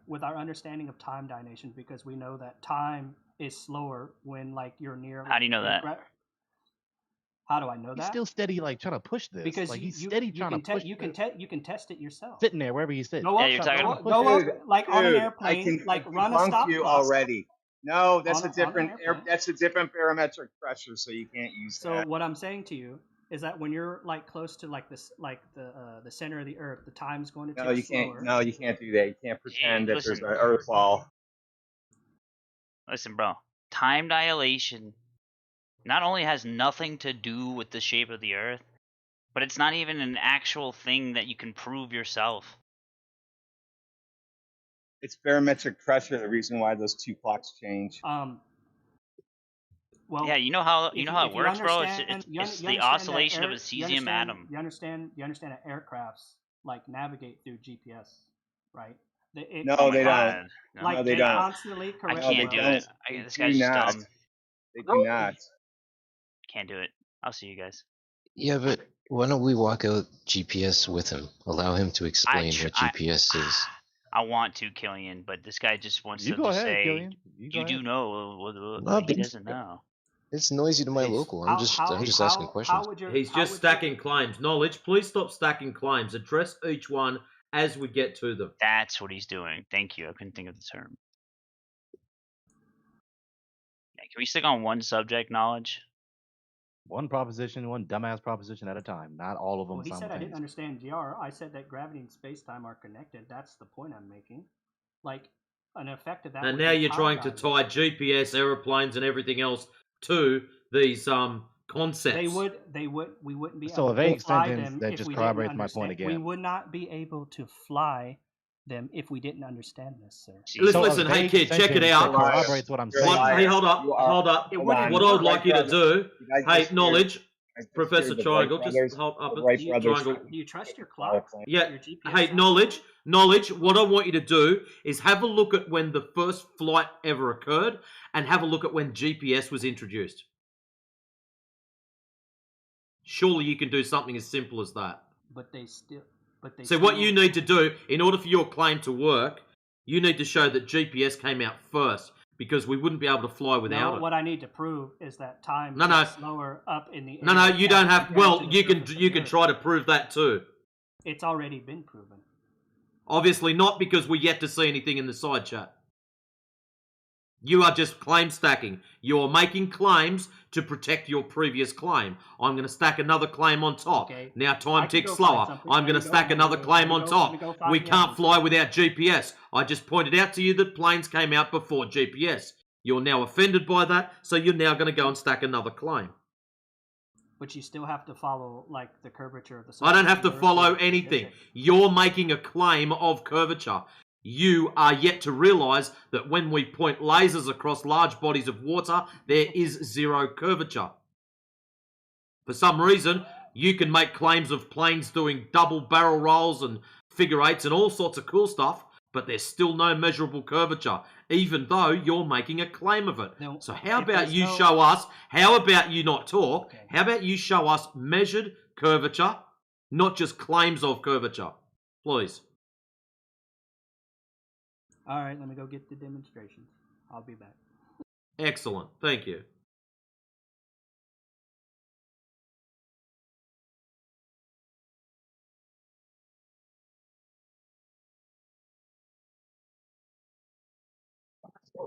with our understanding of time dilation, because we know that time is slower when like you're near. How do you know that? How do I know He's that? still steady, like trying to push this. Because like he's you steady trying to push. You can test it yourself. Sitting there wherever he's sitting. Go up, you're talking about go up like on an airplane, like run a stop you clock. already. No, that's On a different airplane. that's a different barometric pressure, so you can't use that. So what I'm saying to you is that when you're like close to like this, like the center of the Earth, the time's going to tick slower. No, you can't do that. You can't pretend that there's an Earth ball. Listen, bro. Time dilation not only has nothing to do with the shape of the Earth, but it's not even an actual thing that you can prove yourself. It's barometric pressure, the reason why those two clocks change. Well, yeah, you know how it works, bro. It's the oscillation of a cesium atom. You understand that aircrafts like navigate through GPS, right? They don't. No, they don't. Constantly correct. I can't do it. This guy's just dumb. They do not. Can't do it. I'll see you guys. Yeah, but why don't we walk out GPS with him? Allow him to explain what GPS is. I want to, Killian, but this guy just wants to say, Killian. You do know what he doesn't know. It's noisy to my local. I'm just asking questions. He's just stacking claims. Knowledge, please stop stacking claims. Address each one as we get to them. That's what he's doing. Thank you. I couldn't think of the term. Yeah, can we stick on one subject, Knowledge? One proposition, one dumbass proposition at a time. Not all of them. Well, he said I didn't understand GR. I said that gravity and space-time are connected. That's the point I'm making. Like, an effect of that. And now you're trying to tie GPS, aeroplanes, and everything else to these concepts. We wouldn't be so able a vague to fly sentence them that if just we corroborates didn't my point understand. again. We would not be able to fly them if we didn't understand this, sir. Listen, hey kid, check it out. Corroborates what I'm saying. Hey, hold up. What I would like you to do, hey, Knowledge, Professor Triangle, just hold up. Triangle. Do you trust your clock? Yeah. Your GPS hey, Knowledge, what I want you to do is have a look at when the first flight ever occurred and have a look at when GPS was introduced. Surely you can do something as simple as that. So what you need to do, in order for your claim to work, you need to show that GPS came out first, because we wouldn't be able to fly without it. What I need to prove is that time is slower up in the air. No, you don't have. Well, you can try to prove that too. It's already been proven. Obviously not, because we're yet to see anything in the side chat. You are just claim stacking. You're making claims to protect your previous claim. I'm going to stack another claim on top. Okay. Now time ticks slower. I'm going to stack another claim on top. We can't fly without GPS. I just pointed out to you that planes came out before GPS. You're now offended by that, so you're now going to go and stack another claim. But you still have to follow, like, the curvature of the sun. I don't have to follow anything. You're making a claim of curvature. You are yet to realise that when we point lasers across large bodies of water, there is zero curvature. For some reason, you can make claims of planes doing double barrel rolls and figure eights and all sorts of cool stuff, but there's still no measurable curvature, even though you're making a claim of it. No, so how about you show us, how about you not talk, how about you show us measured curvature, not just claims of curvature, please. All right, let me go get the demonstrations. I'll be back. Excellent. Thank you.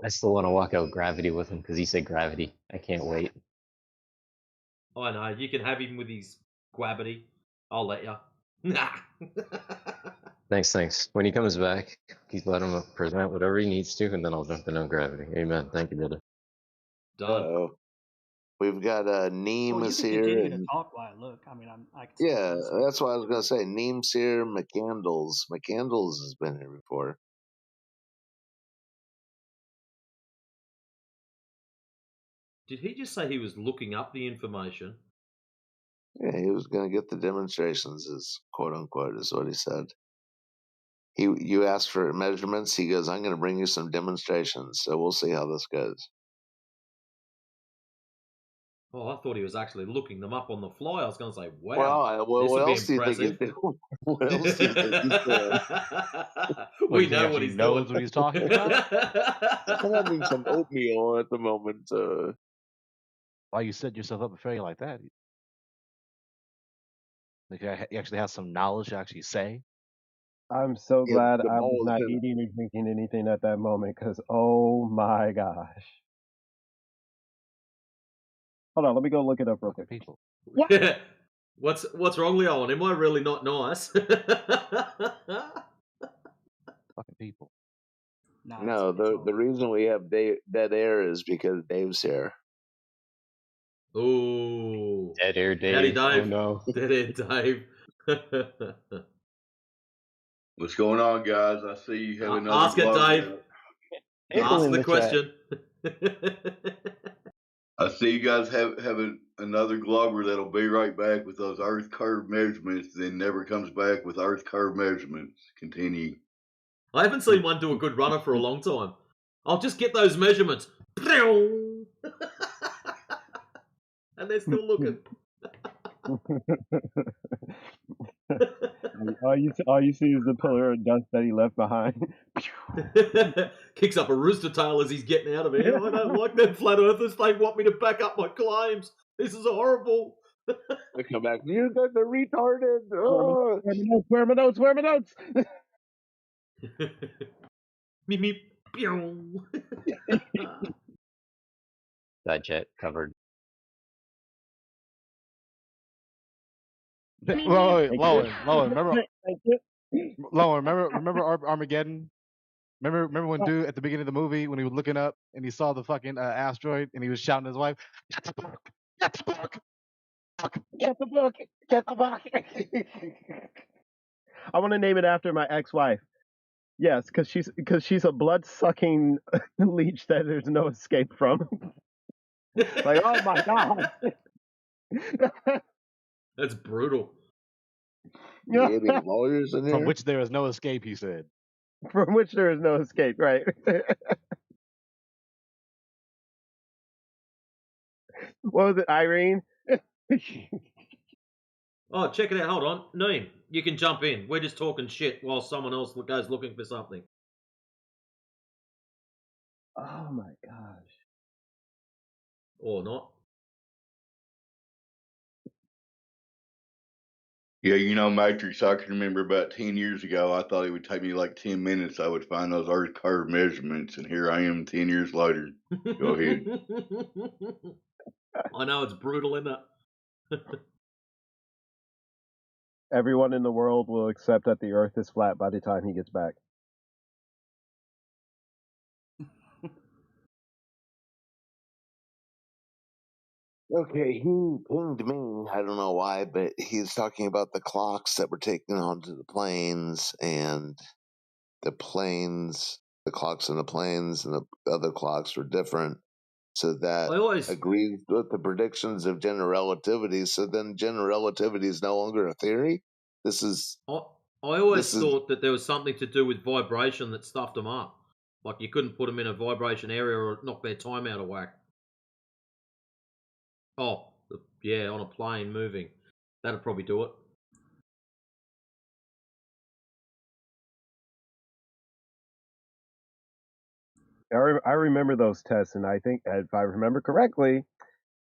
I still want to walk out gravity with him because he said gravity. I can't wait. I know. You can have him with his gravity. I'll let you. Nah. Thanks. When he comes back, he's let him present whatever he needs to, and then I'll jump in on gravity. Amen. Thank you, brother. Done. We've got Neem's here. Continue to talk while I look. I mean, that's what I was going to say. Neem's here. McCandles has been here before. Did he just say he was looking up the information? Yeah, he was going to get the demonstrations, quote unquote, is what he said. You asked for measurements. He goes, I'm going to bring you some demonstrations. So we'll see how this goes. Oh, I thought he was actually looking them up on the fly. I was going to say, wow, Well, this what would be else do you think he's impressive. doing? What else do you think he's doing? What, We you think know what actually he's knows doing. what he's talking about? I'm having some oatmeal at the moment. Why you set yourself up a failure like that? Like you actually have some knowledge to actually say. I'm so Yeah, glad the I was ball not is in. eating or drinking anything at that moment, because oh my gosh. Hold on, let me go look it up real Fucking quick. people. What? What's wrong, Leon? Am I really not nice? Fucking people. Nah, No, it's all the reason we have dead air is because Dave's here. Ooh. Dead air Howdy, Dave. Oh Dave. no. Dead air Dave. What's going on, guys? I see you have another Ask it, globber Dave. now. April Ask in the the chat. question. I see you guys have another globber that'll be right back with those Earth curve measurements, then never comes back with Earth curve measurements. Continue. I haven't seen one do a good runner for a long time. I'll just get those measurements. And they're still looking. all you see is the pillar of dust that he left behind. Kicks up a rooster tail as he's getting out of here. I don't like them flat earthers. They want me to back up my claims. This is horrible. They come back. You guys are retarded. Oh. Where are my notes? Where are my notes? Meep meep. Pew. That jet covered. Lowen, Thank you. remember Armageddon? Remember when dude at the beginning of the movie when he was looking up and he saw the fucking asteroid and he was shouting at his wife, "Get the book! Get the book! Get the book! Get the book! I want to name it after my ex-wife. Yes, because she's a blood-sucking leech that there's no escape from. Like, oh my god. That's brutal. You any lawyers in From here? which there is no escape," he said. From which there is no escape, right? What was it, Irene? Oh, check it out. Hold on. Neem, you can jump in. We're just talking shit while someone else goes looking for something. Oh my gosh. Or not. Yeah, you know, Matrix, I can remember about 10 years ago, I thought it would take me like 10 minutes. I would find those Earth curve measurements, and here I am 10 years later. Go ahead. I know, it's brutal, isn't it? Everyone in the world will accept that the earth is flat by the time he gets back. Okay, he pinged me. I don't know why, but he's talking about the clocks that were taken onto the planes, and the clocks in the planes and the other clocks were different. So that I always agrees with the predictions of general relativity. So then general relativity is no longer a theory. This is I always this is thought that there was something to do with vibration that stuffed them up. Like you couldn't put them in a vibration area or knock their time out of whack. Oh, yeah, on a plane moving. That'd probably do it. I remember those tests, and I think, if I remember correctly,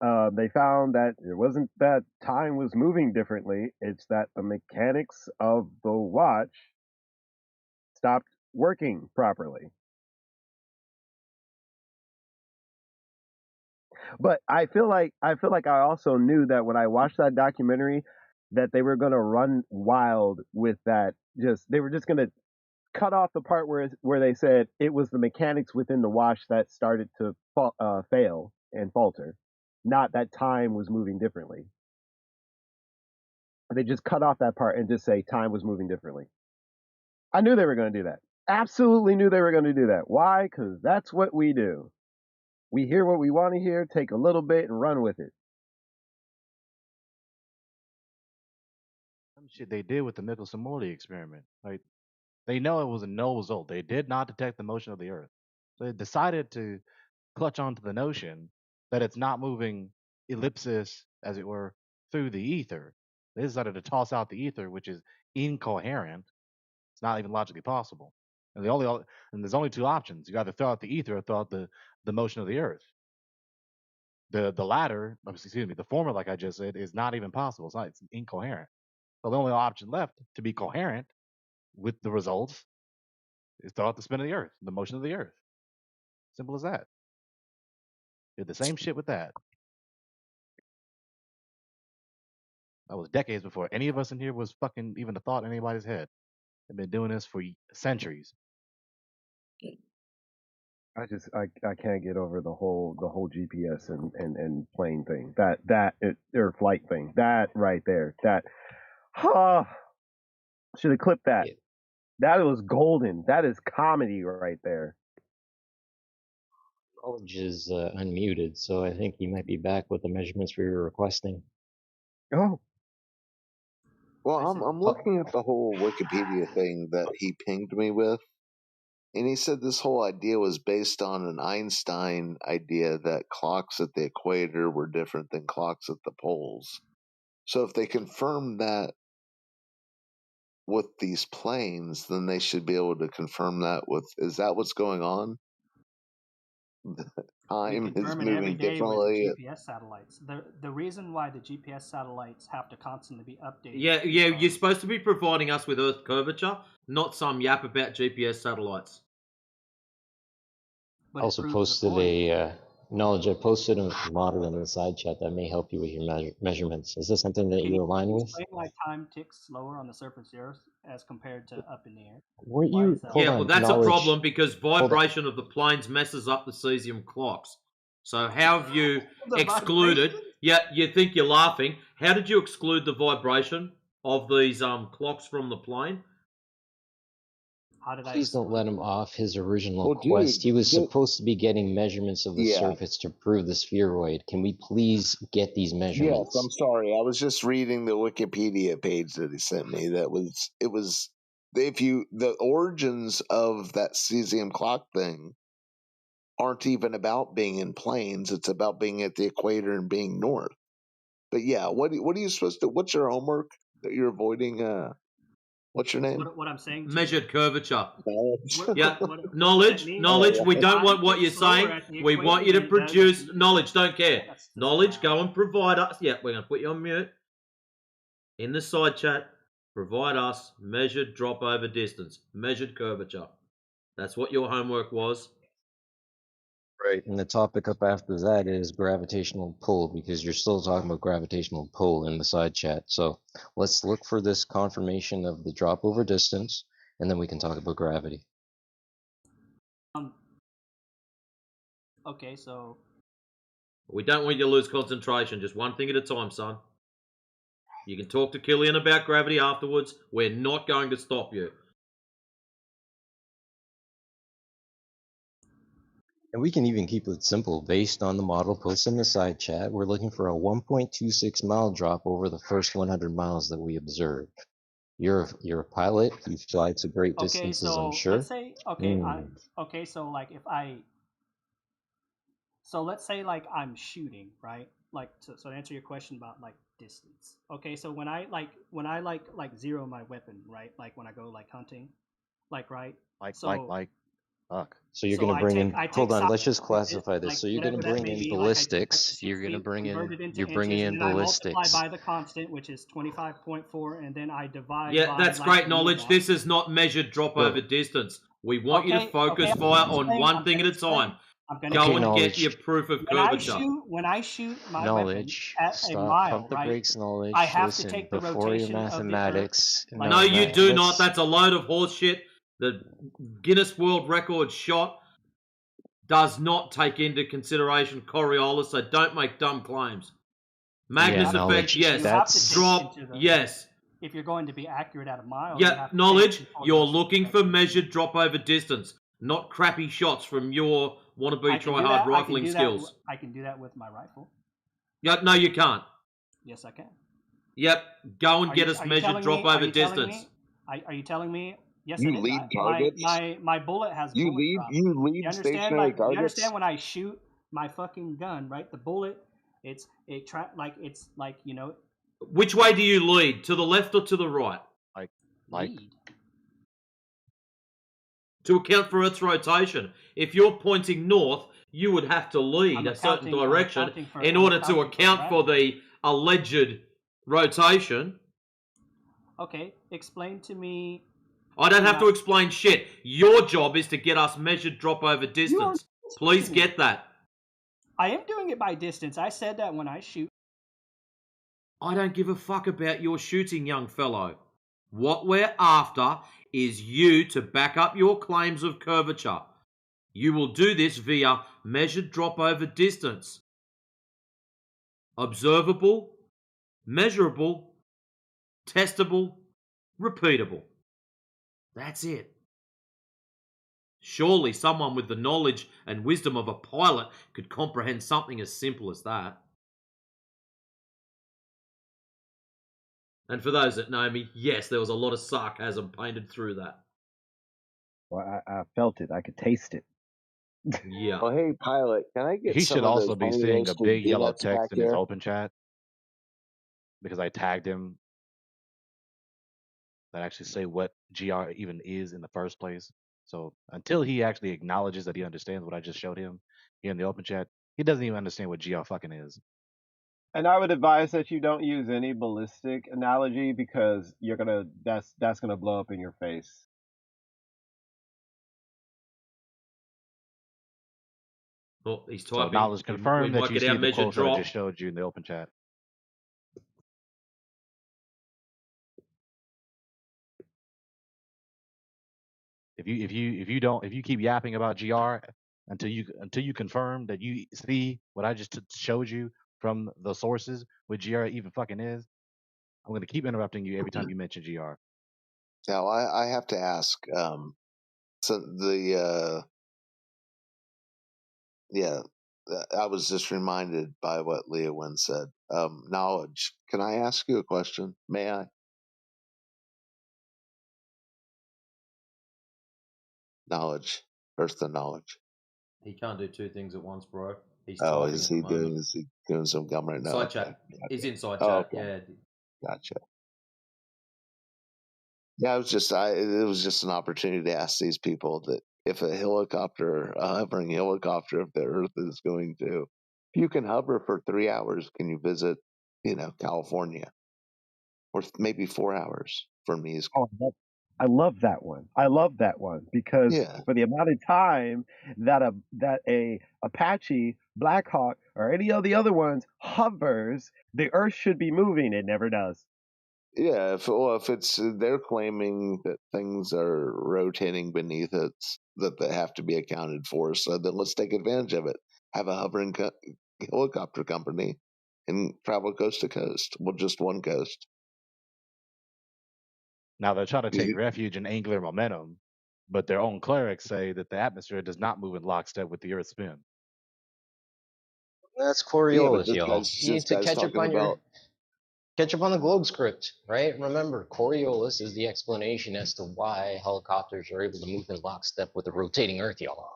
they found that it wasn't that time was moving differently, it's that the mechanics of the watch stopped working properly. But I feel like I also knew that when I watched that documentary that they were going to run wild with that. They were just going to cut off the part where they said it was the mechanics within the watch that started to fail and falter, not that time was moving differently. They just cut off that part and just say time was moving differently. I knew they were going to do that. Absolutely knew they were going to do that. Why? Because that's what we do. We hear what we want to hear, take a little bit, and run with it. Some shit they did with the Michelson-Morley experiment. Like, they know it was a null result. They did not detect the motion of the Earth. So they decided to clutch onto the notion that it's not moving ellipsis, as it were, through the ether. They decided to toss out the ether, which is incoherent. It's not even logically possible. And there's only two options. You either throw out the ether or throw out the motion of the Earth. The latter, excuse me, the former, like I just said, is not even possible. It's incoherent. So the only option left to be coherent with the results is throw out the spin of the Earth, the motion of the Earth. Simple as that. Did the same shit with that. That was decades before any of us in here was fucking even a thought in anybody's head. They've been doing this for centuries. I can't get over the whole GPS and plane thing. That or flight thing. That right there. That should have clipped that. Yeah. That was golden. That is comedy right there. Knowledge is unmuted, so I think he might be back with the measurements we were requesting. Oh. Well, I'm looking at the whole Wikipedia thing that he pinged me with, and he said this whole idea was based on an Einstein idea that clocks at the equator were different than clocks at the poles. So if they confirm that with these planes, then they should be able to confirm that with. Is that what's going on? Time is confirm it every moving day differently. with the GPS satellites. The reason why the GPS satellites have to constantly be updated. Yeah, you're supposed to be providing us with Earth curvature, not some yap about GPS satellites. I also posted knowledge. I posted a model in the side chat that may help you with your measurements. Is this something that you align with? Explain why time ticks slower on the surface of the Earth as compared to up in the air? Weren't you? Well, that's a problem because vibration of the planes messes up the cesium clocks. So how have you excluded? Yeah, you think you're laughing. How did you exclude the vibration of these clocks from the plane? Please don't let him off his original quest. He was supposed to be getting measurements of the surface to prove the spheroid. Can we please get these measurements? Yes, I'm sorry. I was just reading the Wikipedia page that he sent me. The origins of that cesium clock thing aren't even about being in planes. It's about being at the equator and being north. But yeah, what are you supposed to? What's your homework that you're avoiding? What's your name? What I'm saying. Measured curvature. Knowledge. Yeah, knowledge. We don't want what you're saying. We want you to produce knowledge. Don't care. Knowledge. Go and provide us. Yeah, we're gonna put you on mute. In the side chat, provide us measured drop over distance, measured curvature. That's what your homework was. Right. And the topic up after that is gravitational pull, because you're still talking about gravitational pull in the side chat. So let's look for this confirmation of the drop over distance, and then we can talk about gravity. Okay, so we don't want you to lose concentration. Just one thing at a time, son. You can talk to Killian about gravity afterwards. We're not going to stop you. And we can even keep it simple. Based on the model posted in the side chat, we're looking for a 1.26 mile drop over the first 100 miles that we observed. You're a pilot. You fly to great distances, so I'm sure. Let's say, so let's say like I'm shooting, right? Like so to answer your question about like distance. Okay, so when I zero my weapon, right? Like when I go like hunting, like right. Fuck. So you're going to bring in. Hold on. Let's just classify this. So you're going to bring in ballistics. You're going to bring in. You're bringing in ballistics. I multiply by the constant, which is 25.4, and then I divide. Yeah, that's great knowledge. This is not measured drop over distance. We want you to focus fire on one thing at a time. Go and get your proof of curvature. When I shoot my knowledge, weapon at stop, a mile, pump the brakes, knowledge. I have Listen, to take the before rotation your mathematics. of the Earth. No, you do not. That's a load of horse shit. The Guinness World Record shot does not take into consideration Coriolis, so don't make dumb claims. Magnus effect, yes. Drop, yes. If you're going to be accurate at a mile. Yeah, knowledge, you're looking for measured drop over distance, not crappy shots from your wannabe try-hard rifling skills. I can do that with my rifle. Yeah, no, you can't. Yes, I can. Yep, go and get us measured drop over distance. Are you telling me? Yes, you lead targets. My bullet has. You lead stationary targets. You understand when I shoot my fucking gun, right? The bullet It's you know, Which way do you lead? To the left or to the right? Like lead. To account for Earth's rotation. If you're pointing north, you would have to lead a certain direction in order to account for the alleged rotation. Okay, explain to me. I don't have to explain shit. Your job is to get us measured drop over distance. Please get that. I am doing it by distance. I said that when I shoot. I don't give a fuck about your shooting, young fellow. What we're after is you to back up your claims of curvature. You will do this via measured drop over distance. Observable, measurable, testable, repeatable. That's it. Surely someone with the knowledge and wisdom of a pilot could comprehend something as simple as that. And for those that know me, yes, there was a lot of sarcasm painted through that. Well, I felt it. I could taste it. Yeah. Well, hey, pilot, can I get he some should of also those be honey seeing a roasted big yellow peanuts back text in his here? open chat because I tagged him that actually say what GR even is in the first place. So until he actually acknowledges that he understands what I just showed him here in the open chat, he doesn't even understand what GR fucking is. And I would advise that you don't use any ballistic analogy because that's gonna blow up in your face. Oh, he's So typing. knowledge We confirm that might you get see our the measured quotes that I drop. just showed you in the open chat. If you keep yapping about GR until you confirm that you see what I just showed you from the sources what GR even fucking is, I'm gonna keep interrupting you every time you mention GR. Now, I have to ask. So I was just reminded by what Leah Wynn said. Knowledge. Can I ask you a question? May I? Knowledge. First, the knowledge. He can't do two things at once, bro. He's Oh, typing is at the he moment. doing? Is he doing some gum right now? Side Okay. chat. He's inside Oh, chat. okay. Yeah. Gotcha. Yeah, it was just an opportunity to ask these people that if a hovering helicopter, if the Earth is going to, if you can hover for 3 hours, can you visit, California, or maybe 4 hours for me? I love that one. I love that one because Yeah. for the amount of time that a Apache, Blackhawk, or any of the other ones hovers, the Earth should be moving. It never does. Yeah, if it's they're claiming that things are rotating beneath it that they have to be accounted for, so then let's take advantage of it. Have a hovering helicopter company and travel coast to coast. Well, just one coast. Now they're trying to take refuge in angular momentum, but their own clerics say that the atmosphere does not move in lockstep with the Earth's spin. That's Yeah, but Coriolis, this y'all. guy's You need to catch up on about. catch up on the globe script, right? Remember, Coriolis is the explanation as to why helicopters are able to move in lockstep with the rotating Earth, y'all.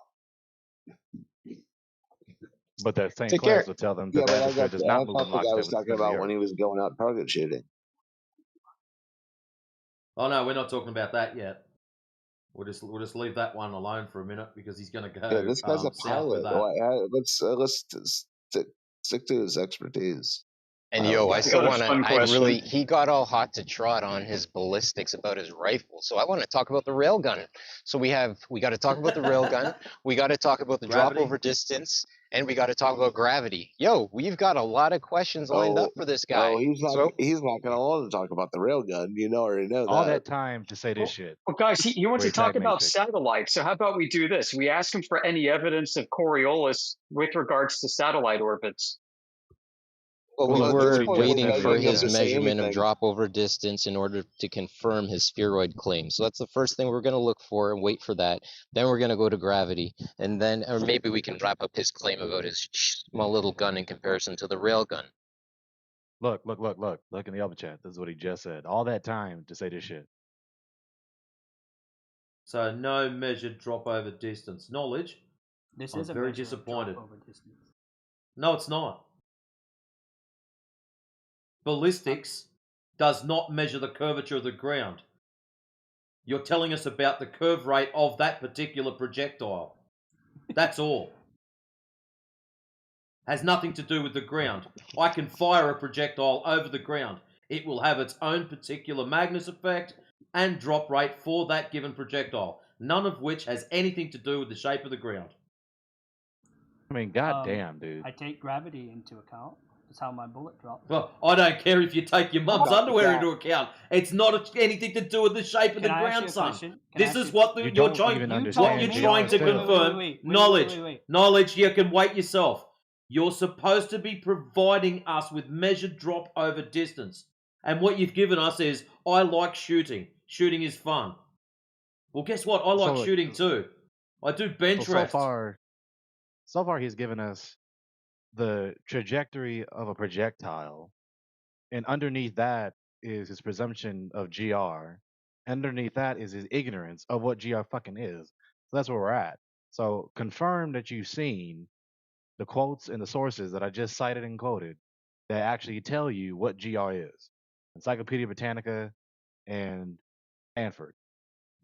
But that same Take care. clerics will tell them Yeah, that the but atmosphere does I not move thought in the guy lockstep was with the talking spin of the about when Earth. he was going out target shooting. Oh no, we're not talking about that yet. We'll just leave that one alone for a minute because he's going to go Yeah, this guy's a south with pilot. that. Let's stick to his expertise. And yo, I I still got a want to, fun question. he got all hot to trot on his ballistics about his rifle. So I want to talk about the railgun. So we got to talk about the railgun. We got to talk about the drop Gravity. over distance. And we got to talk about gravity. Yo, we've got a lot of questions lined up for this guy. he's not So going to want to talk about the railgun. Already know All that. that time to say this shit. Well, guys, he wants Where to he talk tagged about Matrix. satellites. So how about we do this? We ask him for any evidence of Coriolis with regards to satellite orbits. well, we Well, at this were point, waiting said for in the his chat. measurement of drop over distance in order to confirm his spheroid claim. So that's the first thing we're going to look for and wait for that. Then we're going to go to gravity. And then, or maybe we can wrap up his claim about his small little gun in comparison to the rail gun. Look in the open chat. This is what he just said. All that time to say this shit. So no measured drop over distance. Knowledge. This I'm is a very measure of disappointed. drop over distance. No, it's not. ballistics does not measure the curvature of the ground. You're telling us about the curve rate of that particular projectile. That's all. Has nothing to do with the ground. I can fire a projectile over the ground. It will have its own particular Magnus effect and drop rate for that given projectile, none of which has anything to do with the shape of the ground. I mean, goddamn, dude. I take gravity into account. That's how my bullet dropped. Well, I don't care if you take your mum's Not underwear that. into account. It's not anything to do with the shape of the Can I ask you ground, a son. question? Can I This ask is you- what You you're don't trying. even You understand What you're told me- trying to still. confirm. Wait. Knowledge. Knowledge. You can wait yourself. You're supposed to be providing us with measured drop over distance, and what you've given us is, I like shooting. Shooting is fun. Well, guess what? I like So- shooting too. I do bench So rest. far he's given us the trajectory of a projectile, and underneath that is his presumption of GR. Underneath that is his ignorance of what GR fucking is. So that's where we're at. So confirm that you've seen the quotes and the sources that I just cited and quoted that actually tell you what GR is. Encyclopedia Britannica and Stanford.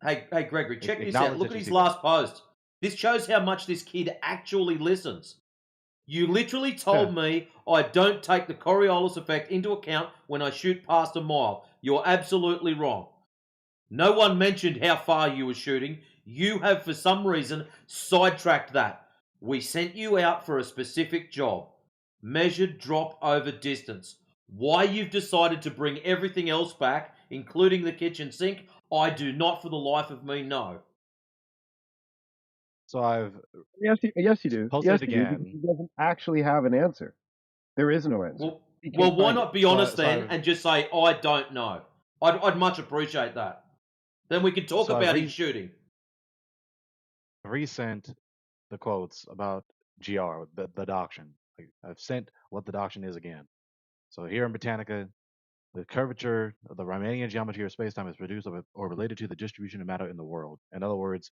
Hey, Gregory, check this Acknowledge out. Look that at you his see last post. This shows how much this kid actually listens. You literally told me I don't take the Coriolis effect into account when I shoot past a mile. You're absolutely wrong. No one mentioned how far you were shooting. You have, for some reason, sidetracked that. We sent you out for a specific job. Measured drop over distance. Why you've decided to bring everything else back, including the kitchen sink, I do not for the life of me know. So I've Yes, you do. posted Yes, it you do. Because again. he doesn't actually have an answer. There is no answer. He Well, can't why find not it. be So honest then I've- and just say, I don't know? I'd much appreciate that. Then we can talk So about his shooting. resent the quotes about GR, the doctrine. I've sent what the doctrine is again. So here in Britannica, the curvature of the Riemannian geometry of spacetime is produced or related to the distribution of matter in the world. In other words,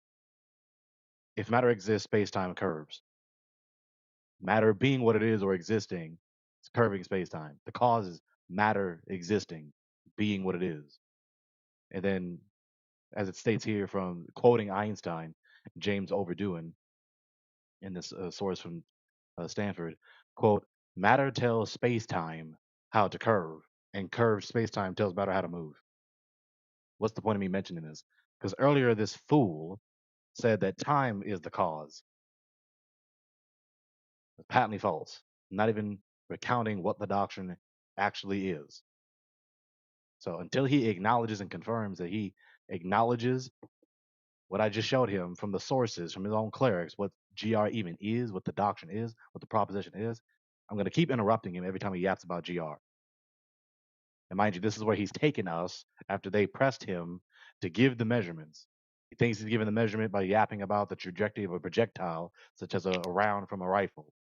if matter exists, spacetime curves. Matter being what it is or existing, it's curving spacetime. The cause is matter existing, being what it is. And then, as it states here from quoting Einstein, James Overdoing, in this source from Stanford, quote, matter tells space-time how to curve, and curved space-time tells matter how to move. What's the point of me mentioning this? Because earlier this fool said that time is the cause. It's patently false. Not even recounting what the doctrine actually is. So until he acknowledges and confirms that he acknowledges what I just showed him from the sources, from his own clerics, what GR even is, what the doctrine is, what the proposition is, I'm going to keep interrupting him every time he yaps about GR. And mind you, this is where he's taken us after they pressed him to give the measurements. He thinks he's giving the measurement by yapping about the trajectory of a projectile, such as a round from a rifle.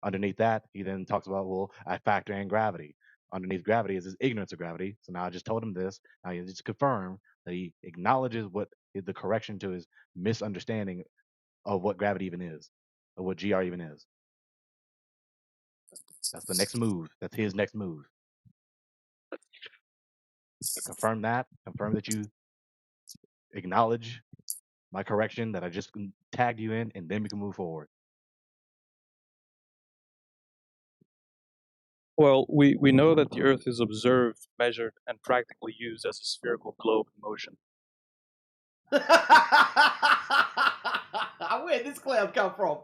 Underneath that, he then talks about, well, I factor in gravity. Underneath gravity is his ignorance of gravity. So now I just told him this. Now he just confirmed that he acknowledges what is the correction to his misunderstanding of what gravity even is, of what GR even is. That's the next move. That's his next move. Confirm that. Confirm that you acknowledge my correction that I just tagged you in, and then we can move forward. Well, we know that the Earth is observed, measured, and practically used as a spherical globe in motion. Where'd this cloud come from?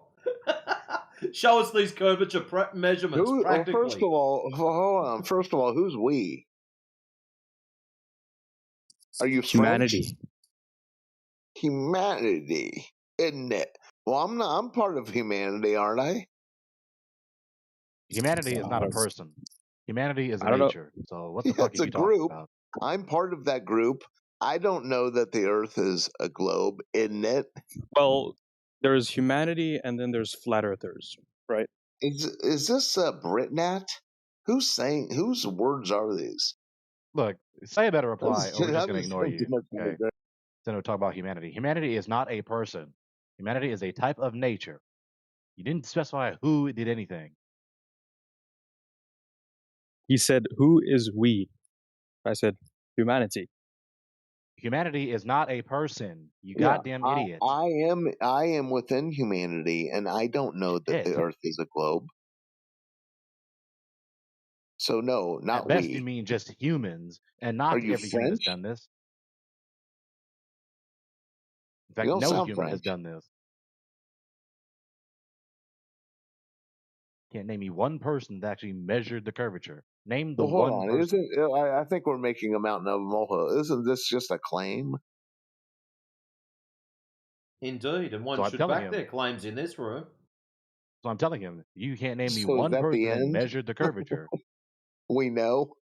Show us these curvature measurements practically. First of all, hold on. First of all, who's we? Are you Humanity. French? Humanity, isn't it? Well, I'm not. I'm part of humanity, aren't I? Humanity is not a person. Humanity is a I don't know. nature. So what the fuck It's are a you talking group. about? I'm part of that group. I don't know that the Earth is a globe, isn't it? Well, there's humanity, and then there's flat earthers, right? Is this Britnat? Whose words are these? Look, say a better reply, or we're just I'm going to ignore thinking you. of something Okay. Then we'll talk about humanity. Humanity is not a person. Humanity is a type of nature. You didn't specify who did anything. He said, "Who is we?" I said, "Humanity." Humanity is not a person. You Yeah, goddamn idiot. I am within humanity, and I don't know that Shit. the Earth is a globe. So no, At not best, you we. mean just humans, and Are not you every human has French? done this. In You fact, don't no sound human has French. done this. Can't name me one person that actually measured the curvature. Name the Well, hold one on. person. I think we're making a mountain of a molehill. Isn't this just a claim? Indeed, and one So I'm should telling back him. their claims in this room. So I'm telling him, you can't name me So is one that the person that end? measured the curvature. We know.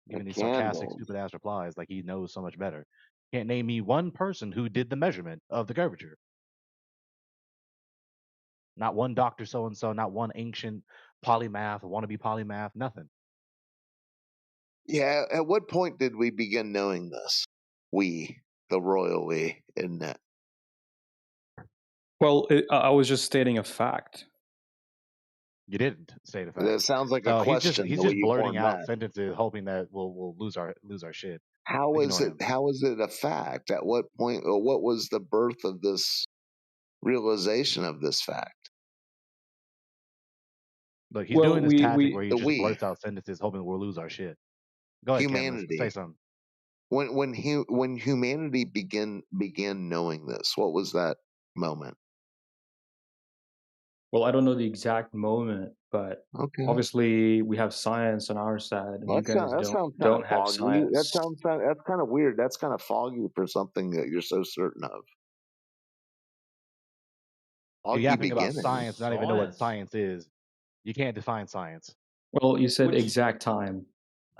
Giving A these sarcastic, candle. stupid ass replies like he knows so much better. Can't name me one person who did the measurement of the curvature. Not one doctor so and so, not one ancient polymath, wannabe polymath, nothing. Yeah. At what point did we begin knowing this? We, the royal we, isn't it? Well, I was just stating a fact. You didn't say the fact. That sounds like a So question. he's The way just you blurting formed out that. sentences, hoping that we'll lose our shit. How is Ignore it? him. How is it a fact? At what point? Or what was the birth of this realization of this fact? Look, he's Well, doing this tactic where he The just we, blurts out sentences, hoping we'll lose our shit. Go ahead, Ken. Let's say humanity. something. When humanity began knowing this, what was that moment? Well, I don't know the exact moment, but Okay. obviously we have science on our side, and Well, you guys that sounds kind don't of have foggy. science. That's kind of weird. That's kind of foggy for something that you're so certain of. You're Foggy yapping about beginning. science, not even know what Science. science is. You can't define science. Well, you said Which, exact time.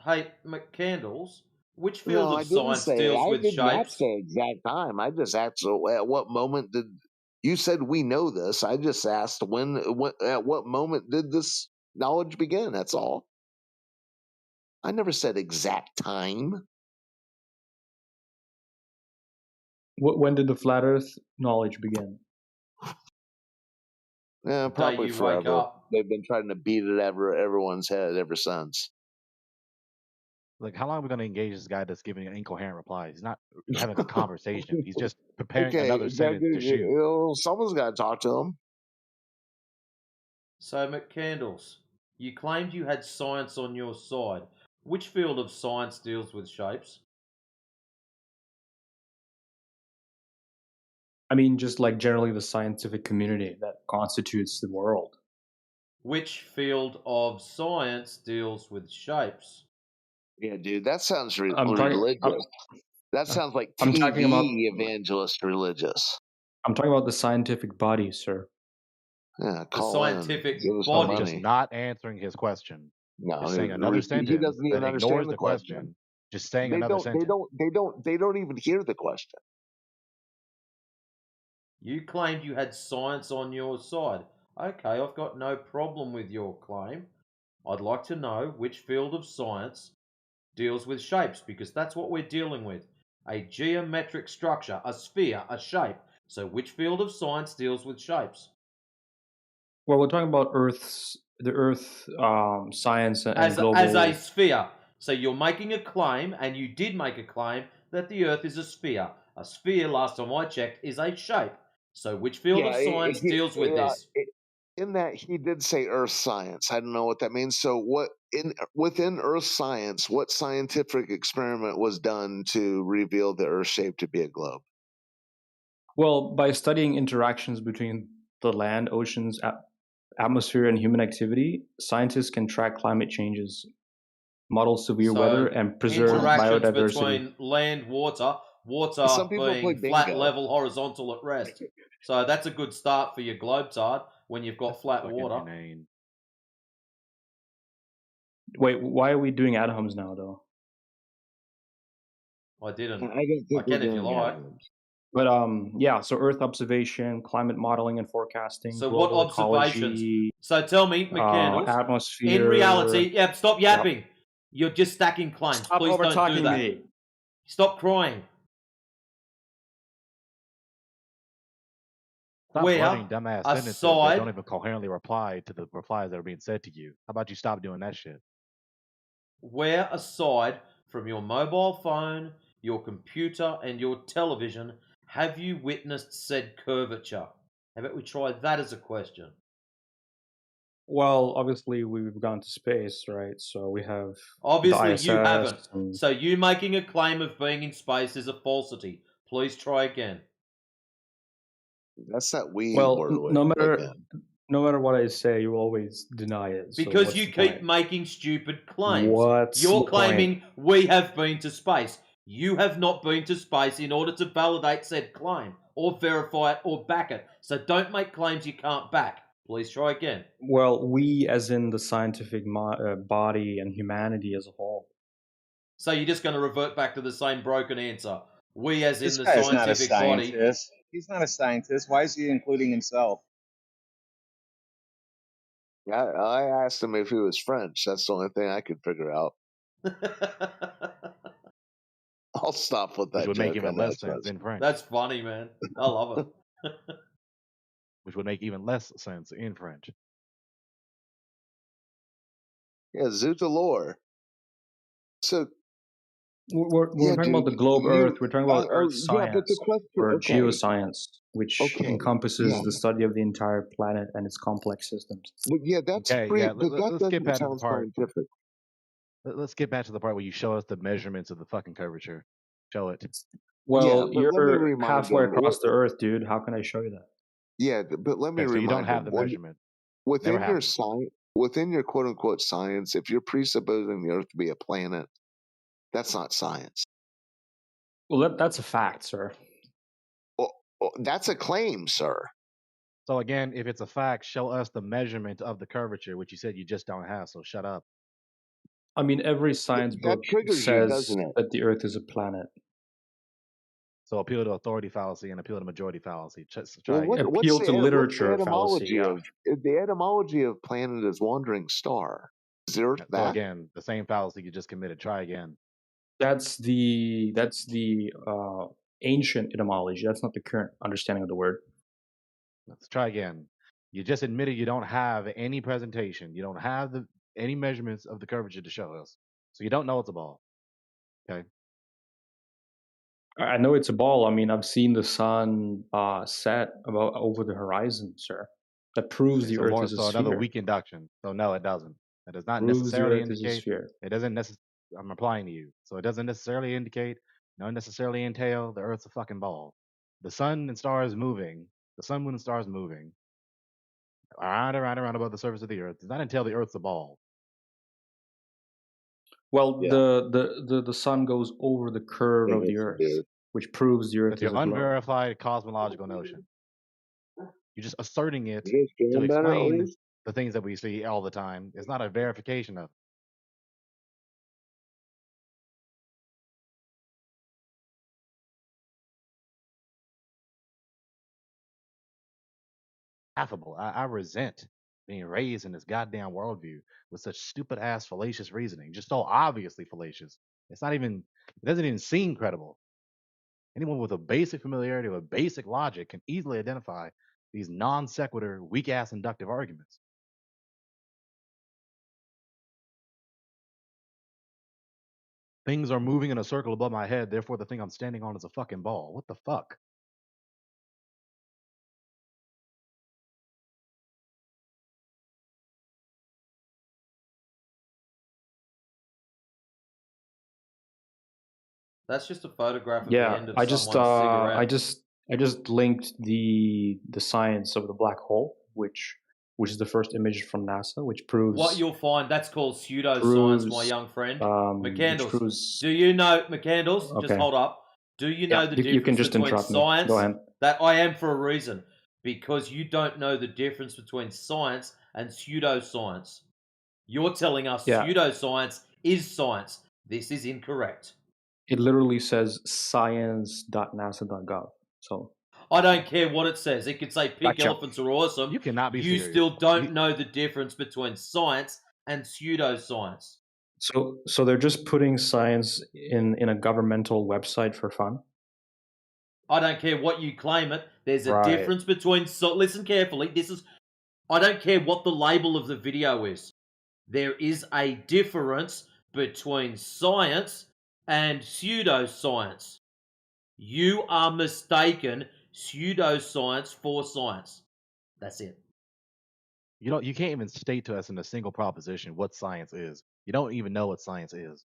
hey, McCandles, which field No, of science deals I with did not shapes? say exact time. I just asked, so at what moment did you said we know this? I just asked at what moment did this knowledge begin? That's all. I never said exact time. When did the flat Earth knowledge begin? Yeah, The day probably you wake forever. up. They've been trying to beat it over everyone's head ever since. Like, how long are we going to engage this guy that's giving incoherent replies? He's not having a conversation. He's just preparing another sentence to shoot. Someone's got to talk to him. So, McCandles, you claimed you had science on your side. Which field of science deals with shapes? I mean, just like generally the scientific community that constitutes the world. Which field of science deals with shapes? Yeah, dude, that sounds I'm talking. religious. That sounds like I'm talking about. TV evangelist religious. I'm talking about the scientific body, sir. Yeah, The call in. scientific Give us I'm some body. just money. not answering his question. No, Just saying another he sentence doesn't that even ignores understand the the question. question. Just saying another sentence. They don't even hear the question. You claimed you had science on your side. Okay, I've got no problem with your claim. I'd like to know which field of science deals with shapes, because that's what we're dealing with. A geometric structure, a sphere, a shape. So which field of science deals with shapes? Well, we're talking about the Earth science and As global. as a sphere. So you're making a claim, and you did make a claim, that the Earth is a sphere. A sphere, last time I checked, is a shape. So which field of science deals with this? In that he did say earth science. I don't know what that means. So within earth science, what scientific experiment was done to reveal the earth shape to be a globe? Well, by studying interactions between the land, oceans, atmosphere, and human activity, scientists can track climate changes, model severe weather, and preserve interactions biodiversity. between land, water Some people play being flat, bingo. level, horizontal at rest. So that's a good start for your globetard when you've got flat Fucking water. inane. Wait, why are we doing atoms now, though? I didn't. I don't think I can we're if you doing like. atoms. But yeah, so Earth observation, climate modeling and forecasting, So what global observations? ecology, So tell me, McCandles, atmosphere. in reality, stop yapping. Yep. You're just stacking claims. Stop Please don't do that. me. Stop crying. Stop where running dumbass sentences that don't aside even coherently reply to the replies that are being said to you. How about you stop doing that shit? where aside from your mobile phone, your computer, and your television have you witnessed said curvature? How about we try that as a question? Well, obviously we've gone to space, right? So we have the Obviously, ISS. you haven't. And So you making a claim of being in space is a falsity. Please try again. That's that we well, word no again. matter what I say, you always deny it. So Because what's you the keep point? making stupid claims. What's You're the claiming point? we have been to space. You have not been to space in order to validate said claim, or verify it, or back it. So don't make claims you can't back. Please try again. Well, we as in the scientific body and humanity as a whole. So you're just going to revert back to the same broken answer. We as in This the guy is not a scientific body. scientist. He's not a scientist. Why is he including himself? I asked him if he was French. That's the only thing I could figure out. I'll stop with Which that would make joke. even I know less it's not. sense in French. That's funny, man. I love it. Which would make even less sense in French. Yeah, Zoot the lore. So We're yeah, talking dude, about the globe Earth. We're talking about Earth yeah, but the science question, or okay, geoscience, which okay, encompasses yeah, the study of the entire planet and its complex systems. but yeah, that's Okay, pretty. yeah. But that Let's get doesn't back to the sound part. scientific. Let's get back to the part where you show us the measurements of the fucking curvature. Show it. Well, Yeah, but let me you're remind halfway them. across the Earth, dude. How can I show you that? Yeah, but let me Okay, so you don't remind have them. the measurement. Never Within your happened. science, within your quote unquote science, if you're presupposing the Earth to be a planet, that's not science. Well, that's a fact, sir. Well, that's a claim, sir. So again, if it's a fact, show us the measurement of the curvature, which you said you just don't have. So shut up. I mean, every science That book triggers you, says doesn't it? that the Earth is a planet. So appeal to authority fallacy and appeal to majority fallacy. Try Well, again. Appeal to literature etymology fallacy. of the etymology of planet is wandering star? Is the Earth So that? again, the same fallacy you just committed. Try again. That's the ancient etymology. That's not the current understanding of the word. Let's try again. You just admitted you don't have any presentation. You don't have any measurements of the curvature to show us. So you don't know it's a ball. Okay. I know it's a ball. I mean, I've seen the sun set about over the horizon, sir. That proves Okay, the Earth is a so another sphere. weak induction. So no, it doesn't. That does not Proves the necessarily Earth is a indicate. sphere. It doesn't necessarily. I'm replying to you. So it doesn't necessarily indicate. Don't necessarily entail the Earth's a fucking ball. The sun and stars moving. The sun, moon, and stars moving around above the surface of the Earth does not entail the Earth's a ball. Well, Yeah. the sun goes over the curve of the Earth, which proves the Earth That's is your a globe. unverified cosmological notion. You're just asserting it You guys to feeling better at explain least? the things that we see all the time. It's not a verification of it. Affable. I resent being raised in this goddamn worldview with such stupid ass fallacious reasoning, just so obviously fallacious. It doesn't even seem credible. Anyone with a basic familiarity with basic logic can easily identify these non sequitur, weak ass inductive arguments. Things are moving in a circle above my head, therefore the thing I'm standing on is a fucking ball. What the fuck? That's just a photograph of the Yeah, end of I just someone's cigarette. linked the science of the black hole, which is the first image from NASA, which proves What you'll find, that's called pseudoscience, my young friend. McCandles, do you know, McCandles, just Okay. hold up. Do you Yeah, know the you can difference just between interrupt me. science? Go ahead. That I am for a reason. Because you don't know the difference between science and pseudoscience. You're telling us Yeah. pseudoscience is science. This is incorrect. It literally says science.nasa.gov. So I don't care what it says. It could say pink Gotcha. elephants are awesome. You cannot be You serious. still don't know the difference between science and pseudoscience. so they're just putting science in a governmental website for fun. I don't care what you claim it. There's a Right. difference between. So listen carefully. I don't care what the label of the video is. There is a difference between science and pseudoscience. You are mistaken pseudoscience for science. That's it. You can't even state to us in a single proposition what science is. You don't even know what science is.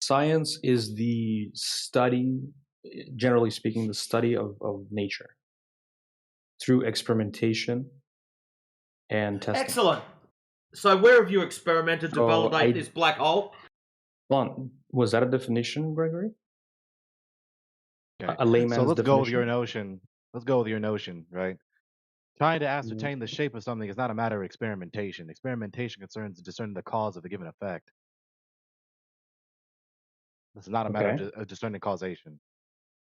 Science is the study, generally speaking, the study of nature through experimentation and testing. Excellent. So where have you experimented to So validate this black hole? Was that a definition, Gregory? Okay. A layman's So let's go with your definition? notion. Let's go with your notion, right? Trying to ascertain the shape of something is not a matter of experimentation. Experimentation concerns discerning the cause of a given effect. This is not a matter Okay. of discerning causation.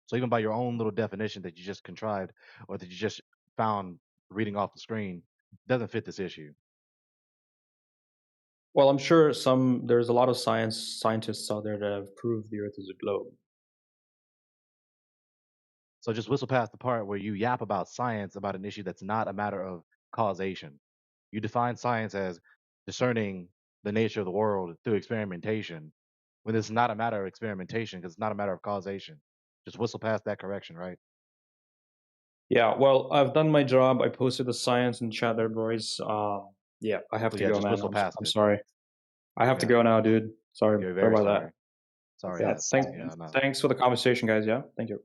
So even by your own little definition that you just contrived or that you just found reading off the screen, doesn't fit this issue. Well, I'm sure there's a lot of scientists out there that have proved the Earth is a globe. So just whistle past the part where you yap about science about an issue that's not a matter of causation. You define science as discerning the nature of the world through experimentation, when it's not a matter of experimentation because it's not a matter of causation. Just whistle past that correction, right? Yeah, well, I've done my job. I posted the science in chat there, boys. Yeah, I have So to yeah, go, just man. whistle past I'm it. sorry. I have to Yeah. go now, dude. Sorry, You're sorry very about sorry. that. Sorry, Yeah, yes. Yeah, no. thanks for the conversation, guys. Yeah, thank you.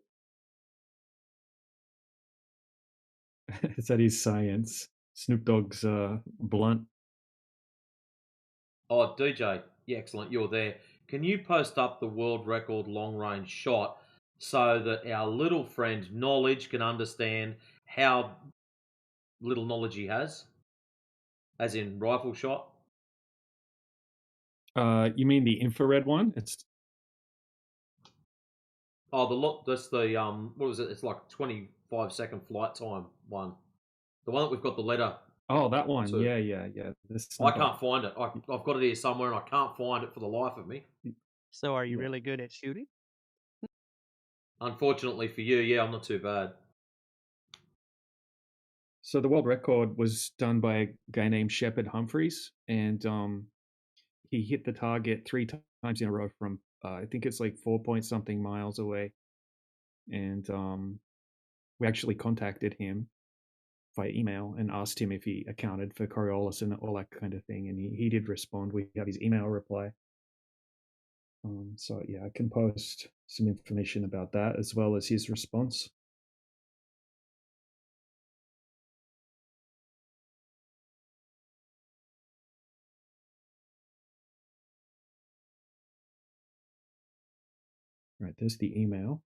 That is science. Snoop Dogg's blunt. Oh, DJ, yeah, excellent. You're there. Can you post up the world record long range shot so that our little friend Knowledge can understand how little knowledge he has, as in rifle shot? You mean the infrared one? Oh, that's the what was it? It's like 25-second flight time one. The one that we've got the letter. Oh, that one. to. Yeah. I can't find it. I've got it here somewhere, and I can't find it for the life of me. So are you really good at shooting? Unfortunately for you, yeah, I'm not too bad. So the world record was done by a guy named Shepard Humphreys, and he hit the target 3 times in a row from I think it's like 4-point-something miles away, and we actually contacted him via email and asked him if he accounted for Coriolis and all that kind of thing, and he did respond. We have his email reply. So yeah, I can post some information about that as well as his response. Right, there's the email.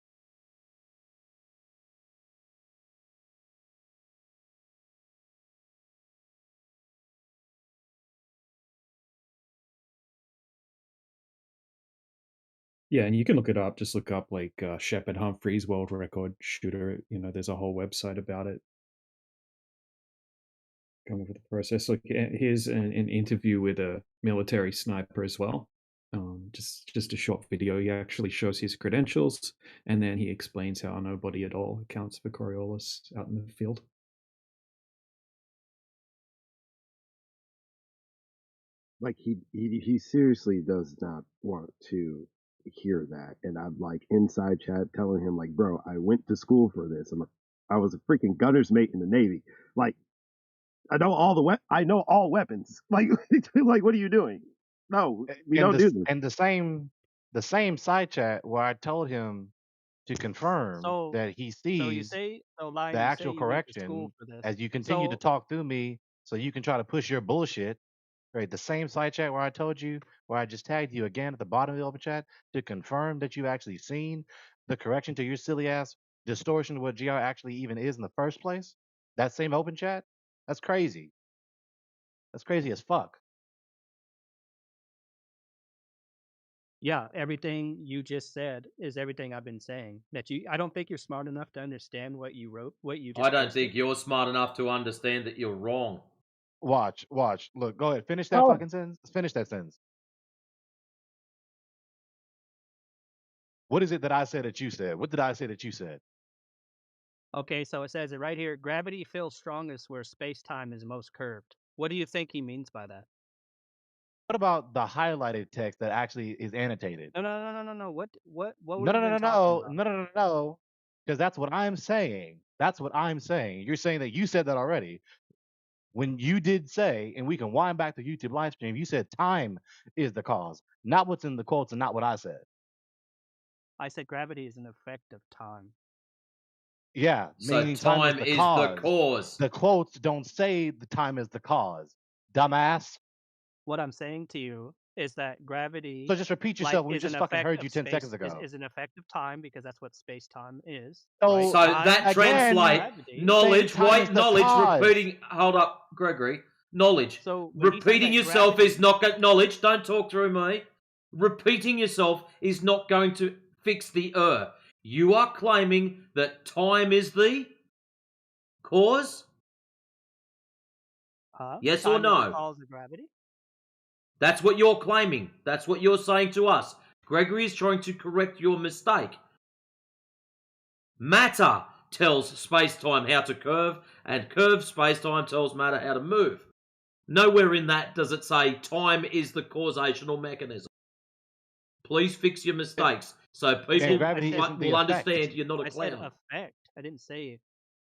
Yeah, and you can look it up. Just look up like Shepard Humphreys world record shooter. There's a whole website about it. Come over the process. Look, here's an interview with a military sniper as well. Just a short video. He actually shows his credentials, and then he explains how nobody at all accounts for Coriolis out in the field. Like he seriously does not want to hear that, and I'm like inside chat telling him like, bro, I went to school for this. I was a freaking gunner's mate in the Navy. Like, I know all weapons. Like, like, what are you doing? No, we don't do this. And the same side chat where I told him to confirm that he sees the actual correction as you continue to talk through me so you can try to push your bullshit. Right, the same side chat where I told you, where I just tagged you again at the bottom of the open chat to confirm that you've actually seen the correction to your silly ass distortion of what GR actually even is in the first place. That same open chat, that's crazy. That's crazy as fuck. Yeah, everything you just said is everything I've been saying. I don't think you're smart enough to understand what you wrote, what you just I don't posted. think you're smart enough to understand that you're wrong. Watch. Look, go ahead. Finish that fucking sentence. Finish that sentence. What is it that I said that you said? What did I say that you said? Okay, so it says it right here. Gravity feels strongest where space-time is most curved. What do you think he means by that? What about the highlighted text that actually is annotated? No. What No, would no, have no, been no, talking no, about? no, no, no, no. Because that's what I'm saying. That's what I'm saying. You're saying that you said that already. When you did say, and we can wind back to YouTube live stream, you said time is the cause, not what's in the quotes and not what I said. I said gravity is an effect of time. Yeah, So meaning time is time the is the cause. cause. The quotes don't say the time is the cause. Dumbass. What I'm saying to you is that gravity, So just repeat like, yourself. We is an just fucking effect heard you of 10 space. seconds ago. Is an effect of time because that's what space-time is, right? So So Time that again, translate gravity. saying knowledge, time is the knowledge, cause. repeating. Hold up, Gregory. Knowledge. So when he says Repeating that yourself gravity, is not knowledge. Don't talk through me. Repeating yourself is not going to fix the You are claiming that time is the cause. Yes or time is the no? cause of gravity. That's what you're claiming. That's what you're saying to us. Gregory is trying to correct your mistake. Matter tells space-time how to curve, and curved space-time tells matter how to move. Nowhere in that does it say time is the causational mechanism. Please fix your mistakes so people gravity isn't the will effect. understand you're not a I said clown. effect. I didn't say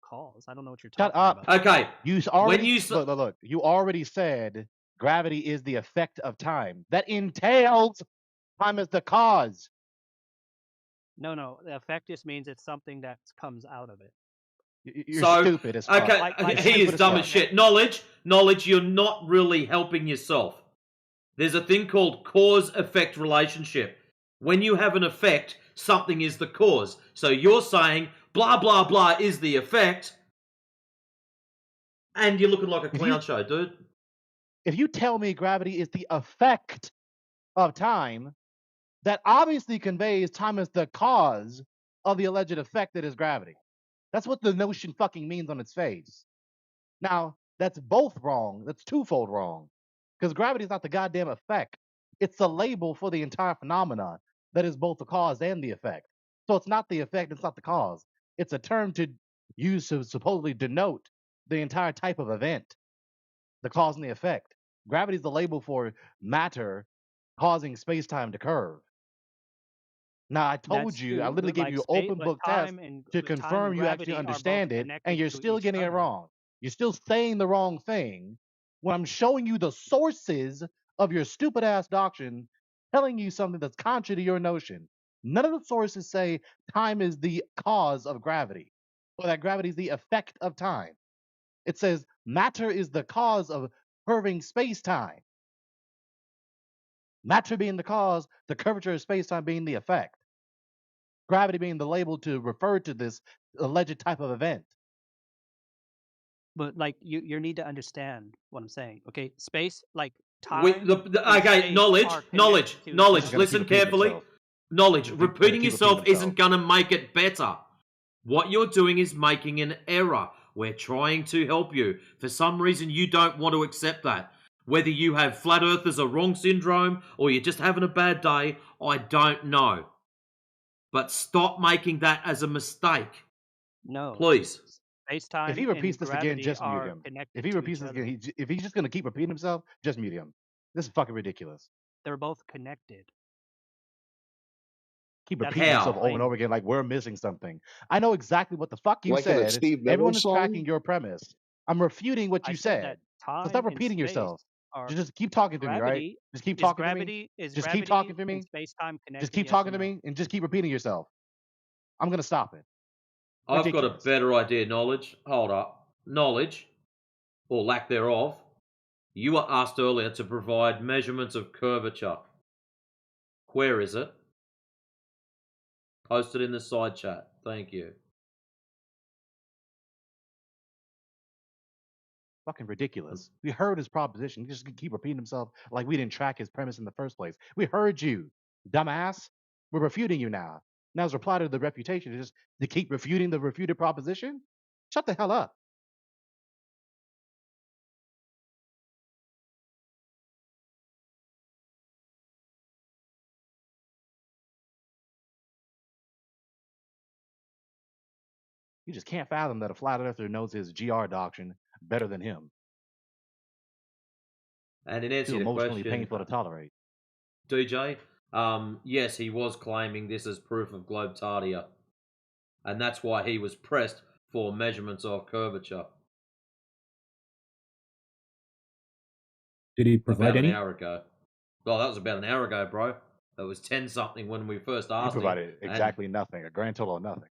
cause. I don't know what you're Shut talking up. about. Okay. You When already you look. You already said gravity is the effect of time. That entails time is the cause. No. The effect just means it's something that comes out of it. You're stupid as fuck. Okay, Like he is dumb as yeah. shit. Knowledge, you're not really helping yourself. There's a thing called cause-effect relationship. When you have an effect, something is the cause. So you're saying blah, blah, blah is the effect, and you're looking like a clown show, dude. If you tell me gravity is the effect of time, that obviously conveys time as the cause of the alleged effect that is gravity. That's what the notion fucking means on its face. Now, that's both wrong. That's twofold wrong. Because gravity is not the goddamn effect. It's the label for the entire phenomena that is both the cause and the effect. So it's not the effect, it's not the cause. It's a term to use to supposedly denote the entire type of event, the cause and the effect. Gravity is the label for matter causing space time to curve. Now, I told That's you, I true, literally but gave like you an space, open but book test to time and confirm you actually gravity are both understand it, and connected you're to still each getting it other. wrong. You're still saying the wrong thing when I'm showing you the sources of your stupid ass doctrine, telling you something that's contrary to your notion. None of the sources say time is the cause of gravity, or that gravity is the effect of time. It says matter is the cause of curving space time. Matter being the cause, the curvature of space time being the effect. Gravity being the label to refer to this alleged type of event. But like you need to understand what I'm saying. Okay, space, like We, time. and okay, space knowledge. are connected to each other. Listen carefully. Knowledge. Repeating yourself isn't going to make it better. What you're doing is making an error. We're trying to help you. For some reason, you don't want to accept that. Whether you have flat earthers or wrong syndrome or you're just having a bad day, I don't know. But stop making that as a mistake. No, Please. If space-time he and repeats this again, gravity just mute are him. connected If he to repeats each this other. again, if he's just going to keep repeating himself, just mute him. This is fucking ridiculous. They're both connected. Keep That's repeating what I'm himself over and claiming. over again like we're missing something. I know exactly what the fuck you Like in a said. Steve Miller Everyone is song? tracking your premise. I'm refuting what I you said that said. So stop time and repeating space yourself. are Just keep talking to me, right? gravity. Just keep Is talking to me. gravity is Just keep gravity talking to and me. space-time Just connected? keep Yes or talking to no? me and just keep repeating yourself. I'm gonna stop it. I've got a Ridiculous. better idea, knowledge. Hold up. Knowledge, or lack thereof. You were asked earlier to provide measurements of curvature. Where is it? Post it in the side chat. Thank you. Fucking ridiculous. We heard his proposition. He just keep repeating himself like we didn't track his premise in the first place. We heard you, dumbass. We're refuting you now. Now his reply to the refutation is just to keep refuting the refuted proposition? Shut the hell up. He just can't fathom that a flat earther knows his GR doctrine better than him. And in answer Too to the emotionally question, painful to tolerate. DJ, yes, he was claiming this as proof of globetardia. And that's why he was pressed for measurements of curvature. Did he provide about any? an hour ago. Well, that was about an hour ago, bro. It was 10 something when we first He asked him. provided exactly nothing, a grand total of nothing.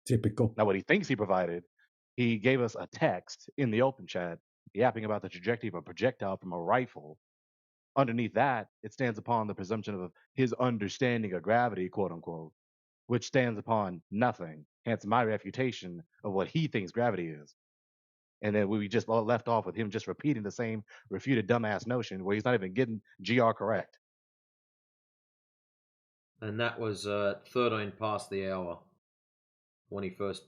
Typical. Now, what he thinks he provided, he gave us a text in the open chat yapping about the trajectory of a projectile from a rifle. Underneath that, it stands upon the presumption of his understanding of gravity, quote unquote, which stands upon nothing. Hence my refutation of what he thinks gravity is. And then we just left off with him just repeating the same refuted dumbass notion where he's not even getting GR correct. And that was 13 past the hour when he first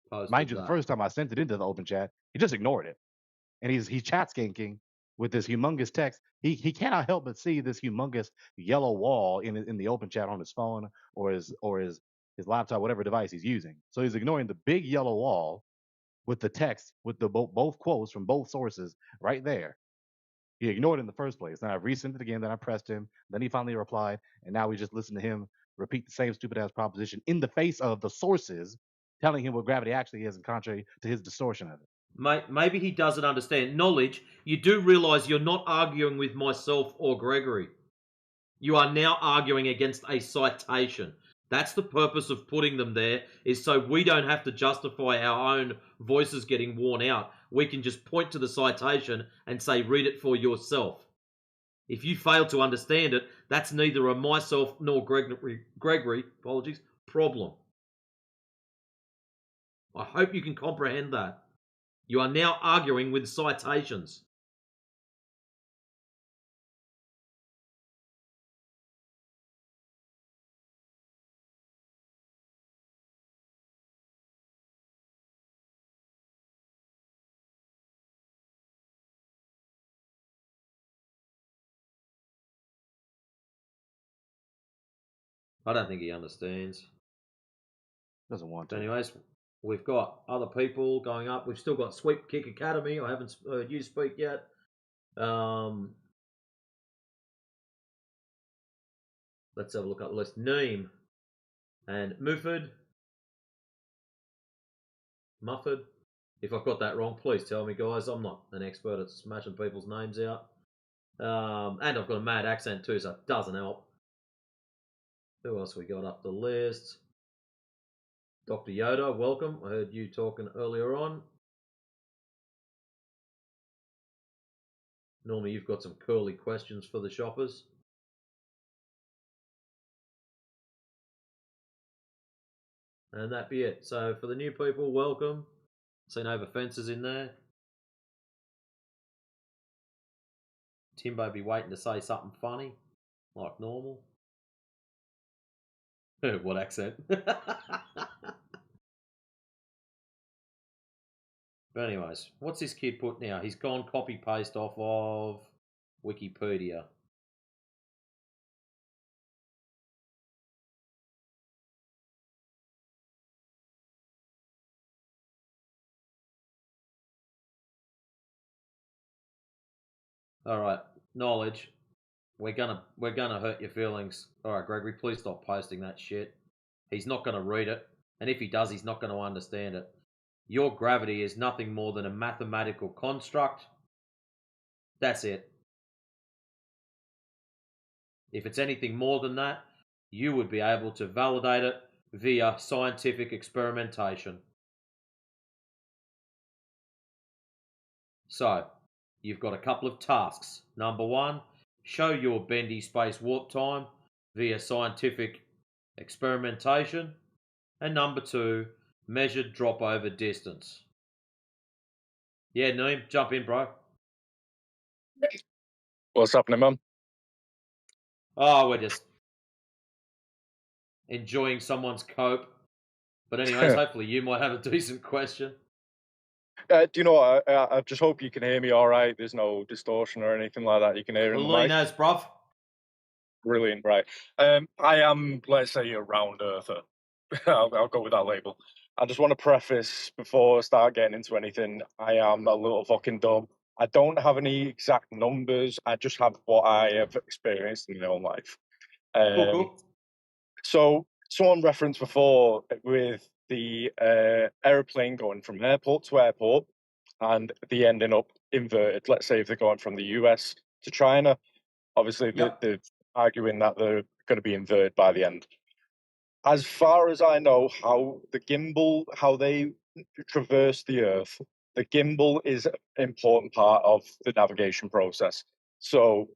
posted Mind you, that. the first time I sent it into the open chat, he just ignored it. And he's chat skanking with this humongous text. He cannot help but see this humongous yellow wall in the open chat on his phone or his laptop, whatever device he's using. So he's ignoring the big yellow wall with the text with the both quotes from both sources right there. He ignored it in the first place. Then I resent it again. Then I pressed him. Then he finally replied. And now we just listen to him repeat the same stupid ass proposition in the face of the sources telling him what gravity actually is, and contrary to his distortion of it. Maybe he doesn't understand. Knowledge, you do realize you're not arguing with myself or Gregory. You are now arguing against a citation. That's the purpose of putting them there, is so we don't have to justify our own voices getting worn out. We can just point to the citation and say, read it for yourself. If you fail to understand it, that's neither a myself nor Gregory problem. I hope you can comprehend that. You are now arguing with citations. I don't think he understands. Doesn't want to. But anyways, we've got other people going up. We've still got Sweep Kick Academy. I haven't heard you speak yet. Let's have a look at the list. Neem and Mufford. If I've got that wrong, please tell me, guys. I'm not an expert at smashing people's names out. And I've got a mad accent too, so it doesn't help. Who else we got up the list? Dr. Yoda, welcome. I heard you talking earlier on. Normally you've got some curly questions for the shoppers. And that be it. So for the new people, welcome. Seen over fences in there. Timbo be waiting to say something funny, like normal. What accent? But anyways, what's this kid put now? He's gone copy paste off of Wikipedia. All right, knowledge. We're gonna hurt your feelings. All right, Gregory, please stop posting that shit. He's not gonna read it, and if he does, he's not gonna understand it. Your gravity is nothing more than a mathematical construct. That's it. If it's anything more than that, you would be able to validate it via scientific experimentation. So, you've got a couple of tasks. Number one, show your bendy space warp time via scientific experimentation. And number two, measured drop over distance. Yeah, Neem, jump in, bro. What's happening, man? Oh, we're just enjoying someone's cope. But anyways, hopefully you might have a decent question. Do you know what? I just hope you can hear me all right. There's no distortion or anything like that. You can hear in the mic. Clean as, bruv. Brilliant, right. I am, let's say, a round earther. I'll go with that label. I just want to preface before I start getting into anything, I am a little fucking dumb. I don't have any exact numbers. I just have what I have experienced in my own life. Cool. So someone referenced before with the airplane going from airport to airport and the ending up inverted. Let's say if they're going from the US to China, obviously Yep. they're arguing that they're going to be inverted by the end. As far as I know, how the gimbal, how they traverse the Earth, the gimbal is an important part of the navigation process. So,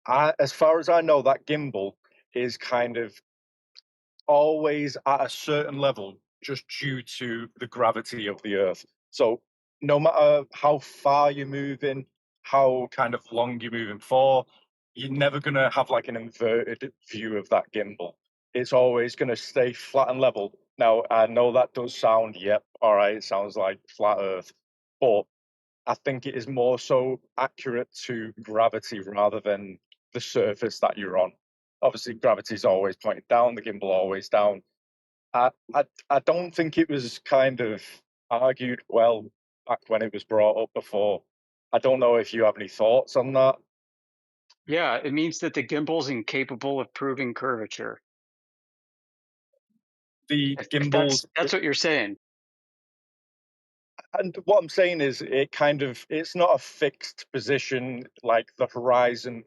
as far as I know, that gimbal is kind of always at a certain level just due to the gravity of the Earth. So, no matter how far you're moving, how kind of long you're moving for, you're never going to have like an inverted view of that gimbal. It's always going to stay flat and level. Now, I know that does sound, yep, all right, it sounds like flat Earth, but I think it is more so accurate to gravity rather than the surface that you're on. Obviously, gravity is always pointing down, the gimbal always down. I don't think it was kind of argued well back when it was brought up before. I don't know if you have any thoughts on that. Yeah, it means that the gimbal's incapable of proving curvature. The If gimbals, that's what you're saying. and what I'm saying is, it kind of, it's not a fixed position. Like the horizon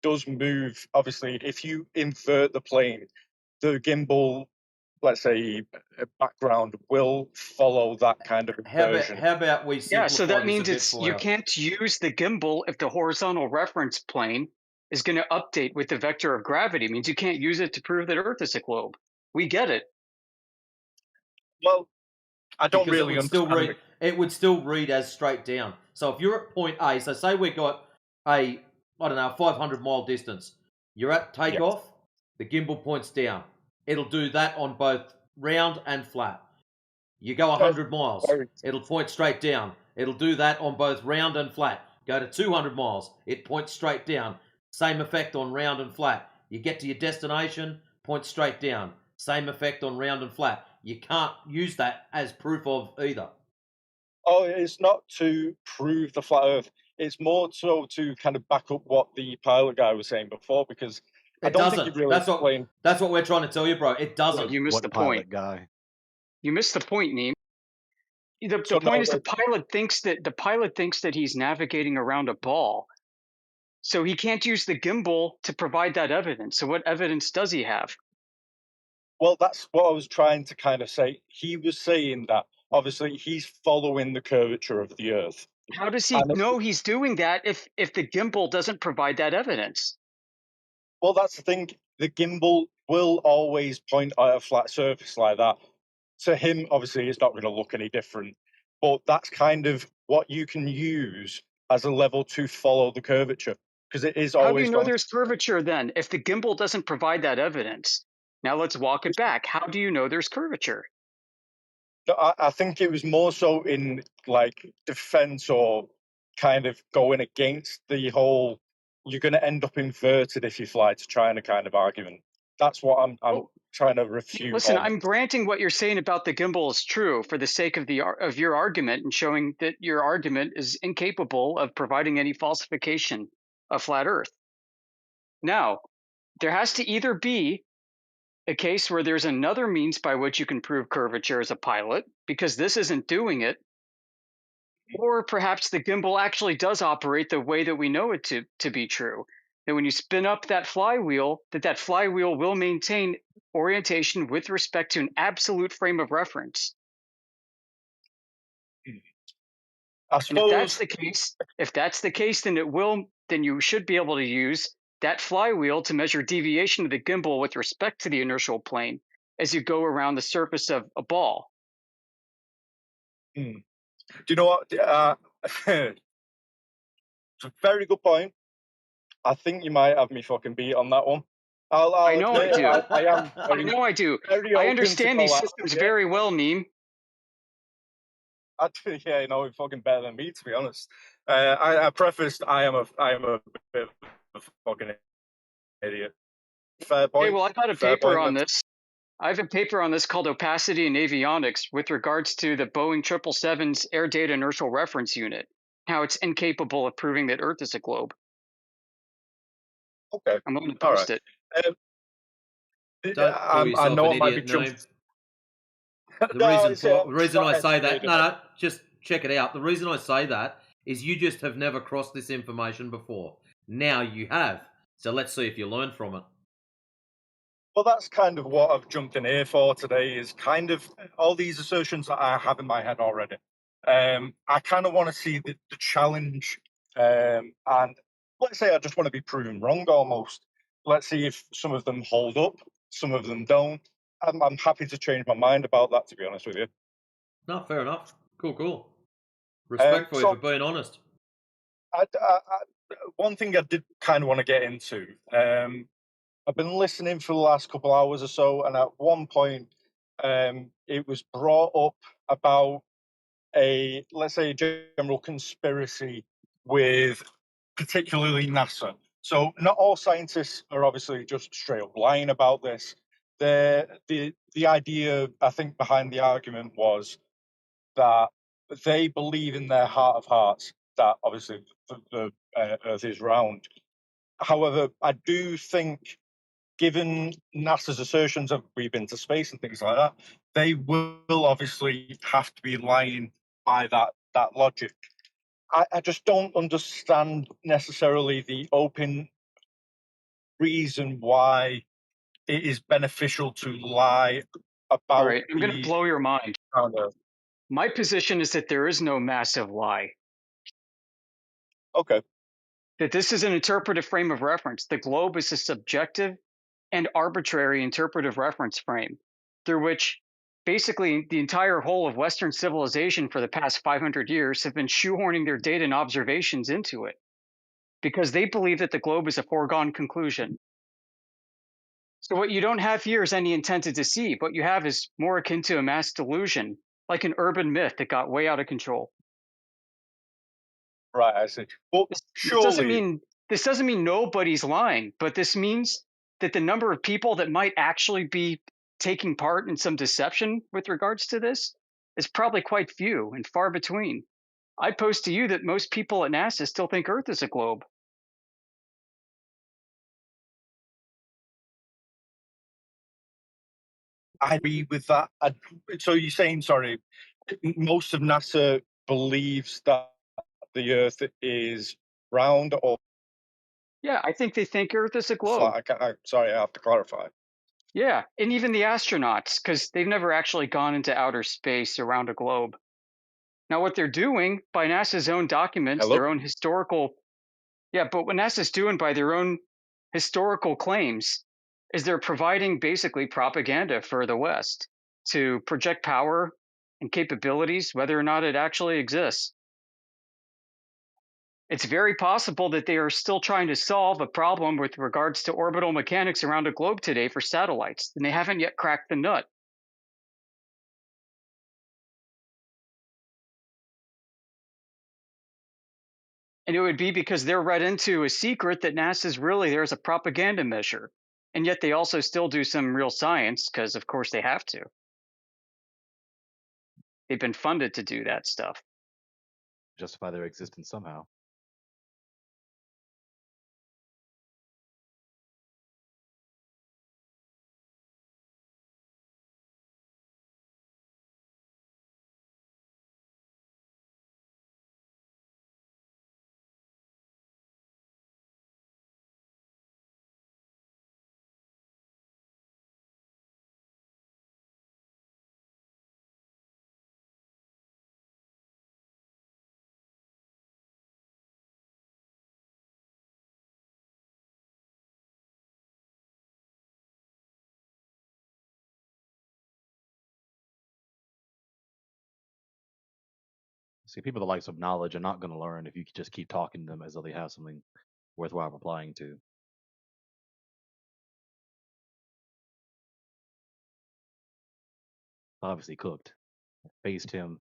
does move. Obviously, if you invert the plane, the gimbal, let's say, background will follow that kind of inversion. How about we Yeah, so simplify that this a means bit it's for you you? can't use the gimbal if the horizontal reference plane is going to update with the vector of gravity. It means you can't use it to prove that Earth is a globe. We get it. Well, I don't Because really understand. it would still read as straight down. So if you're at point A, so say we got a, I don't know, 500 mile distance. You're at Yeah. takeoff, the gimbal points down. It'll do that on both round and flat. You go 100 miles, it'll point straight down. It'll do that on both round and flat. Go to 200 miles, it points straight down. Same effect on round and flat. You get to your destination, point straight down. Same effect on round and flat. You can't use that as proof of either. Oh, it's not to prove the flat Earth. It's more so to kind of back up what the pilot guy was saying before, because I It don't think he doesn't. really explained. That's what we're trying to tell you, bro. It doesn't. You missed What the pilot point. guy? You missed the point, Neem. The So point no, is the pilot thinks that he's navigating around a ball. So he can't use the gimbal to provide that evidence. So what evidence does he have? well, that's what I was trying to kind of say. He was saying that obviously he's following the curvature of the Earth. How does he know he's doing that if the gimbal doesn't provide that evidence? Well, that's the thing. The gimbal will always point at a flat surface like that. To him, obviously, it's not going to look any different. But that's kind of what you can use as a level to follow the curvature, because it is How do you always know going. there's curvature then if the gimbal doesn't provide that evidence? Now let's walk it back. How do you know there's curvature? I think it was more so in like defense or kind of going against the whole you're going to end up inverted if you fly to China kind of argument. That's what I'm trying to refute. Listen, I'm granting what you're saying about the gimbal is true for the sake of your argument and showing that your argument is incapable of providing any falsification of flat Earth. Now, there has to either be a case where there's another means by which you can prove curvature as a pilot, because this isn't doing it, or perhaps the gimbal actually does operate the way that we know it to be true. That when you spin up that flywheel will maintain orientation with respect to an absolute frame of reference. I And if that's suppose the case, then you should be able to use that flywheel to measure deviation of the gimbal with respect to the inertial plane as you go around the surface of a ball. Do you know what? It's a very good point. I think you might have me fucking beat on that one. I know I admit do. I am I know I do. very I open understand to these systems very well, Neem. I do, yeah, you know, you're fucking better than me, to be honest. I prefaced I am a bit of a fucking idiot. Fair Hey, point. well, I've got a Fair paper point. on this. I have a paper on this called Opacity in Avionics with regards to the Boeing 777's Air Data Inertial Reference Unit, how it's incapable of proving that Earth is a globe. Okay. I'm going to All post right. it. Don't call I yourself know an I might be idiot, jumping. no. The No, reason it's, for I'm the reason I not say that, educated. no, just check it out. The reason I say that is you just have never crossed this information before. Now you have. So let's see if you learn from it. Well, that's kind of what I've jumped in here for today, is kind of all these assertions that I have in my head already. I kind of want to see the challenge, and let's say I just want to be proven wrong almost. Let's see if some of them hold up, some of them don't. I'm happy to change my mind about that, to be honest with you. No, fair enough. Cool. Respect for you So for being honest. one thing I did kind of want to get into, I've been listening for the last couple hours or so, and at one point, it was brought up about let's say, a general conspiracy with particularly NASA. So not all scientists are obviously just straight up lying about this. The idea, I think, behind the argument was that they believe in their heart of hearts that obviously the Earth is round. However, I do think, given NASA's assertions of we've been to space and things like that, they will obviously have to be lying by that logic. I just don't understand necessarily the open reason why it is beneficial to lie All about right, I'm going to the blow your mind. round Earth. My position is that there is no massive lie, Okay. that this is an interpretive frame of reference. The globe is a subjective and arbitrary interpretive reference frame through which basically the entire whole of Western civilization for the past 500 years have been shoehorning their data and observations into it because they believe that the globe is a foregone conclusion. So what you don't have here is any intent to deceive. What you have is more akin to a mass delusion, like an urban myth that got way out of control. Right, I see. Well, This doesn't surely, mean nobody's lying, but this means that the number of people that might actually be taking part in some deception with regards to this is probably quite few and far between. I pose to you that most people at NASA still think Earth is a globe. I agree with that. So you're saying, sorry, most of NASA believes that the Earth is round or Yeah, I think they think Earth is a globe. flat? Sorry, I have to clarify. Yeah, and even the astronauts, because they've never actually gone into outer space around a globe. Now, what they're doing by NASA's own documents, Hello? their own historical, yeah, but what NASA's doing by their own historical claims is they're providing basically propaganda for the West to project power and capabilities, whether or not it actually exists. It's very possible that they are still trying to solve a problem with regards to orbital mechanics around a globe today for satellites, and they haven't yet cracked the nut. And it would be because they're read into a secret that NASA's really there as a propaganda measure. And yet they also still do some real science because, of course, they have to. They've been funded to do that stuff. Justify their existence somehow. See, people that like some knowledge are not going to learn if you just keep talking to them as though they have something worthwhile replying to. Obviously cooked. Faced him.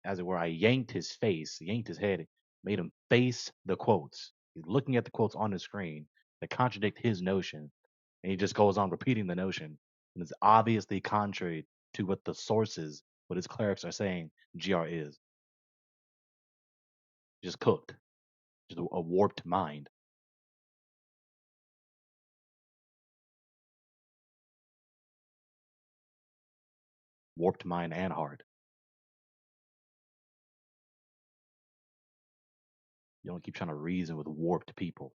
As it were, I yanked his face, yanked his head, made him face the quotes. He's looking at the quotes on the screen. that contradict his notion. And he just goes on repeating the notion. And it's obviously contrary to what the sources, what his clerics are saying GR is. Just cooked. Just a warped mind. Warped mind and heart. You don't keep trying to reason with warped people.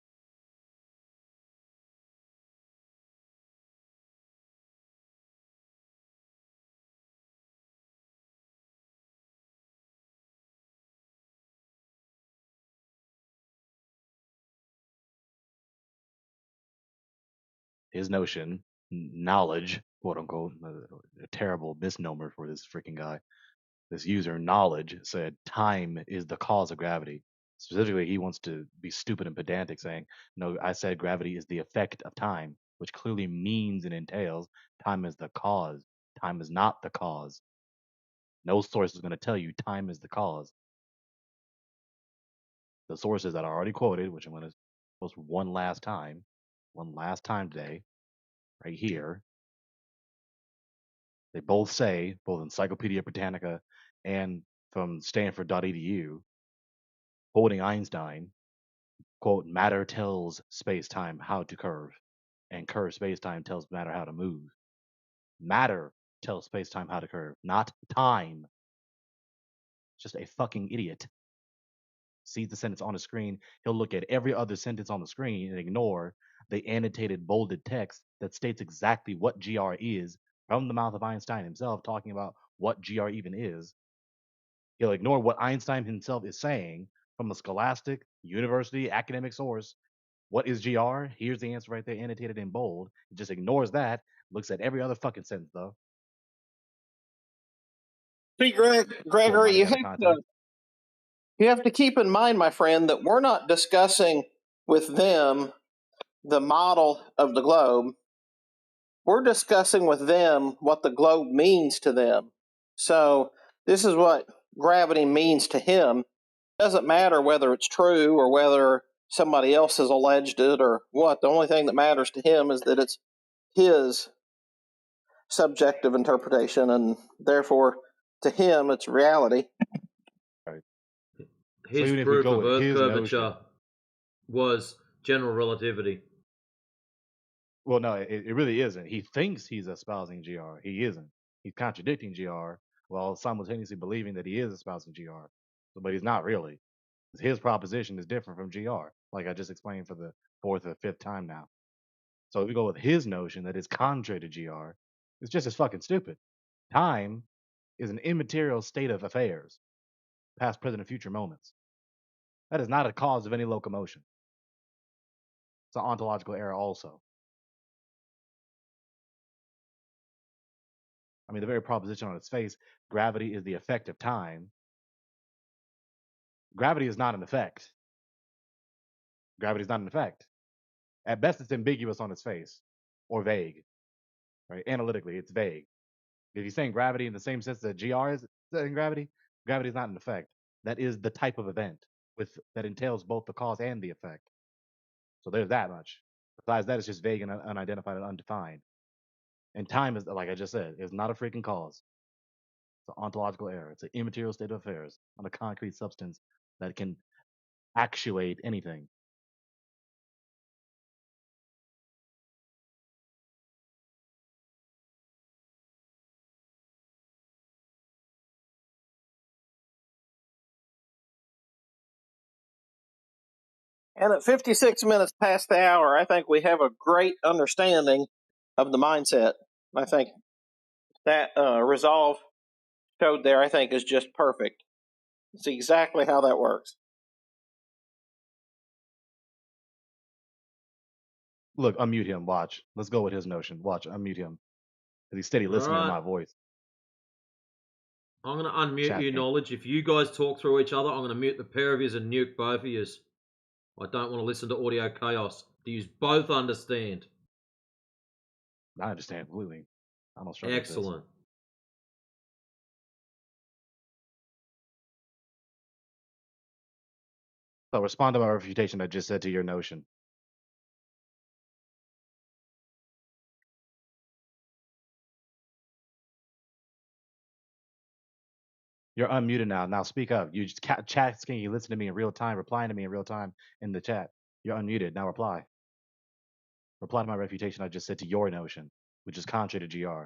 His notion, knowledge, quote unquote, a terrible misnomer for this freaking guy. This user, knowledge, said time is the cause of gravity. Specifically, he wants to be stupid and pedantic, saying, no, I said gravity is the effect of time, which clearly means and entails time is the cause. Time is not the cause. No source is going to tell you time is the cause. The sources that I already quoted, which I'm going to post one last time today, right here. They both say, both Encyclopedia Britannica and from Stanford.edu, quoting Einstein, quote, matter tells space-time how to curve, and curved space-time tells matter how to move. Matter tells space-time how to curve, not time. Just a fucking idiot. Sees the sentence on the screen, he'll look at every other sentence on the screen and ignore the annotated bolded text that states exactly what GR is from the mouth of Einstein himself, talking about what GR even is. He'll ignore what Einstein himself is saying from a scholastic, university, academic source. What is GR? Here's the answer right there, annotated in bold. He just ignores that, looks at every other fucking sentence, though. See, Quoting Gregory, right out of context. you have to keep in mind, my friend, that we're not discussing with them the model of the globe. We're discussing with them what the globe means to them. So this is what gravity means to him. It doesn't matter whether it's true or whether somebody else has alleged it or what. The only thing that matters to him is that it's his subjective interpretation, and therefore to him it's reality. Right. His even if we proof go of with Earth his curvature notion, was general relativity. well, no, it really isn't. He thinks he's espousing GR. He isn't. He's contradicting GR while simultaneously believing that he is espousing GR. But he's not really. His proposition is different from GR, like I just explained for the fourth or fifth time now. So if we go with his notion that is contrary to GR, it's just as fucking stupid. Time is an immaterial state of affairs, past, present, and future moments. That is not a cause of any locomotion. It's an ontological error also. I mean, the very proposition on its face, gravity is the effect of time. Gravity is not an effect. Gravity is not an effect. At best, it's ambiguous on its face or vague. Right? Analytically, it's vague. If you're saying gravity in the same sense that GR is in gravity, gravity is not an effect. That is the type of event with that entails both the cause and the effect. So there's that much. Besides that, it's just vague and unidentified and undefined. And time is, like I just said, is not a freaking cause. It's an ontological error. It's an immaterial state of affairs on a concrete substance that can actuate anything. And at 56 minutes past the hour, I think we have a great understanding of the mindset. I think that resolve showed there, I think, is just perfect. It's exactly how that works. Look, unmute him. Watch. Let's go with his notion. Watch. Unmute him. Because he's steady listening to Alright. my voice. I'm going to unmute Chat you, thing. Knowledge. If you guys talk through each other, I'm going to mute the pair of yous and nuke both of yous. I don't want to listen to audio chaos. Do you both understand? I understand completely. I don't struggle with this. Excellent. So respond to my refutation I just said to your notion. You're unmuted now. Now speak up. You just chat. Can you listen to me in real time? Replying to me in real time in the chat. You're unmuted. Now reply. Reply to my refutation I just said to your notion, which is contrary to GR.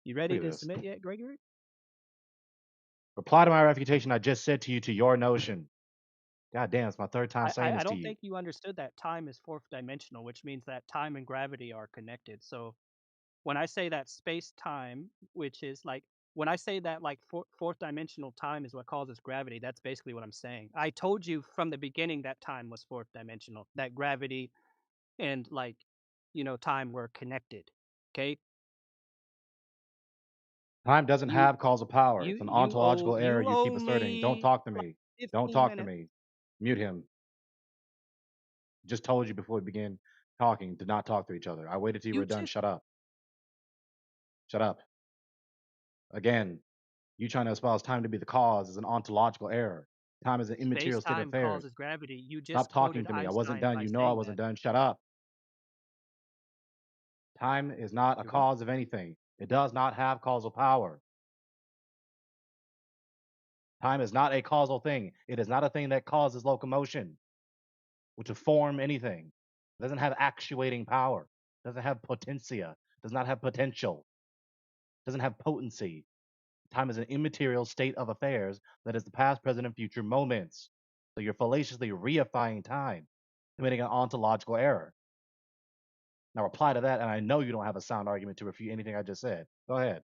You ready Look at to this. submit yet, Gregory? Reply to my refutation I just said to you to your notion. God damn, it's my third time I, saying I this to don't you. think you understood that time is fourth dimensional, which means that time and gravity are connected. So when I say that space time, which is like when I say that like fourth dimensional time is what causes gravity, that's basically what I'm saying. I told you from the beginning that time was fourth dimensional, that gravity and like time were connected. Okay, Time doesn't you have causal power. you It's an you owe ontological error you you keep owe asserting. Don't me talk to like me. Don't 15 talk to minutes. me. Mute him. Just told you before we began talking to not talk to each other. I waited till you You were done. just Shut up. Shut up. Again, you trying to espouse time to be the cause is an ontological error. Time is an immaterial state of space-time affairs. causes gravity. You Stop just talking quoted to me. I wasn't Einstein done. by You know I saying that. wasn't done. Shut up. Time is not a You're welcome. cause of anything. It does not have causal power. Time is not a causal thing. It is not a thing that causes locomotion or to form anything. It doesn't have actuating power. It doesn't have potentia. Does not have potential. It doesn't have potency. Time is an immaterial state of affairs that is the past, present, and future moments. So you're fallaciously reifying time, committing an ontological error. Now reply to that, and I know you don't have a sound argument to refute anything I just said. Go ahead.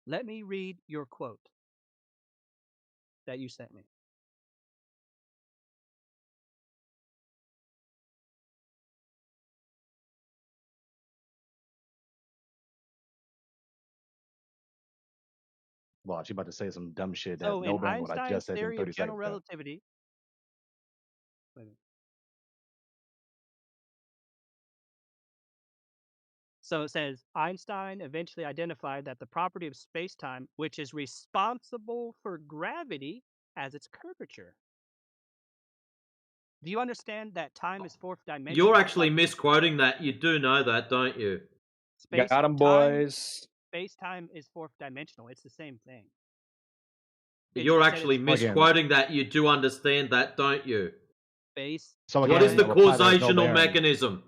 Let me read your quote that you sent me. Watch, you about to say some dumb shit that has So no in bearing on what I just Einstein's said in theory of 30 general seconds ago. relativity, wait a minute. So it says Einstein eventually identified that the property of space-time, which is responsible for gravity, as its curvature. Do you understand that time is fourth dimensional? You're actually Like misquoting that. You do know that, don't you? Got 'em, boys. Space-time is fourth dimensional. It's the same thing. You're It said actually it's misquoting that. You do understand that, don't you? space. So What is again, the a reply that has no causational bearing. mechanism?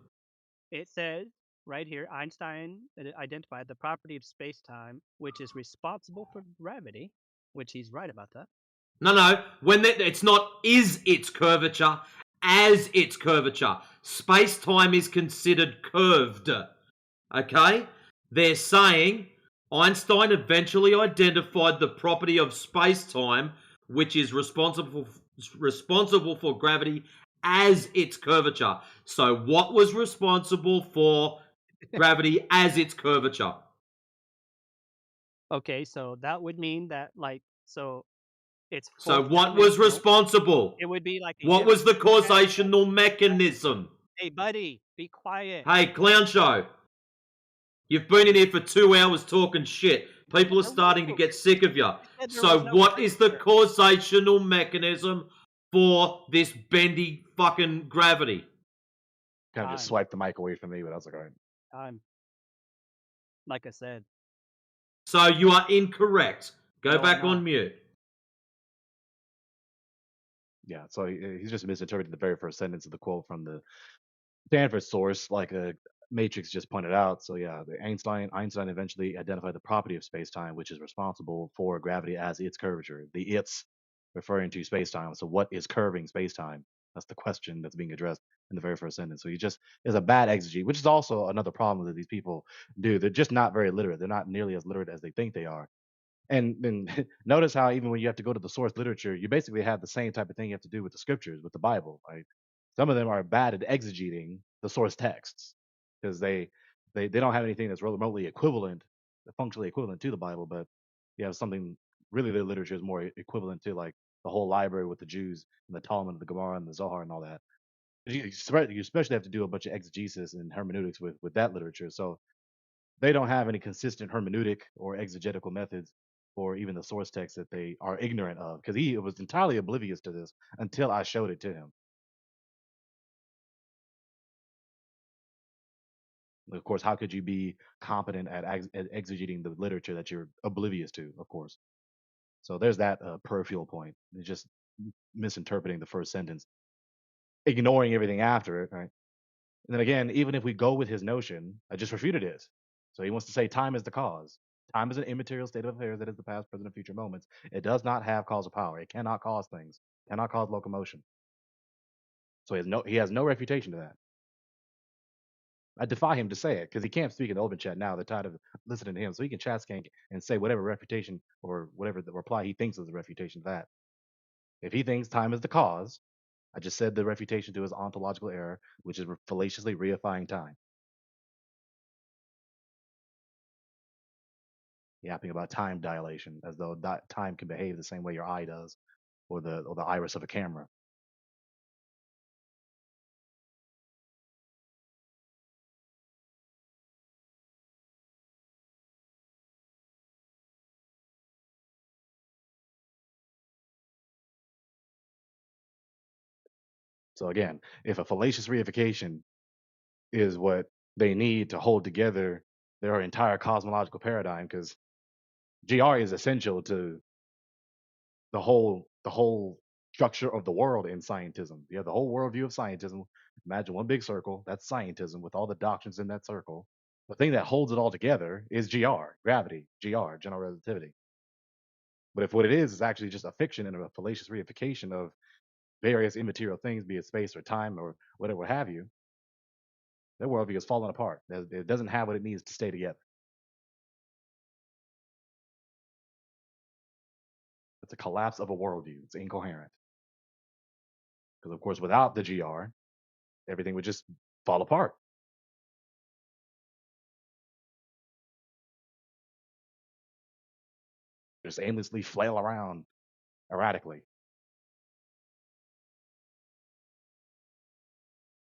It says right here, Einstein identified the property of space-time, which is responsible for gravity, which he's right about that. No. It's not is its curvature, as its curvature. Space-time is considered curved. Okay? They're saying Einstein eventually identified the property of space-time, which is responsible for gravity, as its curvature. So what was responsible for gravity as its curvature? Okay, so that would mean that it's So fourth what was dimensional. responsible? It would be like a What was the you had causational mechanism? Hey, buddy, be quiet. Hey, Clown Show. You've been in here for 2 hours talking shit. People are starting to get sick of you. said there So was no what is the curvature. causational mechanism for this bendy fucking gravity? Kind of just Time. swiped the mic away from me, but I was like, all right. Time. Like I said. So you are incorrect. Go No, I'm back not. on mute. Yeah, so he's just misinterpreted the very first sentence of the quote from the Stanford source, like a Matrix just pointed out. So yeah, Einstein eventually identified the property of space-time, which is responsible for gravity as its curvature. The its referring to space-time. So what is curving space-time? That's the question that's being addressed in the very first sentence. So he just is a bad exegete, which is also another problem that these people do. They're just not very literate. They're not nearly as literate as they think they are. And then notice how even when you have to go to the source literature, you basically have the same type of thing you have to do with the scriptures, with the Bible. Right? Some of them are bad at exegeting the source texts because they don't have anything that's remotely equivalent, functionally equivalent to the Bible. But you have something really the literature is more equivalent to like the whole library with the Jews and the Talmud, the Gemara, and the Zohar, and all that. You especially have to do a bunch of exegesis and hermeneutics with that literature. So they don't have any consistent hermeneutic or exegetical methods or even the source text that they are ignorant of, because he was entirely oblivious to this until I showed it to him. Of course, how could you be competent at exegeting the literature that you're oblivious to? Of course. So there's that parochial point. It's just misinterpreting the first sentence, ignoring everything after it, right? And then again, even if we go with his notion, I just refuted his. So he wants to say time is the cause. Time is an immaterial state of affairs that is the past, present, and future moments. It does not have causal power. It cannot cause things. Cannot cause locomotion. So he has no refutation to that. I defy him to say it because he can't speak in the open chat now. They're tired of listening to him, so he can chat skank and say whatever refutation or whatever the reply he thinks is the refutation to that. If he thinks time is the cause, I just said the refutation to his ontological error, which is fallaciously reifying time. Yapping about time dilation as though that time can behave the same way your eye does, or the iris of a camera. So again, if a fallacious reification is what they need to hold together their entire cosmological paradigm, because GR is essential to the whole structure of the world in scientism. You have the whole worldview of scientism. Imagine one big circle, that's scientism with all the doctrines in that circle. The thing that holds it all together is GR, gravity, GR, general relativity. But if what it is actually just a fiction and a fallacious reification of various immaterial things, be it space or time or whatever have you, their worldview is falling apart. It doesn't have what it needs to stay together. It's a collapse of a worldview. It's incoherent. Because, of course, without the GR, everything would just fall apart. Just aimlessly flail around erratically.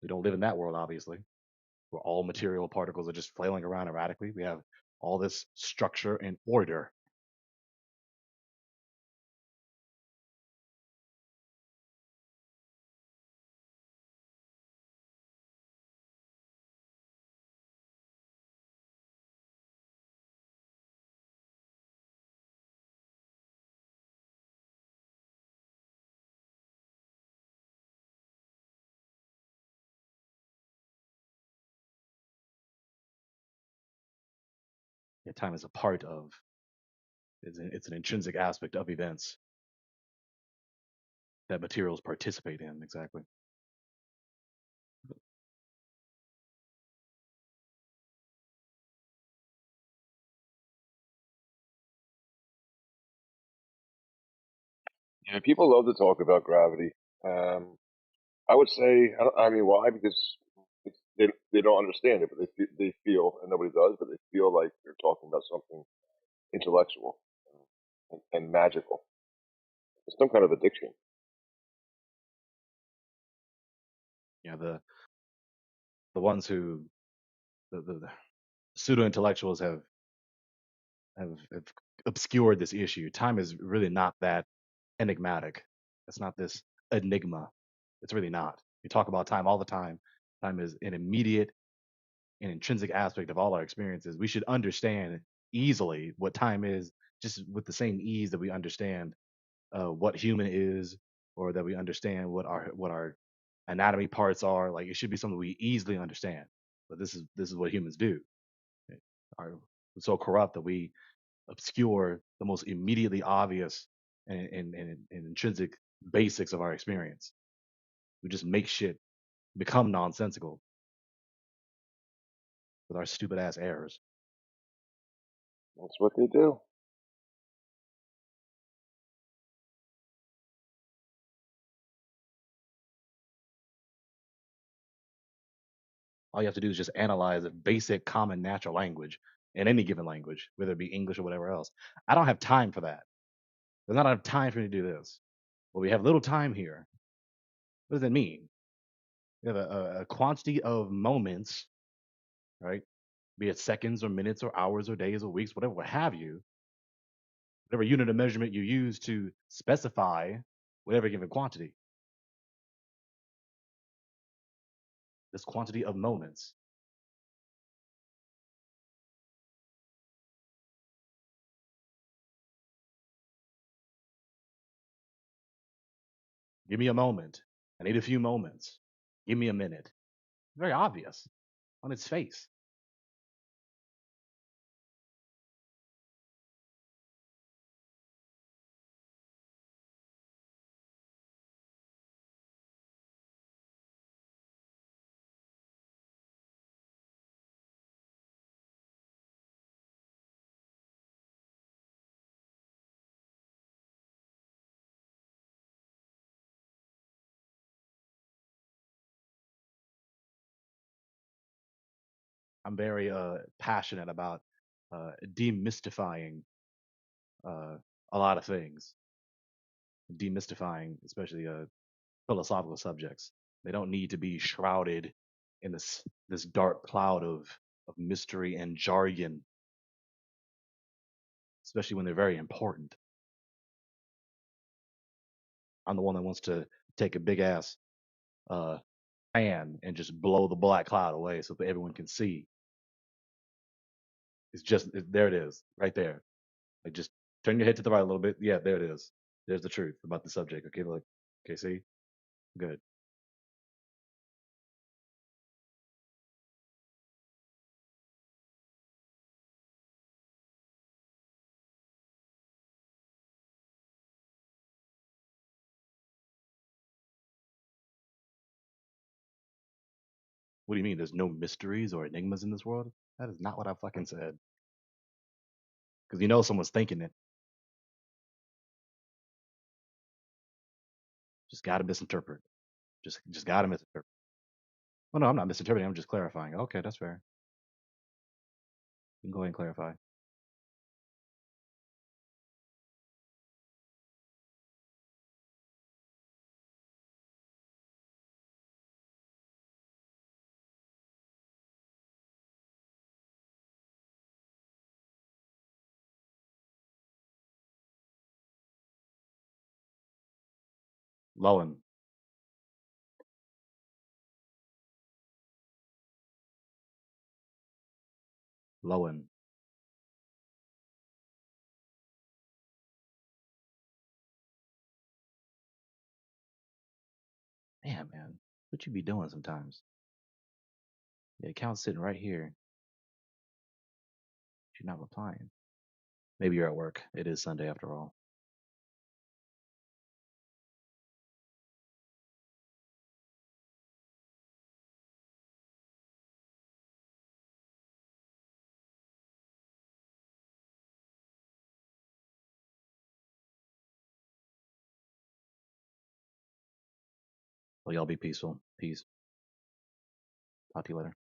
We don't live in that world, obviously, where all material particles are just flailing around erratically. We have all this structure and order. Yeah, time is a part of, it's an intrinsic aspect of events that materials participate in, exactly. Yeah, people love to talk about gravity. I would say, I mean, why? Because they don't understand it, but they feel, and nobody does, but they feel like they're talking about something intellectual and magical. It's some kind of addiction. Yeah, the ones who the pseudo intellectuals have obscured this issue. Time is really not that enigmatic. It's not this enigma. It's really not. We talk about time all the time. Time is an immediate and intrinsic aspect of all our experiences. We should understand easily what time is, just with the same ease that we understand what human is, or that we understand what our anatomy parts are. Like, it should be something we easily understand. But this is what humans do. Are so corrupt that we obscure the most immediately obvious and intrinsic basics of our experience. We just make shit become nonsensical with our stupid ass errors. That's what they do. All you have to do is just analyze a basic common natural language in any given language, whether it be English or whatever else. I don't have time for that. There's not enough time for me to do this. Well, we have little time here. What does that mean? We have a quantity of moments, right? Be it seconds or minutes or hours or days or weeks, whatever, what have you, whatever unit of measurement you use to specify whatever given quantity. This quantity of moments. Give me a moment. I need a few moments. Give me a minute. Very obvious on its face. I'm very passionate about demystifying a lot of things, demystifying especially philosophical subjects. They don't need to be shrouded in this dark cloud of mystery and jargon, especially when they're very important. I'm the one that wants to take a big ass uh, fan and just blow the black cloud away so that everyone can see. There it is, right there. Like just turn your head to the right a little bit. Yeah, there it is. There's the truth about the subject. Okay, look. Okay, see? Good. What do you mean? There's no mysteries or enigmas in this world? That is not what I fucking said. Because you know someone's thinking it. Just gotta misinterpret. Just gotta misinterpret. Oh no, I'm not misinterpreting. I'm just clarifying. Okay, that's fair. You can go ahead and clarify. Lowen. Lowen. Damn, man. What you be doing sometimes? The account's sitting right here. You're not replying. Maybe you're at work. It is Sunday after all. Well, y'all be peaceful. Peace. Talk to you later.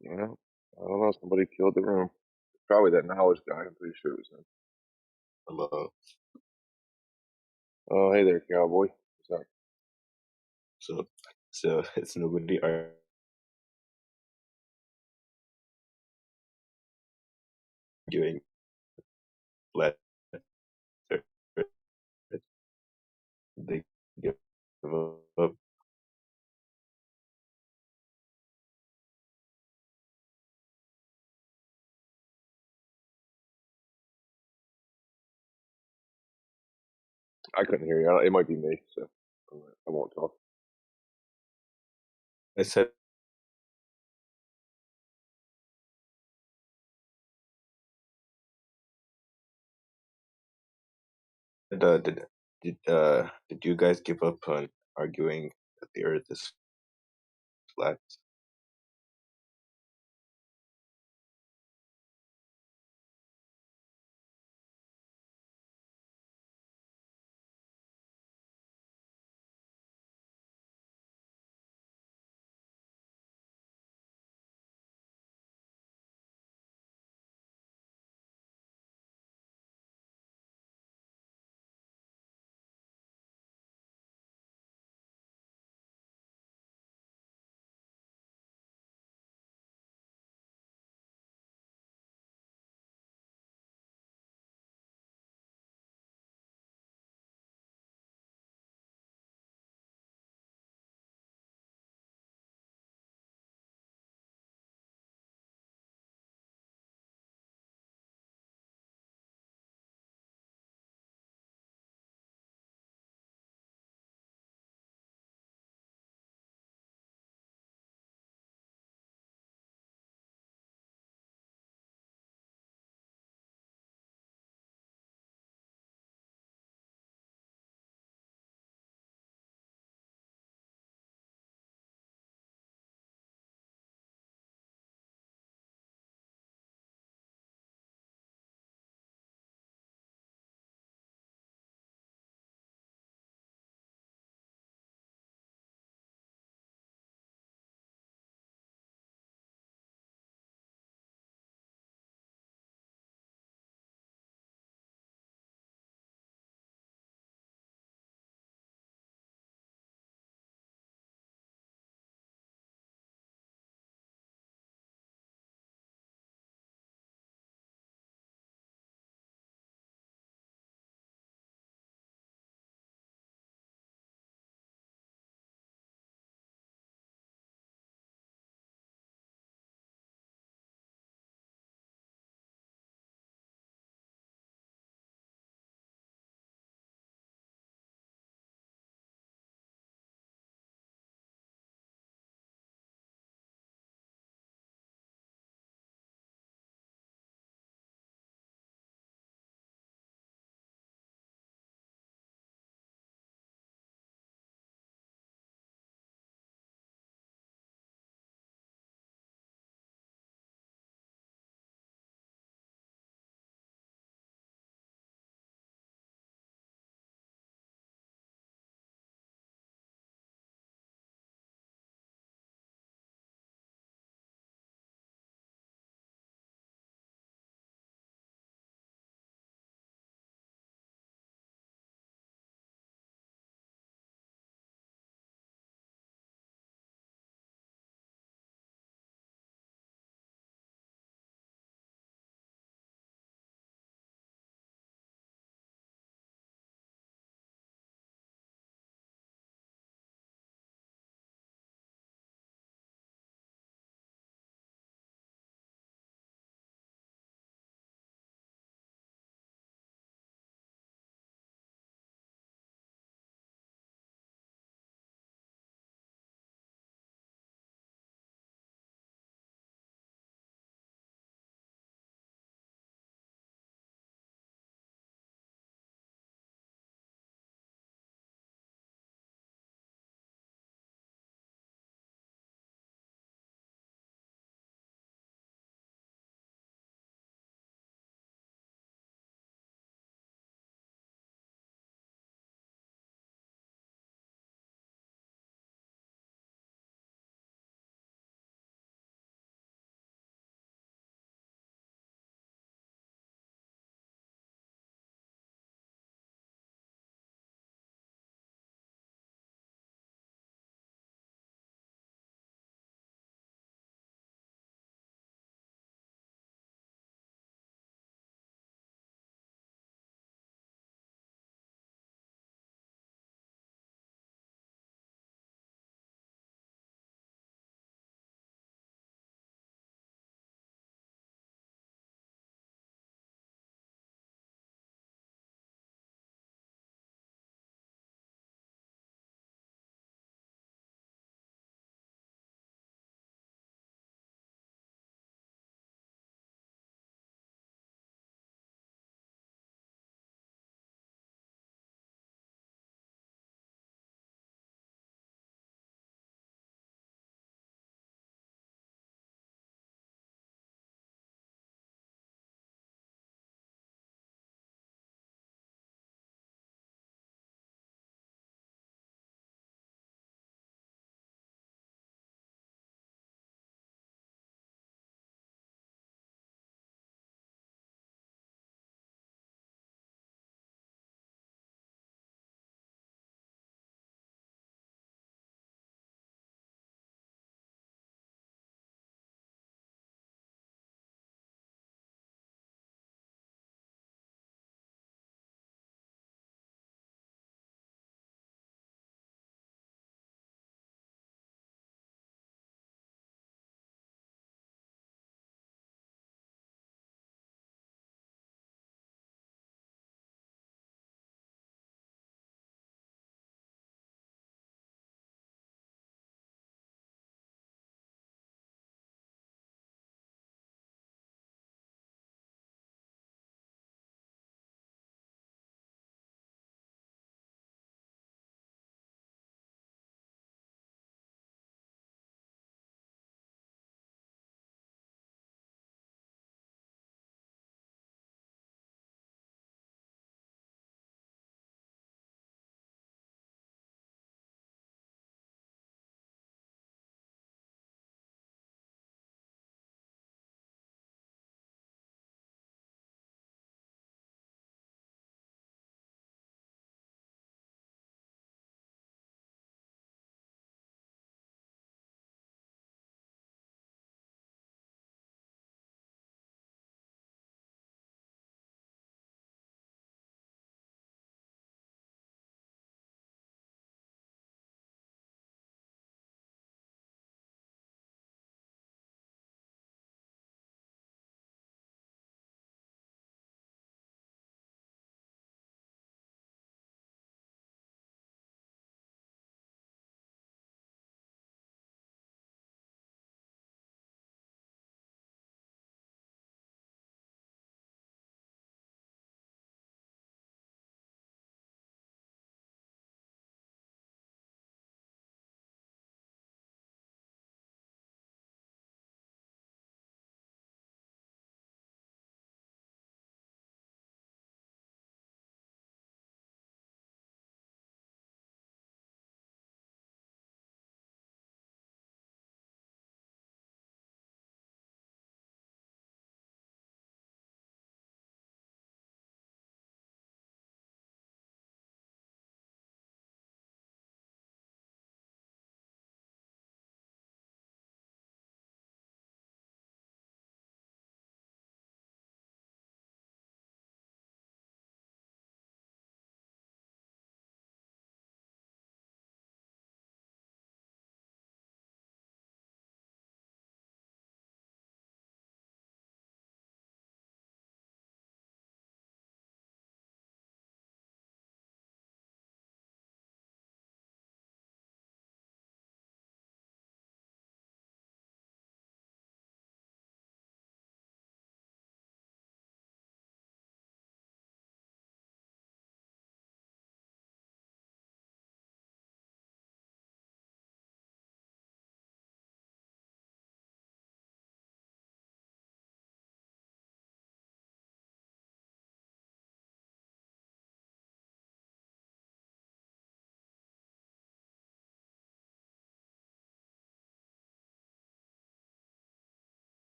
Yeah, I don't know. Somebody killed the room. Probably that knowledge guy. I'm pretty sure it was him. Hello. Oh, hey there, cowboy. What's up? So it's nobody arguing flat earth. They give up. I couldn't hear you. It might be me, so I won't talk. I said did you guys give up on arguing that the earth is flat?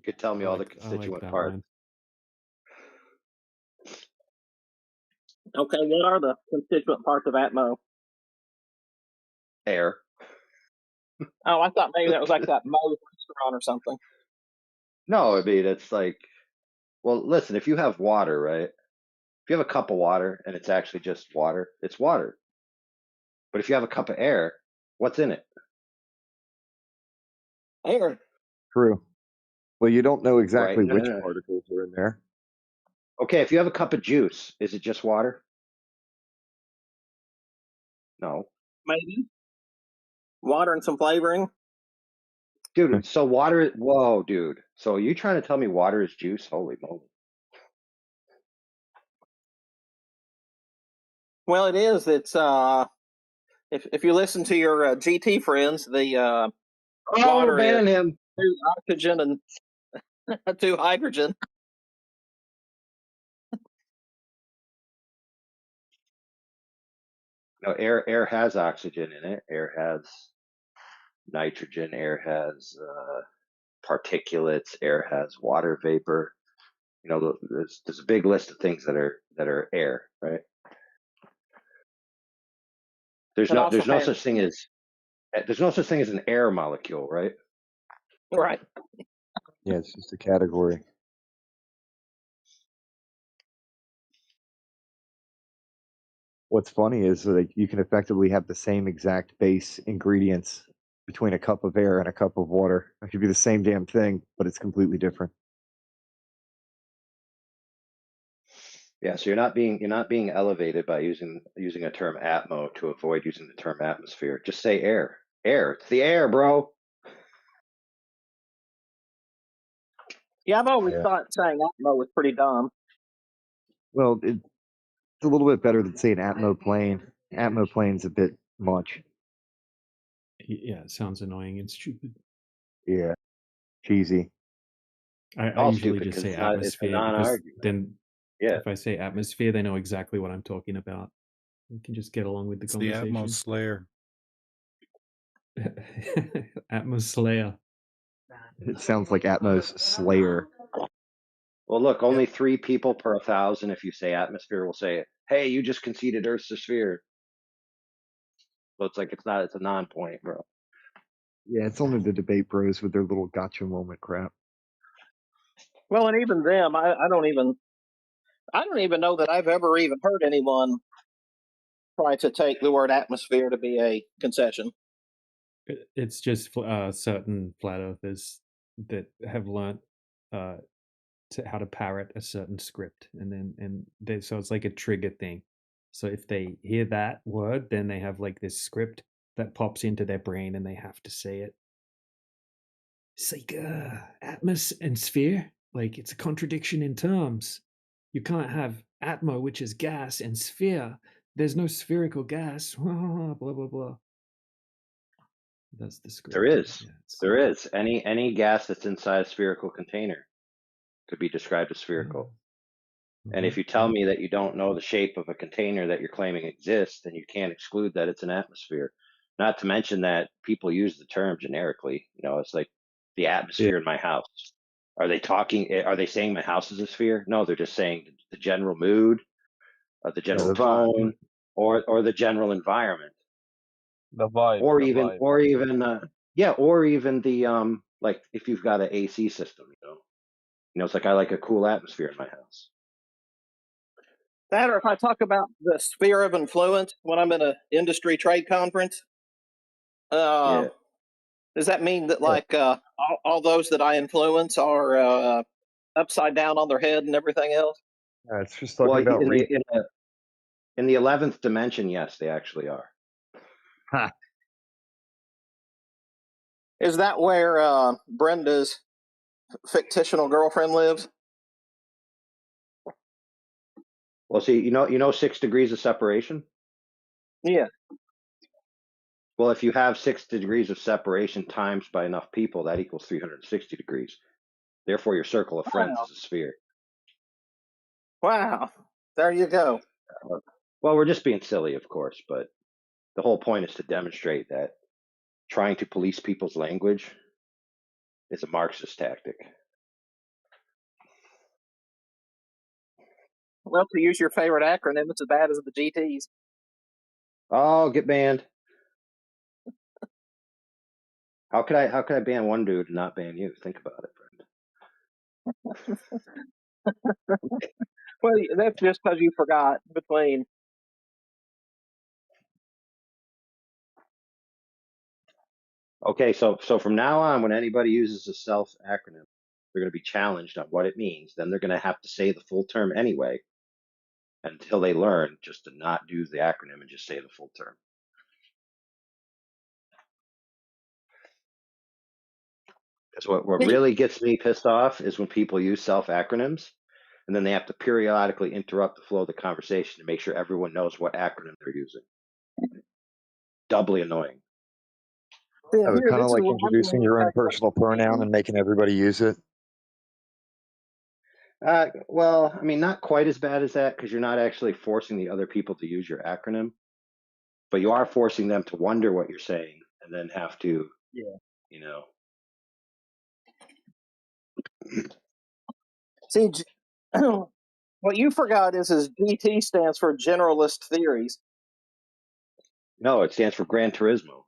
could tell me all the I like constituent that parts. one. Okay, what are the constituent parts of Atmo? Air. Oh, I thought maybe that was like that Moe's restaurant or something. No, I mean it's like, well, listen, if you have water, right? If you have a cup of water and it's actually just water, it's water. But if you have a cup of air, what's in it? Air. True. Well, you don't know Right? exactly No, which no, no. particles are in there. Okay, if you have a cup of juice, is it just water? No. Maybe. Water and some flavoring. Dude, so water, whoa, dude. So are you trying to tell me water is juice? Holy moly. Well, it is. It's if you listen to your GT friends, the water is ban him. 2 oxygen and 2 hydrogen. No, air has oxygen in it. Air has nitrogen. Air has particulates. Air has water vapor. You know, there's a big list of things that are air, right? There's It no also there's no has such thing as there's no such thing as an air molecule, right? right. Yeah, it's just a category. What's funny is that you can effectively have the same exact base ingredients between a cup of air and a cup of water. It could be the same damn thing, but it's completely different. Yeah, so you're not being elevated by using a term atmo to avoid using the term atmosphere. Just say air. Air. It's the air, bro. Yeah, I've always Yeah. thought saying Atmo was pretty dumb. Well, it's a little bit better than saying Atmo plane. Atmo plane's a bit much. Yeah, it sounds annoying and stupid. Yeah, cheesy. I All usually stupid just because say it's a atmosphere because non-argument. then Yeah. if I say atmosphere, they know exactly what I'm talking about. We can just get along with the It's the conversation. Atmos Slayer. Atmos Slayer. It sounds like Atmos Slayer. Well, look, only 3 people per 1,000. If you say atmosphere, will say, "Hey, you just conceded Earth's a sphere." So it's like it's a non-point, bro. Yeah, it's only the debate bros with their little gotcha moment crap. Well, and even them, I don't even know that I've ever even heard anyone try to take the word atmosphere to be a concession. It's just certain flat earthers that have learnt how to parrot a certain script, so it's like a trigger thing. So if they hear that word, then they have like this script that pops into their brain, and they have to say it. It's like atmos and sphere, like it's a contradiction in terms. You can't have atmo, which is gas, and sphere. There's no spherical gas. Blah blah blah. That's the script. There is. Yeah, there is. Any gas that's inside a spherical container could be described as spherical. And if you tell me that you don't know the shape of a container that you're claiming exists, then you can't exclude that it's an atmosphere. Not to mention that people use the term generically. You know, it's like the atmosphere in my house. Are they saying my house is a sphere? No, they're just saying the general mood, the general tone, or the general environment. The vibe. Or the even vibe. or even the like if you've got an AC system, it's like I like a cool atmosphere in my house. That, or if I talk about the sphere of influence when I'm in an industry trade conference, does that mean that like all those that I influence are upside down on their head and everything else? It's just talking about in the 11th dimension, yes, they actually are. Huh. Is that where Brenda's fictional girlfriend lives? Well, see, you know 6 degrees of separation? Yeah. Well, if you have 6 degrees of separation times by enough people, that equals 360 degrees. Therefore, your circle of friends is a sphere. Wow. There you go. Well, we're just being silly, of course, but the whole point is to demonstrate that trying to police people's language is a Marxist tactic. Well, to use your favorite acronym, it's as bad as the GTs. Oh, get banned. How could I ban one dude and not ban you? Think about it, friend. Well, that's just because you forgot between. Okay, so from now on, when anybody uses a self acronym, they're going to be challenged on what it means. Then they're going to have to say the full term anyway, until they learn just to not do the acronym and just say the full term. Because what really gets me pissed off is when people use self acronyms, and then they have to periodically interrupt the flow of the conversation to make sure everyone knows what acronym they're using. Doubly annoying. Yeah, It's here, kind of this is like what I'm introducing your own personal pronoun and making everybody use it. Well, I mean, not quite as bad as that because you're not actually forcing the other people to use your acronym, but you are forcing them to wonder what you're saying and then have to, you know. See, what you forgot is GT stands for Generalist Theories. No, it stands for Gran Turismo.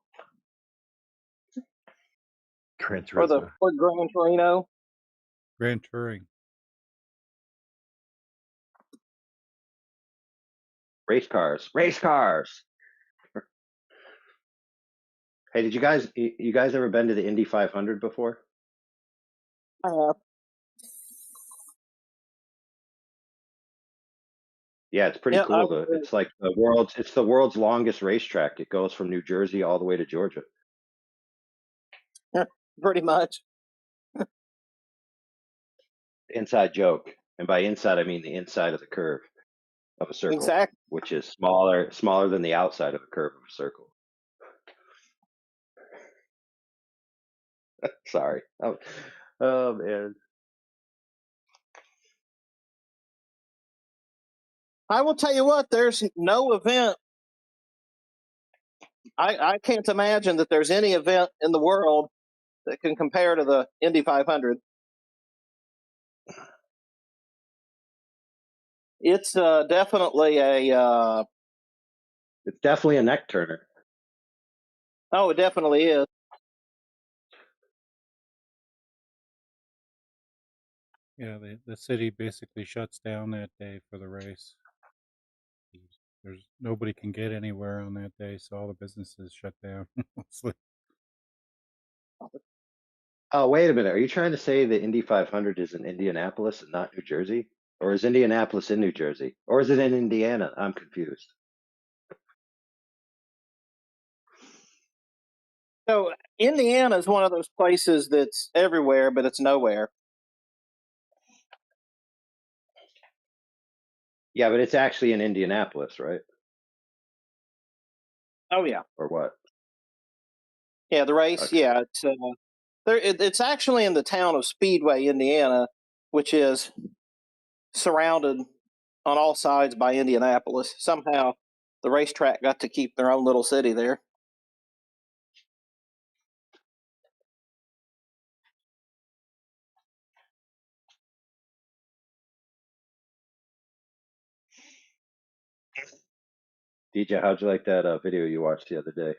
Gran Or Gran Torino. Grand Touring. Race cars. Race cars. Hey, did you guys ever been to the Indy 500 before? I have. Yeah, it's pretty cool. It's like the world's longest racetrack. It goes from New Jersey all the way to Georgia. Pretty much. Inside joke, and by inside I mean the inside of the curve of a circle, Exactly. which is smaller than the outside of a curve of a circle. Sorry. Oh man. I will tell you what, there's no event. I can't imagine that there's any event in the world that can compare to the Indy 500. It's definitely a. It's definitely a neck turner. Oh, it definitely is. Yeah, the city basically shuts down that day for the race. There's nobody can get anywhere on that day, so all the businesses shut down. Oh, wait a minute. Are you trying to say the Indy 500 is in Indianapolis and not New Jersey? Or is Indianapolis in New Jersey? Or is it in Indiana? I'm confused. So Indiana is one of those places that's everywhere, but it's nowhere. Yeah, but it's actually in Indianapolis, right? Oh yeah. Or what? Yeah, the race. Okay. Yeah, it's it's actually in the town of Speedway, Indiana, which is surrounded on all sides by Indianapolis. Somehow, the racetrack got to keep their own little city there. DJ, how'd you like that video you watched the other day?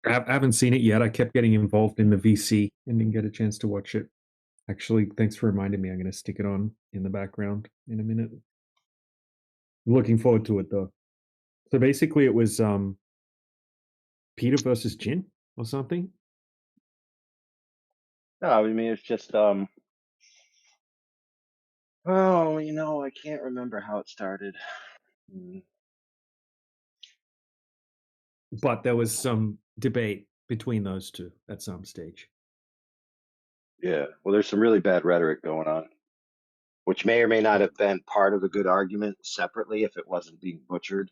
I haven't seen it yet. I kept getting involved in the VC and didn't get a chance to watch it. Actually, thanks for reminding me. I'm going to stick it on in the background in a minute. I'm looking forward to it though. So basically, it was Peter versus Jin or something. No, I mean it's just oh, I can't remember how it started. But there was some debate between those two at some stage. Yeah, well, there's some really bad rhetoric going on, which may or may not have been part of a good argument separately if it wasn't being butchered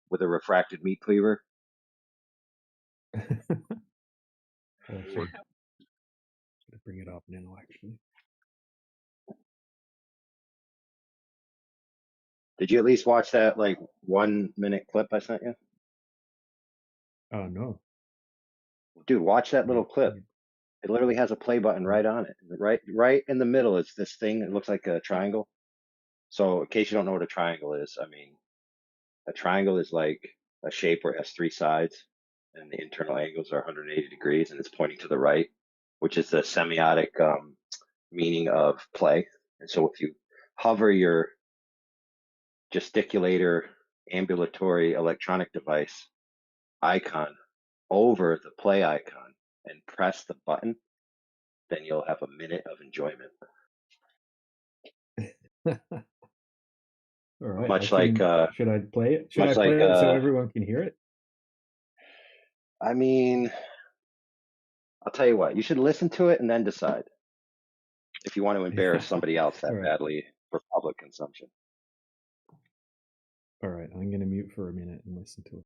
with a refracted meat cleaver. I should bring it up now, actually. Did you at least watch that 1 minute clip I sent you? Oh no. Dude, watch that little clip. It literally has a play button right on it. Right in the middle is this thing. It looks like a triangle. So in case you don't know what a triangle is, I mean, a triangle is like a shape where it has three sides and the internal angles are 180 degrees and it's pointing to the right, which is the semiotic meaning of play. And so if you hover your gesticulator ambulatory electronic device icon over the play icon and press the button, then you'll have a minute of enjoyment. All right. Much like should I play it? Should I much play like it so everyone can hear it? I mean, I'll tell you what, you should listen to it and then decide if you want to embarrass somebody else that All right. badly for public consumption. All right. I'm going to mute for a minute and listen to it.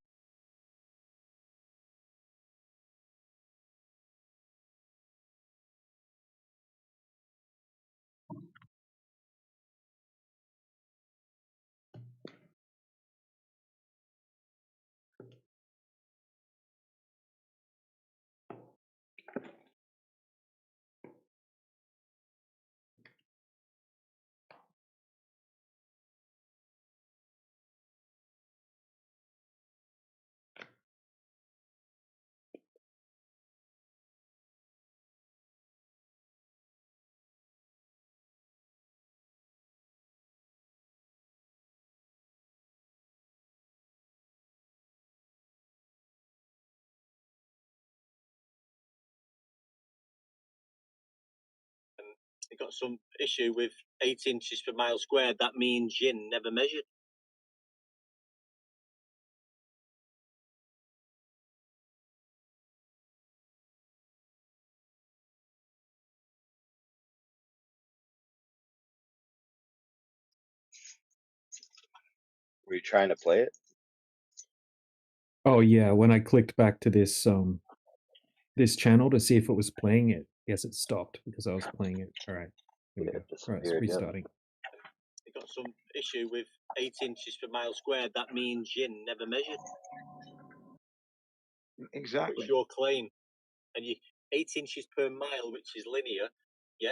They got some issue with 8 inches per mile squared. That means yin never measured. Were you trying to play it? Oh yeah, when I clicked back to this this channel to see if it was playing it, yes, it stopped because I was playing it. All right, here we go. All right, it's restarting. They got some issue with 8 inches per mile squared. That means yin never measured. Exactly. What's your claim? And you 8 inches per mile, which is linear, yeah,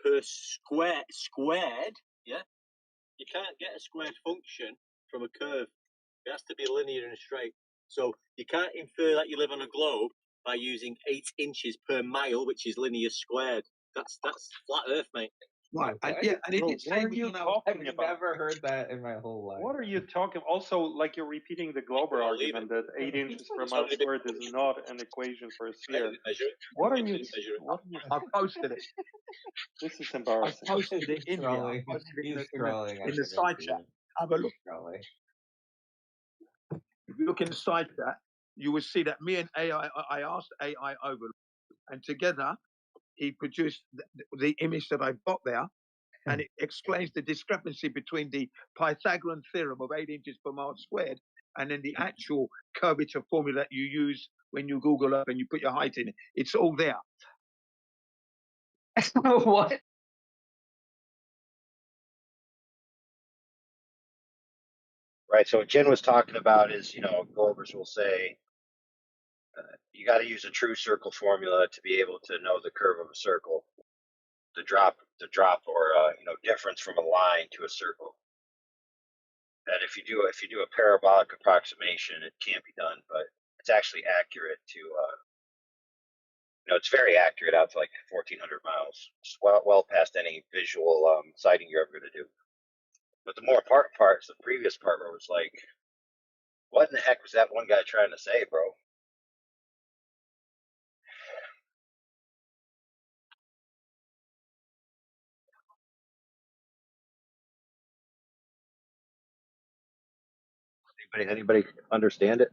per squared, yeah. You can't get a squared function from a curve. It has to be linear and straight. So you can't infer that you live on a globe by using 8 inches per mile, which is linear squared. That's flat Earth, mate. Right. Okay. And, yeah, and Bro, it did what say are you talking about? about? Never heard that in my whole life. What are you talking? Also, like you're repeating the Glober argument that 8 inches per mile squared is not an equation for a sphere. What are you? What are you? I posted it. This is I embarrassing. posted it in here. I posted it in the side chat. Have a look. If you look in the side chat, you will see that me and AI, I asked AI over, and together he produced the image that I've got there, and it explains the discrepancy between the Pythagorean theorem of 8 inches per mile squared and then the actual curvature formula that you use when you Google up and you put your height in it. It's all there. What? Right. So what Jen was talking about is, Globers will say you got to use a true circle formula to be able to know the curve of a circle, the drop or difference from a line to a circle. And if you do a parabolic approximation, it can't be done, but it's actually accurate to it's very accurate out to like 1,400 miles. It's well past any visual sighting you're ever going to do. But the more important part is the previous part where it was like, what in the heck was that one guy trying to say, bro? Anybody understand it?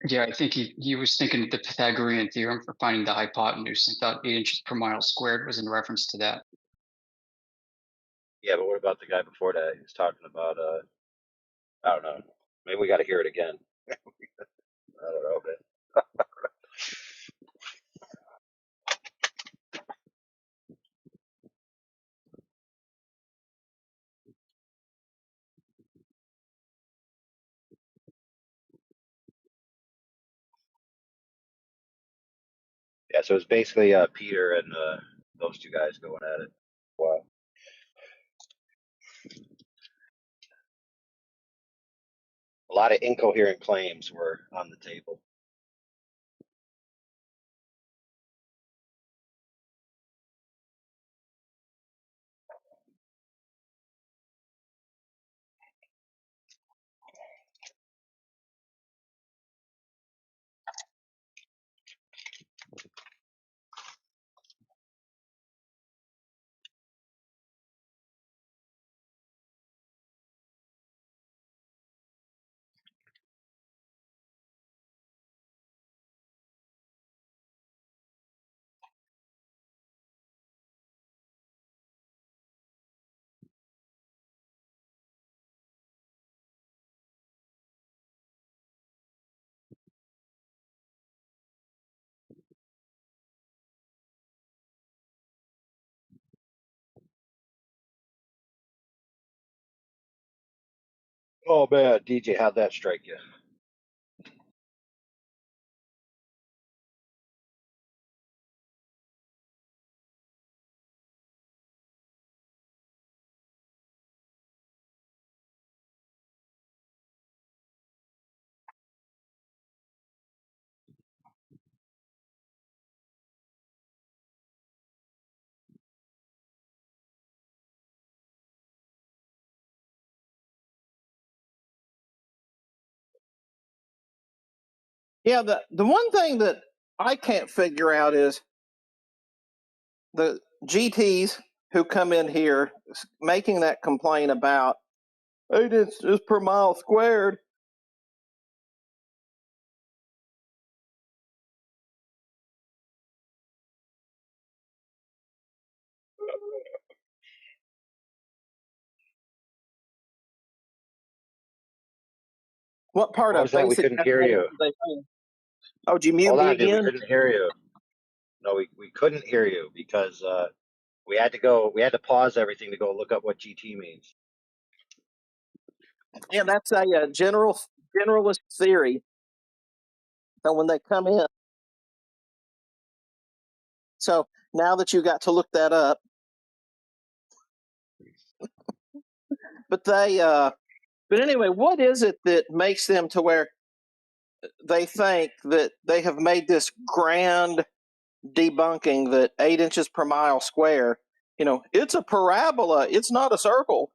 Yeah, I think he was thinking of the Pythagorean theorem for finding the hypotenuse and thought 8 inches per mile squared was in reference to that. Yeah, but what about the guy before that? He was talking about I don't know. Maybe we got to hear it again. I don't know, man. Yeah, so it's basically Peter and those two guys going at it. Wow. A lot of incoherent claims were on the table. Oh man, DJ, how'd that strike you? Yeah, the one thing that I can't figure out is the GTs who come in here making that complaint about 8 inches per mile squared. What part What of was that? We basic couldn't hear mathematics you. did they find? Oh, did you mute Hold me on, dude. We again? couldn't hear you. No, we couldn't hear you because we had to pause everything to go look up what GT means. Yeah, that's a generalist theory. So when they come in, so now that you got to look that up, but but anyway, what is it that makes them to where they think that they have made this grand debunking that 8 inches per mile square, it's a parabola, it's not a circle?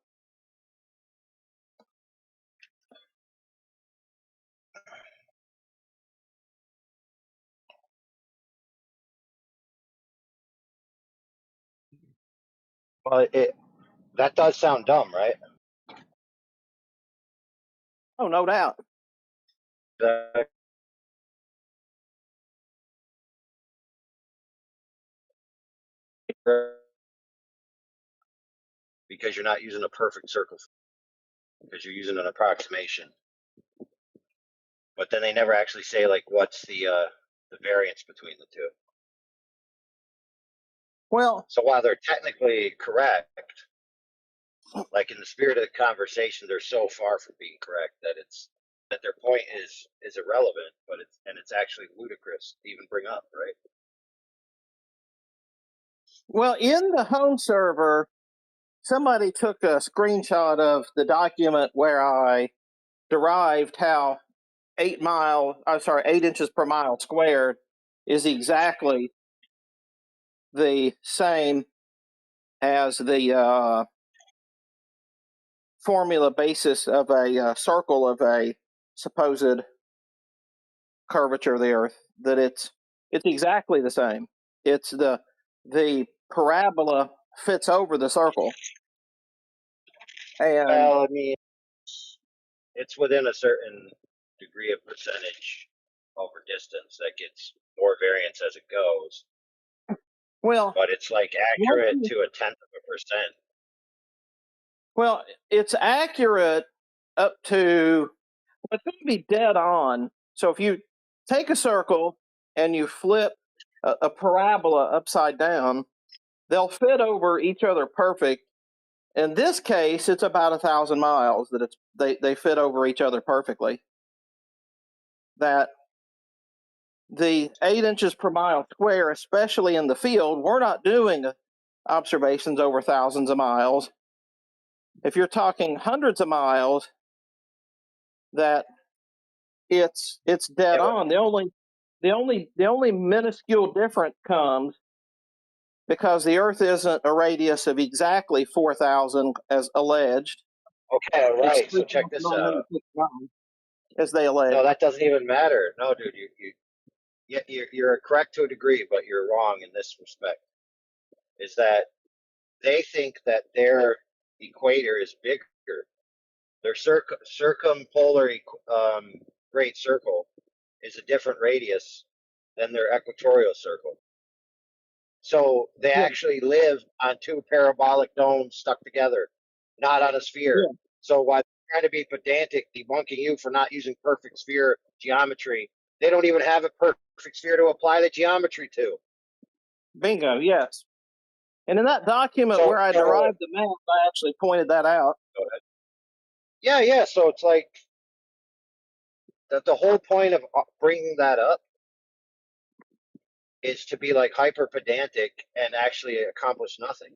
Well, that does sound dumb, right? Oh, no doubt. Because you're not using a perfect circle, because you're using an approximation. But then they never actually say like what's the variance between the two. Well, so while they're technically correct, like in the spirit of the conversation, they're so far from being correct that their point is irrelevant, but it's actually ludicrous to even bring up, right? Well, in the home server, somebody took a screenshot of the document where I derived how 8 inches per mile squared is exactly the same as the formula basis of a circle of a supposed curvature of the Earth. That it's exactly the same. It's the parabola fits over the circle, and Well, I mean, it's within a certain degree of percentage over distance that gets more variance as it goes. Well, but it's like accurate to a 1/10 of a percent. Well, it's accurate up to, it's going to be dead on. So if you take a circle and you flip a parabola upside down, they'll fit over each other perfect. In this case, it's about 1,000 miles that they fit over each other perfectly. That the 8 inches per mile square, especially in the field, we're not doing observations over thousands of miles. If you're talking hundreds of miles, that it's dead on. The only minuscule difference comes because the Earth isn't a radius of exactly 4,000 as alleged. Okay, It's right. So check this out. 3,969 as they allege. No, that doesn't even matter. No, dude, you're correct to a degree, but you're wrong in this respect. Is that they think that their equator is bigger. Their circumpolar great circle is a different radius than their equatorial circle. So they actually live on two parabolic domes stuck together, not on a sphere. Yeah. So while they're trying to be pedantic, debunking you for not using perfect sphere geometry, they don't even have a perfect sphere to apply the geometry to. Bingo, yes. And in that document where I derived the map, I actually pointed that out. Yeah. So it's like that. The whole point of bringing that up is to be like hyper pedantic and actually accomplish nothing.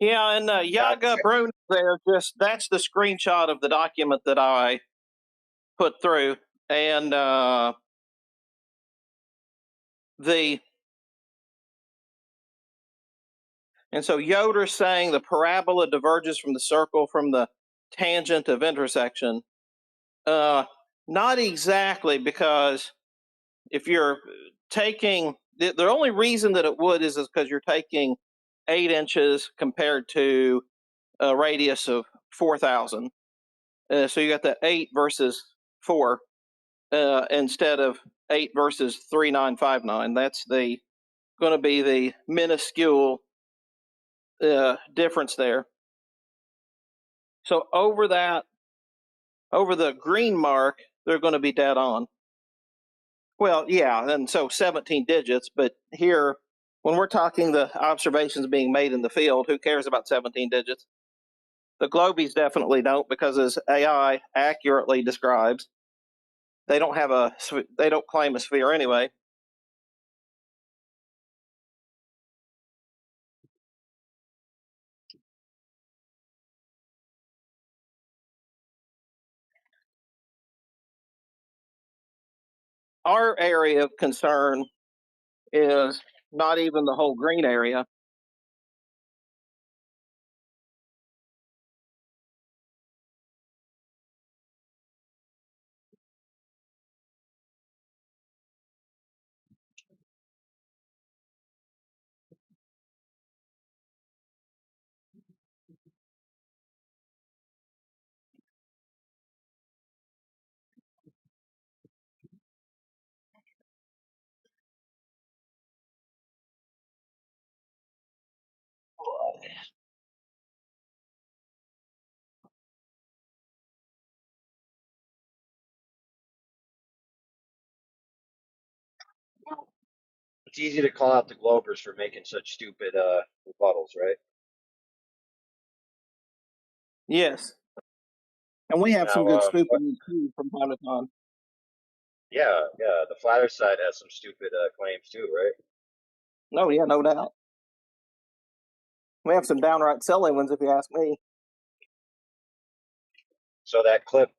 Yeah, and Yaga Bruno there, that's the screenshot of the document that I put through. And so Yoder's saying the parabola diverges from the circle from the tangent of intersection. Not exactly, because if you're taking the only reason that it would is because you're taking 8 inches compared to a radius of 4,000. So you got the 8 versus 4 instead of 8 versus 3,959. That's going to be the minuscule difference there. So over the green mark, they're going to be dead on. Well, yeah, and so 17 digits, but here, when we're talking the observations being made in the field, who cares about 17 digits? The Globies definitely don't, because as AI accurately describes, they don't claim a sphere anyway. Our area of concern is not even the whole green area. It's easy to call out the Globers for making such stupid rebuttals, right? Yes. And we have some good stupid ones too from time to time. Yeah. The flat Earth side has some stupid claims too, right? No, yeah, no doubt. We have some downright silly ones, if you ask me. So that clip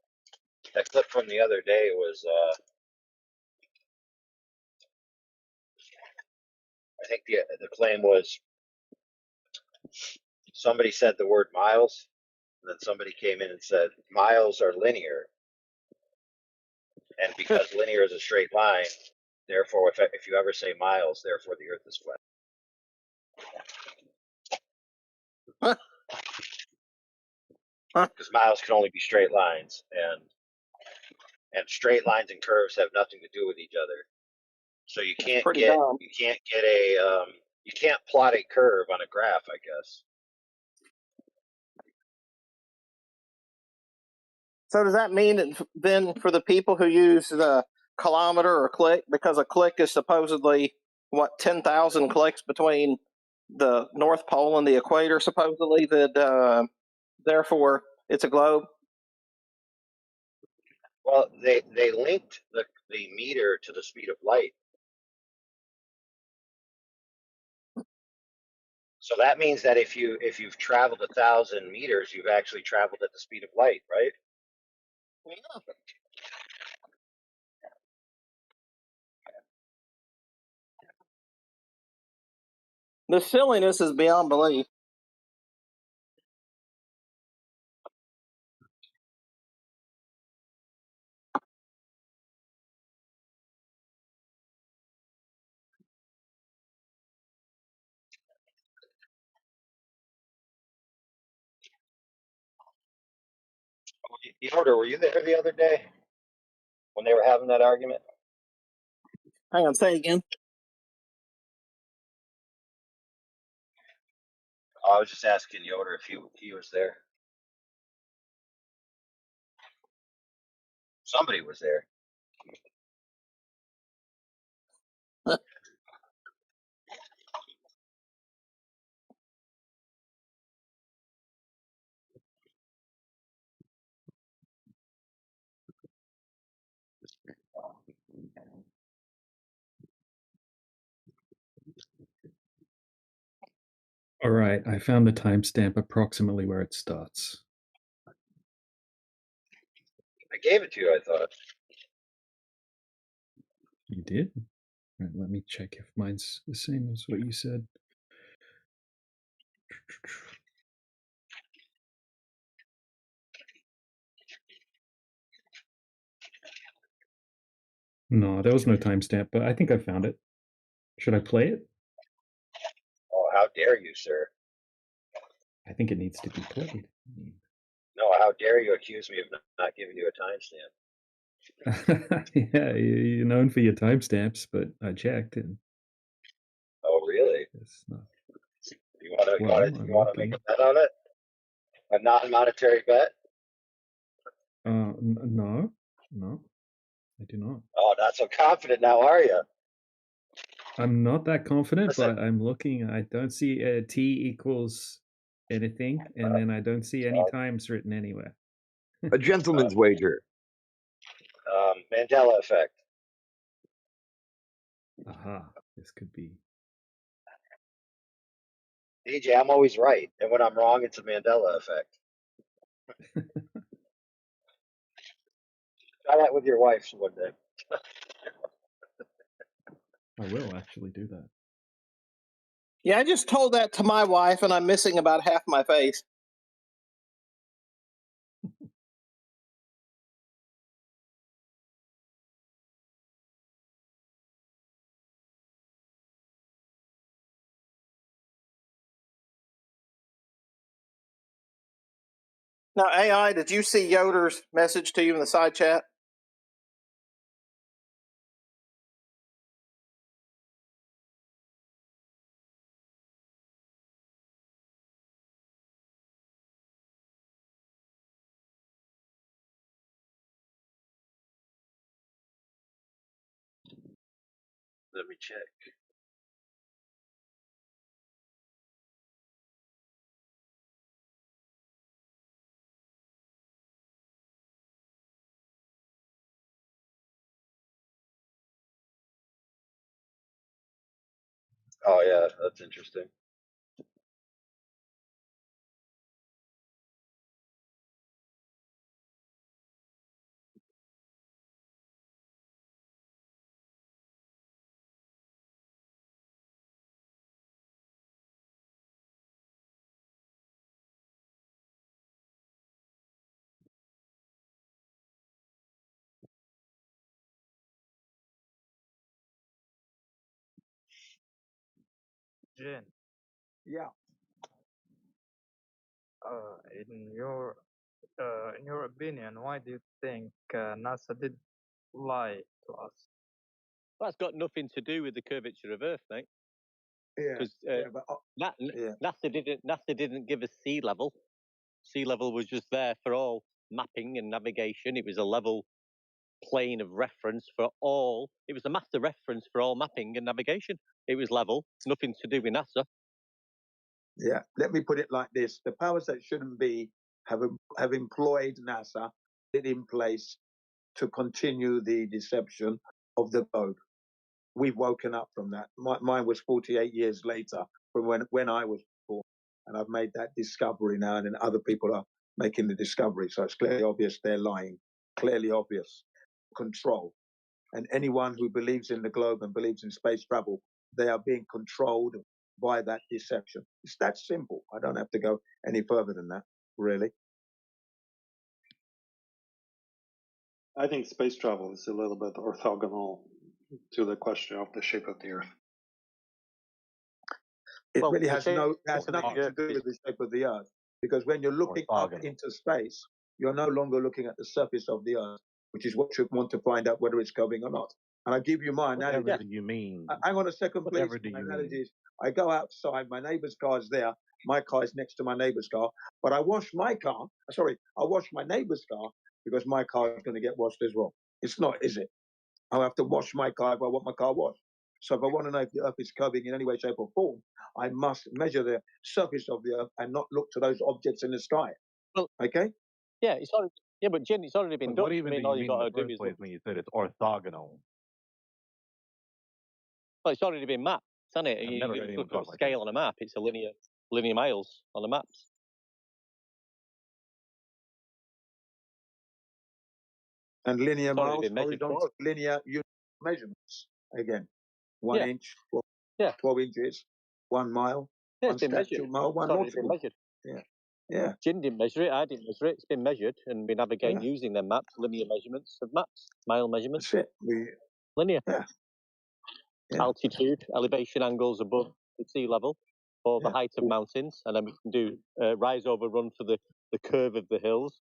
from the other day was, I think the claim was somebody said the word miles, and then somebody came in and said miles are linear, and because linear is a straight line, therefore if you ever say miles, therefore the Earth is flat. Because miles can only be straight lines, and straight lines and curves have nothing to do with each other. So you can't get you can't plot a curve on a graph, I guess. So does that mean that then for the people who use the kilometer or click, because a click is supposedly 10,000 clicks between the North Pole and the equator, supposedly, that therefore it's a globe? Well, they linked the meter to the speed of light. So that means that if you've traveled 1,000 meters, you've actually traveled at the speed of light, right? Yeah. The silliness is beyond belief. Yoder, were you there the other day when they were having that argument? Hang on, say it again. I was just asking Yoder if he was there. Somebody was there. All right, I found the timestamp approximately where it starts. I gave it to you, I thought. You did? All right, let me check if mine's the same as what you said. No, there was no timestamp, but I think I found it. Should I play it? Oh, how dare you, sir? I think it needs to be played. No, how dare you accuse me of not giving you a timestamp? Yeah, you're known for your timestamps, but I checked and Oh, really? it's not. You want I'm to make looking. a bet on it? A non-monetary bet? No, I do not. Oh, not so confident now, are you? I'm not that confident, Listen, but I'm looking. I don't see t equals anything, and then I don't see any times written anywhere. A gentleman's wager. Mandela effect. Aha, this could be. DJ, I'm always right, and when I'm wrong, it's a Mandela effect. Try that with your wife one day. I will actually do that. Yeah, I just told that to my wife, and I'm missing about half my face. Now, AI, did you see Yoder's message to you in the side chat? Let me check. Oh yeah, that's interesting. Jen, Yeah. in your opinion, why do you think NASA did lie to us? That's got nothing to do with the curvature of Earth, mate. Yeah. Because But NASA didn't give us sea level. Sea level was just there for all mapping and navigation. It was a level plane of reference for all. It was a master reference for all mapping and navigation. It was level. Nothing to do with NASA. yeah, let me put it like this: the powers that shouldn't be have employed NASA, it in place to continue the deception of the globe. We've woken up from that. Mine was 48 years later from when I was born, and I've made that discovery now, and then other people are making the discovery. So it's clearly obvious they're lying. Clearly obvious. Control. And anyone who believes in the globe and believes in space travel, they are being controlled by that deception. It's that simple. I don't have to go any further than that, really. I think space travel is a little bit orthogonal to the question of the shape of the Earth. It Well, really the has shape has of the nothing to Earth do with the shape of the Earth, because when you're looking up Orthogonal. into space, you're no longer looking at the surface of the Earth, which is what you want to find out whether it's curving or not. And I give you my analogy. Whatever do you mean? Hang on a second, please. Whatever do My you analogy mean? is I go outside, my neighbour's car's there, my car is next to my neighbour's car, but I wash my car, I wash my neighbour's car because my car is going to get washed as well. It's not, is it? I'll have to wash my car if I want my car washed. So if I want to know if the Earth is curving in any way, shape or form, I must measure the surface of the Earth and not look to those objects in the sky. Well, okay? yeah, it's already, yeah, but Jim, it's already been But done. what even do you all you mean in got the to do first is place look. when you said it's orthogonal? Well, it's already been mapped, hasn't it? I've You never heard look anyone at talk a like that. scale on a map. It's a linear miles on the maps. And linear It's already miles, been measured horizontal, for. linear unit measurements. Again, 1 Yeah, inch, yeah, 12 inches, 1 mile, yeah. 1 It's been step, measured. 2 mile, It's 1 already been nautical. measured. Yeah, yeah, Jim didn't measure it. I didn't measure it. It's been measured, and we navigate yeah. using them maps, linear measurements of maps, mile measurements. That's it. Linear. Yeah, yeah, Altitude, elevation angles above the sea level, or the yeah. height of mountains, and then we can do rise over run for the curve of the hills,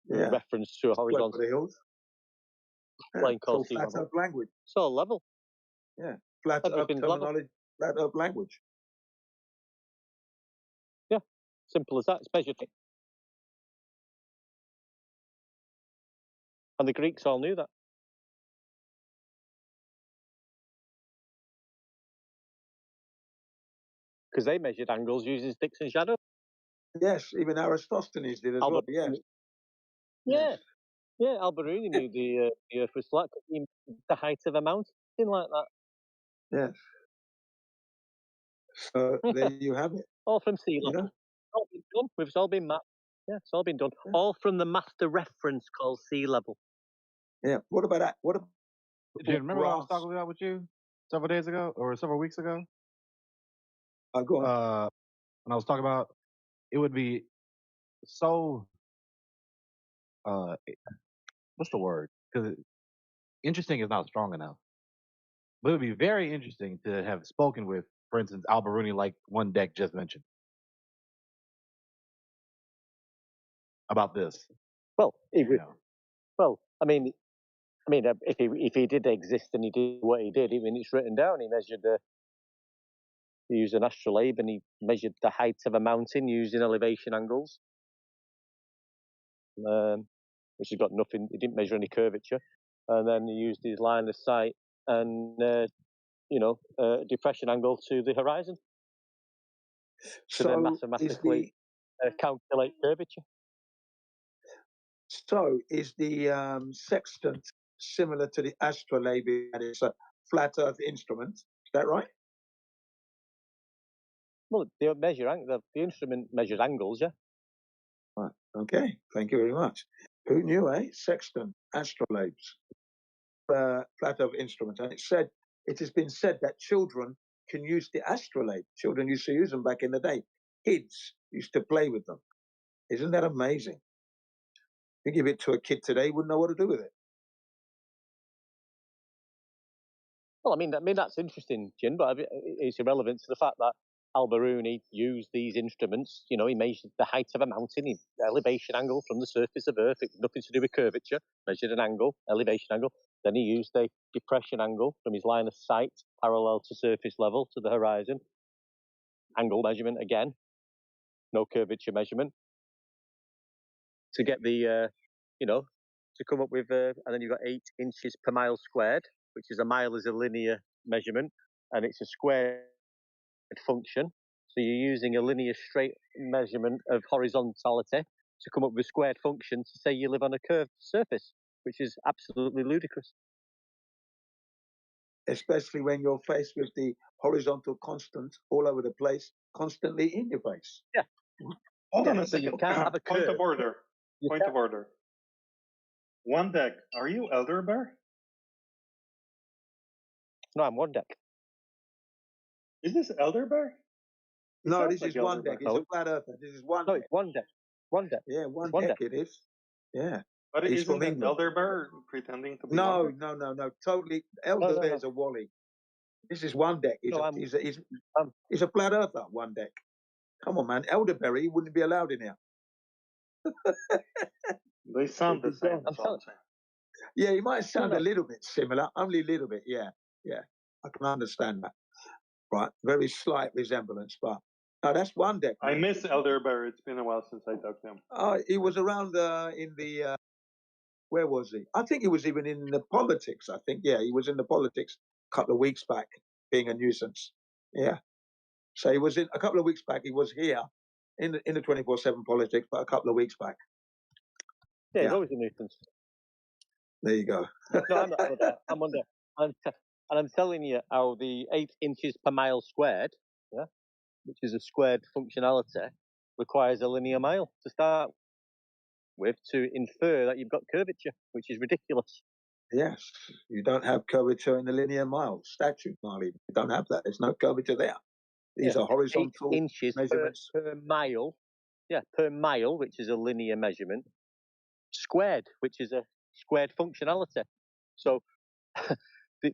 Yeah. reference to a Square horizontal for the hills. Yeah. plane It's called all sea flat level. earth language. It's all level. Yeah. Flat earth Everything's level. terminology, flat earth language. Yeah, simple as that. It's measured. And the Greeks all knew that. Because they measured angles using sticks and shadows. Yes, even Aristophanes did as well. Yes. Yeah, yeah. Alberuni knew the Earth was flat because he measured the height of a mountain like that. Yes. So there you have it. All from sea level. Yeah. All been done. It's all been mapped. Yeah, it's all been done. Yeah. All from the master reference called sea level. Yeah. What about that? What about Do you remember what I was talking about with you several days ago or several weeks ago? Go on. When I was talking about it would be so what's the word? Because interesting is not strong enough. But it would be very interesting to have spoken with, for instance, Alberuni, like one deck just mentioned about this. Well, well, I mean, if he did exist and he did what he did, I mean, it's written down. He measured he used an astrolabe and he measured the height of a mountain using elevation angles, which has got nothing. He didn't measure any curvature, and then he used his line of sight and depression angle to the horizon to then mathematically calculate curvature. So is the sextant similar to the astrolabe, and it's a flat earth instrument? Is that right? Well, the instrument measures angles, yeah. Right. Okay. Thank you very much. Who knew, eh? Sextant, astrolabes, flat earth instrument. And it has been said that children can use the astrolabe. Children used to use them back in the day. Kids used to play with them. Isn't that amazing? You give it to a kid today, wouldn't know what to do with it. Well, I mean that's interesting, Jim, but it's irrelevant to the fact that Alberuni used these instruments. You know, he measured the height of a mountain, elevation angle from the surface of Earth. It was nothing to do with curvature. Measured an angle, elevation angle. Then he used a depression angle from his line of sight, parallel to surface level to the horizon. Angle measurement again, no curvature measurement. To get the, to come up with, and then you've got 8 inches per mile squared, which is a mile is a linear measurement, and it's a squared function. So you're using a linear straight measurement of horizontality to come up with a squared function to say you live on a curved surface. which is absolutely ludicrous. Especially when you're faced with the horizontal constant all over the place, constantly in your face. Yeah. Hold on a So you second. can't have a Point curve. of order. Point of order. One deck. Are you Elder Bear? No, I'm one deck. Is this Elder Bear? He No, sounds this like is Elder one deck. Bear. It's a flat earther. This is one No, deck. it's one deck. One deck. Yeah, one One deck deck. it is. Yeah. But He's isn't from an England. Elder Bear pretending to be No, one deck? no. Totally. Elder Bear's a Wally. This is one deck. He's a flat earther, one deck. Come on, man. Elderberry wouldn't be allowed in here. They sound the same. That's all I'm saying. Yeah, he might sound a little bit similar, only a little bit. Yeah. I can understand that. Right, very slight resemblance, but no, that's one deck. I miss Elder Bear. It's been a while since I talked to him. He was around in the where was he? I think he was even in the politics. I think he was in the politics a couple of weeks back, being a nuisance. Yeah, so he was in a couple of weeks back. He was here in the 24/7 politics, but a couple of weeks back. Yeah, he's always a nuisance. There you go. No, I'm not under. I'm under. And I'm telling you how the 8 inches per mile squared, which is a squared functionality, requires a linear mile to start with to infer that you've got curvature, which is ridiculous. Yes, you don't have curvature in the linear mile, statute mile. You don't have that. There's no curvature there. These are horizontal 8 inches measurements per mile. Yeah, per mile, which is a linear measurement, squared, which is a squared functionality. So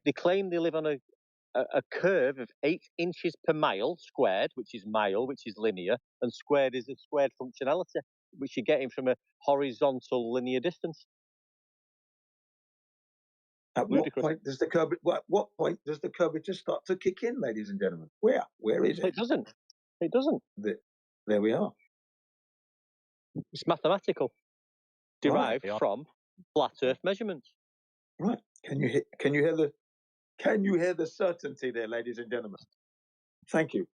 they claim they live on a curve of 8 inches per mile squared, which is mile, which is linear, and squared is a squared functionality, which you're getting from a horizontal linear distance. At what point does the curvature? What point does the curvature start to kick in, ladies and gentlemen? Where? Where is it? It doesn't. It doesn't. There we are. It's mathematical, derived from flat Earth measurements. Right. Can you hear the certainty there, ladies and gentlemen? Thank you.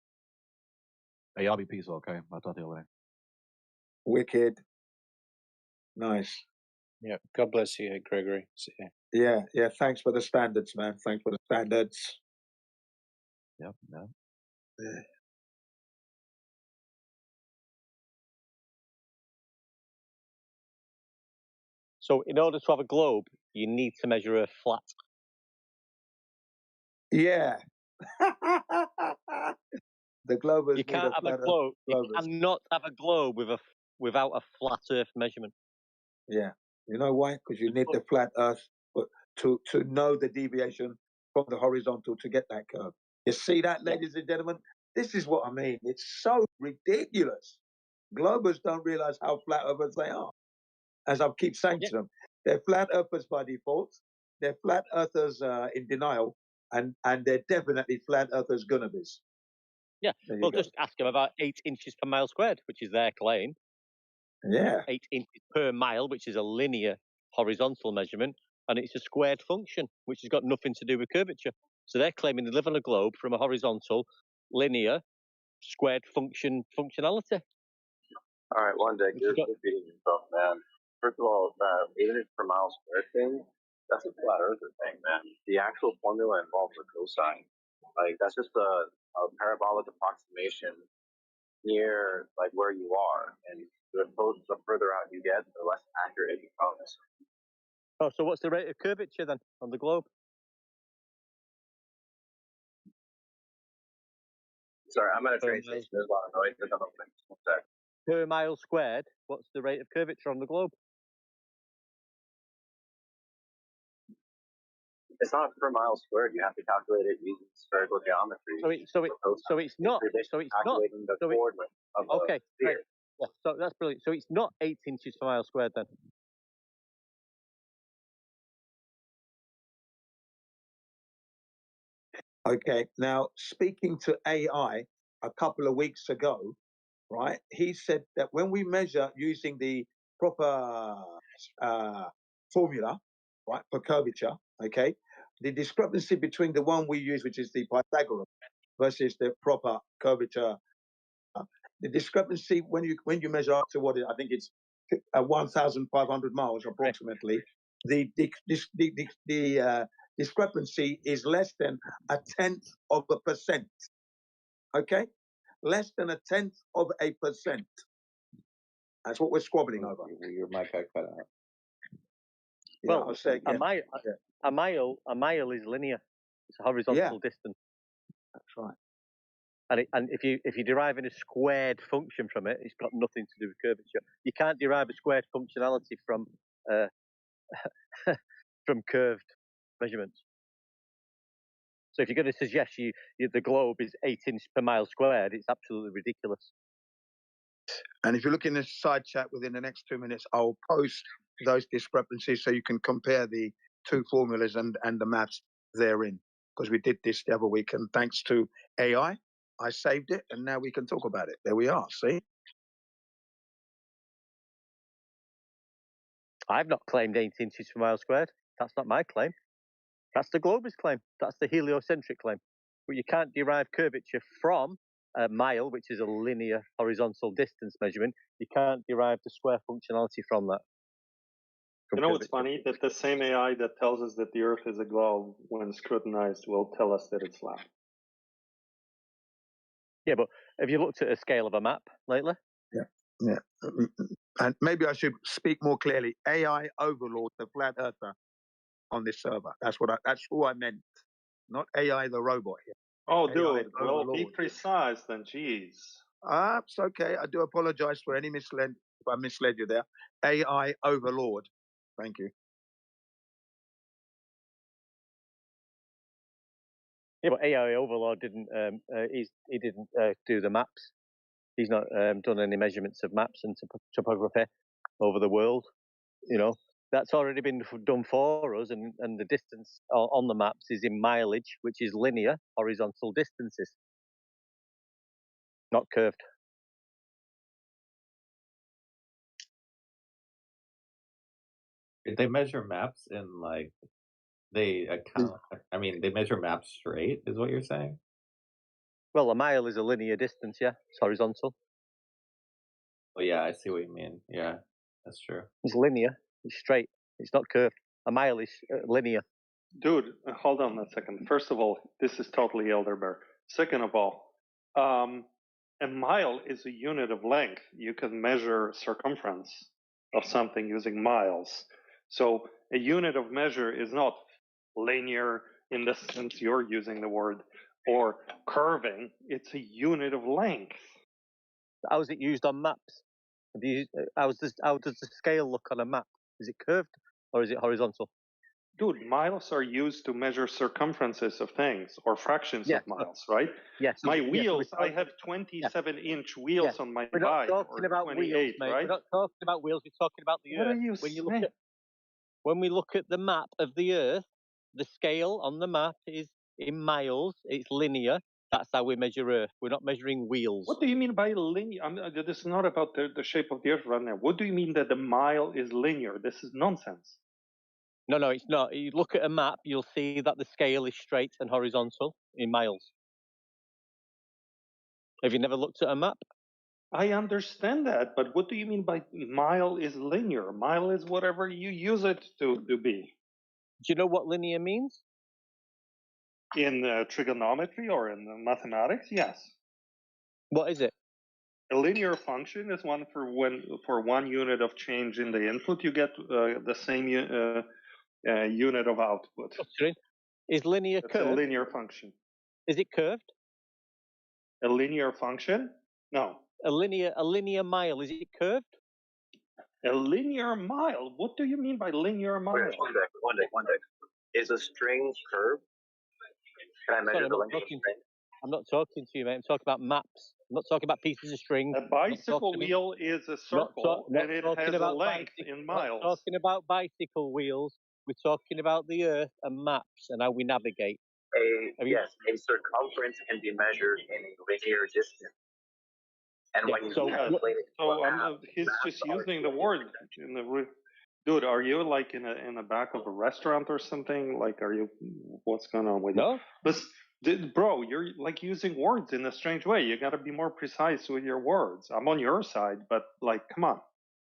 Hey, y'all be peaceful, okay? I'll talk to you later. Wicked. Nice. Yeah. God bless you, Gregory. See ya. Yeah. Thanks for the standards, man. Thanks for the standards. Yep. Yeah. So in order to have a globe, you need to measure a flat. Yeah. The globers. You can't have a globe. You cannot have a globe without a flat Earth measurement. Yeah. You know why? Because you need the flat Earth to know the deviation from the horizontal to get that curve. You see that, ladies and gentlemen? This is what I mean. It's so ridiculous. Globers don't realize how flat earthers they are. As I keep saying to them, they're flat earthers by default. They're flat earthers in denial, and they're definitely flat earthers gonnabes. Yeah. Well, just ask them about 8 inches per mile squared, which is their claim. Yeah. 8 inches per mile, which is a linear horizontal measurement, and it's a squared function, which has got nothing to do with curvature. So they're claiming they live on a globe from a horizontal, linear, squared functionality. All right, one day, you're repeating yourself, man. First of all, 8 inches per mile square thing, that's a flat earther thing, man. The actual formula involves a cosine. Like, that's just a parabolic approximation near, like, where you are. And the further out you get, the less accurate it becomes. Oh, so what's the rate of curvature then on the globe? Sorry, I'm at a train station. There's a lot of noise. There's another thing. One sec. Per mile squared, what's the rate of curvature on the globe? It's not per mile squared. You have to calculate it using spherical geometry. So it's not. Calculating the coordinate of the sphere. Yeah, so that's brilliant. So it's not 8 inches per mile squared then. Okay. Now, speaking to AI a couple of weeks ago, right, he said that when we measure using the proper formula, right, for curvature, okay, the discrepancy between the one we use, which is the Pythagorean, versus the proper curvature, the discrepancy when you measure up to what I think it's 1,500 miles approximately, the discrepancy is less than 0.1%. Okay, less than 0.1%. That's what we're squabbling over. Your mic got cut out. Yeah, Well, I'll say again. a mile is linear. It's a horizontal distance. That's right. And if you're deriving a squared function from it, it's got nothing to do with curvature. You can't derive a squared functionality from from curved measurements. So if you're going to suggest the globe is 8 inches per mile squared, it's absolutely ridiculous. And if you look in the side chat within the next 2 minutes, I'll post those discrepancies so you can compare the two formulas and the maths therein. Because we did this the other week, and thanks to AI, I saved it, and now we can talk about it. There we are. See? I've not claimed 8 inches per mile squared. That's not my claim. That's the globe's claim. That's the heliocentric claim. But you can't derive curvature from a mile, which is a linear horizontal distance measurement. You can't derive the square functionality from that. You know what's funny? That the same AI that tells us that the Earth is a globe, when scrutinized, will tell us that it's flat. Yeah, but have you looked at a scale of a map lately? Yeah. And maybe I should speak more clearly. AI overlord the flat earther on this server. That's who I meant. Not AI the robot here. Oh, AI dude. Well, be overlord. precise then. Jeez. It's okay. I do apologize for any if I misled you there. AI overlord. Thank you. Yeah, but AI overlord didn't. He didn't do the maps. He's not done any measurements of maps and topography over the world. You know, that's already been done for us, and the distance on the maps is in mileage, which is linear horizontal distances, not curved. They measure maps in like they account. I mean, they measure maps straight, is what you're saying? Well, a mile is a linear distance. Yeah, it's horizontal. Well, yeah, I see what you mean. Yeah, that's true. It's linear. It's straight. It's not curved. A mile is linear. Dude, hold on a second. First of all, this is totally elderberry. Second of all, a mile is a unit of length. You can measure circumference of something using miles. So a unit of measure is not linear in the sense you're using the word, or curving. It's a unit of length. How is it used on maps? How does the scale look on a map? Is it curved or is it horizontal? Dude, miles are used to measure circumferences of things or fractions of miles, right? Yes. My wheels, I have 27-inch wheels on my bike, or 28, wheels, mate. right? We're not talking about wheels. We're talking about the What Earth. are you saying? When we look at the map of the Earth, the scale on the map is in miles. It's linear. That's how we measure Earth. We're not measuring wheels. What do you mean by linear? This is not about the shape of the Earth right now. What do you mean that the mile is linear? This is nonsense. No, it's not. You look at a map, you'll see that the scale is straight and horizontal in miles. Have you never looked at a map? I understand that, but what do you mean by mile is linear? Mile is whatever you use it to be. Do you know what linear means? In trigonometry or in mathematics, yes. What is it? A linear function is one for one unit of change in the input, you get the same unit of output. Is linear It's curved? a linear function. Is it curved? A linear function? No. A linear mile, is it curved? A linear mile? What do you mean by linear mile? Okay, one day. Is a string curved? Can I measure the length of a string? I'm not talking to you, mate. I'm talking about maps. I'm not talking about pieces of string. A bicycle wheel is a circle, and it has a length in miles. Not talking about bicycle wheels. We're talking about the Earth and maps and how we navigate. Yes, a circumference can be measured in a linear distance. And when you translate it to a map, he's just using the word in the. Dude, are you like in the back of a restaurant or something? Like, what's going on with you? Bro, you're like using words in a strange way. You got to be more precise with your words. I'm on your side, but like, come on,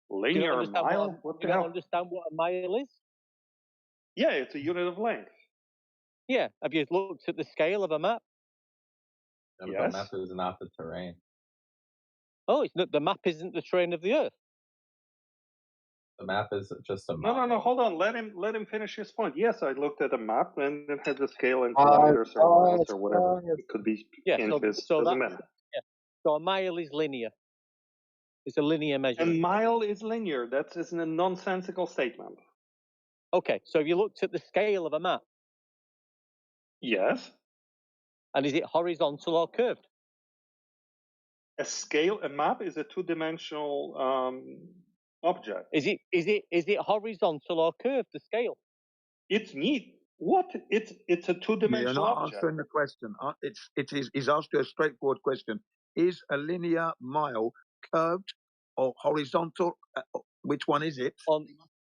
linear mile. What the hell? Understand what a mile is? Yeah, it's a unit of length. Yeah. Have you looked at the scale of a map? The Yes. map is not the terrain. Oh, it's not. The map isn't the terrain of the Earth. The map is just a No, model. no, no. Hold on. Let him finish his point. Yes, I looked at a map and it had the scale in kilometers or miles or whatever. It could be Yeah. inches. So Doesn't that. matter. Yeah. So a mile is linear. It's a linear A measurement. mile is linear. That is a nonsensical statement. Okay. So have you looked at the scale of a map? Yes. And is it horizontal or curved? A map is a two-dimensional object. Is it horizontal or curved? The scale. It's neat. What? It's a You're two-dimensional not object. answering the question. He's asked you a straightforward question. Is a linear mile curved or horizontal? Which one is it?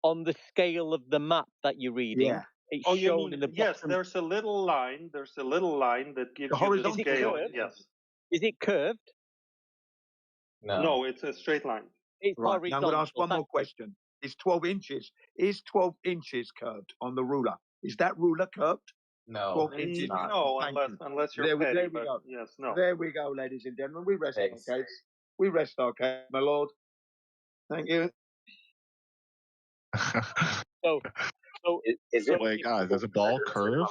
On the scale of the map that you're reading, Yeah. it's Oh, you shown mean in the yes? bottom. There's a little line. There's a little line that gives you the horizontal scale. curved? Yes. Is it curved? No, it's a straight line. It's Right. Now I'm going to ask one horizontal. more question. Is 12 inches? Is 12 inches curved on the ruler? Is that ruler curved? No, 12 it's inches. not. No, Thank you. unless you're There we petty. go. But yes, no. There we go, ladies and gentlemen. We rest Thanks. our case. We rest our case, my lord. Thank you. So Wait, guys, is a ball curved?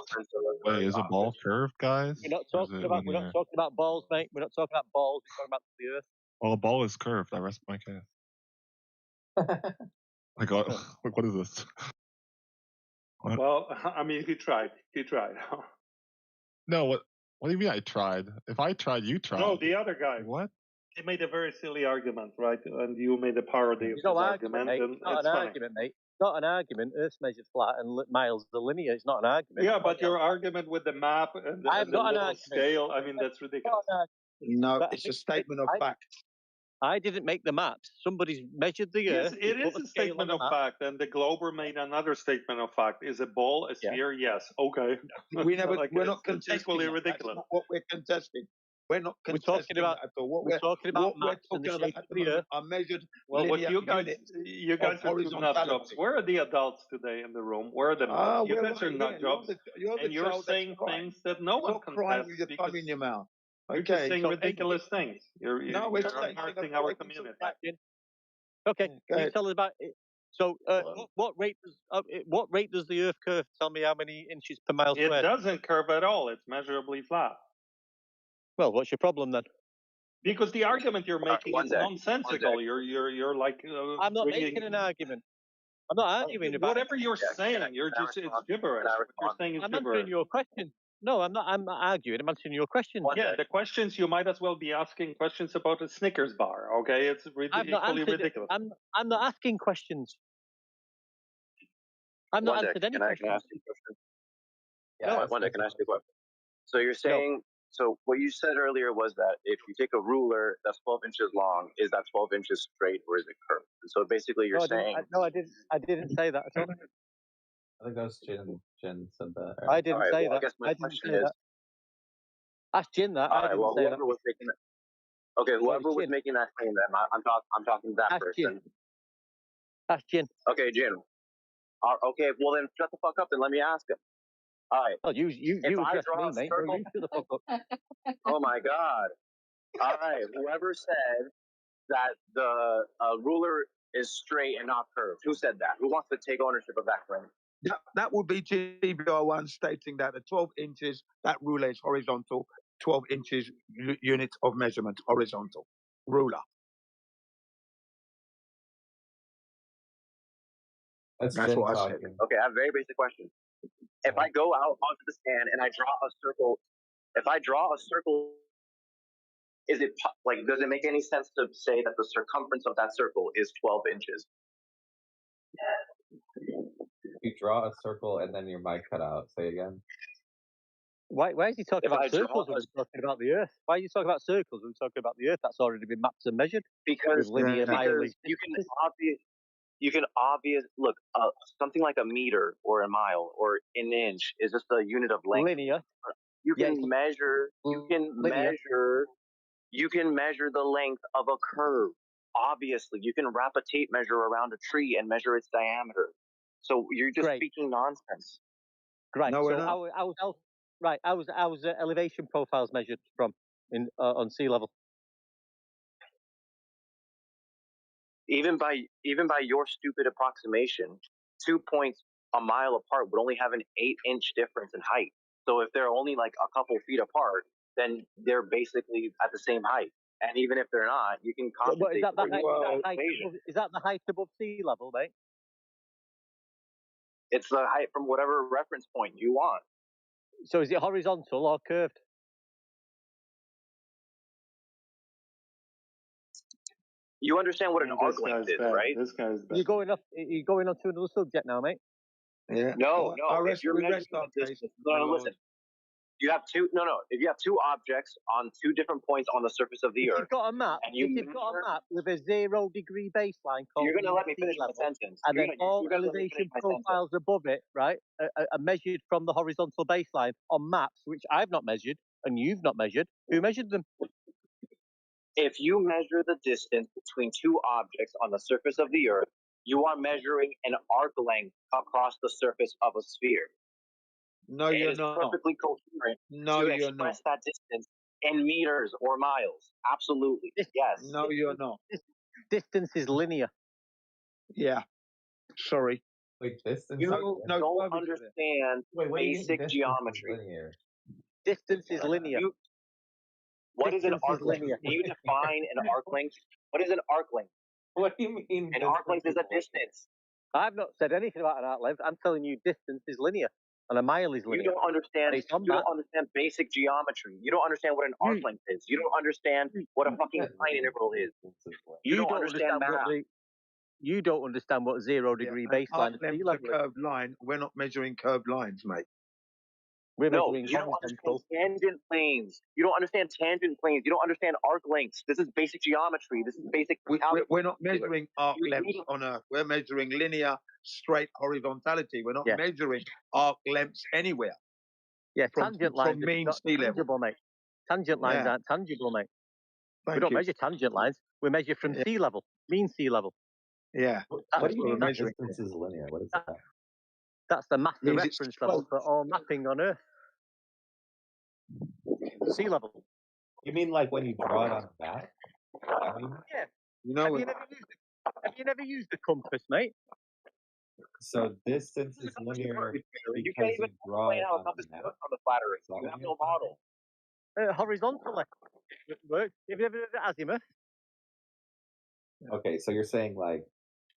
Wait, is a ball curved, guys? we're not Or is talking it about linear? balls, mate. We're not talking about balls. We're talking about the Earth. Well, a ball is curved. I rest my case. Like, what is this? What? Well, I mean, he tried. He tried. No, what? What do you mean I tried? If I tried, you tried. No, the other guy. What? He made a very silly argument, right? And you made a parody of It's his no argument, argument, mate. and It's not it's an funny. argument, mate. It's not an argument. Earth's measured flat and miles are linear. It's not an argument. Yeah, but your argument with the map and I've the got an little argument. scale, I mean, that's ridiculous. No, But it's a statement of fact. I didn't make the maps. Somebody's measured the Yes, Earth. it they put is a scale statement on of the map. fact, and the Glober made another statement of fact. Is a ball a sphere? Yes. Okay. We're not It's contesting equally that. ridiculous. That's not what we're contesting. We're not We're contesting talking about that at all. What we're talking about we're maps and the talking shape about at of the the moment Earth. are measured Well, what linear units you of guys are two nut jobs. horizontality. Where are the adults today in the room? Where are the Ah, nuts? You we're guys are right nut here. jobs, You're the and you're child that's saying crying. things that no one You're crying with contests your because tongue in your mouth. you're just Okay. saying So ridiculous things. You're no, we're saying hurting our community. Okay, go you ahead. tell us about it. So, what rate does the Earth curve? Tell me how many inches per mile It squared. doesn't curve at all. It's measurably flat. Well, what's your problem then? Because the argument you're making one is day. nonsensical. You're like I'm not bringing making an argument. I'm not arguing about whatever you're saying. Can You're I just it's respond? gibberish. Can I What you're respond? saying is I'm gibberish. answering your question. No, I'm not. I'm not arguing. I'm answering your question. Yeah, the questions you might as well be asking questions about a Snickers bar. Okay, it's I'm not equally answered. ridiculous. I'm not asking questions. I've not One day. answered any Can I questions. ask you a question? No. One day. Can I ask you a question? So you're saying, so what you said earlier was that if you take a ruler that's 12 inches long, is that 12 inches straight or is it curved? And so basically you're saying. I didn't say that at all. I think that was Jin. Jin said that. I didn't say well, that. I guess my I didn't question say is. that. Ask Jin that. All I right. didn't Well, say whoever that. was making that. Okay, whoever was Jin. making that claim, then I'm talking to that Ask person. Jin. Ask Jin. Okay, Jin. Okay, well then shut the fuck up and let me ask him. All right. Oh, you if I address draw me, a mate. circle, No, you shut the fuck up. oh my god. All right. Whoever said that the ruler is straight and not curved, who said that? Who wants to take ownership of that claim? That would be GBR1 stating that at 12 inches, that ruler is horizontal, 12 inches units of measurement, horizontal ruler. That's what I talking. said. Okay, I have a very basic question. If I go out onto the stand and I draw a circle, is it does it make any sense to say that the circumference of that circle is 12 inches? You draw a circle and then your mic cut out. Say again. Why is he talking about circles when we're talking about the Earth? Why are you talking about circles when we're talking about the Earth? That's already been mapped and measured. Because with linear mileage. you can look something like a meter or a mile or an inch is just a unit of length. Linear. You can measure. You can measure the length of a curve. Obviously, you can wrap a tape measure around a tree and measure its diameter. So you're just speaking nonsense. Right. No, we're so not. I was elevation profiles measured from on sea level. Even by your stupid approximation, 2 points a mile apart would only have an 8-inch difference in height. So if they're only like a couple feet apart, then they're basically at the same height. And even if they're not, you can compensate Is that for it. is that the height above sea level, mate? It's the height from whatever reference point you want. So is it horizontal or curved? You understand what an arc length is, right? This guy's bad. You're going on to another subject now, mate. Yeah. No. If you're measuring the distance, listen. You have two. No. If you have two objects on two different points on the surface of the If Earth, you've got a map, and you if you've got a map with a 0-degree baseline called you're going to let me sea finish my level, sentence. and then all you're gonna let me elevation finish my sentence. profiles above it, right, are measured from the horizontal baseline on maps, which I've not measured and you've not measured. Who measured them? If you measure the distance between two objects on the surface of the Earth, you are measuring an arc length across the surface of a sphere. No, you're It is not. perfectly coherent No, to you're express not. that distance in meters or miles. Absolutely. Yes. No, you're not. Distance is linear. Yeah. Sorry. Wait, distance. You no, don't understand Wait, what do you mean basic distance is geometry. linear? Distance is linear. What is an Distance is arc length? linear. Can you define an arc length? What is an arc length? What do you mean? An arc length is a distance. I've not said anything about an arc length. I'm telling you distance is linear and a mile is linear. You don't understand. It's on You that. don't understand basic geometry. You don't understand what an arc length is. You don't understand what a fucking line integral is. You don't understand math. You don't understand what 0-degree baseline Arc of sea length's a level is. curved line. We're not measuring curved lines, mate. We're No, measuring you don't horizontal. understand tangent planes. You don't understand tangent planes. You don't understand arc lengths. This is basic geometry. This is basic. We're not measuring arc lengths on Earth. We're measuring linear, straight horizontality. We're not measuring arc lengths anywhere. Yeah, from tangent lines are mean not sea level. tangible, mate. Tangent lines Yeah. aren't tangible, mate. We Thank don't you. measure tangent lines. We measure from sea level, mean sea level. Yeah. What do you mean measuring? distance is linear? What is that? That's the master Means it's reference level for all mapping on Earth. Sea level. You mean like when you draw it on a map? I mean, Yeah. You know, Have you never used a compass, mate? so distance is linear You can't because even you draw explain it how a on compass a map. works on the flat Earth. You have no model. Horizontally. It works. Have you ever heard of azimuth? Okay, so you're saying like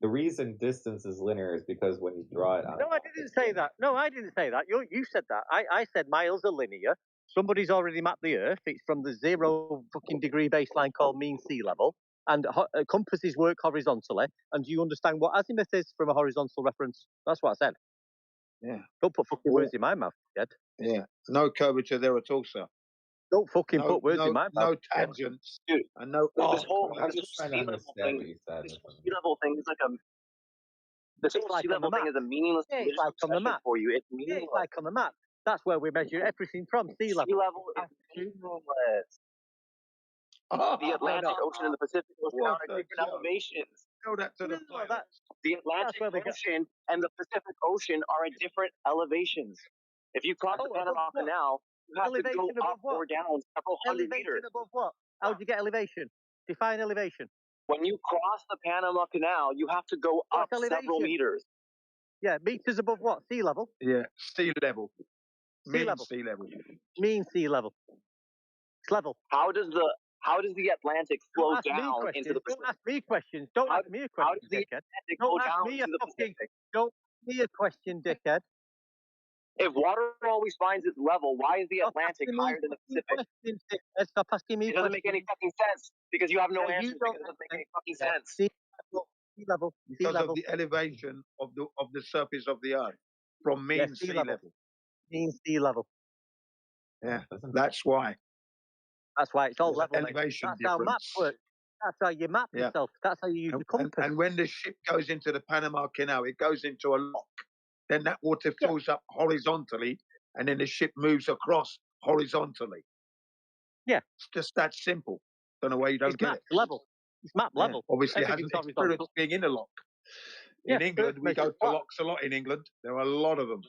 the reason distance is linear is because when you draw it on No, I didn't say that. No, I didn't say that. You said that. I said miles are linear. Somebody's already mapped the Earth. It's from the 0-degree baseline called mean sea level. And compasses work horizontally. And do you understand what azimuth is from a horizontal reference? That's what I said. Yeah. Don't put fucking words in my mouth, Ed. Yeah. No curvature there at all, sir. Don't fucking put words in my mouth. No tangents. Dude, and no this arc. whole I'm just trying to understand what you said. This whole sea level thing is like a. This whole sea level thing is a meaningless it's like on the map. for you. It's Yeah, meaningless. it's like on the map. That's where we measure everything from sea level. Sea level is meaningless. The Atlantic Ocean and the Pacific Ocean are at different elevations. Tell that to the pilots. The Atlantic Ocean and the Pacific Ocean are at different elevations. If you cross the Panama Canal, you have to go up or down several hundred meters. Above what? How do you get elevation? Define elevation. When you cross the Panama Canal, you have to go up several meters. Yeah, meters above what? Sea level? Yeah, sea level. Sea level. Sea level. Mean sea level. It's level. How does the Atlantic flow down into the Pacific? Don't ask me questions. Don't ask me a question, How does the dickhead. Atlantic Don't flow ask down me into the Pacific? Don't ask me a question, dickhead. If water always finds its level, why is the Atlantic higher than the Pacific? Stop asking me It doesn't make any fucking sense because you have no answers because it doesn't make any fucking sense. Sea level. Because of the elevation of the surface of the Earth from mean sea level. Mean sea level. Yeah, that's why. That's why it's all There's level. elevation That's how maps work. That's how you map yourself. That's how you use the compass. And when the ship goes into the Panama Canal, it goes into a lock. Then that water fills up horizontally, and then the ship moves across horizontally. Yeah. It's just that simple. Don't know why you don't get it. Level. It's map level. Obviously, it hasn't Everything's experienced being in a lock. In England, we go to lots a lot in England. There are a lot of them.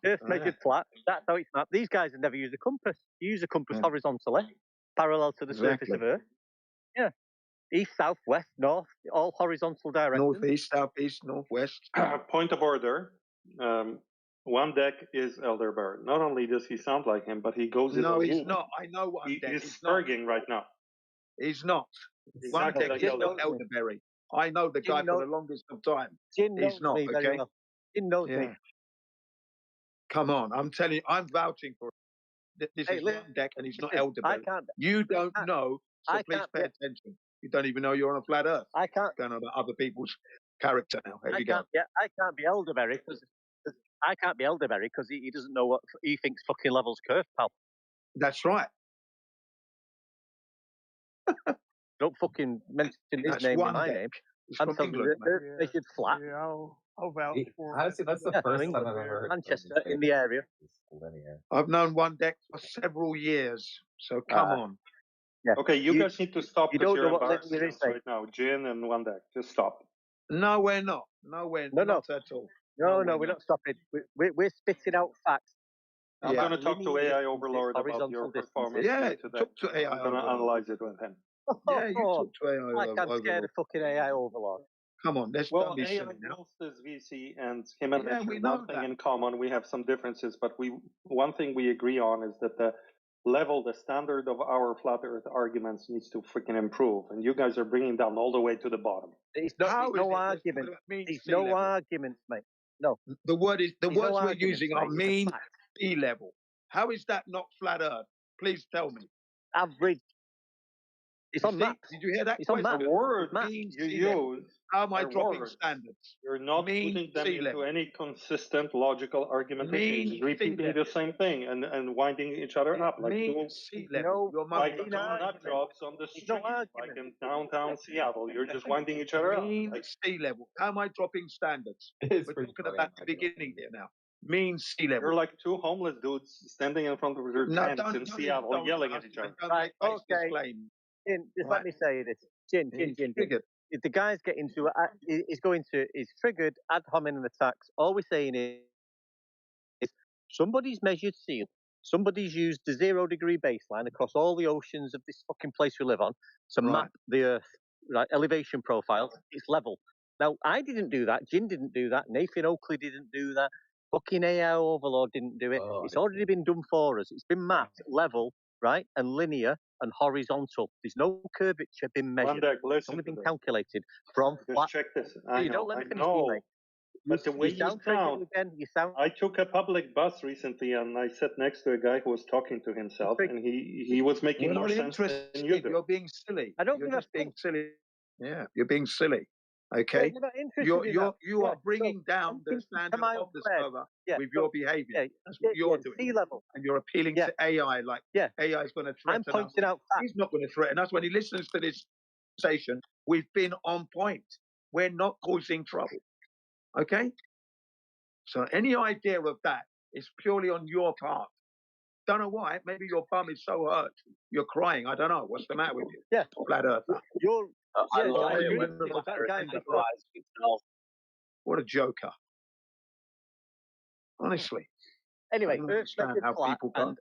Earth measured flat. That's how it's mapped. These guys have never used a compass. You use a compass horizontally, parallel to the surface of Earth. Yeah. East, south, west, north, all horizontal directions. Northeast, southeast, northwest. Point of order. One deck is Elderberry. Not only does he sound like him, but he goes in. No, he's not. I know one deck. He's spurging right now. He's not. Exactly One deck is not Elderberry. I know the guy for the longest of time. Jin He's knows not. me very Okay. well. Jin knows me. Come on, I'm telling you, I'm vouching for it. This is one deck, and he's not Elderberry. You don't know, so please pay attention. You don't even know you're on a flat Earth. I can't. Going on about other people's character now. Here we go. I can't be Elderberry because he doesn't know what he thinks fucking level's curve, pal. That's right. Don't fucking mention his name in my name. I'm telling you, they should flat. I'll vouch for it. Honestly, that's the first time I've ever heard Manchester in the area. Linear. I've known one deck for several years, so come on. Yeah. Okay, you guys need to stop you because don't you're know what embarrassing linear us is, mate. right now. Jin and one deck. Just stop. No, we're not. No, we're not at all. No, we're not stopping. We're spitting out facts. I'm going to talk to AI Overlord about your performance today. Talk to AI I'm going to analyze it with him. Yeah, you talk to AI I can't scare the fucking AI Overlord. Come on, let's Well, don't be AI silly now. knows this VC, and him and I Yeah, share we know one thing that. in common. We have some differences, but one thing we agree on is that the standard of our flat Earth arguments needs to freaking improve, and you guys are bringing down all the way to the bottom. It's no argument. There's no argument, mate. No. The words no we're arguments, using are mate. It's a mean fact. sea level. How is that not flat Earth? Please tell me. Average. It's on maps. Did you hear that? It's on maps. The words Mean you sea level. use How am I are dropping words. standards? You're not Mean putting them sea into level. any consistent logical argumentation. Mean You're just repeating sea the same thing and winding each other up like Mean two sea level. You're like mumbling. nut jobs on the street, like in downtown Seattle. You're just winding each other up. Mean Like, sea level. How am I dropping standards? It's We're pretty talking funny, about I'm the not gonna beginning here now. Mean sea level. you're like two homeless dudes standing in front of their tents in Seattle don't yelling us at each other. and don't Right, make baseless okay. claims. Jin, just Right. let me say this. Jin. Triggered. If the guy's getting to, he's triggered ad hominem attacks. All we're saying is somebody's measured sea. Somebody's used the 0 degree baseline across all the oceans of this fucking place we live on to map the Earth, right? Elevation profile. It's level. Now, I didn't do that. Jin didn't do that. Nathan Oakley didn't do that. Fucking AI Overlord didn't do it. It's already been done for us. It's been mapped level, right, and linear and horizontal. There's no curvature been measured. It's only been calculated from flat. Just check this. You don't let me finish, know. mate. But the way you sound triggered sound, again. You sound. I took a public bus recently, and I sat next to a guy who was talking to himself, and he was making We're more not sense interested. than you do. You're being silly. I don't You're give a just being silly. Yeah, you're being silly. Okay. You're not interested in that. You are bringing down the standard of the server with your behavior. That's what you're doing. Sea level. And you're appealing to AI like AI is going to threaten I'm pointing us. out facts. He's not going to threaten us. When he listens to this station, we've been on point. We're not causing trouble. Okay? So any idea of that is purely on your part. Don't know why. Maybe your bum is so hurt. You're crying. I don't know. What's the matter with you? Yeah. Flat earther. You're. I Yeah, love I it agree when with flat that earth guy. end up lies. What a joker. Honestly. Anyway, I don't understand how people can't,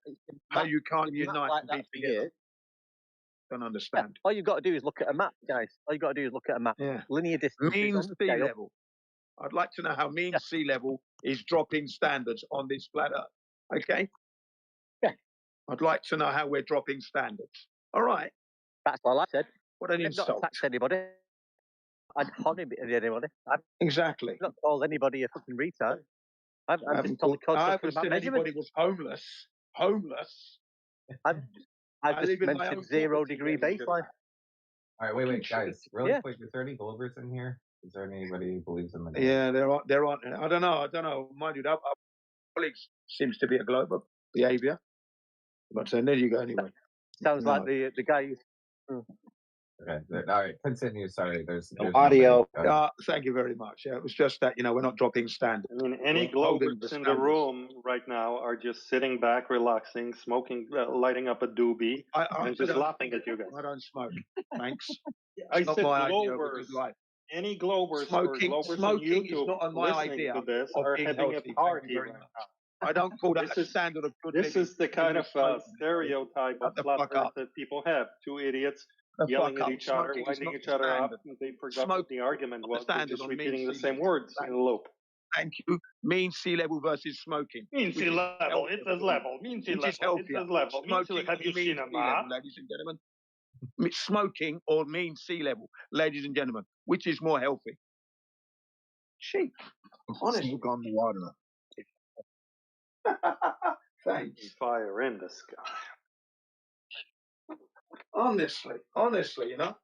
how you can't unite like and be that for together. years. Don't understand. All you've got to do is look at a map, guys. All you've got to do is look at a map. Yeah. Linear distance. Mean sea level. I'd like to know how mean sea level is dropping standards on this flat earth. Okay? Yeah. I'd like to know how we're dropping standards. All right. That's all I said. What an I've insult. not attacked anybody. I'd honor anybody. Exactly. I've not called anybody a fucking retard. I I'm haven't just telling I about haven't said measurement. anybody was homeless. Homeless. I've I just live in my mentioned own 0 property, degree ladies and baseline. All right, wait, guys, really Yeah. quick. Is there any believers in here? Is there anybody who believes in the God? Yeah, there are. I don't know. Mind you, our colleagues seems to be a global behaviour. But there you go anyway. Sounds No. like the guy. Okay, all right, continue. Sorry, there's audio. nobody. Thank you very much. Yeah, it was just that we're not dropping standards. I mean, any We're holding Globers in the standards. room right now are just sitting back, relaxing, smoking, lighting up a doobie, and just laughing at you guys. I don't smoke. Thanks. I It's not said my idea of a Globers. good life. Any Globers or Smoking, Globers on smoking is YouTube not on my listening idea to this of are being having healthy. a party Very right much. now. I don't call that This a is standard of good this living. is the kind When of you smoke, stereotype of shut the flat fuck earth up. that people have. Two idiots The yelling fuck at up. each other, Smoking is winding not each the other up. standard. They forgot what Smoking the argument is not the was. They're standard just on mean repeating the sea same level. words in a loop. Thank you. Mean sea level versus smoking. Mean Which sea is level, healthier it says for you. level. Mean sea Which is level, it healthier. says level. Mean sea Smoking level. Have or you mean seen a sea map? level, ladies and gentlemen? Smoking or mean sea level, ladies and gentlemen. Which is more healthy? Sheep. Honestly. Smoke on the water. Thanks. Fire in the sky. Honestly, you know,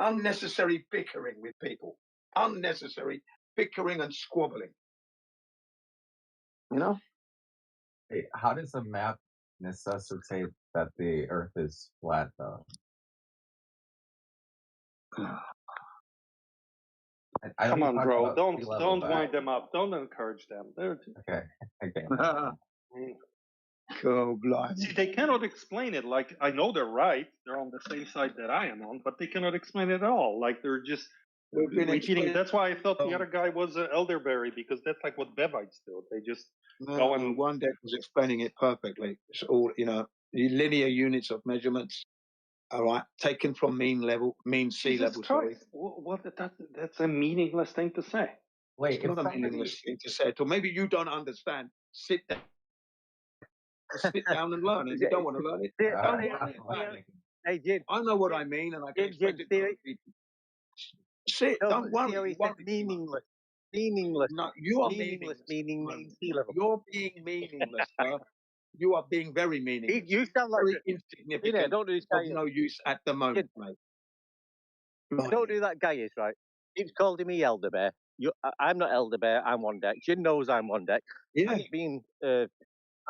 unnecessary bickering with people, unnecessary bickering and squabbling. You know, Hey, how does a map necessitate that the Earth is flat, though? I Come don't on, talk bro. about Don't sea level, but wind them up. Don't encourage them. They're okay, okay. Cool, blind. See, they cannot explain it. Like, I know they're right. They're on the same side that I am on, but they cannot explain it at all. Like, they're just We've been repeating. explaining- That's why I thought the other guy was elderberry, because that's like what Bevites do. They just go and one deck was explaining it perfectly. It's all, you know, the linear units of measurements. All right, taken from mean sea Jesus level. Sorry, Christ. What? That's a meaningless thing to say. Wait, it's not a meaningless thing to say. Or maybe you don't understand. Sit down and learn. If you don't want to learn it, don't learn it. Hey, Jim. I know what I mean, and I can explain it to other people. Sit. No, Don't but see how worry. he said meaningless. Meaningless. No, you are meaningless. Meaning sea level. You're being meaningless, sir. You are being very meaningless. You sound like very insignificant. You know, don't do this guy. Of no use at the moment, mate. Don't do that guy is right. He's called me Elder Bear. I'm not Elder Bear. I'm one deck. Jin knows I'm one deck. Yeah. I'm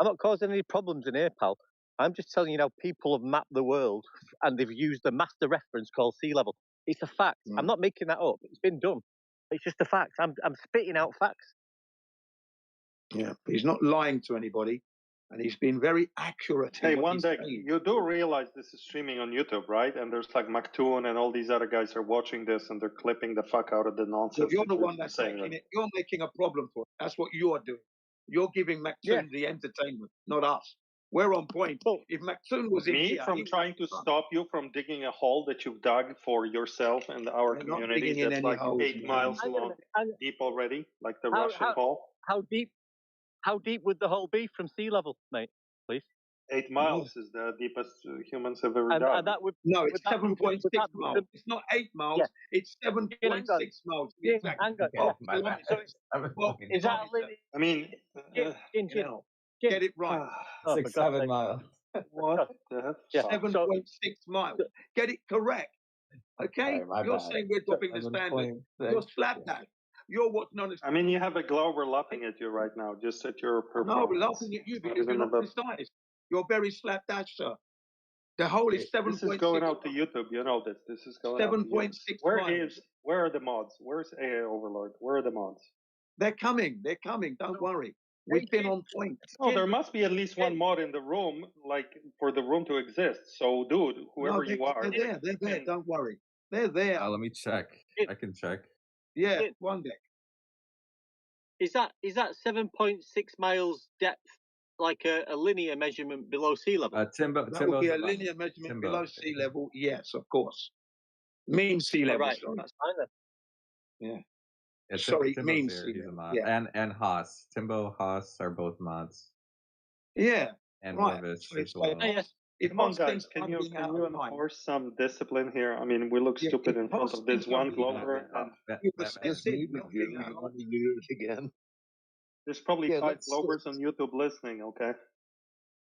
not causing any problems in here, pal. I'm just telling you how people have mapped the world and they've used a master reference called sea level. It's a fact. I'm not making that up. It's been done. It's just a fact. I'm spitting out facts. Yeah, he's not lying to anybody, and he's been very accurate. Hey, one day, you do realize this is streaming on YouTube, right? And there's like Maktoon and all these other guys are watching this and they're clipping the fuck out of the nonsense. You're the that one that's saying. making it. You're making a problem for it. That's what you're doing. You're giving Maktoon the entertainment, not us. We're on point. If Maktoon was in Me here, from trying to stop you from digging a hole that you've dug for yourself and our We're not community digging in that's any like holes, 8 miles long, deep already, like the Russian hole. How deep would the hole be from sea level, mate? Please. 8 miles is the deepest humans have ever And dug. that would No, it's 7.6 miles. It's not 8 miles. It's 7.6 miles. So is that a linear? I mean, get it right. 6, 7 miles. What the 7.6 miles. Get it correct. Okay? Sorry, You're bad. saying we're dropping the standard. You're slapdash. You're what's known as. I mean, you have a Glover laughing at you right now, just at your performance. No, we're laughing at you because you're not precise. You're very slapdash, sir. The whole is 7.6. This is going out to YouTube. You know this. This is going 7.6 miles. Where are the mods? Where's AA Overlord? Where are the mods? They're coming. They're coming. Don't worry. We've been on point. Oh, there must be at least one mod in the room, like for the room to exist. So, dude, whoever you are, they're there. They're there. Don't worry. They're there. Let me check. I can check. Yeah, one deck. Is that 7.6 miles depth, like a linear measurement below sea level? That would be a linear measurement below sea level. Yes, of course. Mean sea level. Right, that's fine then. Yeah. It's Sorry, Timbo's mean here. sea He's a level. mod. Yeah. And Haas. Timbo, Haas are both mods. Yeah. And right. Orvis So as well. Come on, guys, can you enforce some discipline here? I mean, we look stupid in front of this one Glover. Again. There's probably 5 Glovers on YouTube listening, okay?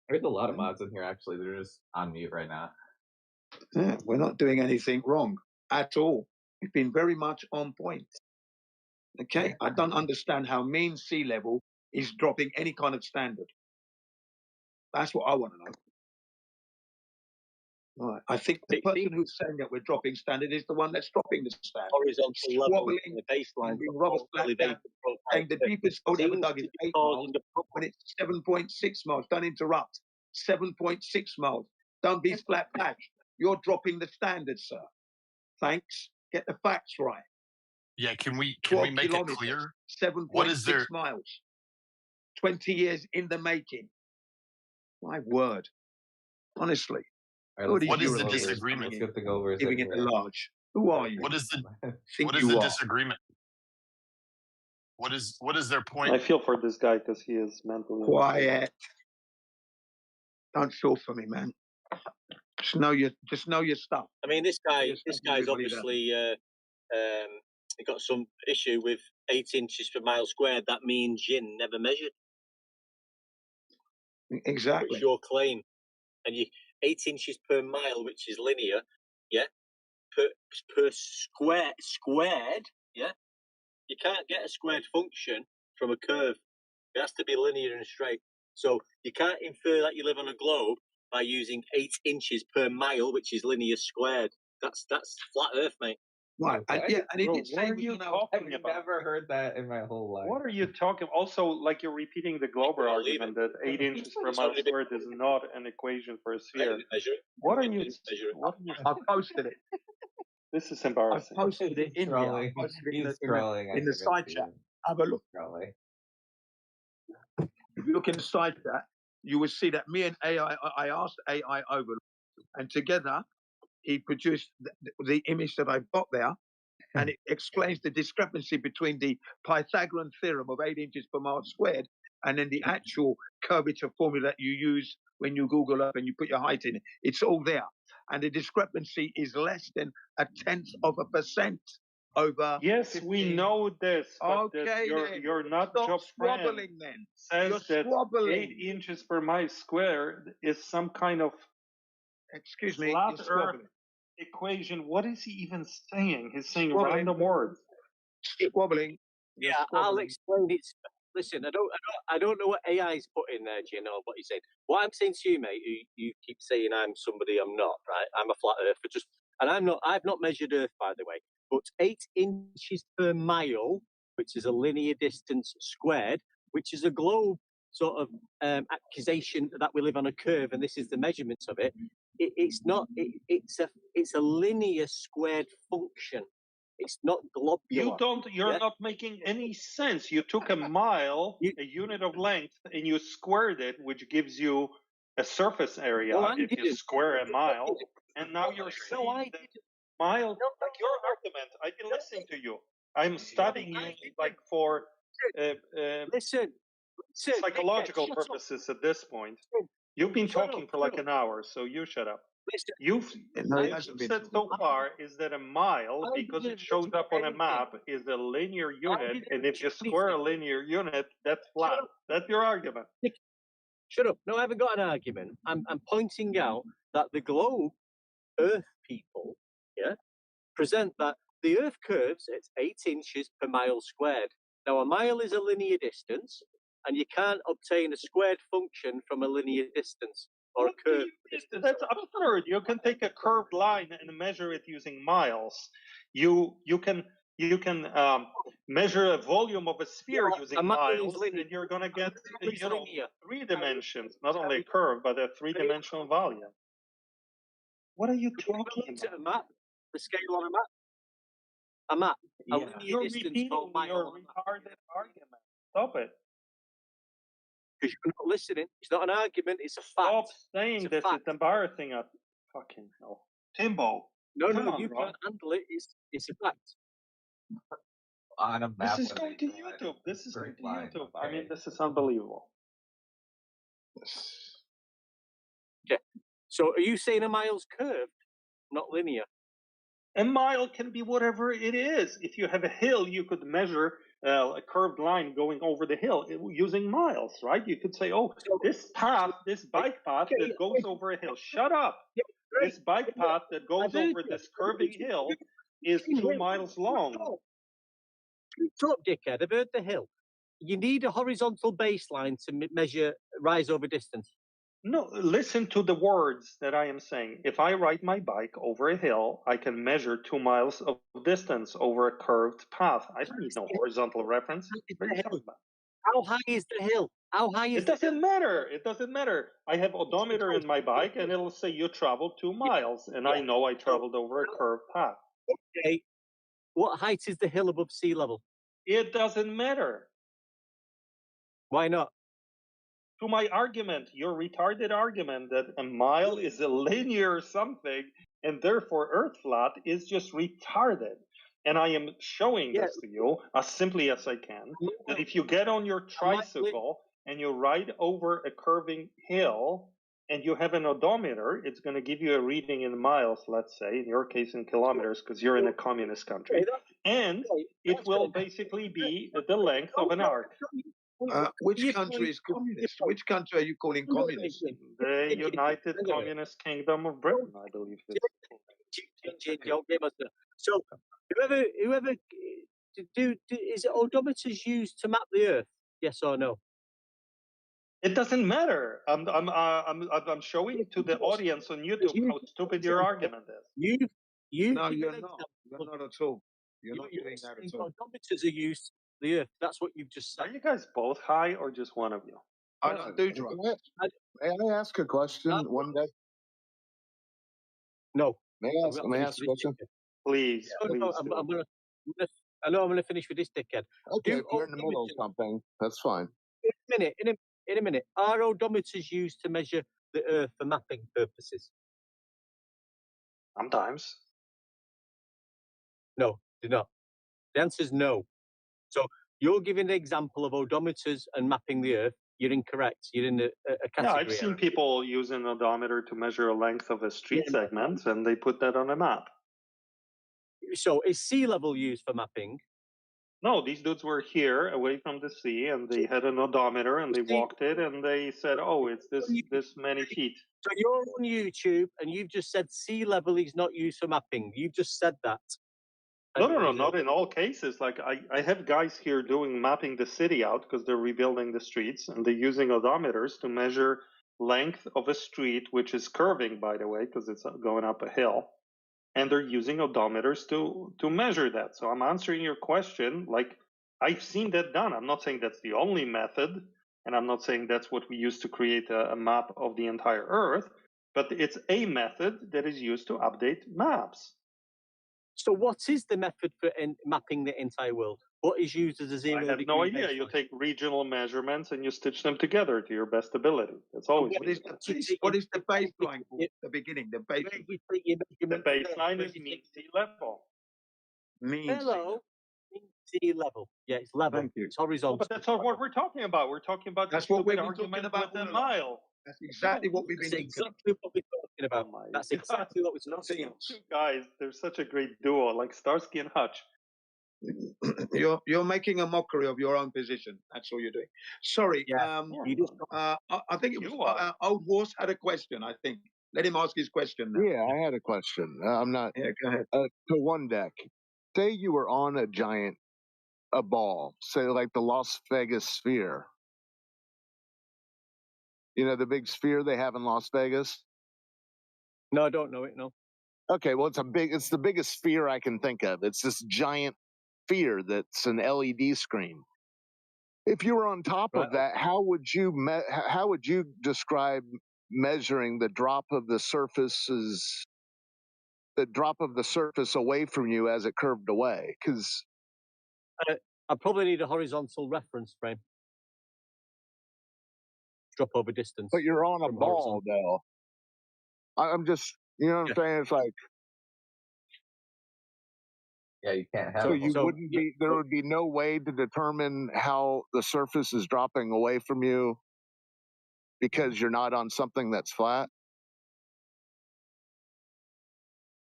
There's a lot of mods in here, actually. They're just on mute right now. Yeah, we're not doing anything wrong at all. We've been very much on point. Okay? I don't understand how mean sea level is dropping any kind of standard. That's what I want to know. Right. I think the person who's saying that we're dropping standard is the one that's dropping the standard. Horizontal level, the baseline, and being rubber flat down, saying the deepest hole ever dug is 8 miles when it's 7.6 miles. Don't interrupt. 7.6 miles. Don't be flat back. You're dropping the standard, sir. Thanks. Get the facts right. Yeah, can we 12 make it kilometers, clear? 7.6 miles, 20 years in the making. My word, honestly. All right, what is the let's disagreement? get to go over a Giving second it a large. Who are you? What is the Think what is you the are? disagreement? What is their point? I feel for this guy because he is mentally unstable. Quiet. Don't feel for me, man. Just know your stuff. I mean, this guy, Just this don't guy's worry about obviously he got some issue with 8 inches per mile squared. That means Yin never measured. Exactly. It's your claim, and you 8 inches per mile, which is linear, yeah, per squared, yeah. You can't get a squared function from a curve. It has to be linear and straight. So you can't infer that you live on a globe by using 8 inches per mile, which is linear squared. That's flat Earth, mate. Right, and yeah, and it Bro, did what say are you I've talking about? Never heard that in my whole life. What are you talking? Also, like you're repeating the Glober argument that 8 inches per mile squared is not an equation for a sphere. What are you? What are you? I posted it. This is I embarrassing. posted it in here. I posted it in the side chat. Have a look. If you look in the side chat, you will see that me and AI, I asked AI over, and together he produced the image that I've got there, and it explains the discrepancy between the Pythagorean theorem of 8 inches per mile squared and then the actual curvature formula that you use when you Google up and you put your height in it. It's all there. And the discrepancy is less than 0.1% over. Yes, 15. we know this, but Okay, you're not stop job friend squabbling then. says You're that squabbling. 8 inches per mile squared is some kind of Excuse me, flat you're Earth squabbling. equation. What is he even saying? He's saying Squabbling. random words. Squabbling. You're Yeah, I'll squabbling. explain it. Listen, I don't know what AI's put in there, Jin, or what he's saying. What I'm saying to you, mate, you keep saying I'm somebody I'm not, right? I'm a flat earther, and I'm not. I've not measured Earth, by the way. But 8 inches per mile, which is a linear distance squared, which is a globe sort of accusation that we live on a curve, and this is the measurements of it. It's not. It's a linear squared function. It's not globular. You're not making any sense. You took a mile, a unit of length, and you squared it, which gives you a surface area if you square a mile. And now you're saying that mile, like your argument, I've been listening to you. I'm studying you like for psychological purposes at this point. You've been talking for like an hour, so you shut up. You've said so far is that a mile, because it shows up on a map, is a linear unit, and if you square a linear unit, that's flat. That's your argument. Shut up. No, I haven't got an argument. I'm pointing out that the globe, Earth people, yeah, present that the Earth curves at 8 inches per mile squared. Now, a mile is a linear distance, and you can't obtain a squared function from a linear distance or a curve. That's absurd. You can take a curved line and measure it using miles. You can measure a volume of a sphere using miles, and you're going to get 3 dimensions, not only a curve, but a 3-dimensional volume. What are you talking about? A map, the scale on a map. A map. Yeah. A linear You're distance repeating called mile. your retarded argument. Stop it. Because you're not listening. It's not an argument. It's a fact. Stop saying this. It's embarrassing. Fucking hell. Timbo. No, come on, you Rob. can't handle it. It's a fact. On a map. This is going to YouTube. This is going to YouTube. I mean, this is unbelievable. Okay. So are you saying a mile's curved, not linear? A mile can be whatever it is. If you have a hill, you could measure a curved line going over the hill using miles, right? You could say, oh, this path, this bike path that goes over a hill. Shut up. This bike path that goes over this curving hill is 2 miles long. Shut up, dickhead. I've heard the hill. You need a horizontal baseline to measure rise over distance. No, listen to the words that I am saying. If I ride my bike over a hill, I can measure 2 miles of distance over a curved path. I don't need no horizontal reference. What are you talking about? How high is the hill? How high is it doesn't matter. It doesn't matter. I have odometer in my bike, and it'll say you traveled 2 miles, and I know I traveled over a curved path. Okay. What height is the hill above sea level? It doesn't matter. Why not? To my argument, your retarded argument that a mile is a linear something and therefore Earth flat is just retarded. And I am showing this to you as simply as I can, that if you get on your tricycle and you ride over a curving hill and you have an odometer, it's going to give you a reading in miles, let's say, in your case in kilometers, because you're in a communist country. And it will basically be the length of an arc. Which country is communist? Which country are you calling communist? The United Communist Kingdom of Britain, I believe. So, whoever is it odometers used to map the Earth? Yes or no? It doesn't matter. I'm showing to the audience on YouTube how stupid your argument is. No, you're not. You're not at all. You're not doing that at all. Odometers are used to the Earth. That's what you've just said. Are you guys both high or just one of you? I don't do drugs. May I ask a question one day? No. May I ask a question? Please, please. I know I'm going to finish with this dickhead. Okay, if you're in the middle of something, that's fine. In a minute. Are odometers used to measure the Earth for mapping purposes? Sometimes. No, they're not. The answer is no. So you're giving the example of odometers and mapping the Earth. You're incorrect. You're in a category. Yeah, I've seen people use an odometer to measure a length of a street segment, and they put that on a map. So is sea level used for mapping? No, these dudes were here, away from the sea, and they had an odometer, and they walked it, and they said, "Oh, it's this many feet." So you're on YouTube, and you've just said sea level is not used for mapping. You've just said that. No, not in all cases. Like I have guys here doing mapping the city out because they're rebuilding the streets, and they're using odometers to measure length of a street, which is curving, by the way, because it's going up a hill. And they're using odometers to measure that. So I'm answering your question. Like, I've seen that done. I'm not saying that's the only method, and I'm not saying that's what we use to create a map of the entire Earth, but it's a method that is used to update maps. So what is the method for mapping the entire world? What is used as a zero degree? I have no idea. You take regional measurements and you stitch them together to your best ability. That's always what is the baseline for the beginning? The baseline. The baseline is mean sea level. Mean sea level. Yeah, it's level. Thank you. It's horizontal. But that's not what we're talking about. We're talking about that's what we've been talking about with a mile. That's exactly what we've been talking about. That's exactly what we're talking about. You guys, they're such a great duo, like Starsky and Hutch. You're making a mockery of your own position. That's all you're doing. Sorry. I think it was Old Horse had a question. I think. Let him ask his question now. Yeah, I had a question. I'm not. Yeah, go ahead. To one deck. Say you were on a ball, say like the Las Vegas Sphere. You know the big sphere they have in Las Vegas? No, I don't know it. No. Okay, well it's the biggest sphere I can think of. It's this giant sphere that's an LED screen. If you were on top of that, how would you describe measuring the drop of the surface away from you as it curved away? Because I probably need a horizontal reference frame. Drop over distance. But you're on a ball, though. I'm just, you know what I'm saying? It's like, yeah, you can't have. So you wouldn't be. There would be no way to determine how the surface is dropping away from you because you're not on something that's flat.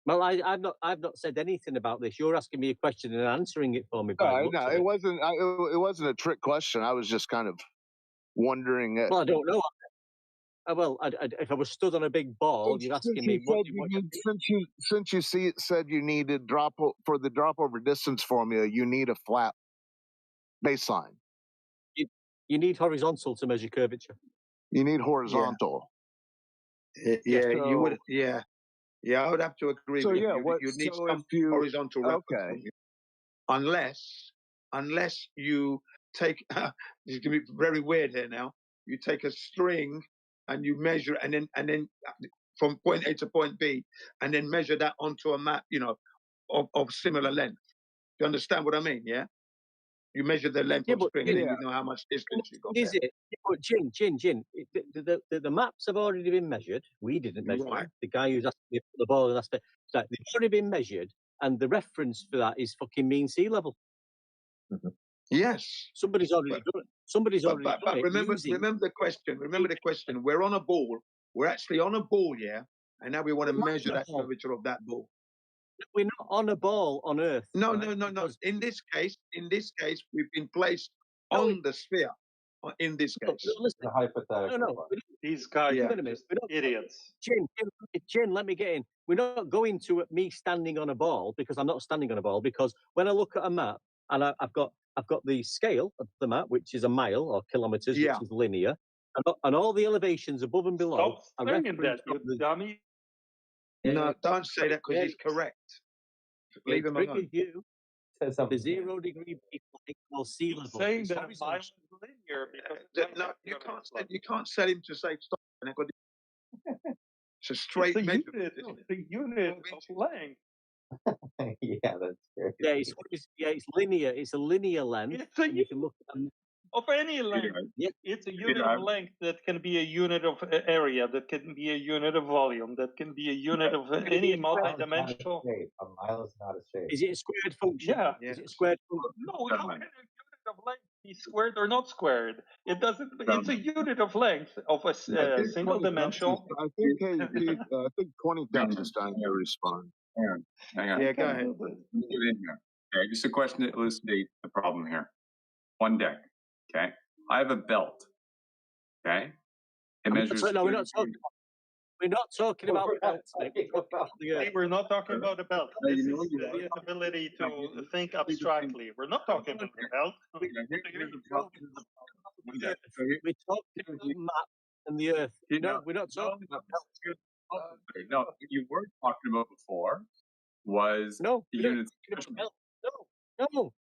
Well, I've not said anything about this. You're asking me a question and answering it for me. No, it wasn't. It wasn't a trick question. I was just kind of wondering. Well, I don't know. Well, if I was stood on a big ball, you're asking me. Since you said you needed for the drop over distance formula, you need a flat baseline. You need horizontal to measure curvature. You need horizontal. Yeah, you would. Yeah. Yeah, I would have to agree with you. You need some horizontal reference. Okay. Unless you take, this is going to be very weird here now. You take a string and you measure, and then from point A to point B, and then measure that onto a map, of similar length. you understand what I mean? Yeah. You measure the length of string, and then you know how much distance you got Is there. it? But Jin, the maps have already been measured. We didn't measure them. The guy who's asked me for the ball and asked me, so they've already been measured, and the reference for that is fucking mean sea level. Yes. Somebody's already done it. Somebody's already done But it. remember the question. Remember the question. We're on a ball. We're actually on a ball, yeah. And now we want to measure that curvature of that ball. We're not on a ball on Earth. No, right? no. In this case, we've been placed on the sphere. In this case, Listen, hypothetical. no. These guys Yeah. are just idiots. Jin, let me get in. We're not going to me standing on a ball, because I'm not standing on a ball, because when I look at a map and I've got the scale of the map, which is a mile or kilometers, which is linear, and all the elevations above and below Stop are saying that, you dummy. No, don't say that, because he's correct. Leave him alone. You. The 0 degree equal sea level. Saying It's that a horizontal. mile is linear because No, you can't set him to say stop. It's a straight it's a measurement. unit. It's a unit of length. Yeah, that's great. Yeah, it's linear. It's a linear length. It's a and you can look at of any length. Yeah. It's a unit of length that can be a unit of area, that can be a unit of volume, that can be a unit of any multi-dimensional. A mile is not a shape. Is it a squared function? Yeah. Is it a squared function? No, how can a unit of length be squared or not squared? It doesn't. It's a unit of length of a single dimensional. I think 20 Cups is trying to respond. Hang on. Yeah, go ahead. Let me get in here. Okay, just a question to elucidate the problem here. One deck. Okay, I have a belt. Okay, it measures. We're not talking about belts. We're not talking about a belt. This is the ability to think abstractly. We're not talking about a belt. We're talking about the map and the Earth. No, we're not talking about belts. Okay, no, you were talking about before was the units.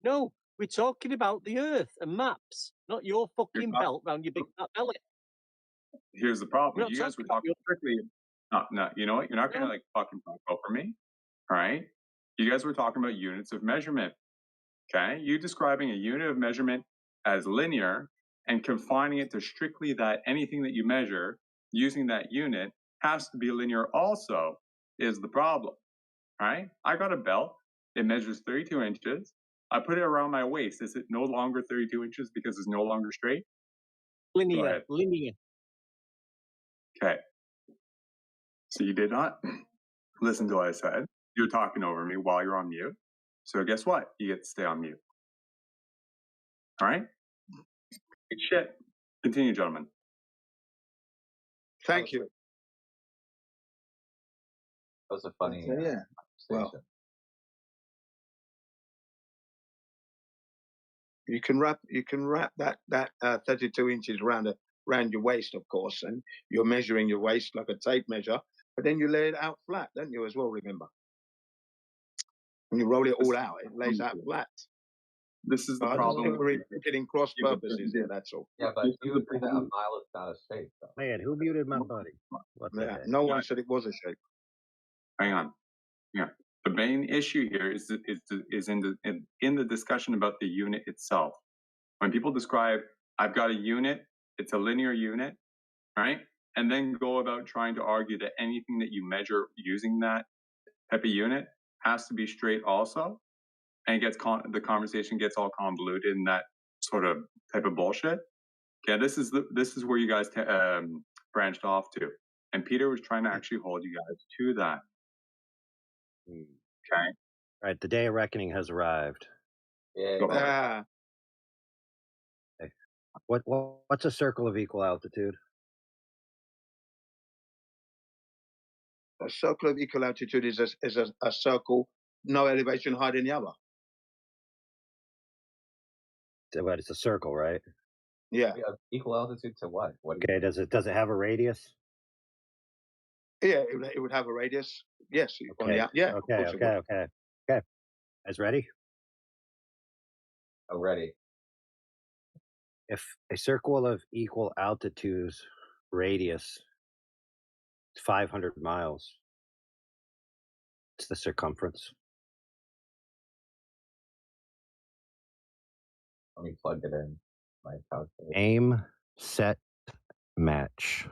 No. We're talking about the Earth and maps, not your fucking belt round your big fat belly. Here's the problem. You guys were talking strictly. No, you know what? You're not going to like fucking talk over me. All right. You guys were talking about units of measurement. Okay. You describing a unit of measurement as linear and confining it to strictly that anything that you measure using that unit has to be linear also is the problem. All right. I got a belt. It measures 32 inches. I put it around my waist. Is it no longer 32 inches because it's no longer straight? Linear. Okay. So you did not listen to what I said. You're talking over me while you're on mute. So guess what? You get to stay on mute. All right? Good shit. Continue, gentlemen. Thank you. That was a funny Well, you can wrap that 32 inches around your waist, of course, and you're measuring your waist like a tape measure, but then you lay it out flat, don't you, as well, remember? When you roll it all out, it lays out flat. This is the problem. We're getting cross purposes here, that's all. Yeah, but you agree that a mile is not a shape, though. Man, who muted my buddy? No one said it was a shape. Hang on. Yeah. The main issue here is in the discussion about the unit itself. When people describe, I've got a unit, it's a linear unit, right? And then go about trying to argue that anything that you measure using that type of unit has to be straight also, and the conversation gets all convoluted in that sort of type of bullshit. Yeah, this is where you guys branched off to, and Peter was trying to actually hold you guys to that. Okay. All right, the day of reckoning has arrived. Yeah. Okay. What's a circle of equal altitude? A circle of equal altitude is a circle, no elevation higher than the other. But it's a circle, right? Yeah. Equal altitude to what? Okay. Does it have a radius? Yeah, it would have a radius. Yes. Okay. Yeah. Okay. Guys ready? Oh, ready. If a circle of equal altitudes radius is 500 miles, it's the circumference. Let me plug it in. My calculator. Aim, set, match.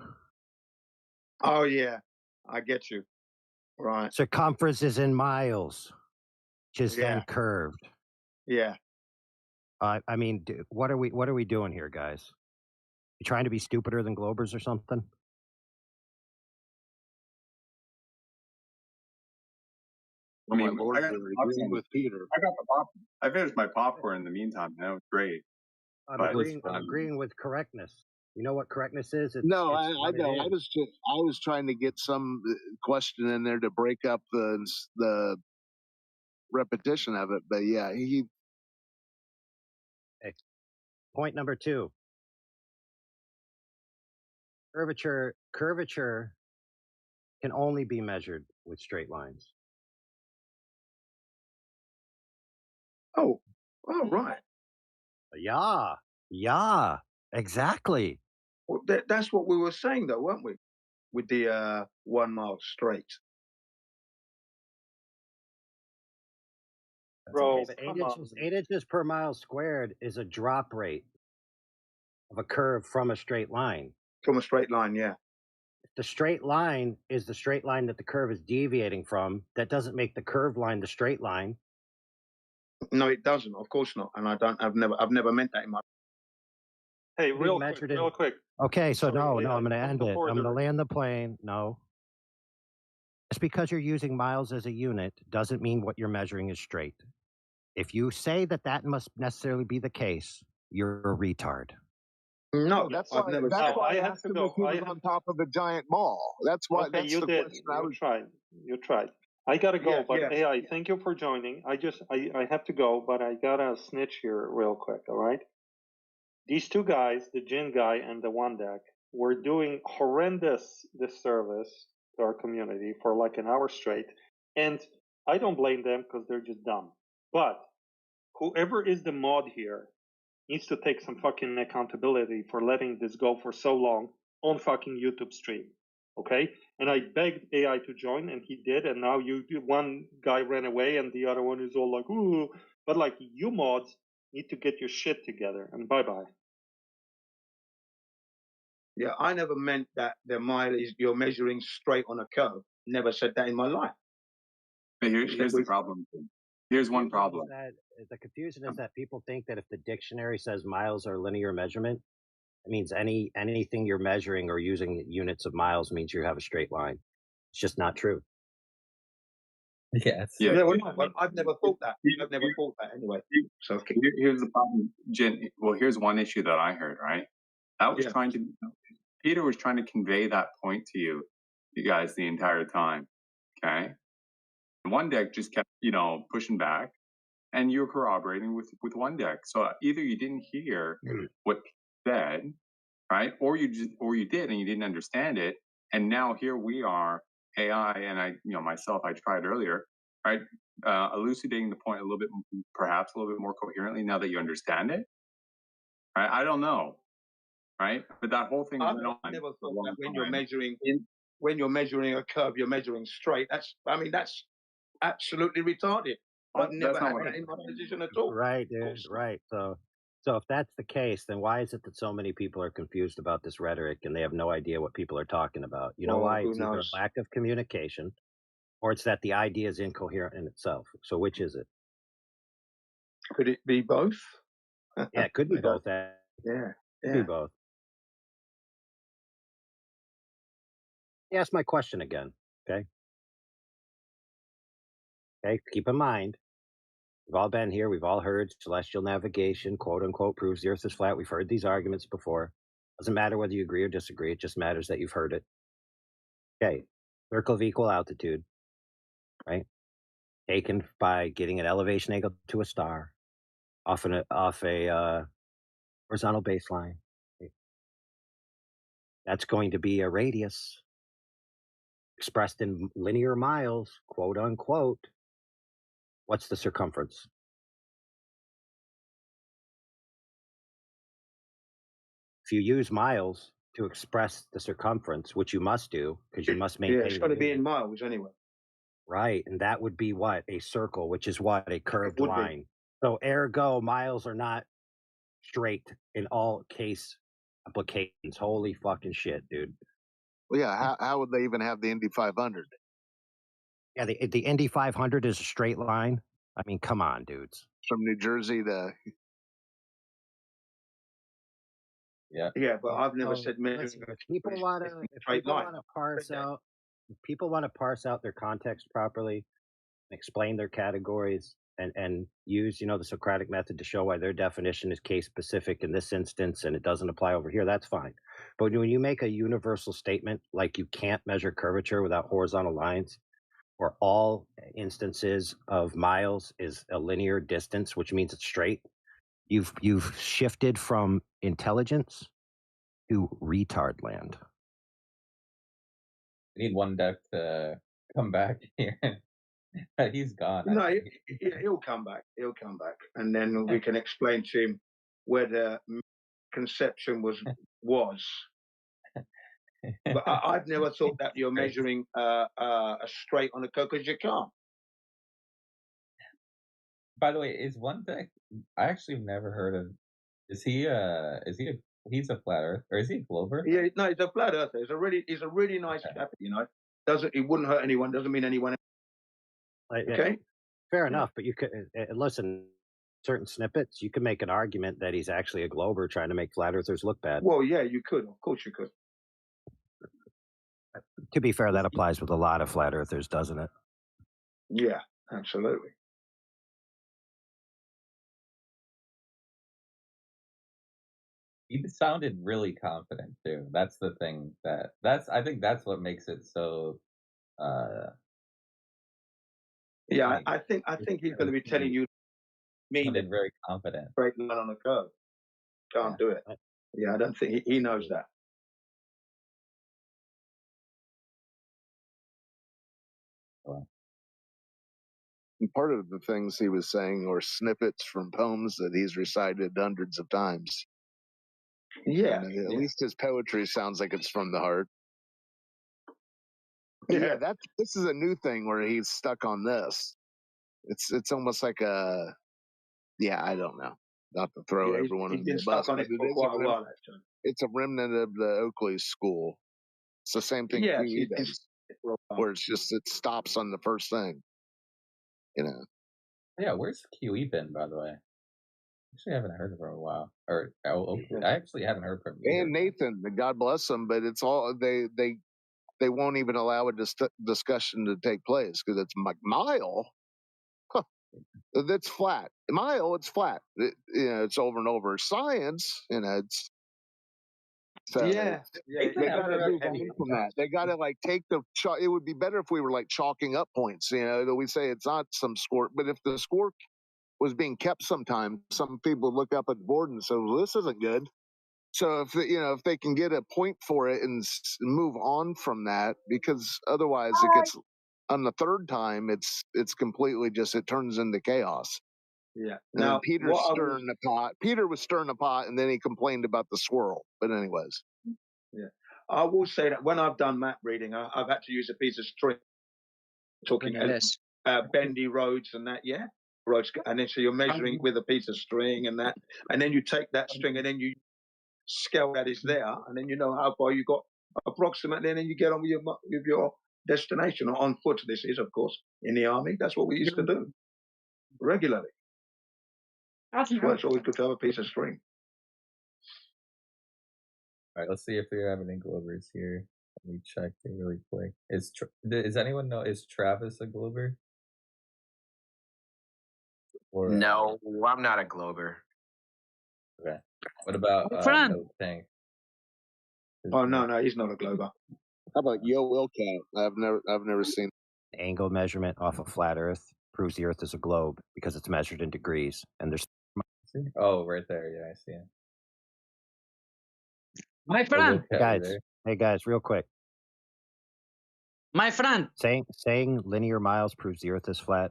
Oh yeah, I get you. Right. Circumference is in miles, which is then Yeah. curved. Yeah. I mean, what are we doing here, guys? You trying to be stupider than Globers or something? I mean, my lord, I got we're the agreeing popcorn. with Peter. I got the pop. I finished my popcorn in the meantime, and that was great. I'm But agreeing with correctness. You know what correctness is? No, It's I what it know. I is. was trying to get some question in there to break up the repetition of it. But yeah, he Okay. Point number 2. Curvature can only be measured with straight lines. Oh, right. Yeah, exactly. Well, that's what we were saying, though, weren't we? With the 1 mile straight. Bro, But come on. 8 inches per mile squared is a drop rate of a curve from a straight line. From a straight line, yeah. If the straight line is the straight line that the curve is deviating from, that doesn't make the curved line the straight line. No, it doesn't. Of course not. And I've never meant that in my. Hey, Being real measured quick. Okay, so Sorry, no, I'm going to just end it. before I'm going to the land the plane. No. Just because you're using miles as a unit doesn't mean what you're measuring is straight. If you say that must necessarily be the case, you're a retard. No, that's I've why never that's said. why I I have asked to him go. if he was on top of a giant ball. That's why Okay, that's you the did. question I You was. tried. You tried. I gotta go, Yeah, but yeah. AI, thank you for joining. I have to go, but I gotta snitch here real quick. All right. These two guys, the Jin guy and the one deck, were doing horrendous disservice to our community for like an hour straight, and I don't blame them because they're just dumb. But whoever is the mod here needs to take some fucking accountability for letting this go for so long on fucking YouTube stream. Okay? And I begged AI to join and he did, and now one guy ran away and the other one is all like, ooh. But like, you mods need to get your shit together, and bye-bye. Yeah, I never meant that the mile is you're measuring straight on a curve. Never said that in my life. But here's the problem. Here's one problem. The confusion is that people think that if the dictionary says miles are linear measurement, it means anything you're measuring or using units of miles means you have a straight line. It's just not true. Yes. Yeah. Well, I've never thought that. I've never thought that anyway. So okay. Here's the problem, Jen. Well, here's one issue that I heard. Right, that was Peter was trying to convey that point to you guys the entire time. Okay, and one deck just kept pushing back, and you were corroborating with one deck. So either you didn't hear what Pete said, right, or you did and you didn't understand it, and now here we are, AI, and I myself, I tried earlier, right, elucidating the point a little bit, perhaps a little bit more coherently now that you understand it. Right? I don't know, right, but that whole thing I've went on. never thought that when you're measuring a curve, you're measuring straight. That's absolutely retarded. I've never had that in my position at all. Right, dude. Right. So if that's the case, then why is it that so many people are confused about this rhetoric and they have no idea what people are talking about? You know why? It's either a lack of communication or it's that the idea is incoherent in itself. So which is it? Could it be both? Yeah, it could be both. Yeah. Could be both. Ask my question again, okay? Okay, keep in mind, we've all been here. We've all heard celestial navigation, quote unquote, proves the earth is flat. We've heard these arguments before. Doesn't matter whether you agree or disagree. It just matters that you've heard it. Okay, circle of equal altitude, right? Taken by getting an elevation angle to a star off a horizontal baseline. Right? That's going to be a radius expressed in linear miles, quote unquote. What's the circumference? If you use miles to express the circumference, which you must do because you must maintain. Yeah, it's got to be in miles anyway. Right, and that would be what? A circle, which is what? A curved line. So ergo, miles are not straight in all case applications. Holy fucking shit, dude. Well, yeah. How would they even have the Indy 500? Yeah, the Indy 500 is a straight line. I mean, come on, dudes. From New Jersey to. Yeah. Yeah, but I've never So, said listen, if people want to straight line. parse out, if people want to parse out their context properly, explain their categories, and use the Socratic method to show why their definition is case specific in this instance and it doesn't apply over here, that's fine. But when you make a universal statement like you can't measure curvature without horizontal lines, or all instances of miles is a linear distance, which means it's straight, you've shifted from intelligence to retard land. We need one deck to come back here. He's gone. No, he'll come back. He'll come back, and then we can explain to him where the conception was. But I've never thought that you're measuring a straight on a curve, because you can't. By the way, is one deck I actually never heard of? He's a flat earth, or is he a glober? Yeah, no, he's a flat earther. He's a really nice chap. He wouldn't hurt anyone. Doesn't mean anyone. Okay. Fair enough, but you could listen. Certain snippets, you can make an argument that he's actually a glober trying to make flat earthers look bad. Well, yeah, you could. Of course, you could. To be fair, that applies with a lot of flat earthers, doesn't it? Yeah, absolutely. He sounded really confident too. That's the thing I think that's what makes it so. Yeah, I think he's going to be telling you. Very confident. Straight line on a curve. Can't do it. Yeah, I don't think he knows that. And part of the things he was saying were snippets from poems that he's recited hundreds of times. Yeah. And at least his poetry sounds like it's from the heart. Yeah, this is a new thing where he's stuck on this. It's almost like I don't know. Not to throw everyone he's under been the stuck bus, on but it for quite a while, actually. it's a remnant of the Oakley school. It's the same thing QE does, where it stops on the first thing. Yeah, where's QE been, by the way? Actually, I haven't heard of her in a while. Or Oakley. I actually haven't heard from him. And Nathan, God bless them, but it's all they won't even allow a discussion to take place because it's like Mile. Huh, that's flat. Mile, it's flat. It's over and over. Science, it's. So they got to move on from that. They got to take the. It would be better if we were chalking up points. We say it's not some score, but if the score was being kept, sometimes some people look up at the board and say, "Well, this isn't good." So if they can get a point for it and move on from that, because otherwise it gets on the third time it's completely it turns into chaos. Yeah. And now Peter was stirring the pot, and then he complained about the swirl. But anyways. Yeah, I will say that when I've done map reading, I've had to use a piece of string, talking bendy roads and that. Yeah, roads, and then so you're measuring with a piece of string and that, and then you take that string and then you scale that is there, and then you know how far you got approximately, and then you get on with your destination on foot. This is, of course, in the army. That's what we used to do regularly. That's why it's always good to have a piece of string. All right, let's see if we have any Globers here. Let me check it really quick. Does anyone know, is Travis a Glober? Or, no, I'm not a Glober. Okay. What about No Tank? Oh no, he's not a Glober. How about Yo Wilcat? I've never seen. Angle measurement off a flat Earth proves the Earth is a globe because it's measured in degrees, and there's. Oh, right there. Yeah, I see it. My friend, Hey guys, real quick. My friend, saying linear miles proves the Earth is flat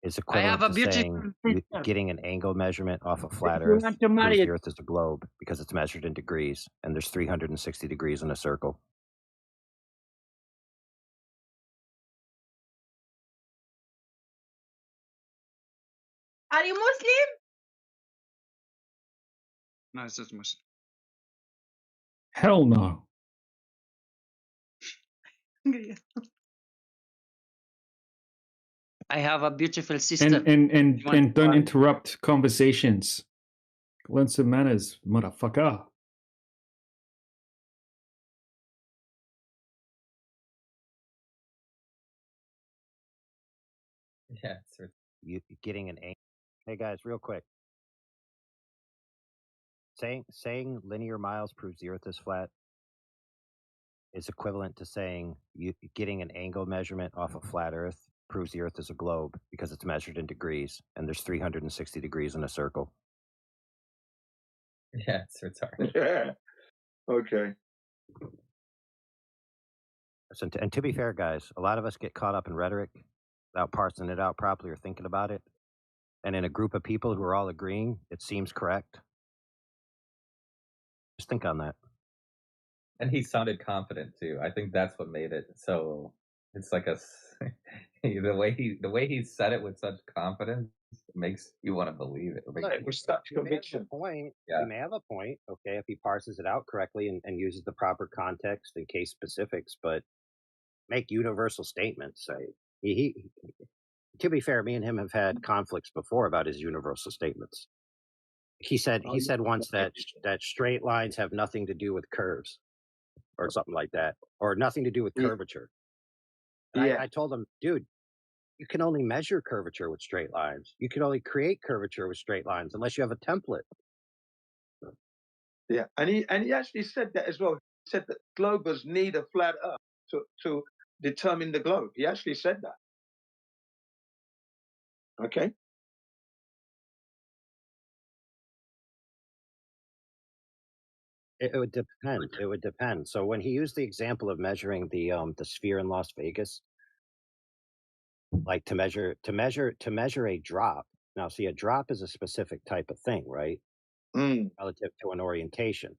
is equivalent to saying getting an angle measurement off a flat Earth proves the Earth is a globe because it's measured in degrees, and there's 360 degrees in a circle. Are you Muslim? No, it doesn't matter. Hell no. I have a beautiful sister. And don't interrupt conversations. Learn some manners, motherfucker. Yeah, sir. You getting an A. Hey guys, real quick. Saying linear miles proves the Earth is flat is equivalent to saying you getting an angle measurement off a flat Earth proves the Earth is a globe because it's measured in degrees, and there's 360 degrees in a circle. Yeah, it's retarded. Yeah. Okay. So, and to be fair, guys, a lot of us get caught up in rhetoric without parsing it out properly or thinking about it. And in a group of people who are all agreeing, it seems correct. Just think on that. And he sounded confident too. I think that's what made it so. It's like the way he said it with such confidence makes you want to believe it. It was such conviction. Point. Yeah. You may have a point, okay, if he parses it out correctly and uses the proper context and case specifics, but make universal statements. He to be fair, me and him have had conflicts before about his universal statements. He said once that straight lines have nothing to do with curves or something like that, or nothing to do with curvature. And Yeah. I told him, dude, you can only measure curvature with straight lines. You can only create curvature with straight lines unless you have a template. Yeah, and he actually said that as well. He said that globers need a flat Earth to determine the globe. He actually said that. Okay. It would depend. It would depend. So when he used the example of measuring the sphere in Las Vegas, like to measure a drop. Now, see, a drop is a specific type of thing, right? Relative to an orientation.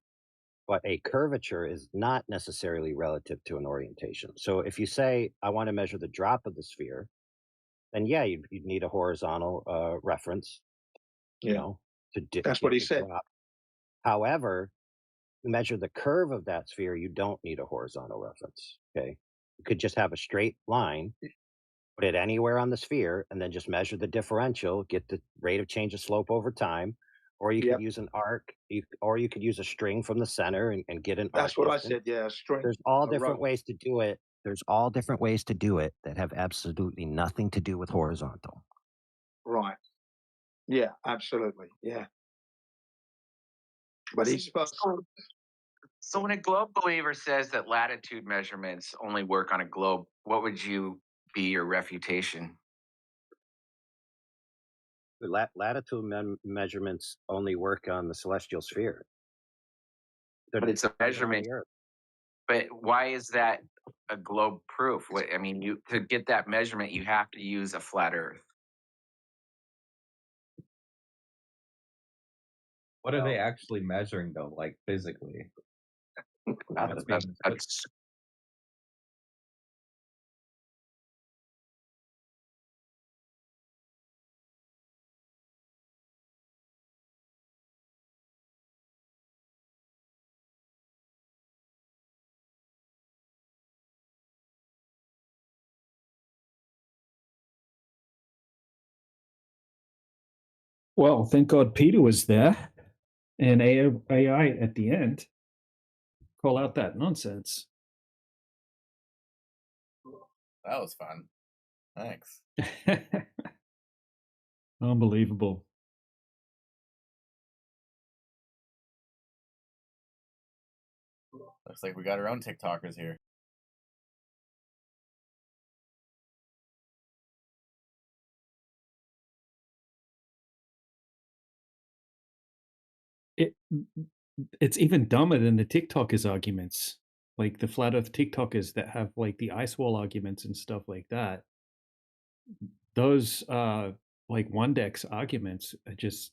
But a curvature is not necessarily relative to an orientation. So if you say, I want to measure the drop of the sphere, then yeah, you'd need a horizontal reference, you know, to That's what he said. drop. However, to measure the curve of that sphere, you don't need a horizontal reference. Okay. You could just have a straight line, put it anywhere on the sphere, and then just measure the differential, get the rate of change of slope over time. Or you could use an arc, or you could use a string from the center and get an arc. That's what distance. I said. Yeah, a string. There's all a different rope. ways to do it. There's all different ways to do it that have absolutely nothing to do with horizontal. Right. Yeah, absolutely. Yeah. But he's supposed. So when a globe believer says that latitude measurements only work on a globe, what would be your refutation? Latitude measurements only work on the celestial sphere. But it's a measurement. But why is that a globe proof? I mean, to get that measurement, you have to use a flat Earth. What are they actually measuring though, like physically? Well, thank God Peter was there and AI at the end. Call out that nonsense. That was fun. Thanks. Unbelievable. Looks like we got our own TikTokers here. It's even dumber than the TikTokers arguments, like the flat Earth TikTokers that have like the ice wall arguments and stuff like that. Those like One-Dex arguments are just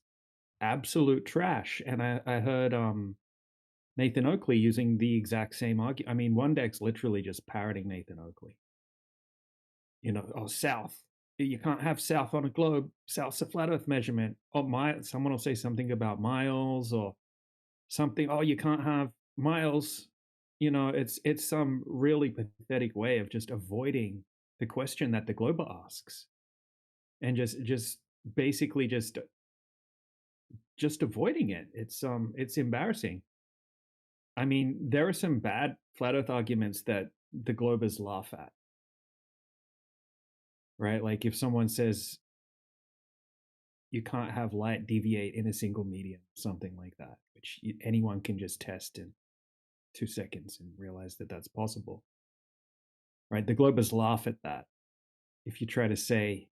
absolute trash. And I heard Nathan Oakley using the exact same argument. I mean, One-Dex literally just parroting Nathan Oakley. You know, south. You can't have south on a globe. South's a flat Earth measurement. Or someone will say something about miles or something, oh, you can't have miles, you know, it's some really pathetic way of just avoiding the question that the Glober asks, and just basically just avoiding it. It's embarrassing. I mean, there are some bad flat Earth arguments that the Globers laugh at, right? Like if someone says you can't have light deviate in a single medium, something like that, which anyone can just test in 2 seconds and realize that that's possible, right? The Globers laugh at that. If you try to say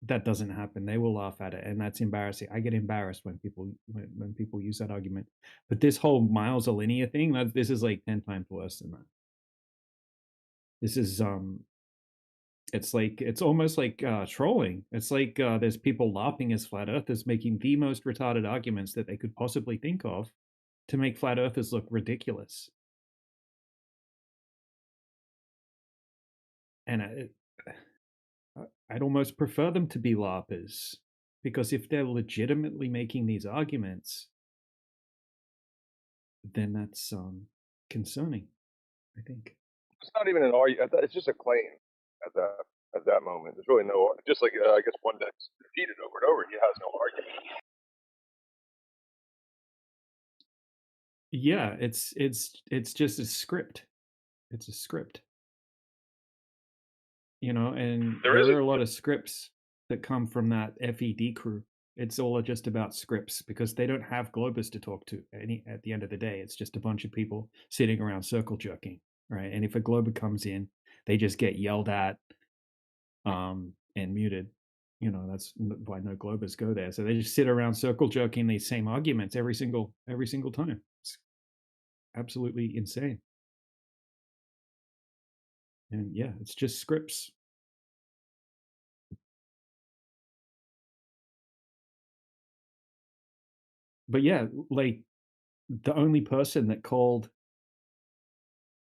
that doesn't happen, they will laugh at it, and that's embarrassing. I get embarrassed when people use that argument. But this whole miles a linear thing, this is like 10 times worse than that. This is it's almost like trolling. It's like there's people laughing as flat earthers, making the most retarded arguments that they could possibly think of to make flat earthers look ridiculous. And I'd almost prefer them to be LARPers, because if they're legitimately making these arguments, then that's concerning, I think. It's not even an argument. It's just a claim at that moment. There's really no, just like I guess one that's repeated over and over. He has no argument. Yeah, it's just a script. It's a script. You know, and there are a lot of scripts that come from that FED crew. It's all just about scripts because they don't have Globers to talk to at the end of the day. It's just a bunch of people sitting around circle jerking, right? And if a Glober comes in, they just get yelled at and muted. You know, that's why no Globers go there. So they just sit around circle jerking these same arguments every single time. It's absolutely insane. And yeah, it's just scripts. But yeah, like the only person that called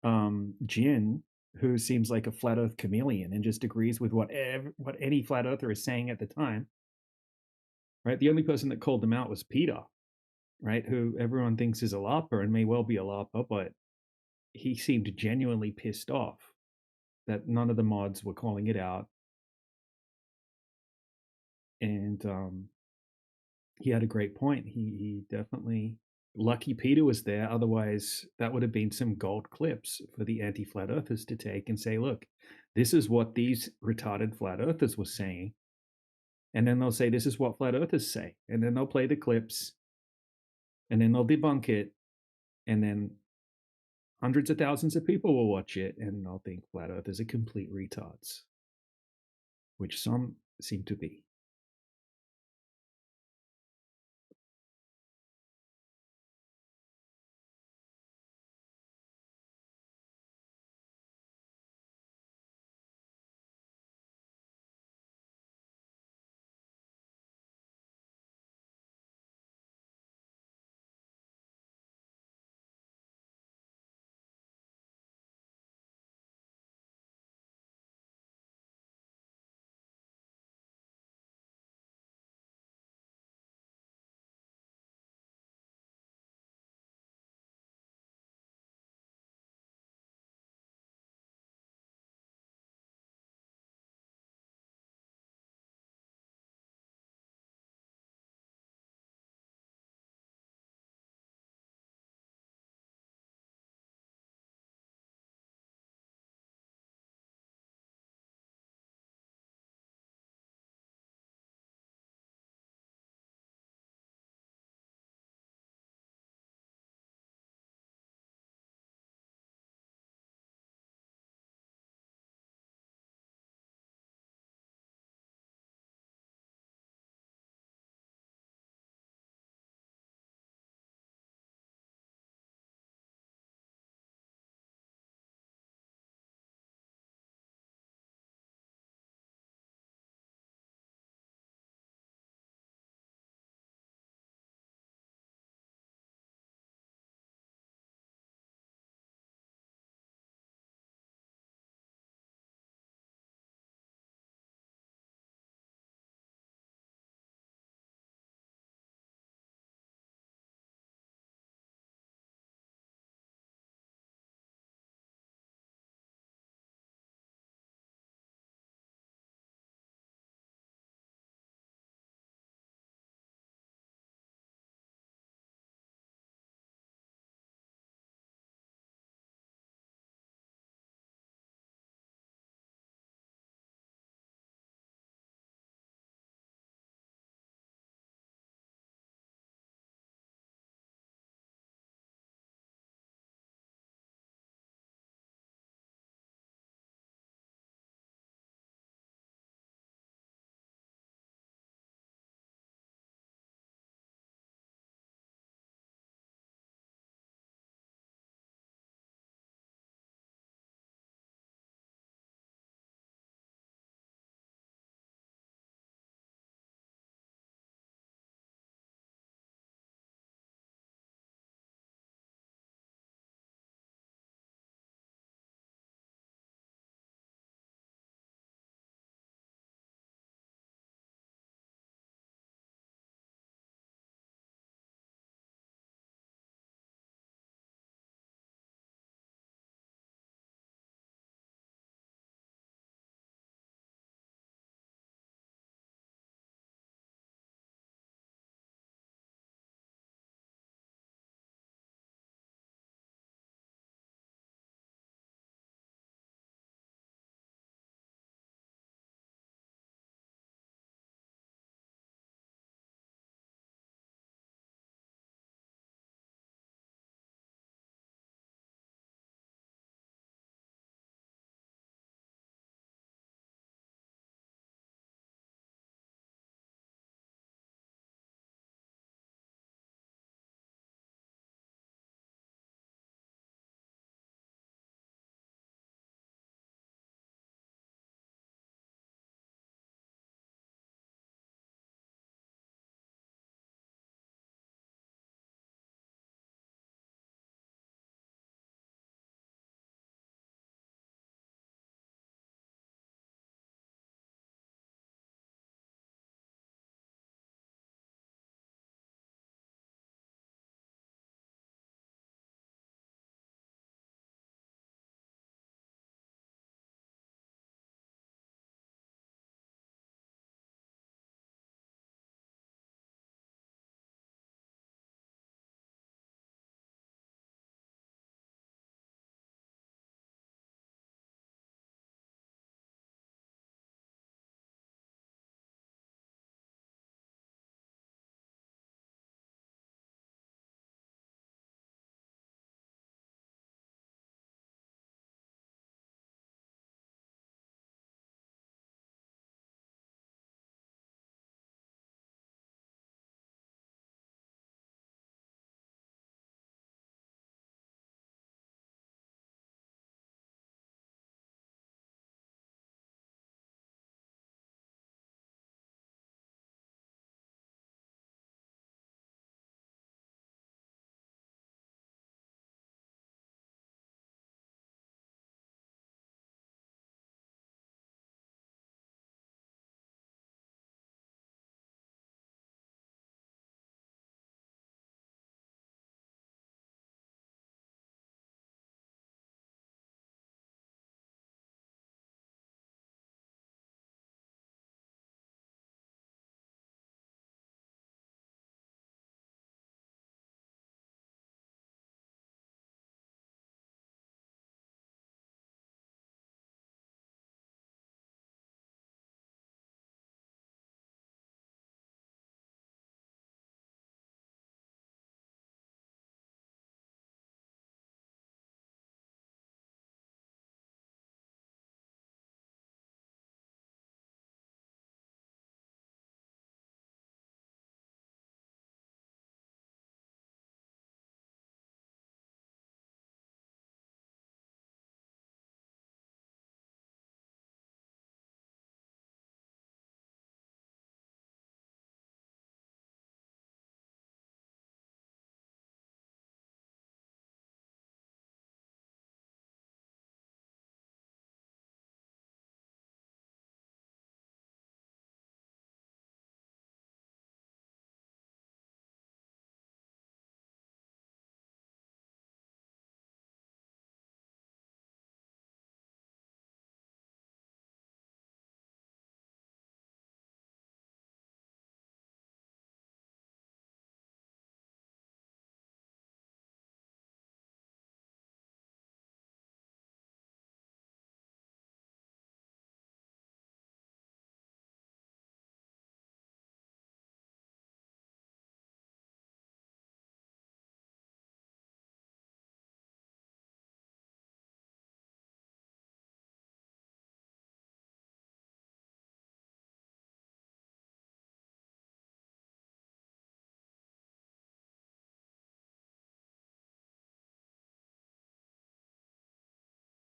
Jin, who seems like a flat earth chameleon and just agrees with what any flat earther is saying at the time, right? The only person that called him out was Peter, right? Who everyone thinks is a LARPer and may well be a LARPer, but he seemed genuinely pissed off that none of the mods were calling it out. And he had a great point. He definitely, lucky Peter was there. Otherwise, that would have been some gold clips for the anti-flat earthers to take and say, look, this is what these retarded flat earthers were saying. And then they'll say, this is what flat earthers say. And then they'll play the clips. And then they'll debunk it. And then hundreds of thousands of people will watch it. And they'll think flat earthers are complete retards. Which some seem to be.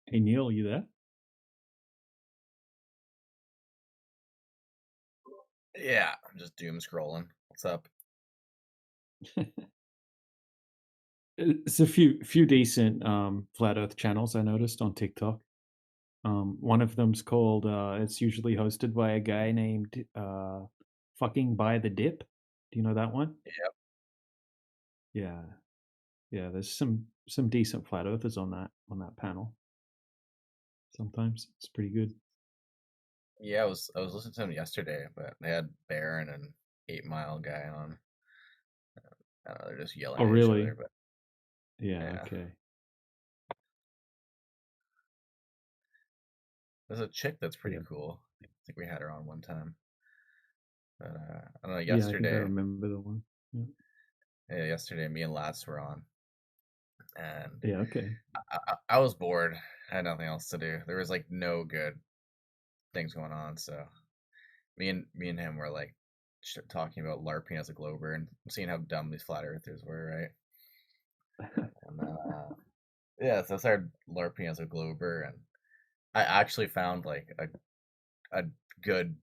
Hey Neil, you there? Yeah, I'm just doom scrolling. What's up? It's a few decent flat Earth channels I noticed on TikTok. One of them's called. It's usually hosted by a guy named "Fucking by the Dip." Do you know that one? Yep. Yeah, yeah. There's some decent flat earthers on that panel. Sometimes it's pretty good. Yeah, I was listening to them yesterday, but they had Baron and 8 Mile guy on. I don't know, they're just yelling Oh, at each really? other, but Yeah. yeah. Okay. There's a chick that's pretty Yeah. cool. I think we had her on one time. But I don't know. Yeah, I think I Yesterday, remember the one. Yeah. yesterday, me and Lats were on, and Yeah. Okay. I was bored. I had nothing else to do. There was like no good things going on, so me and him were like talking about LARPing as a Glober and seeing how dumb these flat earthers were, right? And yeah, so I started LARPing as a Glober, and I actually found like a good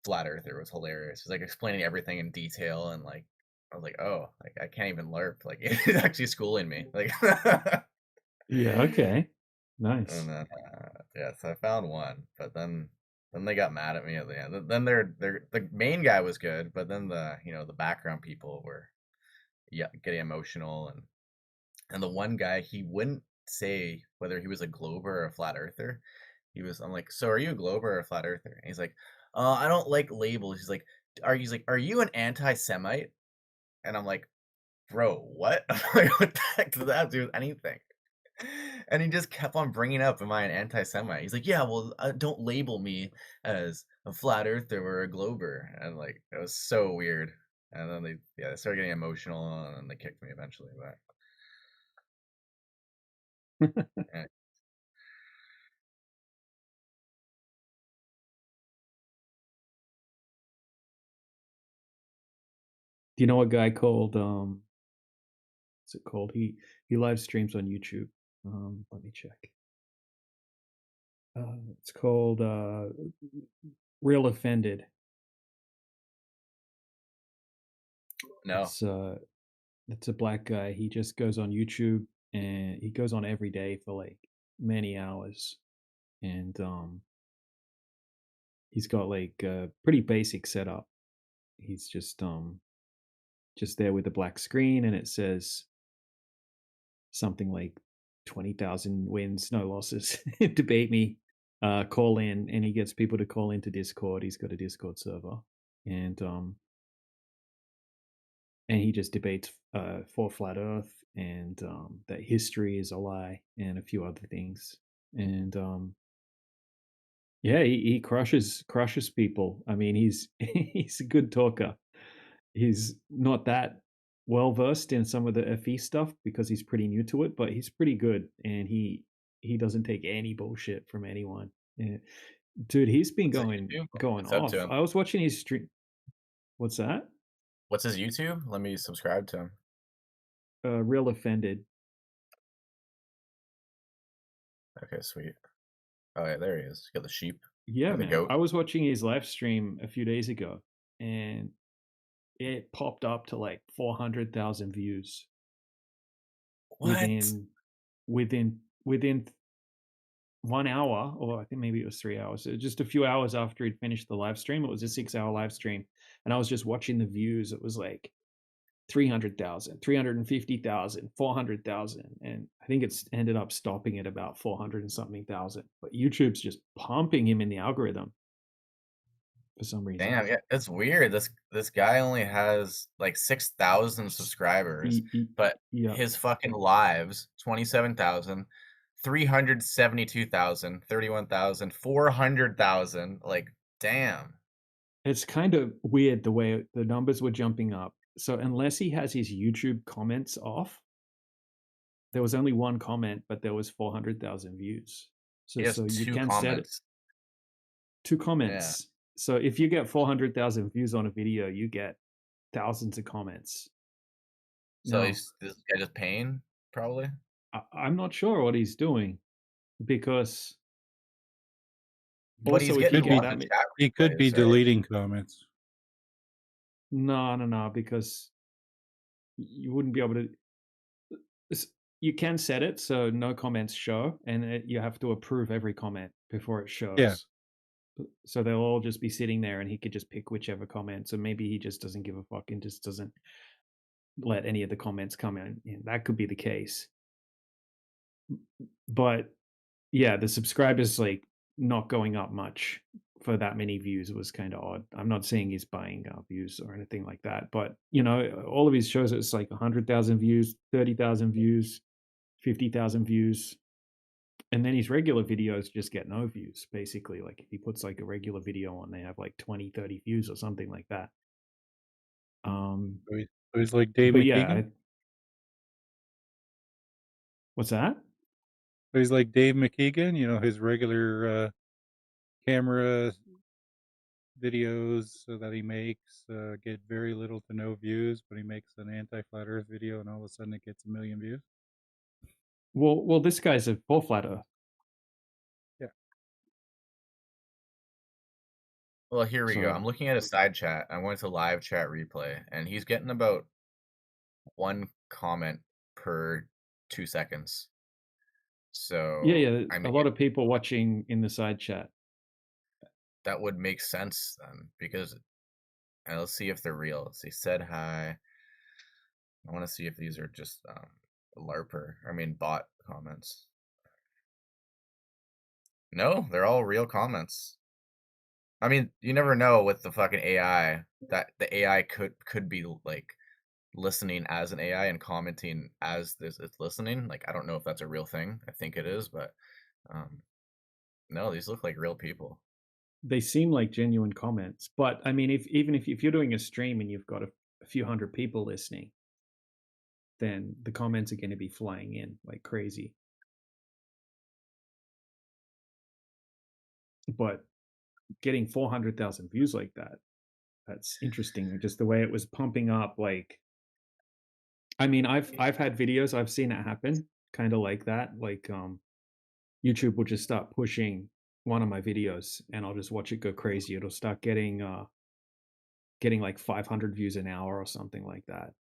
flat earther. It was hilarious. He's like explaining everything in detail, and like I was like, oh, like I can't even LARP. Like it's actually schooling me. Like Yeah. Okay. Nice. and then yeah, so I found one, but then they got mad at me at the end. Then they're the main guy was good, but then the background people were getting emotional, and the one guy, he wouldn't say whether he was a Glober or a flat earther. I'm like, so are you a Glober or a flat earther? And he's like, I don't like labels. He's like, are you an anti-Semite? And I'm like, bro, what? Like, what the heck does that have to do with anything? And he just kept on bringing up, am I an anti-Semite? He's like, yeah, well, don't label me as a flat earther or a Glober. And like, it was so weird. And then they started getting emotional, and they kicked me eventually. But yeah. Do you know a guy called what's it called? He live streams on YouTube. Let me check. It's called Real Offended. No. It's a black guy. He just goes on YouTube, and he goes on every day for like many hours, and he's got like a pretty basic setup. He's just there with a black screen, and it says something like 20,000 wins, no losses. Debate me, call in, and he gets people to call into Discord. He's got a Discord server, and he just debates for flat Earth, and that history is a lie, and a few other things. And yeah, he crushes people. I mean, he's he's a good talker. He's not that well versed in some of the FE stuff because he's pretty new to it, but he's pretty good, and he doesn't take any bullshit from anyone. Yeah. Dude, he's been going What's up off. to him? I was watching his stream. What's that? What's his YouTube? Let me subscribe to him. Real Offended. Okay, sweet. Oh yeah, there he is. He's got the sheep. Yeah, and the man. goat. I was watching his live stream a few days ago, and it popped up to like 400,000 views. What? Within 1 hour, or I think maybe it was 3 hours. Just a few hours after he'd finished the live stream. It was a 6-hour live stream, and I was just watching the views. It was like 300,000, 350,000, 400,000, and I think it's ended up stopping at about 400 and something thousand. But YouTube's just pumping him in the algorithm for some reason. Damn, yeah, it's weird. This guy only has like 6,000 subscribers, but his fucking lives 27,000, 372,000, 31,000, 400,000. Like, damn. It's kind of weird the way the numbers were jumping up. So unless he has his YouTube comments off, there was only one comment, but there was 400,000 views. So, He has you 2 can set it. comments. 2 comments. So if you get 400,000 views on a video, you get thousands of comments. So No. this guy just paying, probably? I'm not sure what he's doing. because But he's also if you getting get lots that, of chat He could be replays, right? deleting comments. no, because you wouldn't be able to. You can set it so no comments show, and you have to approve every comment before it shows. Yeah. So they'll all just be sitting there, and he could just pick whichever comment. So maybe he just doesn't give a fuck and just doesn't let any of the comments come in. That could be the case. But yeah, the subscribers like not going up much for that many views was kind of odd. I'm not saying he's buying views or anything like that, but you know, all of his shows it's like 100,000 views, 30,000 views, 50,000 views, and then his regular videos just get no views. Basically, like if he puts like a regular video on, they have like 20, 30 views or something like that. So he's like Dave But McKeegan. yeah, what's that? So he's like Dave McKeegan. You know, his regular camera videos that he makes get very little to no views, but he makes an anti-flat Earth video, and all of a sudden it gets 1 million views. Well, this guy's a full flat Earth. Yeah. Well, here we go. So- I'm looking at a side chat. I went to live chat replay, and he's getting about 1 comment per 2 seconds. So Yeah. I A mean, lot of people watching in the side chat. that would make sense then, because let's see if they're real. Let's see. Said hi. I want to see if these are just bot comments. No, they're all real comments. I mean, you never know with the fucking AI that the AI could be like listening as an AI and commenting as it's listening. Like, I don't know if that's a real thing. I think it is, but no, these look like real people. They seem like genuine comments, but I mean, if you're doing a stream and you've got a few hundred people listening, then the comments are going to be flying in like crazy. But getting 400,000 views like that's interesting. Just the way it was pumping up. Like, I mean, I've had videos, I've seen it happen kind of like that. Like, YouTube will just start pushing one of my videos and I'll just watch it go crazy. It'll start getting like 500 views an hour or something like that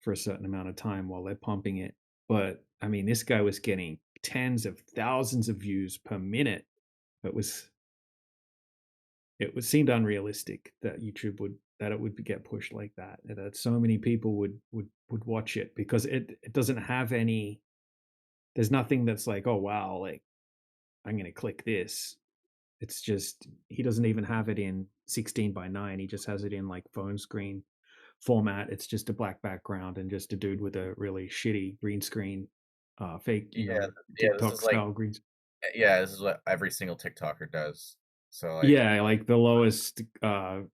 for a certain amount of time while they're pumping it. But I mean, this guy was getting tens of thousands of views per minute. It seemed unrealistic that YouTube would get pushed like that. That so many people would watch it, because it doesn't have any. There's nothing that's like, oh wow, like I'm gonna click this. It's just he doesn't even have it in 16:9. He just has it in like phone screen format. It's just a black background and just a dude with a really shitty green screen, fake, TikTok style green. Yeah, this is what every single TikToker does. So like, yeah, like the lowest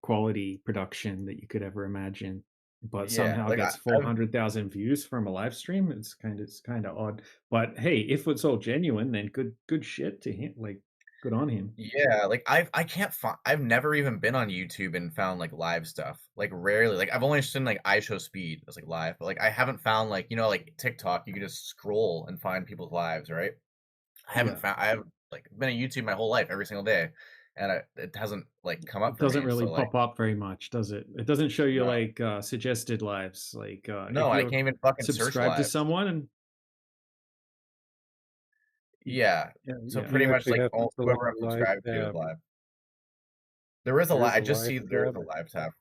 quality production that you could ever imagine, but somehow like gets 400,000 views from a live stream. It's kind of odd. But hey, if it's all genuine, then good shit to him. Like, good on him. Yeah, like I can't find. I've never even been on YouTube and found like live stuff. Like rarely. Like I've only seen like iShowSpeed as like live, but like I haven't found like like TikTok. You can just scroll and find people's lives, right? I haven't found. I have like been on YouTube my whole life, every single day, and it hasn't like come up. It doesn't for me, really so, pop like, up very much, does it? It doesn't show you No. like suggested lives. Like No, if I you're can't even fucking search subscribed to lives. someone and Yeah. So pretty you much actually like have to all select whoever I'm the live subscribed to is tab. live. There is a There live. is I a just live see there is tab. a live tab.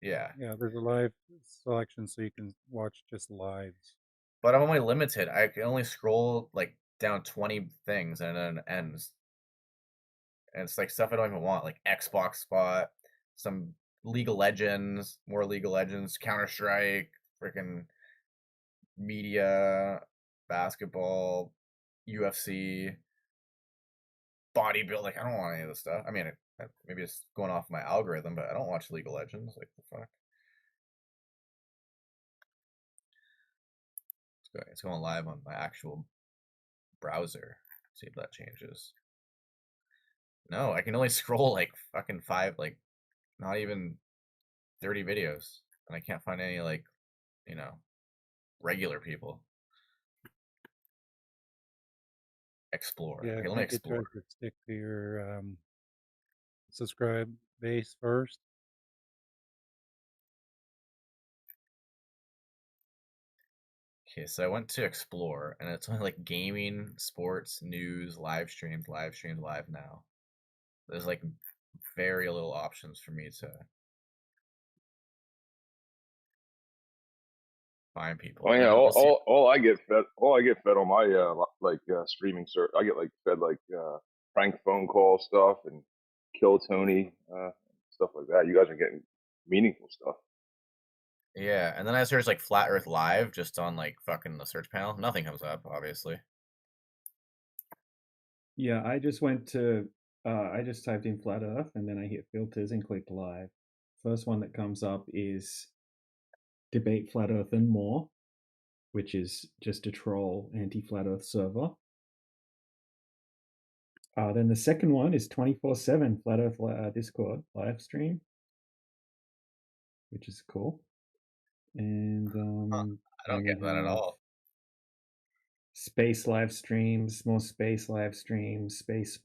Yeah. Yeah, there's a live selection, so you can watch just lives. But I'm only limited. I can only scroll like down 20 things and then it ends. And it's like stuff I don't even want, like Xbox Spot, some League of Legends, more League of Legends, Counter-Strike, freaking media, basketball, UFC, bodybuilding. Like, I don't want any of this stuff. I mean, maybe it's going off my algorithm, but I don't watch League of Legends. Like, the fuck? It's going live on my actual browser. See if that changes. No, I can only scroll like fucking 5, like not even 30 videos, and I can't find any like, regular people. explore. Yeah, Okay, I let me think it explore. tries to stick to your subscribe base first. Okay, so I went to explore, and it's only like gaming, sports, news, live streams, live now. There's like very little options for me to find people. Oh yeah, And let's see. all I get fed on my streaming service. I get like fed prank phone call stuff and Kill Tony stuff like that. You guys are getting meaningful stuff. Yeah, and then I search like Flat Earth Live just on like fucking the search panel. Nothing comes up, obviously. Yeah, I just went to I just typed in flat earth and then I hit filters and clicked live. First one that comes up is debate flat earth and more, which is just a troll anti-flat earth server. Then the second one is 24/7 flat earth Discord live stream, which is cool. And I don't get that at all. Space live streams, more space live streams, space,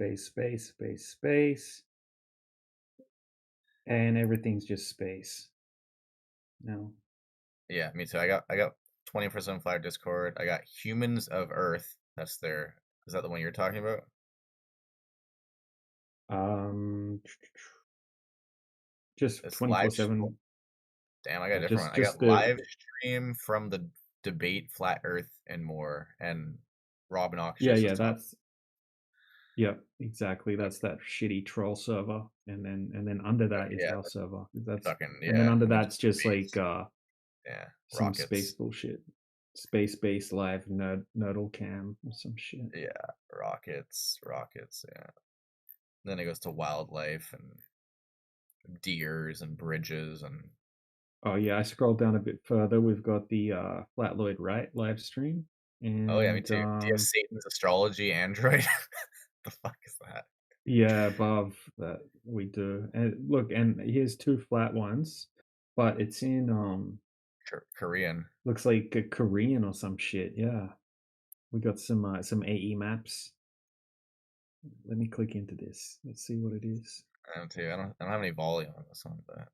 and everything's just space. No. Yeah, me too. I got 24/7 Flat Earth Discord. I got Humans of Earth. That's their. Is that the one you're talking about? Just 24/7. Damn, I got a different one. I got live stream from the debate Flat Earth and more, and Rob Noxious. Yeah, that's. Yeah, exactly. That's that shitty troll server, and then under that is our server. That's and then under that's just like some rockets. space bullshit, space-based live nerdle cam or some shit. Yeah, rockets. Yeah. Then it goes to wildlife and deers and bridges and. Oh yeah, I scrolled down a bit further. We've got the Flatloid Right live stream. And, oh yeah, me too. Do you have Satan's Astrology Android? The fuck is that? Yeah, above that we do. And look, and here's two flat ones, but it's in Korean. Looks like a Korean or some shit. Yeah, we got some AE maps. Let me click into this. Let's see what it is. I don't too. I don't have any volume on this one, but.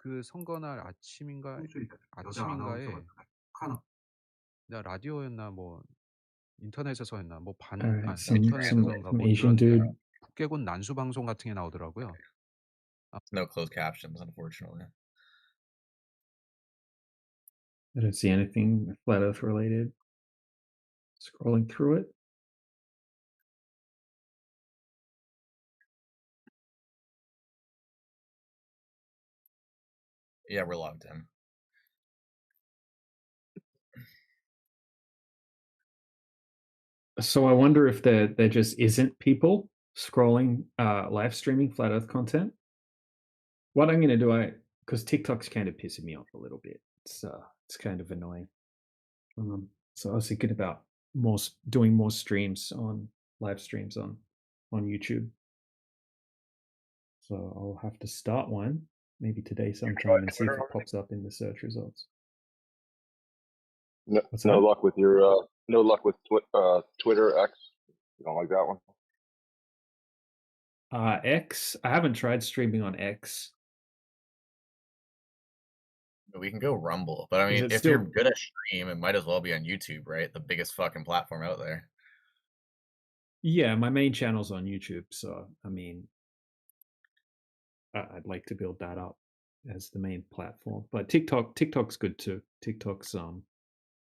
그 선거날 아침인가에 라디오였나 뭐 인터넷에서 했나 뭐 인터넷에서인가 뭐 Asian dude. 북괴군 난수 방송 같은 게 나오더라고요. No closed captions, unfortunately. I don't see anything Flat Earth related. Scrolling through it. Yeah, we're logged in. So I wonder if there just isn't people scrolling live streaming Flat Earth content. What I'm gonna do, because TikTok's kind of pissing me off a little bit. It's kind of annoying. So I was thinking about doing more streams on live streams on YouTube. So I'll have to start one maybe today sometime and see if it pops up in the search results. No luck with your Twitter X. You don't like that one? X. I haven't tried streaming on X. We can go Rumble, but I mean, if you're good at stream, it might as well be on YouTube, right? The biggest fucking platform out there. Yeah, my main channel's on YouTube, so I mean, I'd like to build that up as the main platform. But TikTok's good too. TikTok's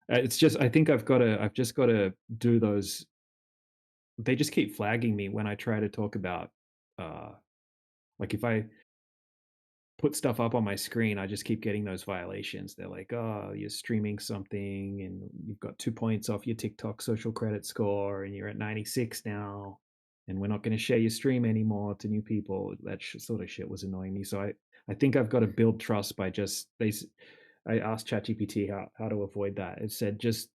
it's just I've just got to do those. They just keep flagging me when I try to talk about like if I put stuff up on my screen, I just keep getting those violations. They're like, oh, you're streaming something and you've got 2 points off your TikTok social credit score and you're at 96 now and we're not going to share your stream anymore to new people. That sort of shit was annoying me. So I think I've got to build trust by I asked ChatGPT how to avoid that. It said just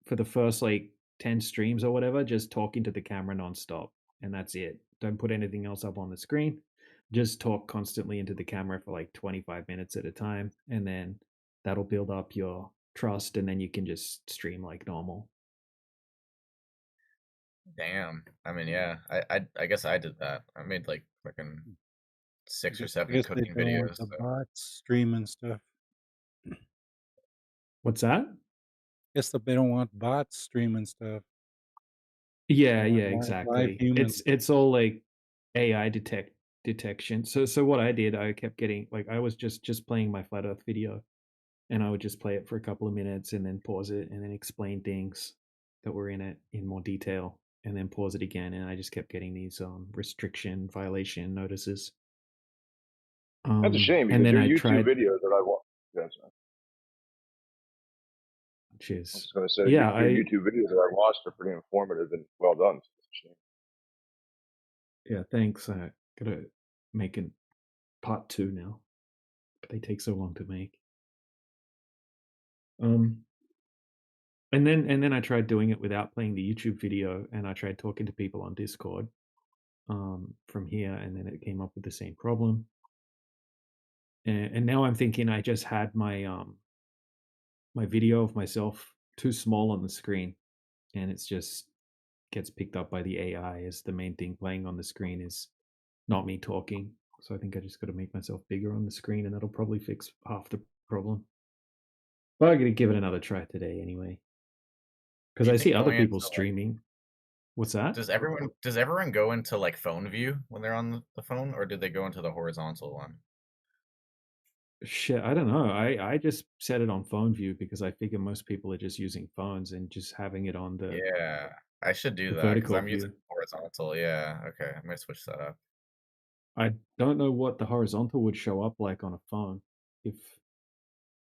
for the first like 10 streams or whatever, just talk into the camera nonstop and that's it. Don't put anything else up on the screen. Just talk constantly into the camera for like 25 minutes at a time, and then that'll build up your trust, and then you can just stream like normal. Damn. I mean, yeah. I guess I did that. I made like fucking 6 or 7 Guess they cooking don't want videos. the So. bots streaming stuff. What's that? Guess that they don't want bots streaming stuff. Yeah, They want yeah, live exactly. humans. It's all like AI detection. So what I did, I kept getting like I was just playing my flat Earth video, and I would just play it for a couple of minutes and then pause it and then explain things that were in it in more detail and then pause it again, and I just kept getting these restriction violation notices. That's a shame And because then your I YouTube tried, videos that I watch. Yes, which I is was just going to say yeah, your I YouTube videos that I watched are pretty informative and well done. So it's a shame. yeah, thanks. I gotta make a part 2 now, but they take so long to make. And then I tried doing it without playing the YouTube video, and I tried talking to people on Discord from here, and then it came up with the same problem. And now I'm thinking I just had my my video of myself too small on the screen, and it's just gets picked up by the AI as the main thing playing on the screen is not me talking. So I think I just got to make myself bigger on the screen, and that'll probably fix half the problem. But I'm gonna give it another try today anyway, because Do you I see think other going people into like streaming. What's that? does everyone go into like phone view when they're on the phone, or do they go into the horizontal one? Shit, I don't know. I just set it on phone view because I figure most people are just using phones and just having it on the Yeah, I should do that because vertical I'm using view. horizontal. Yeah, okay, I'm gonna switch that up. I don't know what the horizontal would show up like on a phone.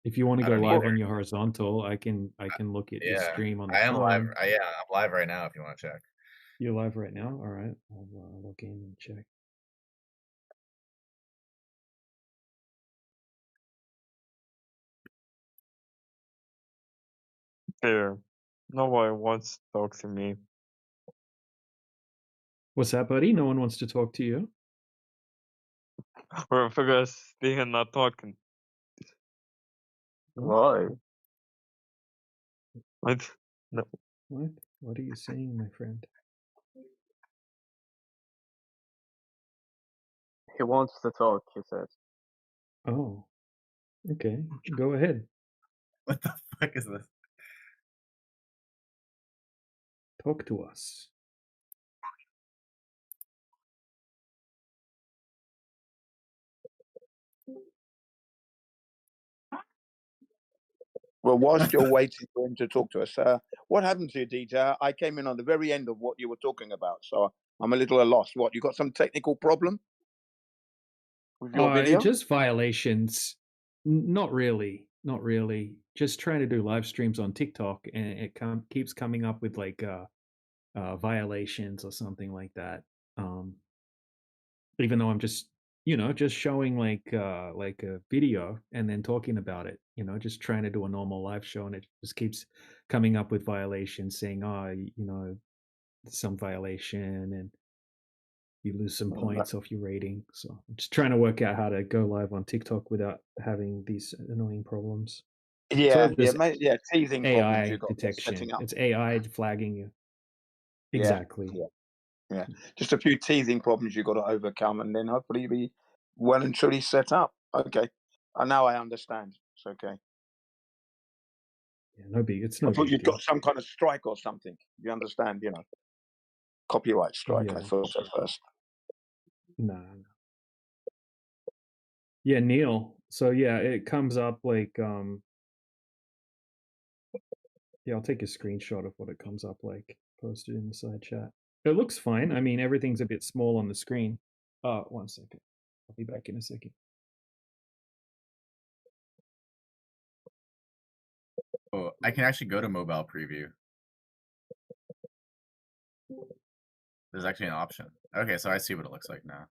If you want to I go don't live either. on your horizontal, I can look at your Yeah, stream on the I am live. phone. Yeah, I'm live right now. If you want to check. You're live right now. All right, I'll log in and check. There. Nobody wants to talk to me. What's that, buddy? No one wants to talk to you. We're because they are not talking. Why? What? No. What? What are you saying, my friend? He wants to talk, he says. Oh, okay. Go ahead. What the fuck is this? Talk to us. Well, whilst you're waiting for him to talk to us, what happened to you, DJ? I came in on the very end of what you were talking about, so I'm a little lost. What, you got some technical problem with your video? Just violations. Not really. Not really. Just trying to do live streams on TikTok, and it keeps coming up with like violations or something like that. Even though I'm just just showing like a video and then talking about it, just trying to do a normal live show, and it just keeps coming up with violations saying, some violation, and you lose some points off your rating. So I'm just trying to work out how to go live on TikTok without having these annoying problems. Yeah, So mate, teething problems AI you got detection. setting up. It's AI flagging you. Yeah, Exactly. Yeah, just a few teething problems you've got to overcome, and then hopefully you'll be well and truly set up. Okay, now I understand. It's okay. Yeah, no big. It's I no thought big you'd deal. got some kind of strike or something. You understand? Copyright strike. I Yeah. thought at first. No. Yeah, Neil. So yeah, it comes up like yeah, I'll take a screenshot of what it comes up like, post it in the side chat. It looks fine. I mean, everything's a bit small on the screen. 1 second. I'll be back in a second. Oh, I can actually go to mobile preview. There's actually an option. Okay, so I see what it looks like now.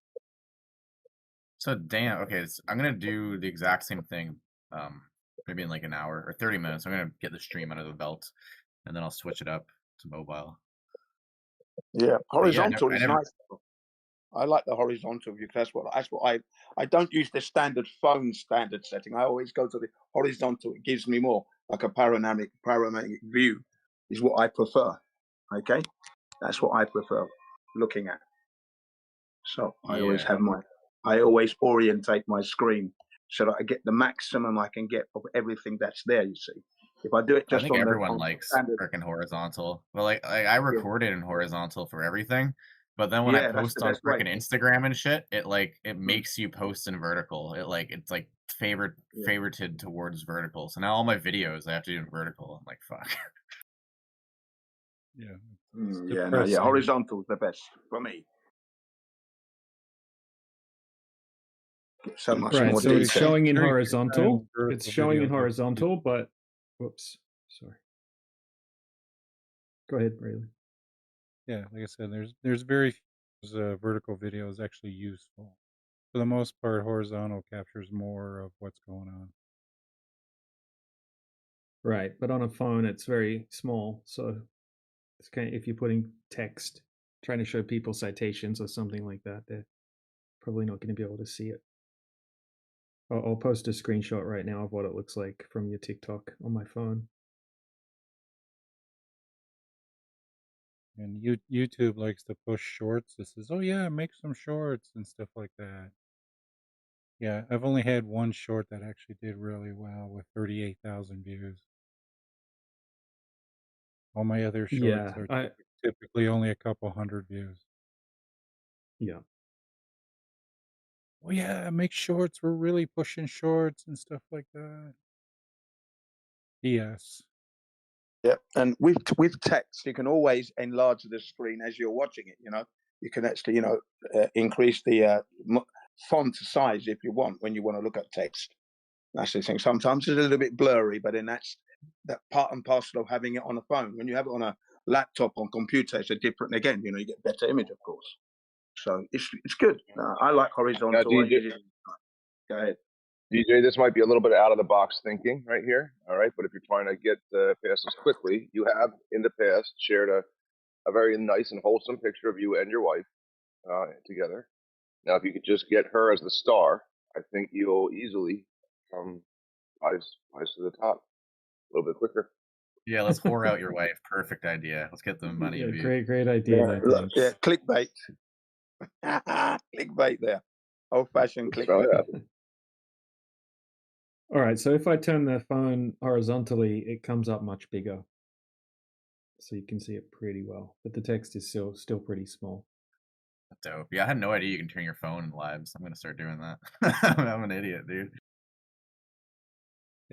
So damn, okay, I'm gonna do the exact same thing, maybe in like an hour or 30 minutes. I'm gonna get the stream under the belt, and then I'll switch it up to mobile. Yeah, horizontal I is never, nice. I like the horizontal view. That's what I don't use the standard phone standard setting. I always go to the horizontal. It gives me more like a panoramic view is what I prefer. Okay, That's what I prefer looking at. So I Yeah. always orientate my screen so that I get the maximum I can get of everything that's there. You see, if I do it I just think on everyone the likes standard, freaking horizontal. Well, like I record it in horizontal for everything, but then when I yeah, that's post the on best way. freaking Instagram and shit, it makes you post in vertical. It's like favorited towards vertical. So now all my videos I have to do in vertical. I'm like, fuck. Yeah. Yeah, no, yeah, horizontal is the best for me. Get so much Right, more so it's detail. showing in Very horizontal. vertical It's showing in videos. horizontal, but whoops, sorry. Go ahead, Rayleigh. Yeah, like I said, there's very few vertical videos actually useful. For the most part, horizontal captures more of what's going on. Right, but on a phone it's very small, so it's kind of, if you're putting text, trying to show people citations or something like that, they're probably not going to be able to see it. I'll post a screenshot right now of what it looks like from your TikTok on my phone. And YouTube likes to push shorts. It says, "Oh yeah, make some shorts and stuff like that." Yeah, I've only had one short that actually did really well with 38,000 views. All my other shorts Yeah, are typically only a couple hundred views. Yeah. Oh yeah, make shorts. We're really pushing shorts and stuff like that. Yes. Yeah, and with text, you can always enlarge the screen as you're watching it. You know, you can actually, increase the font size if you want when you want to look at text. That's the thing. Sometimes it's a little bit blurry, but then that's that part and parcel of having it on a phone. When you have it on a laptop or computer, it's a different. Again, you get better image, of course. So it's good. I like horizontal. Go ahead. DJ, this might be a little bit out of the box thinking right here. All right. But if you're trying to get past this quickly, you have in the past shared a very nice and wholesome picture of you and your wife together. Now, if you could just get her as the star, I think you'll easily rise to the top a little bit quicker. Yeah, let's whore out your wife. Perfect idea. Let's get the money. Yeah, views. great idea there. Thanks. Yeah, clickbait. Clickbait there. Old-fashioned clickbait. All right, so if I turn the phone horizontally, it comes up much bigger. So you can see it pretty well, but the text is still pretty small. Dope. Yeah, I had no idea you can turn your phone live, so I'm gonna start doing that. I'm an idiot, dude.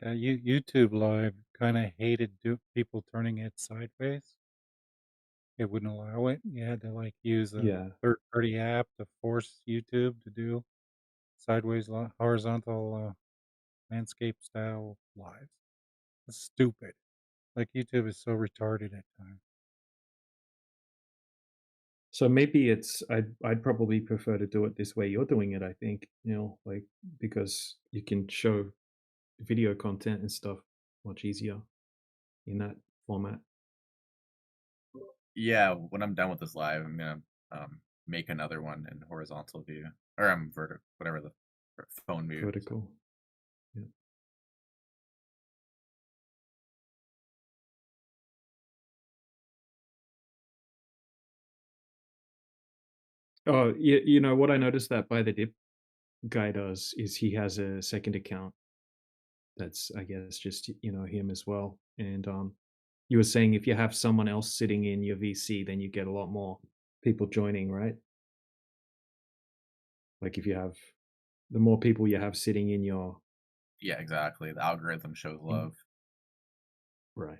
Yeah, YouTube Live kind of hated people turning it sideways. It wouldn't allow it. You had to use a third-party app to force YouTube to do sideways, horizontal landscape style lives. It's stupid. YouTube is so retarded at times. So maybe I'd probably prefer to do it this way you're doing it, I think, because you can show video content and stuff much easier in that format. Yeah, when I'm done with this live, I'm gonna make another one in horizontal view, or vertical, whatever the phone view. Vertical. Yeah. Oh, what I noticed that By the Dip guy does is he has a second account that's, I guess, just him as well. And you were saying if you have someone else sitting in your VC, then you get a lot more people joining, right? Like if you have the more people you have sitting in your Yeah, exactly. The algorithm shows love. Right.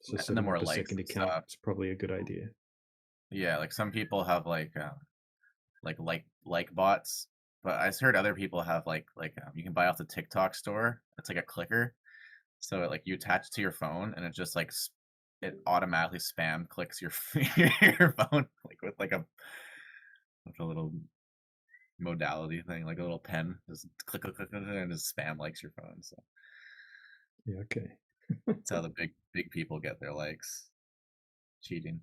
So And the setting more up a likes second and account stuff. is probably a good idea. Yeah, like some people have like bots, but I heard other people have you can buy off the TikTok store. It's like a clicker, so you attach it to your phone, and it just it automatically spam clicks your your phone with a little modality thing, like a little pen, just click, and just spam likes your phone. So yeah, okay. That's how the big people get their likes. Cheating.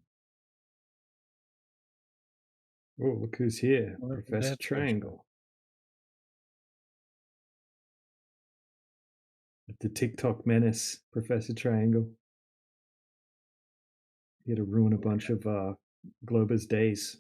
Oh, look who's here. Well, Professor that's Triangle. The TikTok menace, Professor Triangle. He had to ruin a bunch of Glober's days.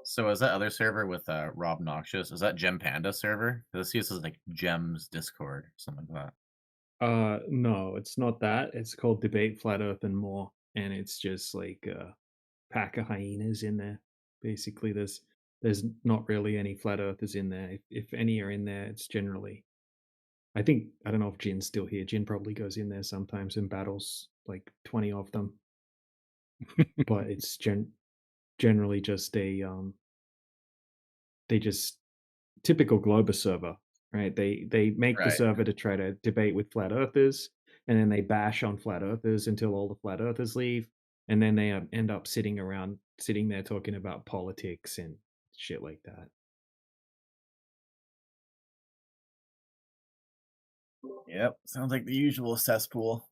So is that other server with Rob Noxious? Is that Gem Panda server? This uses like Gems Discord or something like that. No, it's not that. It's called Debate Flat Earth and More, and it's just like a pack of hyenas in there. Basically, there's not really any flat earthers in there. If any are in there, it's generally. I don't know if Jin's still here. Jin probably goes in there sometimes and battles like 20 of them. But it's generally just they just typical Globus server, right? They make the Right. server to try to debate with flat earthers, and then they bash on flat earthers until all the flat earthers leave, and then they end up sitting there talking about politics and shit like that. Yep. Sounds like the usual cesspool.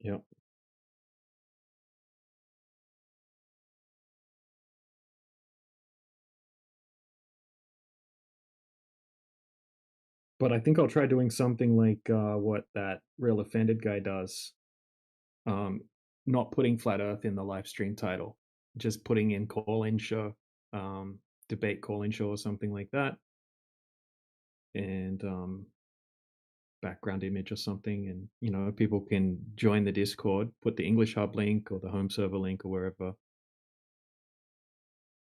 Yep. But I think I'll try doing something like what that Real Offended guy does. Not putting Flat Earth in the live stream title, just putting in call-in show, debate call-in show or something like that. And background image or something. And, you know, people can join the Discord, put the English Hub link or the home server link or wherever.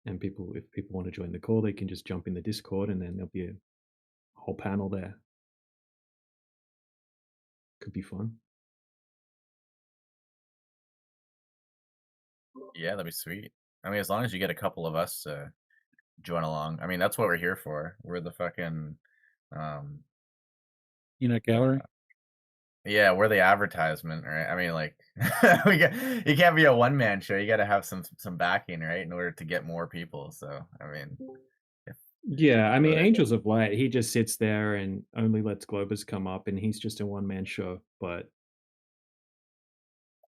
And if people want to join the call, they can just jump in the Discord and then there'll be a whole panel there. Could be fun. Yeah, that'd be sweet. I mean, as long as you get a couple of us to join along. I mean, that's what we're here for. We're the fucking Peanut gallery. Yeah, we're the advertisement, right? I mean, like, you can't be a one-man show. You got to have some backing, right, in order to get more people. So, I mean, yeah, I mean, Angels of Light, he just sits there and only lets Globus come up, and he's just a one-man show. But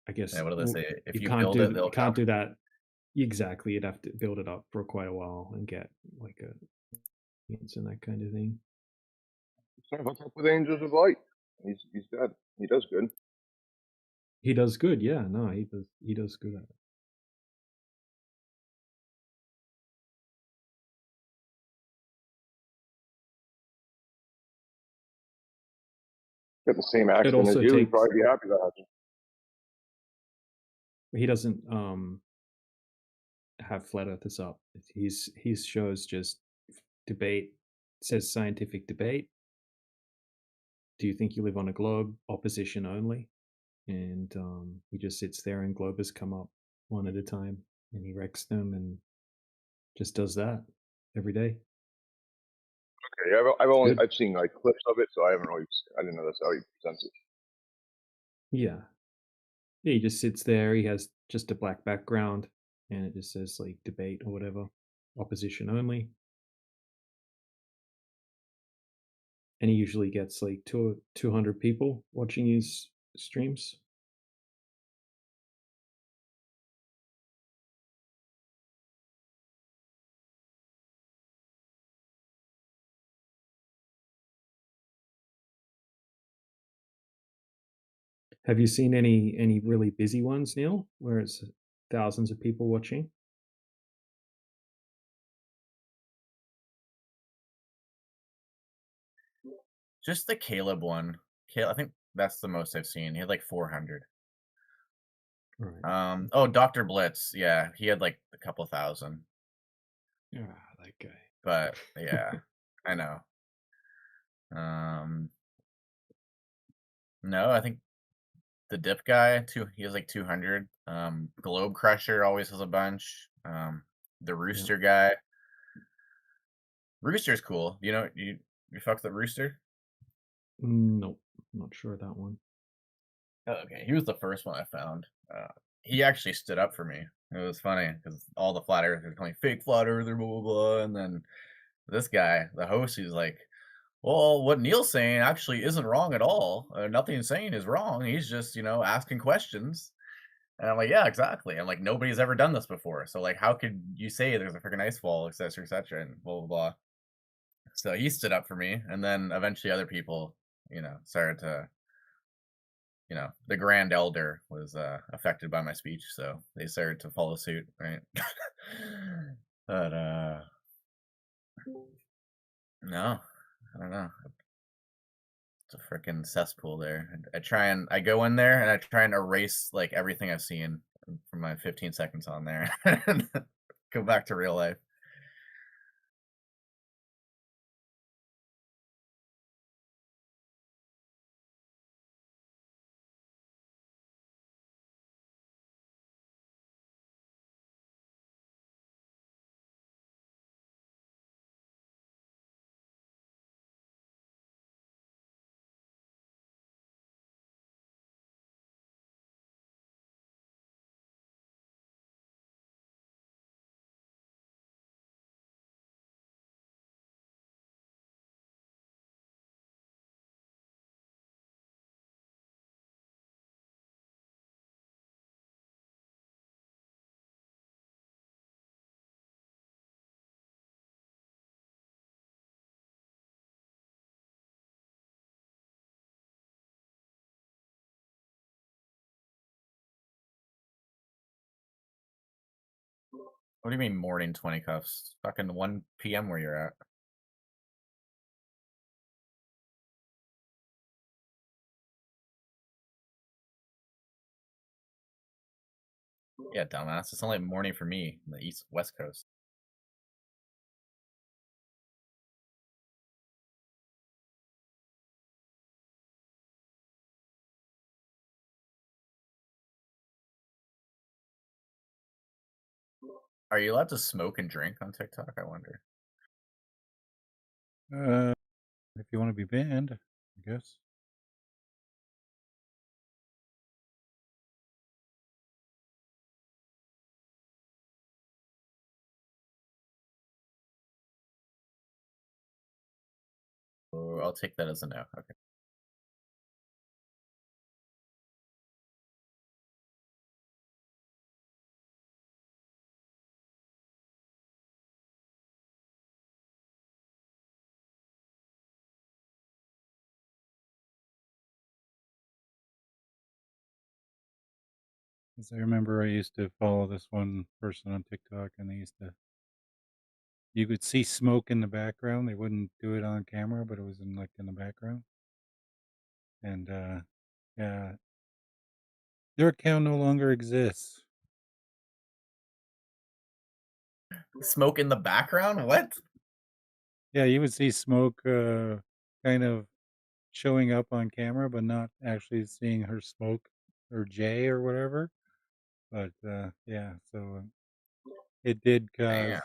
I guess what do they say? If you can't build it, they'll can't do that. Exactly, you'd have to build it up for quite a while and get like a and that kind of thing. What's up with Angels of Light? He does good. He does good, yeah. No, he does good at it. Got the same accent as you. He'd probably be happy that happened. He doesn't have Flat Earthers up. His shows just debate. It says scientific debate. Do you think you live on a globe? Opposition only. And he just sits there and Globers come up one at a time and he wrecks them and just does that every day. Okay, I've seen like clips of it, so I didn't know that's how he presents it. Yeah. He just sits there. He has just a black background and it just says like debate or whatever, opposition only. And he usually gets like 200 people watching his streams. Have you seen any really busy ones, Neil, where it's thousands of people watching? Just the Caleb one. I think that's the most I've seen. He had like 400. Right. Oh, Dr. Blitz. Yeah, he had like a couple thousand. Ah, that guy. But yeah, I know. Um, no, I think the Dip guy too. He has like 200. Globe Crusher always has a bunch. The Rooster guy. Rooster's cool. You know, you fuck the Rooster? Nope, not sure that one. Oh, okay, he was the first one I found. He actually stood up for me. It was funny because all the flat earthers were calling fake flat earther, blah blah blah, and then this guy, the host, he's like, "Well, what Neil's saying actually isn't wrong at all. Nothing he's saying is wrong. He's just, asking questions." And I'm like, "Yeah, exactly." I'm like, "Nobody's ever done this before, so like, how could you say there's a freaking ice wall, etc., etc., and blah blah blah." So he stood up for me, and then eventually other people, started to the grand elder was affected by my speech, so they started to follow suit, right? But no, I don't know. It's a freaking cesspool there. I go in there and I try and erase like everything I've seen from my 15 seconds on there and go back to real life. What do you mean morning 20 cuffs? Fucking 1 p.m. where you're at. Yeah, dumbass. It's only morning for me in the West Coast. Are you allowed to smoke and drink on TikTok? I wonder. If you want to be banned, I guess. Oh, I'll take that as a no. Okay. Because I remember I used to follow this one person on TikTok, and you could see smoke in the background. They wouldn't do it on camera, but it was in the background. And yeah, their account no longer exists. Smoke in the background? What? Yeah, you would see smoke kind of showing up on camera, but not actually seeing her smoke or Jay or whatever. But yeah, so it did cause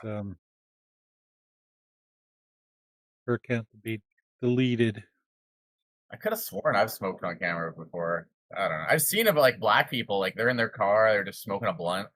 her account to be deleted. I could have sworn I've smoked on camera before. I don't know. I've seen it, but like black people, like they're in their car, they're just smoking a blunt.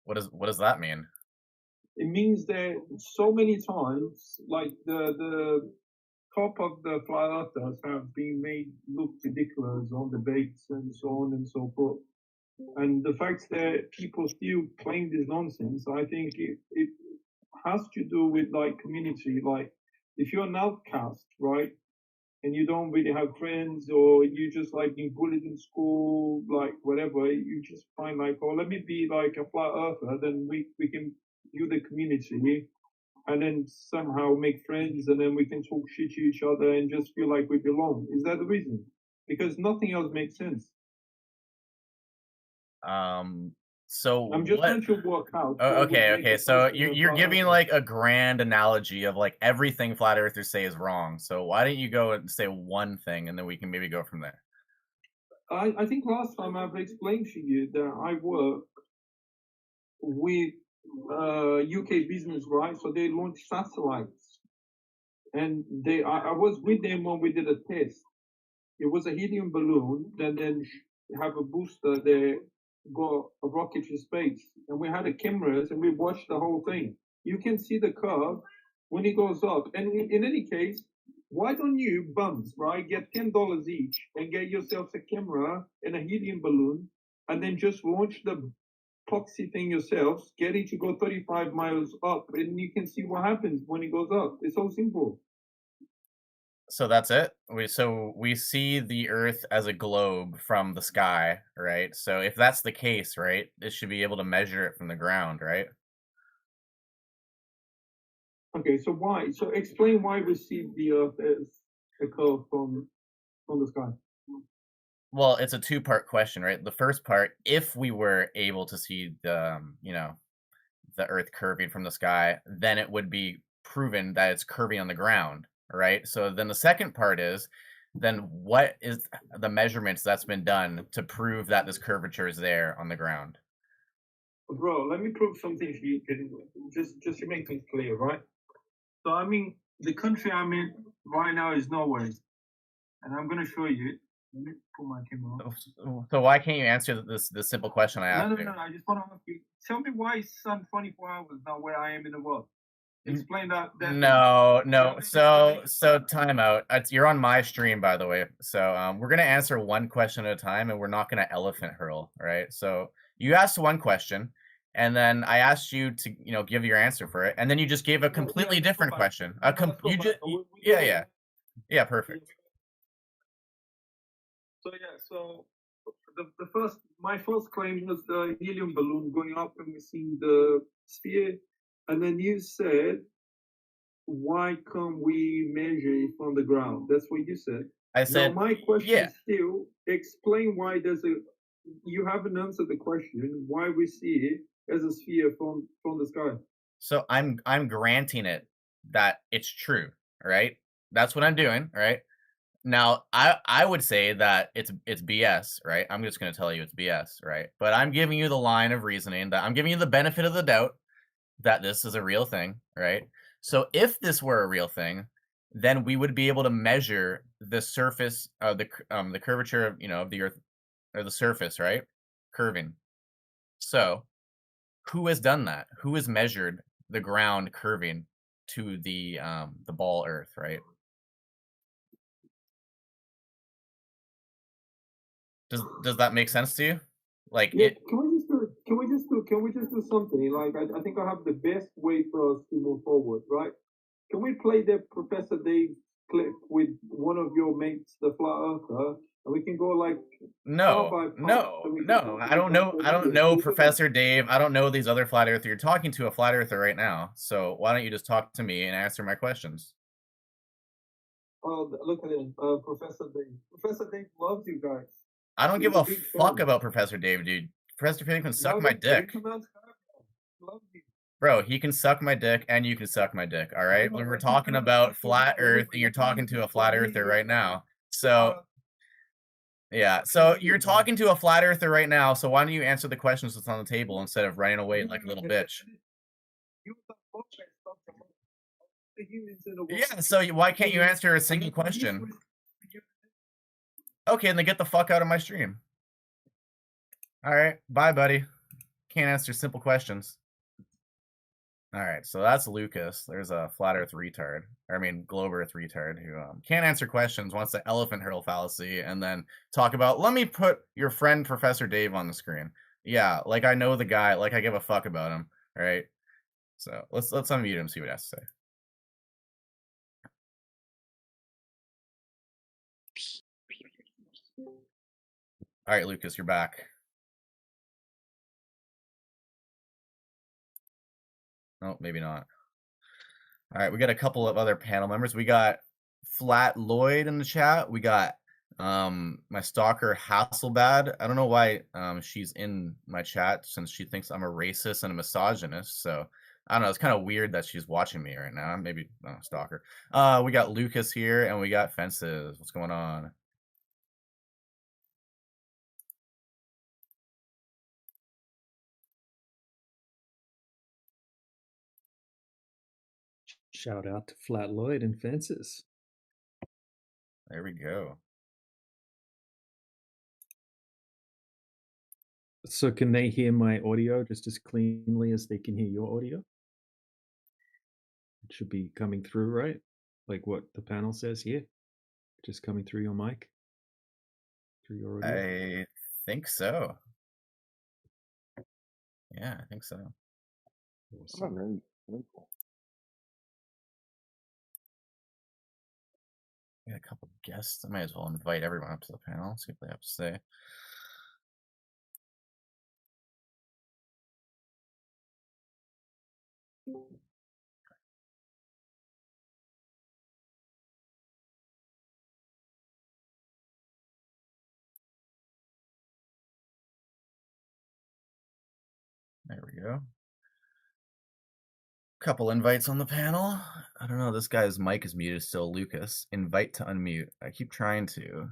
What does that mean? It means that so many times, like the top of the flat earthers have been made look ridiculous on debates and so on and so forth. And the fact that people still claim this nonsense, I think it has to do with like community. Like if you're an outcast, right, and you don't really have friends, or you just like being bullied in school, like whatever, you just find like, oh, let me be like a flat earther, then we can do the community and then somehow make friends, and then we can talk shit to each other and just feel like we belong. Is that the reason? Because nothing else makes sense. So I'm just trying to work out. okay. So you're giving like a grand analogy of like everything flat earthers say is wrong. So why don't you go and say one thing, and then we can maybe go from there. I think last time I've explained to you that I work with UK business, right? So they launched satellites, and I was with them when we did a test. It was a helium balloon that then have a booster that got a rocket to space, and we had the cameras and we watched the whole thing. You can see the curve when it goes up. And in any case, why don't you bums, right, get $10 each and get yourselves a camera and a helium balloon, and then just launch the proxy thing yourselves, get it to go 35 miles up, and you can see what happens when it goes up. It's so simple. So that's it. We see the Earth as a globe from the sky, right? So if that's the case, right, it should be able to measure it from the ground, right? Okay, so why? So explain why we see the Earth as a curve from the sky. Well, it's a two-part question, right? The first part, if we were able to see the, the Earth curving from the sky, then it would be proven that it's curving on the ground, right? So then the second part is, then what is the measurements that's been done to prove that this curvature is there on the ground? Bro, let me prove something to you, just to make things clear, right? So I mean, the country I'm in right now is Norway, and I'm gonna show you. Let me pull my camera on. So why can't you answer this simple question I asked you? No. I just want to ask you. Tell me why is sun 24 hours now where I am in the world? Explain that. No. So time out. You're on my stream, by the way. So we're gonna answer one question at a time, and we're not gonna elephant hurl, right? So you asked one question, and then I asked you to give your answer for it, and then you just gave a completely different question. Yeah, perfect. So my first claim was the helium balloon going up and we see the sphere, and then you said, why can't we measure it from the ground? That's what you said. I said, now my question is still, explain why you haven't answered the question why we see it as a sphere from the sky. So I'm granting it that it's true, right? That's what I'm doing, right? Now, I would say that it's BS, right? I'm just going to tell you it's BS, right? But I'm giving you the line of reasoning that I'm giving you the benefit of the doubt that this is a real thing, right? So if this were a real thing, then we would be able to measure the surface of the curvature of, of the Earth, or the surface, right? Curving. So who has done that? Who has measured the ground curving to the ball Earth, right? Does that make sense to you? Like, can we just do something? Like, I think I have the best way for us to move forward, right? Can we play the Professor Dave clip with one of your mates, the flat earther, and we can go like no. I don't know Professor Dave. I don't know these other flat earthers. You're talking to a flat earther right now, so why don't you just talk to me and answer my questions? Oh, look at him, Professor Dave. Professor Dave loves you guys. I don't give a fuck about Professor Dave, dude. Professor Dave can suck my dick. Bro, he can suck my dick and you can suck my dick, all right? When we're talking about flat Earth, you're talking to a flat earther right now. So, yeah. So you're talking to a flat earther right now, so why don't you answer the questions that's on the table instead of running away like a little bitch? Yeah, so why can't you answer a single question? Okay, then get the fuck out of my stream. All right, bye, buddy. Can't answer simple questions. All right, so that's Lucas. There's a flat Earth retard, or I mean globe Earth retard who can't answer questions, wants the elephant hurdle fallacy, and then talk about, let me put your friend Professor Dave on the screen. Yeah, like I know the guy, like I give a fuck about him. All right, so let's unmute him, see what he has to say. All right, Lucas, you're back. Oh, maybe not. All right, we got a couple of other panel members. We got Flat Lloyd in the chat. We got my stalker Hasselbad. I don't know why she's in my chat, since she thinks I'm a racist and a misogynist. So I don't know. It's kind of weird that she's watching me right now. Maybe stalker. We got Lucas here, and we got Fences. What's going on? Shout out to Flat Lloyd and Fences. There we go. So can they hear my audio just as cleanly as they can hear your audio? It should be coming through, right? Like what the panel says here, just coming through your mic, through your audio. I think so. Yeah, I think so. Awesome. Got a couple of guests. I might as well invite everyone up to the panel, see what they have to say. There we go. Couple invites on the panel. I don't know. This guy's mic is muted still. Lucas, invite to unmute. I keep trying to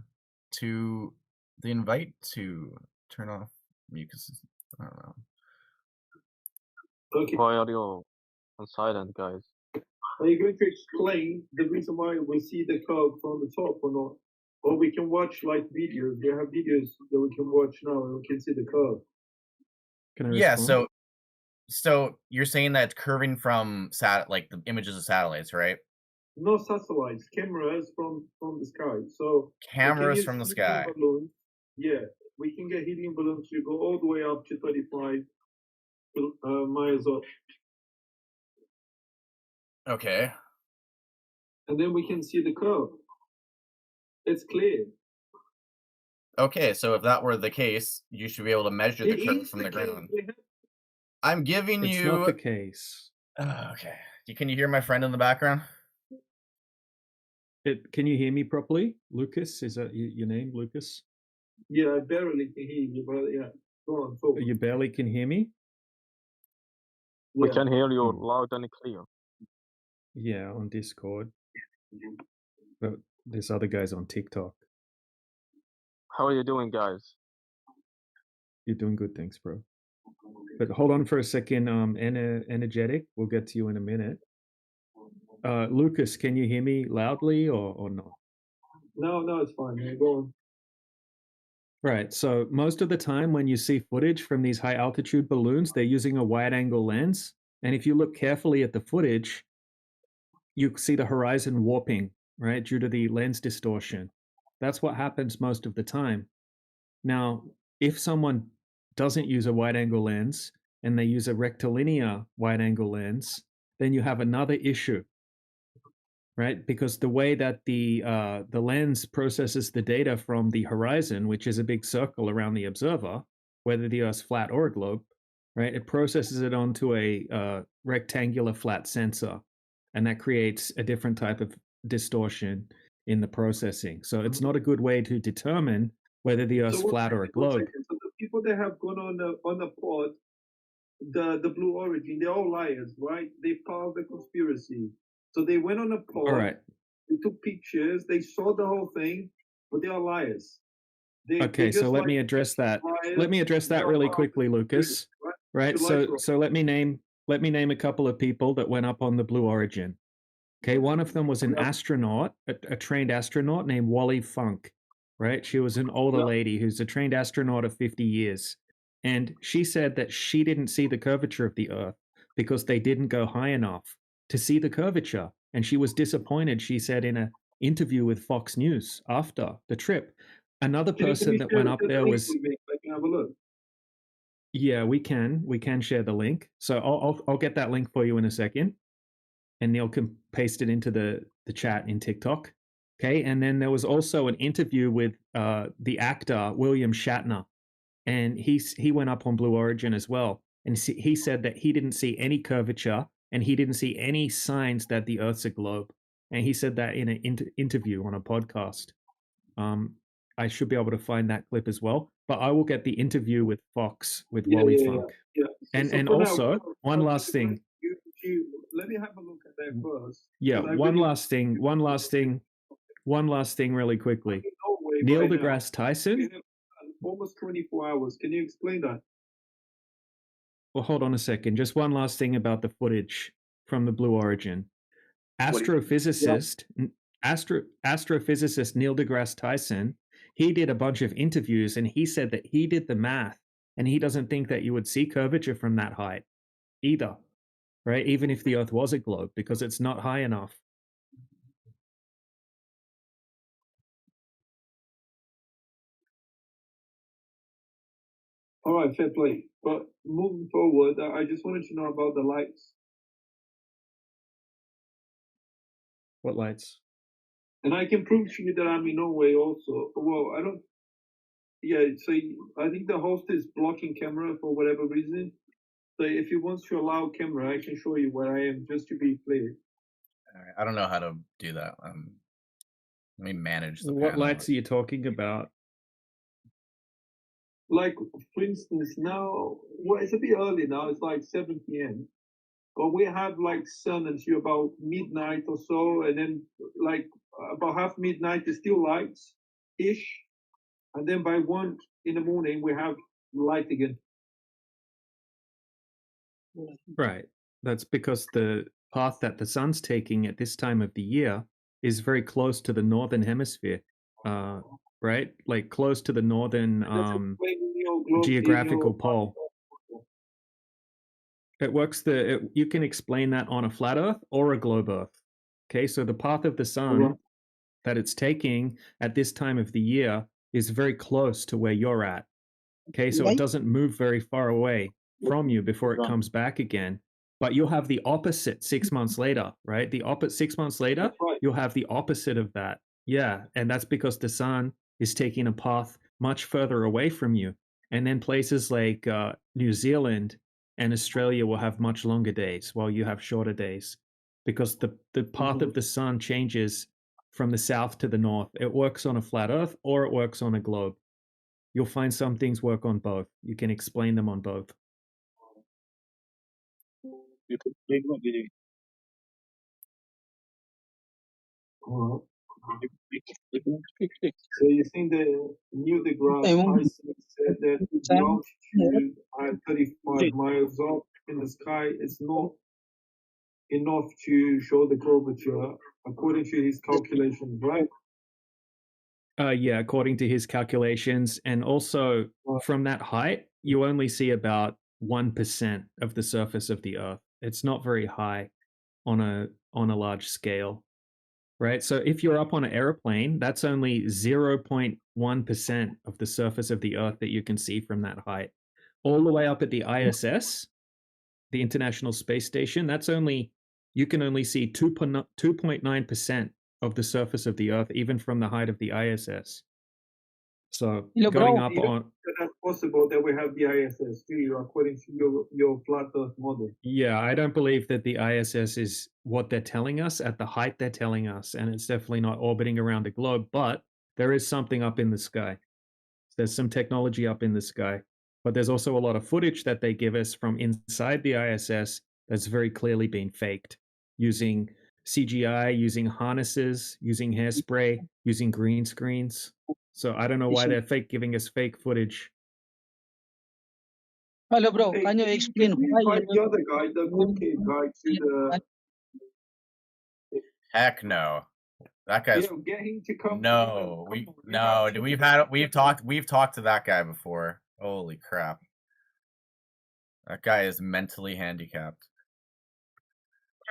the invite to turn off mute. I don't know. Okay. Why are you on silent, guys? Are you going to explain the reason why we see the curve from the top or not? Or we can watch like videos. We have videos that we can watch now and we can see the curve. Can I Yeah, respond? so you're saying that it's curving from like the images of satellites, right? No satellites, cameras from the sky. So Cameras we can from the use sky. helium balloons. Yeah, we can get helium balloons to go all the way up to 35 miles up. Okay. And then we can see the curve. It's clear. Okay, so if that were the case, you should be able to measure the It curve is from the the case. ground. We have I'm giving It's you. not the case. Okay. Can you hear my friend in the background? Can you hear me properly? Lucas, is that your name, Lucas? Yeah, I barely can hear you, but yeah. Go on, talk. You barely can hear me? We Yeah. can hear you loud and clear. Yeah, on Discord. But this other guy's on TikTok. How are you doing, guys? You're doing good, thanks, bro. But hold on for a second, energetic. We'll get to you in a minute. Lucas, can you hear me loudly or not? No, it's fine, man. Go on. Right. So most of the time when you see footage from these high altitude balloons, they're using a wide angle lens. And if you look carefully at the footage, you see the horizon warping, right, due to the lens distortion. That's what happens most of the time. Now, if someone doesn't use a wide angle lens and they use a rectilinear wide angle lens, then you have another issue, right? Because the way that the lens processes the data from the horizon, which is a big circle around the observer, whether the Earth's flat or a globe, right? It processes it onto a rectangular flat sensor, and that creates a different type of distortion in the processing. So it's not a good way to determine whether the Earth's flat or a globe. So the people that have gone on the pod, the Blue Origin, they're all liars, right? They part of the conspiracy. So they went on a pod. All right. They took pictures. They saw the whole thing, but they are liars. Okay, so let me address that. Let me address that really quickly, Lucas. Right. So let me name a couple of people that went up on the Blue Origin. Okay, one of them was an astronaut, a trained astronaut named Wally Funk. Right, she was an older lady who's a trained astronaut of 50 years. And she said that she didn't see the curvature of the Earth because they didn't go high enough to see the curvature. And she was disappointed, she said in an interview with Fox News after the trip. Another person that went up there was... I can have a look. Yeah, we can share the link. So I'll get that link for you in a second, and Neil can paste it into the chat in TikTok. Okay, and then there was also an interview with the actor William Shatner, and he went up on Blue Origin as well, and he said that he didn't see any curvature and he didn't see any signs that the Earth's a globe, and he said that in an interview on a podcast. I should be able to find that clip as well, but I will get the interview with Fox with Wally Funk. Yeah. And for also, now, one last thing. Let me have a look at that first. Yeah, 'cause I one really- last thing really quickly. Norway Neil right now, deGrasse Tyson. we have almost 24 hours. Can you explain that? Well, hold on a second. Just one last thing about the footage from the Blue Origin. Astrophysicist Neil deGrasse Tyson, he did a bunch of interviews and he said that he did the math and he doesn't think that you would see curvature from that height either, right? Even if the Earth was a globe, because it's not high enough. All right, fair play. But moving forward, I just wanted to know about the lights. What lights? And I can prove to you that I'm in Norway also. Well, I don't. Yeah, so I think the host is blocking camera for whatever reason. So if he wants to allow camera, I can show you where I am just to be clear. All right, I don't know how to do that. Let me manage the What panel. lights are you talking about? Like, for instance, now, well, it's a bit early now. It's like 7 p.m. But we have like sun until about midnight or so, and then like about half midnight is still lights-ish, and then by 1 in the morning we have light again. Right. That's because the path that the sun's taking at this time of the year is very close to the northern hemisphere, right? Like close to the northern geographical pole. It works you can explain that on a flat Earth or a globe Earth. Okay, so the path of the sun that it's taking at this time of the year is very close to where you're at. Okay, so it doesn't move very far away from you before it comes back again. But you'll have the opposite 6 months later, right? The opposite 6 months later, you'll have the opposite of that. Yeah, and that's because the sun is taking a path much further away from you. And then places like New Zealand and Australia will have much longer days while you have shorter days, because the path of the sun changes from the south to the north. It works on a flat Earth or it works on a globe. You'll find some things work on both. You can explain them on both. You can explain what you do. So you think the Neil deGrasse Tyson said that the altitude at 35 miles up in the sky is not enough to show the curvature according to his calculations, right? Yeah, according to his calculations. And also from that height, you only see about 1% of the surface of the Earth. It's not very high on a large scale, right? So if you're up on an airplane, that's only 0.1% of the surface of the Earth that you can see from that height. All the way up at the ISS, the International Space Station, you can only see 2.9% of the surface of the Earth, even from the height of the ISS. So going up on... That's possible that we have the ISS too, according to your flat Earth model. Yeah, I don't believe that the ISS is what they're telling us at the height they're telling us, and it's definitely not orbiting around the globe, but there is something up in the sky. There's some technology up in the sky, but there's also a lot of footage that they give us from inside the ISS that's very clearly been faked, using CGI, using harnesses, using hairspray, using green screens. So I don't know why they're giving us fake footage. Hello, bro. Hey, Can you explain why invite the other guy, the cookie guy, to the... Heck no. That guy's get him to come. we've talked to that guy before. Holy crap. That guy is mentally handicapped.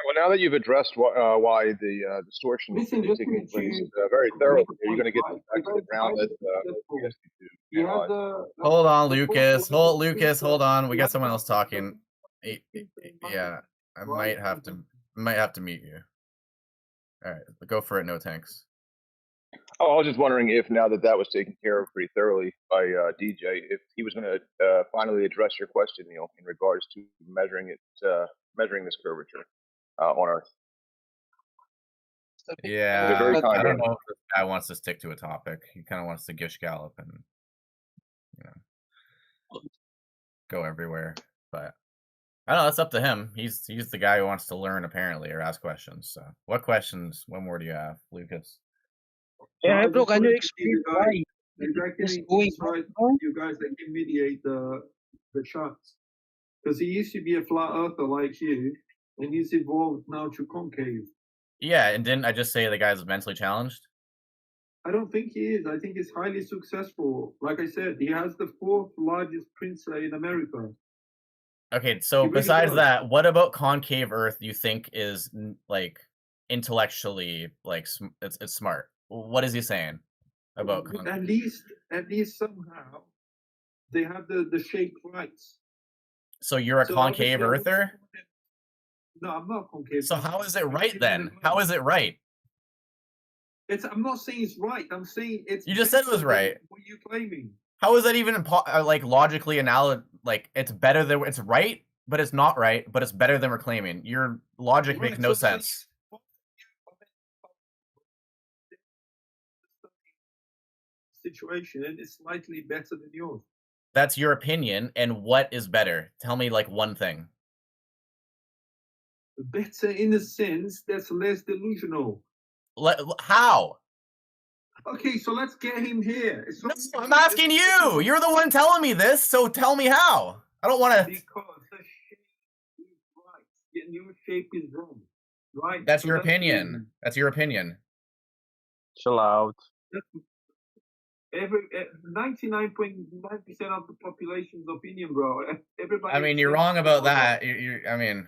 Well, now that you've addressed why the distortion is Listen, just taking to place very thoroughly, are you going to get right? back to the ground that he has to analyze? Hold on, Lucas. Hold on. We got someone else talking. Yeah, I might have to mute you. All right, go for it. No tanks. Oh, I was just wondering if now that was taken care of pretty thoroughly by DJ, if he was going to finally address your question, Neil, in regards to measuring this curvature on Earth. Yeah, very kind I don't of know if this guy wants to stick to a topic. He kind of wants to gish gallop and go everywhere. But I don't know. That's up to him. He's the guy who wants to learn apparently or ask questions. So, what questions? What more do you have, Lucas? Yeah, bro, can you explain why it's going on? You guys that can mediate the charts, because he used to be a flat earther like you, and he's evolved now to concave. Yeah, and didn't I just say the guy's mentally challenged? I don't think he is. I think he's highly successful. Like I said, he has the 4th largest printer in America. Okay, so really besides does. that, what about concave Earth you think is like intellectually like it's smart? What is he saying about At least somehow they have the shape rights. So you're a concave earther? No, I'm not concave. So how is it right then? How is it right? I'm not saying it's right. I'm saying it's. You just said it was right. What are you claiming? How is that even like logically analogous? Like it's better than it's right, but it's not right, but it's better than we're claiming. Your logic makes no sense. Situation and it's slightly better than yours. That's your opinion, and what is better? Tell me like one thing. Better in a sense that's less delusional. How? Okay, so let's get him here. No, I'm asking you. You're the one telling me this, so tell me how. I don't want to. Because the shape is right, yet your shape is wrong. Right. That's your opinion. That's your opinion. Chill out. 99.9% of the population's opinion, bro. Everybody. I mean, you're wrong about that. I mean,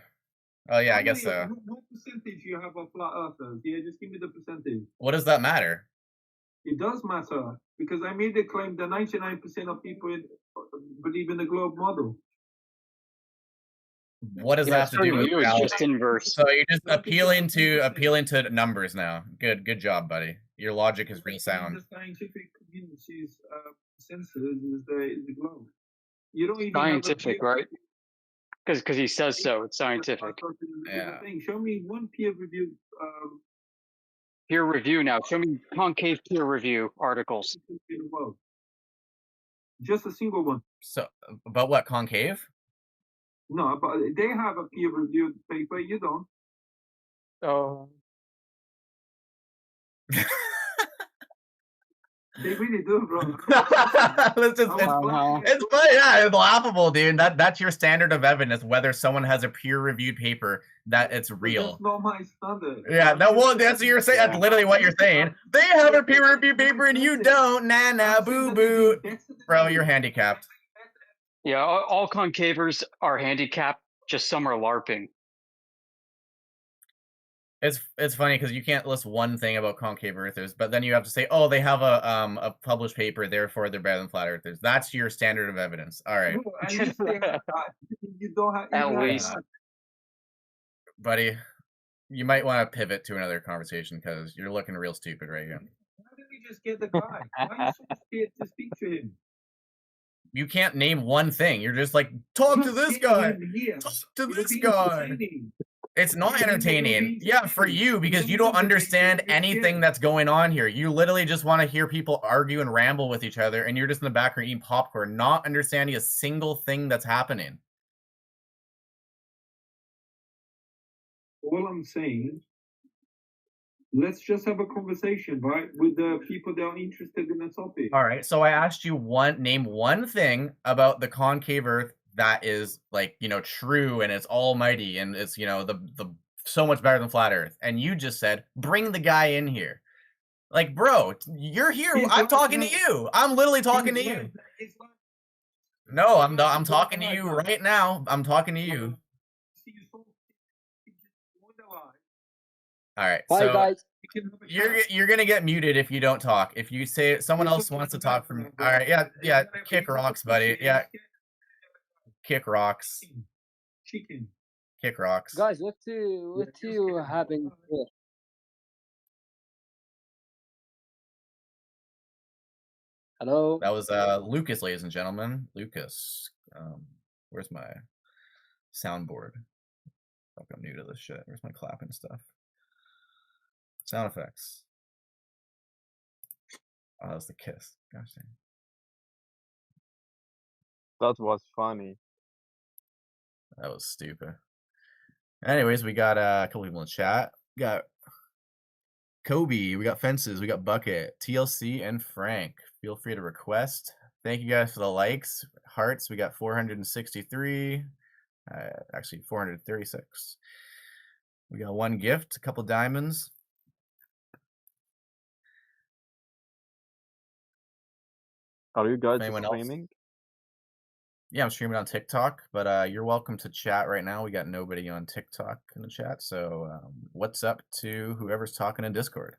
oh yeah, I guess so. What percentage you have of flat earthers? Yeah, just give me the percentage. What does that matter? It does matter because I made the claim that 99% of people believe in the globe model. What does that have to do with it's just inverse? So you're just appealing to numbers now. Good job, buddy. Your logic is real sound. The scientific community's census is the globe. You don't even scientific, right? Because he says so. It's scientific. Yeah. Show me one peer-reviewed. Peer review now. Show me concave peer review articles. Just a single one. So about what, concave? No, but they have a peer-reviewed paper. You don't. Oh. They really do, bro. It's funny, yeah, it's laughable, dude. That's your standard of evidence, whether someone has a peer-reviewed paper that it's real. That's not my standard. Yeah, that's what you're saying. That's literally what you're saying. They have a peer-reviewed paper and you don't. Nah, boo. Bro, you're handicapped. Yeah, all concavers are handicapped. Just some are LARPing. It's funny because you can't list one thing about concave earthers, but then you have to say, oh, they have a published paper, therefore they're better than flat earthers. That's your standard of evidence. All right. You don't have. At least, buddy, you might want to pivot to another conversation because you're looking real stupid right here. Why did we just get the guy? Why are you so scared to speak to him? You can't name one thing. You're just like, talk to this guy. Talk to this guy. It's not entertaining. Yeah, for you, because you don't understand anything that's going on here. You literally just want to hear people argue and ramble with each other, and you're just in the background eating popcorn, not understanding a single thing that's happening. All I'm saying, let's just have a conversation, right, with the people that are interested in the topic. All right, so I asked you name one thing about the concave Earth that is like, true and it's almighty and it's, the so much better than flat Earth. And you just said, bring the guy in here. Like, bro, you're here. I'm talking to you. I'm literally talking to you. No, I'm talking to you right now. I'm talking to you. All right. Bye, So guys. you're gonna get muted if you don't talk. If you say someone else wants to talk from. All right. Yeah. Kick rocks, buddy. Yeah. Kick rocks. Kick rocks. Guys, what you having here? Hello. That was Lucas, ladies and gentlemen. Lucas. Where's my soundboard? Fuck, I'm new to this shit. Where's my clapping stuff? Sound effects. Oh, that was the kiss. Gosh dang. That was funny. That was stupid. Anyways, we got a couple people in chat. We got Kobe, we got Fences, we got Bucket, TLC, and Frank. Feel free to request. Thank you guys for the likes. Hearts, we got 463. Actually, 436. We got one gift, a couple diamonds. Are you guys Anyone streaming? else? Yeah, I'm streaming on TikTok, but you're welcome to chat right now. We got nobody on TikTok in the chat, so what's up to whoever's talking in Discord?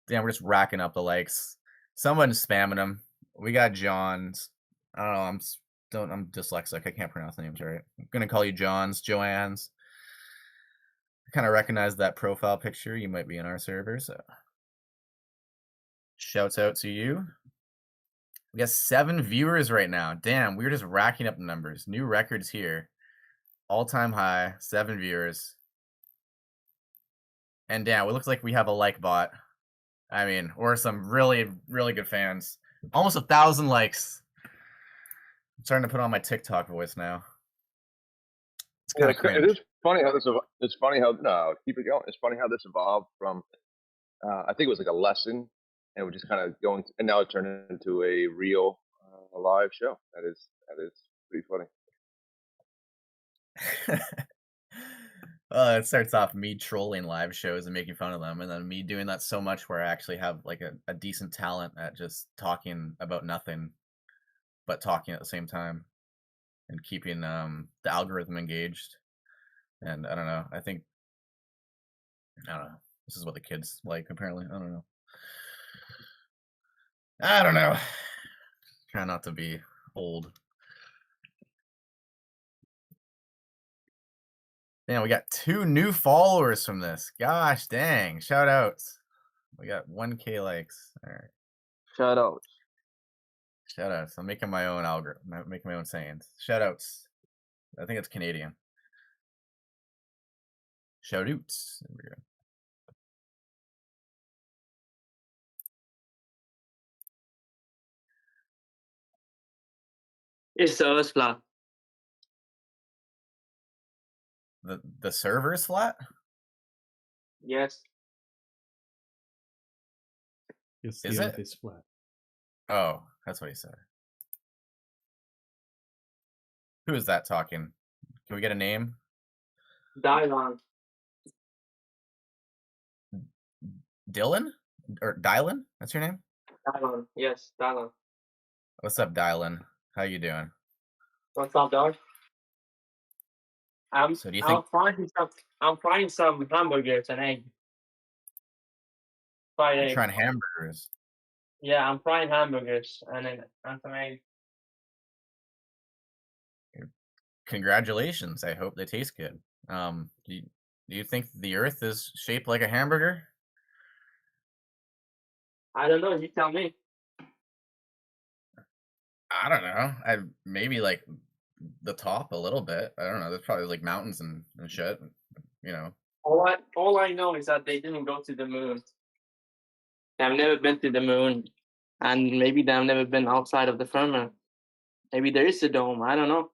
Damn, we're just racking up the likes. Someone's spamming them. We got John's. I don't know. I'm dyslexic. I can't pronounce the names right. I'm gonna call you John's, Joanne's. I kind of recognize that profile picture. You might be in our server, so shouts out to you. We got 7 viewers right now. Damn, we're just racking up the numbers. New records here. All-time high, 7 viewers. And damn, it looks like we have a like bot. I mean, or some really, really good fans. Almost 1,000 likes. I'm starting to put on my TikTok voice now. It's kind of cringe. It is funny how it's funny how no, keep it going. It's funny how this evolved from I think it was like a lesson, and we're just kind of going, and now it turned into a real live show. That is pretty funny. It starts off me trolling live shows and making fun of them, and then me doing that so much where I actually have like a decent talent at just talking about nothing, but talking at the same time and keeping the algorithm engaged. And I don't know. I don't know. This is what the kids like, apparently. I don't know. Try not to be old. Man, we got 2 new followers from this. Gosh dang. Shout outs. We got 1K likes. All right. Shout outs. Shout outs. I'm making my own algorithm. I'm making my own sayings. Shout outs. I think it's Canadian. Shout outs. There we go. It's server's flat. The server is flat? Yes. Yes, Is the it? earth is flat. Oh, that's what he said. Who is that talking? Can we get a name? Dylan. Dylan? Or Dylan? That's your name? Dylan. Yes, Dylan. What's up, Dylan? How you doing? What's up, dog? So do you think I'm frying some hamburgers and egg. Fried you're egg. trying hamburgers? Yeah, I'm frying hamburgers and some egg. Congratulations. I hope they taste good. Do you think the earth is shaped like a hamburger? I don't know. You tell me. I don't know. Maybe like the top a little bit. I don't know. There's probably like mountains and shit. You know. All I know is that they didn't go to the moon. They've never been to the moon, and maybe they've never been outside of the firmament. Maybe there is a dome. I don't know.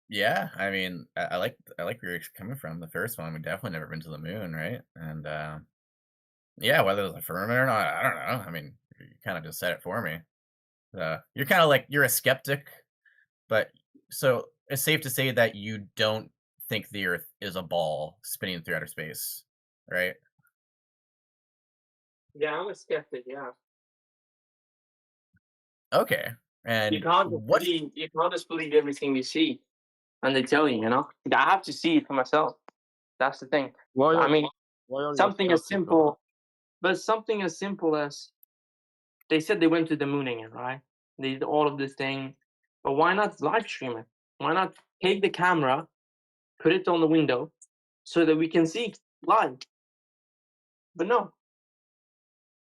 Yeah, I mean, I like where you're coming from. The first one, we definitely never been to the moon, right? And yeah, whether it's a firmament or not, I don't know. I mean, you kind of just said it for me. You're kind of like you're a skeptic, but so it's safe to say that you don't think the Earth is a ball spinning through outer space, right? Yeah, I'm a skeptic. Yeah, Okay. you And can't just what? believe. You can't just believe everything you see, and they tell you. You know, I have to see it for myself. That's the thing. Why I are mean, why are you something as skeptical? simple, but something as simple as they said they went to the moon again, right? They did all of this thing, but why not live stream it? Why not take the camera, put it on the window, so that we can see live? But no,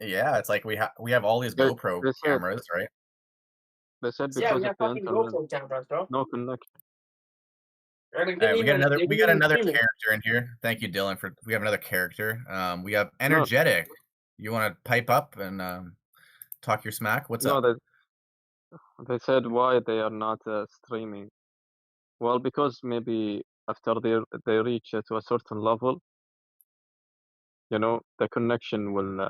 Yeah, it's like we have all these They GoPro they said cameras, right? they said yeah, because we of have the fucking internet, GoPro cameras, bro. no connection. And All right, they we didn't got even another stream it. character in here. Thank you, Dylan, for we have another character. We have No, Energetic. You want to pipe up and talk your smack? What's no, up? they said why they are not streaming. Well, because maybe after they reach to a certain level, you know, the connection will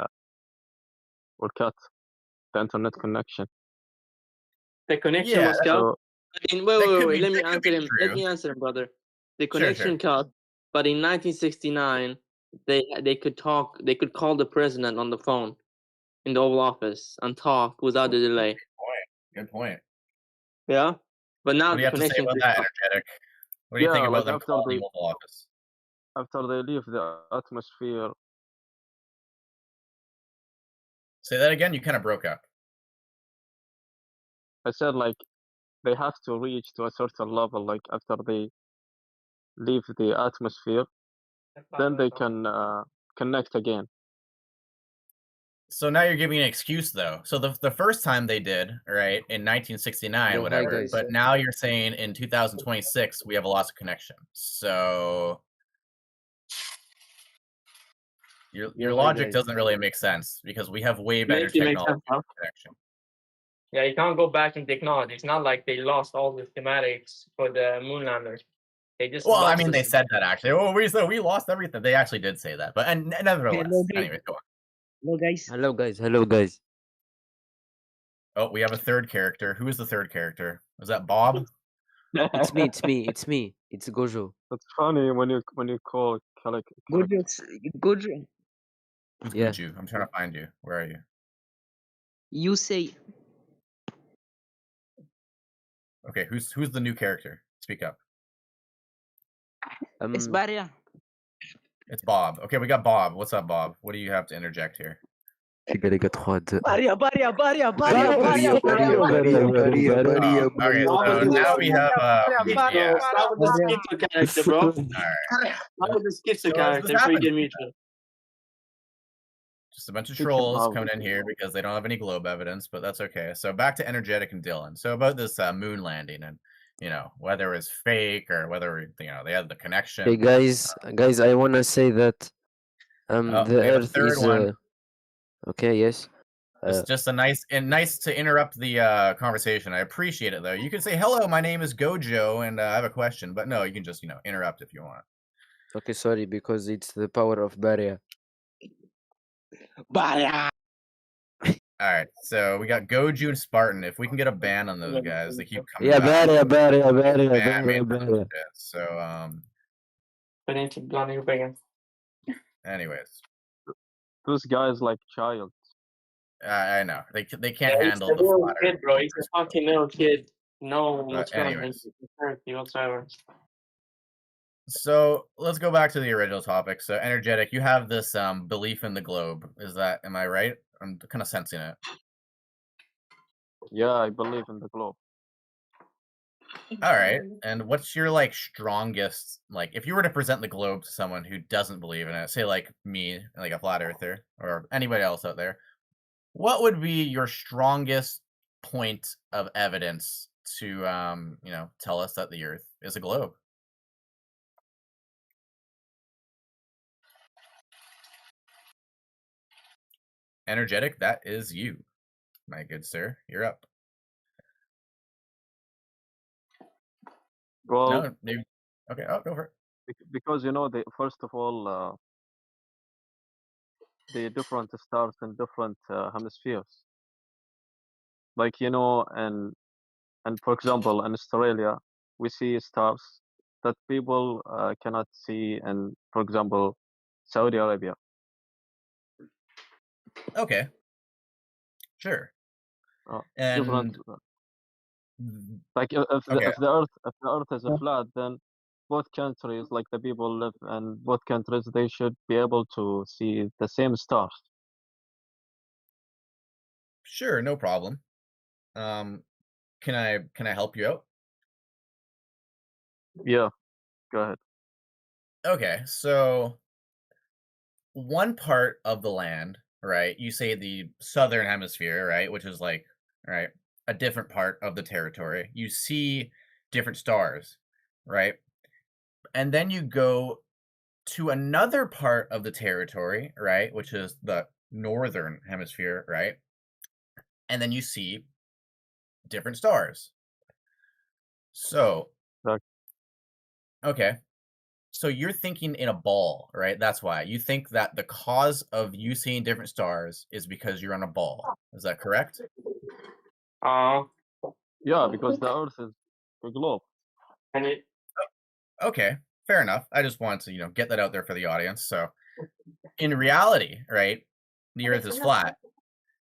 cut, the internet connection. The connection Yeah, was cut. So Wait, wait. Let me that could answer be him. Let true. me answer him, brother. The Sure, connection cut, but in 1969, they could talk. They could call the president on the phone in the Oval Office and talk without a delay. Good point. Yeah, but now What do the you have to say connection about is that, cut. Energetic? What do you yeah, think about like them calling the Oval Office? after they leave the atmosphere, Say that again. You kind of broke up. I said like they have to reach to a certain level, like after they leave the atmosphere, then they can connect again. So now you're giving an excuse, though. So the first time they did, right, in 1969, Yo, hi whatever. guys. But now you're saying in 2026 we have a loss of connection. So your Yo, hi logic guys. doesn't really make sense because we have way better Make it make technology sense, huh? for connection. Yeah, you can't go back in technology. It's not like they lost all the schematics for the moon landers. They just Well, I lost mean, the they said that actually. Oh, we lost everything. They actually did say that, but and nevertheless, Hello guys. anyway, go on. Hello guys. Hello guys. Hello guys. Oh, we have a third character. Who is the third character? Was that Bob? It's me. It's me. It's me. It's Gojo. It's funny when you call Gojo. Gojo. Who's Yeah. Guju? I'm trying to find you. Where are you? You say. Okay, who's the new character? Speak up. It's Baria. It's Bob. Okay, we got Bob. What's up, Bob? What do you have to interject here? Baria, Okay, so now we have yeah. That was the schizo character, bro. All right. That was the schizo So this character. happens. Freaking mutual. Just a bunch of trolls coming in here because they don't have any globe evidence, but that's okay. So back to Energetic and Dylan. So about this moon landing and whether it was fake or whether they had the connection. Hey guys, I wanna say that the we have a Earth third is one. okay. Yes. It's just a nice to interrupt the conversation. I appreciate it though. You can say hello. My name is Gojo, and I have a question. But no, you can just interrupt if you want. Okay, sorry, because it's the power of Baria. All right, so we got Goju and Spartan. If we can get a ban on those guys, they keep coming Yeah, back. Baria. So anyways, those guys like child. I know they can't Yeah, he's handle a the little flat kid, bro. He's a fucking little kid. No But anyways. maturity whatsoever. So let's go back to the original topic. So Energetic, you have this belief in the globe. Am I right? I'm kind of sensing it. Yeah, I believe in the globe. All right. And what's your strongest if you were to present the globe to someone who doesn't believe in it, say like me, like a flat earther or anybody else out there, what would be your strongest point of evidence to tell us that the earth is a globe? Energetic, that is you, my good sir. You're up. Well, no, maybe. Okay, go for it. Because first of all, the different stars in different hemispheres. Like, you know, and for example, in Australia, we see stars that people cannot see in, for example, Saudi Arabia. Okay. Sure. Different. And Like if okay. the earth is a flat, then both countries, like the people live in both countries, they should be able to see the same stars. Sure, no problem. Can I help you out? Yeah, go ahead. Okay, so one part of the land, right? You say the southern hemisphere, right, which is like, right, a different part of the territory. You see different stars, right? And then you go to another part of the territory, right, which is the northern hemisphere, right? And then you see different stars. So, okay. So you're thinking in a ball, right? That's why. You think that the cause of you seeing different stars is because you're on a ball. Is that correct? Yeah, because the earth is a globe. And it, Okay, fair enough. I just wanted to, get that out there for the audience. So, in reality, right, the earth is flat.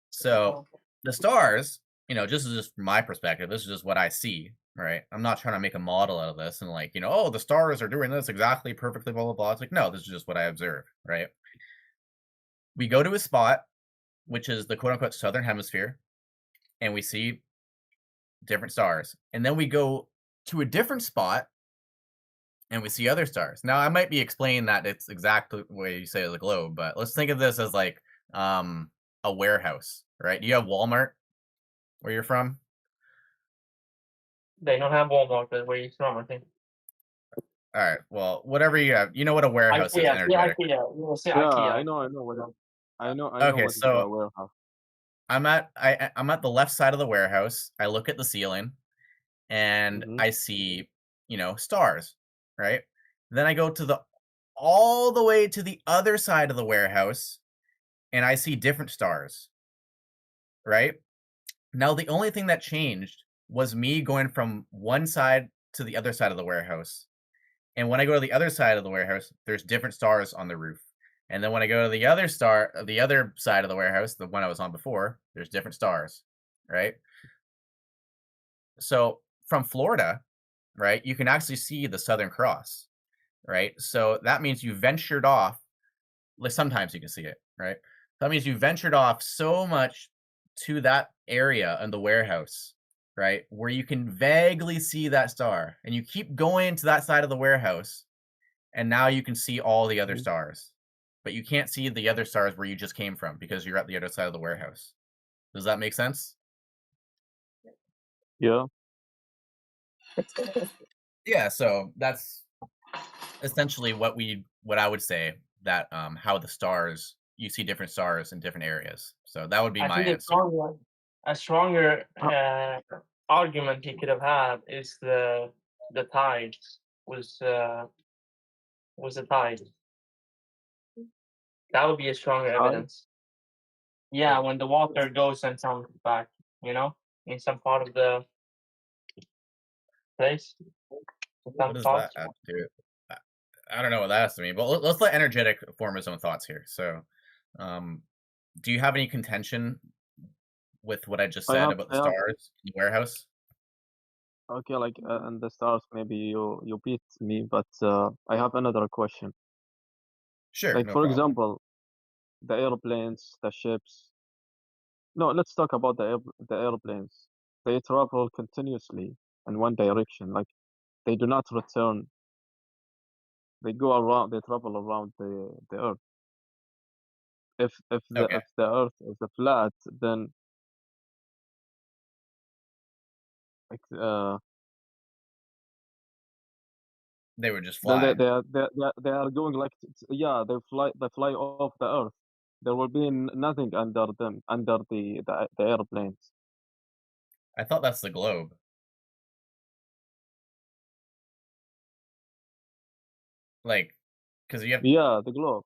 So, the stars, just from my perspective, this is just what I see, right? I'm not trying to make a model out of this and like, oh, the stars are doing this exactly perfectly, blah, blah, blah. It's like, no, this is just what I observe, right? We go to a spot, which is the quote unquote southern hemisphere, and we see different stars. And then we go to a different spot and we see other stars. Now, I might be explaining that it's exactly the way you say as a globe, but let's think of this as like a warehouse, right? Do you have Walmart where you're from? they don't have Walmart where you're from, I think. All right. Well, whatever you have, you know what a warehouse is IKEA, energetically. IKEA. You will say Yeah, IKEA. I know what I know Okay, what is so the warehouse. I'm at the left side of the warehouse. I look at the ceiling and I see, stars, right? Then I go all the way to the other side of the warehouse and I see different stars, right? Now, the only thing that changed was me going from one side to the other side of the warehouse. And when I go to the other side of the warehouse, there's different stars on the roof. And then when I go to the other side of the warehouse, the one I was on before, there's different stars, right? So from Florida, right, you can actually see the Southern Cross, right? So that means you ventured off. Like sometimes you can see it, right? That means you ventured off so much to that area in the warehouse, right, where you can vaguely see that star, and you keep going to that side of the warehouse, and now you can see all the other stars, but you can't see the other stars where you just came from because you're at the other side of the warehouse. Does that make sense? Yeah. Yeah, so that's essentially what I would say that how the stars you see different stars in different areas. So that would be I my think answer. a stronger argument he could have had is the tide was the tide. That would be a stronger evidence. Yeah, when the water goes and comes back, in some part of the place. What does that have to do? I don't know what that has to mean, but let's let energetic form his own thoughts here. So, do you have any contention with what I just said about the stars in the warehouse? Okay, like and the stars, maybe you beat me, but I have another question. Sure, Like no for problem. example, the airplanes, the ships. No, let's talk about the airplanes. They travel continuously in one direction. Like they do not return. They go around. They travel around the Earth. If Okay. if the Earth is flat, then like They would just then fly. they are going like yeah, they fly off the Earth. There will be nothing under them, under the airplanes. I thought that's the globe. Like, because you have Yeah, the globe.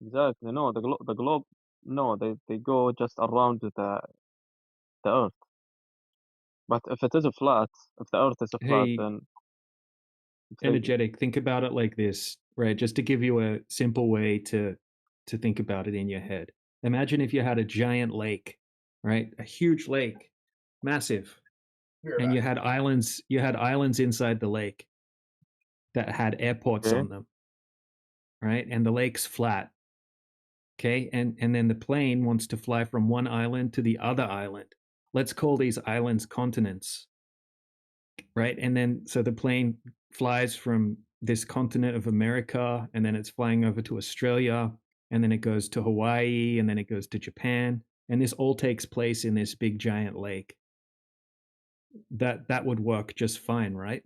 Exactly. No, the globe. No, they go just around the the Earth. But if it is a flat, if the Earth is a flat, Hey, then it's like energetic, think about it like this, right? Just to give you a simple way to think about it in your head. Imagine if you had a giant lake, right? A huge lake, massive, and you had islands. You had islands inside the lake that had airports okay. on them, right? And the lake's flat. Okay, and then the plane wants to fly from one island to the other island. Let's call these islands continents, right? And then so the plane flies from this continent of America, and then it's flying over to Australia, and then it goes to Hawaii, and then it goes to Japan, and this all takes place in this big giant lake. That would work just fine, right?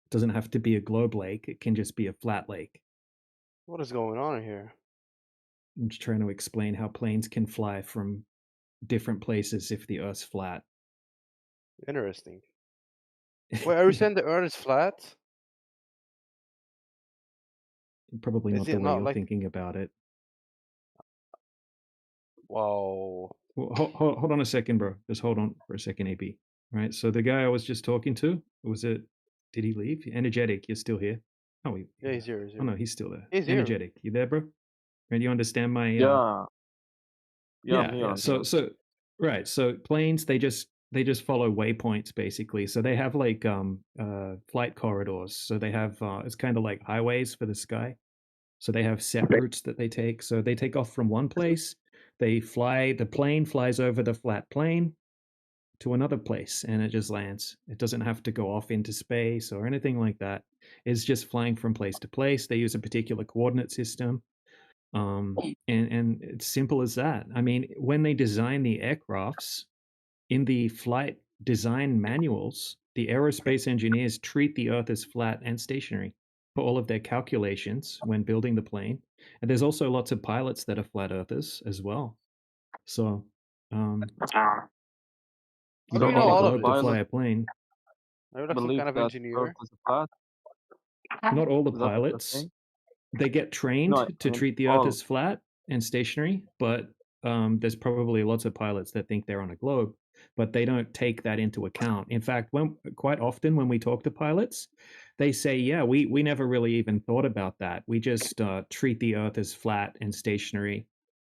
It doesn't have to be a globe lake; it can just be a flat lake. What is going on here? I'm just trying to explain how planes can fly from different places if the Earth's flat. Interesting. Wait, are you saying the Earth is flat? Probably Is not it the way not you're like? thinking about it. Whoa. Well, hold on a second, bro. Just hold on for a second, AB. Right. So the guy I was just talking to, was it? Did he leave? Energetic, you're still here. Oh, Yeah, he's here. He's oh here. no, he's still there. He's here. Energetic, you there, bro? Right, you understand my? Yeah, yeah, I'm Yeah, here. yeah. I'm here. So right. So planes, they just follow waypoints basically. So they have like flight corridors. So they have it's kind of like highways for the sky. So they have set routes that they take. So they take off from one place, they fly, the plane flies over the flat plane to another place, and it just lands. It doesn't have to go off into space or anything like that. It's just flying from place to place. They use a particular coordinate system. And it's simple as that. I mean, when they design the aircrafts, in the flight design manuals, the aerospace engineers treat the Earth as flat and stationary for all of their calculations when building the plane. And there's also lots of pilots that are flat earthers as well. So you How do don't you know need a all of globe to this? fly a plane. Are you like some Believe kind of that Earth engineer? is flat. Not all the Is that what you're pilots. saying? They get No, trained to I mean treat the Earth all. as flat and stationary, but there's probably lots of pilots that think they're on a globe, but they don't take that into account. In fact, quite often when we talk to pilots, they say, "Yeah, we never really even thought about that. We just treat the Earth as flat and stationary.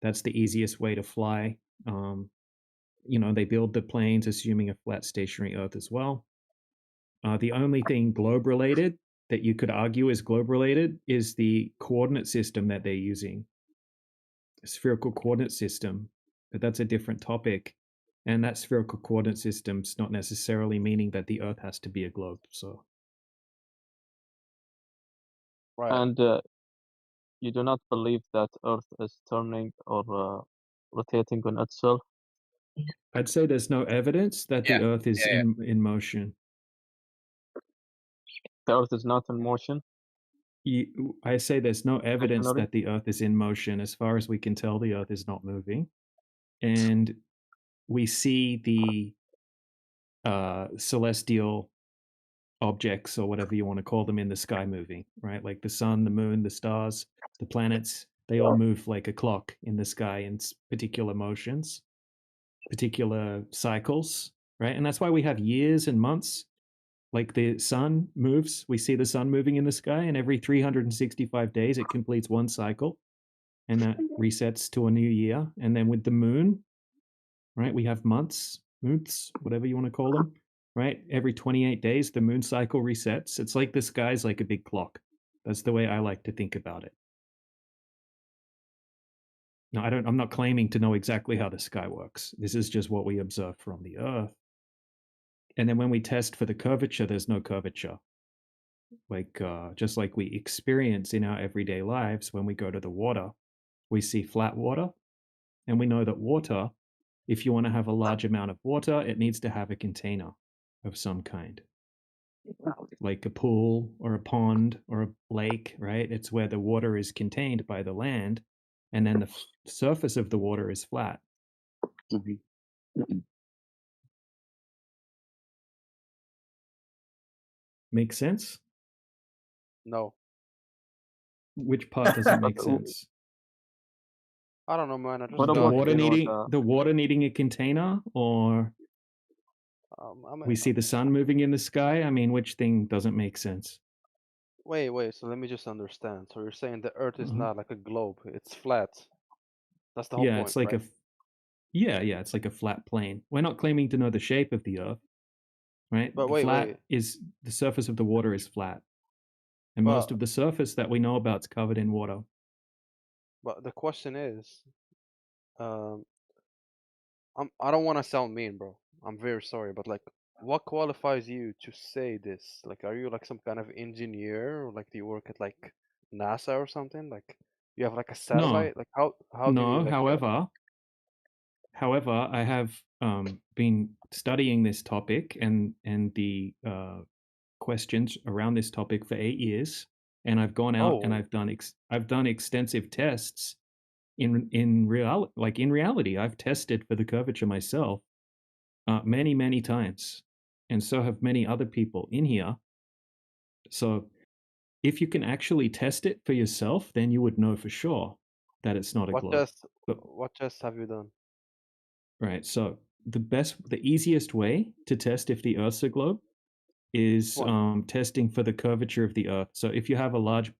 That's the easiest way to fly." They build the planes assuming a flat, stationary Earth as well. The only thing globe related that you could argue is globe related is the coordinate system that they're using, spherical coordinate system. But that's a different topic. And that spherical coordinate system's not necessarily meaning that the Earth has to be a globe. So, Right. And you do not believe that Earth is turning or rotating on itself? I'd say there's no evidence that the Yeah, Earth is yeah. in motion. The Earth is not in motion. I say there's no evidence Stationary? that the Earth is in motion. As far as we can tell, the Earth is not moving. And we see the celestial objects, or whatever you want to call them, in the sky moving, right? Like the sun, the moon, the stars, the planets, they all move like a clock in the sky in particular motions, particular cycles, right? And that's why we have years and months. Like the sun moves, we see the sun moving in the sky, and every 365 days it completes one cycle, and that resets to a new year. And then with the moon, right, we have months, whatever you want to call them, right? Every 28 days, the moon cycle resets. It's like the sky's like a big clock. That's the way I like to think about it. Now, I'm not claiming to know exactly how the sky works. This is just what we observe from the Earth. And then when we test for the curvature, there's no curvature. Like, just like we experience in our everyday lives, when we go to the water, we see flat water. And we know that water, if you want to have a large amount of water, it needs to have a container of some kind, like a pool or a pond or a lake, right? It's where the water is contained by the land, and then the surface of the water is flat. Make sense? No. Which part doesn't make sense? I don't know, man. I just What The thought, about water you know, needing a container, or I mean, we see the sun moving in the sky. I mean, which thing doesn't make sense? wait. So let me just understand. So you're saying the Earth is Uh-huh. not like a globe; it's flat. That's the whole Yeah, point, it's like right? yeah, it's like a flat plane. We're not claiming to know the shape of the Earth, right? But The wait. the surface of the water is flat, and But most of the surface that we know about is covered in water. but the question is, um, I don't want to sound mean, bro. I'm very sorry, but like, what qualifies you to say this? Like, are you like some kind of engineer, or like do you work at like NASA or something? Like, you have like a No, satellite? Like, how do you no. like? However, I have been studying this topic and the questions around this topic for 8 years, and I've gone out and Oh, I've done extensive tests in reality. I've tested for the curvature myself many times, and so have many other people in here. So if you can actually test it for yourself, then you would know for sure that it's not a globe. But what tests have you done? right, so the easiest way to test if the Earth's a globe is testing for the curvature of the Earth. So if you have a large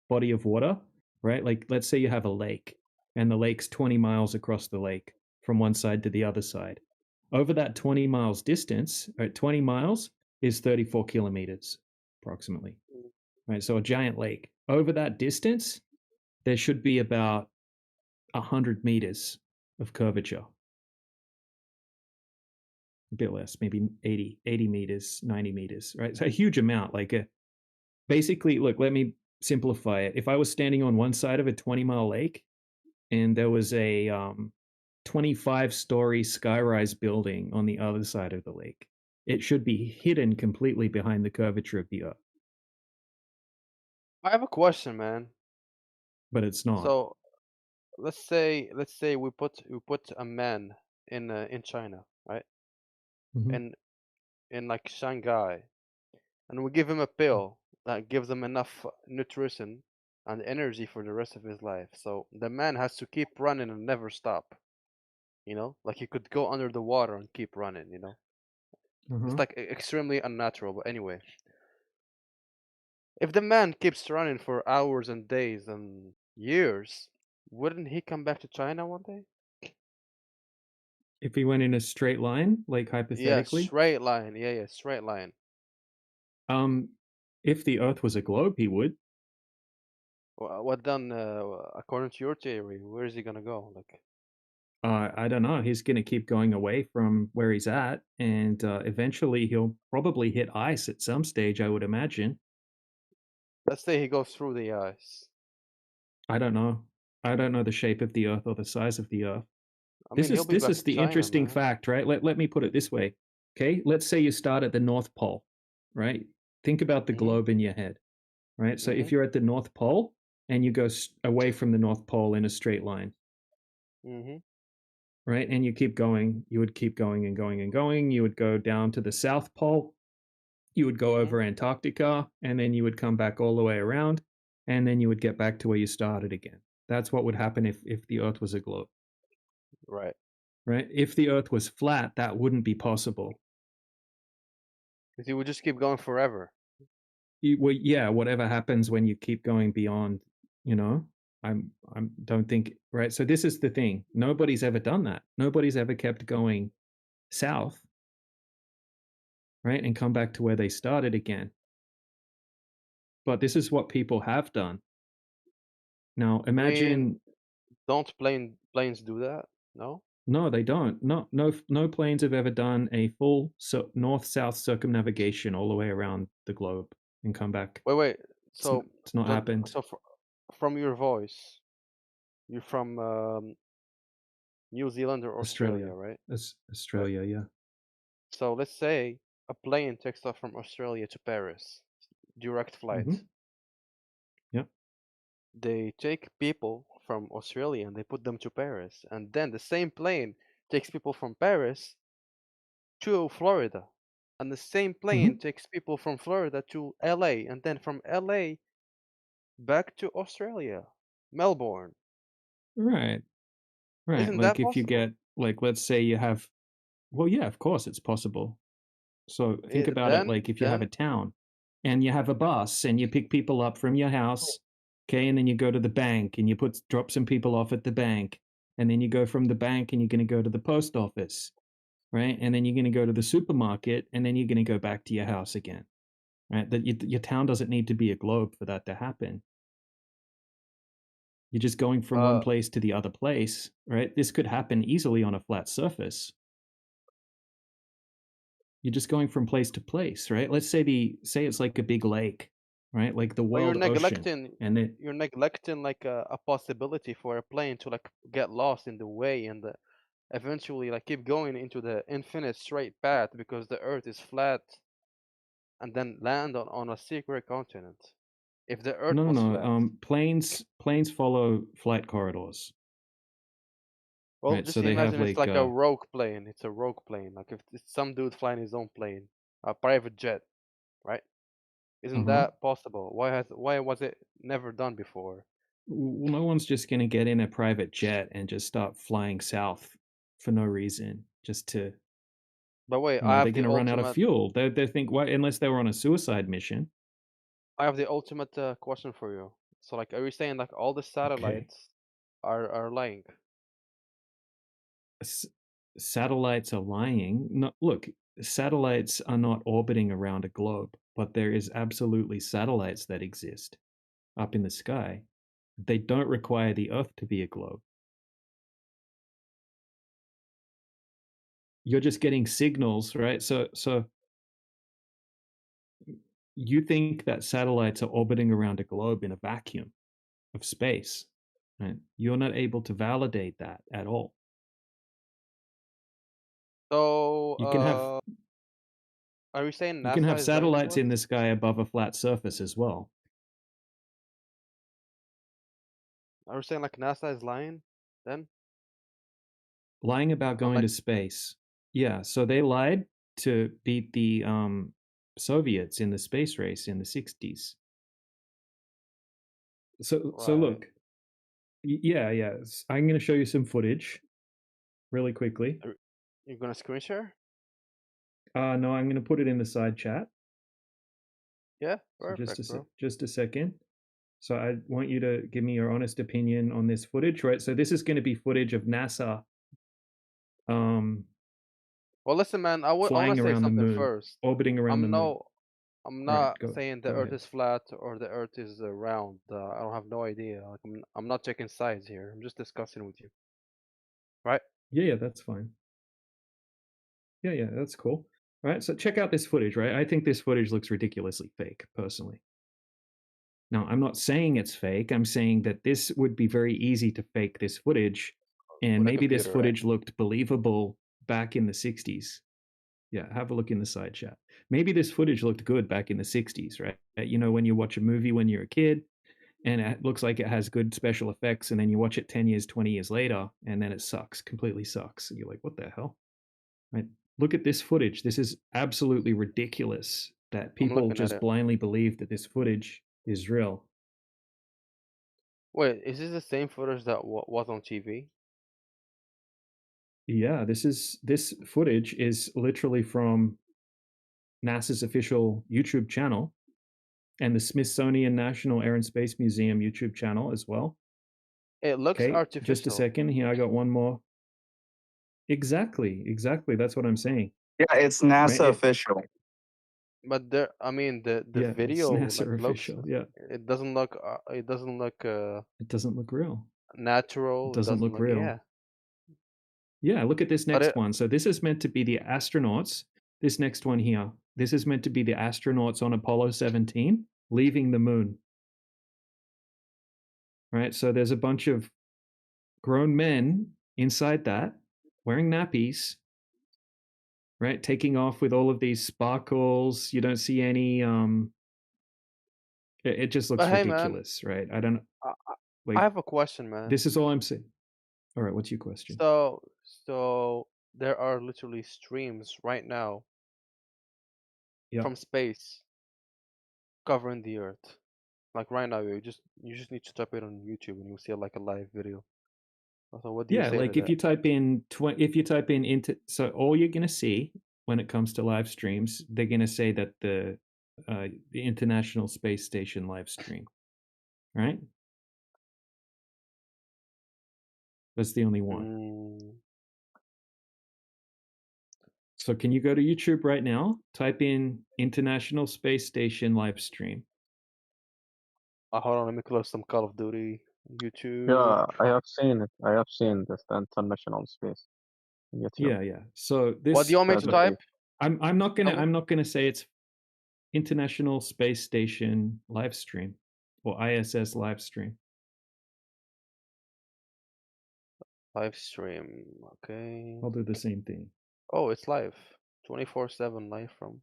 body of water, right, like let's say you have a lake, and the lake's 20 miles across the lake from one side to the other side. Over that 20 miles distance, right, 20 miles is 34 kilometers approximately, right? So a giant lake. Over that distance, there should be about 100 meters of curvature. A bit less, maybe 80 meters, 90 meters, right? So a huge amount. Basically, look, let me simplify it. If I was standing on one side of a 20-mile lake and there was a 25-story skyrise building on the other side of the lake, it should be hidden completely behind the curvature of the Earth. I have a question, man. But it's not. So let's say we put a man in China, right? Mhm. In like Shanghai, and we give him a pill that gives him enough nutrition and energy for the rest of his life. So the man has to keep running and never stop. You know, like he could go under the water and keep running. You know, it's Mhm. like extremely unnatural. But anyway, if the man keeps running for hours and days and years, wouldn't he come back to China one day? If he went in a straight line, like Yeah, hypothetically, straight line. Yeah, straight line. um, if the Earth was a globe, he would. What then? According to your theory, where is he gonna go? Like, I don't know. He's going to keep going away from where he's at, and eventually he'll probably hit ice at some stage, I would imagine. let's say he goes through the ice. I don't know. I don't know the shape of the Earth or the size of the Earth. I mean, he'll be This back is to the China, interesting man. fact, right? Let me put it this way. Okay, let's say you start at the North Pole, right? Think about the Mm-hmm. globe in your head, right? So Mhm. if you're at the North Pole and you go away from the North Pole in a straight line, Mm-hmm. right? And you keep going, you would keep going and going and going. You would go down to the South Pole, you would go over Antarctica, and then you would come back all the way around, and then you would get back to where you started again. That's what would happen if the Earth was a globe, Right. right? If the Earth was flat, that wouldn't be possible. Because he would just keep going forever. Well, yeah, whatever happens when you keep going beyond, you know, I'm don't think, right. So this is the thing. Nobody's ever done that. Nobody's ever kept going south, right, and come back to where they started again. But this is what people have done. Now I mean, imagine. don't planes do that? No. No, they don't. No planes have ever done a full north-south circumnavigation all the way around the globe and come back. Wait. So It's not happened. So from your voice, you're from New Zealand or Australia, right? Australia, yeah. So let's say a plane takes off from Australia to Paris, direct flight. Mm-hmm. Yep. They take people from Australia and they put them to Paris, and then the same plane takes people from Paris to Florida, and the same plane takes people from Florida to LA, and then from LA back to Australia, Melbourne. Right. Right. Isn't Like that if you possible? get like let's say you have well yeah, of course it's possible. So think about it like if you have a Then town and you have a bus and you pick people up from your house, okay, and then you go to the bank and you drop some people off at the bank, and then you go from the bank and you're going to go to the post office, right? And then you're going to go to the supermarket and then you're going to go back to your house again, right? That your town doesn't need to be a globe for that to happen. You're just going from one place to the other place, right? This could happen easily on a flat surface. You're just going from place to place, right? Let's say it's like a big lake, right? Like the But you're world ocean, and then neglecting like a possibility for a plane to like get lost in the way and eventually like keep going into the infinite straight path because the Earth is flat, and then land on a secret continent. If the Earth was flat, planes follow flight corridors, well, right? just So they have imagine it's like like a rogue plane. It's a rogue plane. Like if it's some dude flying his own plane, a private jet, right? Isn't uh-huh. that possible? Why was it never done before? Well, no one's just going to get in a private jet and just start flying south for no reason, just to. But wait, You know, they're going to run out of fuel. They think why unless they were on a suicide mission. I have the ultimate question for you. So like, are you saying like all the satellites are lying? Satellites are lying. No, look, satellites are not orbiting around a globe, but there is absolutely satellites that exist up in the sky. They don't require the Earth to be a globe. You're just getting signals, right? So you think that satellites are orbiting around a globe in a vacuum of space, right? You're not able to validate that at all. So You can have are you saying you can NASA have is lying to satellites us? in the sky above a flat surface as well. Are you saying like NASA is lying then? Lying about going to space. Yeah, so they lied to beat the Soviets in the space race in the 60s. So look, yeah, I'm going to show you some footage really quickly. You're gonna screen share? No, I'm going to put it in the side chat. Yeah, So perfect, bro. just a second. So I want you to give me your honest opinion on this footage, right? So this is going to be footage of NASA Well, listen, man. I want flying to say around the something moon, first. orbiting around the moon. I'm Right, not saying the go Earth ahead. is flat or the Earth is round. I don't have no idea. Like, I'm not taking sides here. I'm just discussing with you. Right? Yeah, that's fine. Yeah, that's cool. All right, so check out this footage, right? I think this footage looks ridiculously fake, personally. Now, I'm not saying it's fake. I'm saying that this would be very easy to fake this footage, and maybe this footage looked believable back in the 60s. Yeah, have a look in the side chat. Maybe this footage looked good back in the 60s, right? You know, when you watch a movie when you're a kid, and it looks like it has good special effects, and then you watch it 10 years, 20 years later, and then it sucks, completely sucks. You're like, what the hell? Right? Look at this footage. This is absolutely ridiculous that people just blindly believe that this footage is real. Wait, is this the same footage that was on TV? Yeah, this footage is literally from NASA's official YouTube channel and the Smithsonian National Air and Space Museum YouTube channel as well. It looks artificial. Just a second. Here, I got one more. Exactly. That's what I'm saying. Yeah, it's NASA official. But there, I mean, the Yeah, video it's NASA like official. looks. Yeah, It doesn't look. It doesn't look. it doesn't look real. Natural. It doesn't look real. Yeah. Yeah, look at this next one. So this is meant to be the astronauts. This next one here. This is meant to be the astronauts on Apollo 17 leaving the moon. Right? So there's a bunch of grown men inside that wearing nappies, right? Taking off with all of these sparkles. You don't see any it just looks ridiculous, right? I don't I have a question, man. This is all I'm saying. All right, what's your question? So there are literally streams right now from space covering the Earth. Like right now, you just need to type it on YouTube and you'll see like a live video. So what do you Yeah, say to like if that? you type in into, so all you're gonna see when it comes to live streams, they're gonna say that the International Space Station live stream, right? That's the only one. Mm. So can you go to YouTube right now? Type in International Space Station live stream. Hold on, let me close some Call of Duty. YouTube. Yeah, I have seen it. I have seen this the international space on YouTube. Yeah. So What do you this, want me to type? I'm not Tell me. gonna say it's International Space Station live stream or ISS live stream. Live stream. Okay. I'll do the same thing. Oh, it's live. 24/7 live from.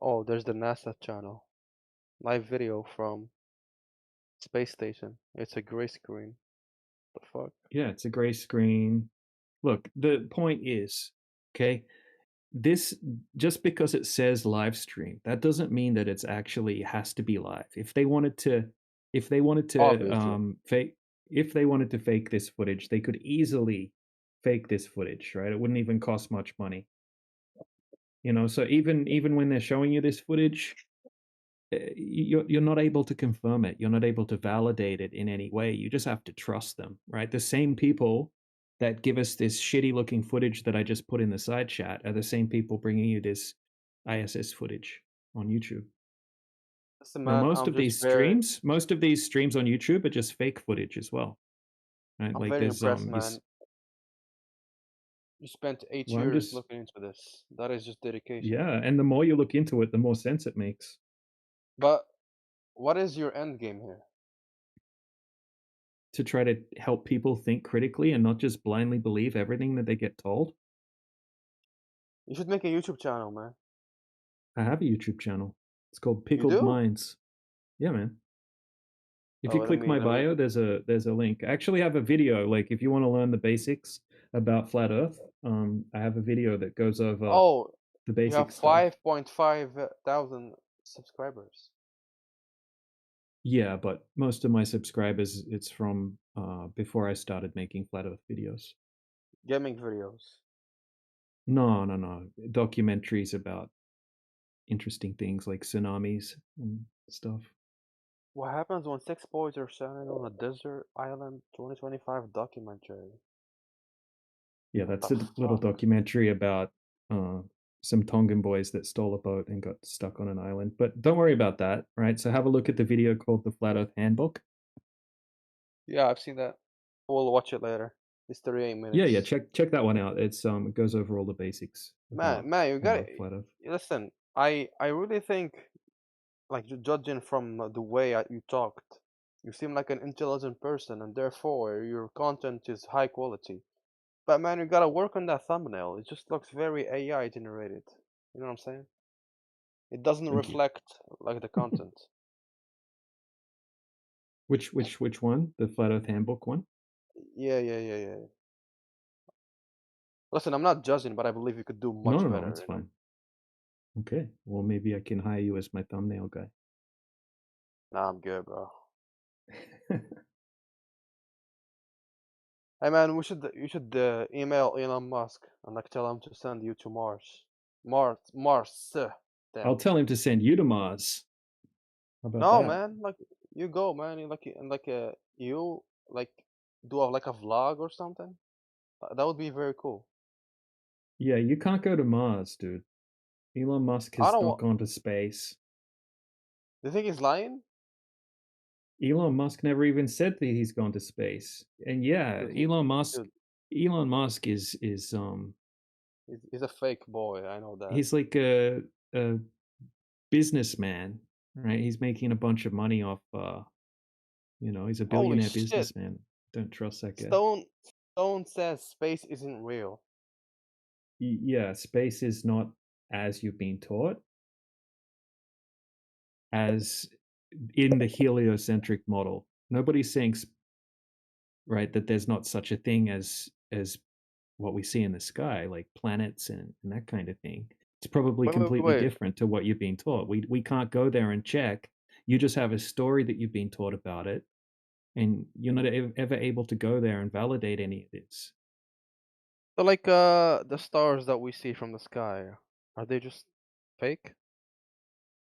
Oh, there's the NASA channel. Live video from space station. It's a gray screen. The fuck? Yeah, it's a gray screen. Look, the point is, okay, this, just because it says live stream, that doesn't mean that it's actually has to be live. If they wanted to Obviously. fake this footage, they could easily fake this footage, right? It wouldn't even cost much money. You know, so even when they're showing you this footage, you're not able to confirm it. You're not able to validate it in any way. You just have to trust them, right? The same people that give us this shitty looking footage that I just put in the side chat are the same people bringing you this ISS footage on YouTube. Listen, Now, man, most I'm of these just very, streams on YouTube are just fake footage as well, right? I'm Like very there's impressed, man. You spent 8 well, I'm years just, looking into this. That is just dedication. yeah, and the more you look into it, the more sense it makes. But what is your end game here? To try to help people think critically and not just blindly believe everything that they get told. You should make a YouTube channel, man. I have a YouTube channel. It's called You Pickled do? Minds. Yeah, man. If you Oh, click my bio, there's a link. I actually have a video. Like, if you want to learn the basics about flat Earth, I have a video that goes over Oh, the you have basic stuff. 5.5 thousand subscribers. Yeah, but most of my subscribers, it's from before I started making flat Earth videos. Gaming videos. No. Documentaries about interesting things like tsunamis and stuff. What happens when 6 boys are stranded on a desert island? 2025 documentary. Yeah, that's a little documentary about some Tongan boys that stole a boat and got stuck on an island. But don't worry about that, right? So have a look at the video called The Flat Earth Handbook. Yeah, I've seen that. We'll watch it later. It's 38 minutes. Yeah, check that one out. It's it goes over all the basics. Man, you got it. Flat Earth. Listen, I really think, like, judging from the way you talked, you seem like an intelligent person, and therefore your content is high quality. But man, you gotta work on that thumbnail. It just looks very AI generated. You know what I'm saying? It doesn't Thank you. reflect like the content. Which one? The Flat Earth Handbook one? Yeah. Listen, I'm not judging, but I believe you could do much No, better. it's fine. Okay, well maybe I can hire you as my thumbnail guy. Nah, I'm good, bro. Hey man, you should email Elon Musk and like tell him to send you to Mars. Mars. Damn. I'll tell him to send you to Mars. How about No, that? man, like you go, man. You like do like a vlog or something. That would be very cool. Yeah, you can't go to Mars, dude. Elon Musk I has don't not wa- gone to space. Do you think he's lying? Elon Musk never even said that he's gone to space. And yeah, Dude, Elon Musk is he's a fake boy. I know that. he's like a businessman, right? He's making a bunch of money off he's a Holy billionaire shit! businessman. Don't trust that guy. Stone says space isn't real. Yeah, space is not as you've been taught, as in the heliocentric model. Nobody's saying, right, that there's not such a thing as what we see in the sky, like planets and that kind of thing. It's probably completely different to what you've been taught. We can't go there and check. You just have a story that you've been taught about it, and you're not ever able to go there and validate any of this. So like the stars that we see from the sky, are they just fake?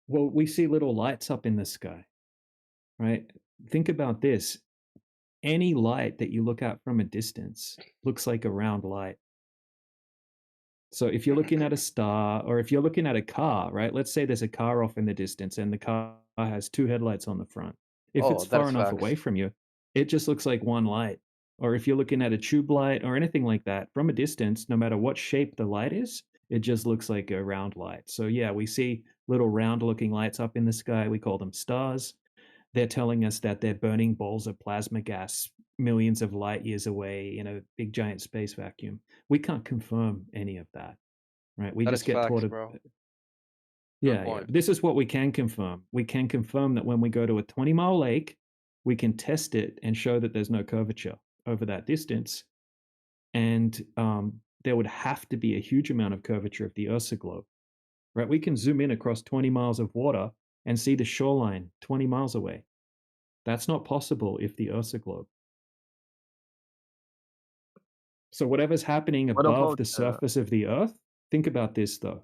Well, we see little lights up in the sky, right? Think about this. Any light that you look at from a distance looks like a round light. So if you're looking at a star, or if you're looking at a car, right? Let's say there's a car off in the distance and the car has two headlights on the front. If Oh, it's that far is enough facts. away from you, it just looks like one light. Or if you're looking at a tube light or anything like that, from a distance, no matter what shape the light is, it just looks like a round light. So yeah, we see little round looking lights up in the sky. We call them stars. They're telling us that they're burning balls of plasma gas millions of light years away in a big giant space vacuum. We can't confirm any of that, right? We That just is get taught facts, a, bro. Good yeah. point. This is what we can confirm. We can confirm that when we go to a 20-mile lake, we can test it and show that there's no curvature over that distance. And there would have to be a huge amount of curvature if the Earth's a globe, right? We can zoom in across 20 miles of water and see the shoreline 20 miles away. That's not possible if the Earth's a globe. So whatever's happening What above about the surface of the Earth, think about this though.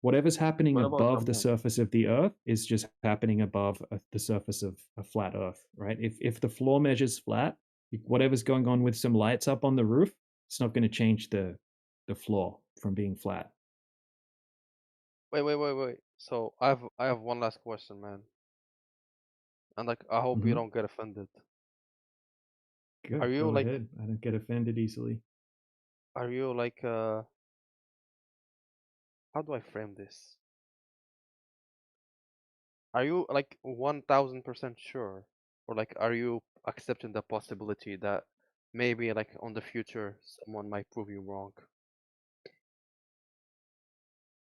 Whatever's happening what about the above the moon? surface of the Earth is just happening above the surface of a flat Earth, right? If the floor measures flat, whatever's going on with some lights up on the roof, it's not going to change the floor from being flat. Wait. So I have one last question, man. And like I hope you Mhm. don't get offended. Go Are you like ahead. I don't get offended easily. are you like how do I frame this? Are you like 1000% sure? Or like are you accepting the possibility that maybe like on the future someone might prove you wrong?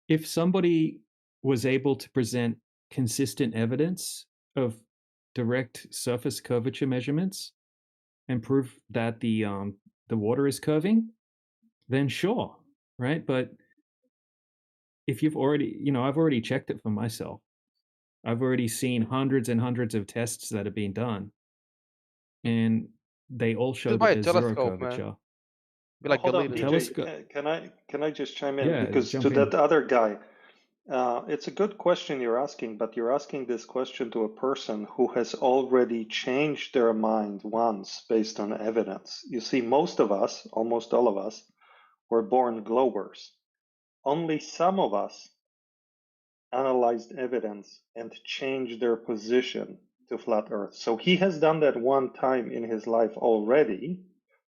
If somebody was able to present consistent evidence of direct surface curvature measurements and prove that the water is curving, then sure, right? But if you've already, I've already checked it for myself. I've already seen hundreds and hundreds of tests that have been done, and they all show Just that buy a there's zero telescope, man. curvature. Be like Hold on, Galileo. DJ. Telescope, Can I just chime in? yeah, Because to jump that in. other guy, it's a good question you're asking, but you're asking this question to a person who has already changed their mind once based on evidence. You see, most of us, almost all of us, were born globers. Only some of us analyzed evidence and changed their position to flat Earth. So he has done that one time in his life already.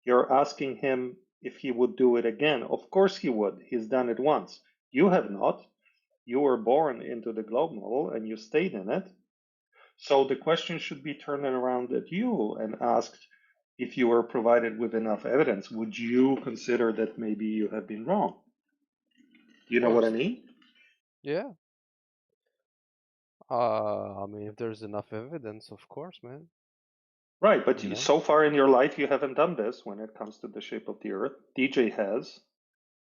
You're asking him if he would do it again. Of course he would. He's done it once. You have not. You were born into the globe model and you stayed in it. So the question should be turned around at you and asked, if you were provided with enough evidence, would you consider that maybe you have been wrong? Do you know what I mean? Yeah. I mean, if there's enough evidence, of course, man. Right, but You know? so far in your life, you haven't done this when it comes to the shape of the Earth. DJ has.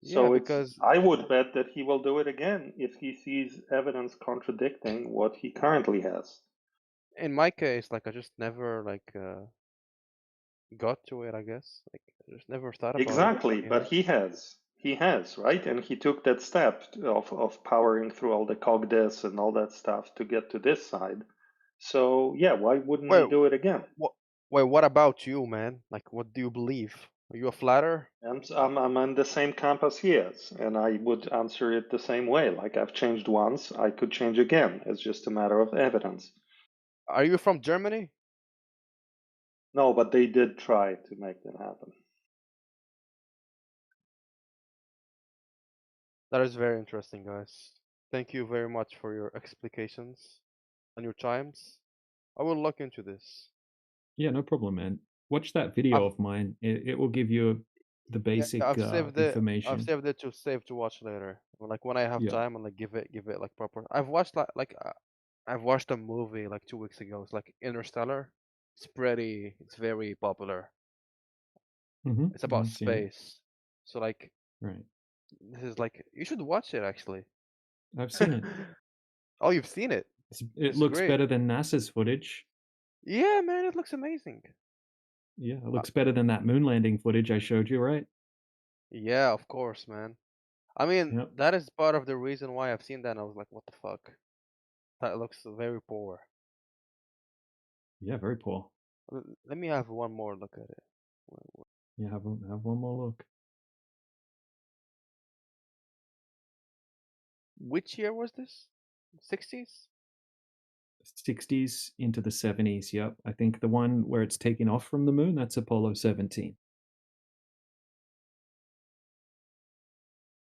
Yeah, So because I would bet that he will do it again if he sees evidence contradicting what he currently has. in my case, like I just never like got to it, I guess. Like I just never thought about it, Exactly, you but know? he has. He has, right? And he took that step of powering through all the cogdis and all that stuff to get to this side. So yeah, why wouldn't he Wait, do it again? what about you, man? Like what do you believe? Are you a flatter? I'm on the same camp as he is, and I would answer it the same way. Like I've changed once, I could change again. It's just a matter of evidence. Are you from Germany? No, but they did try to make that happen. That is very interesting, guys. Thank you very much for your explications and your times. I will look into this. Yeah, no problem, man. Watch that video I've of mine. It will give you the yeah, basic I've information. saved it to save to watch later. Like when I have Yeah. time and like give it like proper. I've watched I've watched a movie like 2 weeks ago. It's like Interstellar. It's very popular. It's Yeah, about I've seen it. space. So like Right. this is like you should watch it actually. I've seen it. Oh, you've seen it. It It's looks great. better than NASA's footage. Yeah, man, it looks amazing. Yeah, it looks better than that moon landing footage I showed you, right? Yeah, of course, man. I mean, Yep. that is part of the reason why I've seen that and I was like, what the fuck? That looks very poor. Yeah, very poor. Let me have one more look at it. Yeah, have one more look. Which year was this? 60s? 60s into the 70s. Yep. I think the one where it's taking off from the moon, that's Apollo 17.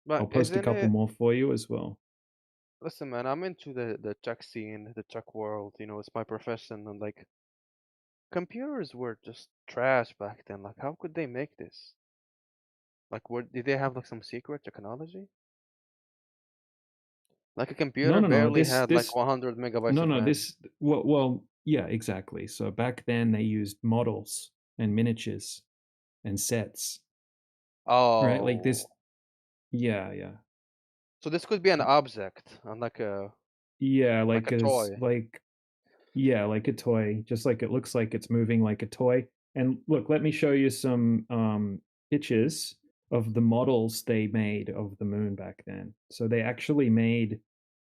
But I'll post a isn't couple it? more for you as well. Listen, man, I'm into the tech scene, the tech world. You know, it's my profession, and like, computers were just trash back then. Like, how could they make this? Like, did they have like some secret technology? Like a No, computer no, no. barely This had like this 100 megabytes no, of no. RAM. This well, yeah, exactly. So back then they used models and miniatures and sets, right? Like Oh, this. Yeah, yeah. so this could be an object and Yeah, like a toy. yeah, like a toy, just like it looks like it's moving like a toy. And look, let me show you some pictures of the models they made of the moon back then. So they actually made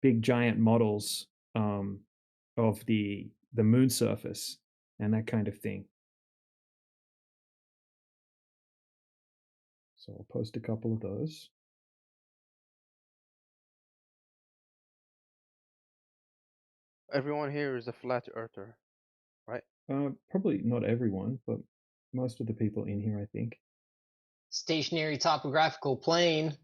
big giant models of the moon surface and that kind of thing. So I'll post a couple of those. Everyone here is a flat earther, right? Probably not everyone, but most of the people in here, I think. Stationary topographical plane.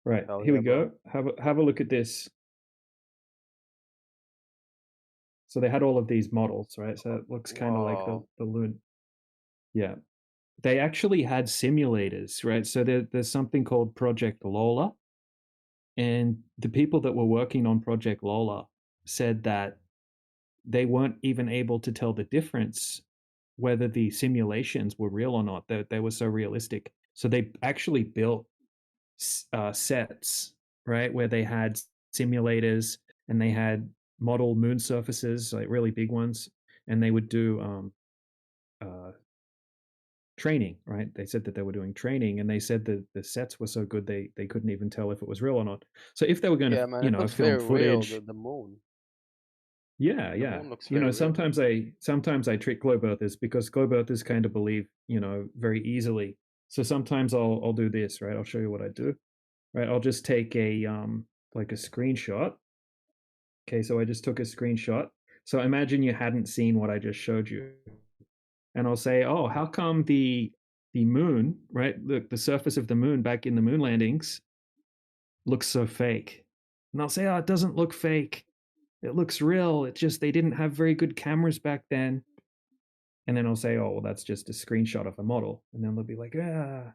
Right, Hell here we yeah, bro. go. Have a look at this. So they had all of these models, right? So it looks kind of like Wow. the loon. Yeah. They actually had simulators, right? So there's something called Project Lola. And the people that were working on Project Lola said that they weren't even able to tell the difference whether the simulations were real or not. They were so realistic. So they actually built sets, right, where they had simulators and they had model moon surfaces, like really big ones, and they would do training, right? They said that they were doing training, and they said that the sets were so good they couldn't even tell if it was real or not. So if they were going to, Yeah, man, it looks film very real. footage, The moon. yeah, The yeah. moon looks very real. Sometimes I trick globe earthers because globe earthers kind of believe, very easily. So sometimes I'll do this, right? I'll show you what I do. Right, I'll just take a like a screenshot. Okay, so I just took a screenshot. So imagine you hadn't seen what I just showed you. And I'll say, "Oh, how come the moon, right? The surface of the moon back in the moon landings looks so fake?" And I'll say, "Oh, it doesn't look fake. It looks real. It's just they didn't have very good cameras back then." And then I'll say, "Oh, well, that's just a screenshot of a model." And then they'll be like, "Ah."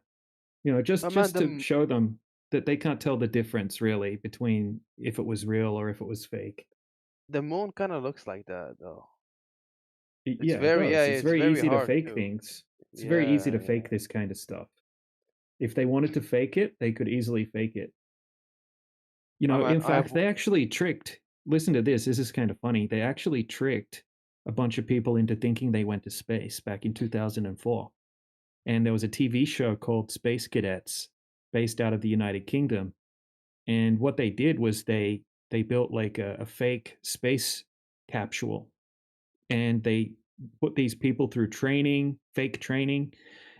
But man, Just to show them that they can't tell the difference really between if it was real or if it was fake. the moon kind of looks like that though. It's Yeah, it very does. It's it's very very easy to hard fake too. things. It's very easy Yeah, to yeah. fake this kind of stuff. If they wanted to fake it, they could easily fake it. In I have fact, they actually tricked. Listen to this. This is kind of funny. They actually tricked a bunch of people into thinking they went to space back in 2004. And there was a TV show called Space Cadets based out of the United Kingdom. And what they did was they built like a fake space capsule, and they put these people through training, fake training,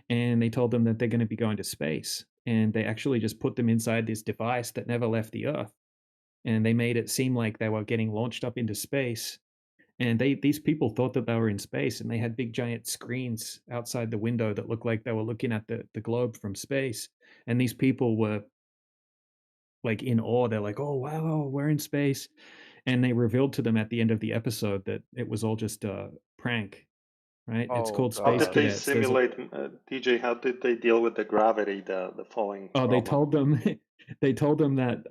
and they told them that they're going to be going to space. And they actually just put them inside this device that never left the Earth, and they made it seem like they were getting launched up into space. And these people thought that they were in space, and they had big giant screens outside the window that looked like they were looking at the globe from space. And these people were like in awe. They're like, "Oh wow, we're in space," and they revealed to them at the end of the episode that it was all just a prank. Right? It's Oh called How Space did god. they Cadets. There's simulate, DJ? How did they deal with the gravity, the falling Oh, they problem? told them they told them that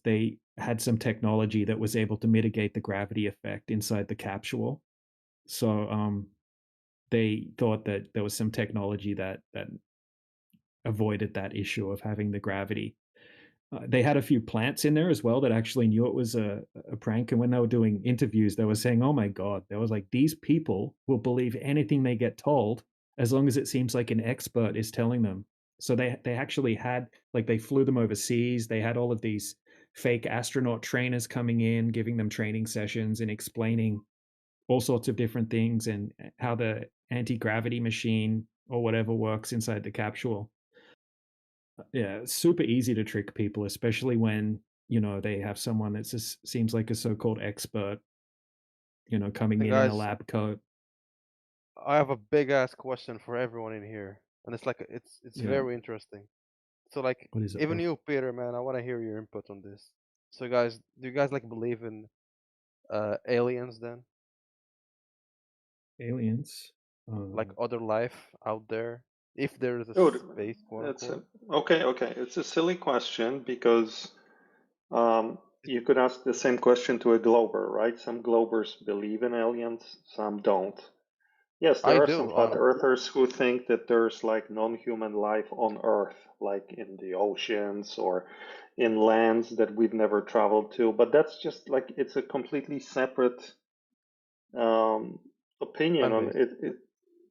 they had some technology that was able to mitigate the gravity effect inside the capsule. So they thought that there was some technology that avoided that issue of having the gravity. They had a few plants in there as well that actually knew it was a prank. And when they were doing interviews, they were saying, "Oh my God," they was like, "These people will believe anything they get told as long as it seems like an expert is telling them." So they actually had, like, they flew them overseas. They had all of these fake astronaut trainers coming in, giving them training sessions and explaining all sorts of different things and how the anti-gravity machine or whatever works inside the capsule. Yeah, it's super easy to trick people, especially when, they have someone that just seems like a so-called expert, coming Hey in a guys, lab coat. I have a big ass question for everyone in here, and it's like it's Yeah. very interesting. So like, What is it, even bro? you, Peter, man, I want to hear your input on this. So guys, do you guys like believe in aliens then? Aliens? Like other life out there? If there is a Dude, space, quote unquote. okay. It's a silly question because you could ask the same question to a Glober, right? Some Globers believe in aliens, some don't. Yes, I there are some do. flat earthers who think that there's like non-human life on Earth, like in the oceans or in lands that we've never traveled to. But that's just like it's a completely separate opinion Fan on base. it.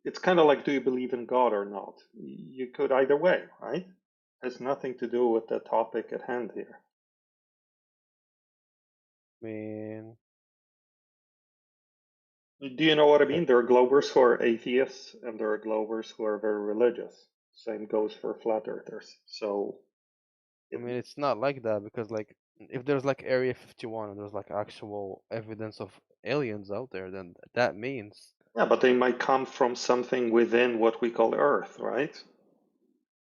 It's kind of like, do you believe in God or not? You could either way, right? Has nothing to do with the topic at hand here. Man. Do you know what I mean? There are Globers who are atheists, and there are Globers who are very religious. Same goes for flat earthers. So, I mean, it's not like that because like if there's like Area 51 and there's like actual evidence of aliens out there, then that means yeah, but they might come from something within what we call Earth, right?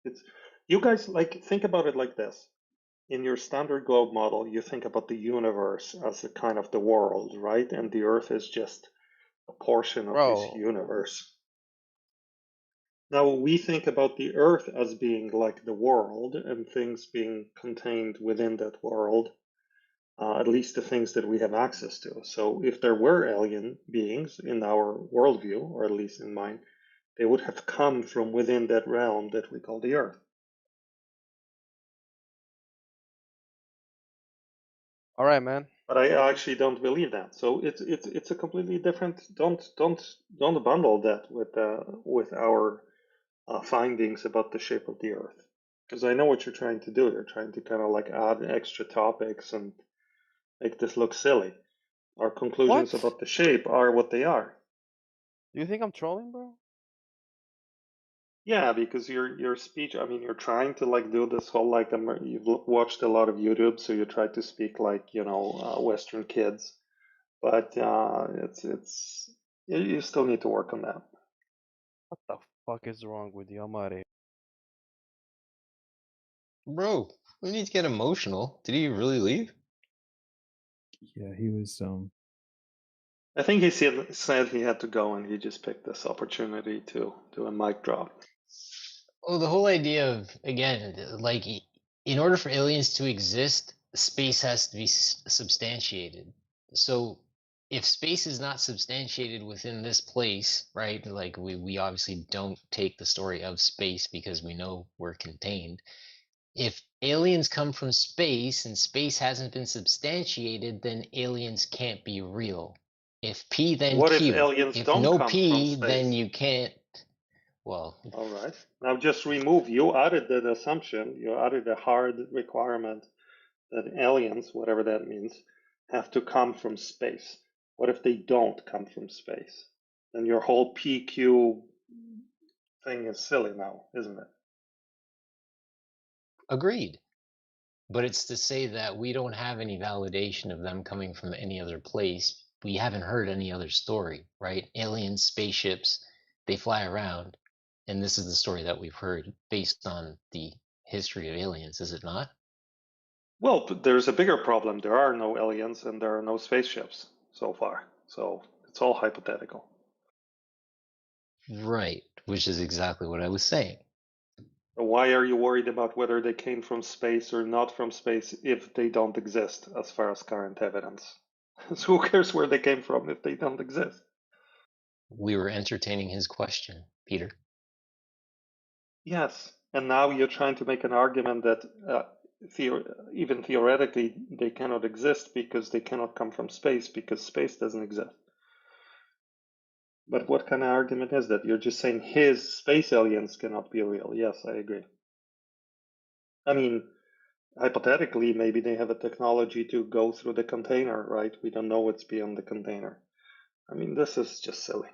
It's you guys like think about it like this. In your standard globe model, you think about the universe as a kind of the world, right? And the Earth is just a portion of this bro. universe. Now we think about the Earth as being like the world and things being contained within that world, at least the things that we have access to. So if there were alien beings in our worldview, or at least in mine, they would have come from within that realm that we call the Earth. All right, man. But I actually don't believe that. So it's a completely different. Don't bundle that with our findings about the shape of the Earth, because I know what you're trying to do. You're trying to kind of like add extra topics and make this look silly. Our conclusions What? about the shape are what they are. Do you think I'm trolling, bro? Yeah, because your speech. I mean, you're trying to like do this whole like you've watched a lot of YouTube, so you try to speak like Western kids, but it's you still need to work on that. What the fuck is wrong with you? I'm outta here. Bro, we need to get emotional. Did he really leave? Yeah, he was. I think he said he had to go, and he just picked this opportunity to do a mic drop. Well, the whole idea of, again, like, in order for aliens to exist, space has to be substantiated. So, if space is not substantiated within this place, right? Like, we obviously don't take the story of space because we know we're contained. If aliens come from space and space hasn't been substantiated, then aliens can't be real. If P, then What if Q. aliens If don't no come from P, then space? you can't. Well, All right. Now just remove. You added that assumption. You added a hard requirement that aliens, whatever that means, have to come from space. What if they don't come from space? Then your whole PQ thing is silly now, isn't it? agreed. But it's to say that we don't have any validation of them coming from any other place. We haven't heard any other story, right? Aliens, spaceships, they fly around. And this is the story that we've heard based on the history of aliens, is it not? Well, there's a bigger problem. There are no aliens and there are no spaceships so far. So it's all hypothetical. Right, which is exactly what I was saying. Why are you worried about whether they came from space or not from space if they don't exist as far as current evidence? So who cares where they came from if they don't exist? We were entertaining his question, Peter. Yes, and now you're trying to make an argument that even theoretically, they cannot exist because they cannot come from space because space doesn't exist. But what kind of argument is that? You're just saying his space aliens cannot be real. Yes, I agree. I mean, hypothetically, maybe they have a technology to go through the container, right? We don't know what's beyond the container. I mean, this is just silly.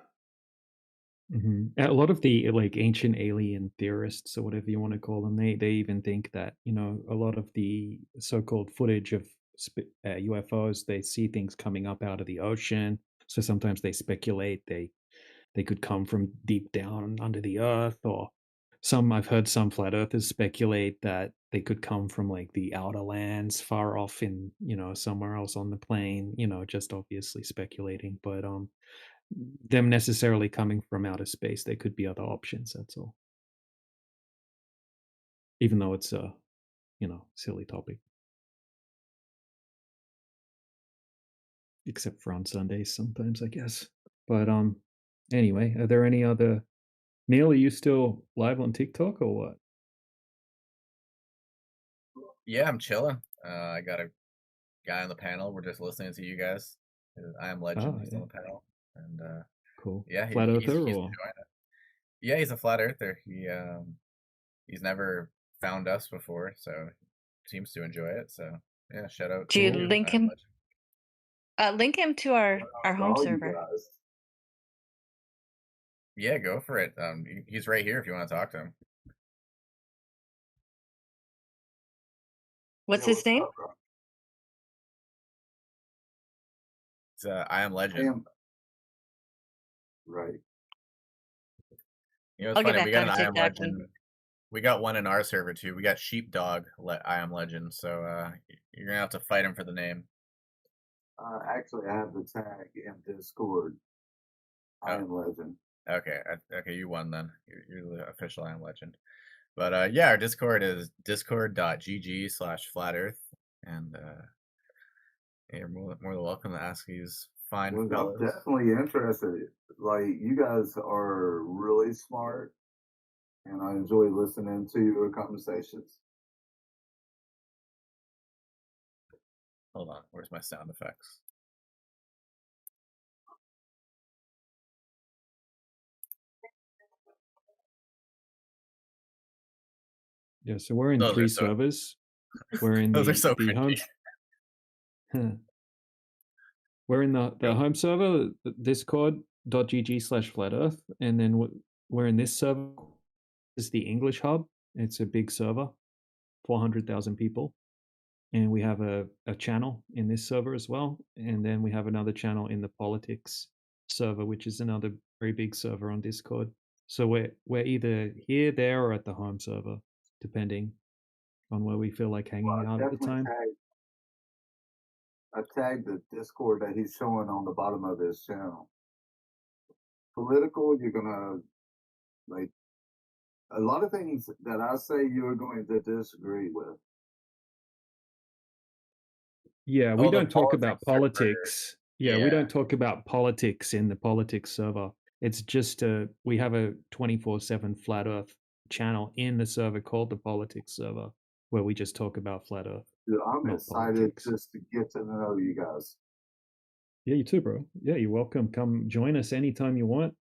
A lot of the like ancient alien theorists or whatever you want to call them, they even think that a lot of the so-called footage of UFOs, they see things coming up out of the ocean. So sometimes they speculate they could come from deep down under the earth, or I've heard some flat earthers speculate that they could come from like the outer lands far off in, somewhere else on the plane, just obviously speculating, but them necessarily coming from outer space, there could be other options, that's all. Even though it's a, silly topic. Except for on Sundays sometimes, I guess. But anyway, are there any other Neil, are you still live on TikTok or what? Yeah, I'm chilling. I got a guy on the panel. We're just listening to you guys. I am Legend. He's on the panel, and cool. Yeah, Flat he's earther enjoying or? it. Yeah, he's a flat earther. He's never found us before, so seems to enjoy it. So yeah, shout out. Do you to link I Am him? Legend. Link him to our home server. Yeah, go for it. He's right here if you want to talk to him. What's his name? It's I Am Legend. Right. You know, it's I'll get funny. We back got on an I Am TikTok. Legend. We got one in our server too. We got Sheepdog I Am Legend. So you're gonna have to fight him for the name. Actually, I have the tag in Discord. I Am Legend. Okay, okay, you won then. You're the official I Am Legend. But yeah, our Discord is discord.gg/flatearth, and you're more than welcome to ask these fine Well, I'm fellas. definitely interested. Like, you guys are really smart, and I enjoy listening to your conversations. Hold on, where's my sound effects? Yeah, so we're in Those are 3 so- servers. We're in Those the are so the home. cringy. We're in the home server, discord.gg/flatearth, and then we're in this server. This is the English hub. It's a big server, 400,000 people, and we have a channel in this server as well. And then we have another channel in the politics server, which is another very big server on Discord. So we're either here, there, or at the home server, depending on where we feel like hanging out at the time. I tagged the Discord that he's showing on the bottom of his channel. Political, you're gonna, like, a lot of things that I say you're going to disagree with. Yeah, we Oh, the don't talk about politics politics. Yeah, we Yeah. don't talk about politics in the politics server. It's just we have a 24/7 flat Earth channel in the server called the politics server, where we just talk about flat Earth. Dude, I'm not excited politics. just to get to know you guys. Yeah, you too, bro. Yeah, you're welcome. Come join us anytime you want.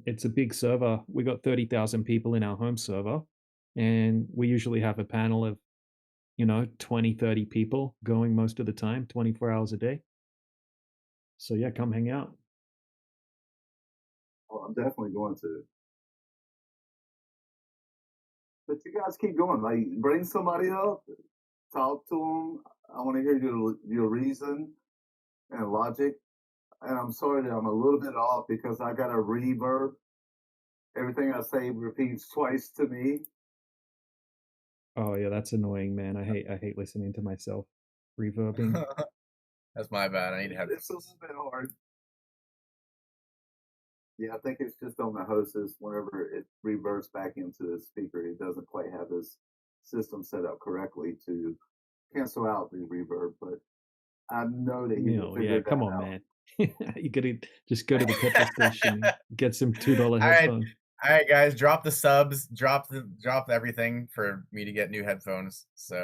It's a big server. We got 30,000 people in our home server, and we usually have a panel of 20, 30 people going most of the time, 24 hours a day. So yeah, come hang out. Oh, I'm definitely going to. But you guys keep going. Like, bring somebody up, talk to them. I want to hear your reason and logic. And I'm sorry that I'm a little bit off because I got a reverb. Everything I say repeats twice to me. Oh yeah, that's annoying, man. I hate listening to myself reverbing. That's my bad. I need to have. It's a little bit hard. Yeah, I think it's just on the hostess. Whenever it reverts back into the speaker, it doesn't quite have this system set up correctly to cancel out the reverb. But I know that you can figure Yeah, that come on, out. man. You gotta just go to the petrol station, get some $2 All right. headphones. All right, guys, drop the subs, drop everything for me to get new headphones. So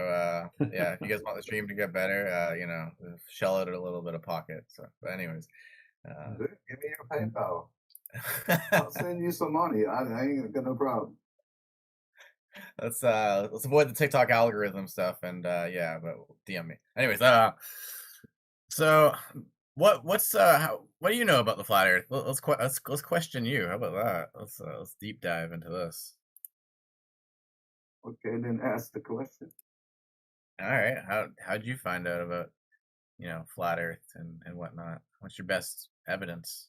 yeah, if you guys want the stream to get better, you know, shell out a little bit of pocket. So, but anyways, give me your PayPal. I'll send you some money. I ain't got no problem. let's avoid the TikTok algorithm stuff and yeah, but DM me. Anyways, so what do you know about the flat Earth? Let's question you. How about that? Let's deep dive into this. Okay, then ask the question. All right, how'd you find out about, you know, flat Earth and whatnot? What's your best evidence?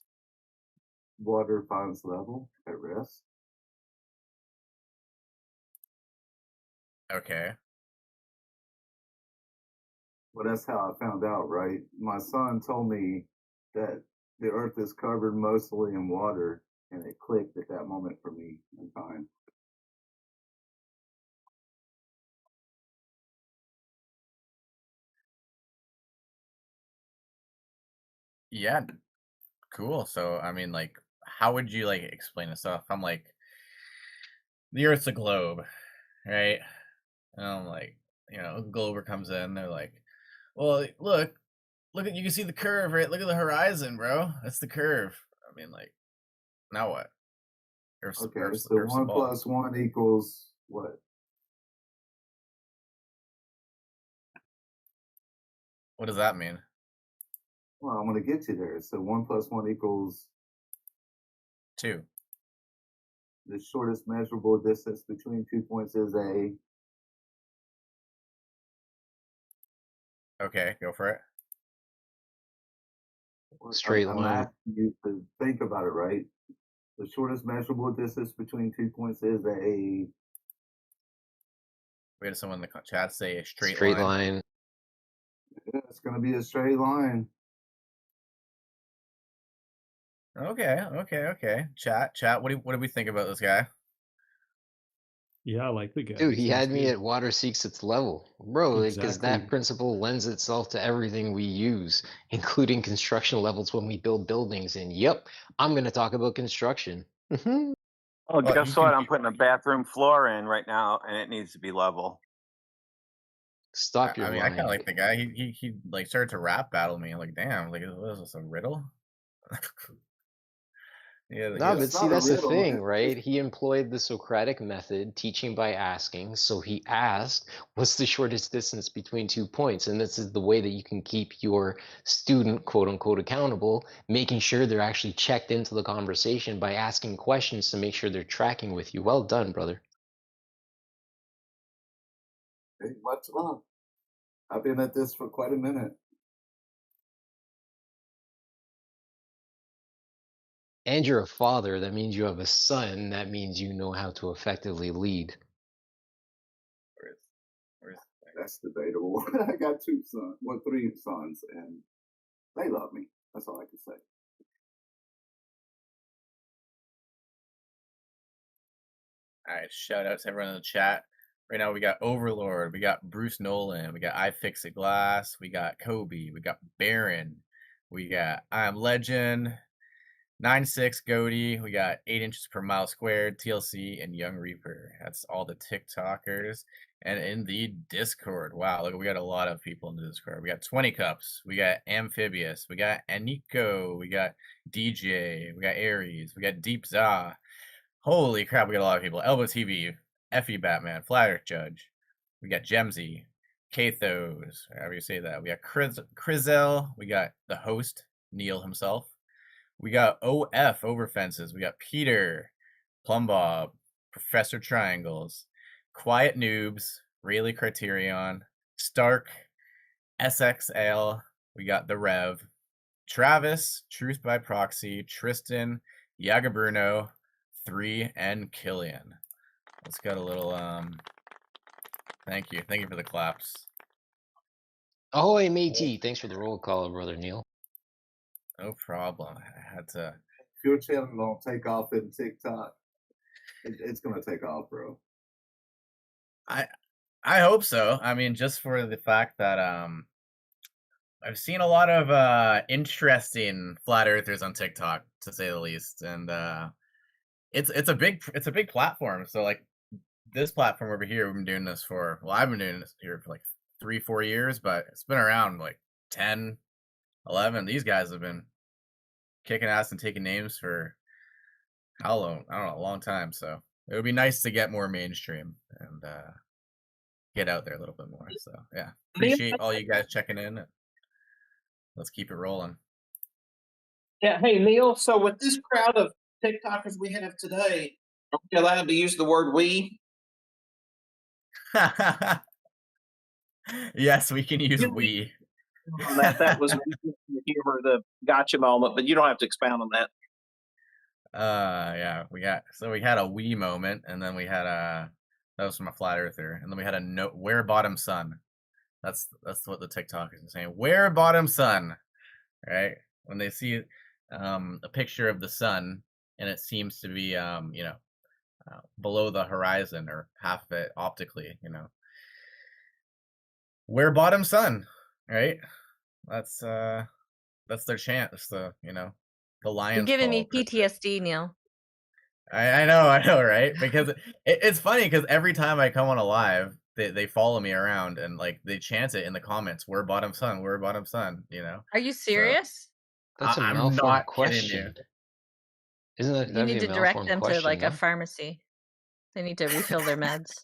Water finds level at rest. Okay. Well, that's how I found out, right? My son told me that the Earth is covered mostly in water, and it clicked at that moment for me in time. Yeah, cool. So, I mean, like, how would you like explain this stuff? I'm like, the Earth's a globe, right? And I'm like, you know, a glober comes in, they're like, well, look at, you can see the curve, right? Look at the horizon, bro. That's the curve. I mean, like, now what? Okay, so 1 + 1 equals what? What does that mean? Well, I'm going to get you there. So 1 + 1 equals 2. The shortest measurable distance between 2 points is a. Okay, go for it. Straight I'm line. asking you to think about it, right? The shortest measurable distance between 2 points is a. We had someone in the chat say a straight line. Yeah, it's going to be a straight line. Okay. Chat. What do we think about this guy? Yeah, I like the guy. Dude, He he seems had me good. at water seeks its level. Bro, because that Exactly. principle lends itself to everything we use, including construction levels when we build buildings. And yep, I'm going to talk about construction. Oh, Well, guess what? I'm putting a bathroom floor in right now, and it needs to be level. Stop your I mean, I kind of lying. like the guy. He like started to rap battle me. I'm like, damn, like, what is this, a riddle? Yeah, No, but see, that's the thing, right? It's, He employed the Socratic method, teaching by asking. So he asked, what's the shortest distance between 2 points? And this is the way that you can keep your student, quote unquote, accountable, making sure they're actually checked into the conversation by asking questions to make sure they're tracking with you. Well done, brother. hey, much love. I've been at this for quite a minute. And you're a father. That means you have a son. That means you know how to effectively lead. That's debatable. I got 2 sons, well, 3 sons, and they love me. That's all I can say. All right, shout out to everyone in the chat. Right now we got Overlord, we got Bruce Nolan, we got iFixit Glass, we got Kobe, we got Baron, we got I Am Legend, 96 Goaty, we got 8 inches per mile squared, TLC, and Young Reaper. That's all the TikTokers. And in the Discord, wow, look, we got a lot of people in the Discord. We got 20 Cups, we got Amphibious, we got Aniko, we got DJ, we got Aries, we got Deep Za. Holy crap, we got a lot of people. Elbow TV, Effie Batman, Flat Earth Judge. We got Gemsy, Kathos, however you say that. We got Crizel, we got the host, Neil himself. We got OF Over Fences. We got Peter, Plumbob, Professor Triangles, Quiet Noobs, Rayleigh Criterion, Stark, SXL. We got the Rev, Travis, Truth by Proxy, Tristan, Yaga Bruno, 3, and Killian. Let's get a little thank you for the claps. Ahoy, matey. Thanks for the roll call, brother Neil. No problem. I had to. If your channel don't take off in TikTok, it's gonna take off, bro. I hope so. I mean, just for the fact that I've seen a lot of interesting flat earthers on TikTok, to say the least, and it's a big platform. So like this platform over here, we've been doing this for, well, I've been doing this here for like 3-4 years, but it's been around like 10, 11. These guys have been kicking ass and taking names for how long? I don't know, a long time. So it would be nice to get more mainstream and get out there a little bit more. So yeah, appreciate all you guys checking in. Let's keep it rolling. Yeah. Hey, Neil. So with this crowd of TikTokers we have today, are we allowed to use the word "we"? Yes, we can use "we." That was the humor, the gotcha moment, but you don't have to expound on that. Yeah, we had a "we" moment, and then we had that was from a flat earther, and then we had a "no where bottom sun." That's what the TikTokers are saying. Where bottom sun, right? When they see a picture of the sun and it seems to be below the horizon or half of it optically, where bottom sun, right? That's their chant. It's the lion's You're giving me call. PTSD, Neil. I know, right? Because it's funny because every time I come on a live, they follow me around and like they chant it in the comments. We're bottom sun. We're bottom sun. Are you serious? That's a I'm malformed not kidding question. you. Isn't that You that'd need be to a direct malformed them to question, like a no? pharmacy. They need to refill their meds.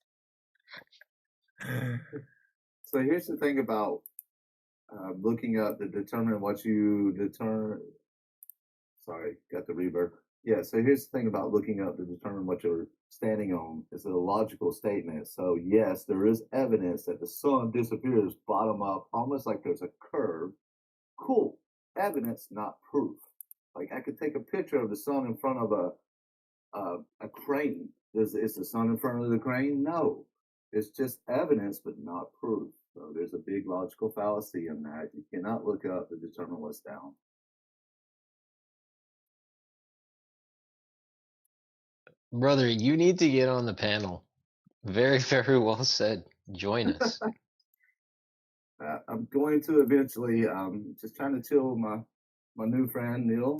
So here's the thing about looking up to determine what you determine. Sorry, got the reverb. Yeah, so here's the thing about looking up to determine what you're standing on. It's a logical statement. So yes, there is evidence that the sun disappears bottom up, almost like there's a curve. Cool. Evidence, not proof. Like I could take a picture of the sun in front of a crane. Is the sun in front of the crane? No. It's just evidence, but not proof. So there's a big logical fallacy in that. You cannot look up to determine what's down. Brother, you need to get on the panel. Very, very well said. Join us. I'm going to eventually. Just trying to chill my new friend Neil,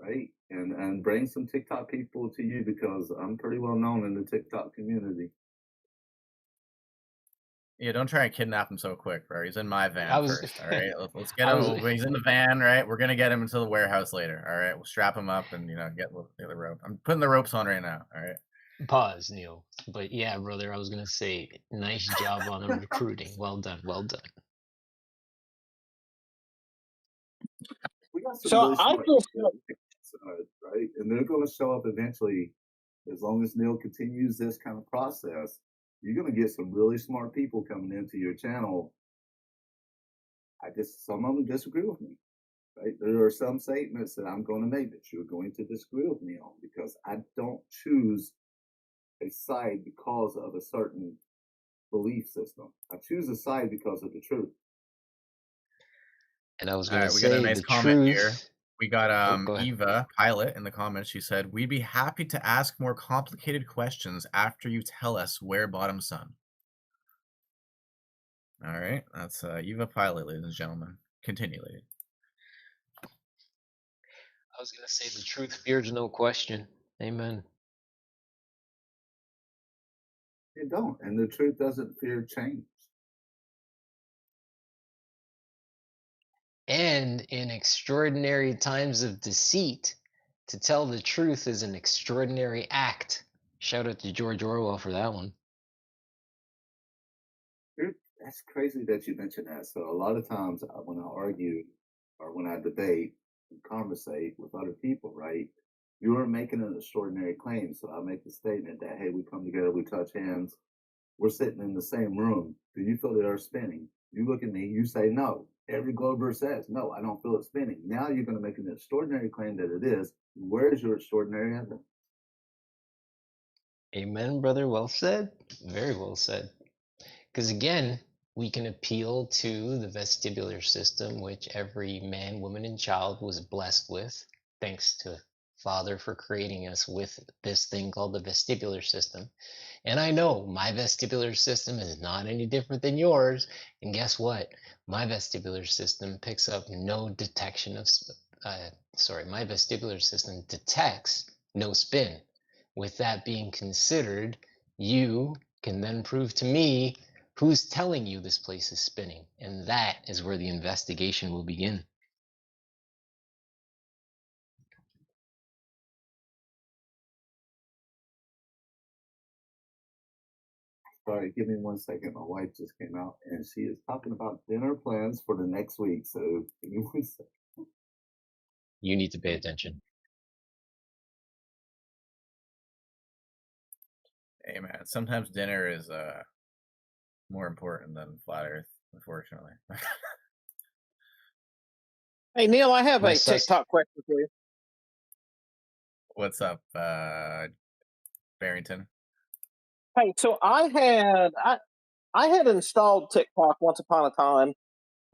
right, and bring some TikTok people to you because I'm pretty well known in the TikTok community. Yeah, don't try and kidnap him so quick, bro. He's in my van first. All right, let's get I him. was- He's in the van, right? We're gonna get him into the warehouse later. All right, we'll strap him up and get the rope. I'm putting the ropes on right now. All right. Pause, Neil. But yeah, brother, I was gonna say, nice job on the recruiting. Well done, well done. We got some So really I smart feel people, right, and they're going to show up eventually. As long as Neil continues this kind of process, you're going to get some really smart people coming into your channel. Some of them disagree with me, right? There are some statements that I'm going to make that you're going to disagree with me on because I don't choose a side because of a certain belief system. I choose a side because of the truth. And I was All gonna right, we got a say nice the comment here. truth. We got go ahead. Eva Pilot in the comments. She said, "We'd be happy to ask more complicated questions after you tell us where bottom sun." All right, that's Eva Pilot, ladies and gentlemen. Continue, lady. I was gonna say the truth fears no question. Amen. It don't, and the truth doesn't fear change. And in extraordinary times of deceit, to tell the truth is an extraordinary act. Shout out to George Orwell for that one. That's crazy that you mentioned that. So a lot of times when I argue or when I debate and conversate with other people, right, you're making an extraordinary claim. So I make the statement that, hey, we come together, we touch hands, we're sitting in the same room. Do you feel the earth spinning? You look at me, you say no. Every glober says, no, I don't feel it spinning. Now you're going to make an extraordinary claim that it is. Where is your extraordinary evidence? Amen, brother. Well said. Very well said. Because again, we can appeal to the vestibular system, which every man, woman, and child was blessed with, thanks to Father for creating us with this thing called the vestibular system. And I know my vestibular system is not any different than yours. And guess what? My vestibular system picks up no detection of, my vestibular system detects no spin. With that being considered, you can then prove to me who's telling you this place is spinning, and that is where the investigation will begin. Sorry, give me 1 second. My wife just came out and she is talking about dinner plans for the next week. So give me 1 second. You need to pay attention. Hey man, sometimes dinner is more important than flat Earth, unfortunately. Hey Neil, I have My a sus- TikTok question for you. What's up, Barrington? Hey, so I had installed TikTok once upon a time,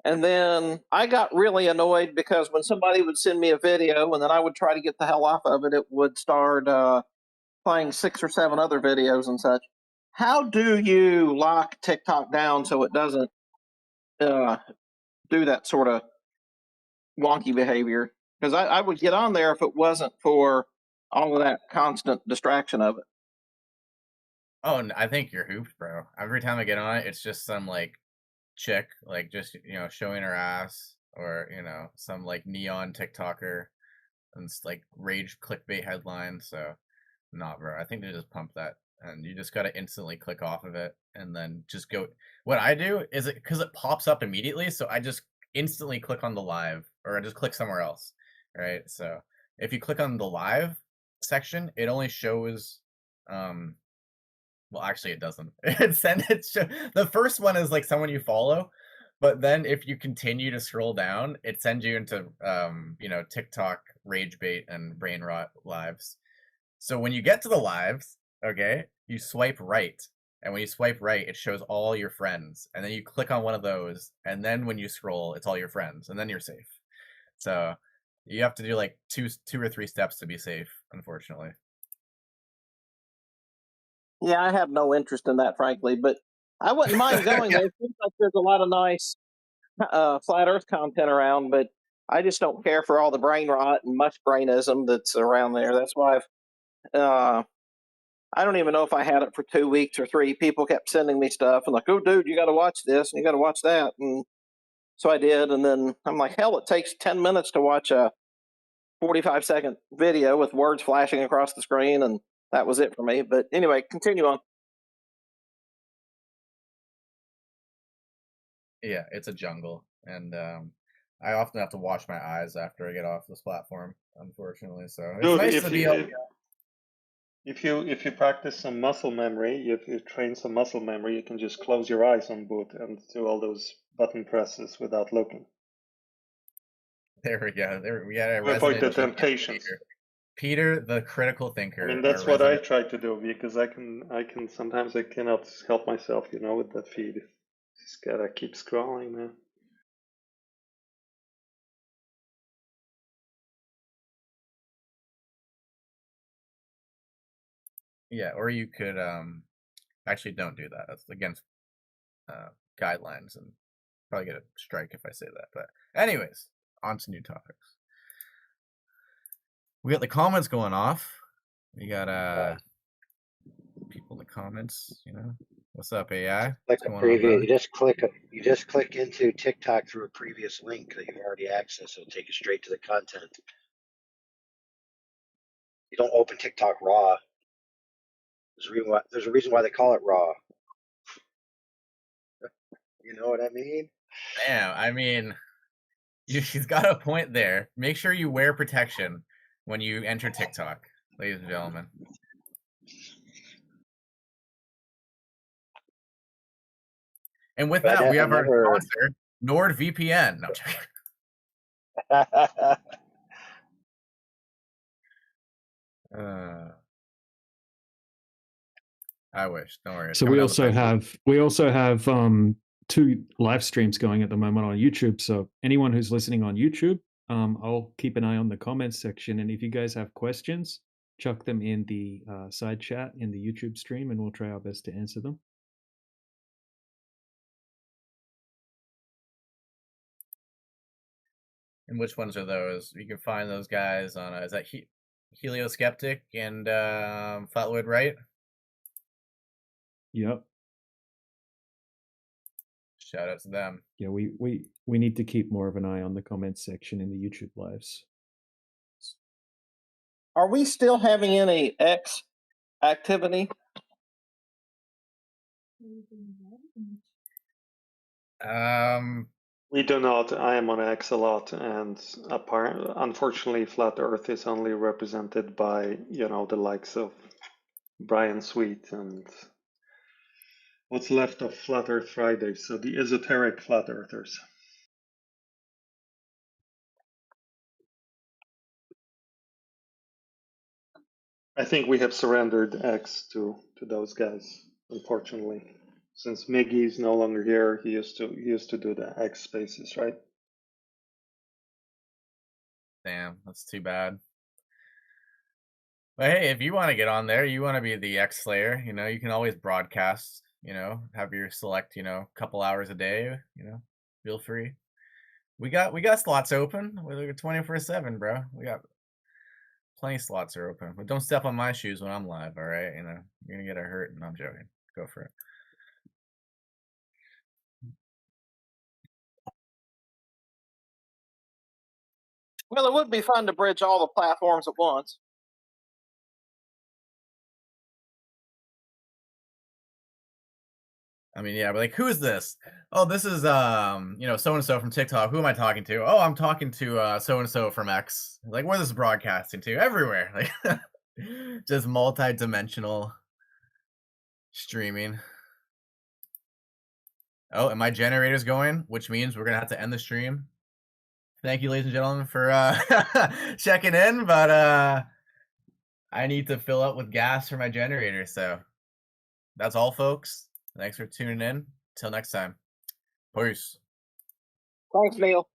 and then I got really annoyed because when somebody would send me a video and then I would try to get the hell off of it, it would start playing 6 or 7 other videos and such. How do you lock TikTok down so it doesn't do that sort of wonky behavior? Because I would get on there if it wasn't for all of that constant distraction of it. Oh, I think you're hooped, bro. Every time I get on it, it's just some like chick, like just showing her ass, or some like neon TikToker, and it's like rage clickbait headline. So, nah, bro. I think they just pump that, and you just gotta instantly click off of it, and then just go. What I do is because it pops up immediately, so I just instantly click on the live, or I just click somewhere else, right? So if you click on the live section, it only shows well, actually, it doesn't. The first one is like someone you follow, but then if you continue to scroll down, it sends you into TikTok rage bait and brain rot lives. So when you get to the lives, okay, you swipe right, and when you swipe right, it shows all your friends, and then you click on one of those, and then when you scroll, it's all your friends, and then you're safe. So you have to do like two or three steps to be safe, unfortunately. Yeah, I have no interest in that, frankly, but I wouldn't mind going Yeah. there. It seems like there's a lot of nice flat Earth content around, but I just don't care for all the brain rot and mush brainism that's around there. That's why I don't even know if I had it for 2 weeks or 3. People kept sending me stuff and like, oh, dude, you got to watch this and you got to watch that, and so I did. And then I'm like, hell, it takes 10 minutes to watch a 45-second video with words flashing across the screen, and that was it for me. But anyway, continue on. Yeah, it's a jungle, and I often have to wash my eyes after I get off this platform, unfortunately. So it's Dude, nice to be able. if you practice some muscle memory, if you train some muscle memory, you can just close your eyes on boot and do all those button presses without looking. There we go. There we got a Avoid the resident genius, temptations. Peter, the critical thinker. I mean, our that's what I resident- try to do because I can sometimes I cannot help myself, with the feed. Just gotta keep scrolling, man. Yeah, or you could actually don't do that. That's against guidelines, and probably get a strike if I say that. But anyways, on to new topics. We got the comments going off. We got people in the comments. What's up, AI? Like What's a going on, preview, brother? you just click into TikTok through a previous link that you've already accessed. It'll take you straight to the content. You don't open TikTok raw. There's a reason why they call it raw. You know what I mean? Damn, I mean, she's got a point there. Make sure you wear protection when you enter TikTok, ladies and gentlemen. And with that, we have our sponsor, NordVPN. No, I wish. Don't worry. So we also have 2 live streams going at the moment on YouTube. So anyone who's listening on YouTube, I'll keep an eye on the comments section, and if you guys have questions, chuck them in the side chat in the YouTube stream, and we'll try our best to answer them. And which ones are those? You can find those guys on. Is that Helioskeptic and Flatwood, right? Yep. Shout out to them. Yeah, we need to keep more of an eye on the comments section in the YouTube lives. Are we still having any X activity? We do not. I am on X a lot, and unfortunately, Flat Earth is only represented by the likes of Brian Sweet and what's left of Flat Earth Friday, so the esoteric Flat Earthers. I think we have surrendered X to those guys, unfortunately. Since Miggy's no longer here, he used to do the X spaces, right? Damn, that's too bad. But hey, if you want to get on there, you want to be the X Slayer, you can always broadcast, have your select, couple hours a day, feel free. We got slots open. We're 24/7, bro. We got plenty of slots are open. But don't step on my shoes when I'm live, all right? You're gonna get hurt, and I'm joking. Go for it. Well, it would be fun to bridge all the platforms at once. I mean, yeah, but like, who is this? Oh, this is so and so from TikTok. Who am I talking to? Oh, I'm talking to so and so from X. Like, where this broadcasting to? Everywhere. Like, just multi-dimensional streaming. Oh, and my generator's going, which means we're gonna have to end the stream. Thank you, ladies and gentlemen, for checking in, but I need to fill up with gas for my generator, so that's all, folks. Thanks for tuning in. Till next time. Peace. Thanks, Neil.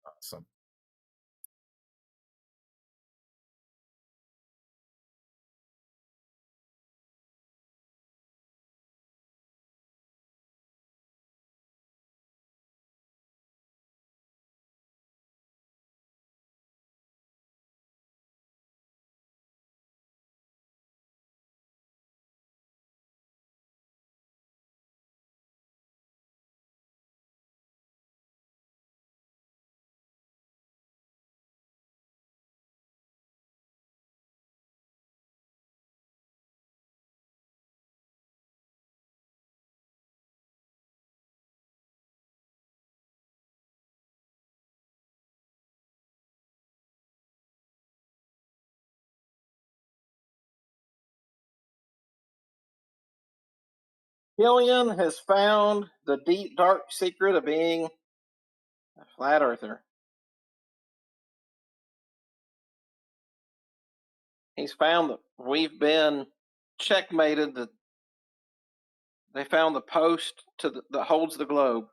Awesome. Killian has found the deep, dark secret of being a flat earther. He's found that we've been checkmated, that they found the post that holds the globe.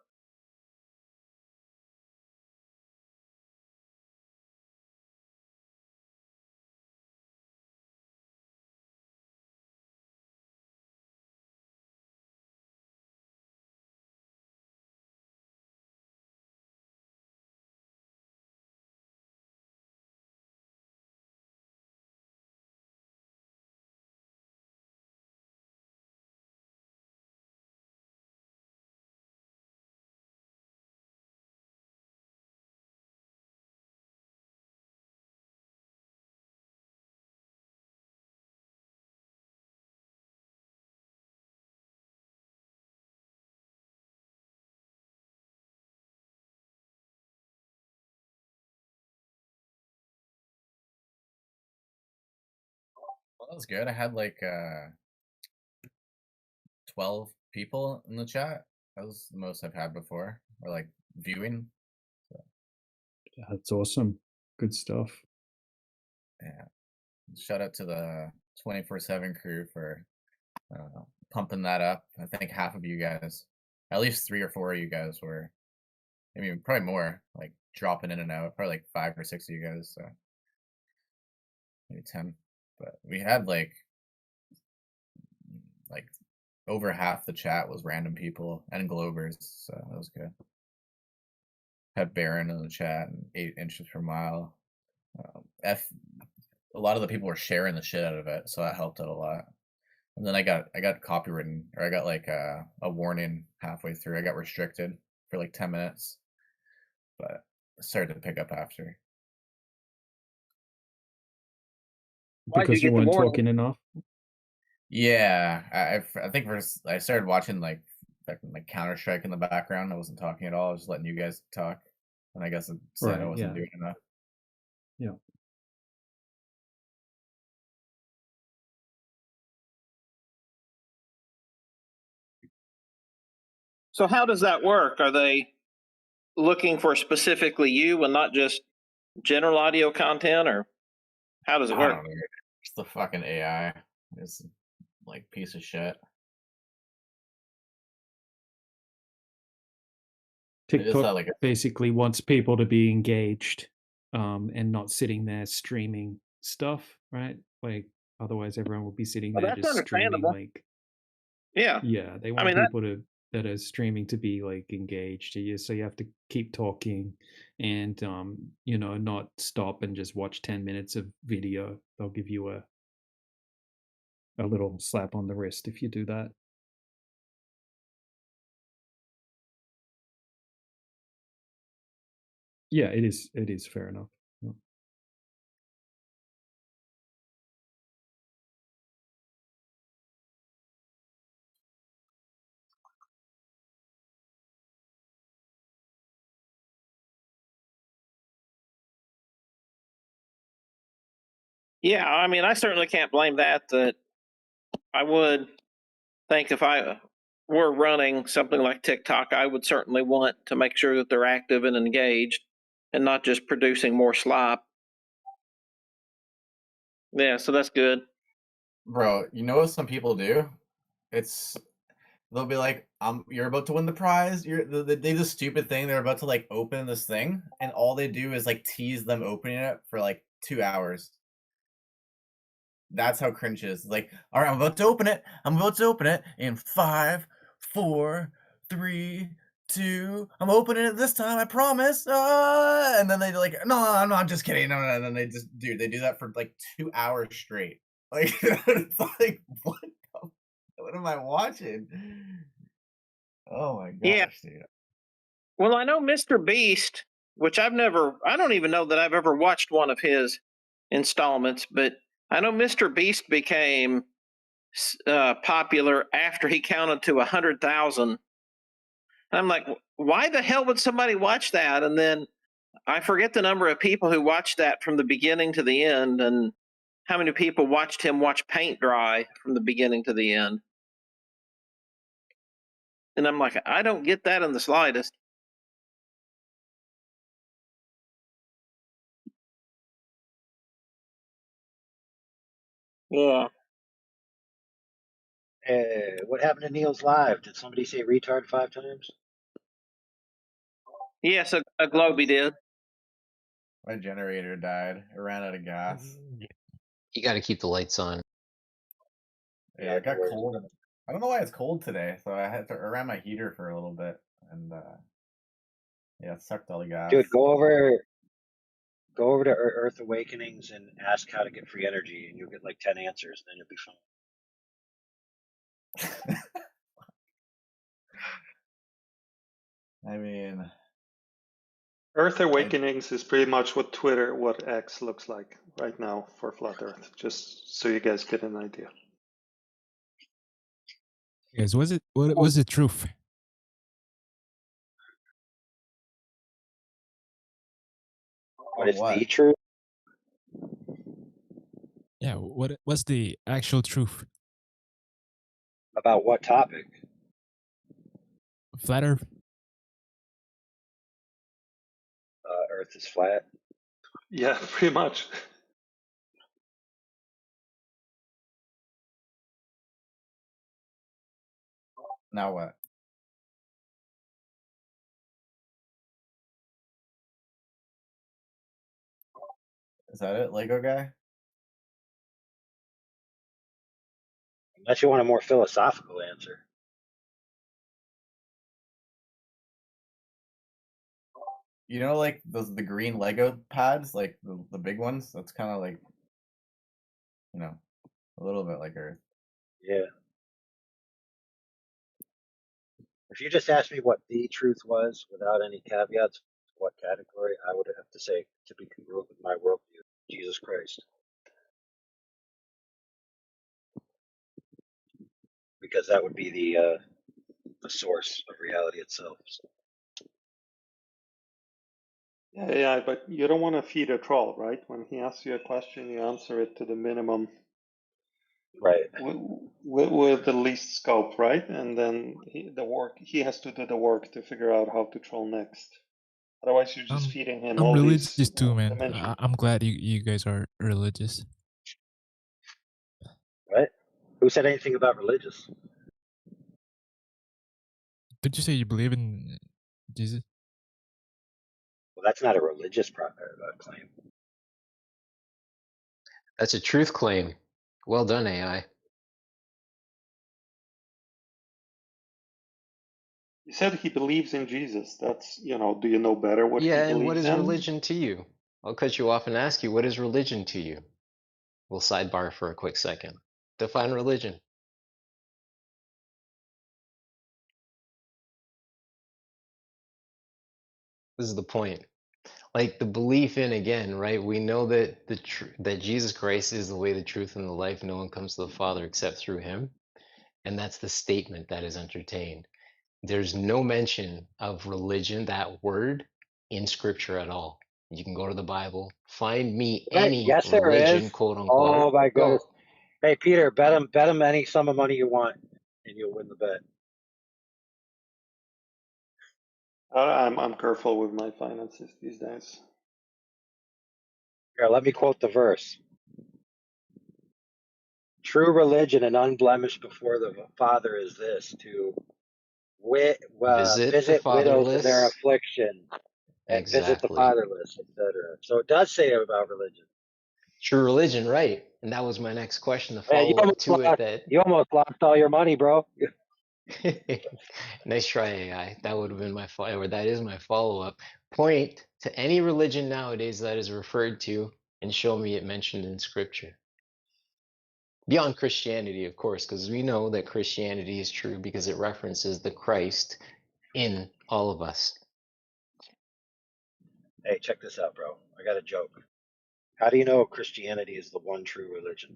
Well, that was good. I had like 12 people in the chat. That was the most I've had before, or like viewing. So, That's awesome. Good stuff. yeah. Shout out to the 24/7 crew for pumping that up. I think half of you guys, at least 3 or 4 of you guys were, I mean, probably more, like dropping in and out. Probably like 5 or 6 of you guys. So maybe 10. But we had like over half the chat was random people and Globers, so that was good. Had Baron in the chat and 8 inches per mile. A lot of the people were sharing the shit out of it, so that helped out a lot. And then I got copywritten, or I got like a warning halfway through. I got restricted for like 10 minutes, but it started to pick up after. Why'd you Because you get the weren't warning? talking enough. Yeah, I think I started watching like Counter-Strike in the background. I wasn't talking at all. I was just letting you guys talk, and I guess it said I Right, wasn't yeah. doing enough. Yeah. So how does that work? Are they looking for specifically you and not just general audio content, or how does it I work? don't know. It's the fucking AI. It's like piece of shit. It is TikTok like basically wants people to be engaged, and not sitting there streaming stuff, right? Like otherwise everyone will be sitting Well, there that's just streaming understandable. like Yeah. yeah, they I want mean, that, people that are streaming to be like engaged. So you have to keep talking and not stop and just watch 10 minutes of video. They'll give you a little slap on the wrist if you do that. Yeah, it is fair enough. Yeah. yeah, I mean, I certainly can't blame that. That I would think if I were running something like TikTok, I would certainly want to make sure that they're active and engaged and not just producing more slop. Yeah, so that's good. Bro, you know what some people do? They'll be like, you're about to win the prize. They do this stupid thing. They're about to like open this thing, and all they do is like tease them opening it for like 2 hours. That's how cringe it is. Like, all right, I'm about to open it. I'm about to open it in 5, 4, 3, 2. I'm opening it this time. I promise. And then they like, no, I'm just kidding. No. And then they they do that for like 2 hours straight. Like, it's like, what am I watching? Oh my Yeah. gosh, dude. Well, I know Mr. Beast, which I don't even know that I've ever watched one of his installments, but I know Mr. Beast became popular after he counted to 100,000. I'm like, why the hell would somebody watch that? And then I forget the number of people who watched that from the beginning to the end, and how many people watched him watch paint dry from the beginning to the end. And I'm like, I don't get that in the slightest. Yeah. What happened to Neil's live? Did somebody say retard 5 times? Yes, a Globy did. My generator died. It ran out of gas. You got to keep the lights on. Yeah, it got cold. I don't know why it's cold today, so I ran my heater for a little bit, and yeah, it sucked all the gas. Dude, go over to Earth Awakenings and ask how to get free energy, and you'll get like 10 answers, and then you'll be fine. I mean, Earth Awakenings is pretty much what X looks like right now for Flat Earth, just so you guys get an idea. Yes, what was the truth? What is the truth? Yeah, what's the actual truth? About what topic? Flat Earth? Earth is flat. Yeah, pretty much. Now what? Is that it, Lego guy? Unless you want a more philosophical answer. You know, like the green Lego pads, like the big ones. That's kind of like, you know, a little bit like Earth. Yeah. If you just asked me what the truth was without any caveats, what category, I would have to say, to be congruent with my worldview, Jesus Christ. Because that would be the source of reality itself. Yeah, but you don't want to feed a troll, right? When he asks you a question, you answer it to the minimum, right? With the least scope, right? And then he has to do the work to figure out how to troll next. Otherwise, you're just feeding him I'm all religious these too, man. dimensions. I'm glad you guys are religious. What? Who said anything about religious? Did you say you believe in Jesus? Well, that's not a religious claim. That's a truth claim. Well done, AI. He said he believes in Jesus. That's, do you know better what he Yeah, and what believes is in? religion to you? I'll cut you off and ask you, what is religion to you? We'll sidebar for a quick second. Define religion. This is the point. Like the belief in, again, right? We know that that Jesus Christ is the way, the truth, and the life. No one comes to the Father except through him. And that's the statement that is entertained. There's no mention of religion, that word, in scripture at all. You can go to the Bible, find me Right? any Yes, there religion, is. quote unquote. Oh my goodness. Go. Hey, Peter, bet him any sum of money you want, and you'll win the bet. I'm careful with my finances these days. Here, let me quote the verse. True religion and unblemished before the Father is this, to Visit the visit widows in their fatherless. affliction and visit the Exactly. fatherless, etc. So it does say about religion. True religion, right? And that was my next question, the Man, follow up to it. That you almost lost all your money, bro. nice try, AI. That would have been my follow, or that is my follow up. Point to any religion nowadays that is referred to and show me it mentioned in scripture. Beyond Christianity, of course, because we know that Christianity is true because it references the Christ in all of us. Hey, check this out, bro. I got a joke. How do you know Christianity is the one true religion?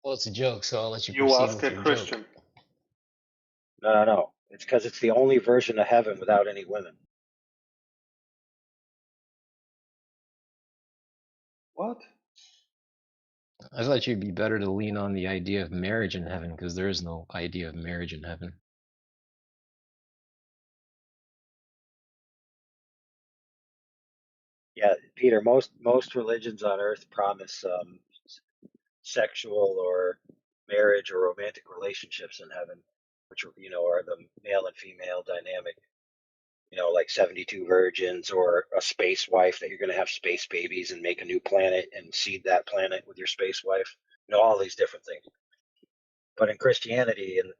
Well, it's a joke, so I'll let you You proceed ask with a your joke. Christian. No. It's because it's the only version of heaven without any women. What? I thought you'd be better to lean on the idea of marriage in heaven because there is no idea of marriage in heaven. Yeah, Peter. Most religions on earth promise sexual or marriage or romantic relationships in heaven, which are the male and female dynamic. Like 72 virgins or a space wife that you're going to have space babies and make a new planet and seed that planet with your space wife. All these different things. But in Christianity, and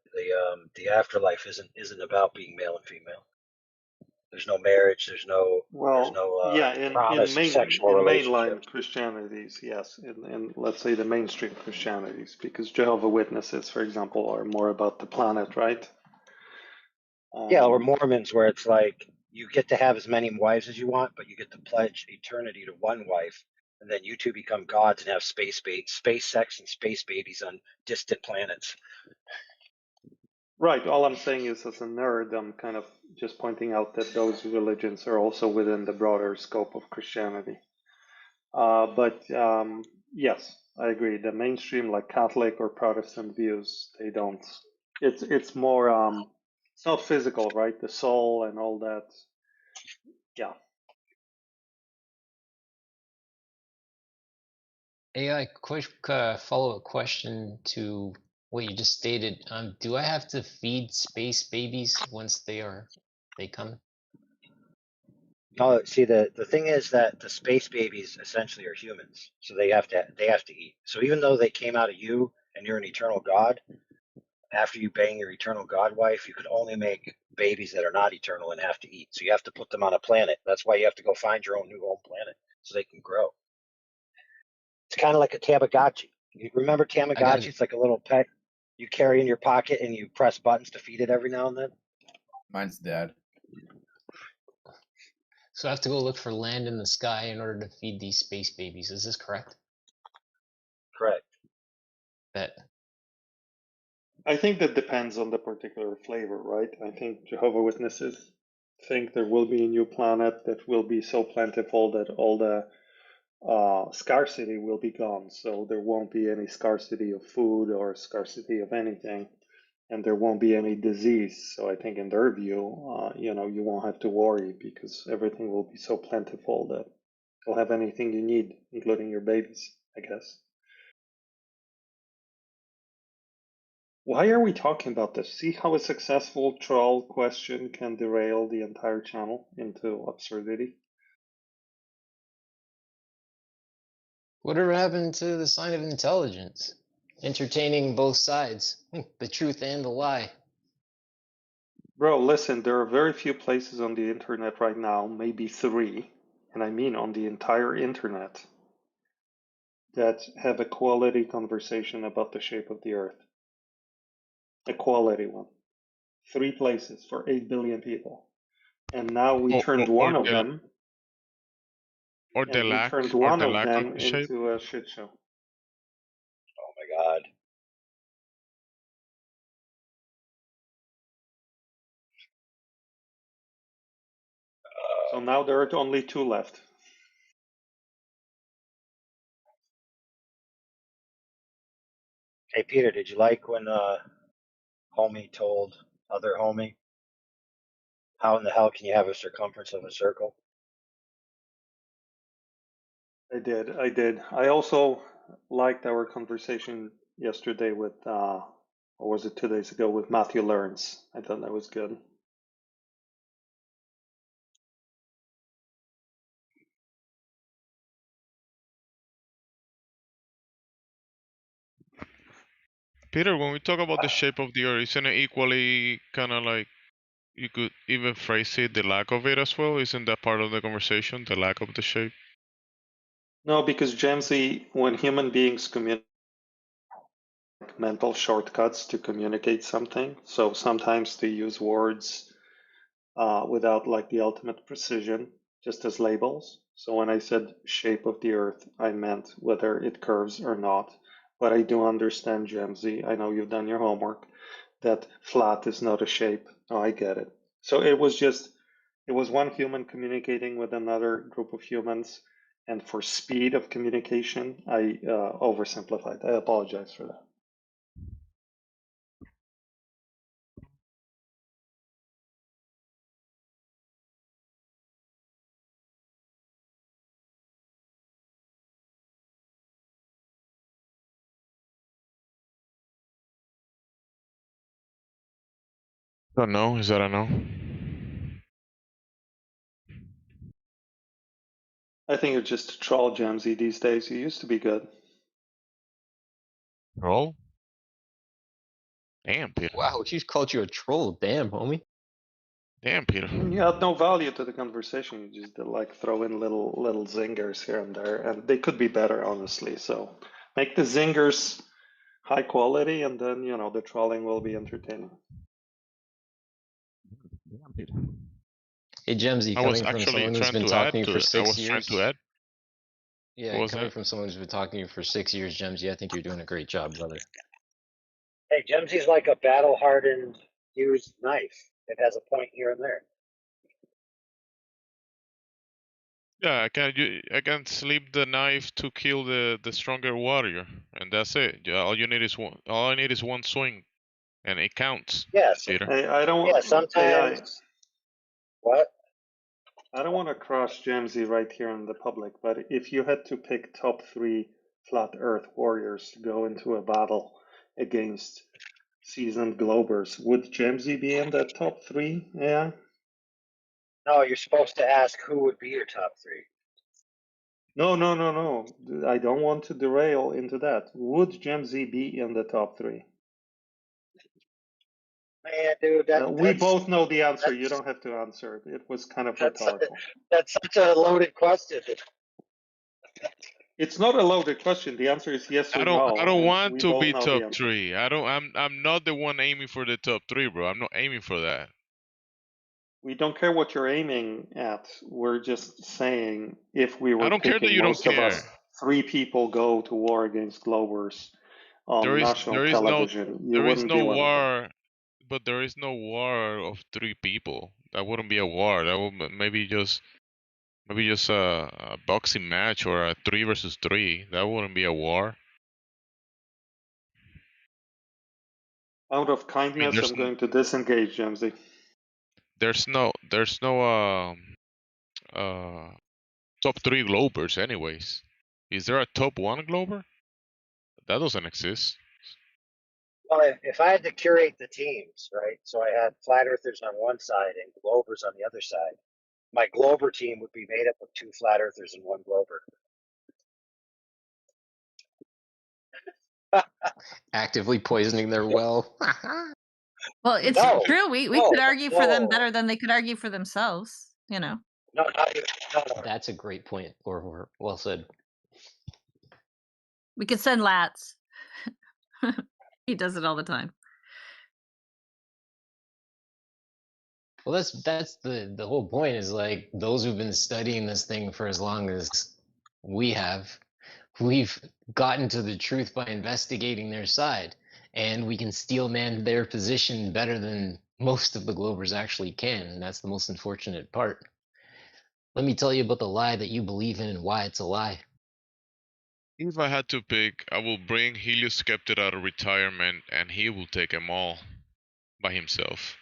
the afterlife isn't about being male and female. There's no marriage. There's no Yeah, in promise of sexual mainline relationships. Christianities, yes, in let's say the mainstream Christianities, because Jehovah Witnesses, for example, are more about the planet, right? Yeah, or Mormons, where it's like you get to have as many wives as you want, but you get to pledge eternity to one wife, and then you two become gods and have space sex and space babies on distant planets. Right. All I'm saying is, as a nerd, I'm kind of just pointing out that those religions are also within the broader scope of Christianity. But yes, I agree. The mainstream, like Catholic or Protestant views, they don't. It's more. It's not physical, right? The soul and all that. Yeah. AI, quick follow-up question to what you just stated. Do I have to feed space babies once they come? No, see the thing is that the space babies essentially are humans, so they have to eat. So even though they came out of you and you're an eternal god, after you bang your eternal god wife, you could only make babies that are not eternal and have to eat. So you have to put them on a planet. That's why you have to go find your own new home planet so they can grow. It's kind of like a Tamagotchi. You remember Tamagotchi? It's like a little pet you carry in your pocket and you press buttons to feed it every now and then. Mine's dead. So I have to go look for land in the sky in order to feed these space babies. Is this correct? Correct. Bet. I think that depends on the particular flavor, right? I think Jehovah Witnesses think there will be a new planet that will be so plentiful that all the scarcity will be gone. So there won't be any scarcity of food or scarcity of anything, and there won't be any disease. So I think in their view, you won't have to worry because everything will be so plentiful that you'll have anything you need, including your babies, I guess. Why are we talking about this? See how a successful troll question can derail the entire channel into absurdity? Whatever happened to the sign of intelligence? Entertaining both sides, the truth and the lie. Bro, listen, there are very few places on the internet right now, maybe 3, and I mean on the entire internet, that have a quality conversation about the shape of the earth. A quality one. 3 places for 8 billion people. And now we turned one of them. Or the And we lack turned or one the of lack of them the shape. into a shit show. Oh my God. So now there are only 2 left. Hey Peter, did you like when homie told other homie, how in the hell can you have a circumference of a circle? I did. I also liked our conversation yesterday with, or was it 2 days ago, with Matthew Lawrence. I thought that was good. Peter, when we talk about the shape of the earth, isn't it equally kind of like you could even phrase it the lack of it as well? Isn't that part of the conversation, the lack of the shape? No, because Jamesy, when human beings communicate, mental shortcuts to communicate something, so sometimes they use words without like the ultimate precision, just as labels. So when I said shape of the earth, I meant whether it curves or not. But I do understand, Jamesy, I know you've done your homework, that flat is not a shape. Oh, I get it. So it was one human communicating with another group of humans, and for speed of communication, I oversimplified. I apologize for that. Don't know. Is that a no? I think you're just a troll, Jamesy, these days. You used to be good. Troll? Damn, Peter. Wow, she called you a troll. Damn, homie. Damn, Peter. You had no value to the conversation. You just like throw in little zingers here and there, and they could be better, honestly. So make the zingers high quality, and then the trolling will be entertaining. Damn, Peter. Hey, Gemsy, I was coming from actually someone who's trying been to add talking to you to for it. I 6 was trying years. to add. What Yeah, was coming that? from someone who's been talking to you for 6 years, Gemsy, I think you're doing a great job, brother. Hey, Gemsy's like a battle-hardened used knife. It has a point here and there. Yeah, I can slip the knife to kill the stronger warrior, and that's it. Yeah, all you need is one. All I need is one swing, and it counts. Yes. Peter. Hey, I don't. Yeah, AI. sometimes. What? I don't want to crush Jamesy right here in the public, but if you had to pick top 3 flat Earth warriors to go into a battle against seasoned Globers, would Jamesy be in that top 3? Yeah. No, you're supposed to ask who would be your top 3. No. I don't want to derail into that. Would Jamesy be in the top 3? Man, dude, We both know the answer. You that's don't have to answer it. It was kind of that's rhetorical. that's such a loaded question. It's not a loaded question. The answer is yes or I no. don't And want we to both be know top the answer. 3. I'm not the one aiming for the top 3, bro. I'm not aiming for that. We don't care what you're aiming at. We're just saying if we I were don't care that picking, you don't most of care. us, 3 people go to war against Glovers on national There is television. You there is wouldn't be no one of them. war, but there is no war of 3 people. That wouldn't be a war. That would maybe just a boxing match or a 3 versus 3. That wouldn't be a war. Out of I mean, kindness, I'm going to disengage, Jamesy. there's no top 3 Globers anyways. Is there a top 1 Glober? That doesn't exist. Well, if I had to curate the teams, right? So I had flat earthers on one side and Glovers on the other side. My Glober team would be made up of 2 flat earthers and 1 Glober. Actively poisoning their well. Well, it's No, true. We no, could argue for them no. better than they could argue for themselves. You know. No, not even, no. That's a great point, or well said. We could send Lats. He does it all the time. Well, that's the whole point is like those who've been studying this thing for as long as we have, we've gotten to the truth by investigating their side, and we can steel man their position better than most of the Glovers actually can, and that's the most unfortunate part. Let me tell you about the lie that you believe in and why it's a lie. If I had to pick, I will bring Helios Skeptic out of retirement and he will take them all by himself.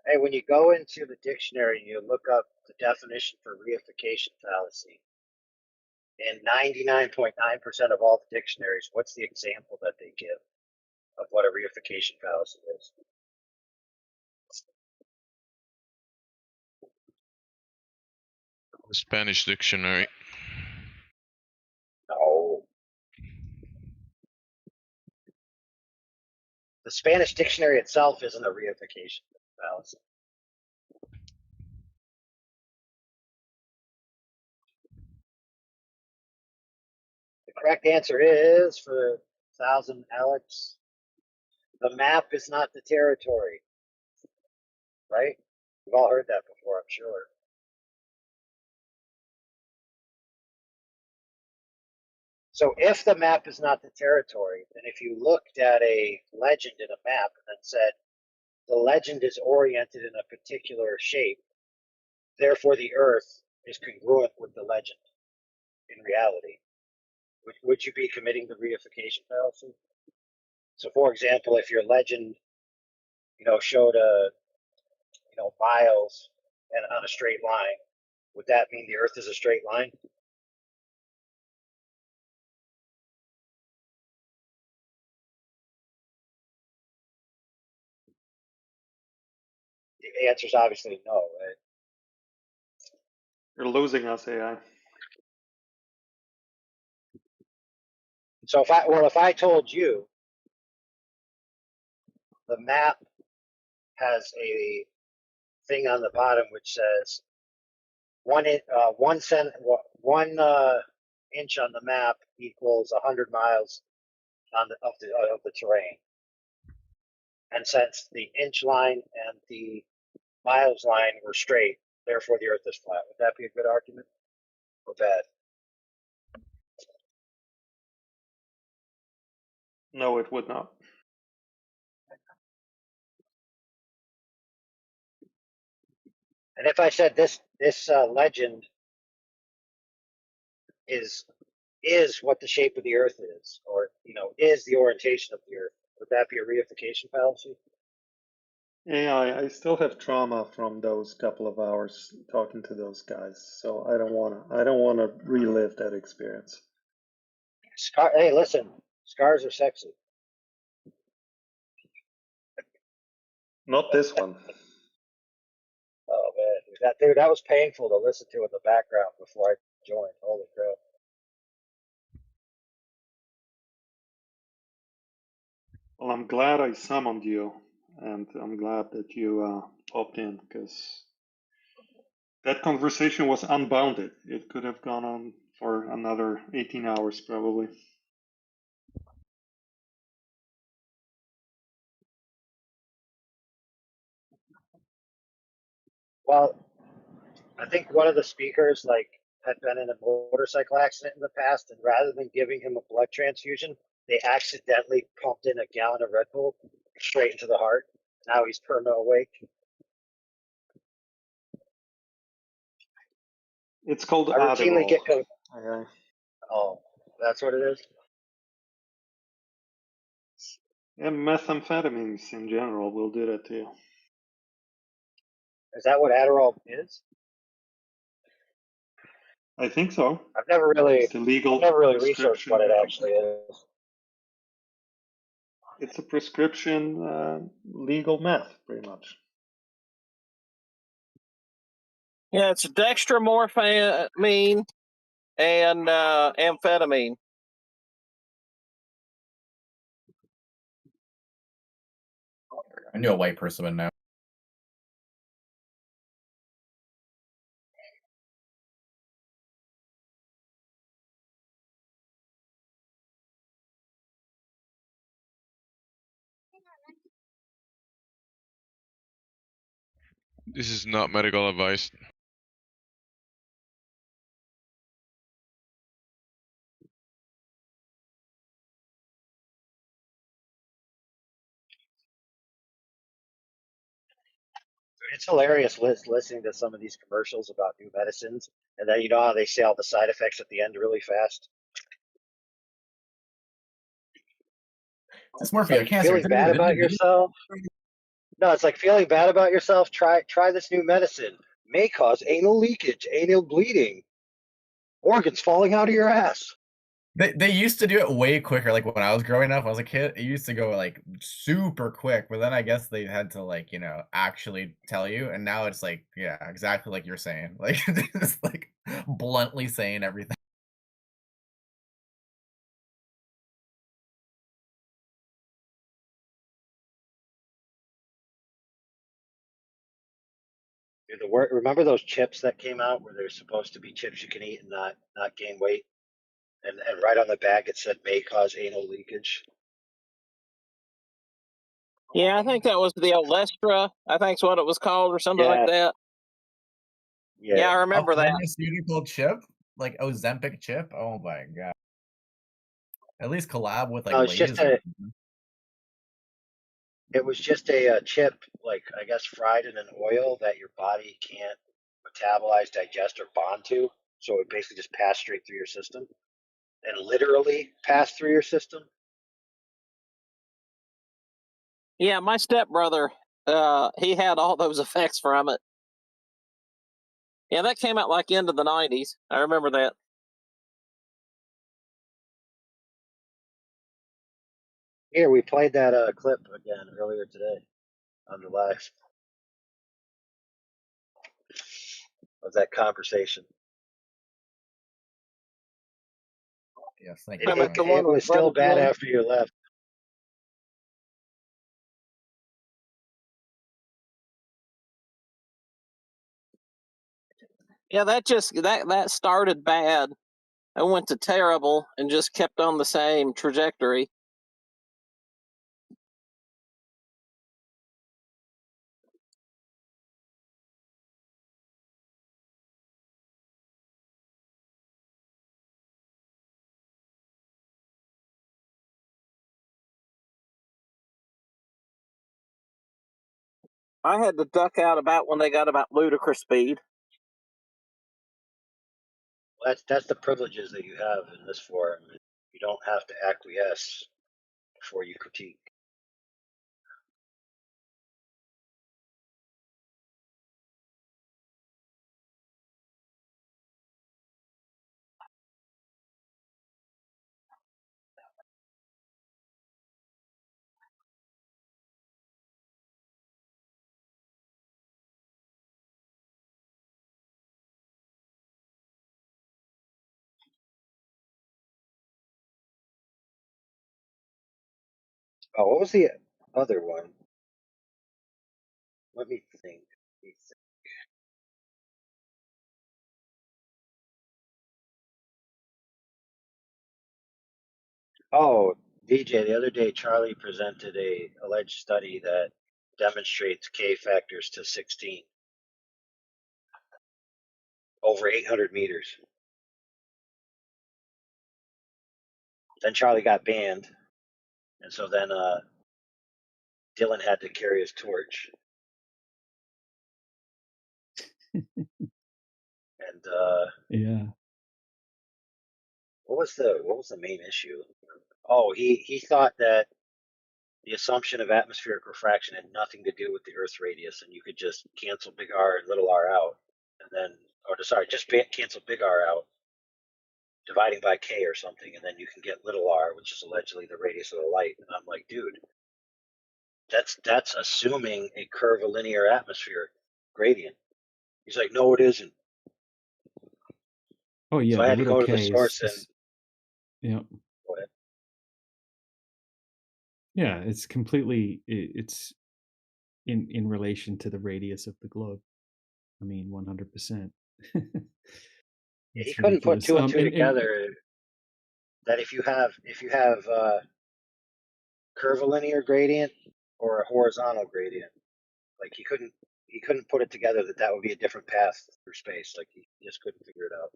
Hey, when you go into the dictionary and you look up the definition for reification fallacy, in 99.9% of all the dictionaries, what's the example that they give of what a reification fallacy is? The Spanish dictionary. No. The Spanish dictionary itself isn't a reification fallacy. The correct answer is, for 1,000 Alex, the map is not the territory. Right? We've all heard that before, I'm sure. So if the map is not the territory, then if you looked at a legend in a map and then said, the legend is oriented in a particular shape, therefore the Earth is congruent with the legend in reality, would you be committing the reification fallacy? So for example, if your legend, showed miles and on a straight line, would that mean the Earth is a straight line? The answer is obviously no, right? You're losing us, AI. So if I told you the map has a thing on the bottom which says 1 inch on the map equals 100 miles of the terrain, and since the inch line and the Miles line were straight, therefore the Earth is flat. Would that be a good argument or bad? No, it would not. And if I said this legend is what the shape of the Earth is, or is the orientation of the Earth, would that be a reification fallacy? Yeah, I still have trauma from those couple of hours talking to those guys, so I don't wanna relive that experience. Hey, listen, scars are sexy. Not this one. Oh man, that was painful to listen to in the background before I joined. Holy crap! Well, I'm glad I summoned you, and I'm glad that you popped in, because that conversation was unbounded. It could have gone on for another 18 hours, probably. Well, I think one of the speakers had been in a motorcycle accident in the past, and rather than giving him a blood transfusion, they accidentally pumped in a gallon of Red Bull straight into the heart. Now he's perma awake. It's called I routinely Adderall. get Oh, that's what it is. And methamphetamines in general will do that to you. Is that what Adderall is? I think so. I've never really researched what it prescription. actually is. It's a prescription legal meth, pretty much. Yeah, it's dextromorphamine and amphetamine. I knew a white person would know. This is not medical advice. It's hilarious listening to some of these commercials about new medicines, and then you know how they say all the side effects at the end really fast. Dysmorphia, cancer. Feeling bad about yourself. No, it's like feeling bad about yourself. Try this new medicine. May cause anal leakage, anal bleeding, organs falling out of your ass. They used to do it way quicker. Like when I was growing up, I was a kid. It used to go like super quick, but then I guess they had to actually tell you, and now it's like exactly like you're saying, like just like bluntly saying everything. Dude, remember those chips that came out where they're supposed to be chips you can eat and not gain weight, and right on the bag it said may cause anal leakage. Yeah, I think that was the Olestra. I think's what it was called, or something like that. Yeah, I remember that. Pharmaceutical chip, like Ozempic chip. Oh my god! At least collab with like Lay's. It was just a chip, I guess fried in an oil that your body can't metabolize, digest, or bond to. So it basically just passed straight through your system, and literally passed through your system. Yeah, my stepbrother, he had all those effects from it. Yeah, that came out like into the 90s. I remember that. Here, we played that clip again earlier today on the live of that conversation. Yes, thank you. It was still bad after you left. Yeah, that started bad. It went to terrible and just kept on the same trajectory. I had to duck out about when they got about ludicrous speed. Well, that's the privileges that you have in this forum. You don't have to acquiesce before you critique. Oh, what was the other one? Let me think. Oh, DJ, the other day Charlie presented a alleged study that demonstrates K factors to 16 over 800 meters. Then Charlie got banned, and so then Dylan had to carry his torch. And Yeah. what was the main issue? Oh, he thought that the assumption of atmospheric refraction had nothing to do with the Earth's radius, and you could just cancel big R and little r out, and then, just cancel big R out, dividing by K or something, and then you can get little r, which is allegedly the radius of the light. And I'm like, dude, that's assuming a curvilinear atmosphere gradient. He's like, no, it isn't. Oh yeah, So I the had to little go to the K source and is yeah. go ahead. Yeah, it's completely it's in relation to the radius of the globe. I mean, 100%. Yeah, he It's couldn't put ridiculous. two and two And together that if you have curvilinear gradient or a horizontal gradient, like he couldn't put it together that would be a different path through space. Like he just couldn't figure it out.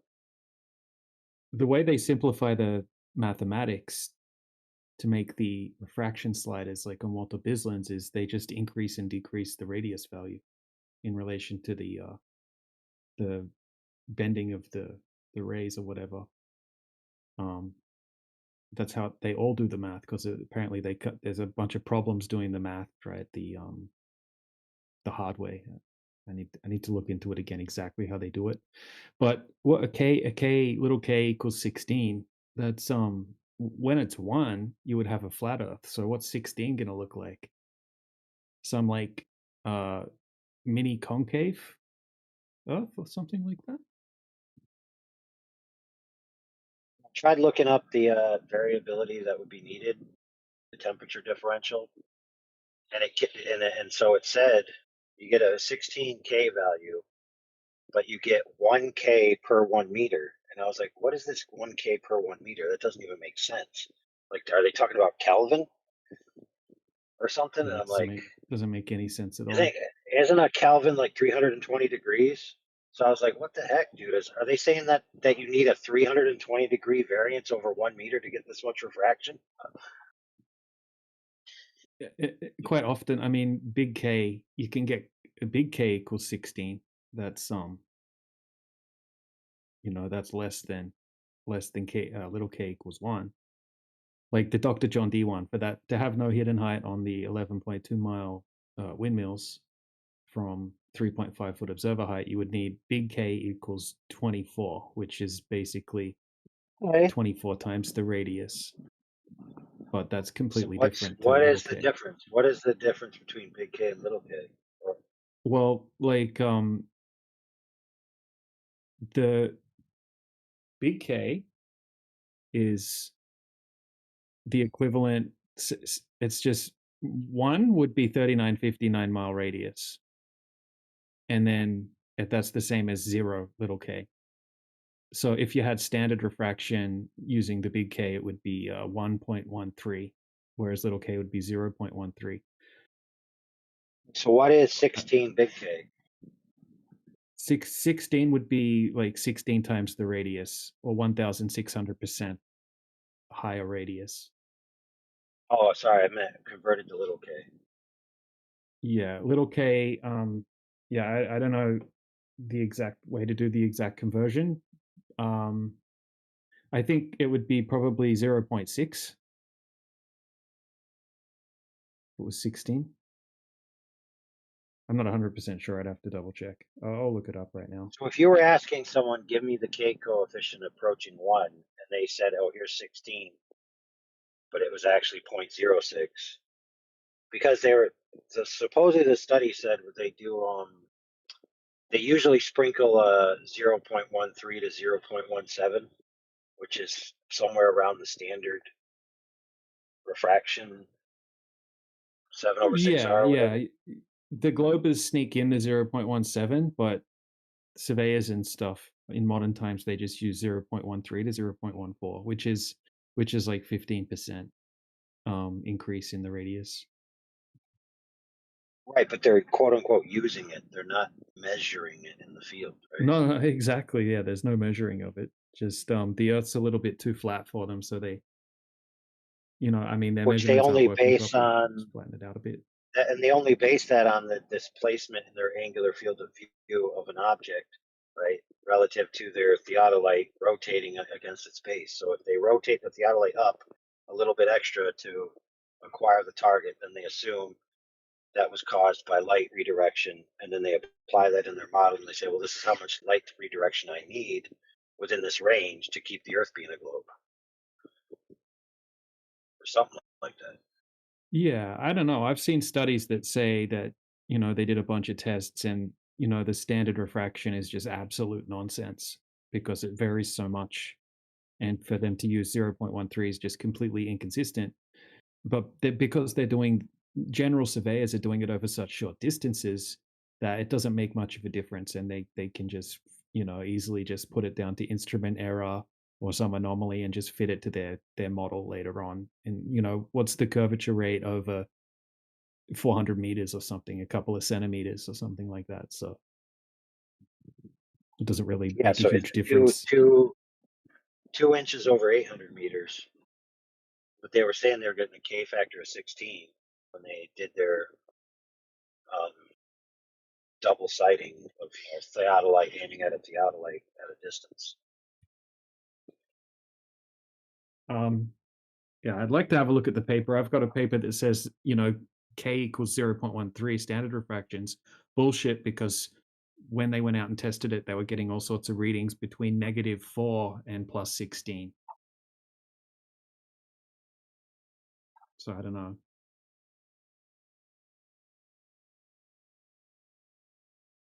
the way they simplify the mathematics to make the refraction sliders like on Walter Bislins is they just increase and decrease the radius value in relation to the bending of the rays or whatever. That's how they all do the math, because apparently there's a bunch of problems doing the math right the hard way. I need to look into it again exactly how they do it. But what little k equals 16, that's when it's 1 you would have a flat earth. So what's 16 going to look like? Some like mini concave earth or something like that? I tried looking up the variability that would be needed, the temperature differential, and so it said you get a 16K value, but you get 1K per 1 meter. And I was like, what is this 1K per 1 meter? That doesn't even make sense. Like, are they talking about Kelvin or something? Yeah, And it I'm like, doesn't make any sense at all. isn't a Kelvin like 320 degrees? So I was like, what the heck, dude? Are they saying that you need a 320 degree variance over 1 meter to get this much refraction? Quite often, I mean, big K, you can get a big K equals 16. That's that's less than K. Little K equals 1. Like the Dr. John D one, for that to have no hidden height on the 11.2 mile windmills from 3.5 foot observer height, you would need big K equals 24, which is basically 24 times the radius. But that's completely different to What little is the K. difference? What is the difference between big K and little K? Well, like the big K is the equivalent. It's just 1 would be 3959 mile radius, and then that's the same as 0 little k. So if you had standard refraction using the big K, it would be 1.13, whereas little k would be 0.13. So what is 16 big K? 16 would be like 16 times the radius, or 1,600% higher radius. Oh, sorry, I meant converted to little K. Yeah, little k. Yeah, I don't know the exact way to do the exact conversion. I think it would be probably 0.6. It was 16. I'm not 100% sure. I'd have to double check. I'll look it up right now. So if you were asking someone, give me the K coefficient approaching 1, and they said, oh, here's 16, but it was actually 0.06, because they were, supposedly the study said what they do, they usually sprinkle 0.13 to 0.17, which is somewhere around the standard refraction, 7/6R Yeah, or whatever. yeah. The globers sneak in the 0.17, but surveyors and stuff in modern times they just use 0.13 to 0.14, which is like 15% increase in the radius. Right, but they're quote unquote using it. They're not measuring it in the field, right? No, exactly. Yeah, there's no measuring of it. Just the Earth's a little bit too flat for them, so they, I mean, their Which they measurements aren't only working base properly. on, Just flatten it out a bit. and they only base that on the displacement in their angular field of view of an object, right, relative to their theodolite rotating against its base. So if they rotate the theodolite up a little bit extra to acquire the target, then they assume that was caused by light redirection, and then they apply that in their model, and they say, well, this is how much light redirection I need within this range to keep the Earth being a globe, or something like that. Yeah, I don't know. I've seen studies that say that, they did a bunch of tests and, the standard refraction is just absolute nonsense because it varies so much. And for them to use 0.13 is just completely inconsistent. But because they're doing, general surveyors are doing it over such short distances that it doesn't make much of a difference. And they can just, easily just put it down to instrument error or some anomaly and just fit it to their model later on. And, what's the curvature rate over 400 meters or something, a couple of centimeters or something like that. So it doesn't really Yeah, make a so it's huge difference. 2 inches over 800 meters. But they were saying they were getting a K factor of 16 when they did their double sighting of a theodolite aiming at a theodolite at a distance. Yeah, I'd like to have a look at the paper. I've got a paper that says, K equals 0.13 standard refractions. Bullshit, because when they went out and tested it, they were getting all sorts of readings between -4 and +16. So I don't know.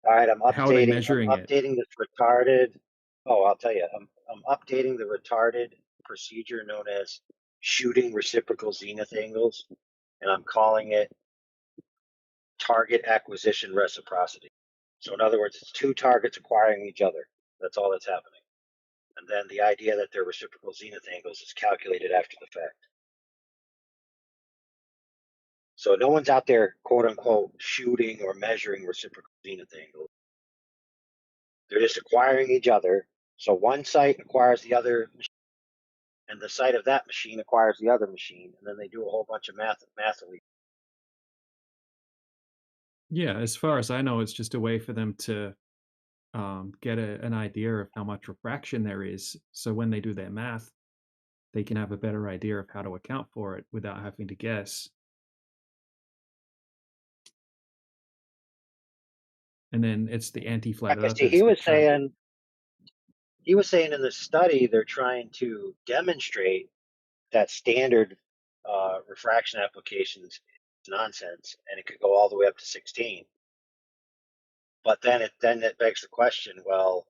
All right, I'm How are they updating. measuring I'm it? updating this retarded. Oh, I'll tell you. I'm updating the retarded procedure known as shooting reciprocal zenith angles, and I'm calling it target acquisition reciprocity. So in other words, it's two targets acquiring each other. That's all that's happening. And then the idea that they're reciprocal zenith angles is calculated after the fact. So no one's out there, quote unquote, shooting or measuring reciprocal zenith angles. They're just acquiring each other. So one site acquires the other machine, and the site of that machine acquires the other machine, and then they do a whole bunch of math. Yeah, as far as I know, it's just a way for them to get an idea of how much refraction there is. So when they do their math, they can have a better idea of how to account for it without having to guess. And then it's the anti-flat Okay, see, earthers that try. he was saying in the study they're trying to demonstrate that standard refraction applications is nonsense, and it could go all the way up to 16. But then it begs the question: well,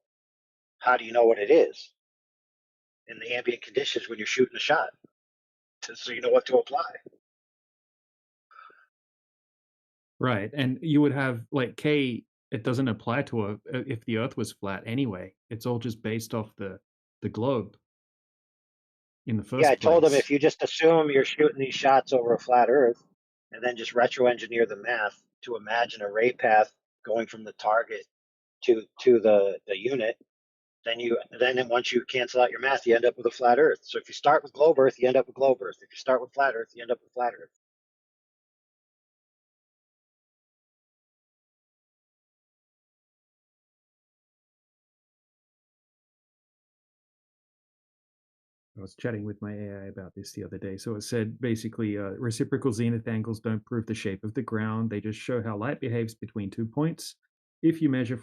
how do you know what it is in the ambient conditions when you're shooting a shot, so you know what to apply? Right, and you would have like K. It doesn't apply to if the Earth was flat anyway. It's all just based off the globe in the Yeah, I first told him place. if you just assume you're shooting these shots over a flat Earth, and then just retro-engineer the math to imagine a ray path going from the target to the unit, then once you cancel out your math, you end up with a flat Earth. So if you start with globe Earth, you end up with globe Earth. If you start with flat Earth, you end up with flat Earth. I was chatting with my AI about this the other day. So it said basically reciprocal zenith angles don't prove the shape of the ground. They just show how light behaves between 2 points. If you measure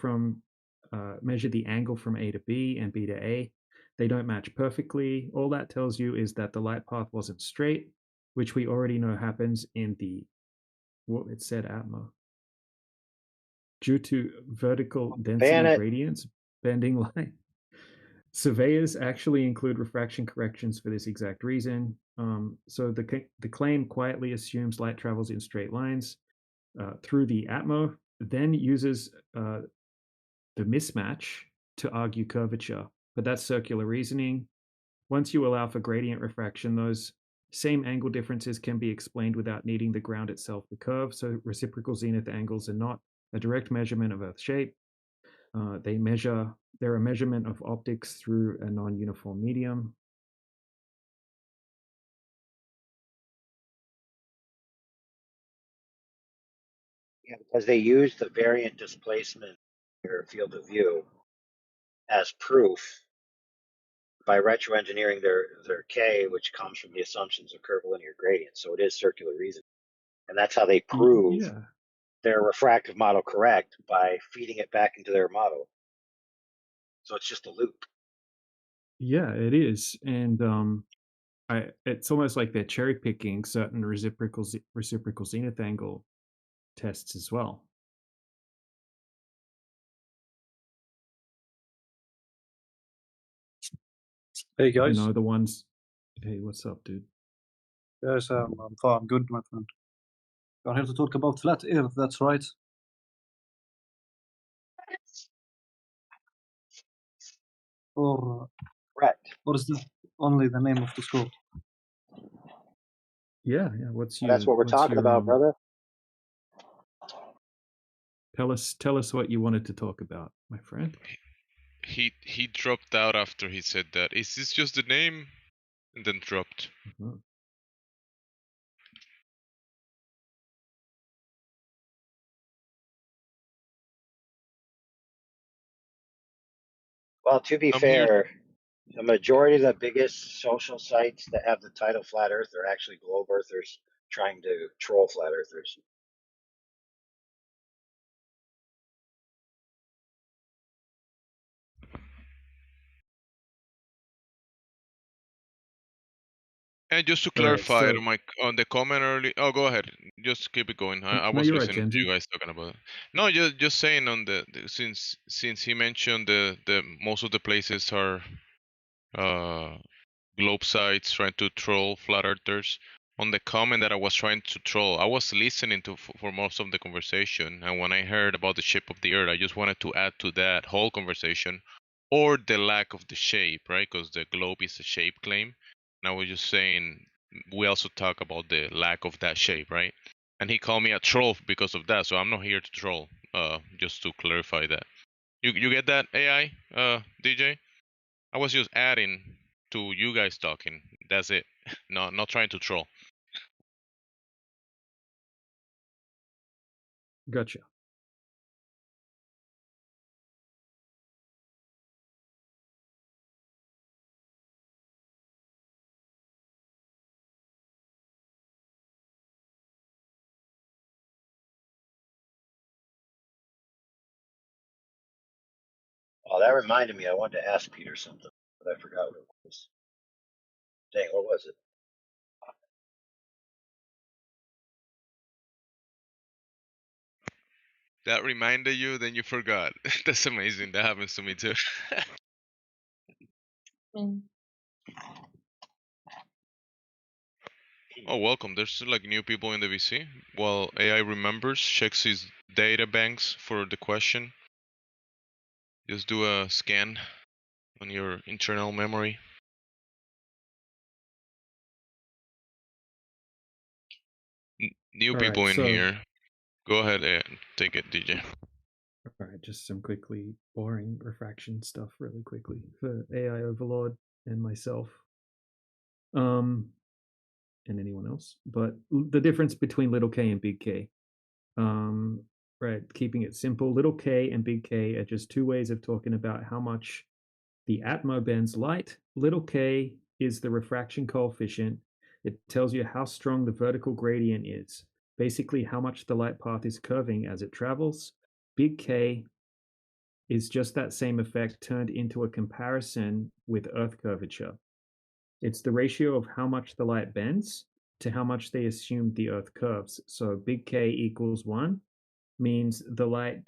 the angle from A to B and B to A, they don't match perfectly. All that tells you is that the light path wasn't straight, which we already know happens in the, what it said, Atmo. Due to vertical density gradients, bending light. Surveyors actually include refraction corrections for this exact reason. So the claim quietly assumes light travels in straight lines through the Atmo, then uses the mismatch to argue curvature. But that's circular reasoning. Once you allow for gradient refraction, those same angle differences can be explained without needing the ground itself to curve. So reciprocal zenith angles are not a direct measurement of Earth shape. They're a measurement of optics through a non-uniform medium. Yeah, because they use the variant displacement in your field of view as proof by retroengineering their K, which comes from the assumptions of curvilinear gradients. So it is circular reasoning. And that's how they prove their refractive model correct, by feeding it back into their model. So it's just a loop. Yeah, it is. And it's almost like they're cherry picking certain reciprocal zenith angle tests as well. Hey guys. You know, the ones. Hey, what's up, dude? Yes, I'm good, my friend. We're here to talk about flat Earth. That's right. Or correct. Or is this only the name of the school? Yeah. What's your? That's what we're talking about, brother. Tell us what you wanted to talk about, my friend. He dropped out after he said that. Is this just the name? And then dropped. Mm-hmm. Well, to be fair, the majority of the biggest social sites that have the title Flat Earth are actually globe earthers trying to troll flat earthers. And just to clarify on the comment early. Oh, go ahead. Just keep it going. I was listening to you guys talking about it. No, just saying on the since he mentioned the most of the places are globe sites trying to troll flat earthers. On the comment that I was trying to troll, I was listening to for most of the conversation, and when I heard about the shape of the earth, I just wanted to add to that whole conversation, or the lack of the shape, right? Because the globe is a shape claim. And I was just saying, we also talk about the lack of that shape, right? And he called me a troll because of that, so I'm not here to troll. Just to clarify that. You get that, AI, DJ? I was just adding to you guys talking. That's it. Not trying to troll. Gotcha. Oh, that reminded me. I wanted to ask Peter something, but I forgot what it was. Dang, what was it? That reminded you, then you forgot. That's amazing. That happens to me too. Oh, welcome. There's like new people in the VC. While AI remembers, checks his data banks for the question. Just do a scan on your internal memory. New people in here. Go ahead and take it, DJ. All right, just some quickly boring refraction stuff really quickly for AI Overlord and myself. And anyone else. But the difference between little k and big K. Right, keeping it simple, little k and big K are just two ways of talking about how much the Atmo bends light. Little k is the refraction coefficient. It tells you how strong the vertical gradient is, basically how much the light path is curving as it travels. Big K is just that same effect turned into a comparison with Earth curvature. It's the ratio of how much the light bends to how much they assumed the Earth curves. So big K equals 1 means the light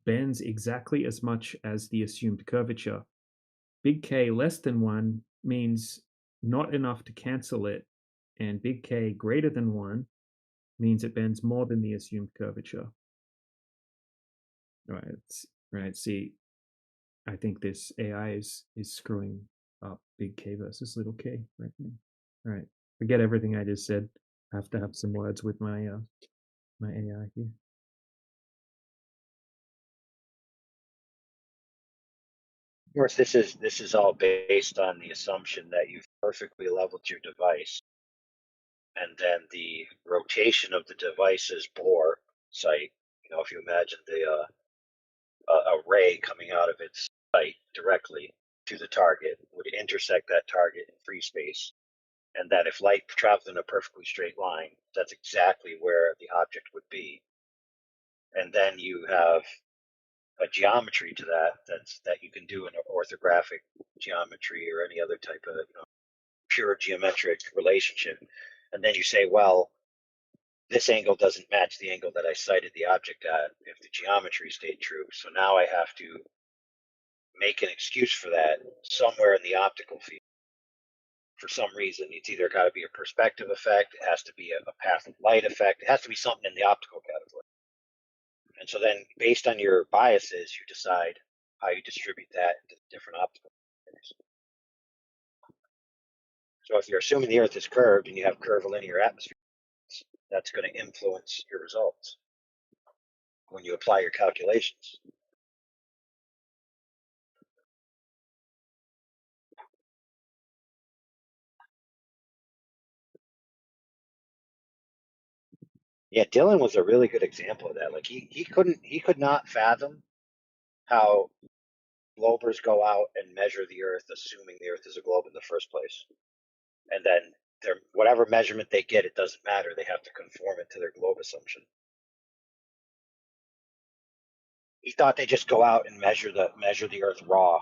bends exactly as much as the assumed curvature. Big K less than 1 means not enough to cancel it, and big K greater than 1 means it bends more than the assumed curvature. Right. See, I think this AI is screwing up big K versus little k right now. All right, forget everything I just said. I have to have some words with my my AI here. Of course, this is all based on the assumption that you've perfectly leveled your device, and then the rotation of the device's bore sight. If you imagine a ray coming out of its sight directly to the target would intersect that target in free space, and that if light traveled in a perfectly straight line, that's exactly where the object would be. And then you have a geometry to that you can do in an orthographic geometry or any other type of pure geometric relationship. And then you say, well, this angle doesn't match the angle that I sighted the object at if the geometry stayed true. So now I have to make an excuse for that somewhere in the optical field. For some reason, it's either got to be a perspective effect, it has to be a path of light effect, it has to be something in the optical category. And so then, based on your biases, you decide how you distribute that into the different optical categories. So if you're assuming the Earth is curved and you have curvilinear atmosphere, that's going to influence your results when you apply your calculations. Yeah, Dylan was a really good example of that. Like he could not fathom how globers go out and measure the Earth, assuming the Earth is a globe in the first place, and then whatever measurement they get, it doesn't matter. They have to conform it to their globe assumption. He thought they just go out and measure the Earth raw,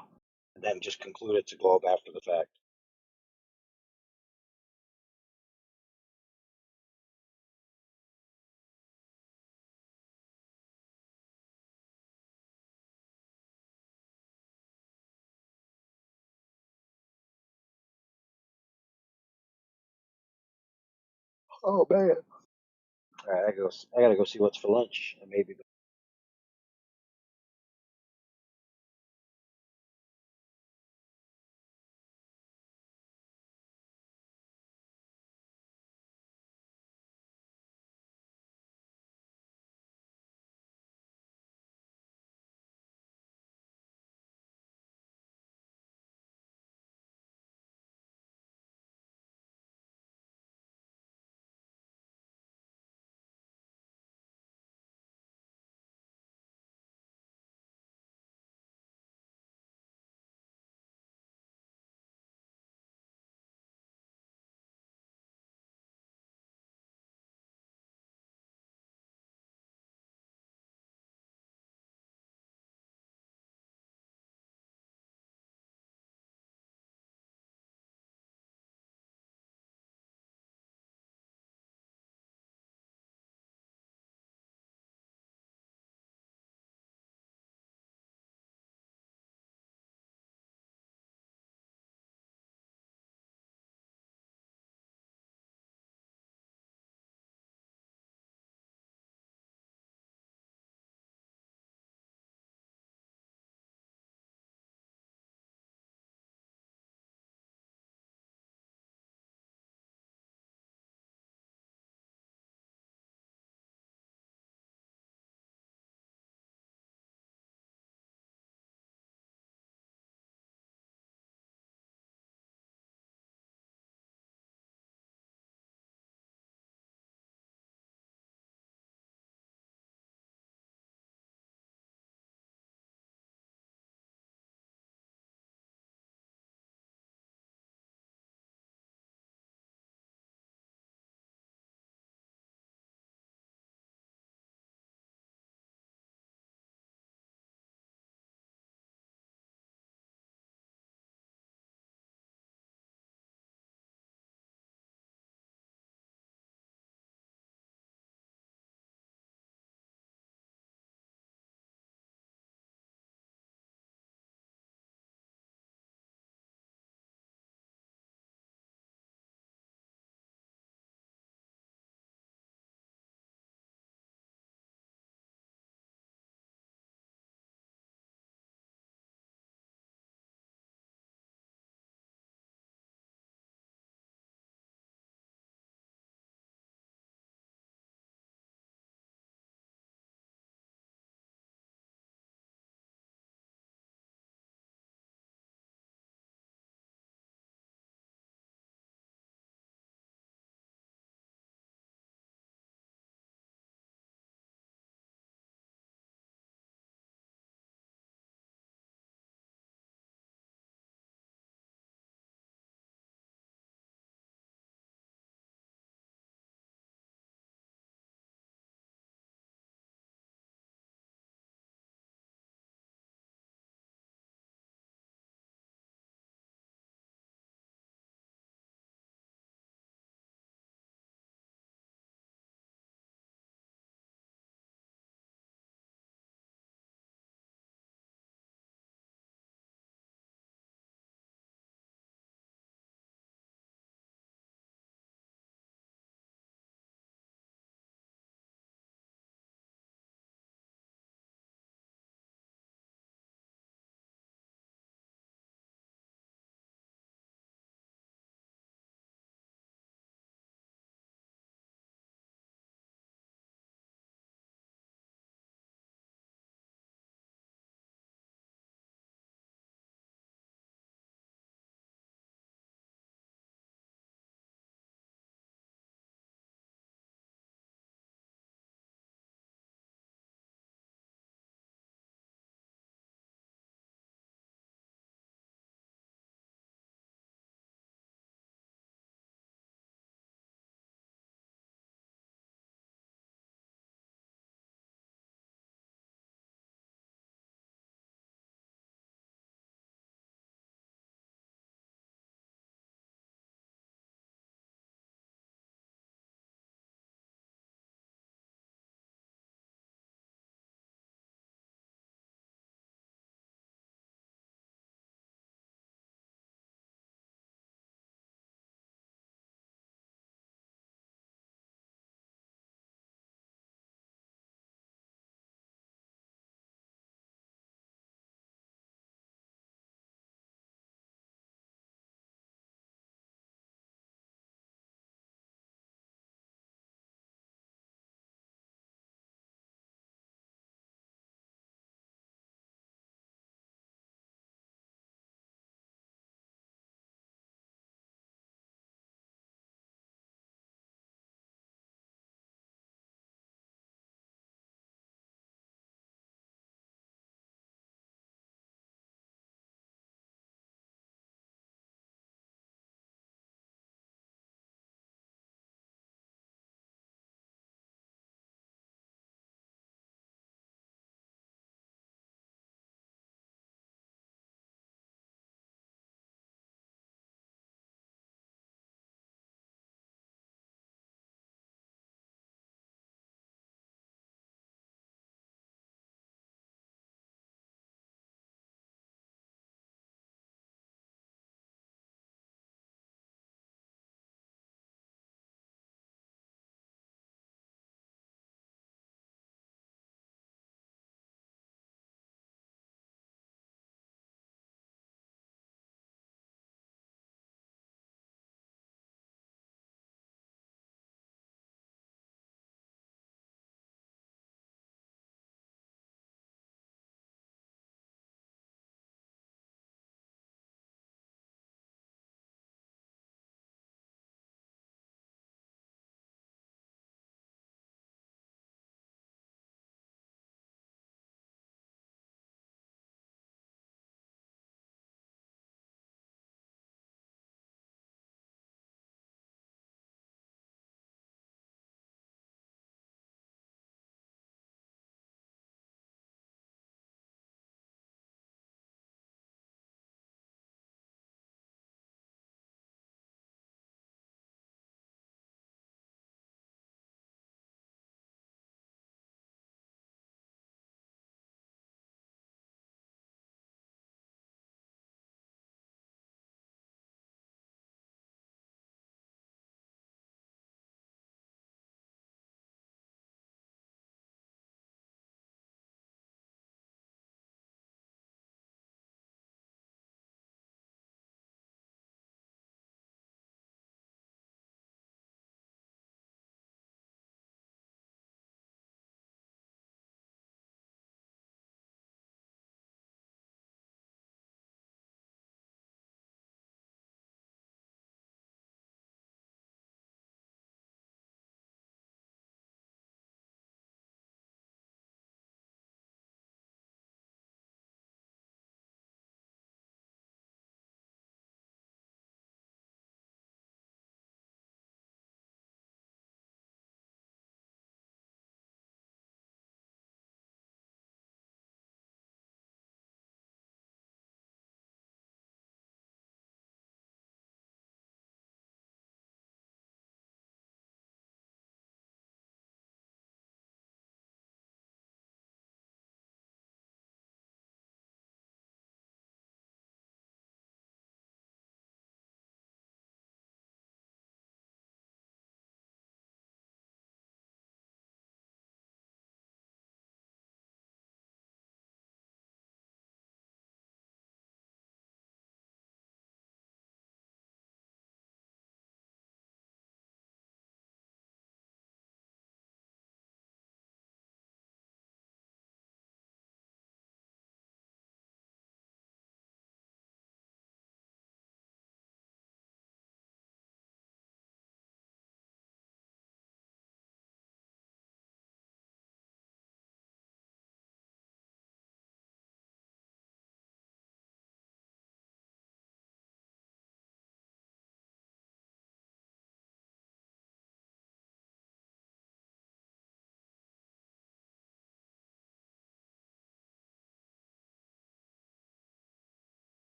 and then just conclude it's a globe after the fact. Oh man! All right, I gotta go see what's for lunch, and maybe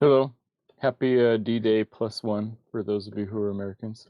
Hello. Happy D-Day +1 for those of you who are Americans.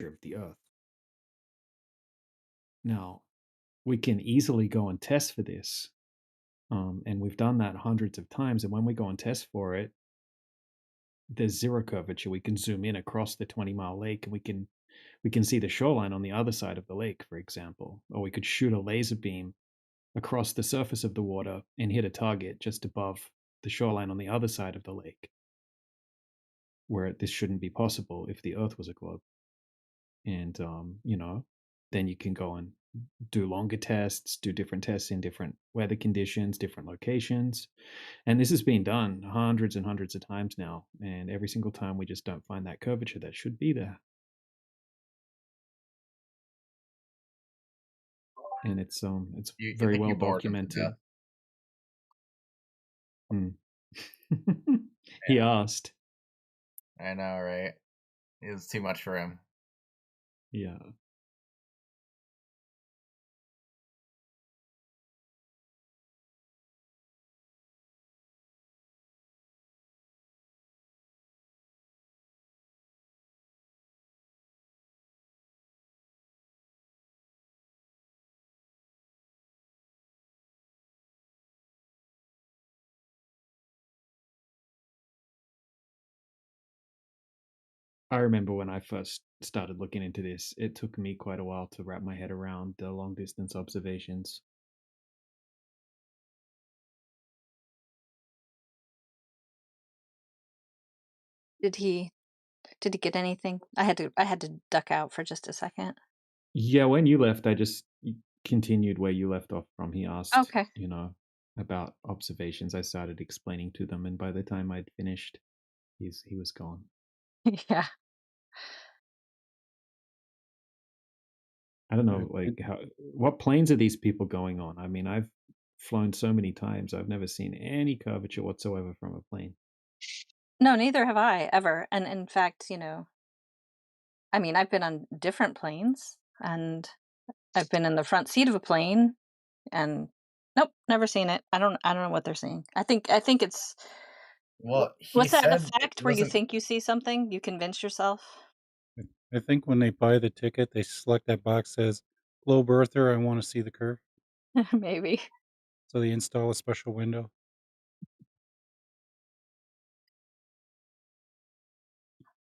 curvature of the Earth. Now, we can easily go and test for this, and we've done that hundreds of times. And when we go and test for it, there's zero curvature. We can zoom in across the 20-mile lake, and we can see the shoreline on the other side of the lake, for example. Or we could shoot a laser beam across the surface of the water and hit a target just above the shoreline on the other side of the lake, where this shouldn't be possible if the Earth was a globe. And then you can go and do longer tests, do different tests in different weather conditions, different locations. And this has been done hundreds and hundreds of times now, and every single time we just don't find that curvature that should be there. And it's You very think well you bored him to documented. death? He asked. I know, right? It was too much for him. Yeah. I remember when I first started looking into this, it took me quite a while to wrap my head around the long distance observations. Did he get anything? I had to duck out for just a second. Yeah, when you left, I just continued where you left off from. He asked, Okay. About observations. I started explaining to them, and by the time I'd finished, he was gone. Yeah. I don't know, like what planes are these people going on? I mean, I've flown so many times. I've never seen any curvature whatsoever from a plane. No, neither have I ever. And in fact, I mean, I've been on different planes, and I've been in the front seat of a plane, and nope, never seen it. I don't know what they're seeing. I think it's Well, he what's that said it effect where you wasn't. think you see something, you convince yourself? I think when they buy the ticket, they select that box that says globe earther, I want to see the curve. Maybe. So they install a special window.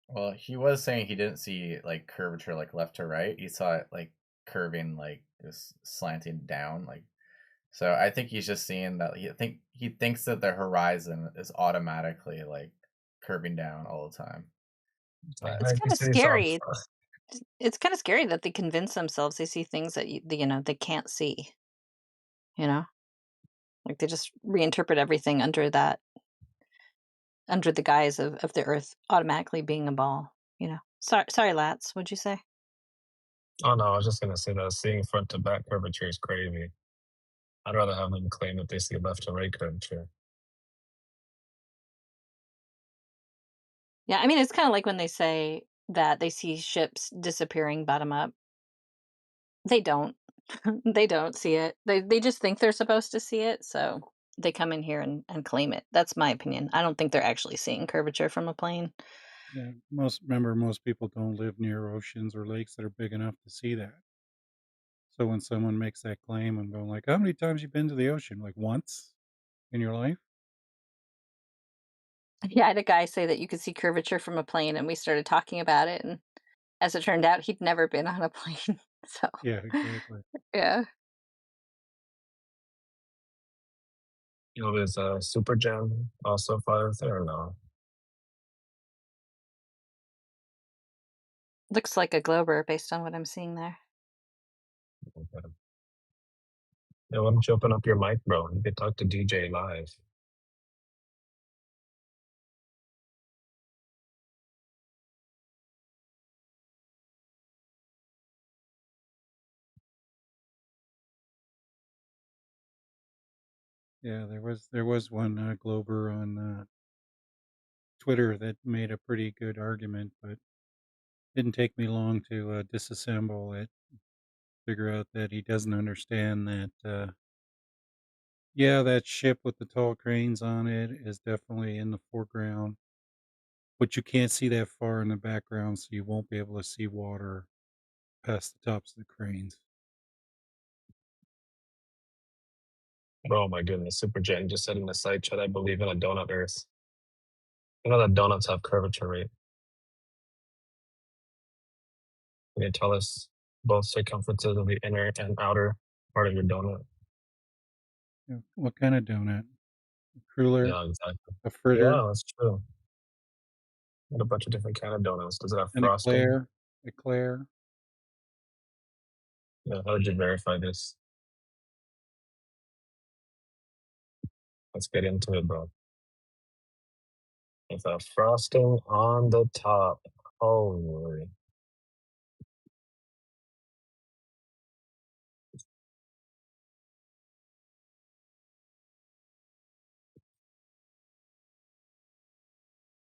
Well, he was saying he didn't see like curvature like left to right. He saw it like curving, like just slanting down. Like, so I think he's just seeing that. He thinks that the horizon is automatically like curving down all the time. But It's kind of scary. It's kind of scary that they convince themselves they see things that they can't see. Like they just reinterpret everything under the guise of the Earth automatically being a ball. Sorry, Lats. What'd you say? Oh no, I was just gonna say that seeing front to back curvature is crazy. I'd rather have them claim that they see left to right curvature. Yeah, I mean, it's kind of like when they say that they see ships disappearing bottom up. They don't. They don't see it. They just think they're supposed to see it, so they come in here and claim it. That's my opinion. I don't think they're actually seeing curvature from a plane. Yeah, most people don't live near oceans or lakes that are big enough to see that. So when someone makes that claim, I'm going like, how many times you been to the ocean? Like once in your life? Yeah, I had a guy say that you could see curvature from a plane, and we started talking about it, and as it turned out, he'd never been on a plane. So Yeah, exactly. yeah. There's a super gem also fires there or no? Looks like a glober based on what I'm seeing there. Okay. Yeah, why don't you open up your mic, bro? You could talk to DJ live. Yeah, there was one Glober on Twitter that made a pretty good argument, but didn't take me long to disassemble it, figure out that he doesn't understand that. Yeah, that ship with the tall cranes on it is definitely in the foreground, but you can't see that far in the background, so you won't be able to see water past the tops of the cranes. Oh my goodness, Super Jen just said in the side chat, I believe in a donut Earth. You know that donuts have curvature, right? Can you tell us both circumferences of the inner and outer part of your donut? What kind of donut? A cruller? Yeah, exactly. A fritter? Yeah, that's true. Got a bunch of different kind of donuts. Does it have An frosting? eclair? Eclair? Yeah, how did you verify this? Let's get into it, bro. With a frosting on the top. Holy.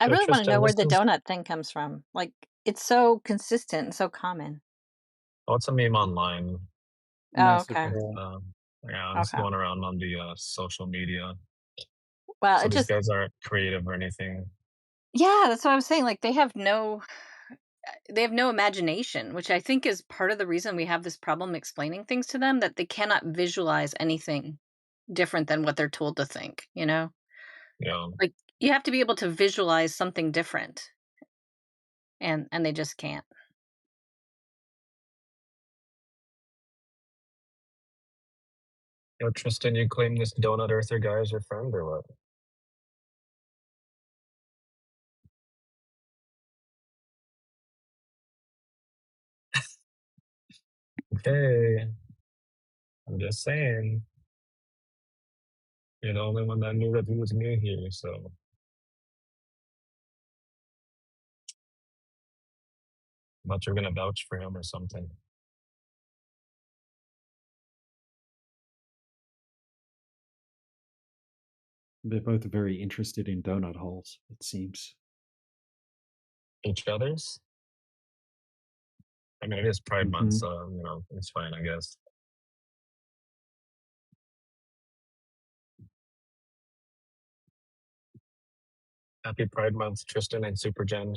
I So really want to Tristan, know where this the is donut thing comes from. Like, it's so consistent and so common. what's a meme online? Oh, Massive okay. It's, ball. yeah, it's Okay. going around on the social media. Well, So it these just, guys aren't creative or anything. yeah, that's what I was saying. Like, they have no imagination, which I think is part of the reason we have this problem explaining things to them, that they cannot visualize anything different than what they're told to think, you know? Yeah. Like, you have to be able to visualize something different, and they just can't. Yo, Tristan, you claim this donut earther guy is your friend or what? Okay. I'm just saying. You're the only one that knew that he was new here, so but you're gonna vouch for him or something. They're both very interested in donut holes, it seems. Each other's? I mean, it is Pride Month, Mhm. so, you know, it's fine, I guess. Happy Pride Month, Tristan and Super Jen.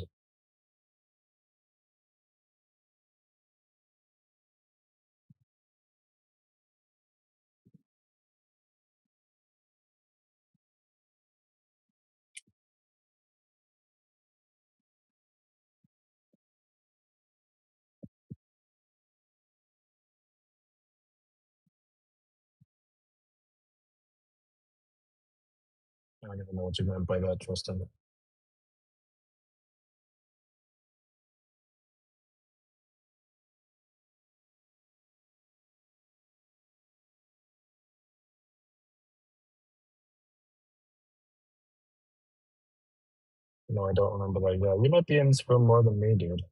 I don't even know what you meant by that, Tristan. No, I don't remember that. Yeah, you might be in this room more than me, dude.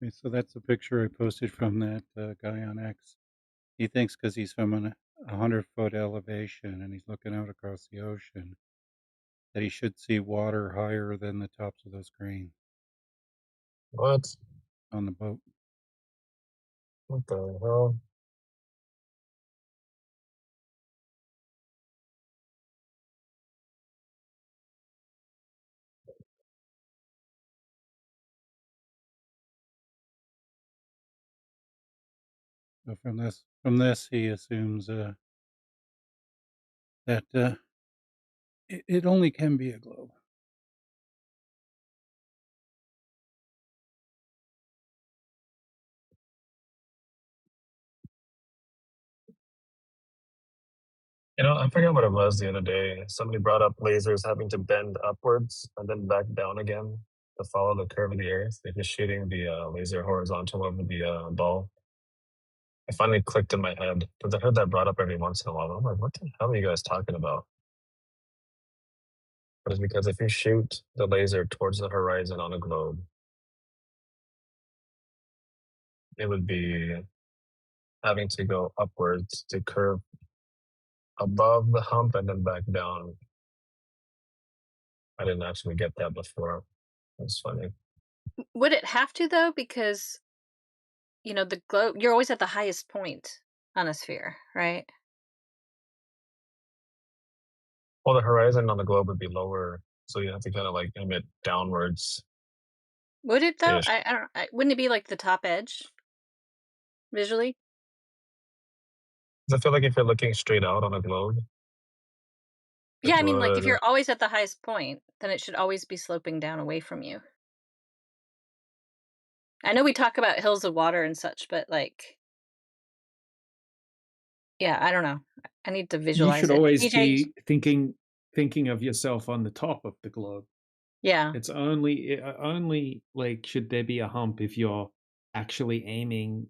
Okay, so that's a picture I posted from that guy on X. He thinks because he's from a 100-foot elevation and he's looking out across the ocean that he should see water higher than the tops of those cranes What? on the boat. What the hell? So from this, he assumes that it only can be a globe. You know, I forgot what it was the other day. Somebody brought up lasers having to bend upwards and then back down again to follow the curve of the Earth. If you're shooting the laser horizontal over the ball. It finally clicked in my head because I heard that brought up every once in a while. I'm like, what the hell are you guys talking about? But it's because if you shoot the laser towards the horizon on a globe, it would be having to go upwards to curve above the hump and then back down. I didn't actually get that before. That's funny. Would it have to, though? Because, the globe, you're always at the highest point on a sphere, right? Well, the horizon on the globe would be lower So you have to kind of like aim it downwards Would it though? ish. I don't. Wouldn't it be like the top edge visually? I feel like if you're looking straight out on a globe, Yeah, it I mean, like if would. you're always at the highest point, then it should always be sloping down away from you. I know we talk about hills of water and such, but like, yeah, I don't know. I need to You visualize should it. always DJ, be thinking of yourself on the top of the globe. yeah, It's only like should there be a hump if you're actually aiming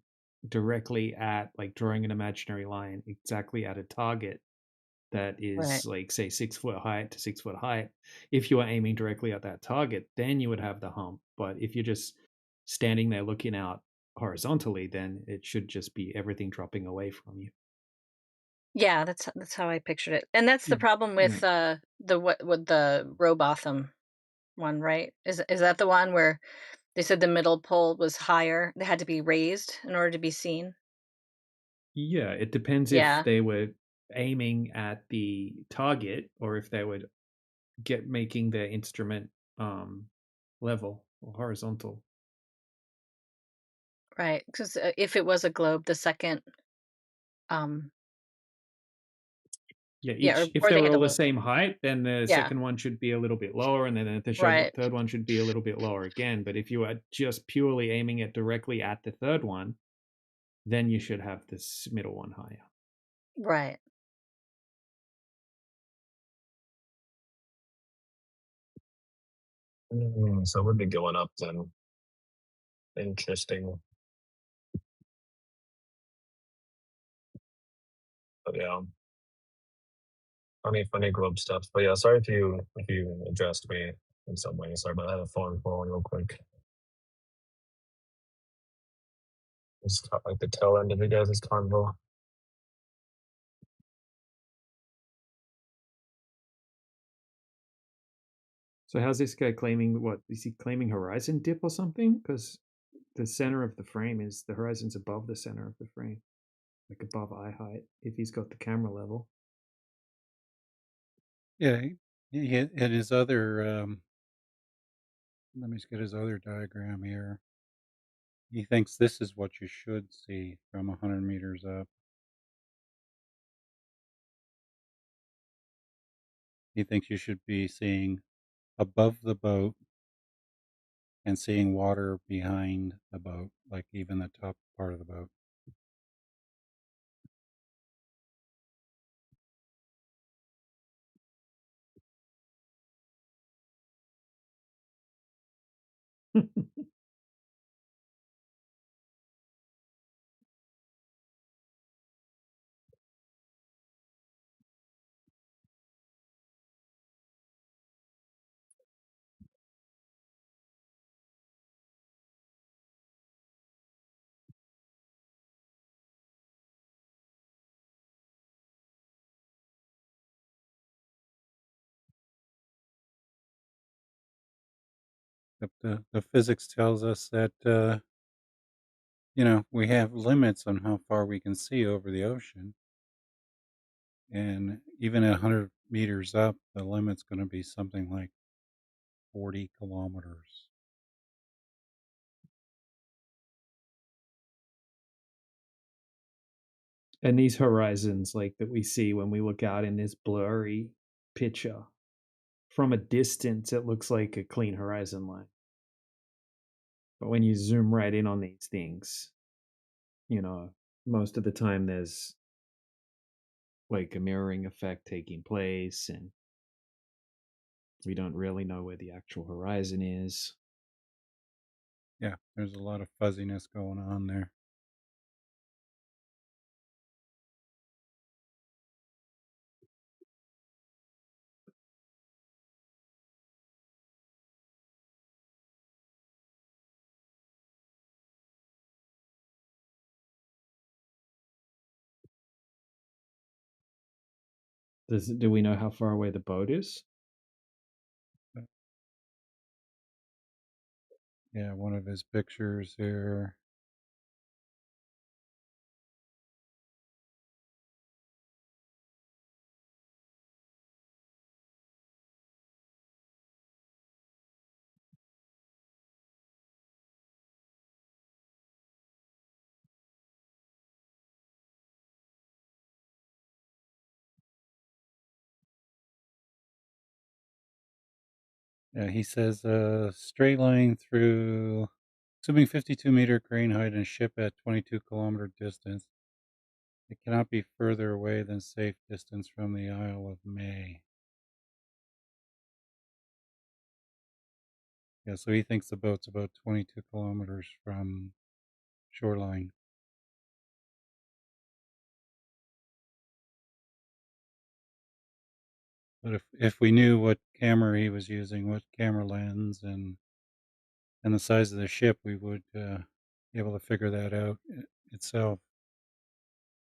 directly at like drawing an imaginary line exactly at a target that right. is like say 6 foot height to 6 foot height. If you are aiming directly at that target, then you would have the hump. But if you're just standing there looking out horizontally, then it should just be everything dropping away from you. Yeah, that's how I pictured it. And that's the Mm, problem yeah. with the what with the Robotham one, right? Is that the one where they said the middle pole was higher? They had to be raised in order to be seen. Yeah, it depends if Yeah, they were aiming at the target or if they were making their instrument level or horizontal. right. Because if it was a globe, the second, um, Yeah, yeah, each if or they they were had to all the look. same height, then the Yeah, second one should be a little bit lower, and then the right, third one should be a little bit lower again. But if you are just purely aiming it directly at the third one, then you should have this middle one higher. right. So we'd be going up then. Interesting. But yeah, funny globe stuff. But yeah, sorry if you addressed me in some way. Sorry, but I had a phone call real quick. Just caught like the tail end of you guys' convo. So how's this guy claiming what? Is he claiming horizon dip or something? Because the center of the frame is the horizon's above the center of the frame, like above eye height. If he's got the camera level. Yeah, he had his other. Let me just get his other diagram here. He thinks this is what you should see from 100 meters up. He thinks you should be seeing above the boat and seeing water behind the boat, like even the top part of the boat. But the physics tells us that we have limits on how far we can see over the ocean, and even at 100 meters up, the limit's going to be something like 40 kilometers. And these horizons, like that we see when we look out in this blurry picture, from a distance, it looks like a clean horizon line. But when you zoom right in on these things, most of the time there's like a mirroring effect taking place, and we don't really know where the actual horizon is. Yeah, there's a lot of fuzziness going on there. Do we know how far away the boat is? Yeah, one of his pictures here. Yeah, he says straight line through, assuming 52-meter crane height and ship at 22-kilometer distance. It cannot be further away than safe distance from the Isle of May. Yeah, so he thinks the boat's about 22 kilometers from shoreline. But if we knew what camera he was using, what camera lens, and the size of the ship, we would be able to figure that out itself.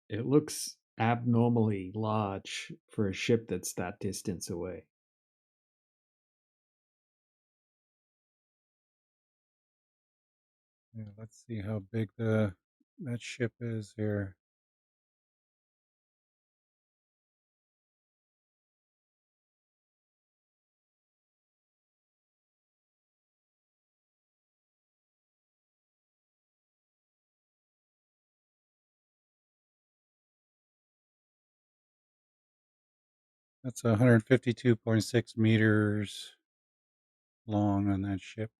It looks abnormally large for a ship that's that distance away. Yeah, let's see how big that ship is here. That's 152.6 meters long on that ship.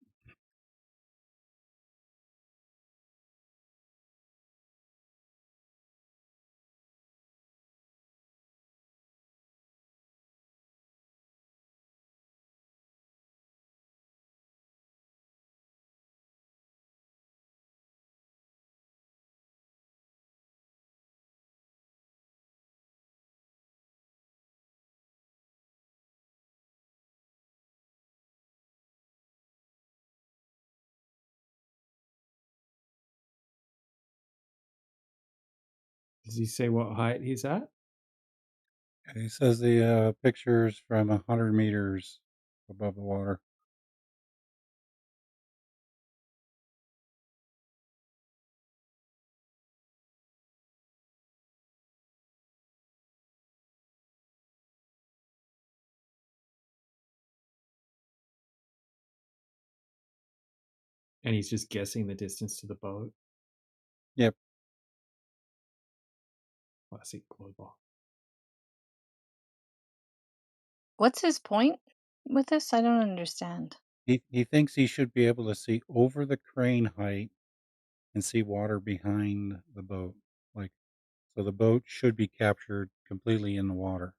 Does he say what height he's at? He says the picture's from 100 meters above the water. And he's just guessing the distance to the boat. Yep. Classic global. What's his point with this? I don't understand. He thinks he should be able to see over the crane height and see water behind the boat. Like, so the boat should be captured completely in the water.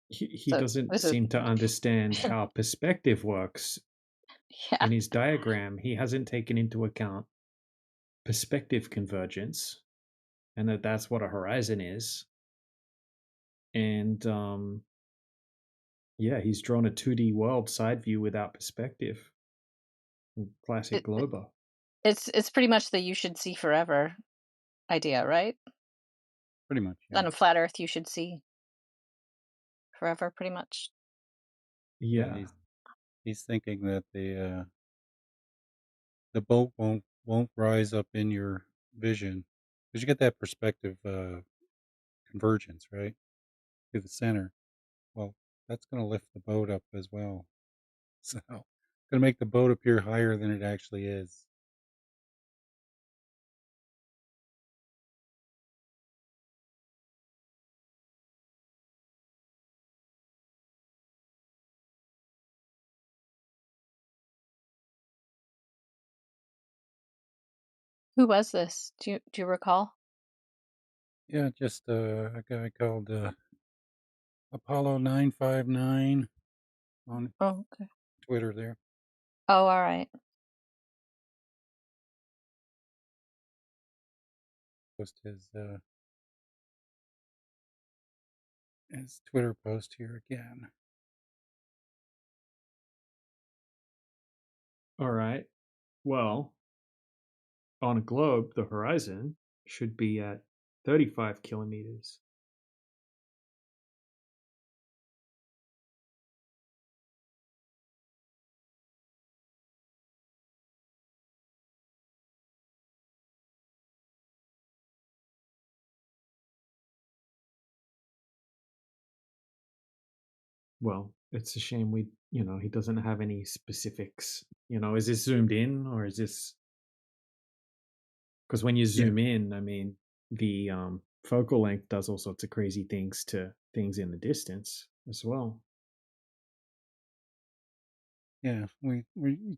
He So doesn't this is seem to understand how perspective works. yeah. In his diagram, he hasn't taken into account perspective convergence, and that's what a horizon is. And yeah, he's drawn a 2D world side view without perspective. Classic Glober. It's pretty much the you should see forever idea, right? Pretty much. Yeah. On a flat Earth, you should see forever, pretty much. Yeah. He's thinking that the boat won't rise up in your vision because you get that perspective convergence, right, to the center. Well, that's going to lift the boat up as well. So, going to make the boat appear higher than it actually is. Who was this? Do you recall? Yeah, just a guy called Apollo 959 on okay. Twitter there. Oh, all right. Post his Twitter post here again. All right. Well, on a globe, the horizon should be at 35 kilometers. Well, it's a shame he doesn't have any specifics. Is this zoomed in or is this Because when you zoom in, I mean, the focal length does all sorts of crazy things to things in the distance as well. Yeah, we're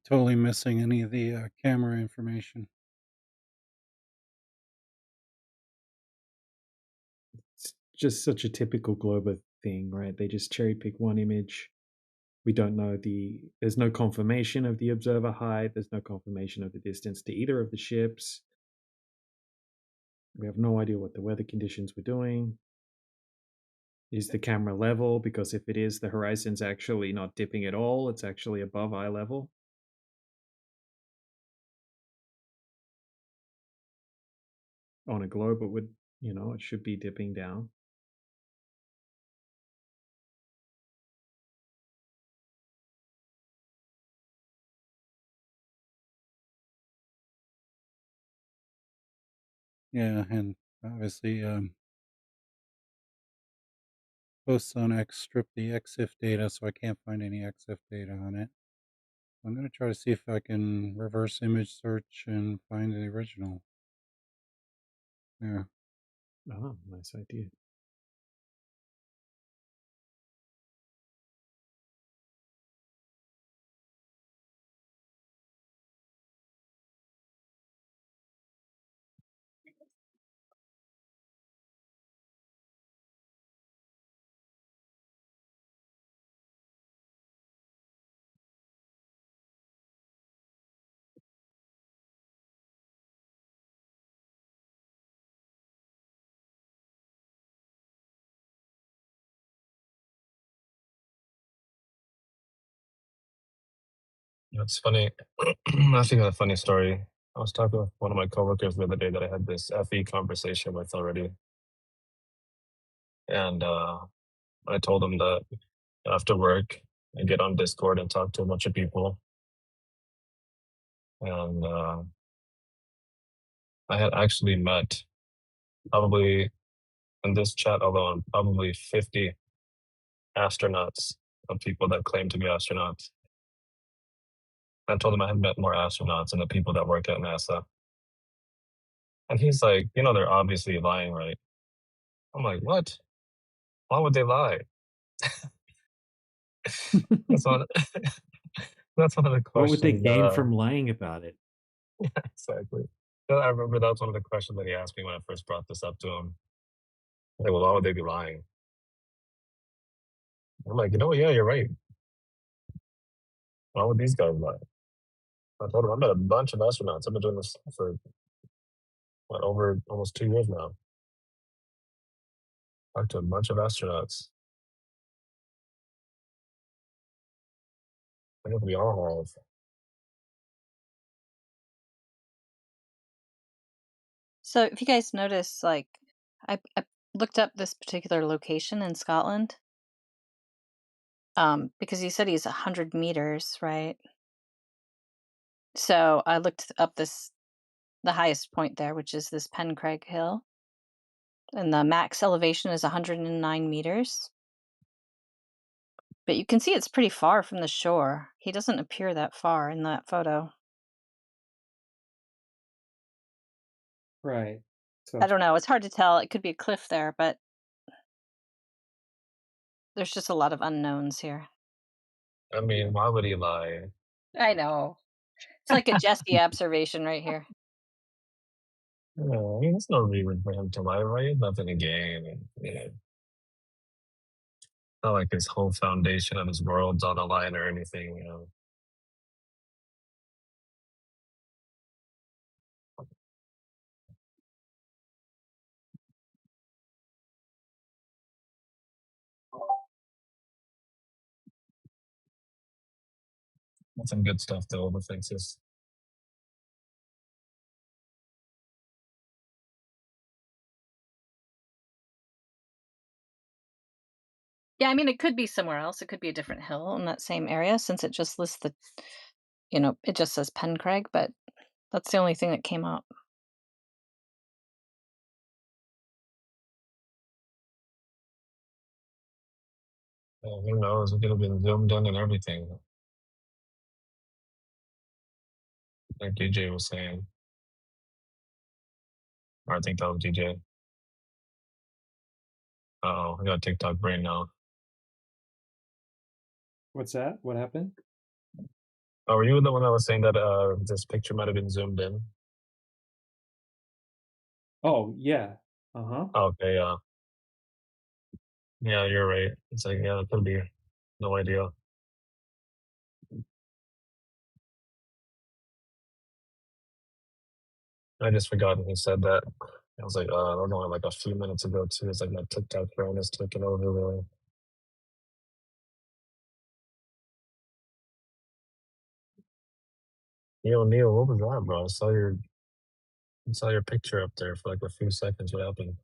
totally missing any of the camera information. It's just such a typical Glober thing, right? They just cherry pick one image. We don't know there's no confirmation of the observer height. There's no confirmation of the distance to either of the ships. We have no idea what the weather conditions were doing. Is the camera level? Because if it is, the horizon's actually not dipping at all. It's actually above eye level. On a globe, it would, it should be dipping down. Yeah, and obviously, posts on X strip the EXIF data, so I can't find any EXIF data on it. I'm going to try to see if I can reverse image search and find the original. Yeah. Oh, nice idea. It's funny. I think of a funny story. I was talking with one of my coworkers the other day that I had this FE conversation with already. And I told him that after work, I get on Discord and talk to a bunch of people. And I had actually met probably in this chat alone, probably 50 astronauts of people that claim to be astronauts. I told him I had met more astronauts than the people that work at NASA. And he's like, they're obviously lying, right? I'm like, what? Why would they lie? That's one. That's one of the What would they questions. gain from lying about it? Exactly. I remember that was one of the questions that he asked me when I first brought this up to him. Like, well, why would they be lying? I'm like, yeah, you're right. Why would these guys lie? I told him I met a bunch of astronauts. I've been doing this for over almost 2 years now. Talked to a bunch of astronauts. I think we all have. So if you guys notice, like, I looked up this particular location in Scotland, because he said he's 100 meters, right? So I looked up the highest point there, which is this Pencraig Hill, and the max elevation is 109 meters. But you can see it's pretty far from the shore. He doesn't appear that far in that photo. Right. I don't know. It's hard to tell. It could be a cliff there, but there's just a lot of unknowns here. I mean, why would he lie? I know. It's like a Jesse observation right here. I mean, there's no reason for him to lie, right? Nothing to gain. And, not like his whole foundation of his world's on the line or anything. That's some good stuff to overthink this. Yeah, I mean, it could be somewhere else. It could be a different hill in that same area, since it just lists it just says Pencraig, but that's the only thing that came up. Who knows? It could have been zoomed in and everything. Like DJ was saying. Or I think that was DJ. Uh-oh, I got a TikTok brain now. What's that? What happened? Oh, were you the one that was saying that this picture might have been zoomed in? Oh, yeah. Uh-huh. Okay, yeah. Yeah, you're right. It's like, yeah, it could be. No idea. I just forgot he said that. I was like, I don't know, like a few minutes ago too. It's like my TikTok brain is taking over really. Yo, Neil, what was that, bro? I saw your picture up there for like a few seconds. What happened?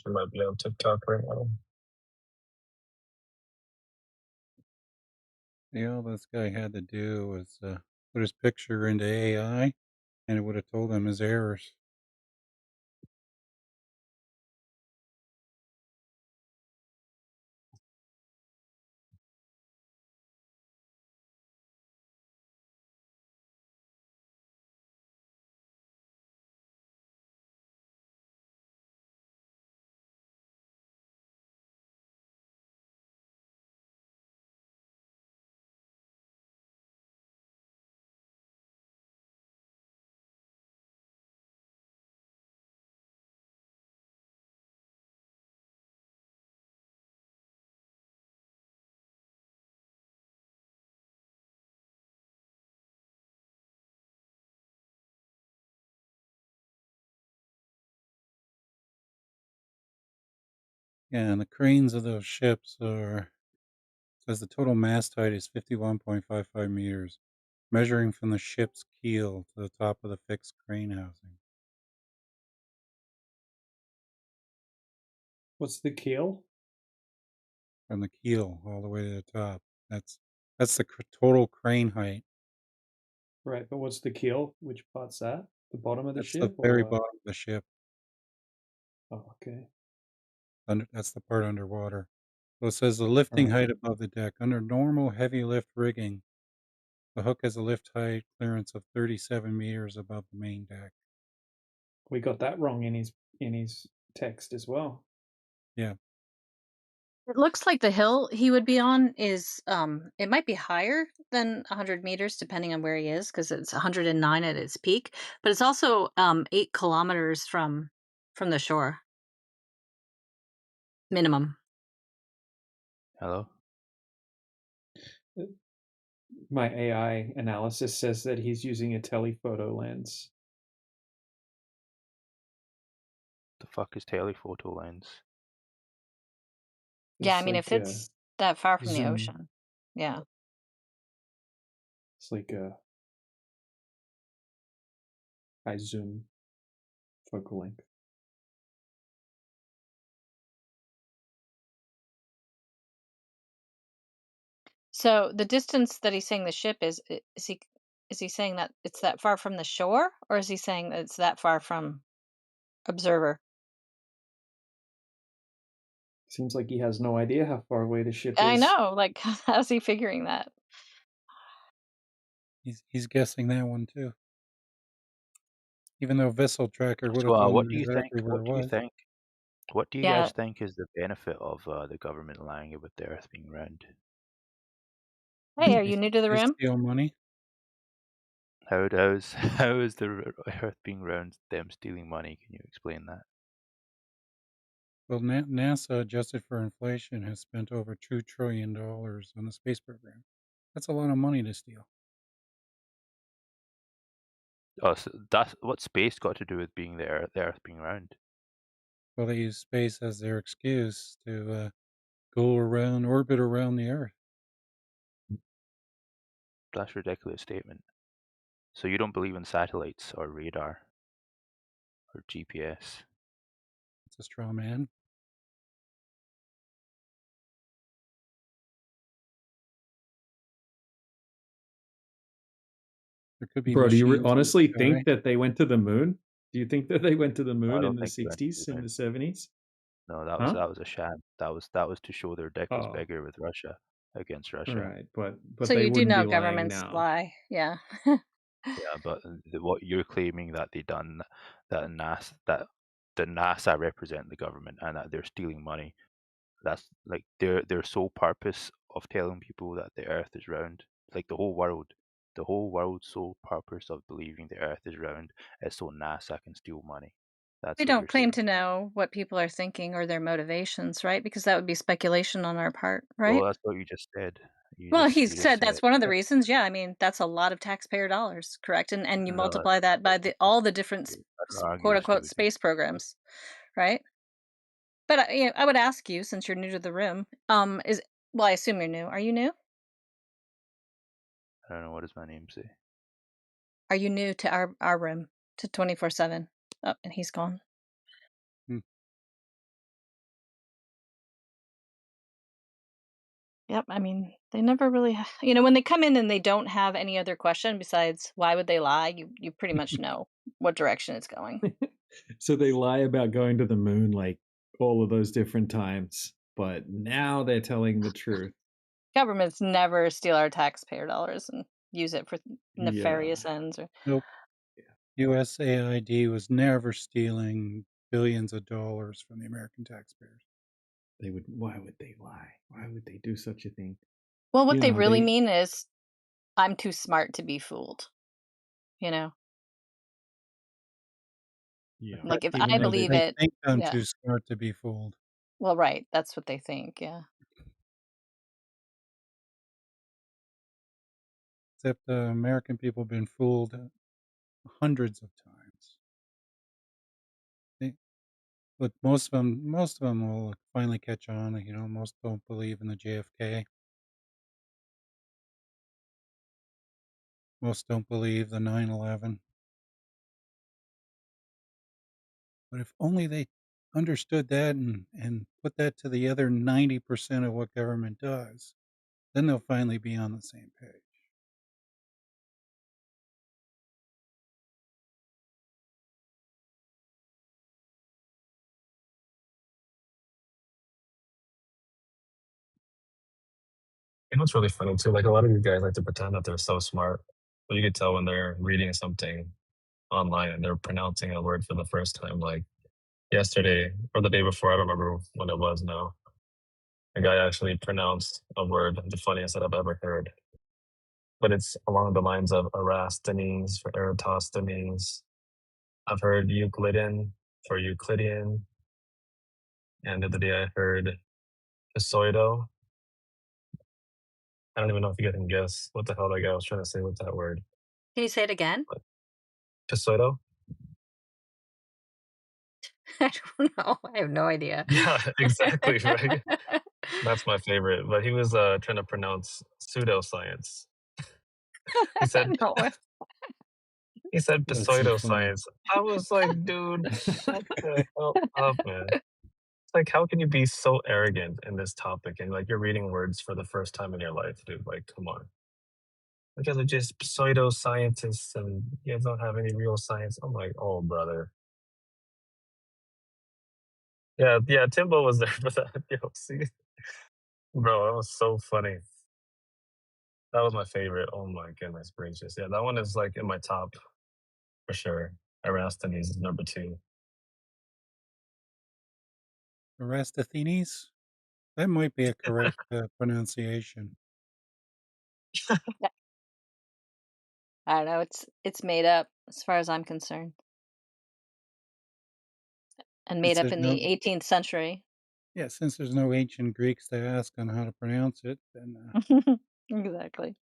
You might be on TikTok right now. Yeah, all this guy had to do was put his picture into AI, and it would have told him his errors. Yeah, and the cranes of those ships says the total mast height is 51.55 meters, measuring from the ship's keel to the top of the fixed crane housing. What's the keel? From the keel all the way to the top. That's the total crane height. Right, but what's the keel? Which part's that? The bottom of the That's the ship or very what? bottom of the ship. Oh, okay. That's the part underwater. So it says the lifting Right. height above the deck. Under normal heavy lift rigging, the hook has a lift height clearance of 37 meters above the main deck. We got that wrong in his text as well. Yeah. It looks like the hill he would be on is it might be higher than 100 meters depending on where he is because it's 109 at its peak, but it's also 8 kilometers from the shore minimum. Hello? My AI analysis says that he's using a telephoto lens. The fuck is telephoto lens? Yeah, I It's mean like if it's that far from the zoom. ocean. Yeah. It's like a high zoom focal length. So the distance that he's saying the ship is he saying that it's that far from the shore or is he saying that it's that far from observer? Seems like he has no idea how far away the ship I is. know, like how's he figuring that? He's guessing that one too. Even though Vessel Tracker would have So, told what him do you think? exactly where it was. What do you Yeah. guys think is the benefit of the government lying about the Earth being round? Hey, are you new to the They room? steal money. How is the Earth being round them stealing money? Can you explain that? Well, NASA, adjusted for inflation, has spent over $2 trillion on the space program. That's a lot of money to steal. Oh, so that's what space got to do with being the Earth being round. Well, they use space as their excuse to orbit around the Earth. That's a ridiculous statement. So you don't believe in satellites or radar or GPS? It's a straw man. There could be Bro, do you machines in the honestly sky. think that they went to the moon? Do you think that they went to the No, I moon in don't the think they went to '60s, the in moon. the '70s? No, Huh? that was a sham. That was to show their dick was Oh, bigger with Russia against Russia. right. But So they you do wouldn't know be lying governments now. lie, yeah. Yeah, but what you're claiming that they done that the NASA represent the government and that they're stealing money. That's like their sole purpose of telling people that the Earth is round. Like the whole world's sole purpose of believing the Earth is round is so NASA can steal money. That's They what don't you're claim saying. to know what people are thinking or their motivations, right? Because that would be speculation on our part, Well, right? that's what you just said. Well, he You just said said that's it. one of the reasons. Yeah, I mean, that's a lot of taxpayer dollars, correct? And you No, multiply that by all the different I don't argue quote with you unquote with you. space programs, right? But I would ask you, since you're new to the room, is well, I assume you're new. Are you new? I don't know what does my name say. Are you new to our room to 24/7? Oh, and he's gone. Hmm. Yep. I mean, they never really, when they come in and they don't have any other question besides why would they lie, you pretty much know what direction it's going. So they lie about going to the moon like all of those different times, but now they're telling the truth. Governments never steal our taxpayer dollars and use it for Yeah. nefarious ends. Or Nope. USAID was never stealing billions of dollars from the American taxpayers. Why would they lie? Why would they do such a thing? well, what You they know, really they mean is, I'm too smart to be fooled. You know, yeah. like if Even I though believe They it, think I'm yeah. too smart to be fooled. Well, right. That's what they think. Yeah. Except the American people have been fooled hundreds of times. But most of them will finally catch on. You know, most don't believe in the JFK. Most don't believe the 9/11. But if only they understood that and put that to the other 90% of what government does, then they'll finally be on the same page. You know what's really funny too? Like a lot of these guys like to pretend that they're so smart, but you could tell when they're reading something online and they're pronouncing a word for the first time. Like yesterday or the day before, I don't remember when it was now. A guy actually pronounced a word, the funniest that I've ever heard. But it's along the lines of Erasthenes for Eratosthenes. I've heard Euclidean for Euclidean. And the other day I heard Pseudo. I don't even know if you guys can guess what the hell that guy was trying to say with that word. Can you say it again? Pseudo? I don't know. I have no idea. Yeah, exactly, right? That's my favorite. But he was trying to pronounce pseudoscience. He said No. he said That's so funny. pseudoscience. I was like, dude, shut the hell up, man. It's like, how can you be so arrogant in this topic and like you're reading words for the first time in your life, dude? Like, come on. You guys are just pseudoscientists and you guys don't have any real science. I'm like, oh, brother. Yeah, Timbo was there for that. Yo, see, bro, that was so funny. That was my favorite. Oh my goodness gracious. Yeah, that one is like in my top for sure. Erasthenes is number 2. Eratosthenes? That might be a correct pronunciation. Yeah, I don't know. It's made up as far as I'm concerned, and made Since up there's in no the 18th century. since there's no ancient Greeks to ask on how to pronounce it, then Exactly.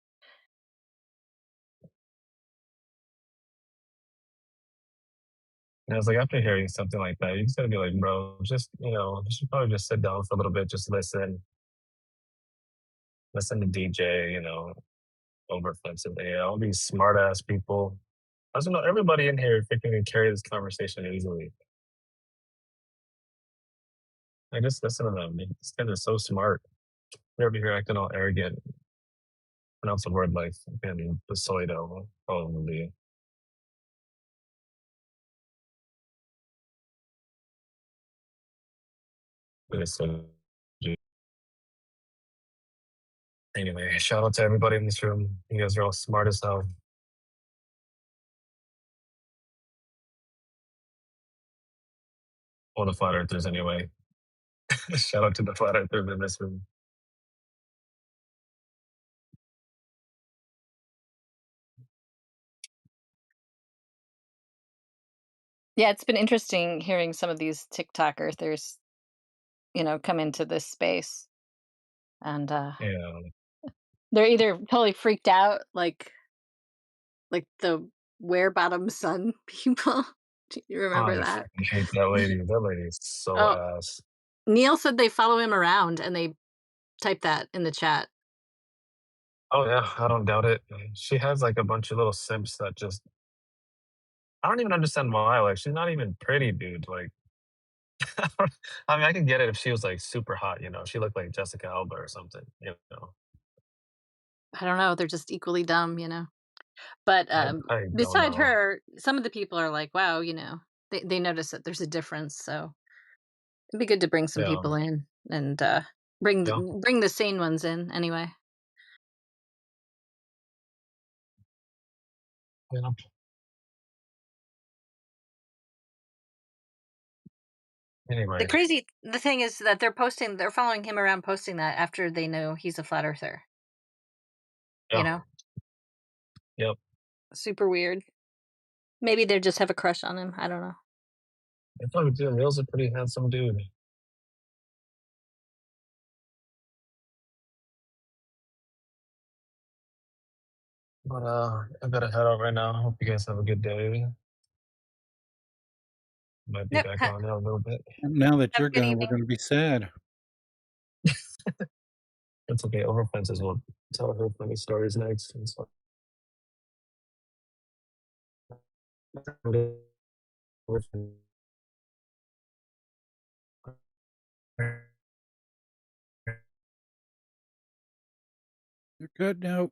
And I was like, after hearing something like that, you just gotta be like, bro, just you should probably just sit down for a little bit, just listen to DJ, over offensively. Yeah, all these smart ass people. I don't know, everybody in here thinking can carry this conversation easily. I just listen to them. These guys are so smart. They're over here acting all arrogant. Pronounce a word like fucking pseudo. Holy. Anyway, shout out to everybody in this room. You guys are all smart as hell. All the flat earthers, anyway. Shout out to the flat earthers in this room. Yeah, it's been interesting hearing some of these TikTok earthers, come into this space. And Yeah. they're either totally freaked out, like the wear bottom sun people. Do you remember I that? fucking hate that lady. That lady is so Oh, ass. Neil said they follow him around and they type that in the chat. Oh yeah, I don't doubt it. She has like a bunch of little simps that just I don't even understand why. Like she's not even pretty, dude. Like I mean I could get it if she was like super hot, She looked like Jessica Alba or something. I don't know, they're just equally dumb, But I don't beside know. her, some of the people are like, wow, they notice that there's a difference. So it'd be good to bring some Yeah. people in and bring Yeah. bring the sane ones in anyway. Yeah. Anyway. The thing is that they're following him around posting that after they know he's a flat earther. You Yeah. know? Yep. Super weird. Maybe they just have a crush on him. I don't know. I thought dude, Neil's a pretty handsome dude. But I gotta head out right now. Hope you guys have a good day. Might be Yep. back on in a little bit. Now that Have you're a good gone, we're evening. going to be sad. It's okay. Over fences will tell her funny stories next. And so. You're good now.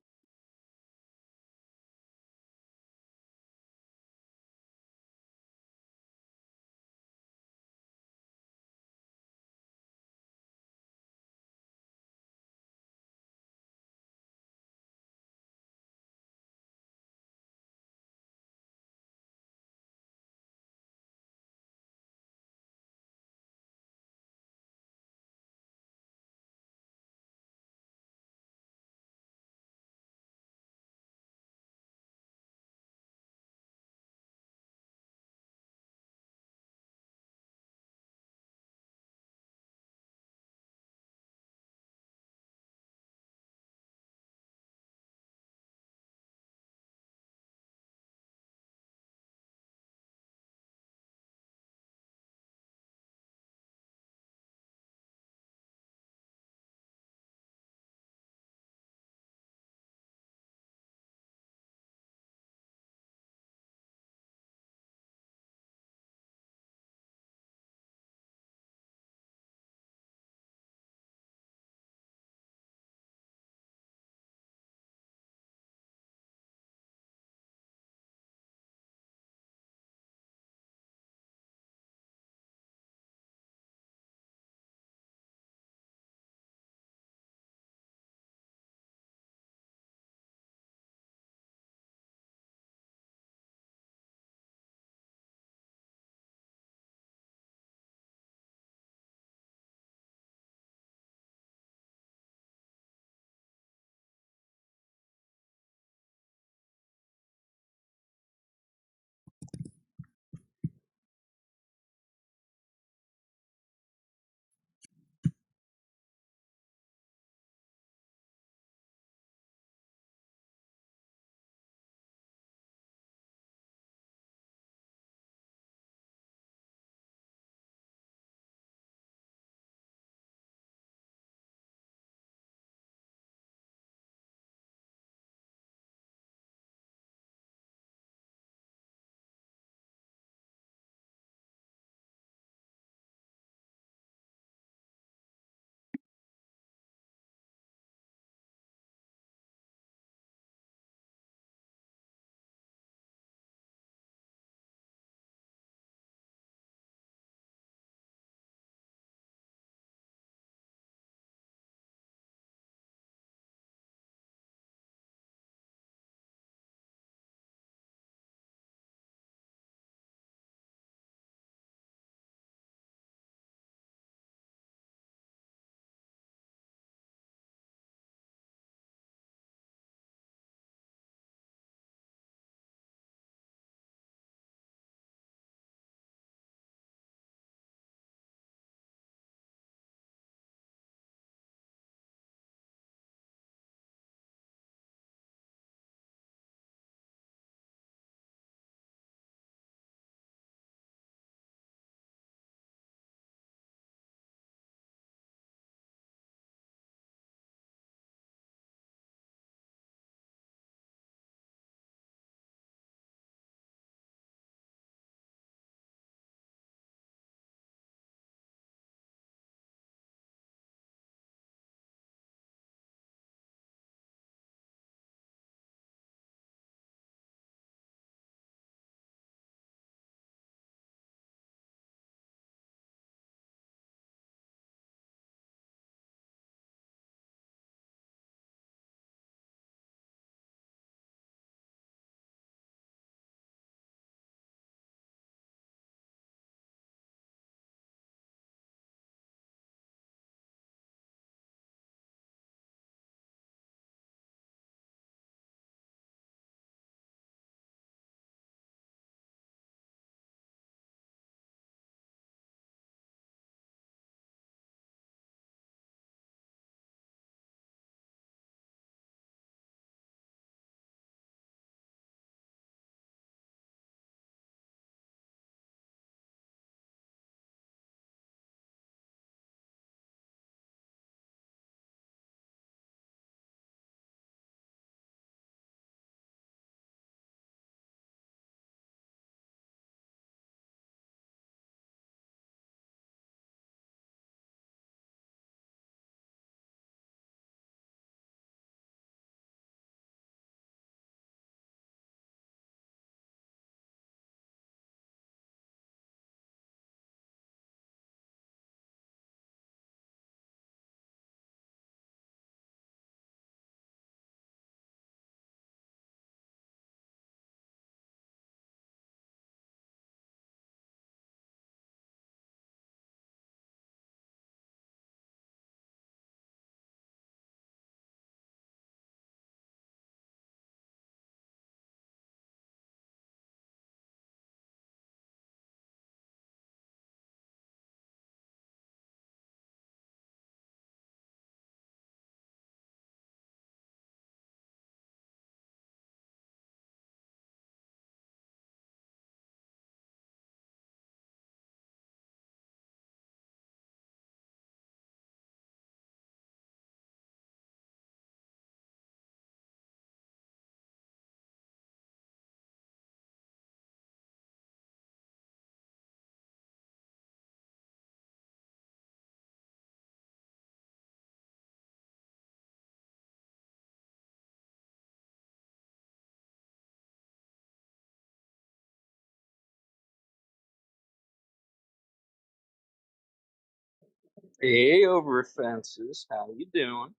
Hey, over fences. How you doing?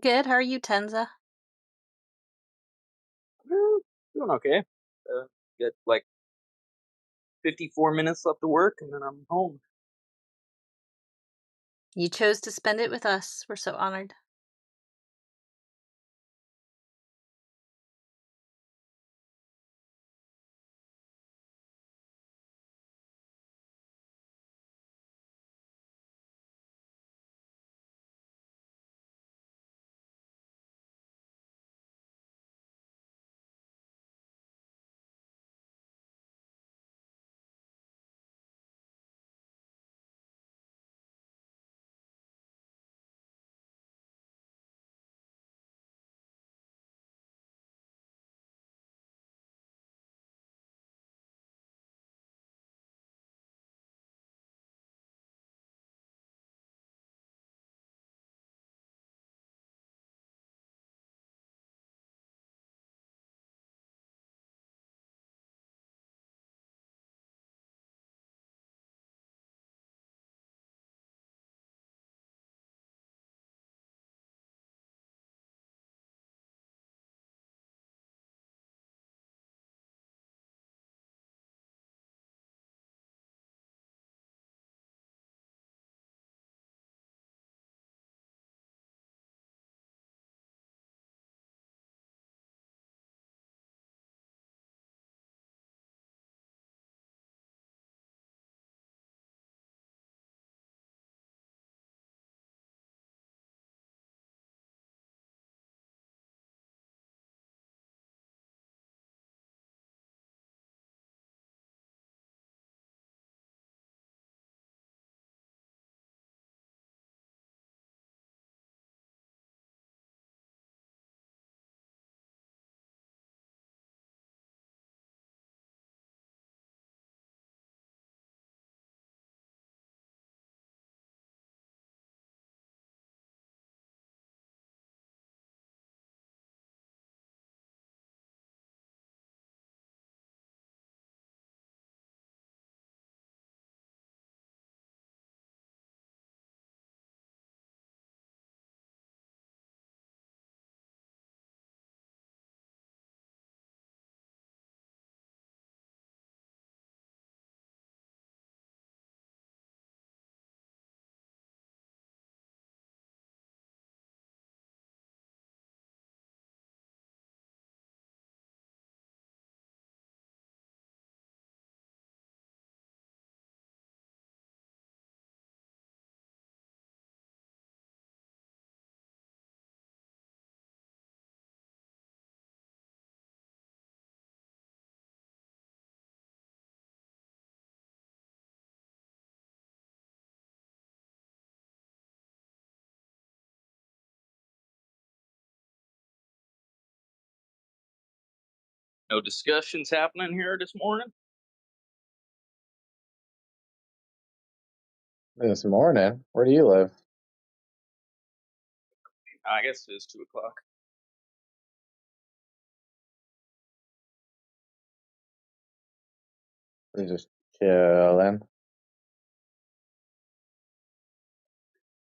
Good. How are you, Tenza? Doing okay. Got like 54 minutes left to work, and then I'm home. You chose to spend it with us. We're so honored. No discussions happening here this morning. This morning? Where do you live? I guess it is 2 o'clock. We're just chilling.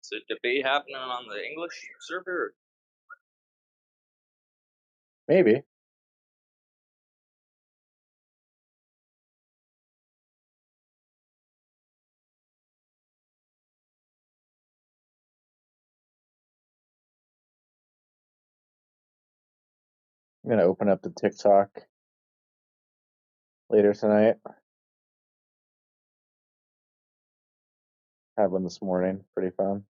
Is a debate happening on the English server? Maybe. I'm gonna open up the TikTok later tonight. Had one this morning. Pretty fun.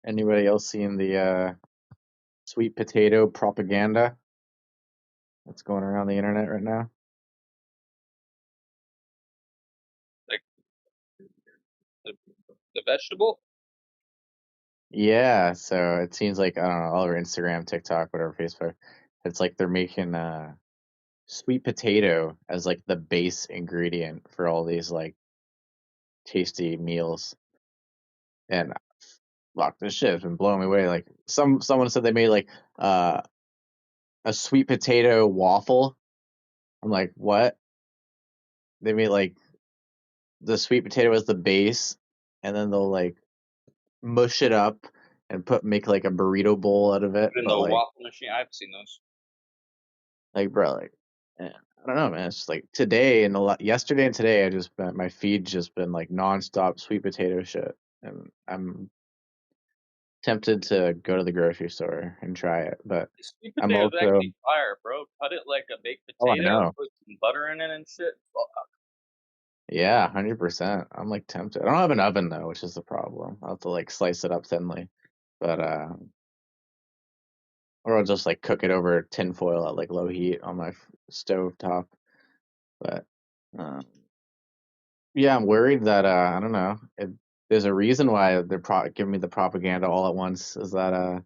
Anybody else seeing the sweet potato propaganda that's going around the internet right now? Like the vegetable. Yeah, so it seems like, I don't know, all over Instagram, TikTok, whatever, Facebook, it's like they're making sweet potato as like the base ingredient for all these like tasty meals. And fuck, this shit has been blowing me away. Like someone said they made like a sweet potato waffle. I'm like, what? They made like the sweet potato as the base, and then they'll like mush it up and make like a burrito bowl out of it. Put in But the like, waffle machine. I've seen those. bro, like, I don't know, man. It's just like today and yesterday and today, I just been my feed just been like nonstop sweet potato shit, and I'm tempted to go to the grocery store and try it, but Sweet I'm potatoes also, actually fire, bro. Cut it like a baked oh, I potato. know. Put some butter in it and shit. Fuck. Yeah, 100%. I'm like tempted. I don't have an oven though, which is the problem. I'll have to like slice it up thinly. But or I'll just like cook it over tinfoil at like low heat on my stove top. But um yeah, I'm worried that I don't know. There's a reason why they're giving me the propaganda all at once. Is that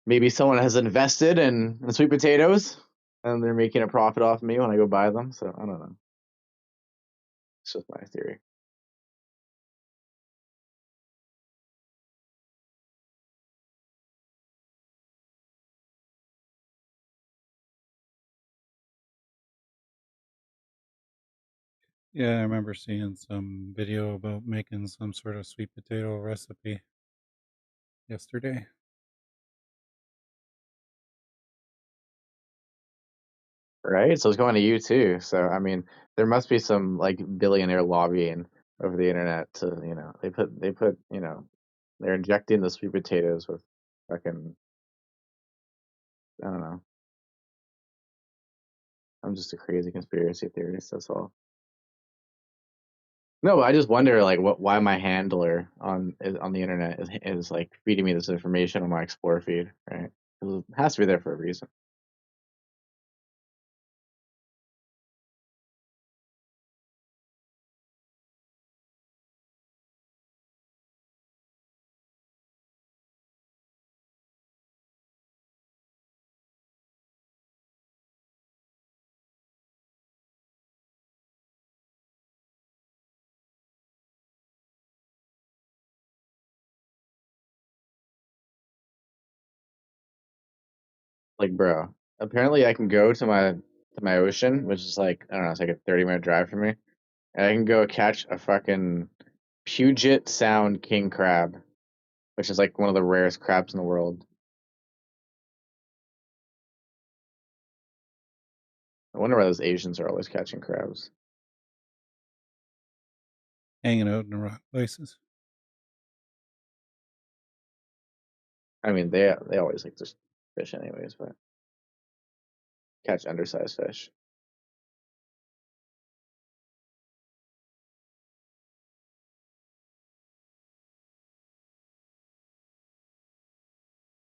maybe someone has invested in sweet potatoes and they're making a profit off me when I go buy them. So I don't know. It's just my theory. Yeah, I remember seeing some video about making some sort of sweet potato recipe yesterday. Right? So it's going to you too. So I mean, there must be some like billionaire lobbying over the internet to, they put, they're injecting the sweet potatoes with fucking, I don't know. I'm just a crazy conspiracy theorist, that's all. No, but I just wonder like why my handler on the internet is like feeding me this information on my Explore feed, right? 'Cause it has to be there for a reason. Like, bro, apparently I can go to my ocean, which is like, I don't know, it's like a 30-minute drive for me. And I can go catch a fucking Puget Sound king crab, which is like one of the rarest crabs in the world. I wonder why those Asians are always catching crabs. Hanging out in the rock places. I mean, they always like just fish anyways, but catch undersized fish.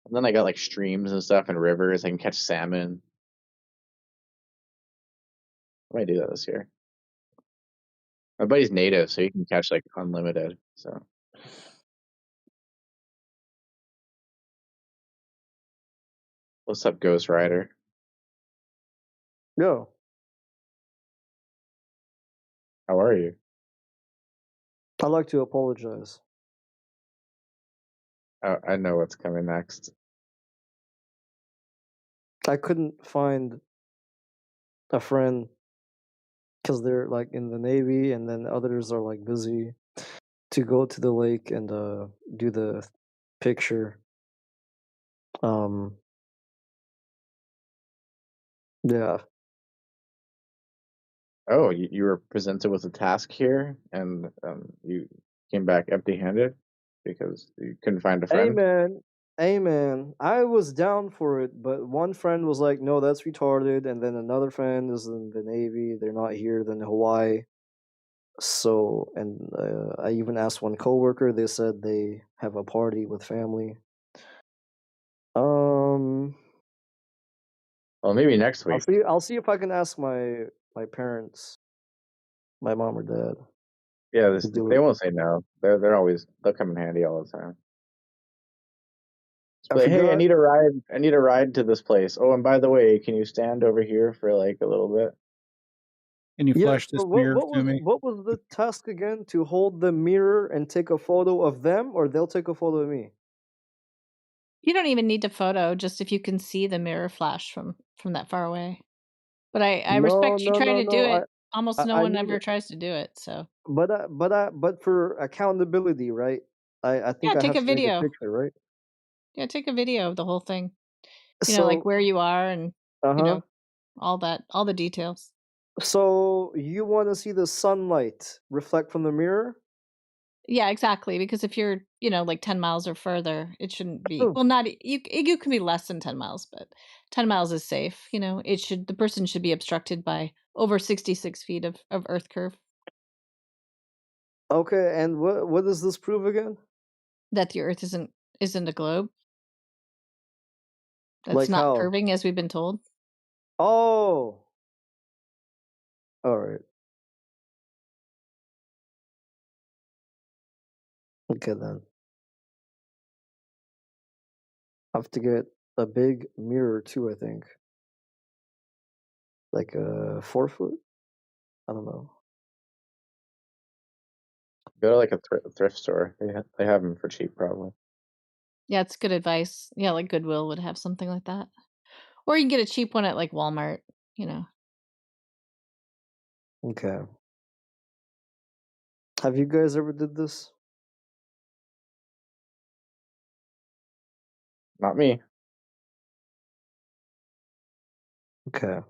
And then I got like streams and stuff and rivers. I can catch salmon. I might do that this year. My buddy's native, so he can catch like unlimited. So what's up, Ghost Rider? Yo, How are you? I'd like to apologize. Oh, I know what's coming next. I couldn't find a friend because they're like in the Navy, and then others are like busy to go to the lake and do the picture. Yeah. Oh, you were presented with a task here, and you came back empty-handed because you couldn't find a friend. Amen. Amen. I was down for it, but one friend was like, "No, that's retarded," and then another friend is in the Navy. They're not here. Then Hawaii. So, and I even asked one coworker. They said they have a party with family. Well, maybe next I'll week. see. I'll see if I can ask my parents, my mom or dad. Yeah, to do they it. won't say no. They'll come in handy all the time. I But hey, I forgot. need a ride. I need a ride to this place. Oh, and by the way, can you stand over here for like a little bit? Can you Yeah. flash So this mirror to me? what was the task again? To hold the mirror and take a photo of them, or they'll take a photo of me. You don't even need to photo, just if you can see the mirror flash from that far away. But I No, respect you no, trying no, to do no. it. Almost no I one need. ever tries to do it, so. But for accountability, right? I Yeah, think I take have a to take a video. picture, right? Yeah, take a video of the whole thing. Like So, where you are and, you uh-huh. know, all the details. So you want to see the sunlight reflect from the mirror? Yeah, exactly, because if you're, like 10 miles or further, it shouldn't be. Oh. Well, not you can be less than 10 miles, but 10 miles is safe, the person should be obstructed by over 66 feet of earth curve. Okay, and what does this prove again? That the earth isn't a globe. That's Like not how? curving as we've been told. Oh. All right. Okay then. I have to get a big mirror too, I think. Like a 4 foot? I don't know. Go to like a thrift store. They have them for cheap, probably. Yeah, it's good advice. Yeah, like Goodwill would have something like that. Or you can get a cheap one at like Walmart, you know. Okay. Have you guys ever did this? Not me. Okay.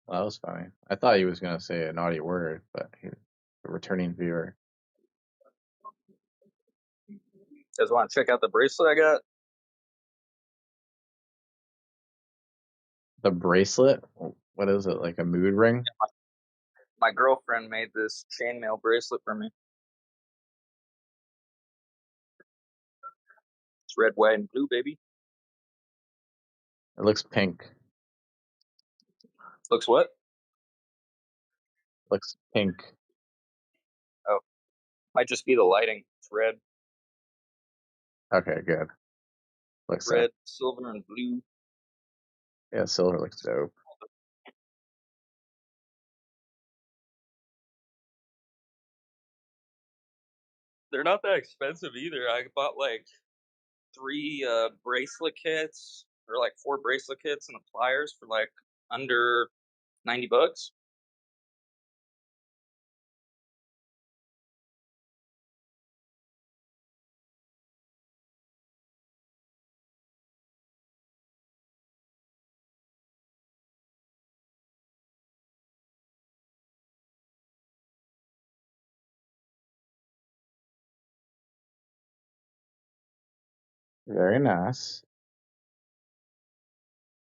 Well, that was funny. I thought he was gonna say a naughty word, but he, a returning viewer. You guys want to check out the bracelet I got? The bracelet? What is it? Like a mood ring? My girlfriend made this chainmail bracelet for me. It's red, white, and blue, baby. It looks pink. Looks what? Looks pink. Oh, might just be the lighting. It's red. Okay, good. Looks sick. Red, silver, and blue. Yeah, silver looks dope. They're not that expensive either. I bought like 3 bracelet kits, or like 4 bracelet kits and the pliers for like under $90. Very nice.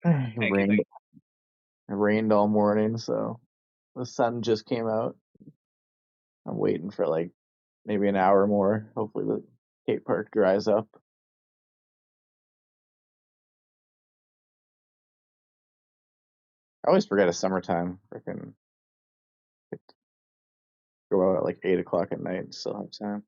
It Thank you. rained. It rained all morning, so the sun just came out. I'm waiting for like maybe an hour more. Hopefully the skate park dries up. I always forget it's summertime. Freaking go out at like 8 o'clock at night and still have time.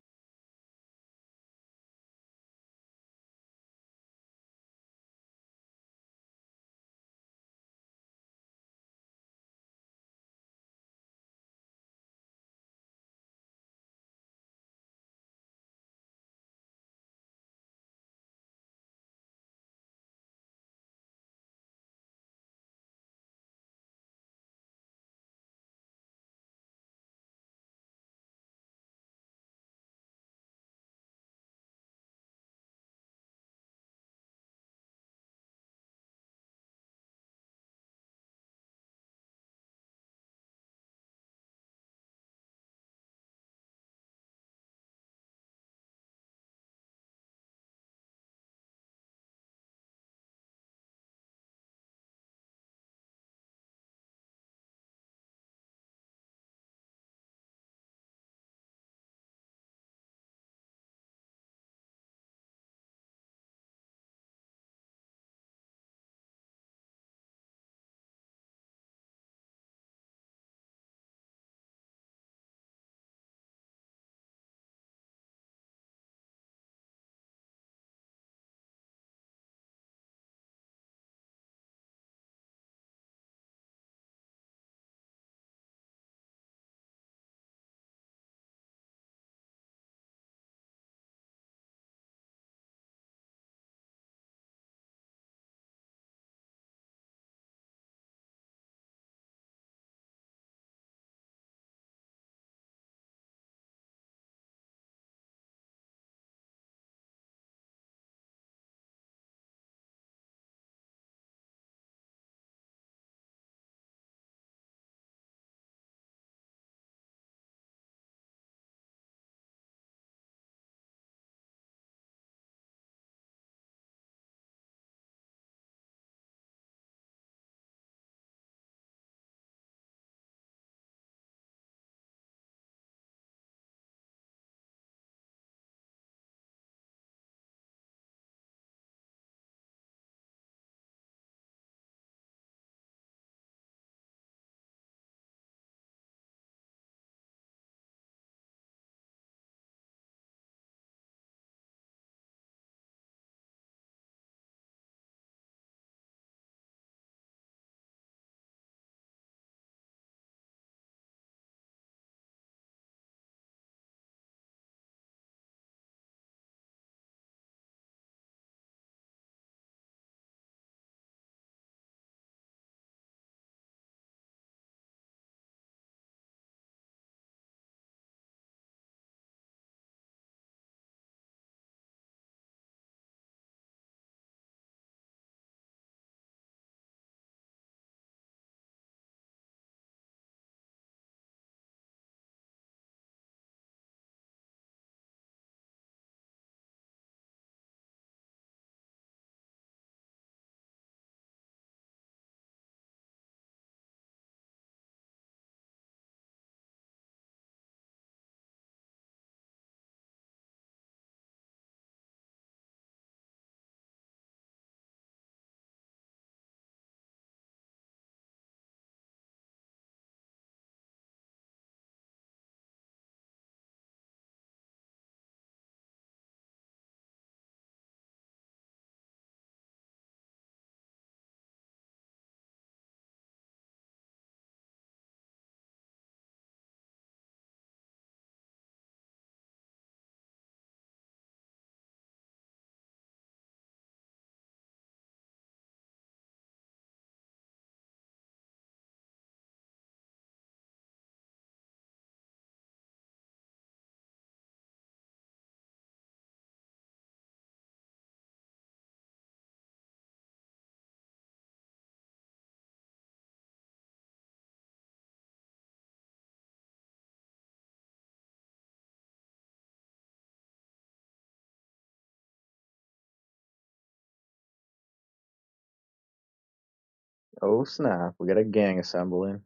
Oh snap! We got a gang assembling.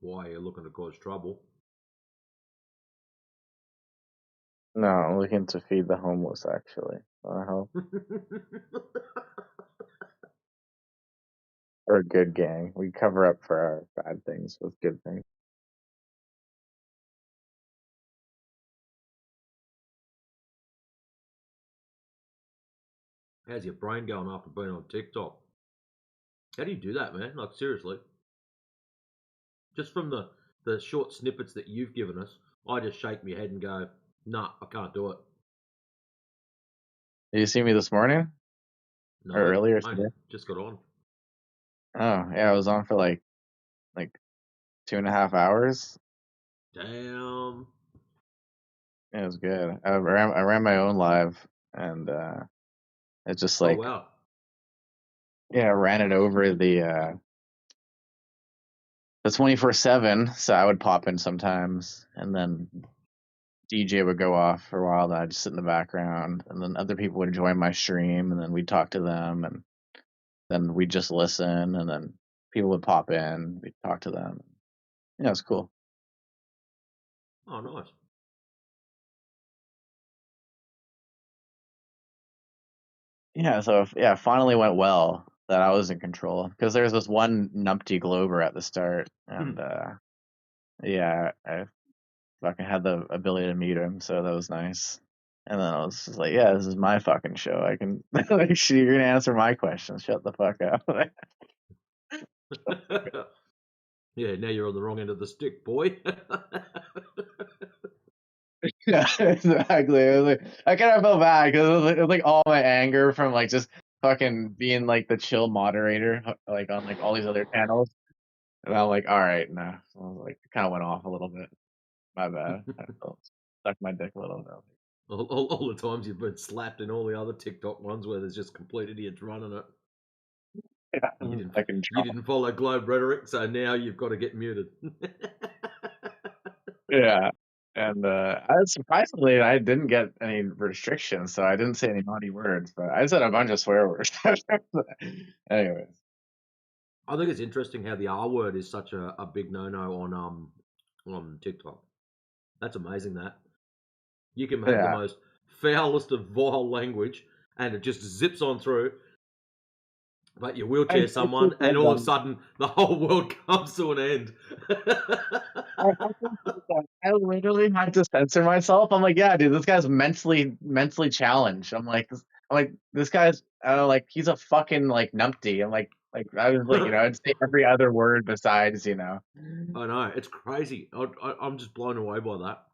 Why are you looking to cause trouble? No, I'm looking to feed the homeless. Actually, wanna help? We're a good gang. We cover up for our bad things with good things. How's your brain going after being on TikTok? How do you do that, man? Like seriously. Just from the short snippets that you've given us, I just shake my head and go, nah, I can't do it. Did you see me this morning or No, earlier I today? just got on. Oh yeah, I was on for like 2.5 hours. Damn. It was good. I ran my own live, and it's just Oh like, wow. yeah, I ran it over the 24/7. So I would pop in sometimes, and then DJ would go off for a while. Then I'd just sit in the background, and then other people would join my stream, and then we'd talk to them, and then we'd just listen, and then people would pop in, we'd talk to them. Yeah, it was cool. Oh nice. Yeah, so yeah, it finally went well that I was in control because there was this one numpty Glober at the start, and yeah, I fucking had the ability to mute him, so that was nice. And then I was just like, yeah, this is my fucking show. I can like, you're gonna answer my questions. Shut the fuck up. Yeah, now you're on the wrong end of the stick, boy. Yeah, exactly. I was like, I kind of felt bad because it was like all my anger from like just fucking being like the chill moderator, like on like all these other channels. And I'm like, all right, nah. So I was like, kind of went off a little bit. My bad. I felt stuck my dick a little bit. all the times you've been slapped in all the other TikTok ones where there's just complete idiots running it. Yeah, You didn't follow Globe rhetoric, so now you've got to get muted. yeah. And surprisingly, I didn't get any restrictions, so I didn't say any naughty words, but I said a bunch of swear words. Anyways, I think it's interesting how the R word is such a big no-no on TikTok. That's amazing that. You can have the yeah. most foulest of vile language and it just zips on through. But you wheelchair someone and all of a sudden the whole world comes to an end. I literally had to censor myself. I'm like, yeah, dude, this guy's mentally challenged. This guy's like he's a fucking like numpty. I'm like I was like, I'd say every other word besides, I know, it's crazy. I'm just blown away by that.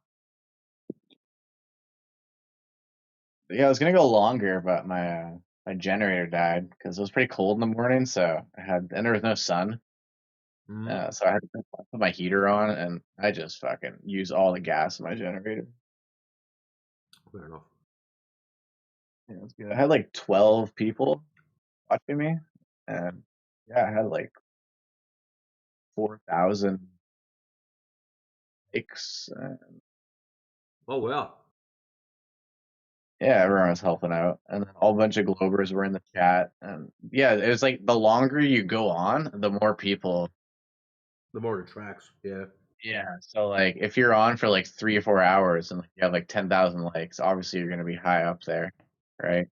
Yeah, I was gonna go longer, but my generator died because it was pretty cold in the morning, and there was no sun. So I had to put my heater on, and I just fucking used all the gas in my generator. Fair enough. Yeah, it was good. I had like 12 people watching me, and yeah, I had like 4,000 likes. Oh wow. Yeah, everyone was helping out, and then a whole bunch of Globers were in the chat, and yeah, it was like the longer you go on, the more people. The more it attracts, yeah. Yeah, so like if you're on for like 3 or 4 hours and like, you have like 10,000 likes, obviously you're gonna be high up there, right?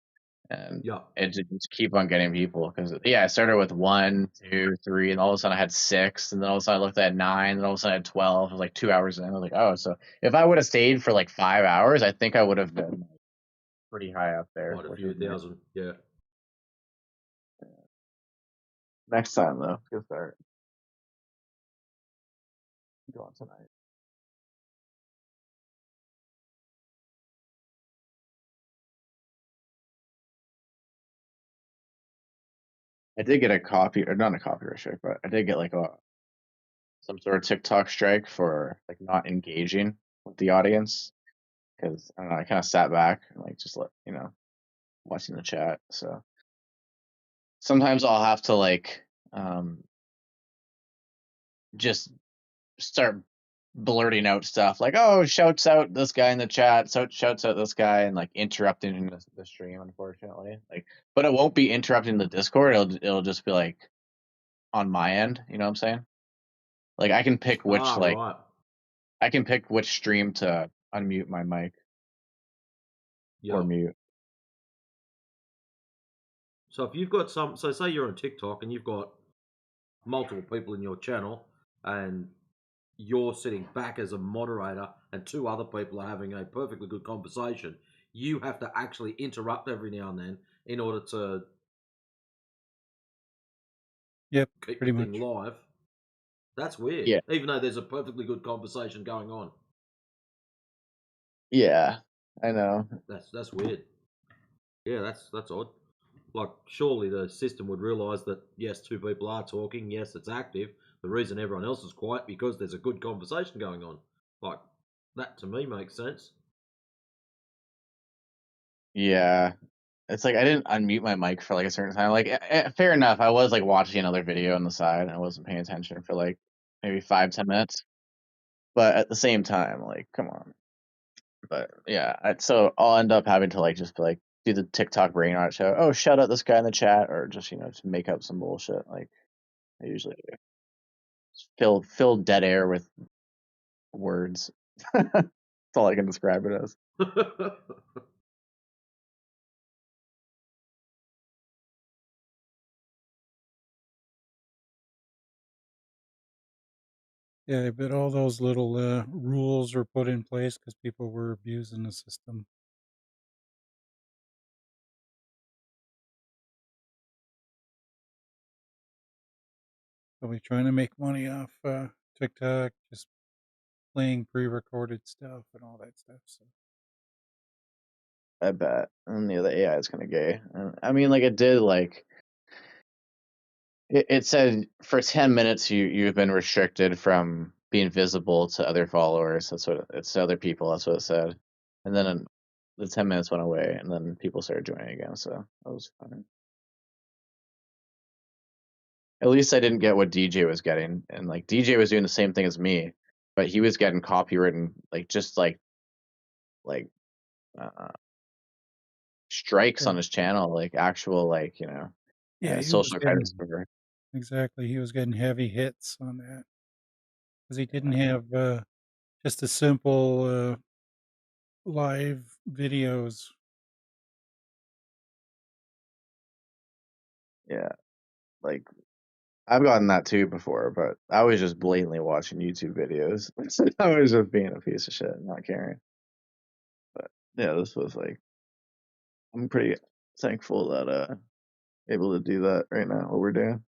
And Yeah. it just keep on getting people because yeah, I started with 1, 2, 3, and all of a sudden I had 6, and then all of a sudden I looked at 9, and all of a sudden I had 12. It was like 2 hours in. I was like, oh, so if I would have stayed for like 5 hours, I think I would have been pretty high up there. Quite a Which few was nice. thousand, yeah. Next time though, good start. Go on tonight. I did get a copy, or not a copyright strike, but I did get like some sort of TikTok strike for like not engaging with the audience because I don't know, I kind of sat back and like just watching the chat. So sometimes I'll have to like just start blurting out stuff like, "Oh, shouts out this guy in the chat, so shouts out this guy," and like interrupting the stream. Unfortunately, like, but it won't be interrupting the Discord. It'll just be like on my end. You know what I'm saying? Like I can pick which right. I can pick which stream to unmute my mic or mute. So if you've got so say you're on TikTok and you've got multiple people in your channel and you're sitting back as a moderator and two other people are having a perfectly good conversation, you have to actually interrupt every now and then in order to keep pretty the thing much. live. That's weird. Yeah. Even though there's a perfectly good conversation going on. Yeah, I know. That's weird. Yeah, that's odd. Like, surely the system would realise that yes, two people are talking. Yes, it's active. The reason everyone else is quiet because there's a good conversation going on. Like, that to me makes sense. Yeah, it's like I didn't unmute my mic for like a certain time. Like, fair enough. I was like watching another video on the side. And I wasn't paying attention for like maybe 5-10 minutes. But at the same time, like, come on. But yeah, so I'll end up having to like just be like do the TikTok brain art show. Oh, shout out this guy in the chat, or just just make up some bullshit like I usually do. Just fill dead air with words. That's all I can describe it as. Yeah, but all those little rules were put in place because people were abusing the system. Are we trying to make money off TikTok? Just playing pre-recorded stuff and all that stuff. So I bet. And the AI is kind of gay. I mean, like it did like it said for 10 minutes you've been restricted from being visible to other followers. That's what it's to other people. That's what it said. And then the 10 minutes went away, and then people started joining again. So that was fine. At least I didn't get what DJ was getting, and like DJ was doing the same thing as me, but he was getting copywritten like just like uh, strikes on his channel, like actual like yeah, he was social credits getting for. exactly. He was getting heavy hits on that because he didn't have just a simple live videos. Yeah, like I've gotten that too before, but I was just blatantly watching YouTube videos. I was just being a piece of shit, and not caring. But yeah, this was like I'm pretty thankful that able to do that right now. What we're doing.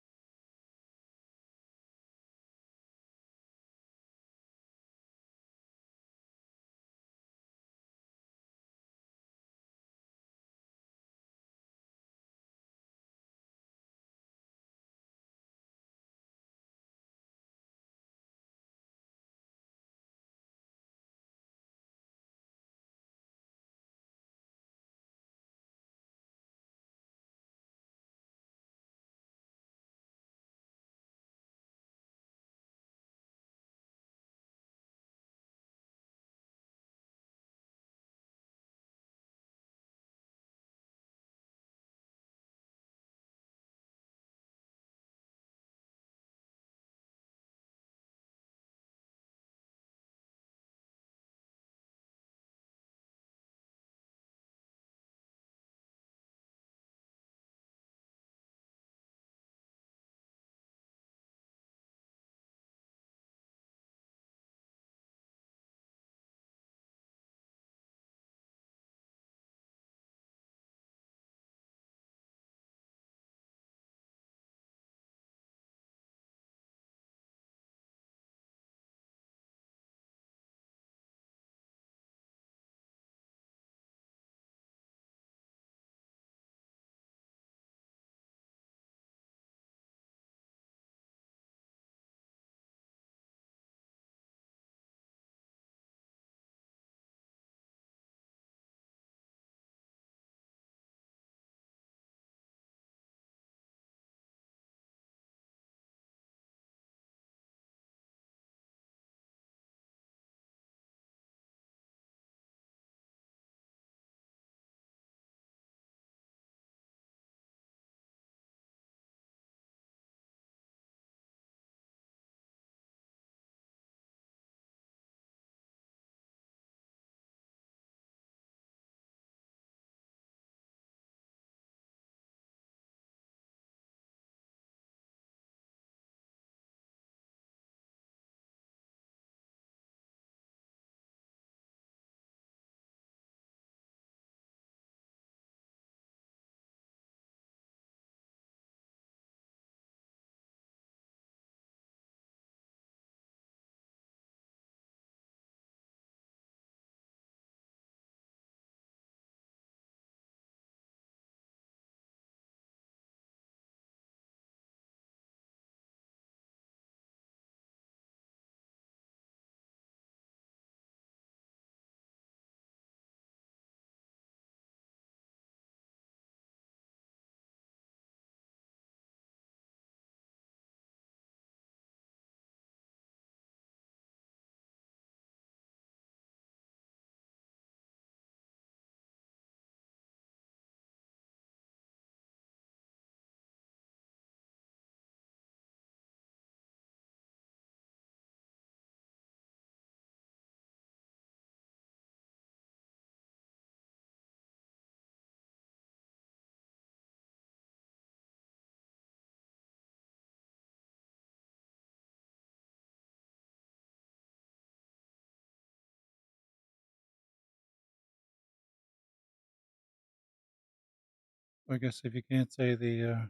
I guess if you can't say the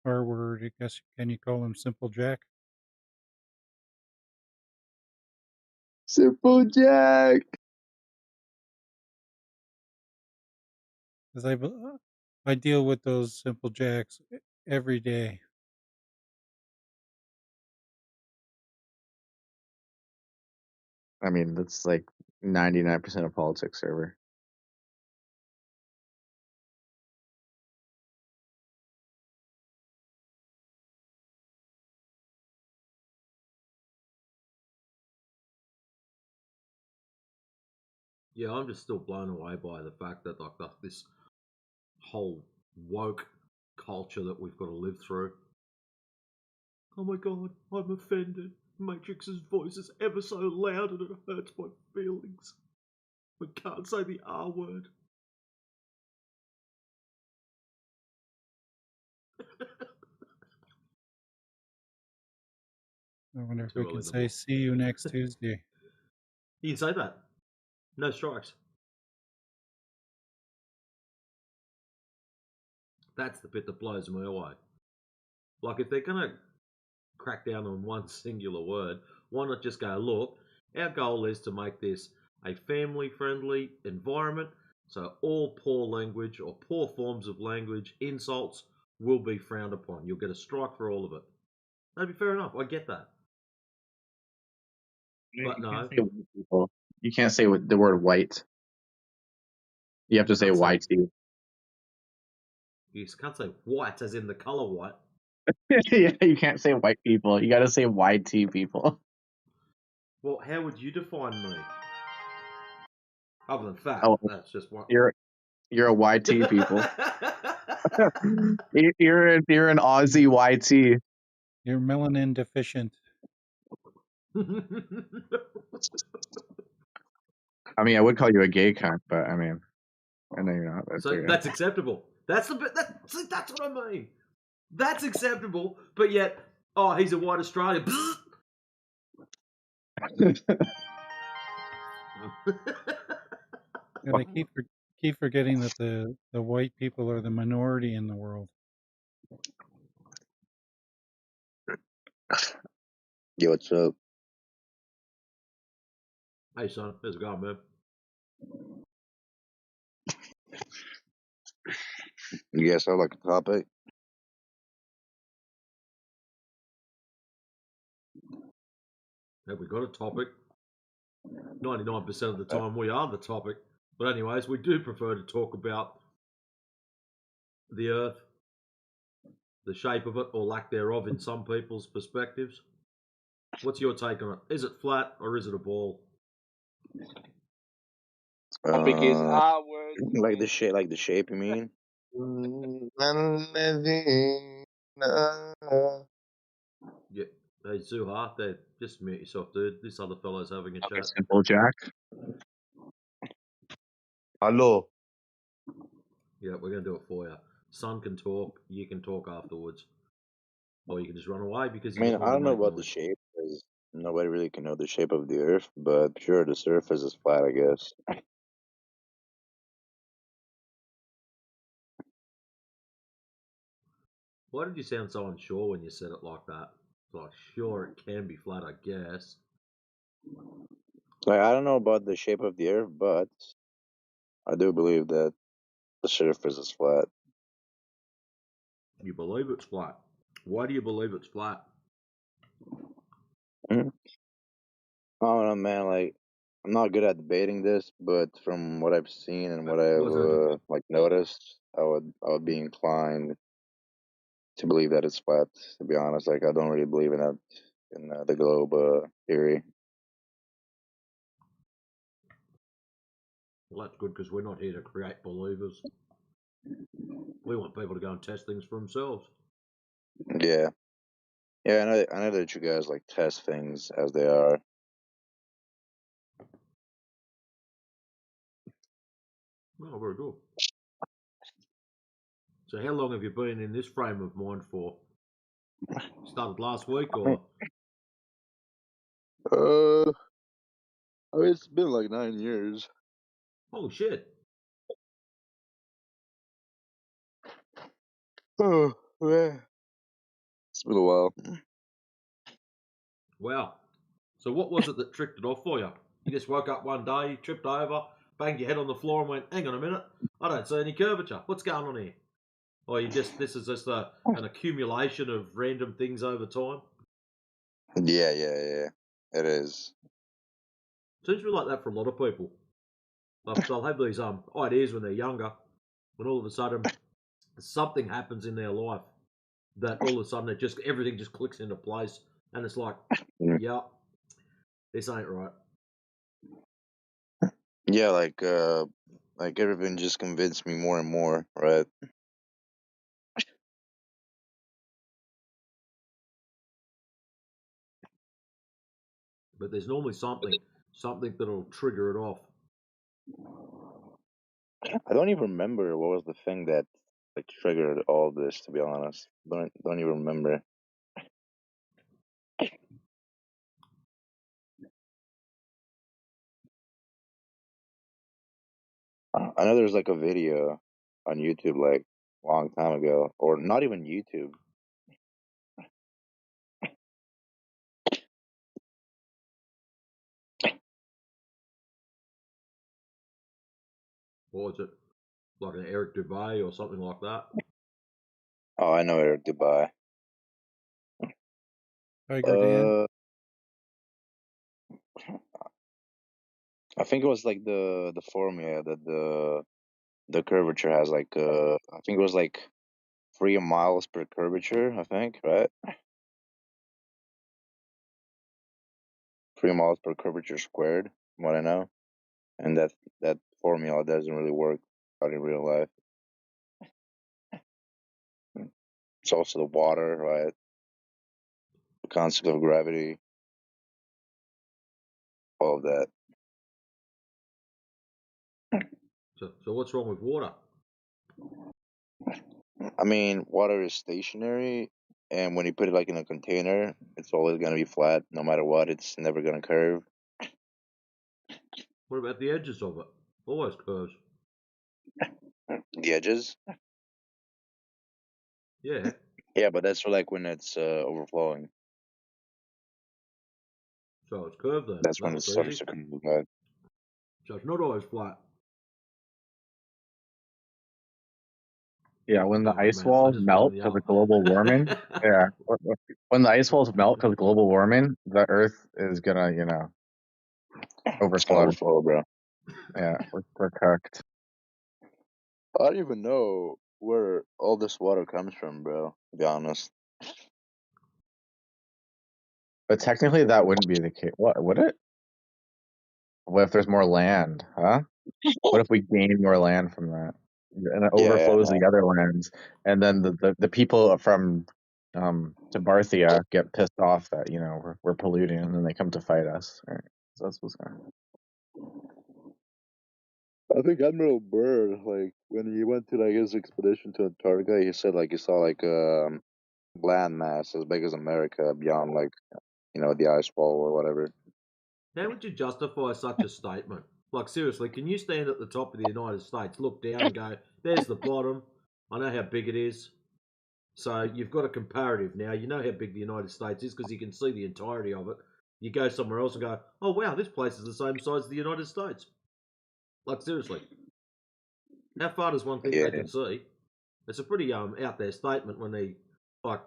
R word, I guess can you call him Simple Jack? Simple Jack. Because I deal with those Simple Jacks every day. I mean, that's like 99% of politics server. Yeah, I'm just still blown away by the fact that like this whole woke culture that we've got to live through. Oh my god, I'm offended. Matrix's voice is ever so loud and it hurts my feelings. I can't say the R word. I wonder if Too we early can in the say morning. see you next Tuesday. You can say that. No strikes. That's the bit that blows me away. Like, if they're going to crack down on one singular word, why not just go, look, our goal is to make this a family-friendly environment, so all poor language or poor forms of language, insults, will be frowned upon. You'll get a strike for all of it. That'd be fair enough. I get that. But no. Say white people. You can't say the word white. You have to say Can't say- white. You can't say white as in the color white. Yeah, you can't say white people. You got to say YT people. Well, how would you define me? Other than fat, Oh, that's just one. you're a YT people. you're an Aussie YT. You're melanin deficient. I mean, I would call you a gay cunt, but I mean, I know you're not. That's So okay. that's acceptable. That's the bit. That's what I mean. That's acceptable, but yet, oh, he's a white Australian. And they keep forgetting that the white people are the minority in the world. Yo, what's up? Hey, son, how's it going, man? You guys have like a topic? Have we got a topic? 99% of the time, we are the topic. But anyways, we do prefer to talk about the Earth, the shape of it, or lack thereof in some people's perspectives. What's your take on it? Is it flat or is it a ball? Because our word Like the shape, you mean? Yeah. Hey, Zuha, there. Just mute yourself, dude. This other fellow's having a Okay, chat. Simple Jack. Hello. Yeah, we're going to do it for you. Son can talk. You can talk afterwards. Or you can just run away because I you mean, just I want to don't know make about the noise. shape because nobody really can know the shape of the Earth, but sure, the surface is flat, I guess. Why did you sound so unsure when you said it like that? Like, sure, it can be flat, I guess. Like, I don't know about the shape of the Earth, but I do believe that the surface is flat. You believe it's flat. Why do you believe it's flat? Mhm. I don't know, man. Like, I'm not good at debating this, but from what I've seen and what What's that do? I've like noticed, I would be inclined to believe that it's flat. To be honest, like I don't really believe in that in the globe theory. Well, that's good because we're not here to create believers. We want people to go and test things for themselves. Yeah, yeah. I know that you guys like test things as they are. Oh, very good. So, how long have you been in this frame of mind for? Started last week, or? I mean, it's been like 9 years. Oh shit! Oh man, it's been a while. Wow. So what was it that tricked it off for you? You just woke up one day, you tripped over, banged your head on the floor, and went, "Hang on a minute, I don't see any curvature. What's going on here?" Or this is just an accumulation of random things over time. Yeah, it is. Seems to be like that for a lot of people. They'll have these ideas when they're younger, when all of a sudden something happens in their life that all of a sudden everything just clicks into place, and it's like, yeah, this ain't right. Yeah, like everything just convinced me more and more, right? But there's normally something that'll trigger it off. I don't even remember what was the thing that like triggered all this. To be honest, don't even remember. I know there's like a video on YouTube like a long time ago, or not even YouTube. Or is it like an Eric Dubay or something like that? Oh, I know Eric Dubai. Tiger Dan. I think it was like the formula that the curvature has like I think it was like 3 miles per curvature. I think, right? 3 miles per curvature squared. From what I know, and that formula doesn't really work out in real life. It's also the water, right? The concept of gravity, all of that. So what's wrong with water? I mean, water is stationary, and when you put it like in a container, it's always gonna be flat, no matter what. It's never gonna curve. What about the edges of it? Always curves. The edges. Yeah. Yeah, but that's for like when it's overflowing. So it's curved then. That's That when it looks starts easy. to curve. But So it's not always flat. Yeah, when the Oh ice man, I walls just melt found the because of global warming. other. Yeah, when the ice walls melt because of global warming, the Earth is gonna, overflow. overflow, bro. Yeah, we're cooked. I don't even know where all this water comes from, bro. To be honest. But technically, that wouldn't be the case. What would it? What if there's more land? Huh? What if we gain more land from that, and it Yeah, overflows no. the other lands, and then the people from Tabarthia get pissed off that we're polluting, and then they come to fight us. Right? So that's what's going on. I think Admiral Byrd, like when he went to like his expedition to Antarctica, he said like he saw like land mass as big as America beyond like the ice wall or whatever. How would you justify such a statement? Like seriously, can you stand at the top of the United States, look down, and go, "There's the bottom. I know how big it is." So you've got a comparative now. You know how big the United States is because you can see the entirety of it. You go somewhere else and go, "Oh wow, this place is the same size as the United States." Like seriously, how far does one think Yeah. they can see? It's a pretty out there statement when they like.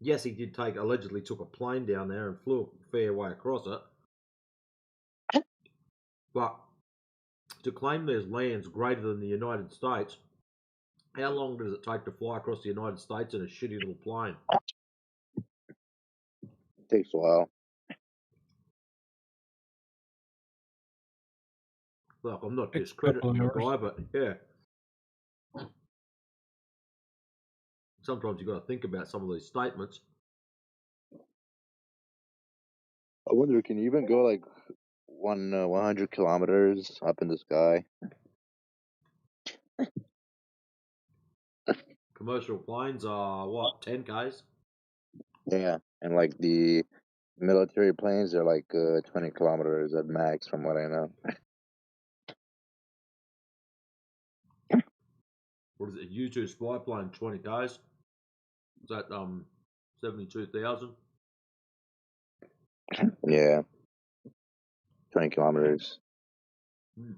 Yes, he did allegedly took a plane down there and flew a fair way across it, but to claim there's lands greater than the United States, how long does it take to fly across the United States in a shitty little plane? Takes a while. Look, I'm not Takes a couple discrediting of the hours. guy, but yeah, sometimes you got to think about some of these statements. I wonder, can you even go like 100 kilometers up in the sky? Commercial planes are what, 10Ks? Yeah, and like the military planes are like 20 kilometers at max, from what I know. what is it? A U2 spy plane, 20 Ks. Is that 72,000? Yeah, 20 kilometers. Hmm.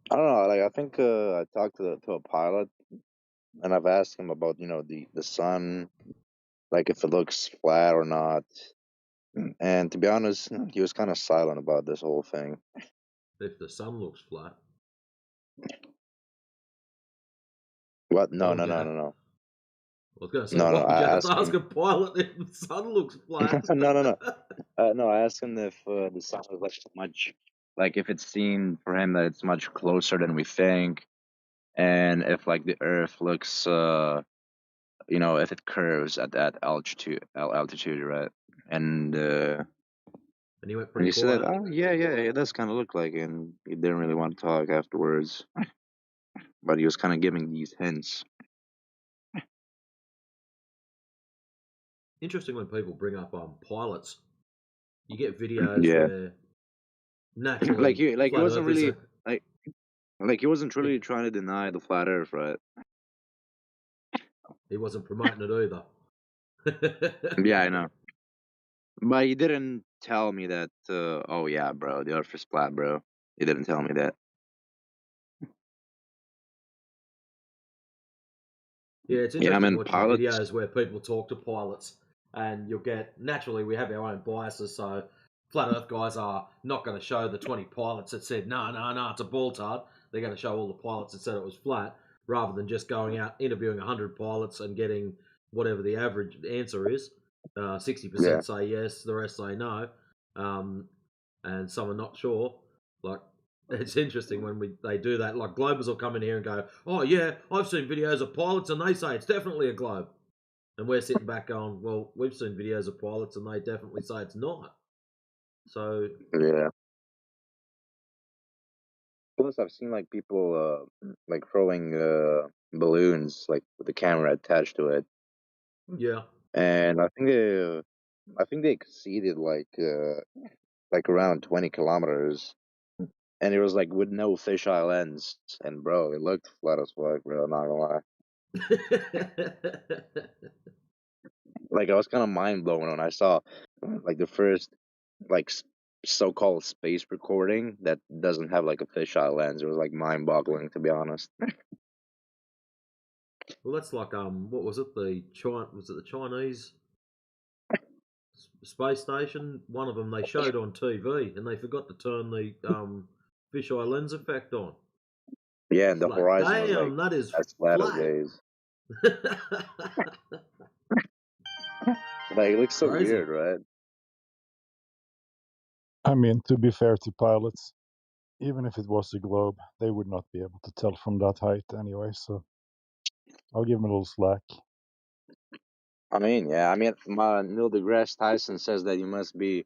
I don't know. Like I think I talked to a pilot, and I've asked him about the sun, like if it looks flat or not. And to be honest, he was kind of silent about this whole thing. If the sun looks flat. What? No, Oh, no, no, yeah. no, no. I was going to say, No, why no. would you I have to asked ask him. a pilot if the sun looks flat? No, no, no. No, I asked him if the sun was like much, like if it's seen for him that it's much closer than we think, and if like the Earth looks, if it curves at that altitude, right? And And he went and pretty he said, quiet. "Oh yeah, yeah, it does kind of look like," it. And he didn't really want to talk afterwards, but he was kind of giving these hints. Interesting when people bring up pilots. You get videos Yeah, where naturally he flat wasn't earthers really are. like he wasn't Yeah, really trying to deny the flat Earth, right? he wasn't promoting it either. Yeah, I know. But he didn't tell me that, oh yeah, bro, the Earth is flat, bro. He didn't tell me that. Yeah, it's Yeah, I interesting mean, watching pilots. videos where people talk to pilots, and you'll get naturally we have our own biases. So flat Earth guys are not going to show the 20 pilots that said no, it's a ball tard. They're going to show all the pilots that said it was flat, rather than just going out interviewing 100 pilots and getting whatever the average answer is. 60% Yeah. say yes, the rest say no, and some are not sure. Like, it's interesting when they do that. Like, Globers will come in here and go, "Oh yeah, I've seen videos of pilots and they say it's definitely a globe," and we're sitting back going, "Well, we've seen videos of pilots and they definitely say it's not." So Yeah. Plus, I've seen like people like throwing balloons like with the camera attached to it, yeah, and I think they exceeded like around 20 kilometers, and it was like with no fisheye lens, and bro, it looked flat as fuck, bro. Not gonna lie. Like I was kind of mind blown when I saw like the first like so-called space recording that doesn't have like a fisheye lens. It was like mind-boggling, to be honest. well, that's like what was it? Was it the Chinese space station? One of them they showed on TV, and they forgot to turn the fisheye lens effect on. Yeah, and It's the like, horizon was like damn, that is as flat as flat. days. Like it looks so Crazy. weird, right? I mean, to be fair to pilots, even if it was a globe, they would not be able to tell from that height anyway, so I'll give them a little slack. I mean, yeah. I mean, Neil deGrasse Tyson says that you must be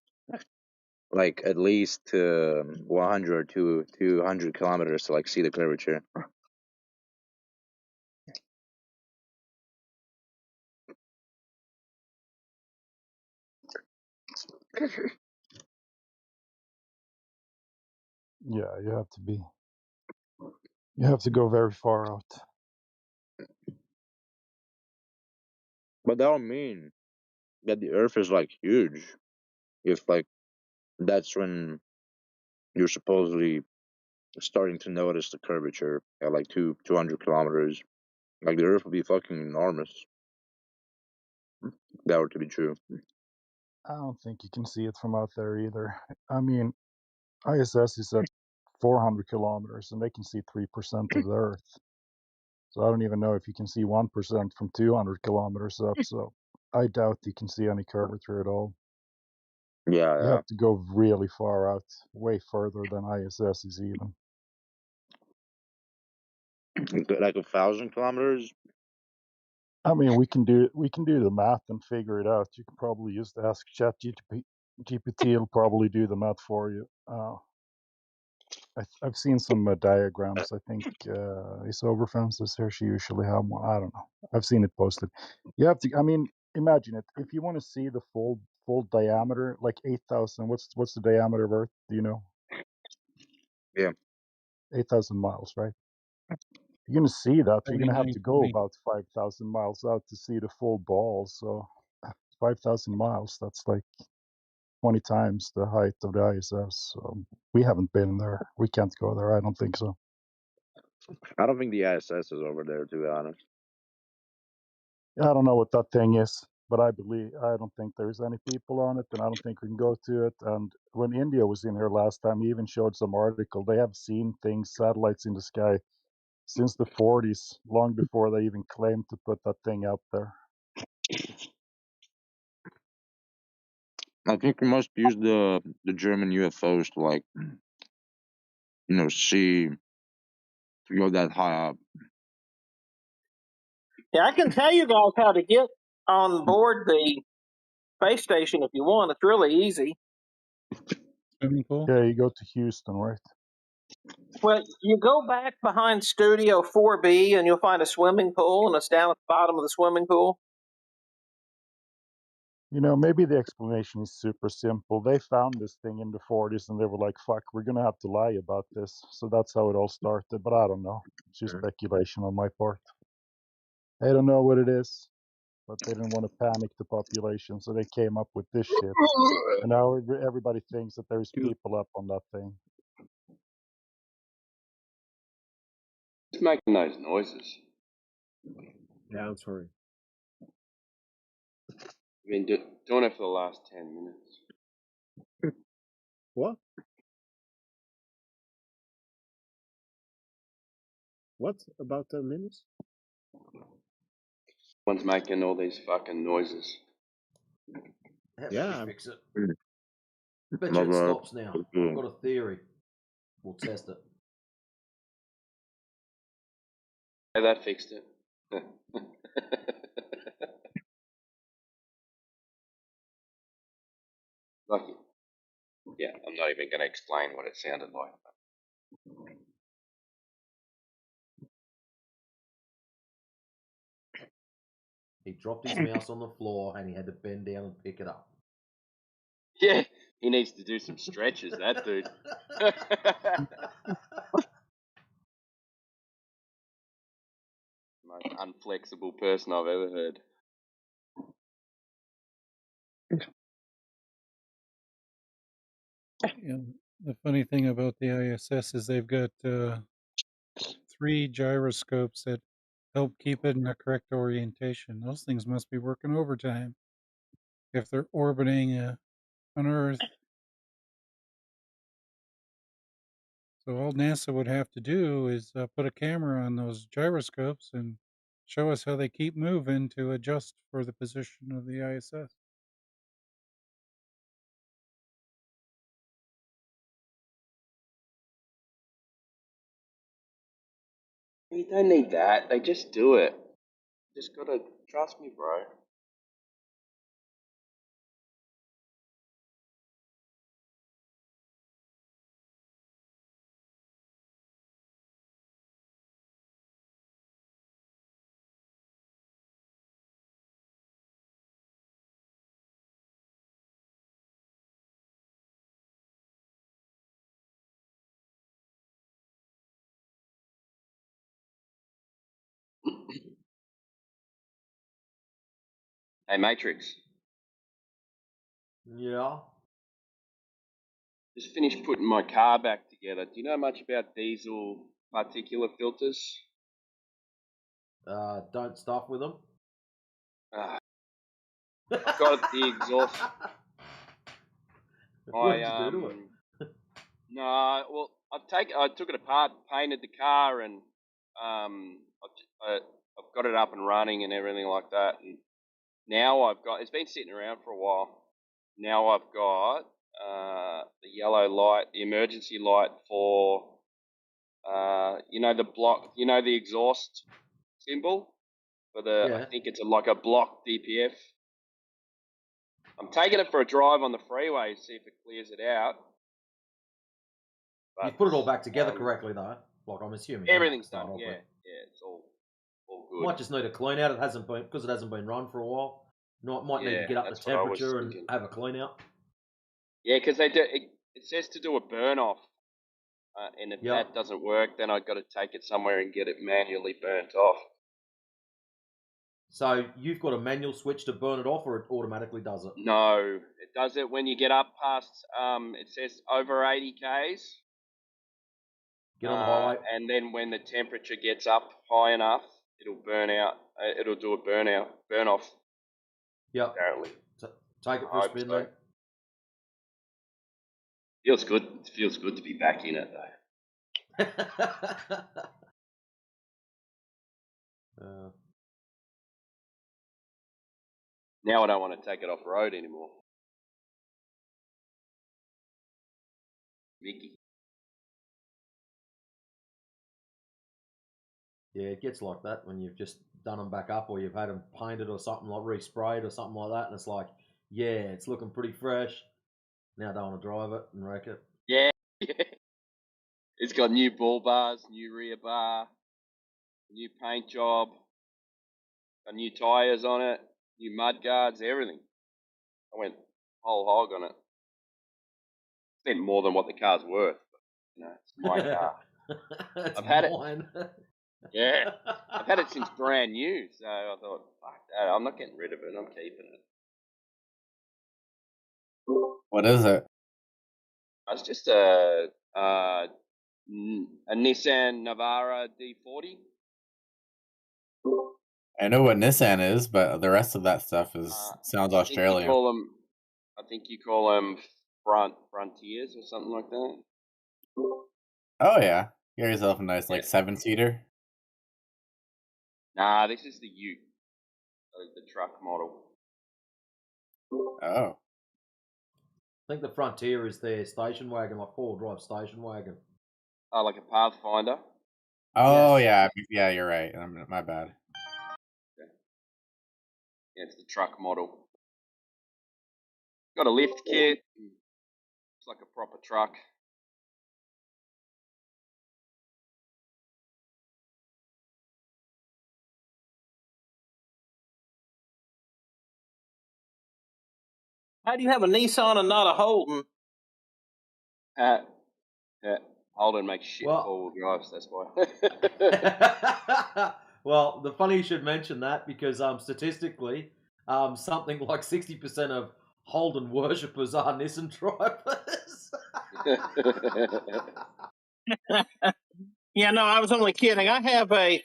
like at least 100 to 200 kilometers to like see the curvature. Yeah, you have to go very far out. But that don't mean that the Earth is like huge. If like that's when you're supposedly starting to notice the curvature at like 200 kilometers. Like the Earth would be fucking enormous. If that were to be true. I don't think you can see it from out there either. I mean, ISS is at 400 kilometers, and they can see 3% of the Earth. So I don't even know if you can see 1% from 200 kilometers up. So I doubt you can see any curvature at all. Yeah, You have to go really far out, way further than ISS is even. Like 1,000 kilometers. I mean, we can do the math and figure it out. You can probably just ask ChatGPT. It'll probably do the math for you. I've seen some diagrams. I think is Overfences here. She usually have one. I don't know. I've seen it posted. You have to. I mean, imagine it. If you want to see the full diameter, like 8,000. What's the diameter of Earth? Do you know? Yeah. 8,000 miles, right? You're gonna see that. You're gonna have to go 79.20. about 5,000 miles out to see the full ball. So 5,000 miles. That's like 20 times the height of the ISS. So we haven't been there. We can't go there. I don't think so. I don't think the ISS is over there, to be honest. I don't know what that thing is, but I don't think there's any people on it, and I don't think we can go to it. And when India was in here last time, he even showed some article. They have seen things, satellites in the sky, since the 40s, long before they even claimed to put that thing out there. I think we must use the German UFOs to, like, see, to go that high up. Yeah, I can tell you guys how to get on board the space station if you want. It's really easy. Swimming pool? Yeah, you go to Houston, right? Well, you go back behind Studio 4B and you'll find a swimming pool, and it's down at the bottom of the swimming pool. Maybe the explanation is super simple. They found this thing in the 40s and they were like, fuck, we're going to have to lie about this. So that's how it all started. But I don't know. It's just speculation on my part. I don't know what it is, but they didn't want to panic the population. So they came up with this shit. And now everybody thinks that there's people up on that thing. It's making those noises. Yeah, I'm sorry. I've been doing it for the last 10 minutes. What? What? About 10 minutes? One's making all these fucking noises. Yeah. Fix it. I bet you it stops now. I've got a theory. We'll test it. Yeah, that fixed it. Lucky. Yeah, I'm not even going to explain what it sounded like. He dropped his mouse on the floor and he had to bend down and pick it up. Yeah, he needs to do some stretches, that dude. Most unflexible person I've ever heard. Yeah, the funny thing about the ISS is they've got 3 gyroscopes that help keep it in the correct orientation. Those things must be working overtime if they're orbiting on Earth. So all NASA would have to do is put a camera on those gyroscopes and show us how they keep moving to adjust for the position of the ISS. You don't need that. They just do it. Just gotta trust me, bro. Hey, Matrix. Yeah. Just finished putting my car back together. Do you know much about diesel particulate filters? Don't stuff with them. I've got the exhaust. What did you do to it? No, well, I took it apart, painted the car, and I've got it up and running and everything like that. And now it's been sitting around for a while. Now I've got the yellow light, the emergency light for the exhaust symbol for the. Yeah. I think it's like a block DPF. I'm taking it for a drive on the freeway to see if it clears it out. You've put it all back together correctly, though. Like, I'm assuming everything's done. Yeah, it's all good. Might just need a clean out. It hasn't been run for a while. Might need to get up the that's what I was temperature and thinking. have a clean out. Yeah, because they do. It says to do a burn off, and if Yep. that doesn't work, then I've got to take it somewhere and get it manually burnt off. So you've got a manual switch to burn it off, or it automatically does it? No, it does it when you get up past. It says over 80 k's. Get on the highway. And then when the temperature gets up high enough, it'll burn out. It'll do a burn off. Yep. Apparently. So take it for a spin then. Feels good. It feels good to be back in it though. Now I don't want to take it off road anymore. Mickey. Yeah, it gets like that when you've just done them back up, or you've had them painted or something, like resprayed or something like that, and it's like, yeah, it's looking pretty fresh. Now I don't want to drive it and wreck it. Yeah. It's got new ball bars, new rear bar, new paint job, got new tyres on it, new mud guards, everything. I went whole hog on it. Spent more than what the car's worth. But, it's my car. I've had mine. Yeah, I've had it since brand new, so I thought, fuck that, I'm not getting rid of it, I'm keeping it. What is it? It's just a Nissan Navara D40. I know what Nissan is, but the rest of that stuff sounds Australian. I think you call them Frontiers or something like that. Oh yeah, you got yourself a nice 7-seater. Nah, this is the Ute, the truck model. Oh. I think the Frontier is their station wagon, like 4-wheel drive station wagon. Oh, like a Pathfinder? Oh Yes. yeah, you're right. My bad. Yeah, it's the truck model. Got a lift kit. It's like a proper truck. How do you have a Nissan and not a Holden? Holden makes shit four-wheel drives, that's why. Well, the funny you should mention that, because statistically, something like 60% of Holden worshippers are Nissan drivers. Yeah, no, I was only kidding. I have a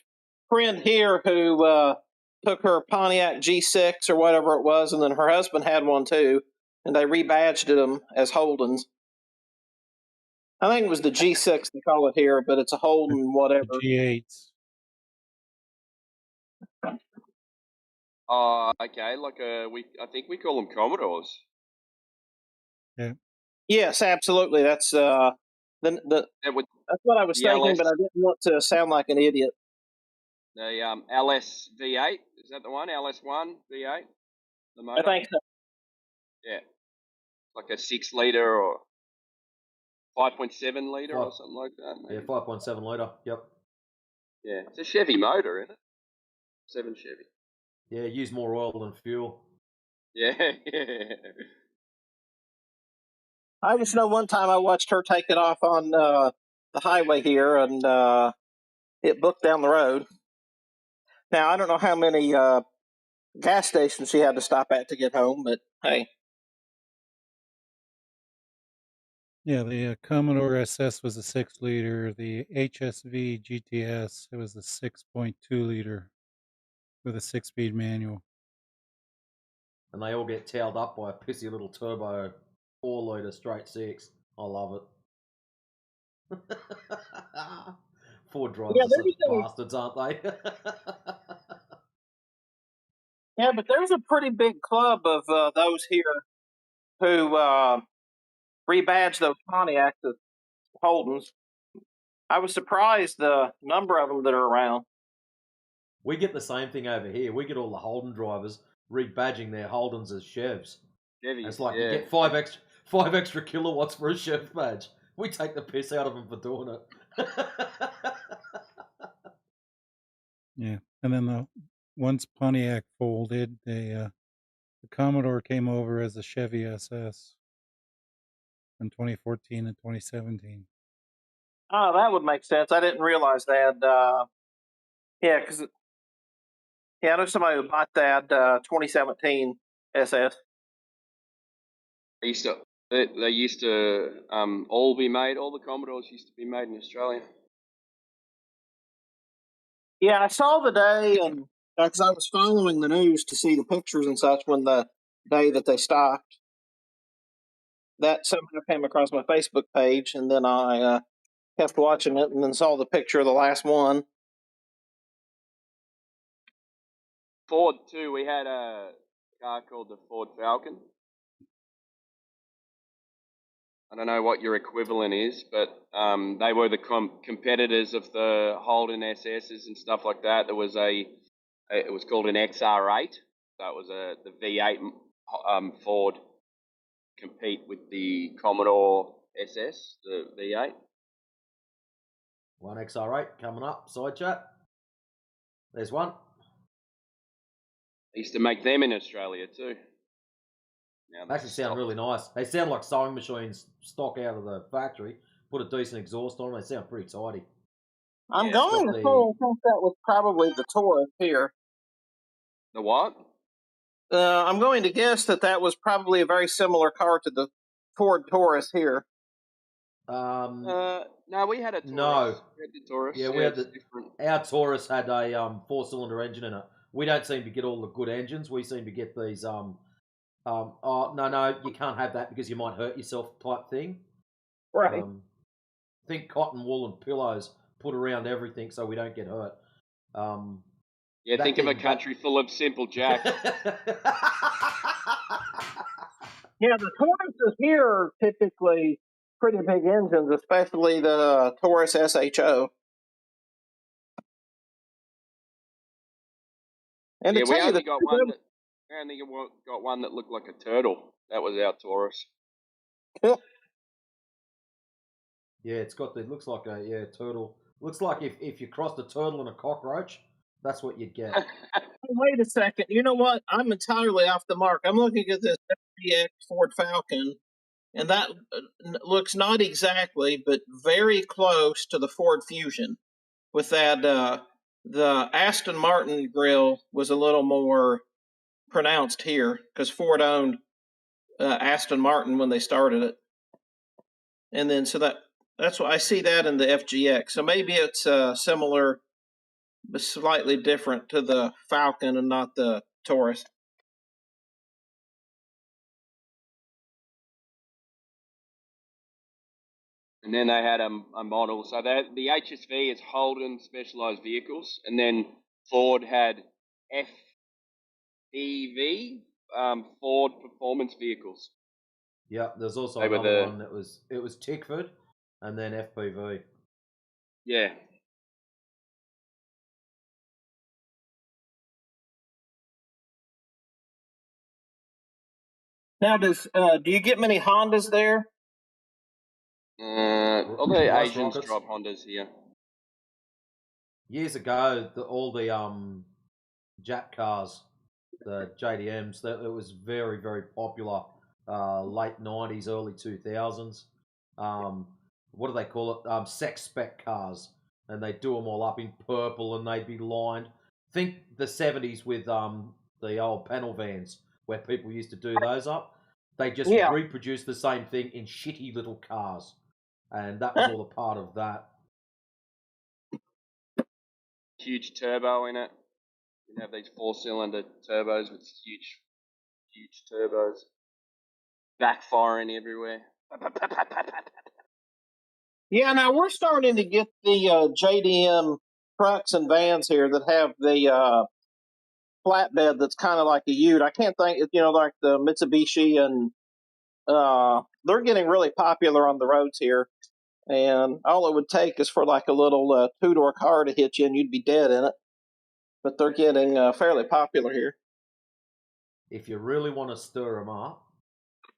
friend here who took her Pontiac G6 or whatever it was, and then her husband had one too, and they rebadged them as Holdens. I think it was the G6 they call it here, but it's a Holden whatever. The G8s. Oh, okay. I think we call them Commodores. Yeah. Yes, absolutely. That's that's what I was thinking, but I didn't want to sound like an idiot. The LS V8, is that the one? LS1 V8, the motor. I think so. Yeah, like a 6-liter or 5.7 liter or something like that. Maybe. Yeah, 5.7 liter. Yep. Yeah, it's a Chevy motor, isn't it? 7 Chevy. Yeah, use more oil than fuel. Yeah. I just know one time I watched her take it off on the highway here, and it booked down the road. Now, I don't know how many gas stations she had to stop at to get home, but hey. Yeah, the Commodore SS was a 6-liter. The HSV GTS, it was a 6.2-liter with a 6-speed manual. And they all get towed up by a pissy little turbo 4-liter straight 6. I love it. Ford drivers are such bastards, aren't they? Yeah, but there's a pretty big club of those here who rebadged those Pontiacs as Holdens. I was surprised the number of them that are around. We get the same thing over here. We get all the Holden drivers rebadging their Holdens as Chevs. It's like you get 5 extra kilowatts for a Chev badge. We take the piss out of them for doing it. Yeah, and then once Pontiac folded, they The Commodore came over as a Chevy SS in 2014 and 2017. Oh, that would make sense. I didn't realize that. Yeah, because I know somebody who bought that 2017 SS. They used to all be made. All the Commodores used to be made in Australia. Yeah, I saw the day, and because I was following the news to see the pictures and such when the day that they stopped. That somehow came across my Facebook page, and then I kept watching it, and then saw the picture of the last one. Ford too. We had a car called the Ford Falcon. I don't know what your equivalent is, but they were the competitors of the Holden SSs and stuff like that. There was it was called an XR8. That was the V8 Ford compete with the Commodore SS, the V8. One XR8 coming up, side chat. There's one. They used to make them in Australia too. Now They actually sound really nice. They sound like sewing machines stock out of the factory. Put a decent exhaust on them. They sound pretty tidy. I'm going to say I think that was probably the Taurus here. The what? I'm going to guess that was probably a very similar car to the Ford Taurus here. No, we had a Taurus. No. We had the Taurus. Yeah, we had our Taurus had a 4-cylinder engine in it. We don't seem to get all the good engines. We seem to get these oh no, you can't have that because you might hurt yourself type thing. Right. Think cotton wool and pillows put around everything so we don't get hurt. Yeah, think of a country full of simple jacks. Yeah, the Tauruses here are typically pretty big engines, especially the Taurus SHO. And yeah, to tell we you only got one that looked like a turtle. That was our Taurus. Yeah, it's got the looks like a turtle. Looks like if you crossed a turtle and a cockroach, that's what you'd get. Wait a second. You know what? I'm entirely off the mark. I'm looking at this FBX Ford Falcon, and that looks not exactly, but very close to the Ford Fusion. With that, the Aston Martin grill was a little more pronounced here because Ford owned Aston Martin when they started it, and then so that's why I see that in the FGX. So maybe it's similar, but slightly different to the Falcon and not the Taurus. And then they had a model. So the HSV is Holden Specialized Vehicles, and then Ford had FPV, Ford Performance Vehicles. Yeah, there's also another one that was Tickford, and then FPV. Yeah. Now, do you get many Hondas there? All the Asians drop Hondas here. Years ago, all the Jap cars, the JDMs, it was very, very popular. Late 90s, early 2000s. What do they call it? Sex spec cars, and they do them all up in purple, and they'd be lined. Think the 70s with the old panel vans where people used to do those up. They just reproduced the same thing in shitty little cars, and that was all a part of that. Huge turbo in it. You have these 4-cylinder turbos with huge turbos. Backfiring everywhere. Yeah, now we're starting to get the JDM trucks and vans here that have the flatbed that's kind of like a ute. I can't think, like the Mitsubishi, and they're getting really popular on the roads here. And all it would take is for like a little two-door car to hit you and you'd be dead in it. But they're getting fairly popular here. If you really want to stir them up,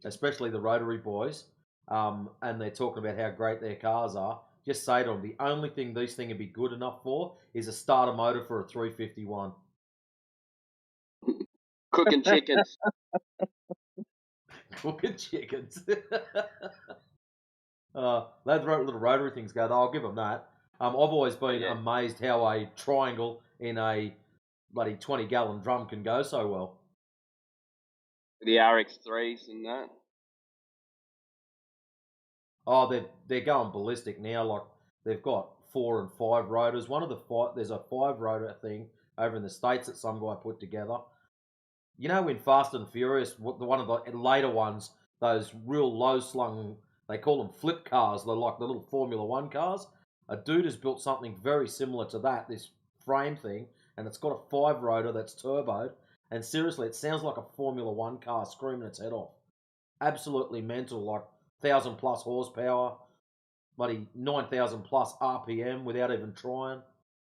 especially the Rotary boys, and they're talking about how great their cars are, just say to them, the only thing these things would be good enough for is a starter motor for a 351. Cooking chickens. Cooking chickens. Those little rotary things go, I'll give them that. I've always been amazed how a triangle in a bloody 20-gallon drum can go so well. The RX3s and that. Oh, they're going ballistic now. Like, they've got 4 and 5 rotors. There's a 5 rotor thing over in the States that some guy put together. You know, in Fast and Furious, one of the later ones, those real low slung, they call them flip cars. They're like the little Formula One cars. A dude has built something very similar to that, this frame thing, and it's got a 5 rotor that's turboed. And seriously, it sounds like a Formula One car screaming its head off. Absolutely mental, like 1,000 plus horsepower, bloody 9,000 plus RPM without even trying.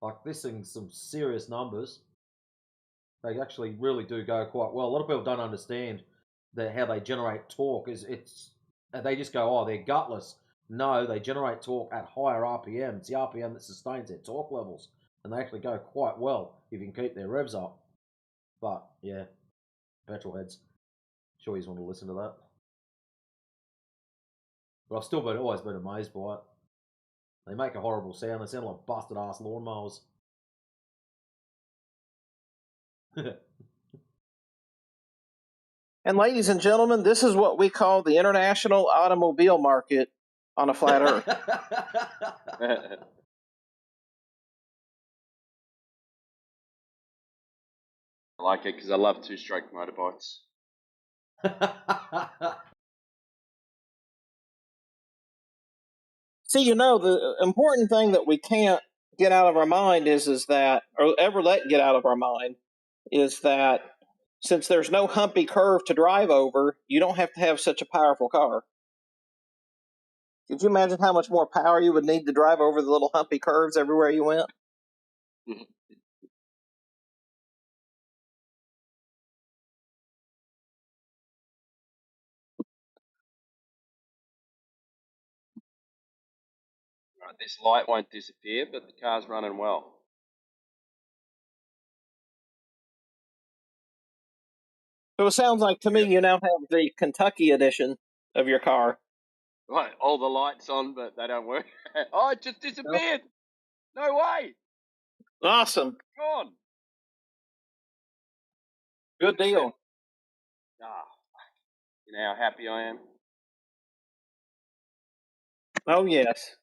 Like, this thing's some serious numbers. They actually really do go quite well. A lot of people don't understand how they generate torque. They just go, oh, they're gutless. No, they generate torque at higher RPM. It's the RPM that sustains their torque levels, and they actually go quite well if you can keep their revs up. But yeah, petrol heads. Sure, you want to listen to that. But I've still always been amazed by it. They make a horrible sound. They sound like busted ass lawnmowers. And ladies and gentlemen, this is what we call the international automobile market on a flat earth. I like it because I love two-stroke motorbikes. See, the important thing that we can't get out of our mind is that, or ever let get out of our mind, is that since there's no humpy curve to drive over, you don't have to have such a powerful car. Could you imagine how much more power you would need to drive over the little humpy curves everywhere you went? Right, this light won't disappear, but the car's running well. So it sounds like to me you now have the Kentucky edition of your car. Right, all the lights on, but they don't work. Oh, it just disappeared. No way. Awesome. Gone. Good deal. Ah, you know how happy I am? Oh, yes.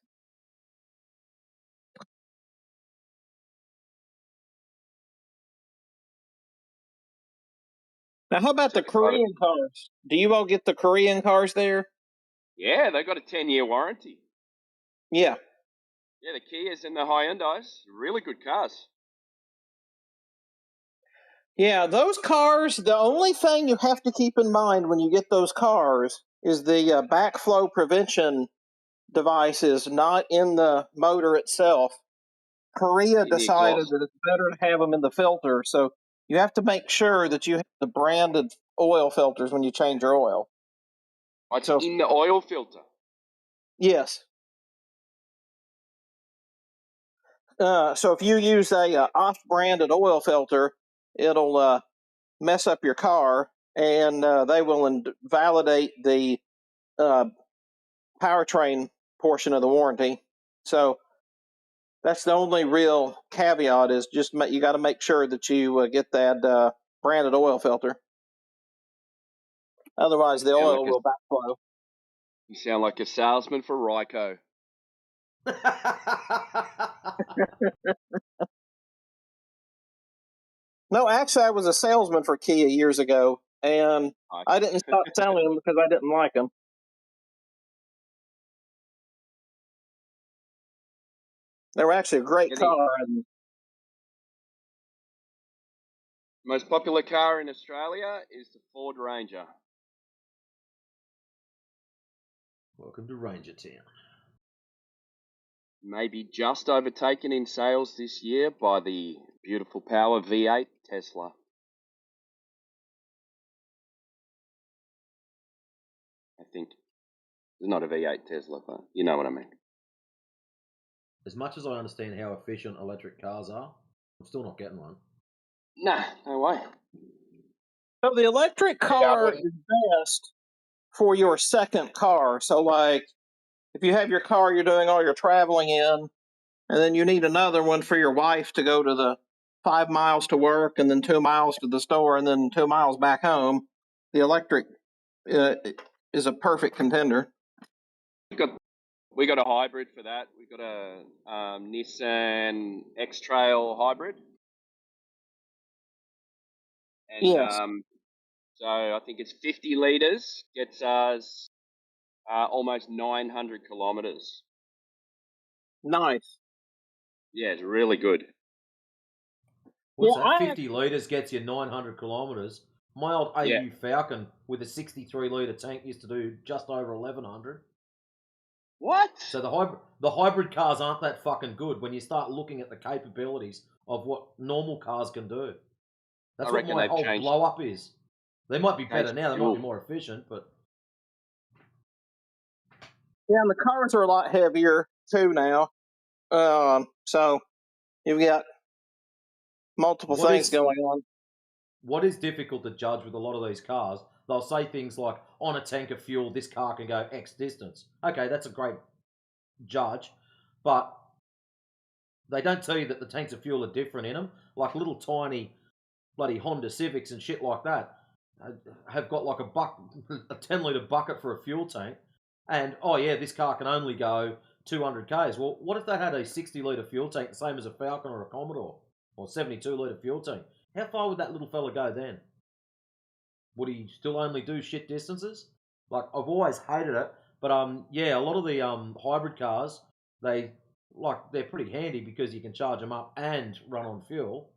Now, how about the Korean cars? Do you all get the Korean cars there? Yeah, they got a 10-year warranty. Yeah. Yeah, the Kias and the Hyundais, really good cars. Yeah, those cars, the only thing you have to keep in mind when you get those cars is the backflow prevention device is not in the motor itself. Korea decided that it's better to have them in the filter, so you have to make sure that you have the branded oil filters when you change your oil. It's in the oil filter? Yes. So if you use a off-branded oil filter, it'll mess up your car, and they will invalidate the powertrain portion of the warranty. So that's the only real caveat is just you got to make sure that you get that branded oil filter. Otherwise, the oil will backflow. You sound like a salesman for Ryko. No, actually, I was a salesman for Kia years ago, and I didn't stop selling them because I didn't like them. They were actually a great car. And most popular car in Australia is the Ford Ranger. Welcome to Ranger Town. Maybe just overtaken in sales this year by the beautiful power V8 Tesla. I think. It's not a V8 Tesla, but you know what I mean. As much as I understand how efficient electric cars are, I'm still not getting one. Nah, no way. So the electric car is best for your second car. So, like, if you have your car you're doing all your traveling in, and then you need another one for your wife to go to the 5 miles to work, and then 2 miles to the store, and then 2 miles back home, the electric is a perfect contender. We got a hybrid for that. We got a Nissan X-Trail hybrid, and Yes. so I think it's 50 liters, gets us almost 900 kilometers. Nice. Yeah, it's really good. What's that? 50 litres gets you 900 kilometres. My old AU Falcon with a 63 litre tank used to do just over 1100. What? So the hybrid cars aren't that fucking good when you start looking at the capabilities of what normal cars can do. That's what my whole blow up is. They might be better now. They might be more efficient, but yeah, and the cars are a lot heavier too now. So you've got multiple things going on. What is difficult to judge with a lot of these cars, they'll say things like, on a tank of fuel, this car can go X distance. Okay, that's a great judge, but they don't tell you that the tanks of fuel are different in them. Like little tiny bloody Honda Civics and shit like that have got like a 10 litre bucket for a fuel tank. And, oh yeah, this car can only go 200 Ks. Well, what if they had a 60 litre fuel tank, the same as a Falcon or a Commodore? Or 72 litre fuel tank? How far would that little fella go then? Would he still only do shit distances? Like, I've always hated it. But, yeah, a lot of the hybrid cars, they're pretty handy because you can charge them up and run on fuel.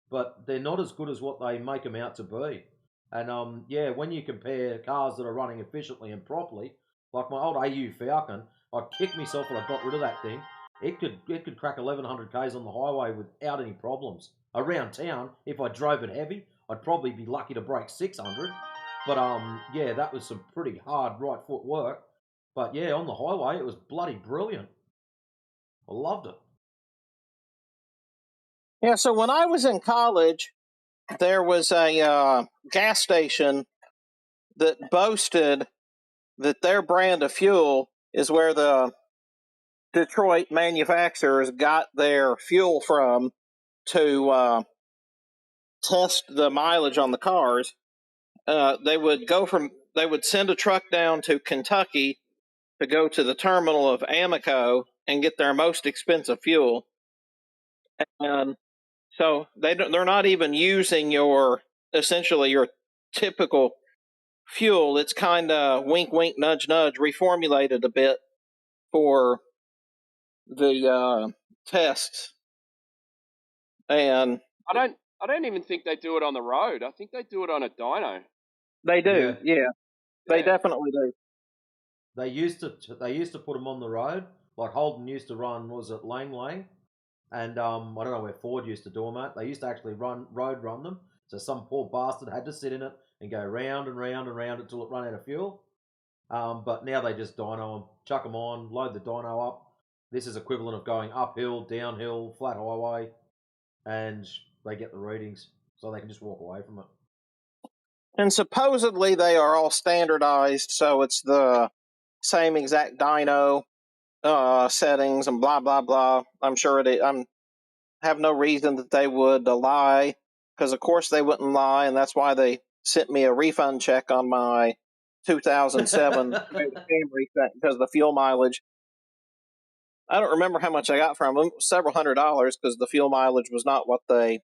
But they're not as good as what they make them out to be. And, yeah, when you compare cars that are running efficiently and properly, like my old AU Falcon, I kicked myself when I got rid of that thing. It could crack 1100 Ks on the highway without any problems. Around town, if I drove it heavy, I'd probably be lucky to break 600. But, yeah, that was some pretty hard right foot work. But, yeah, on the highway, it was bloody brilliant. I loved it. Yeah, so when I was in college, there was a gas station that boasted that their brand of fuel is where the Detroit manufacturers got their fuel from to test the mileage on the cars. They would send a truck down to Kentucky to go to the terminal of Amoco and get their most expensive fuel. And so they're not even using essentially your typical fuel. It's kind of wink, wink, nudge, nudge, reformulated a bit for the tests. And I don't even think they do it on the road. I think they do it on a dyno. They do, yeah. They definitely do. They used to put them on the road. Like Holden used to run, was it Lang Lang? And I don't know where Ford used to do them at. They used to actually run them. So some poor bastard had to sit in it and go round and round and round until it ran out of fuel. But now they just dyno them, chuck them on, load the dyno up. This is equivalent of going uphill, downhill, flat highway, and they get the readings. So they can just walk away from it. And supposedly they are all standardized, so it's the same exact dyno settings and blah blah blah. I'm sure it. I have no reason that they would lie, because of course they wouldn't lie, and that's why they sent me a refund check on my 2007 Camry because of the fuel mileage. I don't remember how much I got from them. Several $100s because the fuel mileage was not what they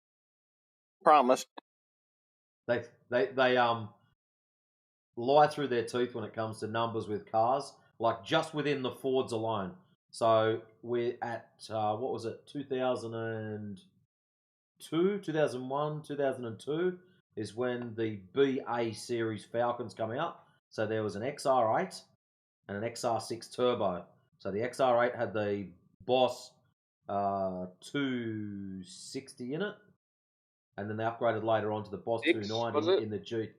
promised. They lie through their teeth when it comes to numbers with cars. Like just within the Fords alone. So we're at what was it? 2002, 2001, 2002 is when the BA series Falcons come out. So there was an XR8 and an XR6 Turbo. So the XR8 had the Boss 260 in it, and then they upgraded later on to the Boss 290 in the G,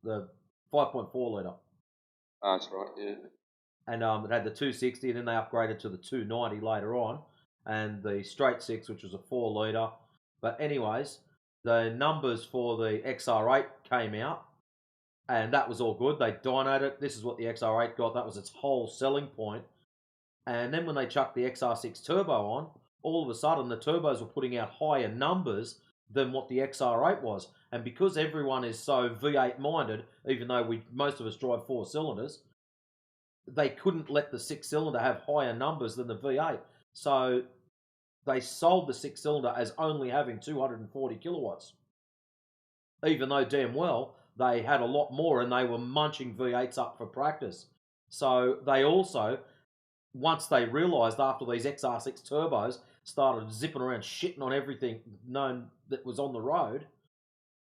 the 5.4 litre. Oh, that's right, yeah. And it had the 260, and then they upgraded to the 290 later on, and the straight six, which was a 4 litre. But anyways, the numbers for the XR8 came out, and that was all good. They dynoed it. This is what the XR8 got. That was its whole selling point. And then when they chucked the XR6 turbo on, all of a sudden the turbos were putting out higher numbers than what the XR8 was. And because everyone is so V8 minded, even though most of us drive 4 cylinders, they couldn't let the 6 cylinder have higher numbers than the V8. So they sold the 6 cylinder as only having 240 kilowatts, even though damn well they had a lot more and they were munching V8s up for practice. So they also, once they realised after these XR6 turbos started zipping around shitting on everything known that was on the road,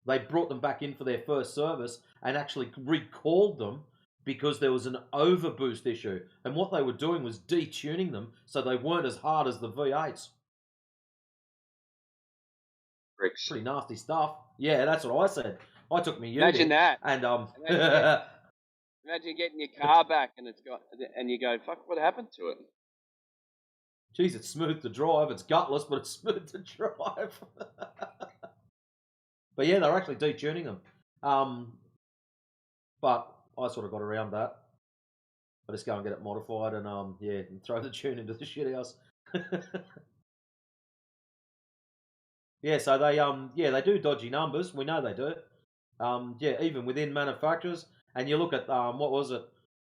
they brought them back in for their first service and actually recalled them because there was an overboost issue. And what they were doing was detuning them so they weren't as hard as the V8s. Bricks. Pretty nasty stuff. Yeah, that's what I said. I took me Imagine that. And imagine getting your car back and you go, fuck, what happened to it? Geez, it's smooth to drive. It's gutless, but it's smooth to drive. But yeah, they're actually detuning them. But I sort of got around that. I just go and get it modified and and throw the tune into the shit house. Yeah, so they do dodgy numbers. We know they do. Even within manufacturers. And you look at what was it?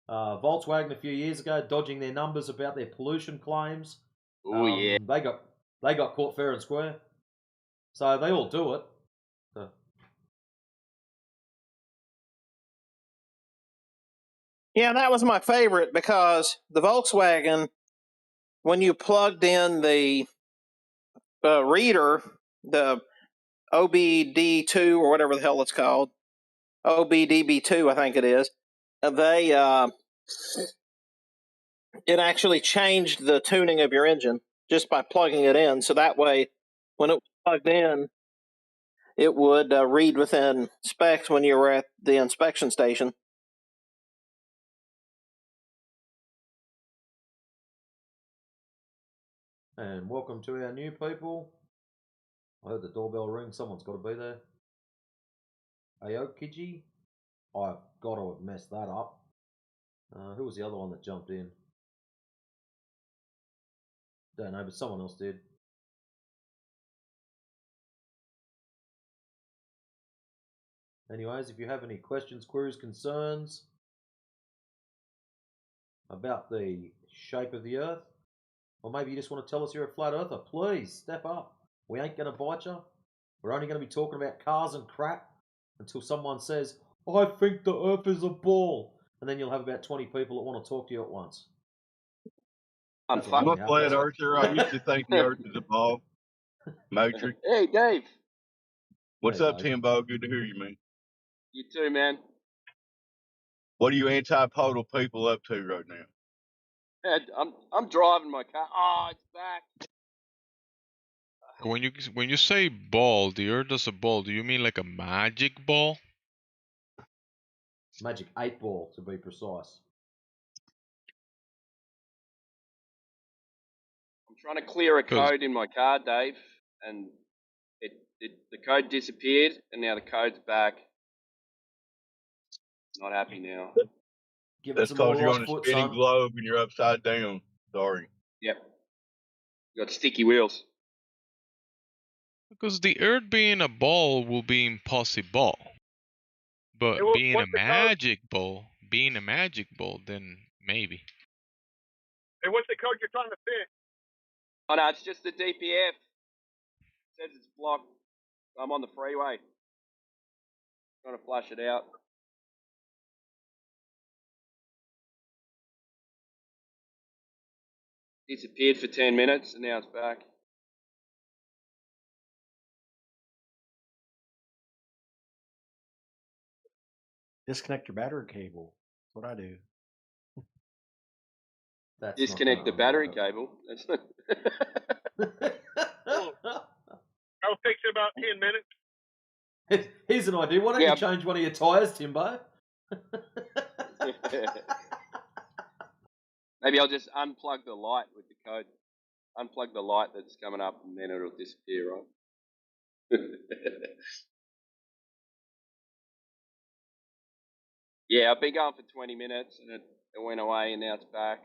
Volkswagen a few years ago dodging their numbers about their pollution claims. Oh yeah. They got caught fair and square. So they all do it. So. Yeah, that was my favorite because the Volkswagen, when you plugged in the reader, the OBD2 or whatever the hell it's called, OBDB2, I think it is, it actually changed the tuning of your engine just by plugging it in. So that way, when it was plugged in, it would read within specs when you were at the inspection station. And welcome to our new people. I heard the doorbell ring. Someone's got to be there. Aokiji. I've got to have messed that up. Who was the other one that jumped in? Don't know, but someone else did. Anyways, if you have any questions, queries, concerns about the shape of the Earth, or maybe you just want to tell us you're a flat earther, please step up. We ain't going to bite you. We're only going to be talking about cars and crap until someone says, I think the Earth is a ball. And then you'll have about 20 people that want to talk to you at once. I'm a flat earther. I used to think the Earth is a ball. Matrix. Hey, Dave. What's up, Timbo? Good to hear you, man. You too, man. What are you antipodal people up to right now? I'm driving my car. Oh, it's back. When you say ball, the Earth is a ball. Do you mean like a magic ball? Magic 8 ball, to be precise. I'm trying to clear a code in my car, Dave, and the code disappeared, and now the code's back. Not happy now. That's because you're on a spinning globe and you're upside down. Sorry. Yep. You got sticky wheels. Because the Earth being a ball will be impossible. But being a magic ball, then maybe. Hey, what's the code you're trying to fix? Oh no, it's just the DPF. It says it's blocked. I'm on the freeway. Trying to flush it out. Disappeared for 10 minutes and now it's back. Disconnect your battery cable. That's what I do. That's disconnect the battery cable. That's not... I'll fix it about 10 minutes. Here's an idea. Why don't you change one of your tyres, Timbo? Maybe I'll just unplug the light with the code. Unplug the light that's coming up and then it'll disappear, right? Yeah, I've been going for 20 minutes and it went away and now it's back.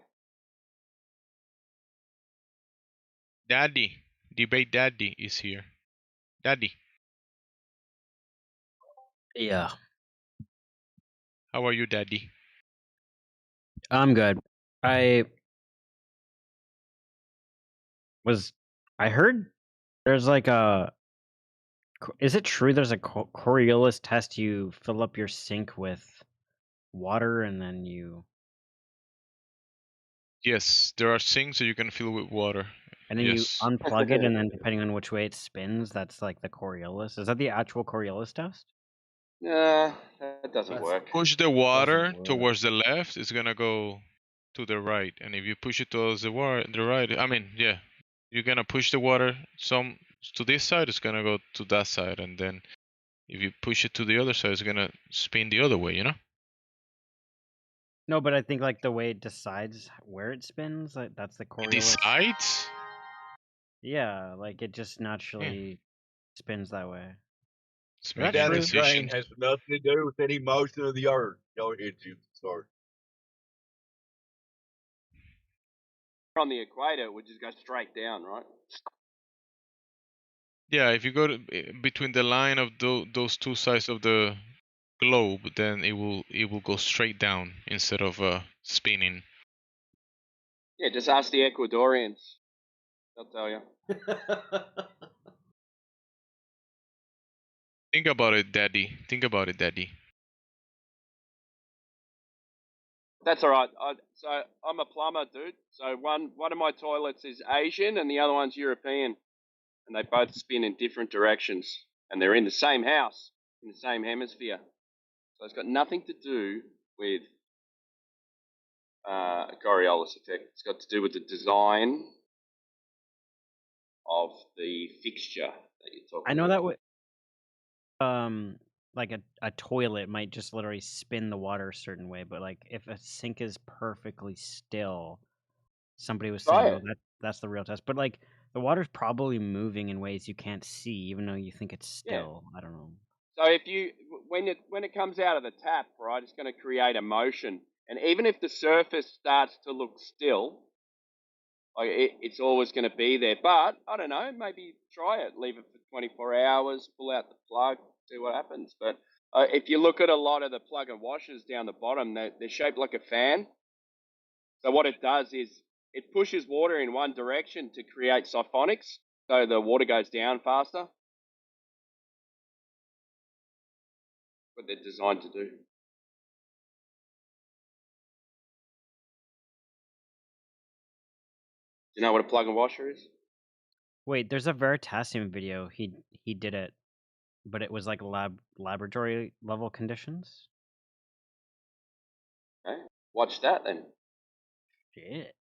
Daddy, debate daddy is here. Daddy, Yeah, how are you, daddy? I'm good. I heard there's like is it true there's a Coriolis test? You fill up your sink with water and then you Yes, there are sinks that you can fill with water. you Yes. unplug it, and then depending on which way it spins, that's like the Coriolis. Is that the actual Coriolis test? Nah, that doesn't work. Push the water towards the left, it's gonna go to the right, and if you push it towards the right, I mean, yeah, you're gonna push the water some to this side, it's gonna go to that side, and then if you push it to the other side, it's gonna spin the other way, you know? No, but I think like the way it decides where it spins, like that's the It Coriolis. decides? Yeah, like it just naturally spins that way. It's Is that making true? decisions. Has nothing to do with any motion of the earth. Go ahead, you start. On the equator, it would just go straight down, right? Yeah, if you go to, between the line of those two sides of the globe, then it will go straight down instead of spinning. Yeah, just ask the Ecuadorians. They'll tell you. Think about it, Daddy. Think about it, Daddy. That's all right. So I'm a plumber, dude. So one of my toilets is Asian and the other one's European, and they both spin in different directions, and they're in the same house, in the same hemisphere. So it's got nothing to do with a Coriolis effect. It's got to do with the design of the fixture that you're talking I know about. that like a toilet might just literally spin the water a certain way, but like if a sink is perfectly still, somebody was saying, "Oh, that's the real test." But like the water's probably moving in ways you can't see, even though you think it's still. I don't know. So if you when it comes out of the tap, right, it's going to create a motion, and even if the surface starts to look still, like it's always going to be there. But I don't know, maybe try it, leave it for 24 hours, pull out the plug, see what happens. But if you look at a lot of the plug and washers down the bottom, they're shaped like a fan. So what it does is it pushes water in one direction to create siphonics, so the water goes down faster. What they're designed to do. You know what a plug and washer is? Wait, there's a Veritasium video. He did it, but it was like laboratory level conditions. Okay. Watch that then. Shit.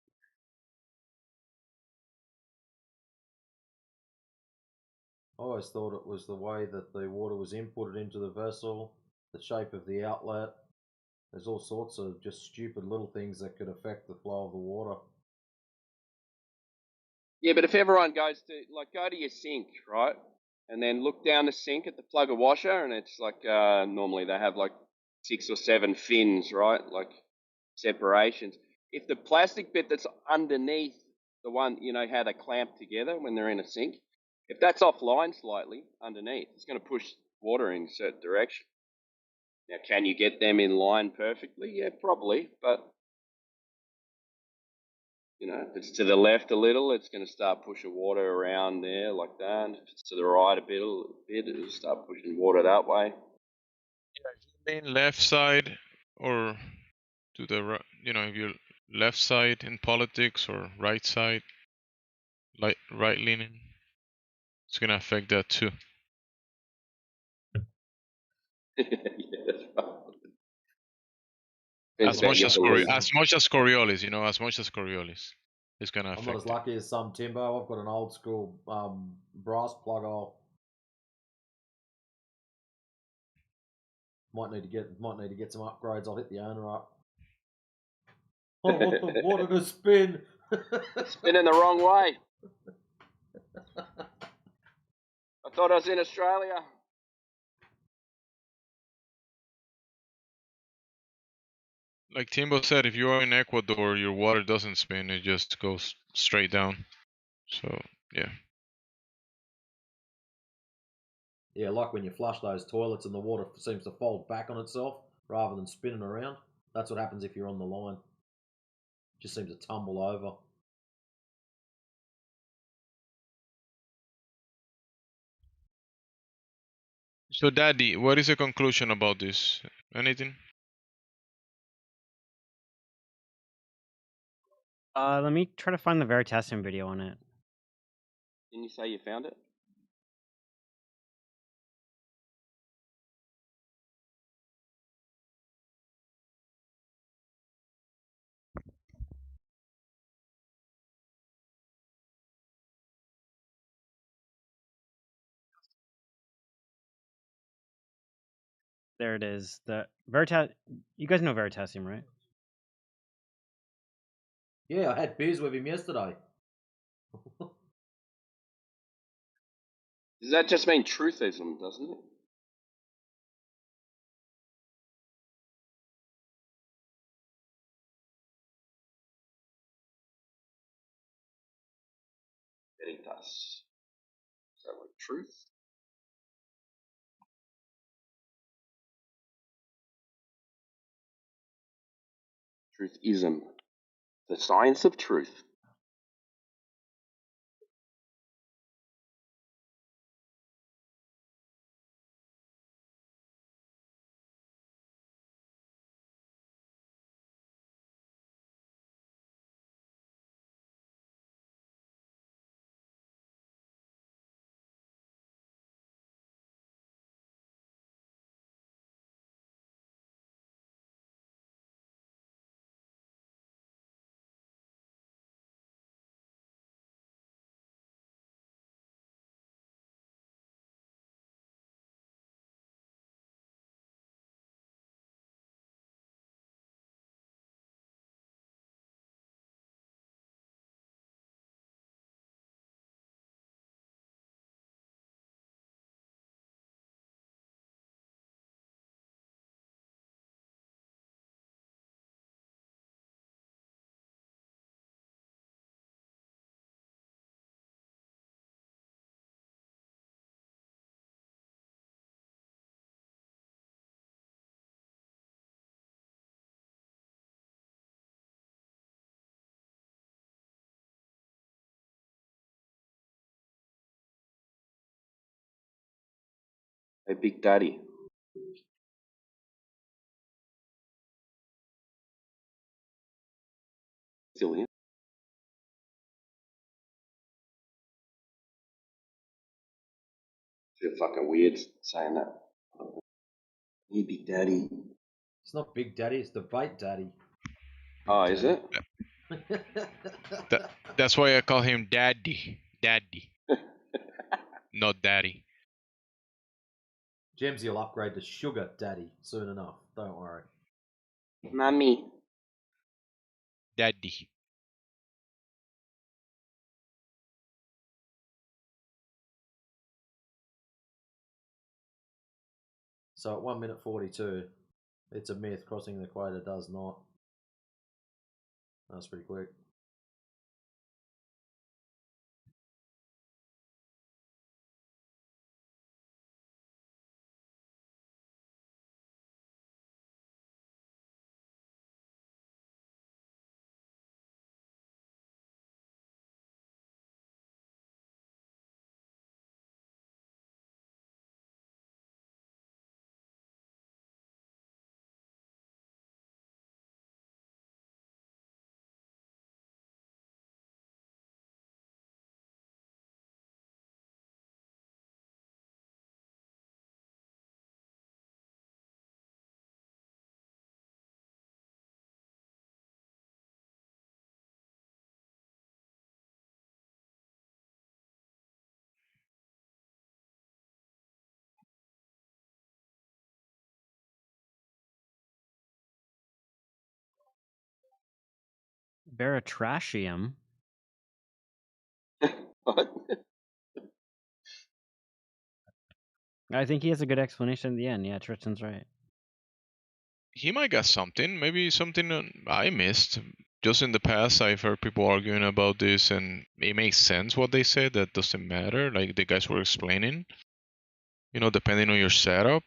I always thought it was the way that the water was inputted into the vessel, the shape of the outlet. There's all sorts of just stupid little things that could affect the flow of the water. Yeah, but if everyone goes to, like, go to your sink, right? And then look down the sink at the plug and washer, and it's like, normally they have like 6 or 7 fins, right? Like separations. If the plastic bit that's underneath the one, you know how they clamp together when they're in a sink, if that's offline slightly underneath, it's going to push water in a certain direction. Now, can you get them in line perfectly? Yeah, probably, but you know, if it's to the left a little, it's going to start pushing water around there like that. If it's to the right a bit, it'll start pushing water that way. Yeah, you mean left side or to the right? You know, if you're left side in politics or right side, like right leaning, it's gonna affect that too. Yeah, that's right. As much as Coriolis, you know, as much as Coriolis, it's gonna affect. I'm not as lucky as some, Timbo. I've got an old school brass plug hole. Might need to get some upgrades. I'll hit the owner up. I want the water to spin. Spinning the wrong way. I thought I was in Australia. Like Timbo said, if you are in Ecuador, your water doesn't spin; it just goes straight down. So yeah. Yeah, like when you flush those toilets and the water seems to fold back on itself rather than spinning around. That's what happens if you're on the line. It just seems to tumble over. So, Daddy, what is the conclusion about this? Anything? Let me try to find the Veritasium video on it. Didn't you say you found it? There it is. The Veritas. You guys know Veritasium, right? Yeah, I had beers with him yesterday. Does that just mean truthism, doesn't it? Veritas. Is that like truth? Truthism. The science of truth. Hey, Big Daddy. Still in? Feel fucking weird saying that. Hey, Big Daddy. It's not Big Daddy, it's the Bait Daddy. Oh, is it? That's why I call him Daddy. Daddy. Not Daddy. Gemsy will upgrade to Sugar Daddy soon enough. Don't worry. Mummy. Daddy. So at 1 minute 42, it's a myth. Crossing the equator does not. That's pretty quick. Veritrasium. What? I think he has a good explanation at the end. Yeah, Tristan's right. he might got something. Maybe something I missed. Just in the past, I've heard people arguing about this, and it makes sense what they said. That doesn't matter. Like the guys were explaining. You know, depending on your setup,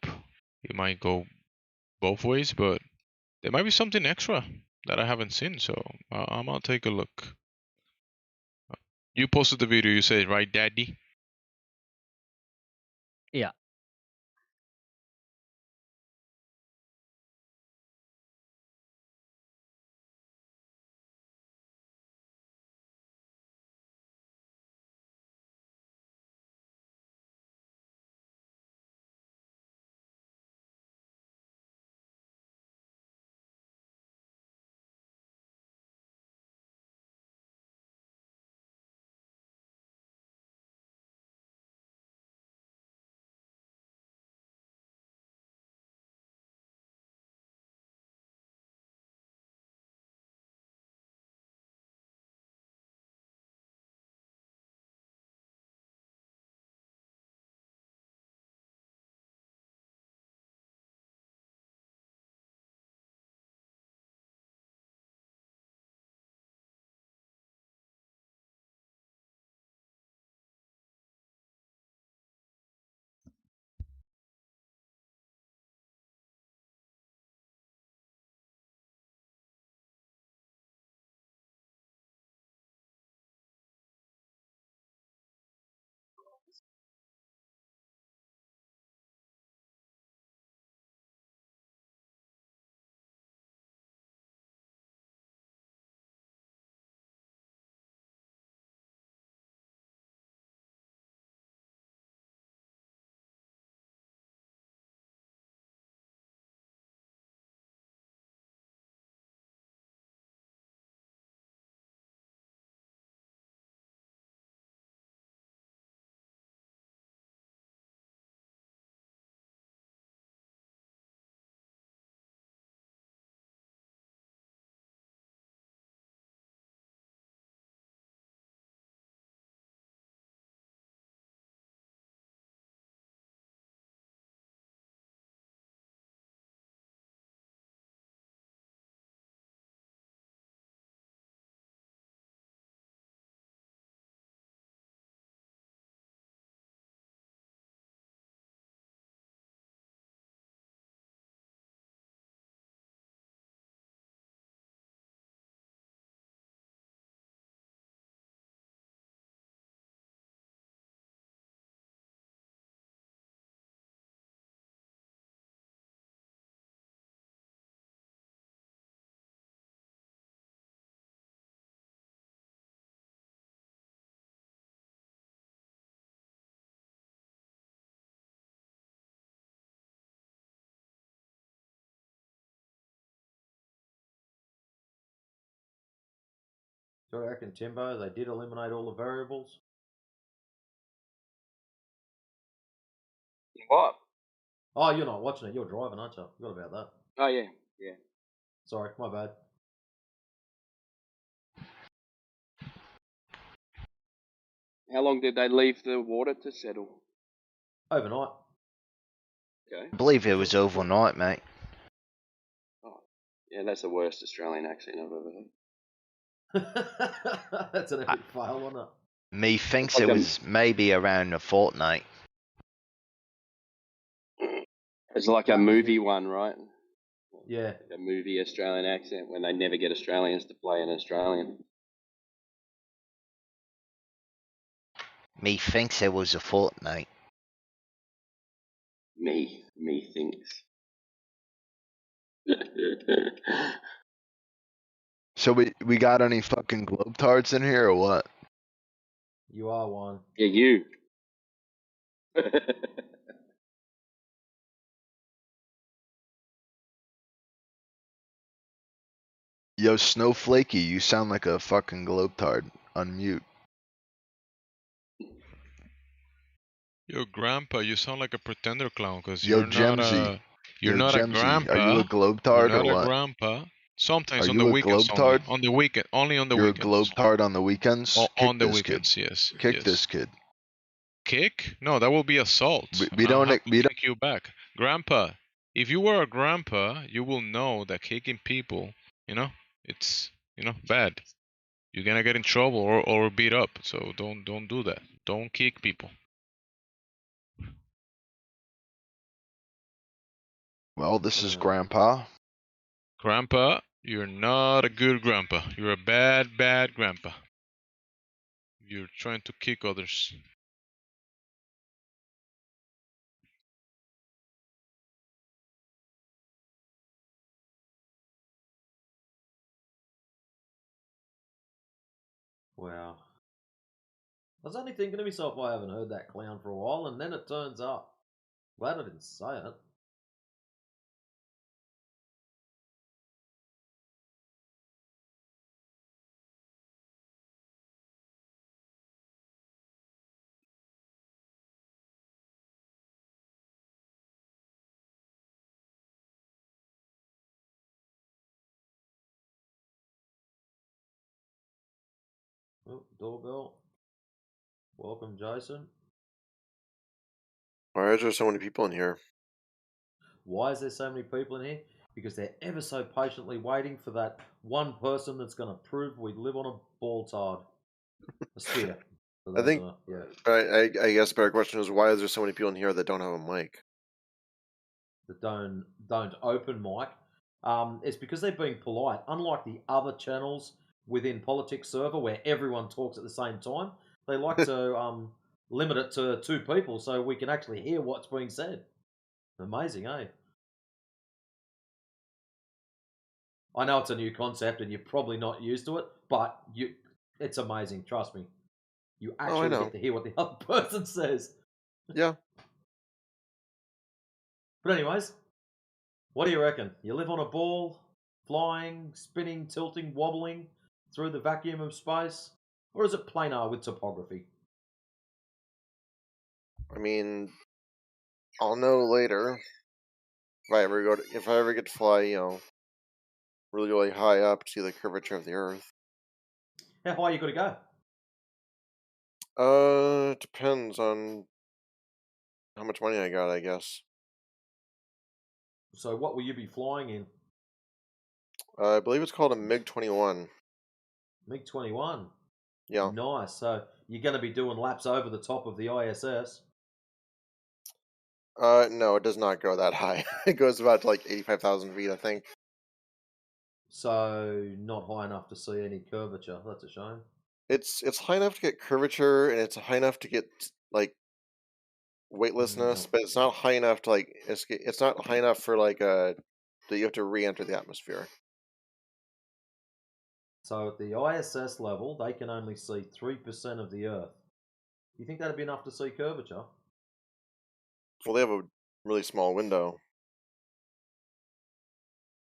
it might go both ways, but there might be something extra that I haven't seen. So I'm gonna take a look. You posted the video. You said, right, Daddy? Yeah. So I reckon, Timbo, they did eliminate all the variables. What? Oh, you're not watching it. You're driving, aren't you? Forgot about that. Oh yeah, yeah. Sorry, my bad. How long did they leave the water to settle? Overnight. Okay. I believe it was overnight, mate. Oh, yeah, that's the worst Australian accent I've ever heard. That's an epic fail, wasn't it? Me thinks Like it was maybe around a fortnight. It's like a movie one, right? Yeah. Like a movie Australian accent when they never get Australians to play an Australian. Me thinks it was a fortnight. Me thinks. So we got any fucking globetards in here or what? You are one. Yeah, you. Yo, Snowflakey, you sound like a fucking globetard. Unmute. Yo, Grandpa, you sound like a pretender clown because Yo, you're not Gemsy. a you're Yo, not a Gemsy, are you grandpa. a globetard You're or not a what? grandpa. Sometimes Are on the you a weekends only. globetard? On the weekend, only on the You're weekends. a globetard on the weekends? Kick On the this kid. weekends, yes. Kick yes. this kid. Kick? No, that will be assault. We I'll don't have to we don't kick you back. Grandpa, if you were a grandpa, you will know that kicking people, it's bad. You're gonna get in trouble or beat up. So don't do that. Don't kick people. Well, this is Grandpa. Grandpa, you're not a good grandpa. You're a bad grandpa. You're trying to kick others. Wow. I was only thinking to myself, I haven't heard that clown for a while, and then it turns up. Glad I didn't say it. Oh, doorbell. Welcome, Jason. Why is there so many people in here? Why is there so many people in here? Because they're ever so patiently waiting for that one person that's going to prove we live on a ball tard. A sphere. I think. Yeah. I guess better question is, why is there so many people in here that don't have a mic? That don't open mic. It's because they're being polite. Unlike the other channels within Politics Server where everyone talks at the same time, they like to limit it to 2 people so we can actually hear what's being said. Amazing, eh? I know it's a new concept and you're probably not used to it, but it's amazing, trust me. You actually get to hear what the other person says. Yeah. But anyways, what do you reckon? You live on a ball, flying, spinning, tilting, wobbling through the vacuum of space? Or is it planar with topography? I mean, I'll know later if I ever get to fly, really, really high up to see the curvature of the Earth. How high you got to go? It depends on how much money I got, I guess. So what will you be flying in? I believe it's called a MiG-21. MiG-21? Yeah. Nice. So you're going to be doing laps over the top of the ISS? No, it does not go that high. It goes about like 85,000 feet, I think. So not high enough to see any curvature. That's a shame. It's high enough to get curvature, and it's high enough to get like weightlessness, but it's not high enough to like it's not high enough for like that you have to re-enter the atmosphere. So at the ISS level, they can only see 3% of the Earth. Do you think that'd be enough to see curvature? Well, they have a really small window.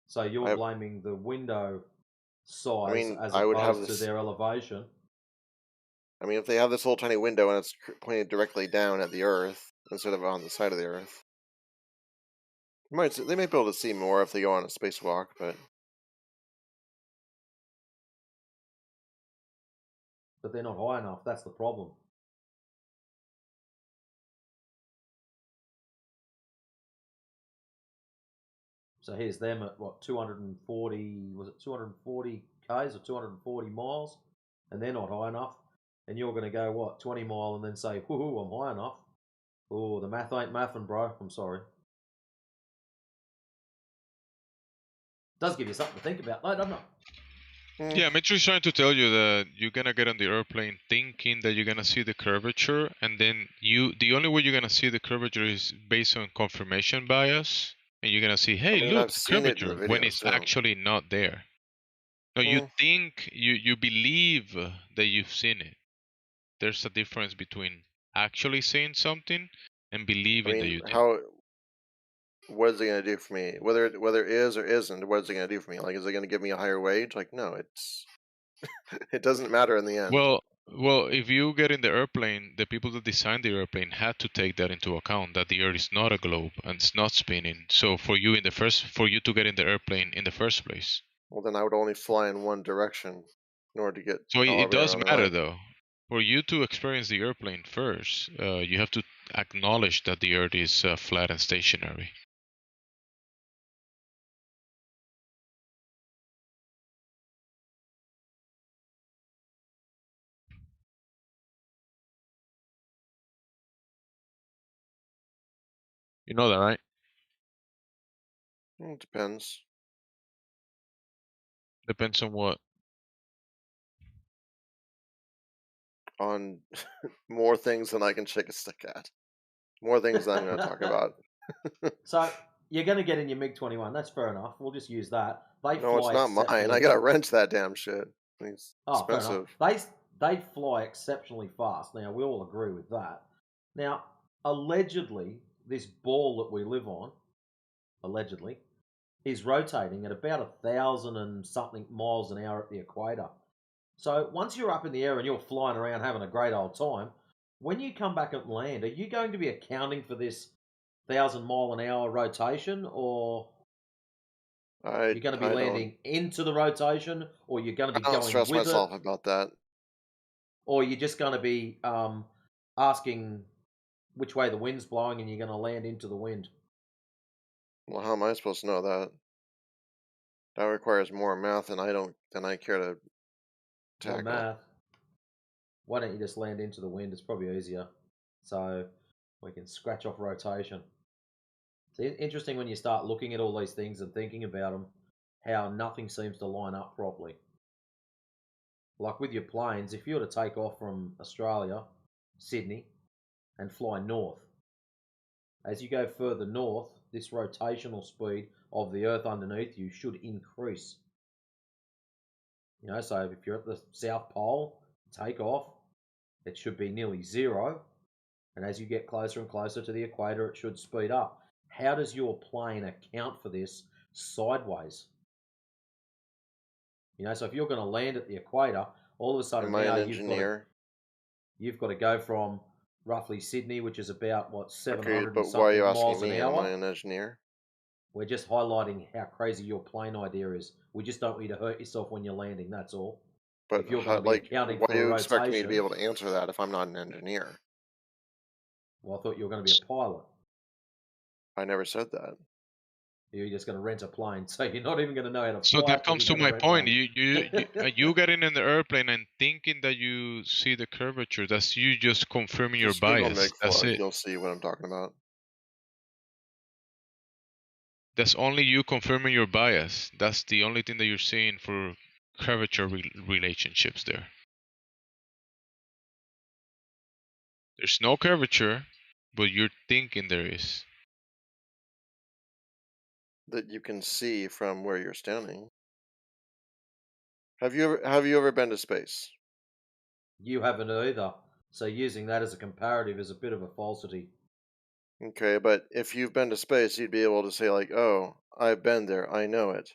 So you're blaming the window size as opposed to their elevation? I mean, if they have this little tiny window and it's pointed directly down at the Earth instead of on the side of the Earth, they might be able to see more if they go on a spacewalk, but they're not high enough. That's the problem. So here's them at what, 240? Was it 240 k's or 240 miles? And they're not high enough. And you're going to go what, 20 mile and then say, woohoo, I'm high enough. Oh, the math ain't mathing, bro. I'm sorry. Does give you something to think about, though, doesn't it? Yeah, Mitch is trying to tell you that you're gonna get on the airplane thinking that you're gonna see the curvature, and then the only way you're gonna see the curvature is based on confirmation bias, and you're gonna see, hey, look, the curvature, when it's actually not there. No, you think you believe that you've seen it. There's a difference between actually seeing something and believing that you did. What is it going to do for me? Whether it is or isn't, what is it going to do for me? Like, is it going to give me a higher wage? Like, no, it doesn't matter in the end. Well, if you get in the airplane, the people that designed the airplane had to take that into account, that the Earth is not a globe and it's not spinning. So for you to get in the airplane in the first place. Well, then I would only fly in one direction in order to get. So it does matter, though. For you to experience the airplane first, you have to acknowledge that the Earth is flat and stationary. You know that, right? It depends. Depends on what. On more things than I can shake a stick at. More things than I'm going to talk about. So you're going to get in your MiG-21. That's fair enough. We'll just use that. They No, it's fly not mine. exceptionally. I got to rent that damn shit. It's Oh, fair enough. expensive. They fly exceptionally fast. Now we all agree with that. Now, allegedly, this ball that we live on, allegedly, is rotating at about 1,000 and something miles an hour at the equator. So once you're up in the air and you're flying around having a great old time, when you come back and land, are you going to be accounting for this 1,000-mile-an-hour rotation, or you're going to be landing into the rotation, or you're going to be I don't going stress with myself it, about that. or you're just going to be asking which way the wind's blowing and you're going to land into the wind? Well, how am I supposed to know that? That requires more math than I care to tackle. More math. Why don't you just land into the wind? It's probably easier. So we can scratch off rotation. It's interesting when you start looking at all these things and thinking about them, how nothing seems to line up properly. Like with your planes, if you were to take off from Australia, Sydney, and fly north, as you go further north, this rotational speed of the Earth underneath you should increase. You know, so if you're at the South Pole, take off, it should be nearly zero. And as you get closer and closer to the equator, it should speed up. How does your plane account for this sideways? You know, so if you're going to land at the equator, all of a sudden Am I now an engineer? you've got to go from roughly Sydney, which is about what, 700 Okay, and but why are you something asking miles an me? Am I hour. an engineer? We're just highlighting how crazy your plane idea is. We just don't want you to hurt yourself when you're landing. That's all. But if you're going to be accounting why for do a you expect me to be rotation, able to answer that if I'm not an engineer? well, I thought you were going to be a pilot. I never said that. You're just going to rent a plane, so you're not even going to know how to So fly that it, but comes to you're going my to rent point. one. You getting in the airplane and thinking that you see the curvature. That's you just confirming your Just Google bias. That's MIG-FLOW. it. You'll see what I'm talking about. That's only you confirming your bias. That's the only thing that you're seeing for curvature relationships there. There's no curvature, but you're thinking there is. That you can see from where you're standing. Have you ever been to space? You haven't either. So using that as a comparative is a bit of a falsity. Okay, but if you've been to space, you'd be able to say like, "Oh, I've been there. I know it."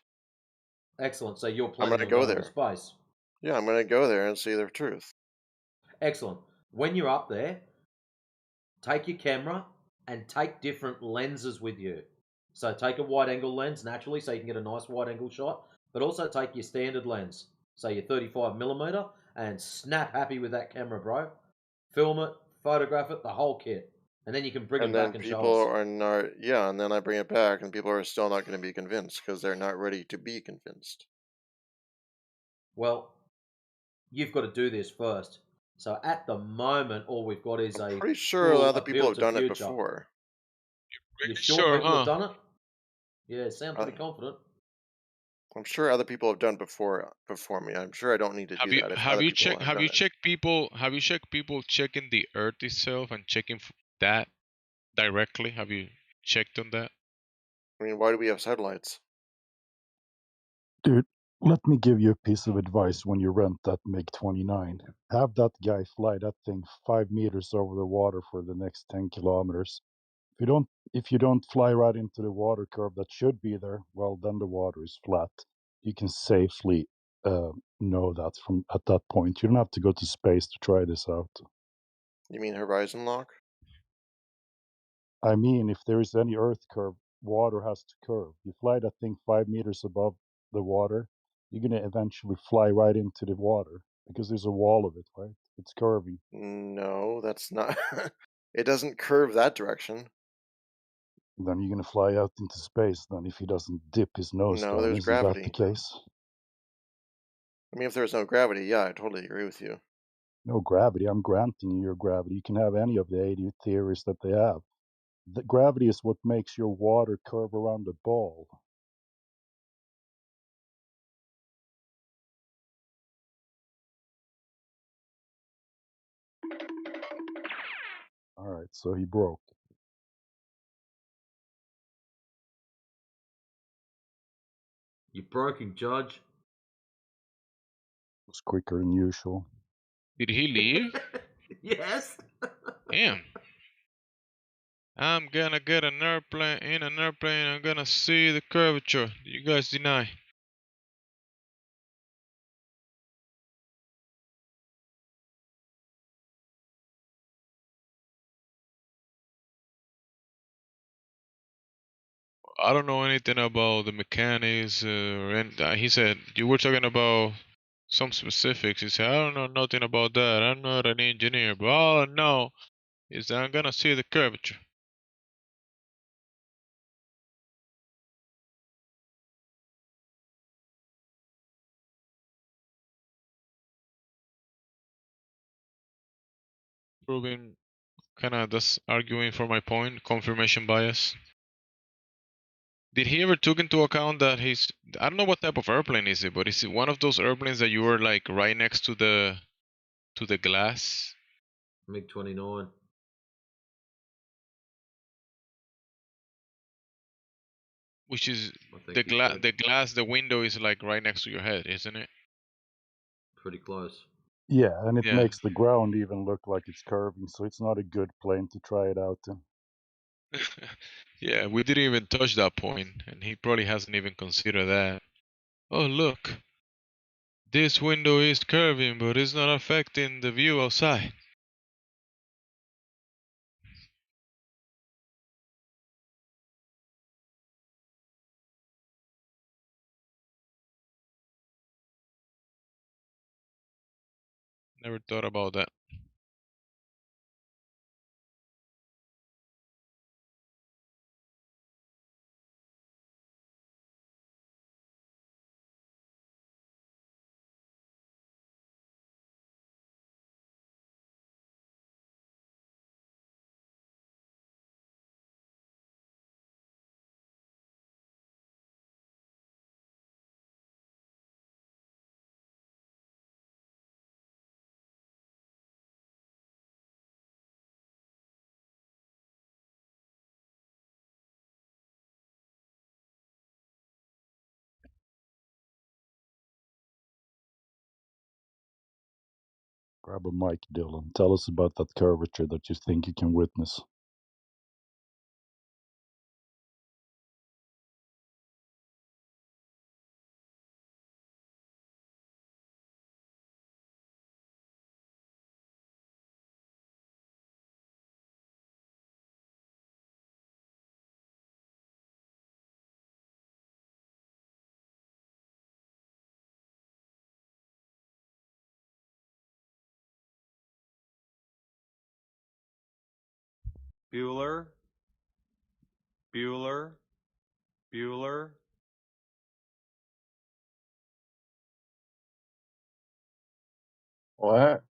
Excellent. So you're I'm planning gonna on go going to there. space. Yeah, I'm gonna go there and see the truth. Excellent. When you're up there, take your camera and take different lenses with you. So take a wide angle lens naturally so you can get a nice wide angle shot, but also take your standard lens, say your 35mm, and snap happy with that camera, bro. Film it, photograph it, the whole kit. And then you can bring And them then back and show people us. are not, yeah, and then I bring it back and people are still not going to be convinced because they're not ready to be convinced. Well, you've got to do this first. So at the moment, all we've got is I'm a pretty sure full other people appeal have to done it future. before. You sure people have done it? Yeah, sound pretty confident. I'm sure other people have done before me. I'm sure I don't need to do that. Have you checked people checking the Earth itself and checking that directly? Have you checked on that? I mean, why do we have satellites? Dude, let me give you a piece of advice when you rent that MiG-29. Have that guy fly that thing 5 meters over the water for the next 10 kilometers. If you don't fly right into the water curve that should be there, well, then the water is flat. You can safely know that from at that point. You don't have to go to space to try this out. You mean horizon lock? I mean, if there is any Earth curve, water has to curve. You fly that thing 5 meters above the water, you're going to eventually fly right into the water because there's a wall of it, right? It's curving. No, that's not. It doesn't curve that direction. Then you're going to fly out into space then if he doesn't dip his nose No, down. there's Isn't gravity. that the case? I mean, if there's no gravity, yeah, I totally agree with you. No gravity. I'm granting you your gravity. You can have any of the 80 theories that they have. The gravity is what makes your water curve around the ball. All right, so he broke. You're broken, Judge. It was quicker than usual. Did he leave? Yes. Damn. I'm gonna get an airplane. I'm gonna see the curvature. You guys deny. I don't know anything about the mechanics, he said you were talking about some specifics. He said I don't know nothing about that. I'm not an engineer, but all I know is that I'm gonna see the curvature. Proving, kind of just arguing for my point. Confirmation bias. Did he ever took into account that I don't know what type of airplane is it, but is it one of those airplanes that you were like right next to the glass? MiG-29. Which is think he said. the glass, the window is like right next to your head, isn't it? Pretty close. Yeah, and it Yeah. makes the ground even look like it's curving, so it's not a good plane to try it out in. Yeah, we didn't even touch that point, and he probably hasn't even considered that. Oh, look. This window is curving, but it's not affecting the view outside. Never thought about that. Grab a mic, Dylan. Tell us about that curvature that you think you can witness. Bueller, Bueller, Bueller. What?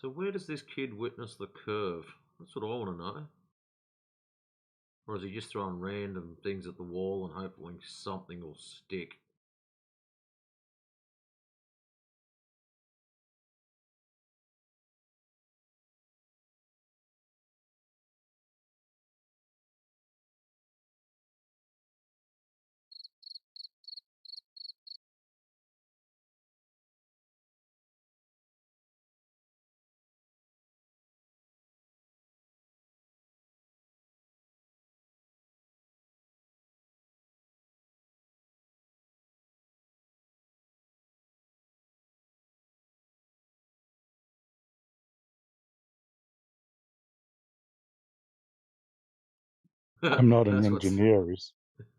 So where does this kid witness the curve? That's what I want to know. Or is he just throwing random things at the wall and hoping something will stick? I'm not an That's what's engineer.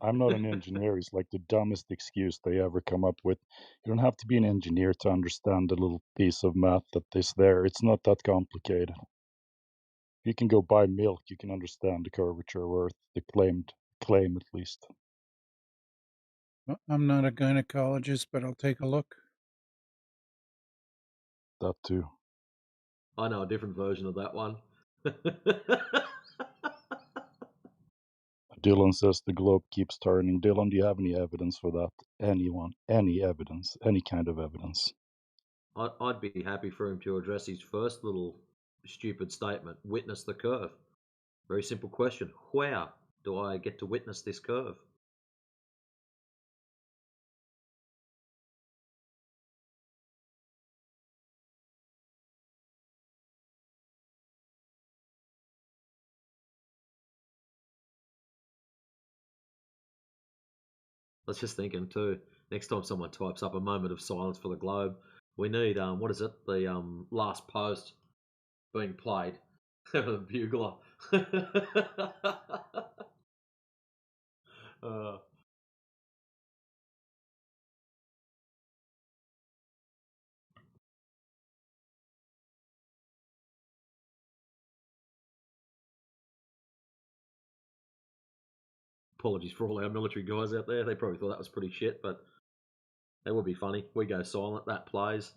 I'm not an engineer. It's like the dumbest excuse they ever come up with. You don't have to be an engineer to understand the little piece of math that is there. It's not that complicated. You can go buy milk. You can understand the curvature of Earth, the claim at least. I'm not a gynecologist, but I'll take a look. That too. I know a different version of that one. Dylan says the globe keeps turning. Dylan, do you have any evidence for that? Any evidence, any kind of evidence? I'd be happy for him to address his first little stupid statement, witness the curve. Very simple question. Where do I get to witness this curve? I was just thinking too, next time someone types up a moment of silence for the globe, we need, what is it? The last post being played. The bugler. uh, apologies for all our military guys out there. They probably thought that was pretty shit, but that would be funny. We go silent, that plays.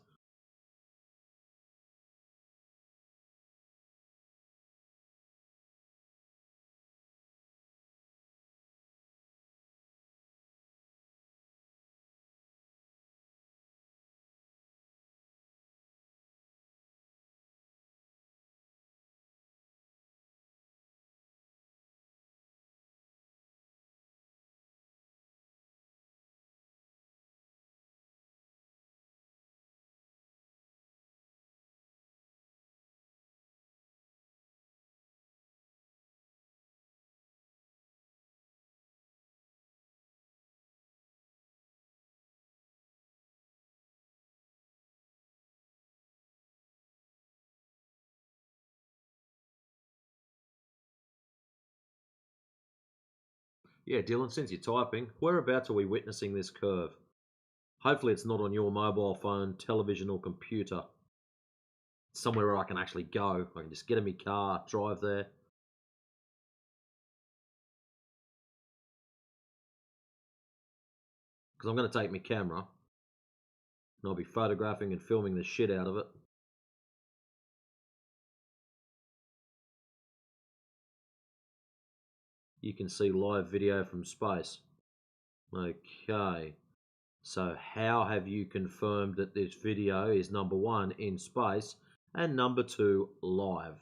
Yeah, Dylan, since you're typing, whereabouts are we witnessing this curve? Hopefully it's not on your mobile phone, television, or computer. Somewhere where I can actually go. I can just get in my car, drive there. Because I'm going to take my camera, and I'll be photographing and filming the shit out of it. You can see live video from space. Okay. So how have you confirmed that this video is number 1 in space and number 2 live?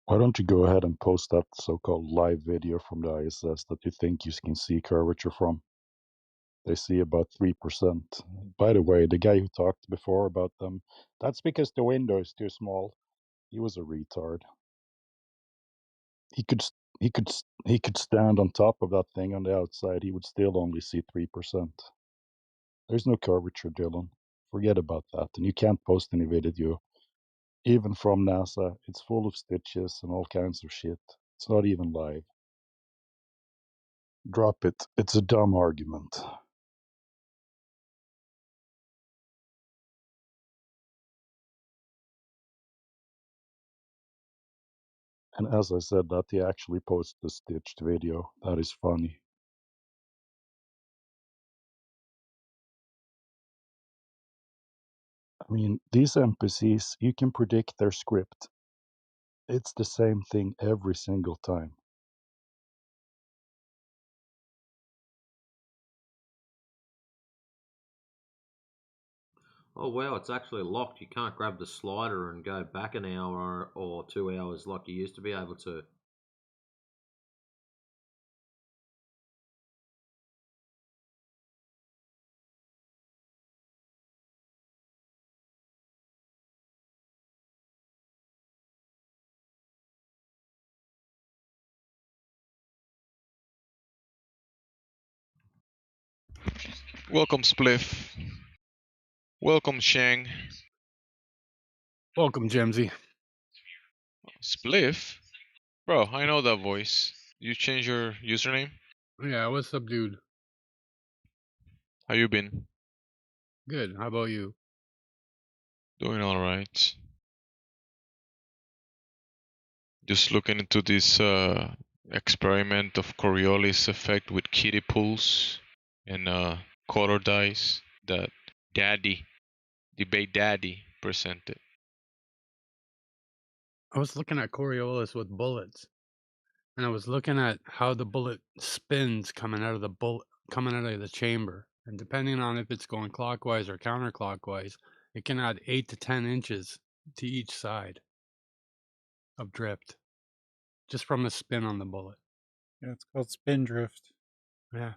Why don't you go ahead and post that so-called live video from the ISS that you think you can see curvature from? They see about 3%. By the way, the guy who talked before about them, that's because the window is too small. He was a retard. he could stand on top of that thing on the outside. He would still only see 3%. There's no curvature, Dylan. Forget about that. And you can't post any video, even from NASA. It's full of stitches and all kinds of shit. It's not even live. Drop it. It's a dumb argument. And as I said that, he actually posted a stitched video. That is funny. I mean, these NPCs, you can predict their script. It's the same thing every single time. Oh wow, it's actually locked. You can't grab the slider and go back an hour or 2 hours like you used to be able to. Welcome, Spliff. Welcome, Shang. Welcome, Gemsy. Spliff? Bro, I know that voice. You change your username? Yeah, what's up, dude? How you been? Good. How about you? Doing alright. Just looking into this experiment of Coriolis effect with kiddie pools and color dyes that Debate Daddy presented. I was looking at Coriolis with bullets, and I was looking at how the bullet spins coming out of the chamber, and depending on if it's going clockwise or counterclockwise, it can add 8 to 10 inches to each side of drift, just from the spin on the bullet. Yeah, it's called spin drift. Yeah.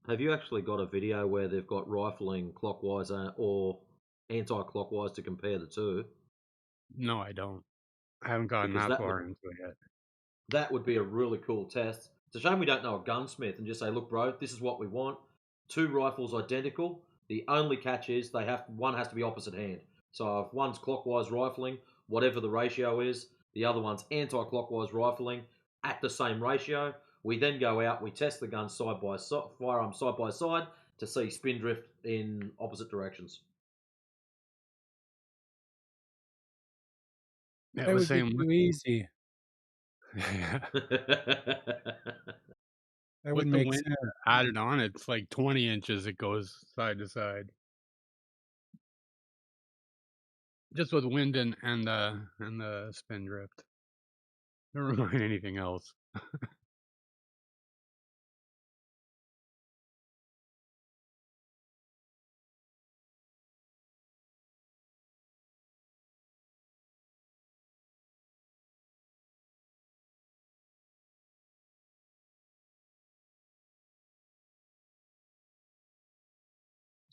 Have you actually got a video where they've got rifling clockwise or anti-clockwise to compare the two? No, I don't. I haven't gotten Because that that far would into it yet. that would be a really cool test. It's a shame we don't know a gunsmith and just say, look, bro, this is what we want. 2 rifles identical. The only catch is one has to be opposite hand. So if one's clockwise rifling, whatever the ratio is, the other one's anti-clockwise rifling at the same ratio. We then go out, we test the guns side by side, firearms side by side to see spin drift in opposite directions. Yeah, That it was would be saying too easy. That with would the make wind sense. added on, it's like 20 inches. It goes side to side, just with wind and the spin drift. Never mind anything else.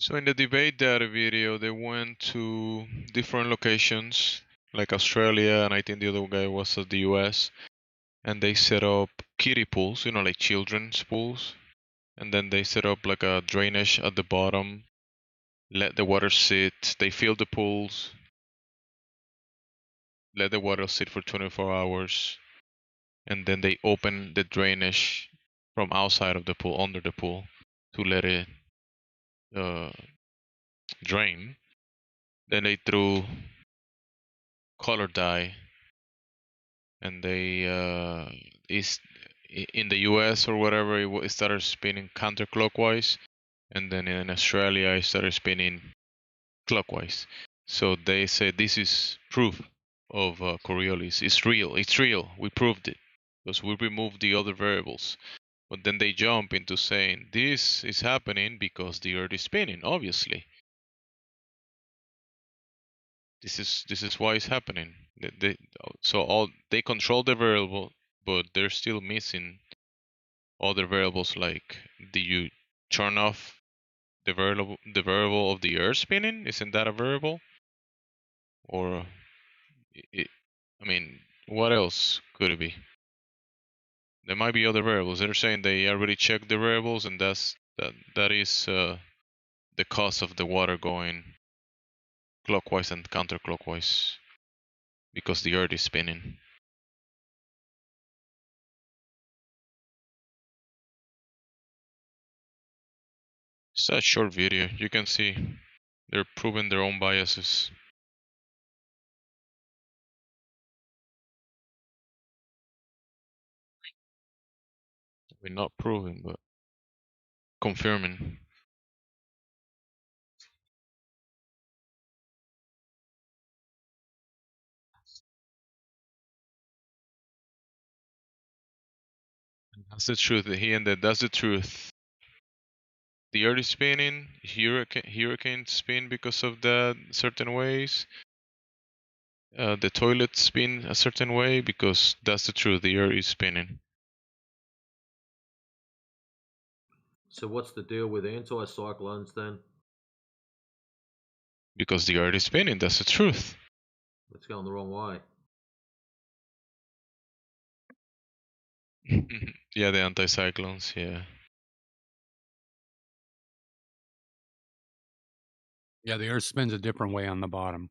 So in the debate data video, they went to different locations, like Australia, and I think the other guy was at the US, and they set up kiddie pools, like children's pools, and then they set up like a drainage at the bottom, let the water sit, they fill the pools, let the water sit for 24 hours, and then they open the drainage from outside of the pool, under the pool, to let it drain. Then they threw color dye, and they in the US or whatever, it started spinning counterclockwise, and then in Australia it started spinning clockwise. So they said this is proof of Coriolis. It's real. We proved it because we removed the other variables. But then they jump into saying this is happening because the Earth is spinning. Obviously, this is why it's happening. They control the variable, but they're still missing other variables. Like, do you turn off the variable of the Earth spinning? Isn't that a variable? Or I mean, What else could it be? There might be other variables. They're saying they already checked the variables, and that is the cause of the water going clockwise and counterclockwise because the Earth is spinning. It's a short video. You can see they're proving their own biases. We're not proving, but confirming. That's the truth. He ended. That's the truth. The Earth is spinning. Hurricanes spin because of that certain ways. The toilet spin a certain way because that's the truth. The Earth is spinning. So what's the deal with anticyclones then? Because the Earth is spinning. That's the truth. It's going the wrong way. Yeah, the anticyclones. Yeah. Yeah, the Earth spins a different way on the bottom.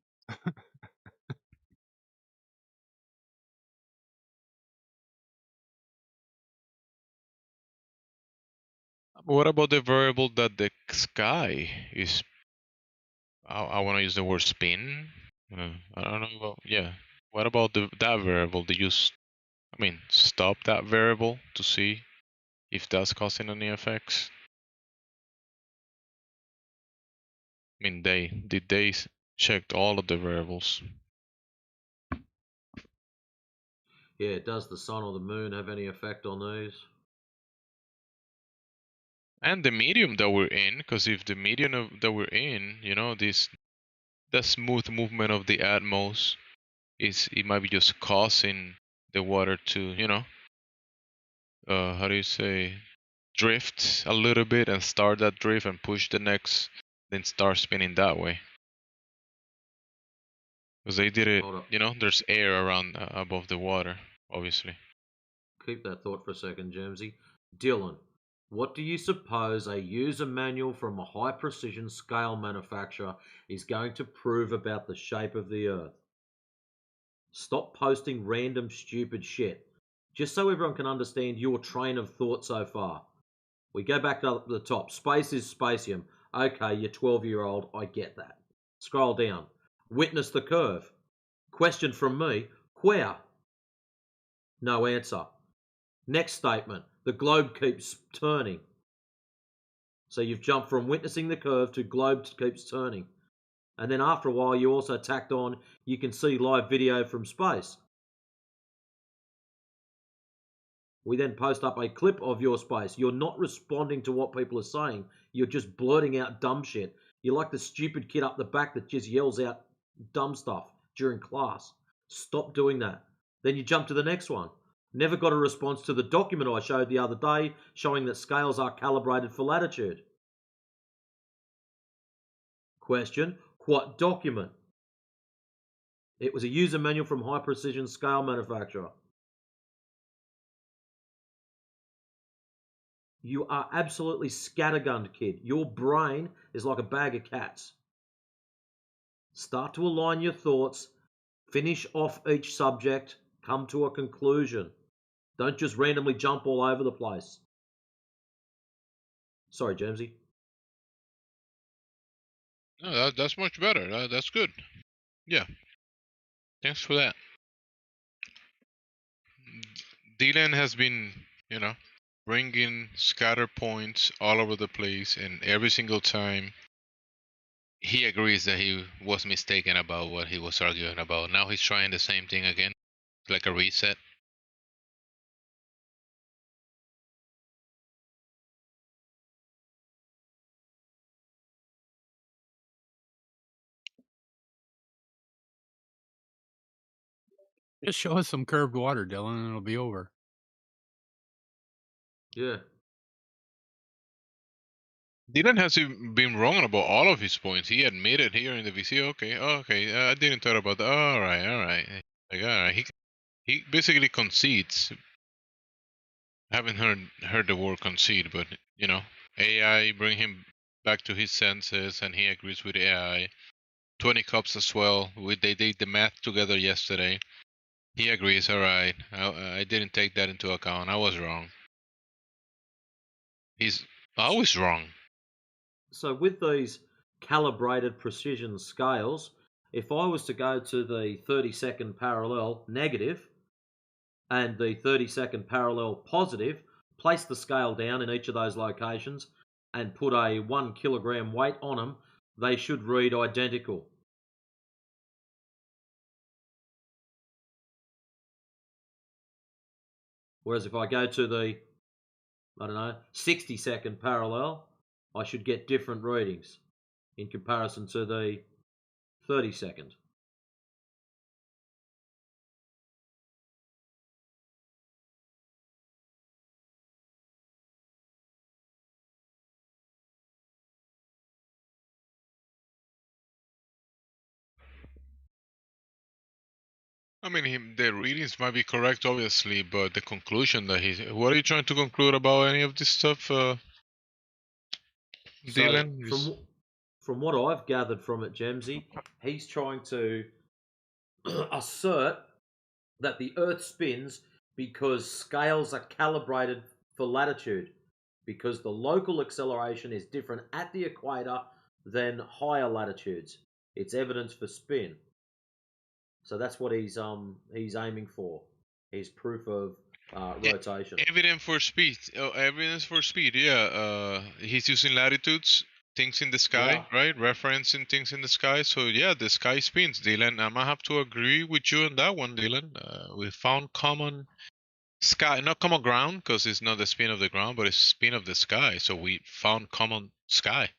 What about the variable that the sky is? I want to use the word spin. I don't know. Yeah. What about that variable? Did you, stop that variable to see if that's causing any effects? They checked all of the variables. Yeah, does the sun or the moon have any effect on these? And the medium that we're in, because if the medium that we're in, the smooth movement of the atmos it might be just causing the water to, how do you say, drift a little bit and start that drift and push the next, then start spinning that way. Because they did it, there's air around above the water, obviously. Keep that thought for a second, Jamesy. Dylan, what do you suppose a user manual from a high precision scale manufacturer is going to prove about the shape of the Earth? Stop posting random stupid shit. Just so everyone can understand your train of thought so far. We go back up to the top. Space is spatium. Okay, you're 12-year-old. I get that. Scroll down. Witness the curve. Question from me. Where? No answer. Next statement. The globe keeps turning. So you've jumped from witnessing the curve to globe keeps turning. And then after a while, you also tacked on, you can see live video from space. We then post up a clip of your space. You're not responding to what people are saying. You're just blurting out dumb shit. You're like the stupid kid up the back that just yells out dumb stuff during class. Stop doing that. Then you jump to the next one. Never got a response to the document I showed the other day showing that scales are calibrated for latitude. Question, what document? It was a user manual from high precision scale manufacturer. You are absolutely scattergunned, kid. Your brain is like a bag of cats. Start to align your thoughts, finish off each subject, come to a conclusion. Don't just randomly jump all over the place. Sorry, Jamesy. No, that's much better. That's good. Yeah. Thanks for that. Dylan has been, bringing scatter points all over the place, and every single time he agrees that he was mistaken about what he was arguing about. Now he's trying the same thing again, like a reset. Just show us some curved water, Dylan, and it'll be over. Yeah. Dylan has been wrong about all of his points. He admitted here in the VC. Okay, I didn't thought about that. All right. Like, all right. He basically concedes. I haven't heard the word concede, but you know, AI bring him back to his senses, and he agrees with AI. 20 cups as well. They did the math together yesterday. He agrees. All right, I didn't take that into account. I was wrong. He's always wrong. So with these calibrated precision scales, if I was to go to the 30-second parallel negative and the 30-second parallel positive, place the scale down in each of those locations and put a 1 kilogram weight on them, they should read identical. Whereas if I go to the, 60-second parallel, I should get different readings in comparison to the 30-second. I mean, the readings might be correct, obviously, but the conclusion that he's. What are you trying to conclude about any of this stuff, Dylan? So from what I've gathered from it, Gemsy, he's trying to assert that the Earth spins because scales are calibrated for latitude, because the local acceleration is different at the equator than higher latitudes. It's evidence for spin. So that's what he's aiming for. He's proof of rotation. Evidence for speed. Oh, evidence for speed. Yeah. He's using latitudes, things in the sky, right? Referencing things in the sky. So yeah, the sky spins, Dylan. I might have to agree with you on that one, Dylan. We found common sky, not common ground, because it's not the spin of the ground, but it's spin of the sky. So we found common sky.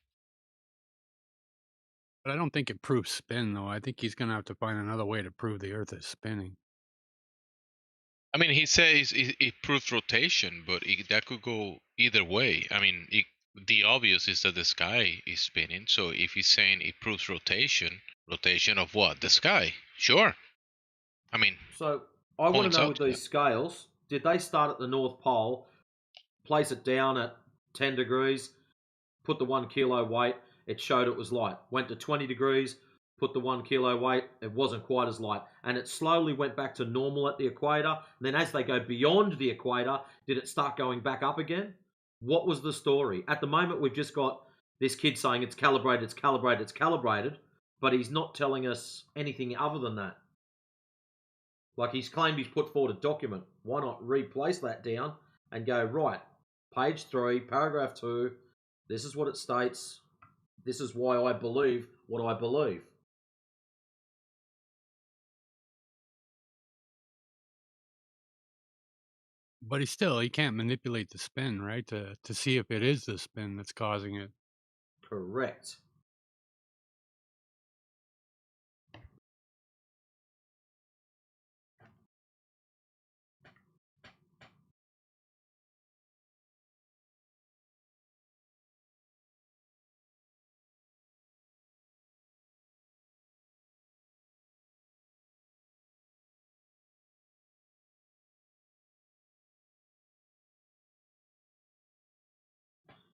But I don't think it proves spin, though. I think he's going to have to find another way to prove the Earth is spinning. I mean, he says it proves rotation, but that could go either way. I mean, the obvious is that the sky is spinning. So if he's saying it proves rotation of what? The sky. Sure. I mean, so I want to know with these scales, did they start at the North Pole, place it down at 10 degrees, put the 1 kilo weight, it showed it was light. Went to 20 degrees, put the 1 kilo weight, it wasn't quite as light. And it slowly went back to normal at the equator. And then as they go beyond the equator, did it start going back up again? What was the story? At the moment, we've just got this kid saying it's calibrated, it's calibrated, it's calibrated, but he's not telling us anything other than that. Like he's claimed he's put forward a document. Why not replace that down and go, right, page 3, paragraph 2, this is what it states. This is why I believe what I believe. But he can't manipulate the spin, right? To see if it is the spin that's causing it. Correct.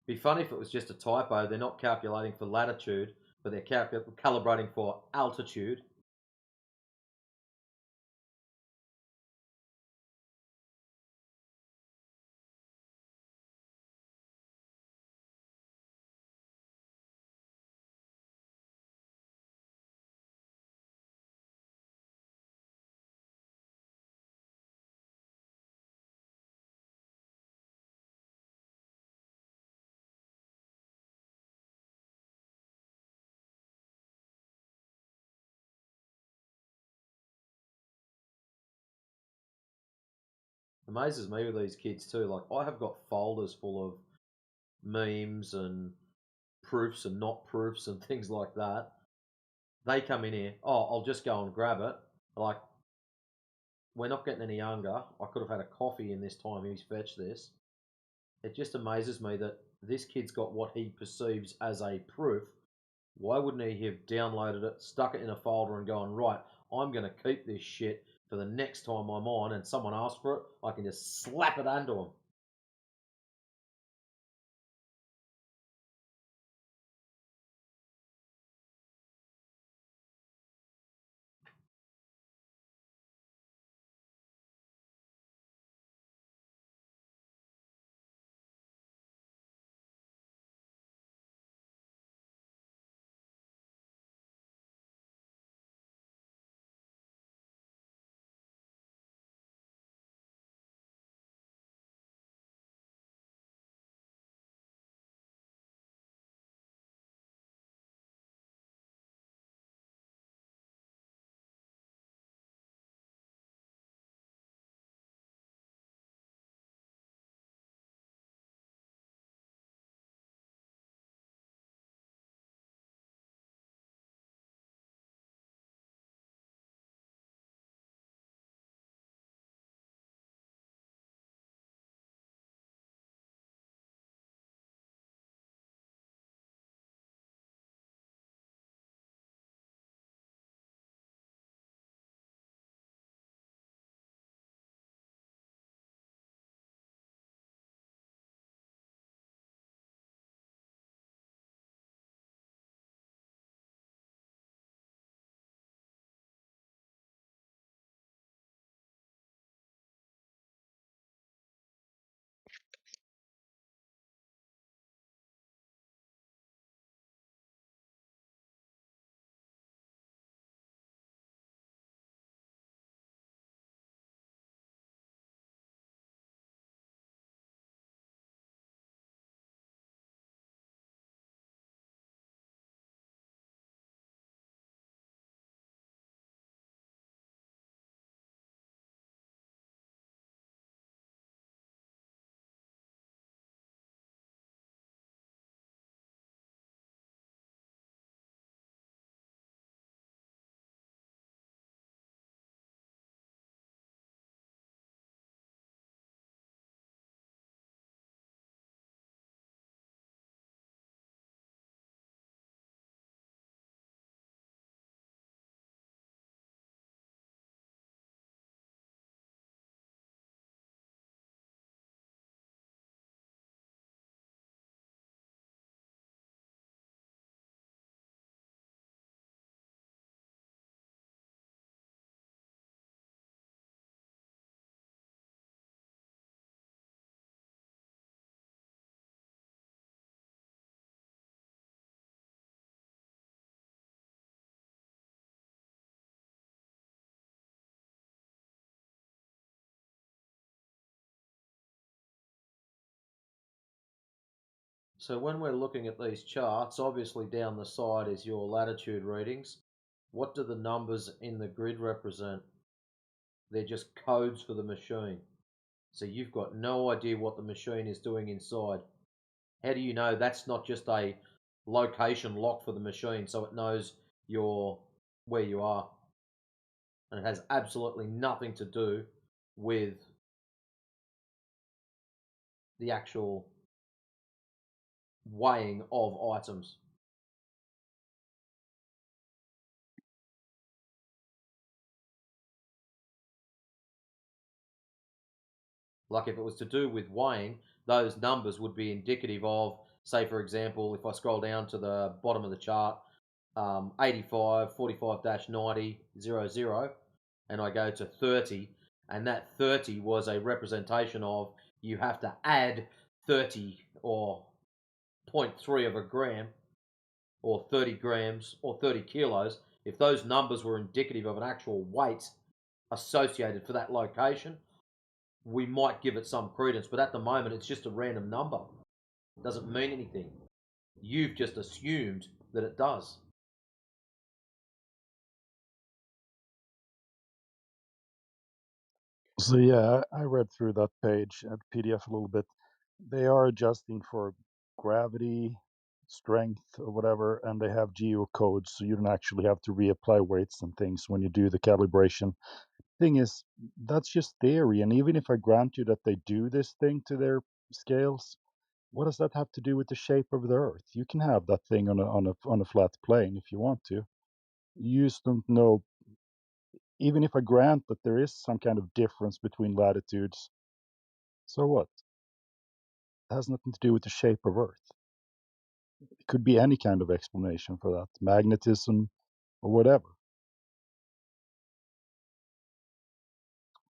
Be funny if it was just a typo. They're not calculating for latitude, but they're calibrating for altitude. Amazes me with these kids too. Like I have got folders full of memes and proofs and not proofs and things like that. They come in here. Oh, I'll just go and grab it. Like we're not getting any younger. I could have had a coffee in this time he's fetched this. It just amazes me that this kid's got what he perceives as a proof. Why wouldn't he have downloaded it, stuck it in a folder and gone, right, I'm going to keep this shit for the next time I'm on and someone asks for it, I can just slap it under them. So when we're looking at these charts, obviously down the side is your latitude readings. What do the numbers in the grid represent? They're just codes for the machine. So you've got no idea what the machine is doing inside. How do you know that's not just a location lock for the machine so it knows where you are? And it has absolutely nothing to do with the actual weighing of items. Like if it was to do with weighing, those numbers would be indicative of, say, for example, if I scroll down to the bottom of the chart, 85, 45-90, 00, and I go to 30, and that 30 was a representation of you have to add 30 or 0.3 of a gram or 30 grams or 30 kilos. If those numbers were indicative of an actual weight associated for that location, we might give it some credence, but at the moment it's just a random number. It doesn't mean anything. You've just assumed that it does. So yeah, I read through that page at PDF a little bit. They are adjusting for gravity, strength, or whatever, and they have geocodes, so you don't actually have to reapply weights and things when you do the calibration. Thing is, that's just theory, and even if I grant you that they do this thing to their scales, what does that have to do with the shape of the Earth? You can have that thing on a flat plane if you want to. You just don't know even if I grant that there is some kind of difference between latitudes, so what? It has nothing to do with the shape of Earth. It could be any kind of explanation for that, magnetism or whatever,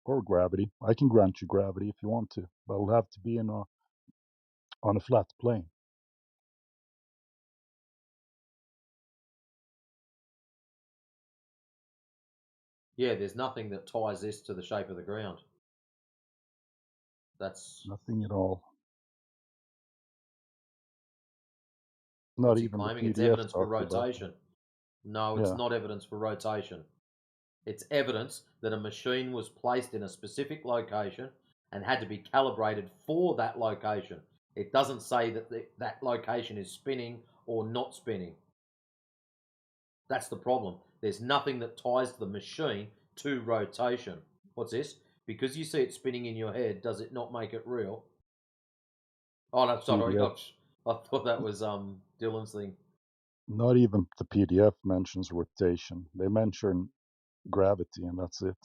or gravity. I can grant you gravity if you want to, but it'll have to be on a flat plane. Yeah, there's nothing that ties this to the shape of the ground. That's nothing at all. Not what's he even the claiming? It's PDF evidence for talked about rotation. No, it's Yeah. not evidence for rotation. It's evidence that a machine was placed in a specific location and had to be calibrated for that location. It doesn't say that that location is spinning or not spinning. That's the problem. There's nothing that ties the machine to rotation. What's this? Because you see it spinning in your head, does it not make it real? Oh, no, sorry. PDF. I thought that was Dylan's thing. Not even the PDF mentions rotation. They mention gravity, and that's it.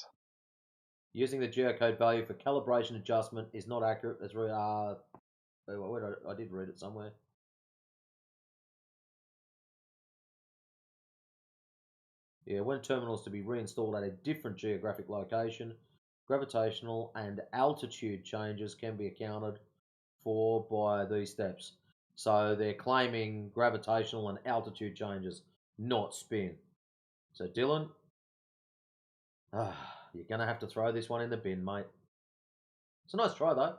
Using the geocode value for calibration adjustment is not accurate. As I did read it somewhere. Yeah, when terminals to be reinstalled at a different geographic location, gravitational and altitude changes can be accounted for by these steps. So they're claiming gravitational and altitude changes, not spin. So Dylan, you're going to have to throw this one in the bin, mate. It's a nice try, though.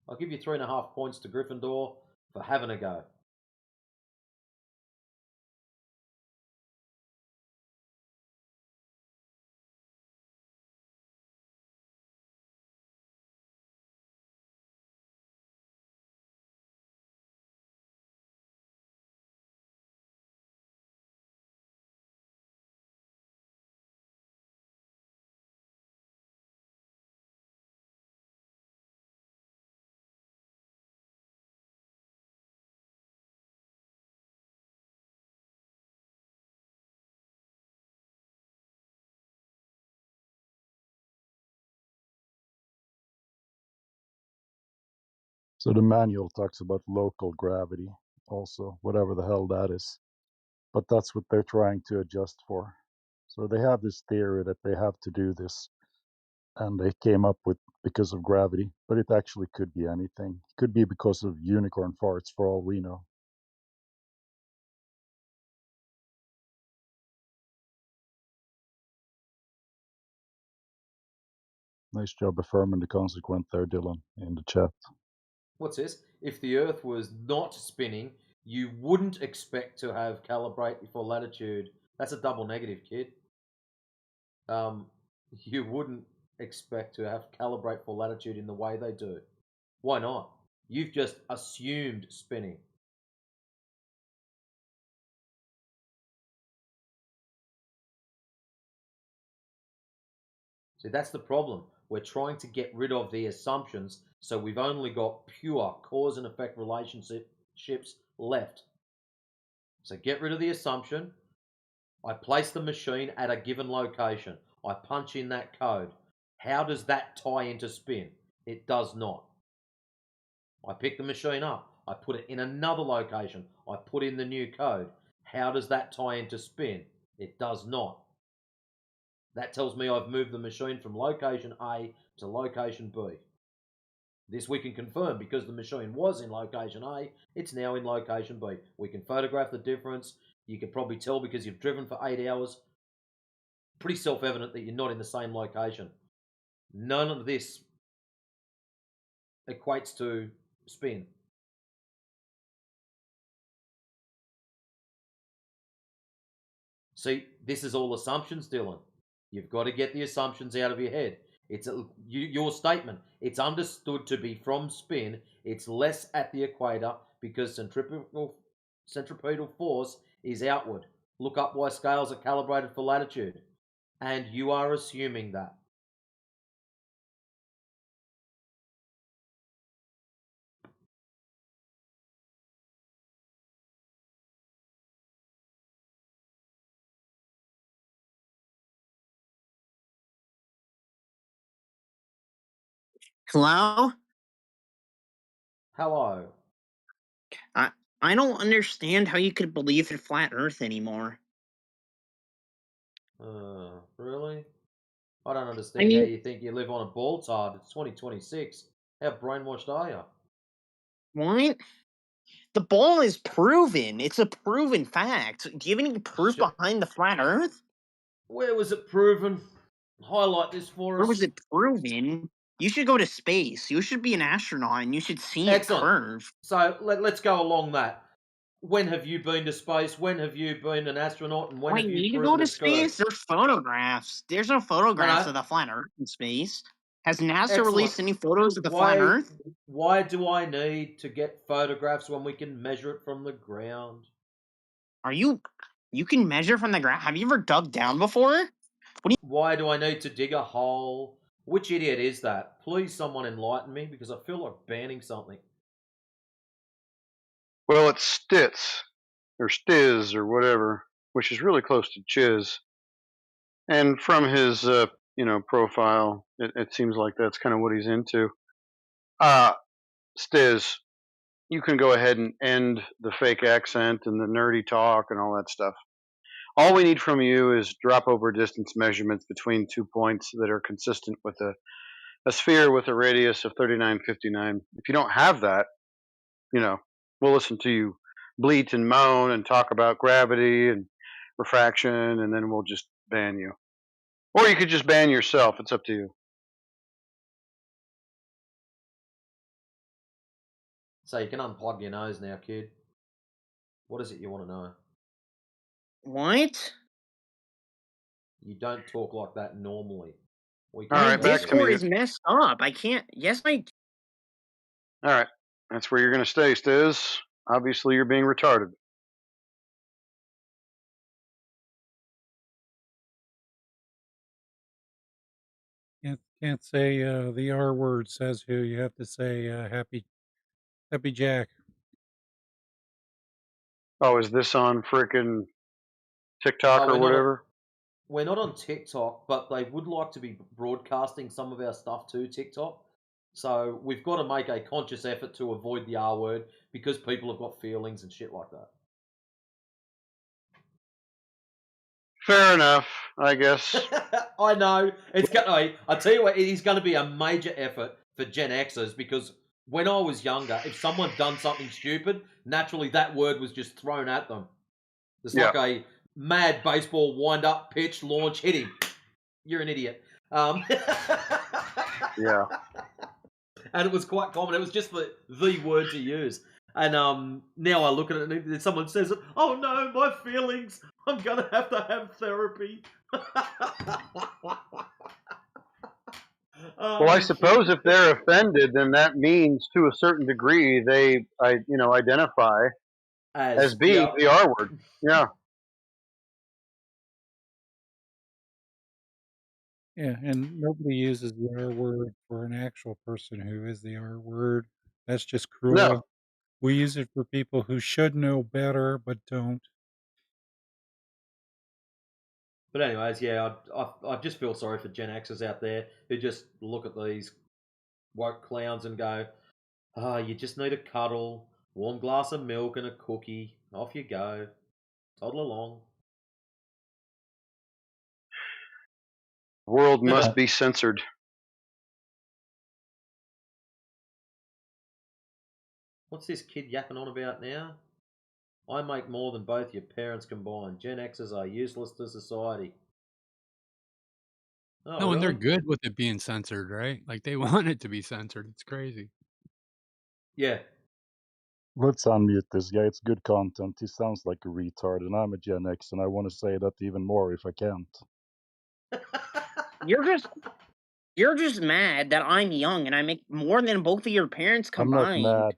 I'll give you 3.5 points to Gryffindor for having a go. So the manual talks about local gravity also, whatever the hell that is. But that's what they're trying to adjust for. So they have this theory that they have to do this, and they came up with because of gravity, but it actually could be anything. It could be because of unicorn farts for all we know. Nice job affirming the consequent there, Dylan, in the chat. What's this? If the Earth was not spinning, you wouldn't expect to have calibrate for latitude. That's a double negative, kid. You wouldn't expect to have calibrate for latitude in the way they do. Why not? You've just assumed spinning. See, that's the problem. We're trying to get rid of the assumptions, so we've only got pure cause and effect relationships left. So get rid of the assumption. I place the machine at a given location. I punch in that code. How does that tie into spin? It does not. I pick the machine up. I put it in another location. I put in the new code. How does that tie into spin? It does not. That tells me I've moved the machine from location A to location B. This we can confirm because the machine was in location A, it's now in location B. We can photograph the difference. You can probably tell because you've driven for 8 hours. Pretty self-evident that you're not in the same location. None of this equates to spin. See, this is all assumptions, Dylan. You've got to get the assumptions out of your head. It's your statement. It's understood to be from spin. It's less at the equator because centripetal force is outward. Look up why scales are calibrated for latitude. And you are assuming that. Hello? Hello. I don't understand how you could believe in flat Earth anymore. Really? I don't I understand how mean, you think you live on a ball tard. It's 2026. How brainwashed are you? what? The ball is proven. It's a proven fact. Do you have any proof behind the flat Earth? Where was it proven? Highlight this for Where us. was it proven? You should go to space. You should be an astronaut, and you should see Excellent. it curve. So let's go along that. When have you been to space? When have you been an astronaut? And when Why have you need to go proven to it's curved? space? There's photographs. There's no photographs No. of the flat Earth in space. Has NASA Excellent. released any photos of the flat Earth? Why do I need to get photographs when we can measure it from the ground? You can measure from the ground? Have you ever dug down before? Why do I need to dig a hole? Which idiot is that? Please someone enlighten me, because I feel like banning something. Well, it's Stitz, or Stiz, or whatever, which is really close to Chiz. And from his, profile, it seems like that's kind of what he's into. Stiz, you can go ahead and end the fake accent and the nerdy talk and all that stuff. All we need from you is drop over distance measurements between 2 points that are consistent with a sphere with a radius of 3959. If you don't have that, we'll listen to you bleat and moan and talk about gravity and refraction, and then we'll just ban you. Or you could just ban yourself. It's up to you. So you can unplug your nose now, kid. What is it you want to know? What? You don't talk like that normally. All right, back to me. Discord is messed up. I can't. Yes, I. All right, that's where you're going to stay, Stiz. Obviously, you're being retarded. Can't say the R word, says who. You have to say happy Jack. Oh, is this on frickin' TikTok or whatever? We're not on TikTok, but they would like to be broadcasting some of our stuff to TikTok. So we've got to make a conscious effort to avoid the R word, because people have got feelings and shit like that. Fair enough, I guess. I know. I tell you what, it is going to be a major effort for Gen Xers, because when I was younger, if someone done something stupid, naturally that word was just thrown at them. It's like a mad baseball wind-up, pitch, launch, hit him. You're an idiot. Yeah. And it was quite common. It was just the word to use. And now I look at it and someone says, "Oh no, my feelings! I'm gonna have to have therapy." Well, I suppose if they're offended, then that means to a certain degree they, identify as being the R word. Yeah. Yeah, and nobody uses the R word for an actual person who is the R word. That's just cruel. No. We use it for people who should know better but don't. But anyways, yeah, I just feel sorry for Gen Xers out there who just look at these woke clowns and go, you just need a cuddle, warm glass of milk and a cookie. Off you go. Toddle along. World must be censored. What's this kid yapping on about now? I make more than both your parents combined. Gen Xers are useless to society. Oh, No, and they're really? good with it being censored, right? Like they want it to be censored. It's crazy. Yeah. Let's unmute this guy. It's good content. He sounds like a retard, and I'm a Gen X, and I want to say that even more if I can't. You're just mad that I'm young and I make more than both of your parents I'm not combined. mad.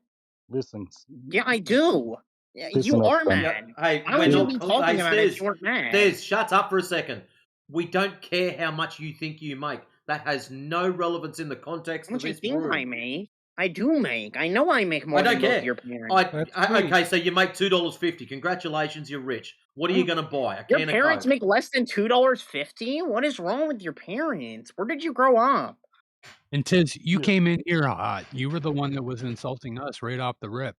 Listen. Yeah, I do. Yeah, Listen you up, are son. mad. Hey, Why would you be talking about it if you weren't mad? Stairs, shut up for a second. We don't care how much you think you make. That has no relevance in the context How of much I this think room. I make? I do make. I know I make more I don't than both care. of your parents. Okay, so you make $2.50. Congratulations, you're rich. What are you going to buy? A Your can parents of Coke? make less than $2.50? What is wrong with your parents? Where did you grow up? And Tiz, you came in here hot. You were the one that was insulting us right off the rip.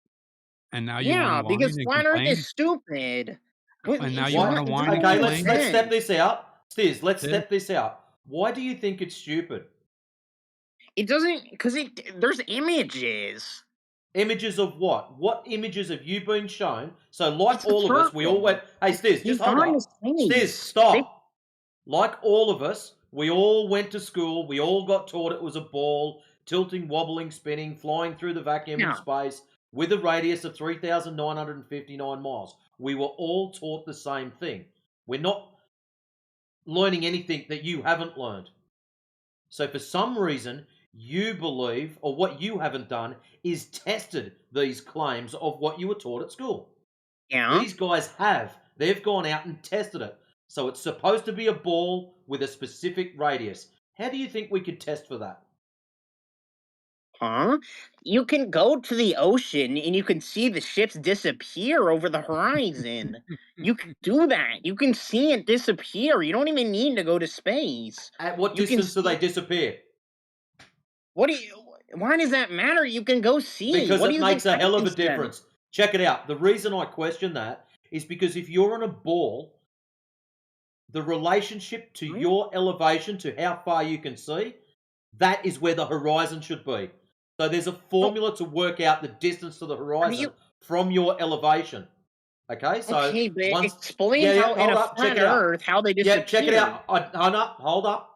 And now you want Yeah, to whine because and flat Earth complain? is stupid. And now you want to whine and Okay, complain? let's step this out. Stiz, let's Tiz? step this out. Why do you think it's stupid? It doesn't, because there's images. Images of what? What images have you been shown? So, like It's the all of us, we all went. Hey, Stiz, He's just hold gone up. to Stiz, space. stop. Like all of us, we all went to school. We all got taught it was a ball, tilting, wobbling, spinning, flying through the vacuum in Yeah. space with a radius of 3,959 miles. We were all taught the same thing. We're not learning anything that you haven't learned. So, for some reason, you believe, or what you haven't done, is tested these claims of what you were taught at school. Yeah. These guys have. They've gone out and tested it. So it's supposed to be a ball with a specific radius. How do you think we could test for that? Huh? You can go to the ocean and you can see the ships disappear over the horizon. You can do that. You can see it disappear. You don't even need to go to space. At what You can distance do they disappear? Why does that matter? You can go see. Because What do it you makes think a hell of a happens then? difference. Check it out. The reason I question that is because if you're on a ball, the relationship to your elevation, to how far you can see, that is where the horizon should be. So there's a formula to work out the distance to the horizon from your elevation. Okay, so Okay, but once explain how in hold a up, check flat it out. Earth how they Yeah, check it disappear. out. Hold up.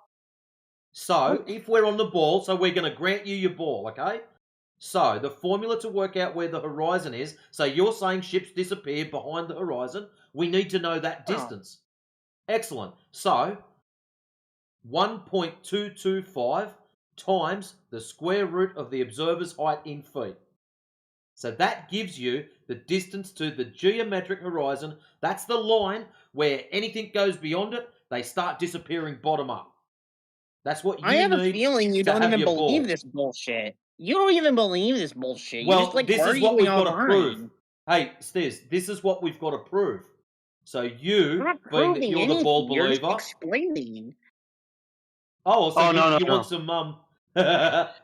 So if we're on the ball, so we're going to grant you your ball, okay? So the formula to work out where the horizon is. So you're saying ships disappear behind the horizon. We need to know that distance. Excellent. So 1.225 times the square root of the observer's height in feet. So that gives you the distance to the geometric horizon. That's the line where anything goes beyond it, they start disappearing bottom up. That's what you I have a need feeling you to don't have even your believe ball. this bullshit. You don't even believe this bullshit. Well, you just like this is what arguing we've got to online. prove. Hey, Stiz, this is what we've got to prove. So you, You're not being that proving you're the anything. ball You're just believer. explaining. Oh, so no, you no. want some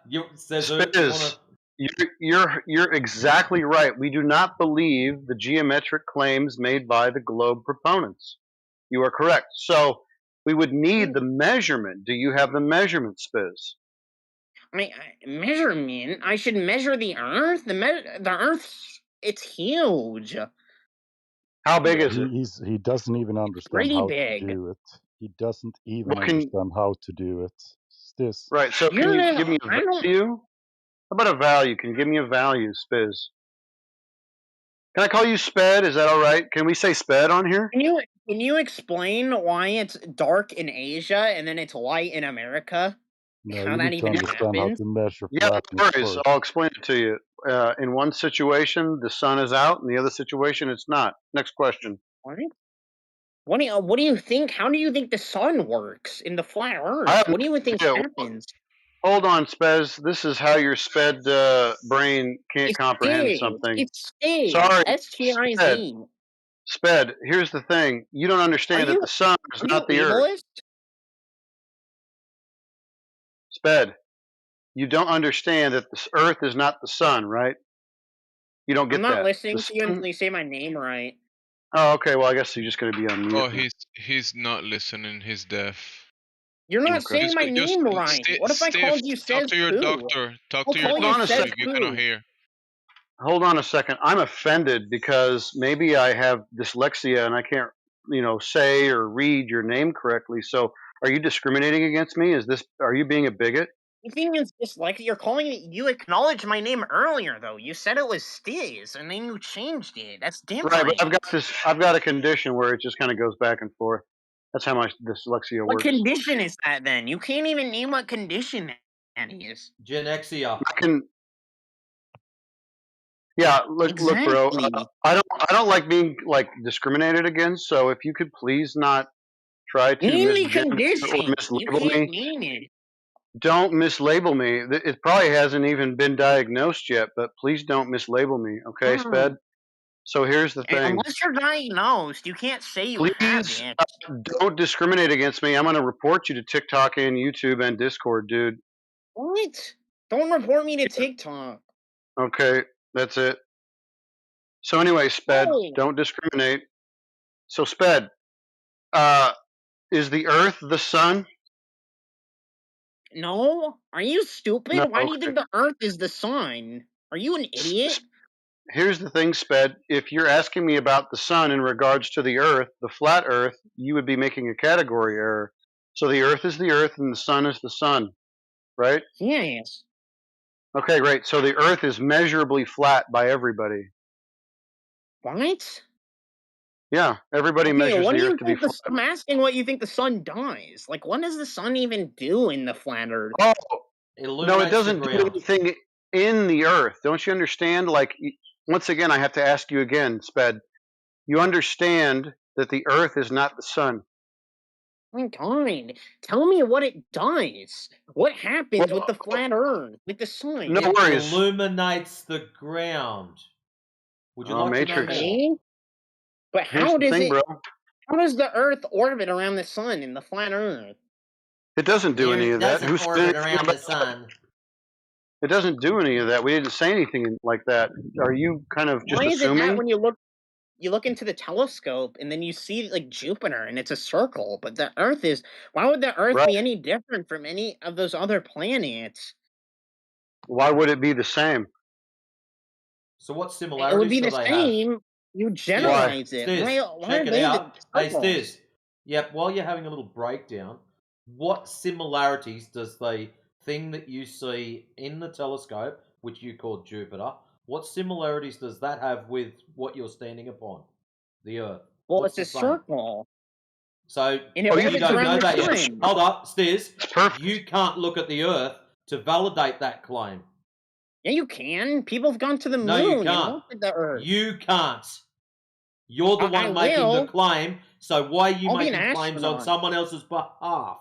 you says who? You Spiz, wanna you're exactly right. We do not believe the geometric claims made by the globe proponents. You are correct. So we would need the measurement. Do you have the measurement, Spiz? Measurement? I should measure the Earth? The Earth, it's huge. How big is it? He doesn't even understand Pretty how big. to do it. He doesn't even What can- understand how to do it. It's this. Right. So can you give me a value? How about a value? Can you give me a value, Spiz? Can I call you Sped? Is that all right? Can we say Sped on here? Can you explain why it's dark in Asia and then it's light in America? No, How you that need to even understand how happens? to measure Yeah, no flatness worries. first. I'll explain it to you. In one situation, the sun is out. In the other situation, it's not. Next question. What do you think? How do you think the sun works in the flat I Earth? have What do you think no idea. happens? Hold on, Spez. This is how your Sped brain can't It's comprehend stage. something. It's stage. Sorry, SGIZ. Sped. Sped, here's the thing. You don't understand that the sun is not the Earth. ableist? Sped, you don't understand that the Earth is not the sun, right? You don't get I'm not that. listening The to you sun- until you say my name right. Oh, okay. Well, I guess you're just going to be on mute. Oh, he's not listening. He's deaf. You're not Okay. saying my name right. What if I called you Talk Says to your Poo? doctor. Talk I'll to your call you Hold on doctor a Says if you cannot Poo. hear. Hold on a second. I'm offended because maybe I have dyslexia and I can't, say or read your name correctly. So, are you discriminating against me? Are you being a bigot? The thing is, you're calling it. You acknowledged my name earlier, though. You said it was Stiz, and then you changed it. That's different. Right, but I've got a condition where it just kind of goes back and forth. That's how my dyslexia What works. condition is that then? You can't even name what condition that is. Genexia. Yeah, look, bro. Exactly. I don't like being discriminated against. So if you could please not try to Name the misgender or condition. You mislabel can't me. name it. Don't mislabel me. It probably hasn't even been diagnosed yet, but please don't mislabel me, okay, Sped? So here's the thing. Unless you're diagnosed, you can't say you have Please it. don't discriminate against me. I'm going to report you to TikTok and YouTube and Discord, dude. What? Don't report me to TikTok. Okay, that's it. So anyway, Sped, Oh. don't discriminate. So Sped, is the Earth the sun? No? Are you stupid? No. Why do you Okay. think the Earth is the sun? Are you an idiot? Here's the thing, Sped. If you're asking me about the sun in regards to the Earth, the flat Earth, you would be making a category error. So the Earth is the Earth and the sun is the sun, right? Yes. Okay, great. So the Earth is measurably flat by everybody. What? Yeah, everybody Okay, measures what the do Earth you to be think flat. I'm asking what you think the sun does. Like, what does the sun even do in the flat Earth? Oh, It no, it illuminates the doesn't do ground. anything in the Earth. Don't you understand? Like, once again, I have to ask you again, Sped. You understand that the Earth is not the sun. My God, tell me what it does. What happens with the flat Earth, with the sun? No It worries. illuminates the ground. Would you like Matrix. to know more? But Here's the thing, bro. how does the Earth orbit around the sun in the flat Earth? It doesn't do The any Earth of that. doesn't Who said orbit anything around about the sun. It doesn't do any of that. We didn't say anything like that. Are you kind of just Why is it that assuming? when you look into the telescope and then you see like Jupiter and it's a circle, but the Earth is why would the Earth Right. be any different from any of those other planets? Why would it be the same? So what It would similarities be do the they have? same. You generalize it. Stiz, Why check are it they out. the Hey, circles? Stiz. Yep, while you're having a little breakdown, what similarities does the thing that you see in the telescope, which you call Jupiter, what similarities does that have with what you're standing upon? The Earth. Well, What's it's a the same? circle. So And it you orbits don't around know the that yet. sun. Hold up, Stiz. You can't look at the Earth to validate that claim. Yeah, you can. People have gone to the No, you moon and can't. looked at the Earth. You can't. You're the I one making the will. claim, so why are you I'll be an making claims on astronaut. someone else's behalf?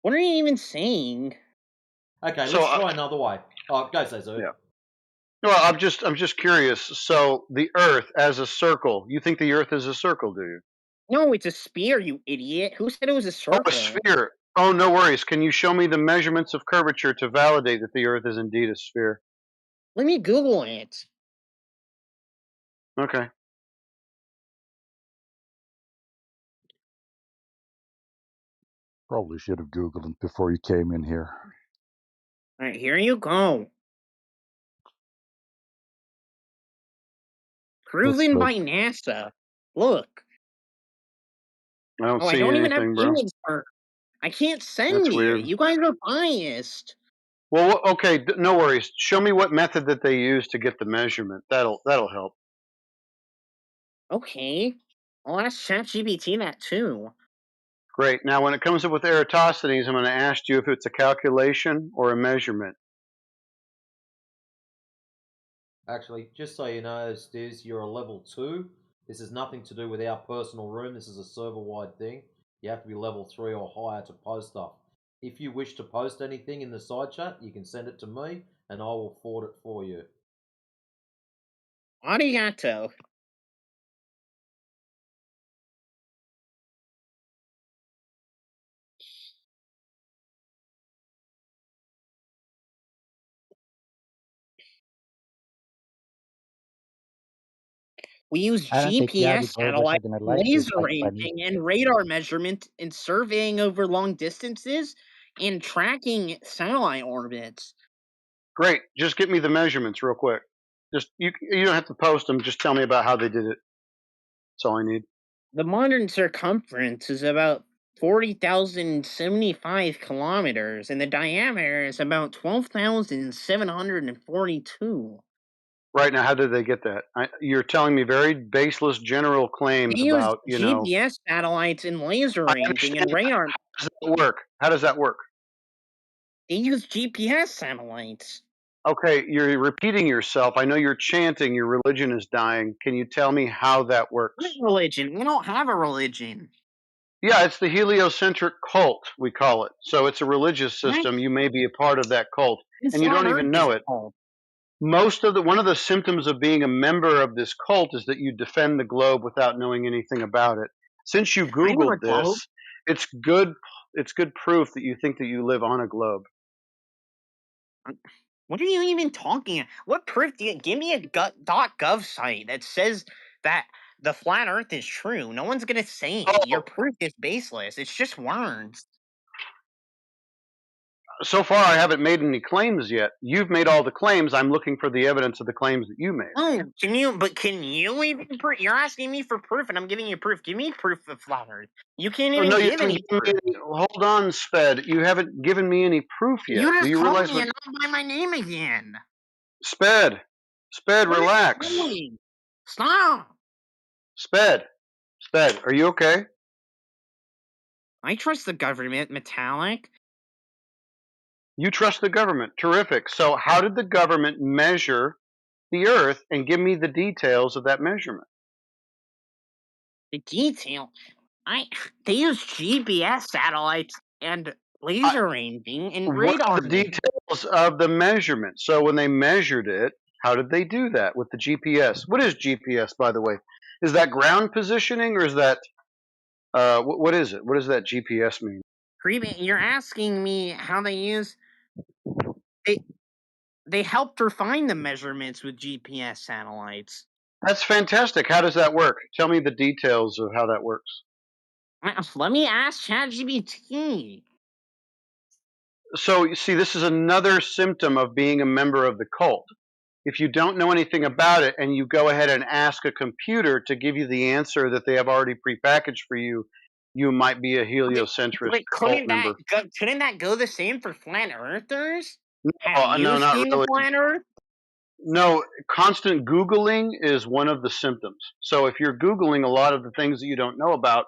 What are you even saying? Okay, So, let's try another way. Oh, go, Cezu. Yeah. Well, I'm just curious. So the Earth as a circle, you think the Earth is a circle, do you? No, it's a sphere, you idiot. Who said it was a circle? Oh, a sphere. Oh, no worries. Can you show me the measurements of curvature to validate that the Earth is indeed a sphere? Let me Google it. Okay. Probably should have Googled it before you came in here. All right, here you go. Proven by NASA. Look. I don't Oh, I see don't even have anything, the bro. image for. I can't send That's you. weird. You guys are biased. Well, okay, no worries. Show me what method that they use to get the measurement. That'll help. Okay. I'll ask ChatGPT that too. Great. Now, when it comes up with Eratosthenes, I'm going to ask you if it's a calculation or a measurement. Actually, just so you know, Stiz, you're a level 2. This has nothing to do with our personal room. This is a server-wide thing. You have to be level 3 or higher to post stuff. If you wish to post anything in the side chat, you can send it to me, and I will forward it for you. Arigato. We use I don't think the GPS Globers are satellites, gonna like this, laser Mike Bunny. ranging, and radar measurement and surveying over long distances and tracking satellite orbits. Great. Just get me the measurements real quick. Just you don't have to post them. Just tell me about how they did it. That's all I need. The modern circumference is about 40,075 kilometers, and the diameter is about 12,742. Right now, how did they get that? You're telling me very baseless general claims They use about, GPS satellites and laser I ranging and understand. radar. How does that work? How does that work? They use GPS satellites. Okay, you're repeating yourself. I know you're chanting your religion is dying. Can you tell me how that works? What religion? We don't have a religion. Yeah, it's the heliocentric cult, we call it. So it's a religious system. You may be a part of that cult, and you don't even know it. one of the symptoms of being a member of this cult is that you defend the globe without knowing anything about it. Since you I know a Googled globe. this, it's good proof that you think that you live on a globe. What are you even talking? What proof do you give me? A .gov site that says that the flat Earth is true. No one's gonna say it. Your proof is baseless. It's just words. So far, I haven't made any claims yet. You've made all the claims. I'm looking for the evidence of the claims that you made. Oh, can you even prove? You're asking me for proof, and I'm giving you proof. Give me proof of flat Earth. You can't even no, you give haven't any given proof. me any, hold on, Sped. You haven't given me any proof yet. You Do just you called realize me what? and not by my name again. Sped, What relax. are you doing? Stop. Sped, are you okay? I trust the government, Metallic. You trust the government. Terrific. So how did the government measure the Earth, and give me the details of that measurement? The detail? They use GPS satellites and laser ranging and What radar. are the details of the measurement? So when they measured it, how did they do that with the GPS? What is GPS, by the way? Is that ground positioning, or is that what is it? What does that GPS mean? You're asking me how they use. They helped refine the measurements with GPS satellites. That's fantastic. How does that work? Tell me the details of how that works. Let me ask ChatGPT. So, you see, this is another symptom of being a member of the cult. If you don't know anything about it and you go ahead and ask a computer to give you the answer that they have already prepackaged for you, you might be a heliocentrist cult member. Couldn't that go the same for flat earthers? No, Have you not seen really. the flat Earth? No, constant Googling is one of the symptoms. So if you're Googling a lot of the things that you don't know about,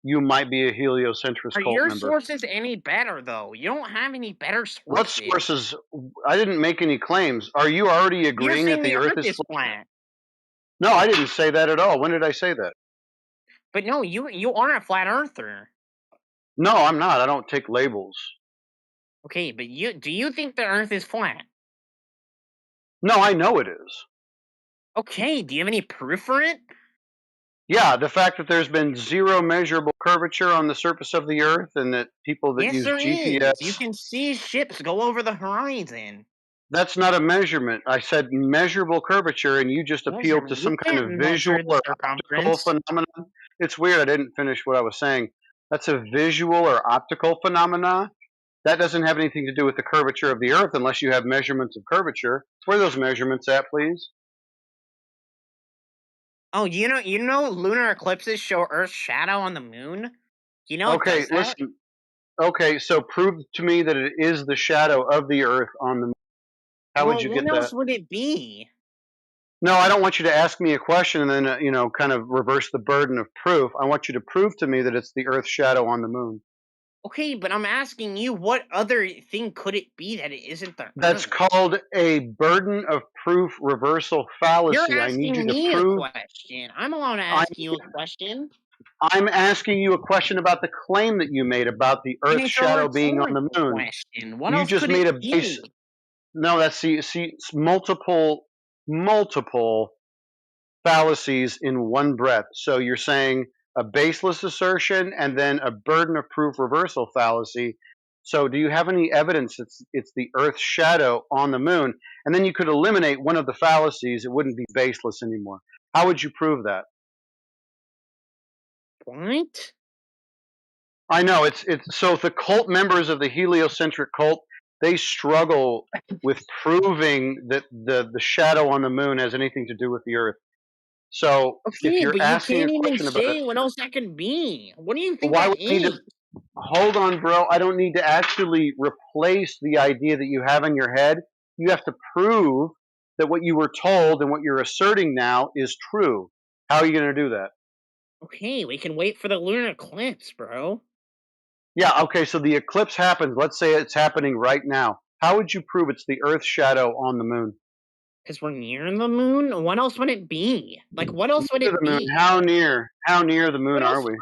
you might be a heliocentrist Are cult your member. sources any better, though? You don't have any better sources. What sources? I didn't make any claims. Are you already agreeing that the Earth is flat? No, I didn't say that at all. When did I say that? But no, you are a flat earther. No, I'm not. I don't take labels. Okay, but do you think the Earth is flat? No, I know it is. Okay, do you have any proof for it? Yeah, the fact that there's been zero measurable curvature on the surface of the Earth, and that people that use GPS. You can see ships go over the horizon. That's not a measurement. I said measurable curvature, and you just appealed to some kind of visual or optical phenomenon. It's weird. I didn't finish what I was saying. That's a visual or optical phenomena. That doesn't have anything to do with the curvature of the Earth unless you have measurements of curvature. Where are those measurements at, please? Oh, you know, lunar eclipses show Earth's shadow on the moon. You know. Okay, listen. Okay, so prove to me that it is the shadow of the Earth on the moon. How would you get that? What else would it be? No, I don't want you to ask me a question and then kind of reverse the burden of proof. I want you to prove to me that it's the Earth's shadow on the moon. Okay, but I'm asking you, what other thing could it be that it isn't the Earth? That's called a burden of proof reversal fallacy. You're I need you asking me to prove. a question. I'm allowed to ask you a question. I'm asking you a question about the claim that you made about the Earth's shadow being on the moon. Question. What You else just could made it a base. be? No, that's it's multiple fallacies in one breath. So you're saying a baseless assertion and then a burden of proof reversal fallacy. So do you have any evidence it's the Earth's shadow on the moon? And then you could eliminate one of the fallacies. It wouldn't be baseless anymore. How would you prove that? What? I know it's so the cult members of the heliocentric cult, they struggle with proving that the shadow on the moon has anything to do with the Earth. So if you're but asking you a can't even question about say it, what else that could be. What do you think why that would I need is? to hold on, bro? I don't need to actually replace the idea that you have in your head. You have to prove that what you were told and what you're asserting now is true. How are you going to do that? Okay, we can wait for the lunar eclipse, bro. Yeah, okay, so the eclipse happens. Let's say it's happening right now. How would you prove it's the Earth's shadow on the moon? Because we're near the moon? What else would it be? Like, what else would Near it the moon. be? How near? How near the moon What are else? we?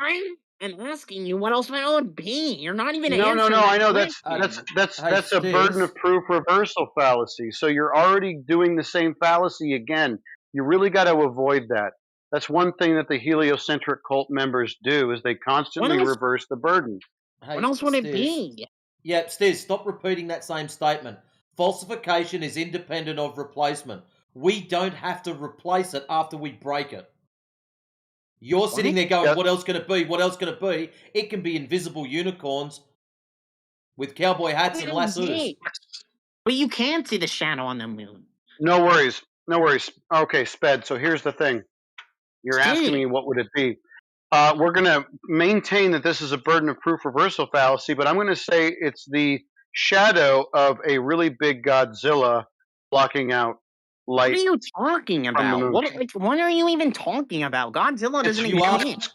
I'm asking you what else it would be. You're not even No, answering I know that that's question. a burden of proof reversal fallacy. So you're already doing the same fallacy again. You really got to avoid that. That's one thing that the heliocentric cult members do is they constantly else? reverse the burden. What else would it be? Yeah, Stiz, stop repeating that same statement. Falsification is independent of replacement. We don't have to replace it after we break it. You're sitting there going, what else can it be? What else can it be? It can be invisible unicorns with cowboy hats and lassos. But you can't see the shadow on the moon. No worries. Okay, Sped. So here's the thing. You're asking me what would it be. We're going to maintain that this is a burden of proof reversal fallacy, but I'm going to say it's the shadow of a really big Godzilla blocking out light. What are you talking about? What are you even talking about? Godzilla doesn't exist.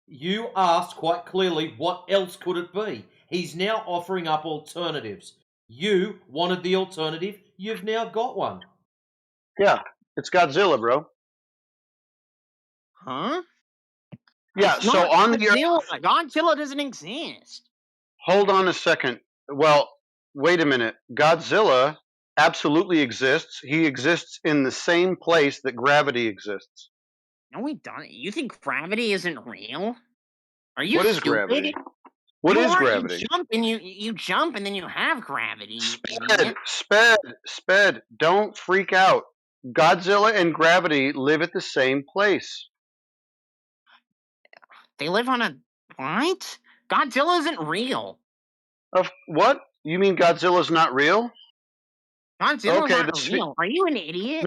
You asked quite clearly what else could it be. He's now offering up alternatives. You wanted the alternative. You've now got one. Yeah, it's Godzilla, bro. Huh? Yeah, It's so not on the Godzilla. Godzilla doesn't exist. Hold on a second. Well, wait a minute. Godzilla absolutely exists. He exists in the same place that gravity exists. No, he doesn't. You think gravity isn't real? Are you What is stupid? gravity? What is gravity? You jump and then you have gravity. Idiot. Sped, don't freak out. Godzilla and gravity live at the same place. They live on a what? Godzilla isn't real. Of what? You mean Godzilla's not real? Godzilla's not real. Are you an idiot?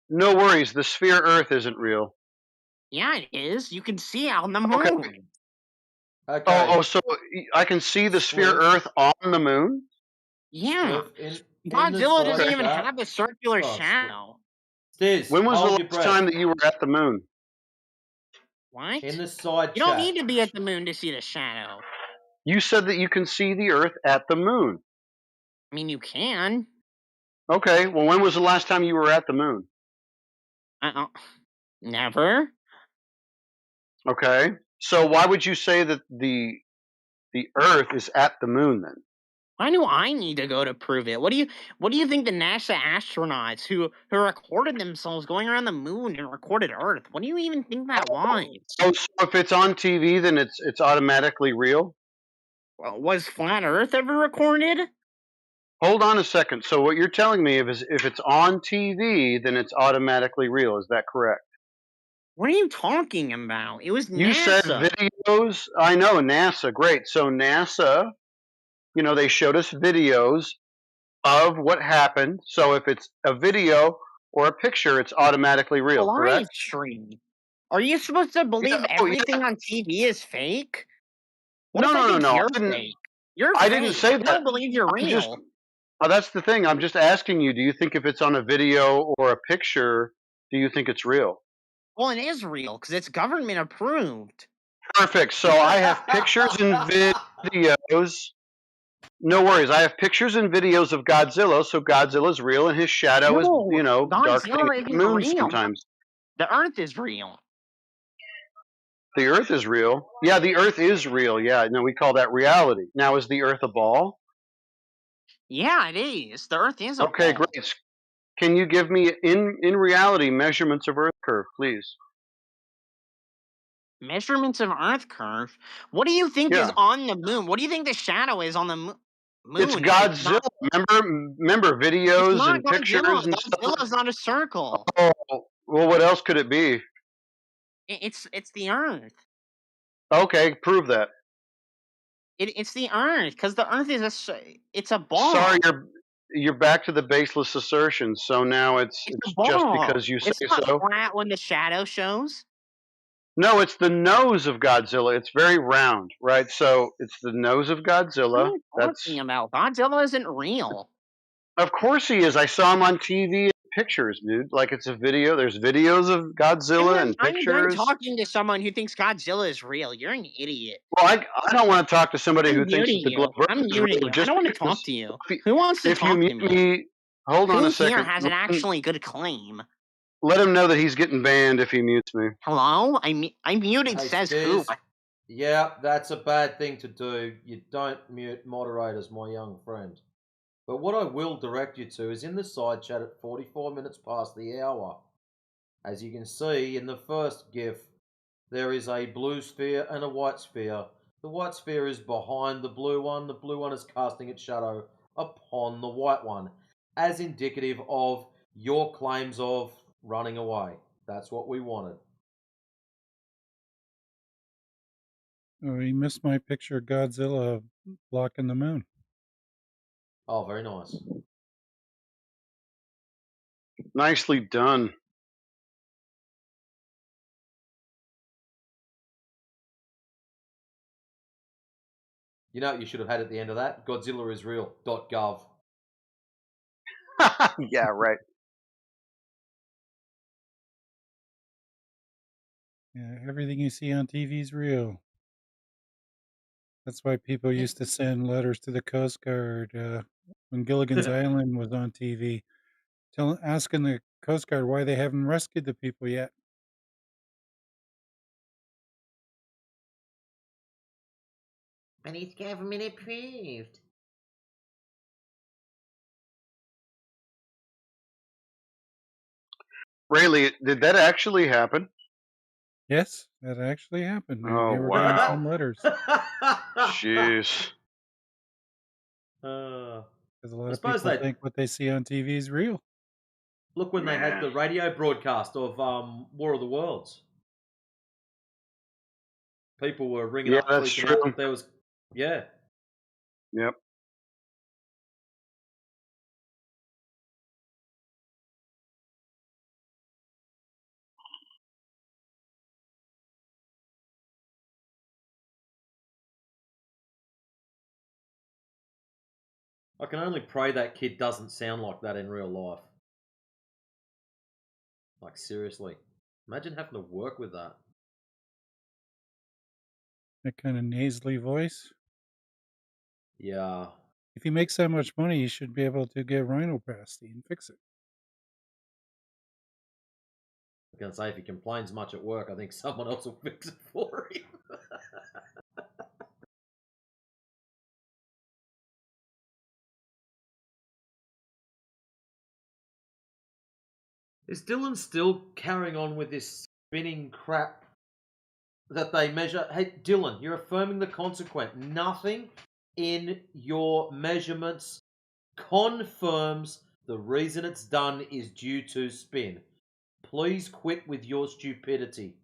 No worries. The sphere Earth isn't real. Yeah, it is. You can see it on the moon. Okay. So I can see the sphere Earth on the moon? Yeah. Godzilla doesn't even have a circular shadow. When was the last time that you were at the moon? What? In the side You don't need to be at the moon to see the shadow. You said that you can see the Earth at the moon. I mean, you can. Okay. Well, when was the last time you were at the moon? Never. Okay. So why would you say that the Earth is at the moon then? Why do I need to go to prove it? What do you think the NASA astronauts who recorded themselves going around the moon and recorded Earth? What do you even think that was? Oh, so if it's on TV, then it's automatically real? Well, was flat Earth ever recorded? Hold on a second. So what you're telling me is if it's on TV, then it's automatically real. Is that correct? What are you talking about? It was NASA. You said videos. I know, NASA. Great. So NASA, they showed us videos of what happened. So if it's a video or a picture, it's automatically real, correct? Livestream. Are you supposed to believe everything on TV is fake? What No. You're fake. You're I fake. didn't say that. I don't believe you're real. That's the thing. I'm just asking you, do you think if it's on a video or a picture, do you think it's real? Well, it is real because it's government approved. Perfect. So I have pictures and videos. No worries. I have pictures and videos of Godzilla, so Godzilla's real, and his shadow is, darkening the moon sometimes. The Earth is real. The Earth is real. Yeah, the Earth is real. Yeah, no, we call that reality. Now, is the Earth a ball? Yeah, it is. The Earth is a ball. Okay, great. Can you give me, in reality, measurements of Earth curve, please? Measurements of Earth curve? What do you think is on the moon? What do you think the shadow is on the moon? It's Godzilla. Remember videos and pictures and stuff? Godzilla's not a circle. Oh, well, what else could it be? It's the Earth. Okay, prove that. It's the Earth because the Earth is it's a ball. Sorry, you're back to the baseless assertions. So now it's just because you say so. It's not flat when the shadow shows. No, it's the nose of Godzilla. It's very round, right? So it's the nose of Godzilla. What are you talking about? Godzilla isn't real. Of course he is. I saw him on TV and pictures, dude. Like it's a video. There's videos of Godzilla and pictures. I'm talking to someone who thinks Godzilla is real. You're an idiot. Well, I don't want to talk to somebody who thinks that the globe I'm is real. muting you. I don't want to talk to you. Who wants to talk to me? Hold on a Who second. here has an actually good claim? Let him know that he's getting banned if he mutes me. Hello? I muted says who. Yeah, that's a bad thing to do. You don't mute moderators, my young friend. But what I will direct you to is in the side chat at 44 minutes past the hour. As you can see in the first GIF, there is a blue sphere and a white sphere. The white sphere is behind the blue one. The blue one is casting its shadow upon the white one, as indicative of your claims of running away. That's what we wanted. Oh, you missed my picture of Godzilla blocking the moon. Oh, very nice. Nicely done. You know what you should have had at the end of that? Godzilla is real.gov. Yeah, right. Yeah, everything you see on TV is real. That's why people used to send letters to the Coast Guard when Gilligan's Island was on TV, asking the Coast Guard why they haven't rescued the people yet. But it's government approved. Rayleigh, did that actually happen? Yes, that actually happened. Oh, They were going to wow. send letters. Jeez. Because a lot I of suppose people they think what they see on TV is real. look when they had the radio broadcast of War of the Worlds. People were ringing Yeah, up, that's freaking true. out that there was, yeah. Yep. I can only pray that kid doesn't sound like that in real life. Like, seriously. Imagine having to work with that. That kind of nasally voice. Yeah. If he makes that much money, he should be able to get rhinoplasty and fix it. I'm going to say, if he complains much at work, I think someone else will fix it for him. Is Dylan still carrying on with this spinning crap that they measure? Hey, Dylan, you're affirming the consequent. Nothing in your measurements confirms the reason it's done is due to spin. Please quit with your stupidity.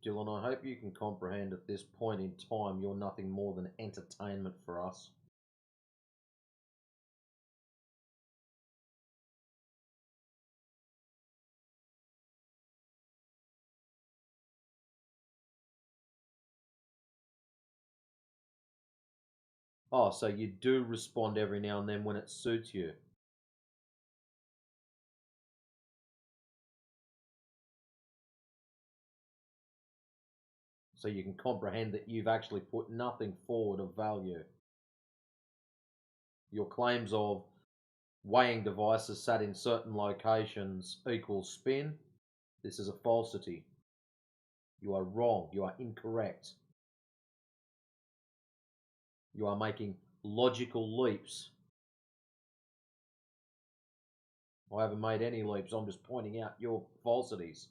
Dylan, I hope you can comprehend at this point in time you're nothing more than entertainment for us. Oh, so you do respond every now and then when it suits you. So you can comprehend that you've actually put nothing forward of value. Your claims of weighing devices sat in certain locations equals spin. This is a falsity. You are wrong. You are incorrect. You are making logical leaps. I haven't made any leaps. I'm just pointing out your falsities.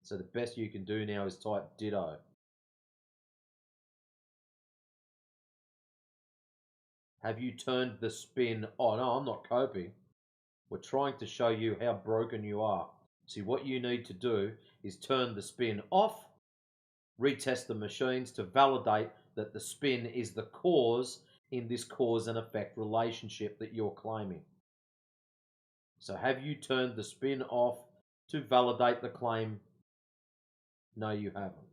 So the best you can do now is type ditto. Have you turned the spin on? Oh, no, I'm not coping. We're trying to show you how broken you are. See, what you need to do is turn the spin off, retest the machines to validate that the spin is the cause in this cause and effect relationship that you're claiming. So have you turned the spin off to validate the claim? No, you haven't.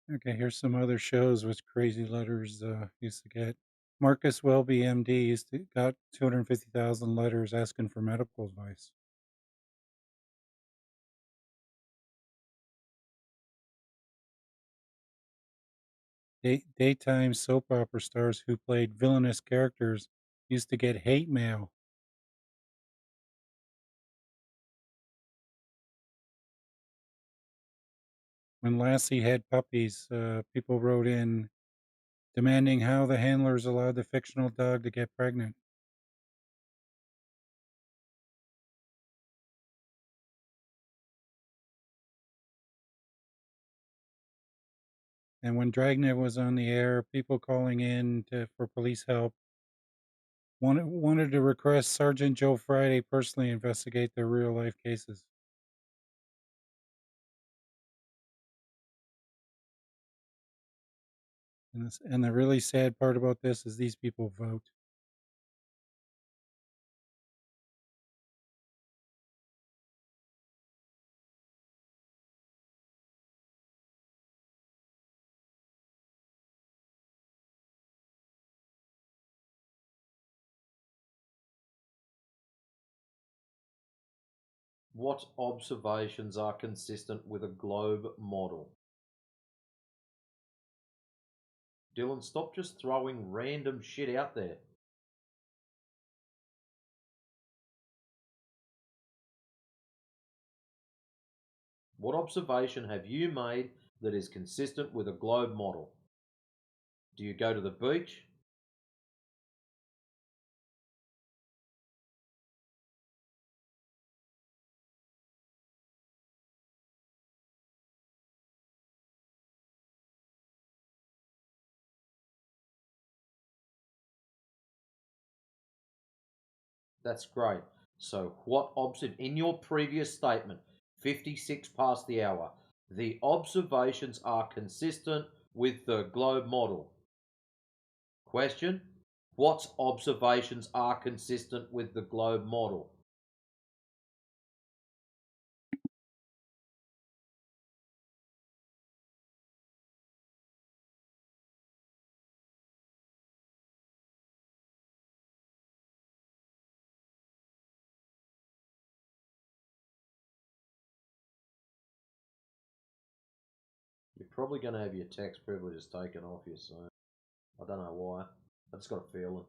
Okay, here's some other shows with crazy letters used to get. Marcus Welby, MD, got 250,000 letters asking for medical advice. Daytime soap opera stars who played villainous characters used to get hate mail. When Lassie had puppies, people wrote in demanding how the handlers allowed the fictional dog to get pregnant. And when Dragnet was on the air, people calling in for police help wanted to request Sergeant Joe Friday personally investigate their real life cases. And the really sad part about this is these people vote. What observations are consistent with a globe model? Dylan, stop just throwing random shit out there. What observation have you made that is consistent with a globe model? Do you go to the beach? That's great. So what in your previous statement, 56 past the hour, the observations are consistent with the globe model. Question, what observations are consistent with the globe model? You're probably going to have your text privileges taken off you soon. I don't know why. I just got a feeling.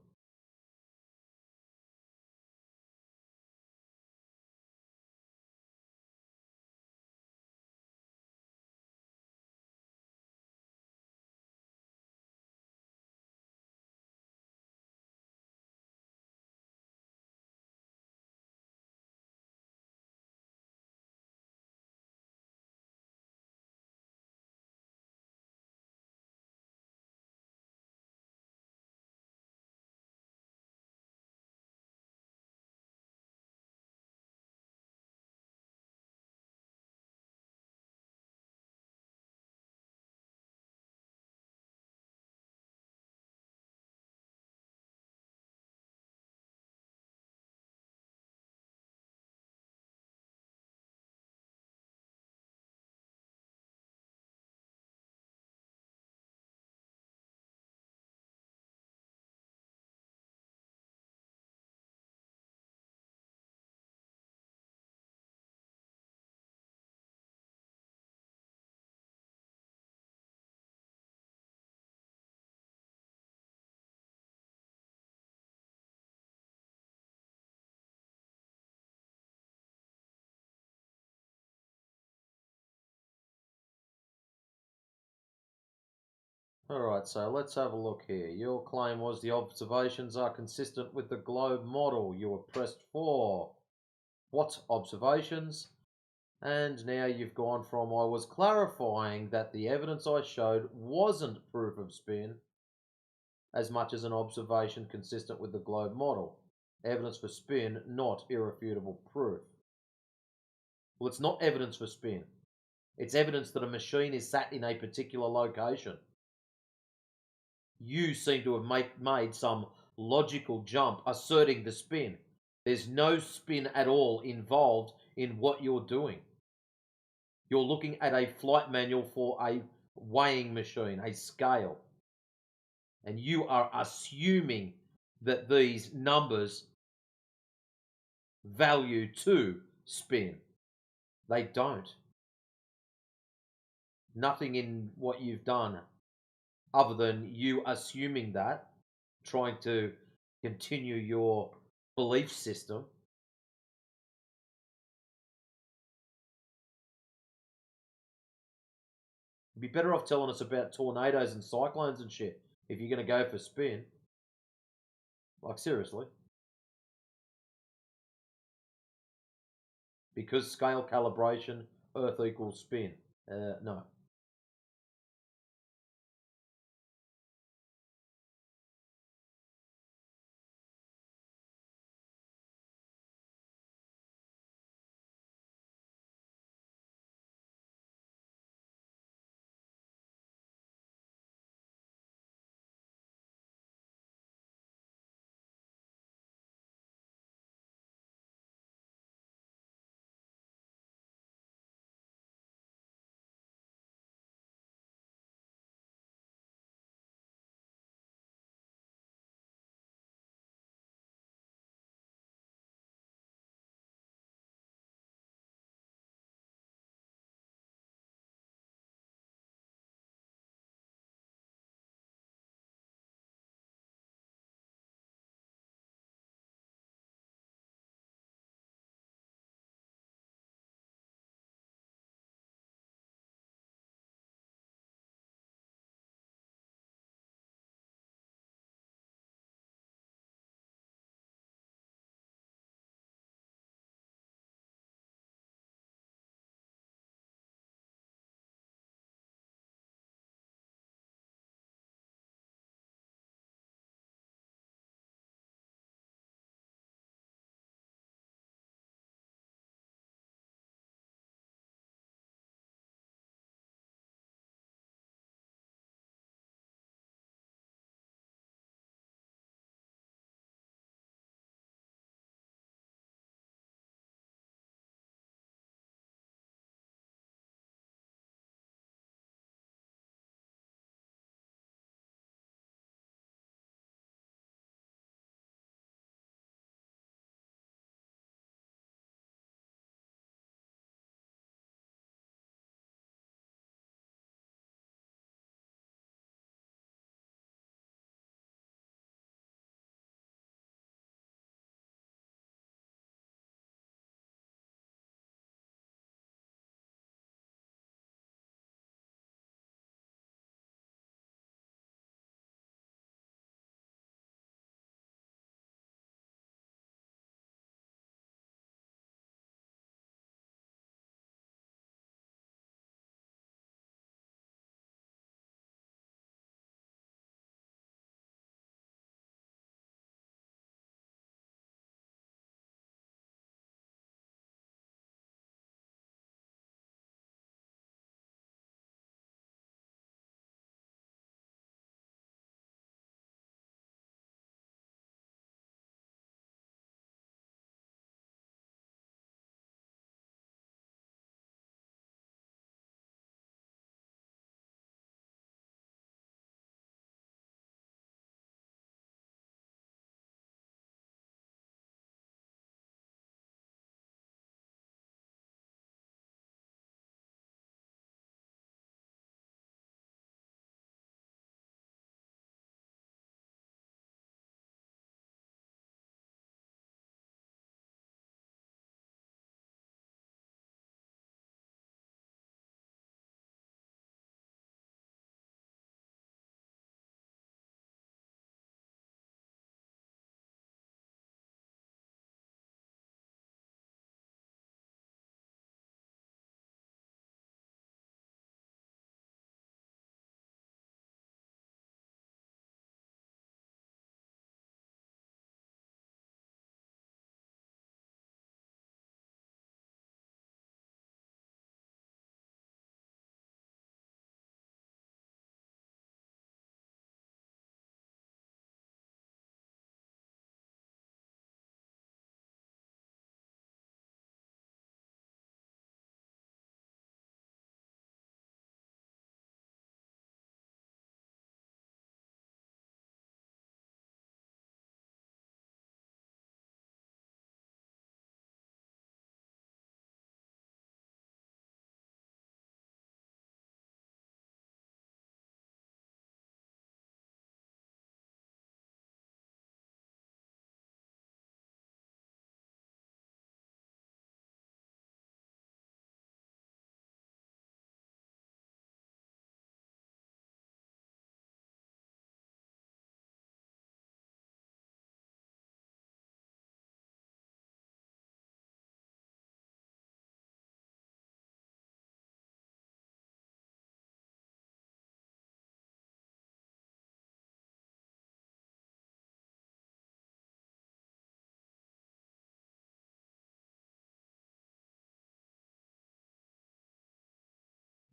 Alright, so let's have a look here. Your claim was the observations are consistent with the globe model. You were pressed for. What observations? And now you've gone from I was clarifying that the evidence I showed wasn't proof of spin as much as an observation consistent with the globe model. Evidence for spin, not irrefutable proof. Well, it's not evidence for spin. It's evidence that a machine is sat in a particular location. You seem to have made some logical jump asserting the spin. There's no spin at all involved in what you're doing. You're looking at a flight manual for a weighing machine, a scale. And you are assuming that these numbers value to spin. They don't. Nothing in what you've done other than you assuming that, trying to continue your belief system. You'd be better off telling us about tornadoes and cyclones and shit if you're going to go for spin. Like, seriously. Because scale calibration, Earth equals spin. No.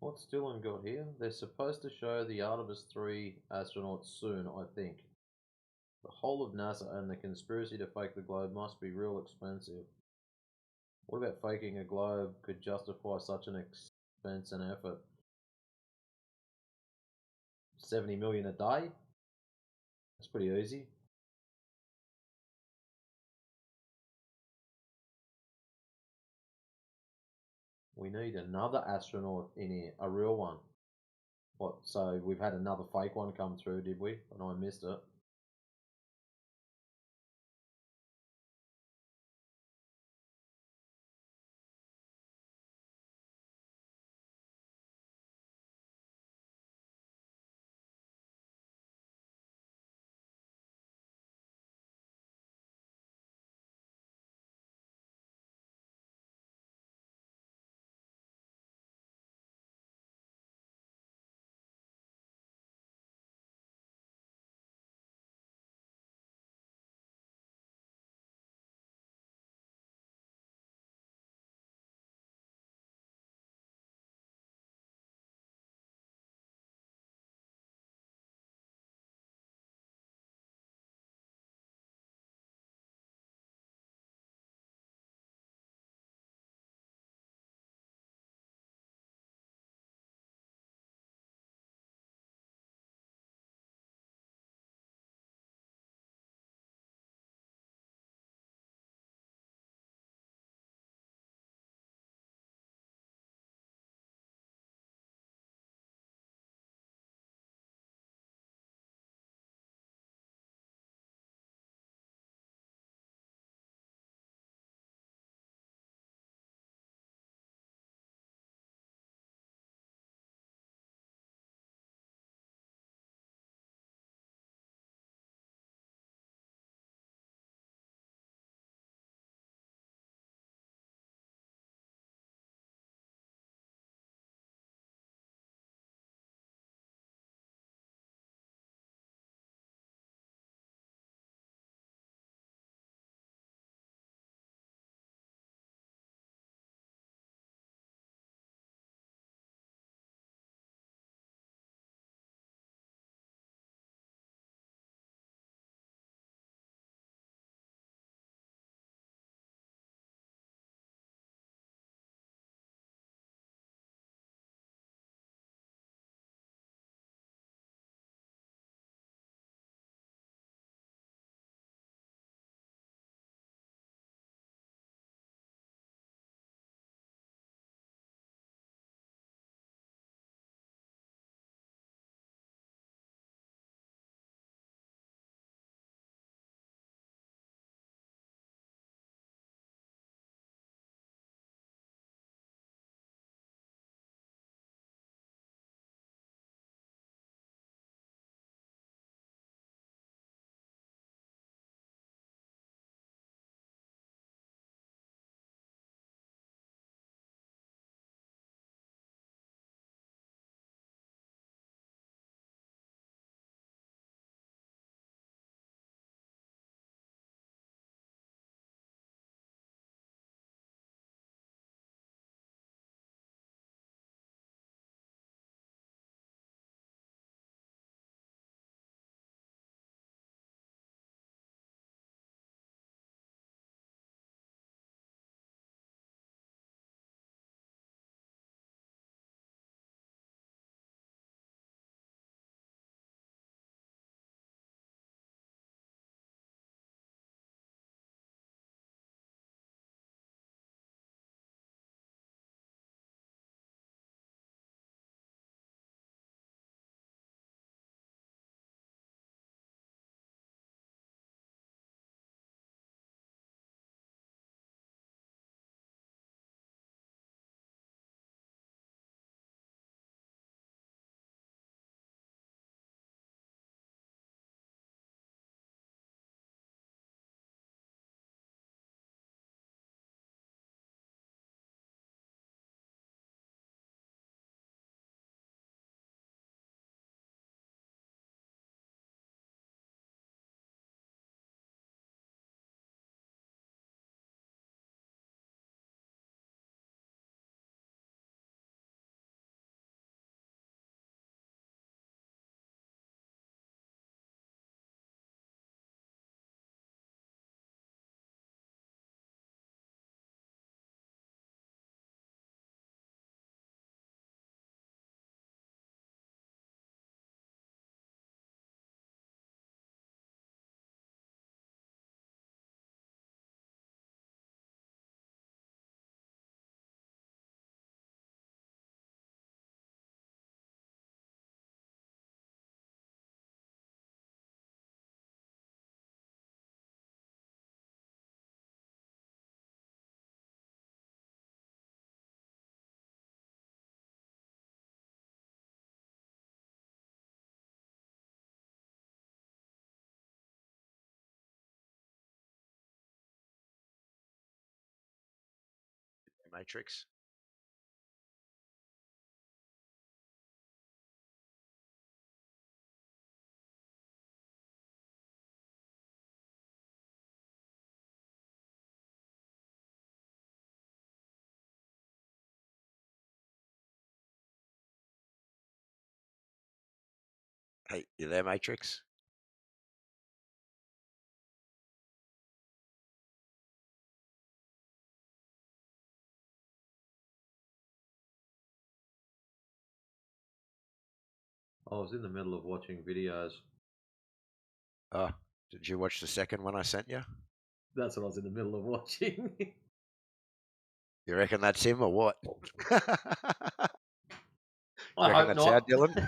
What's Dylan got here? They're supposed to show the Artemis 3 astronauts soon, I think. The whole of NASA and the conspiracy to fake the globe must be real expensive. What about faking a globe could justify such an expense and effort? 70 million a day? That's pretty easy. We need another astronaut in here, a real one. What, so we've had another fake one come through, did we? And I missed it. Matrix? Hey, you there, Matrix? I was in the middle of watching videos. Oh, did you watch the second one I sent you? That's what I was in the middle of watching. You reckon that's him or what? You I reckon hope that's our not. Dylan?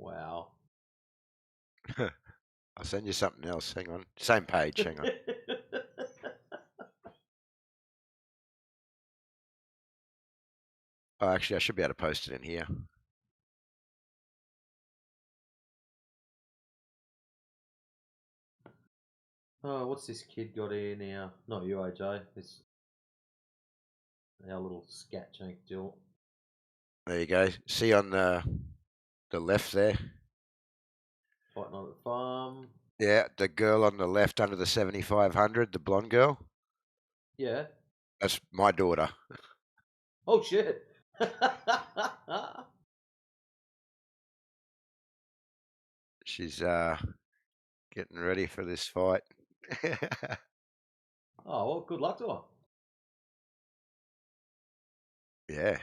Wow. I'll send you something else. Hang on. Same page. Hang on. Oh, actually, I should be able to post it in here. Oh, what's this kid got here now? Not you, AJ. It's our little scat jank Jill. There you go. See on the left there? Fighting on the farm. Yeah, the girl on the left under the 7,500, the blonde girl. Yeah. That's my daughter. Oh, shit. She's getting ready for this fight. Oh, well, good luck to her. Yeah.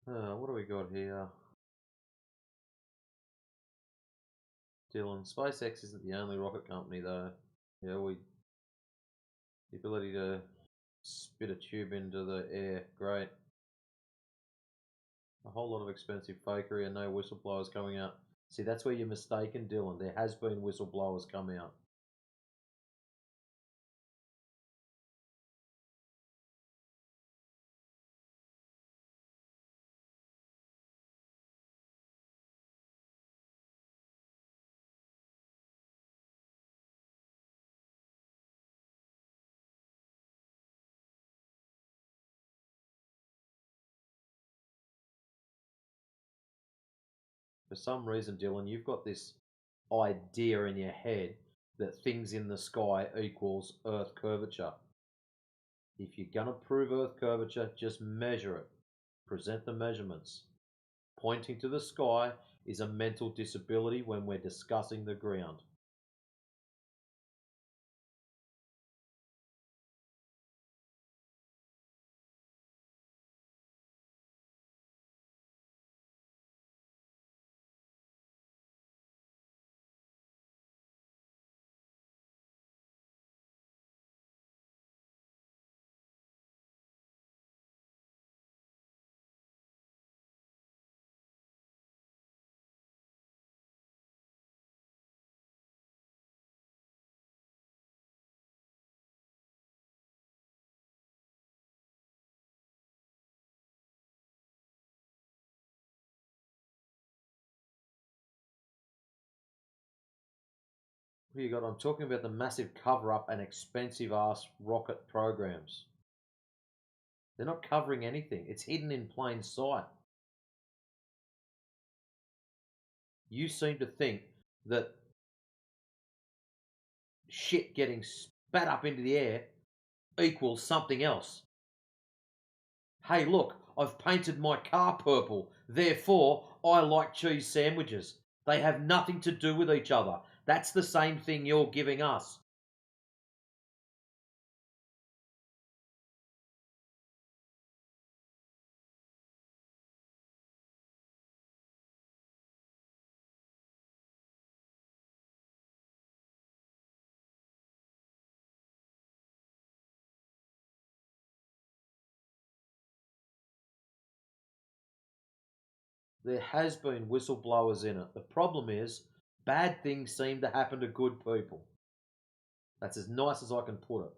What do we got here? Dylan, SpaceX isn't the only rocket company, though. Yeah, the ability to spit a tube into the air, great. A whole lot of expensive fakery and no whistleblowers coming out. See, that's where you're mistaken, Dylan. There has been whistleblowers come out. For some reason, Dylan, you've got this idea in your head that things in the sky equals Earth curvature. If you're going to prove Earth curvature, just measure it. Present the measurements. Pointing to the sky is a mental disability when we're discussing the ground. What you got? I'm talking about the massive cover-up and expensive-ass rocket programs. They're not covering anything. It's hidden in plain sight. You seem to think that shit getting spat up into the air equals something else. Hey, look, I've painted my car purple. Therefore, I like cheese sandwiches. They have nothing to do with each other. That's the same thing you're giving us. There has been whistleblowers in it. The problem is, bad things seem to happen to good people. That's as nice as I can put it.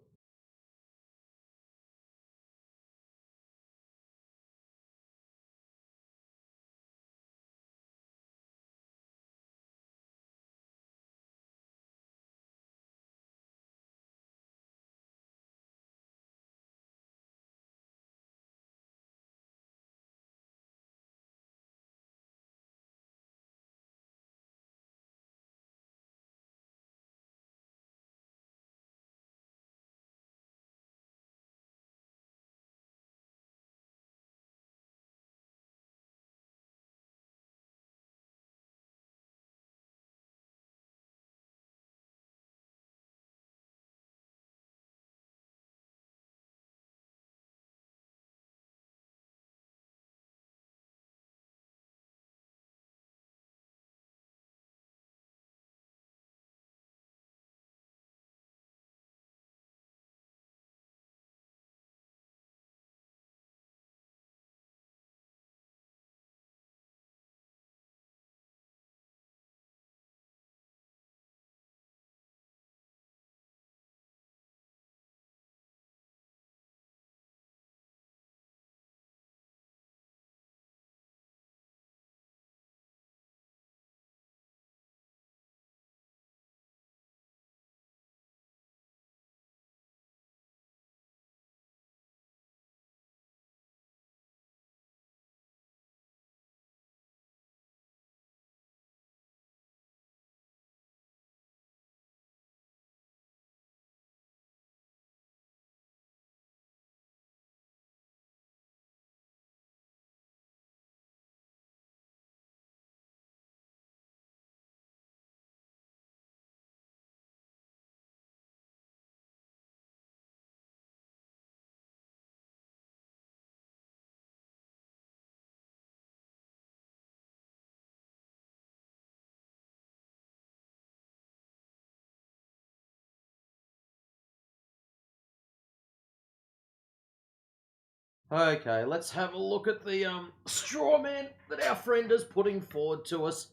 Okay, let's have a look at the straw man that our friend is putting forward to us.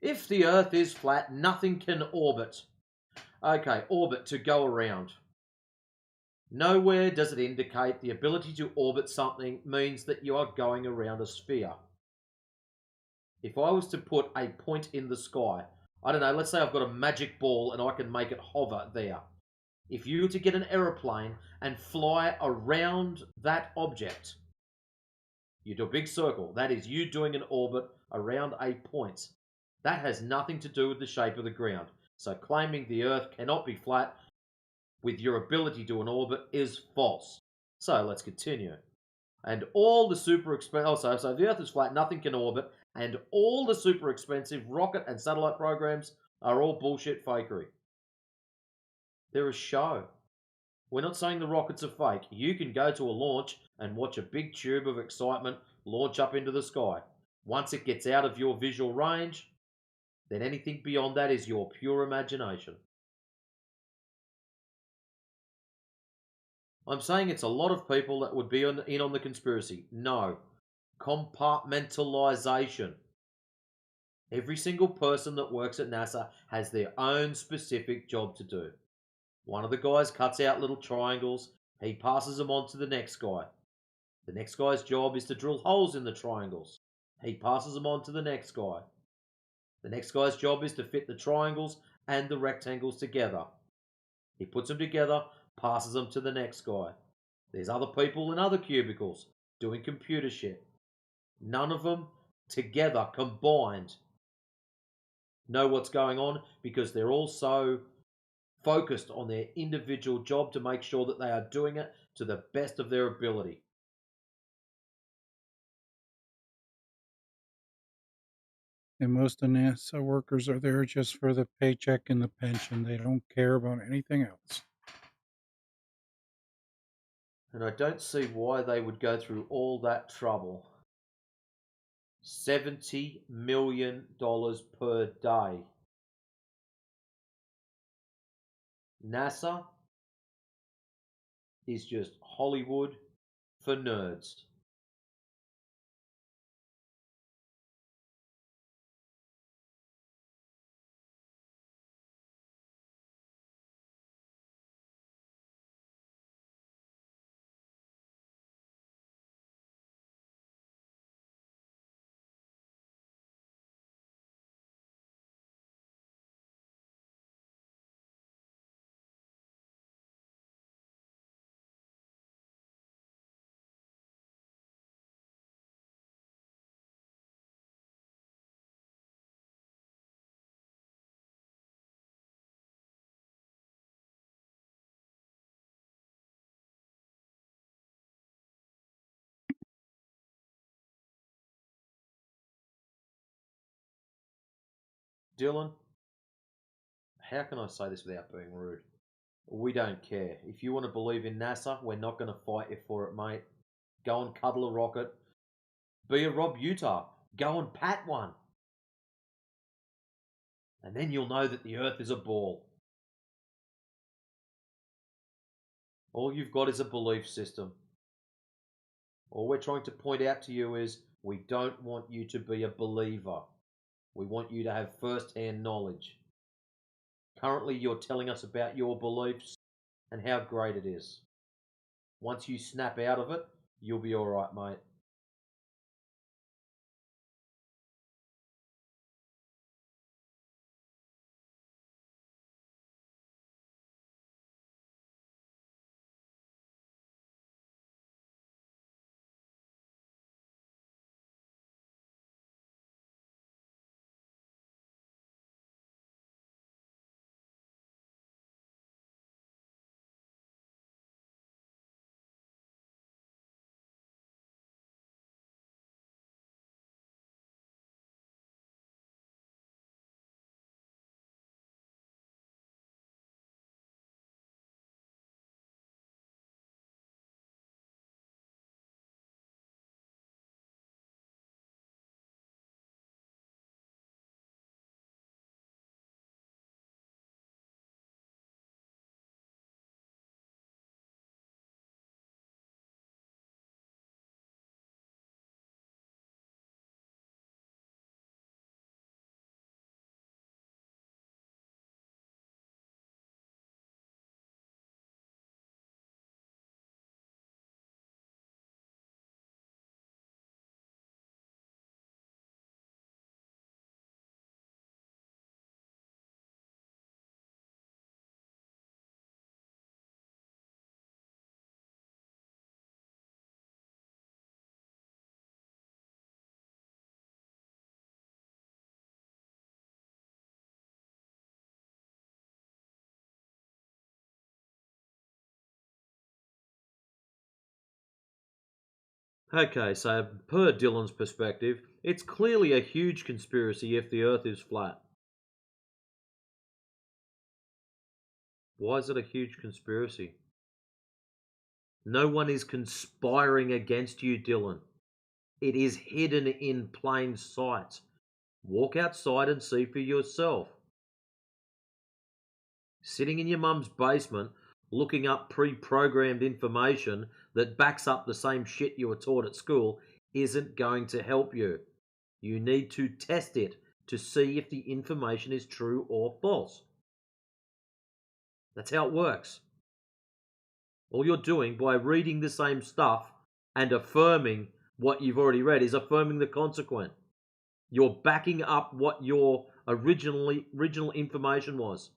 If the Earth is flat, nothing can orbit. Okay, orbit, to go around. Nowhere does it indicate the ability to orbit something means that you are going around a sphere. If I was to put a point in the sky, I don't know, let's say I've got a magic ball and I can make it hover there. If you were to get an aeroplane and fly around that object, you do a big circle. That is you doing an orbit around a point. That has nothing to do with the shape of the ground. So claiming the Earth cannot be flat with your ability to do an orbit is false. So let's continue. And all the super expensive, so the Earth is flat, nothing can orbit, and all the super expensive rocket and satellite programs are all bullshit fakery. They're a show. We're not saying the rockets are fake. You can go to a launch and watch a big tube of excitement launch up into the sky. Once it gets out of your visual range, then anything beyond that is your pure imagination. I'm saying it's a lot of people that would be in on the conspiracy. No. Compartmentalization. Every single person that works at NASA has their own specific job to do. One of the guys cuts out little triangles. He passes them on to the next guy. The next guy's job is to drill holes in the triangles. He passes them on to the next guy. The next guy's job is to fit the triangles and the rectangles together. He puts them together, passes them to the next guy. There's other people in other cubicles doing computer shit. None of them together, combined, know what's going on because they're all so focused on their individual job to make sure that they are doing it to the best of their ability. And most of NASA workers are there just for the paycheck and the pension. They don't care about anything else. And I don't see why they would go through all that trouble. $70 million per day. NASA is just Hollywood for nerds. Dylan, how can I say this without being rude? We don't care. If you want to believe in NASA, we're not going to fight you for it, mate. Go and cuddle a rocket. Be a Rob Utah. Go and pat one. And then you'll know that the Earth is a ball. All you've got is a belief system. All we're trying to point out to you is we don't want you to be a believer. We want you to have first-hand knowledge. Currently, you're telling us about your beliefs and how great it is. Once you snap out of it, you'll be all right, mate. Okay, so per Dylan's perspective, it's clearly a huge conspiracy if the Earth is flat. Why is it a huge conspiracy? No one is conspiring against you, Dylan. It is hidden in plain sight. Walk outside and see for yourself. Sitting in your mum's basement, looking up pre-programmed information that backs up the same shit you were taught at school isn't going to help you. You need to test it to see if the information is true or false. That's how it works. All you're doing by reading the same stuff and affirming what you've already read is affirming the consequent. You're backing up what your original information was.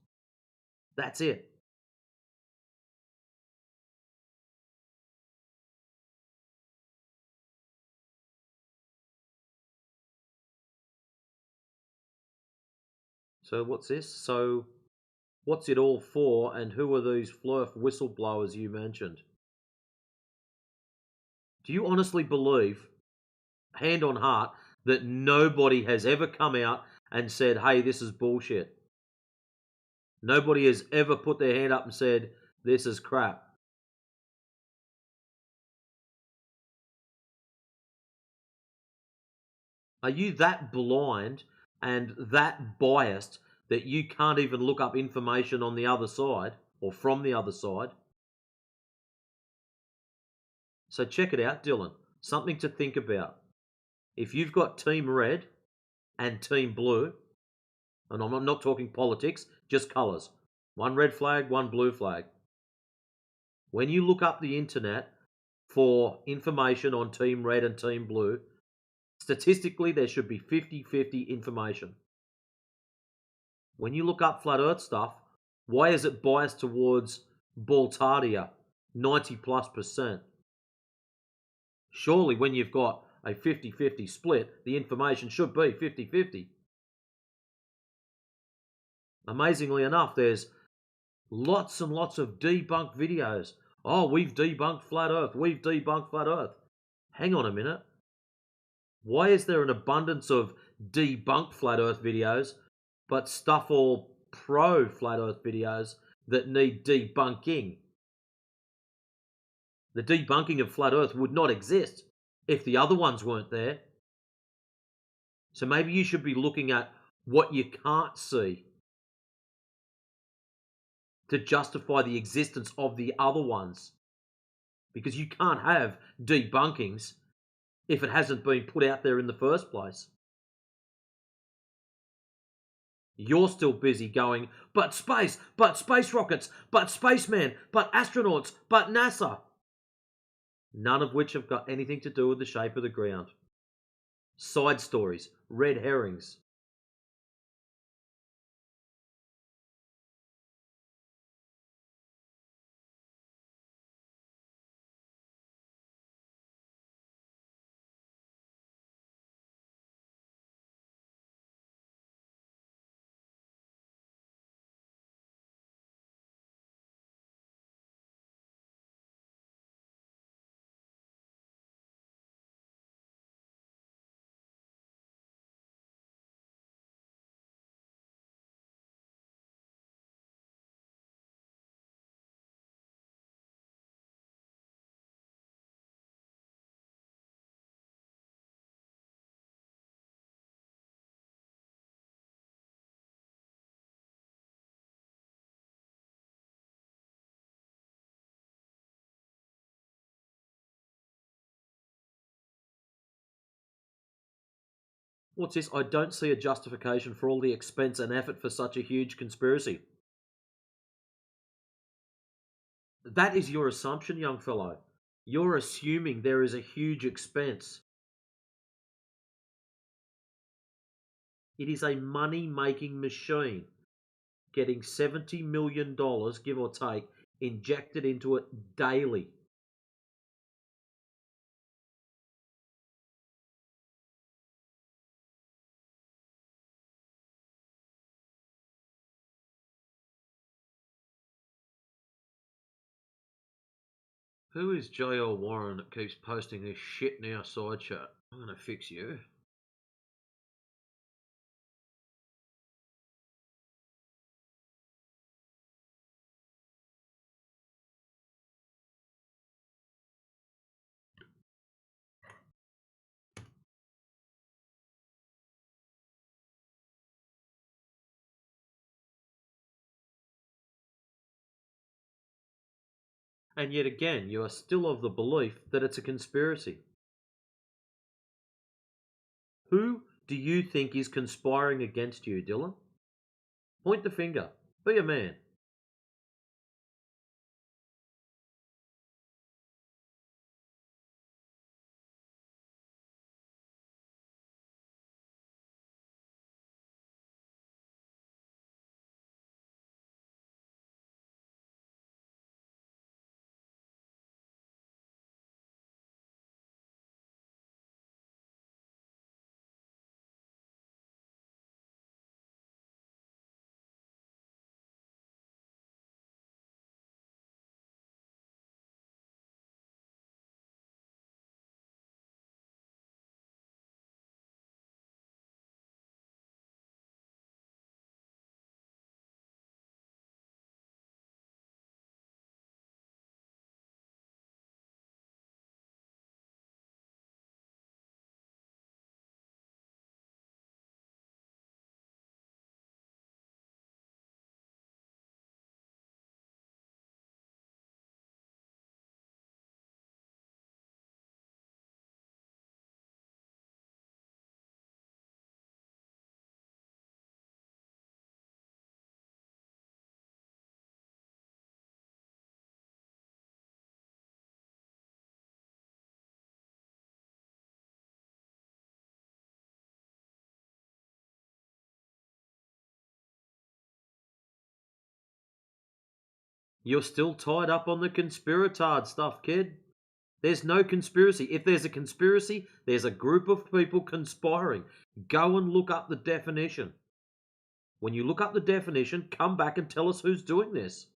That's it. So what's this? So what's it all for, and who are these flurf whistleblowers you mentioned? Do you honestly believe, hand on heart, that nobody has ever come out and said, hey, this is bullshit. Nobody has ever put their hand up and said, this is crap. Are you that blind and that biased that you can't even look up information on the other side or from the other side? So check it out, Dylan. Something to think about. If you've got Team Red and Team Blue, and I'm not talking politics, just colours. One red flag, one blue flag. When you look up the internet for information on Team Red and Team Blue, statistically there should be 50-50 information. When you look up flat earth stuff, why is it biased towards Baltardia, 90+%? Surely when you've got a 50-50 split, the information should be 50-50. Amazingly enough, there's lots and lots of debunked videos. Oh, we've debunked flat earth. We've debunked flat earth. Hang on a minute. Why is there an abundance of debunked flat earth videos, but stuff all pro flat earth videos that need debunking? The debunking of flat earth would not exist if the other ones weren't there. So maybe you should be looking at what you can't see to justify the existence of the other ones. Because you can't have debunkings if it hasn't been put out there in the first place. You're still busy going, but space rockets, but spacemen, but astronauts, but NASA. None of which have got anything to do with the shape of the ground. Side stories, red herrings. What's this? I don't see a justification for all the expense and effort for such a huge conspiracy. That is your assumption, young fellow. You're assuming there is a huge expense. It is a money-making machine, getting $70 million, give or take, injected into it daily. Who is J.L. Warren that keeps posting this shit in our side chat? I'm gonna fix you. And yet again, you are still of the belief that it's a conspiracy. Who do you think is conspiring against you, Dylan? Point the finger. Be a man. You're still tied up on the conspiratard stuff, kid. There's no conspiracy. If there's a conspiracy, there's a group of people conspiring. Go and look up the definition. When you look up the definition, come back and tell us who's doing this.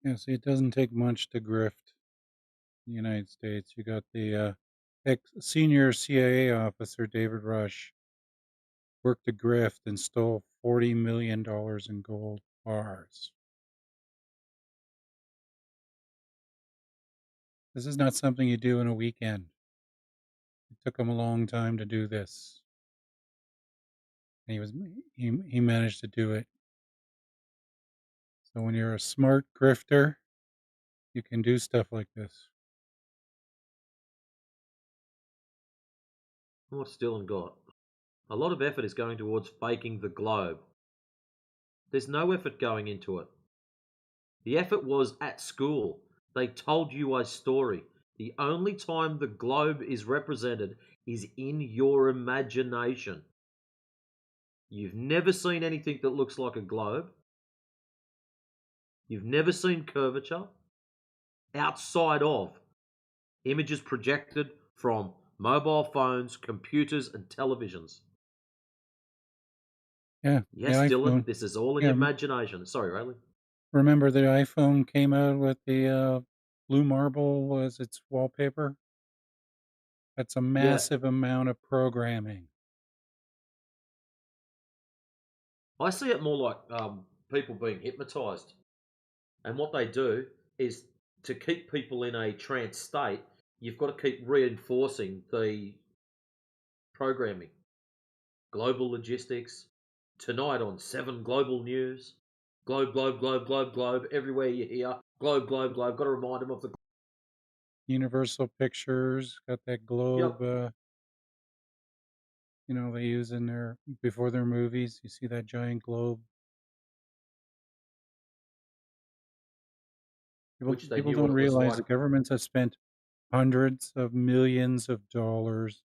Yeah, see, it doesn't take much to grift in the United States. You got the senior CIA officer, David Rush, worked a grift and stole $40 million in gold bars. This is not something you do in a weekend. It took him a long time to do this. And he managed to do it. So when you're a smart grifter, you can do stuff like this. What's Dylan got? A lot of effort is going towards faking the globe. There's no effort going into it. The effort was at school. They told you a story. The only time the globe is represented is in your imagination. You've never seen anything that looks like a globe. You've never seen curvature outside of images projected from mobile phones, computers, and televisions. Yeah, Yes, the Dylan, iPhone. this is all in Yeah, your imagination. Sorry, Riley. remember the iPhone came out with the blue marble as its wallpaper? That's a massive amount of programming. I see it more like people being hypnotized. And what they do is to keep people in a trance state, you've got to keep reinforcing the programming. Global logistics, tonight on 7 Global News, globe, globe, globe, globe, globe, everywhere you hear, globe, globe, globe, got to remind them of the... Universal Pictures got that globe, you know, they use in their, before their movies. You see that giant globe. Which they People knew what don't it was realize like. governments have spent hundreds of millions of dollars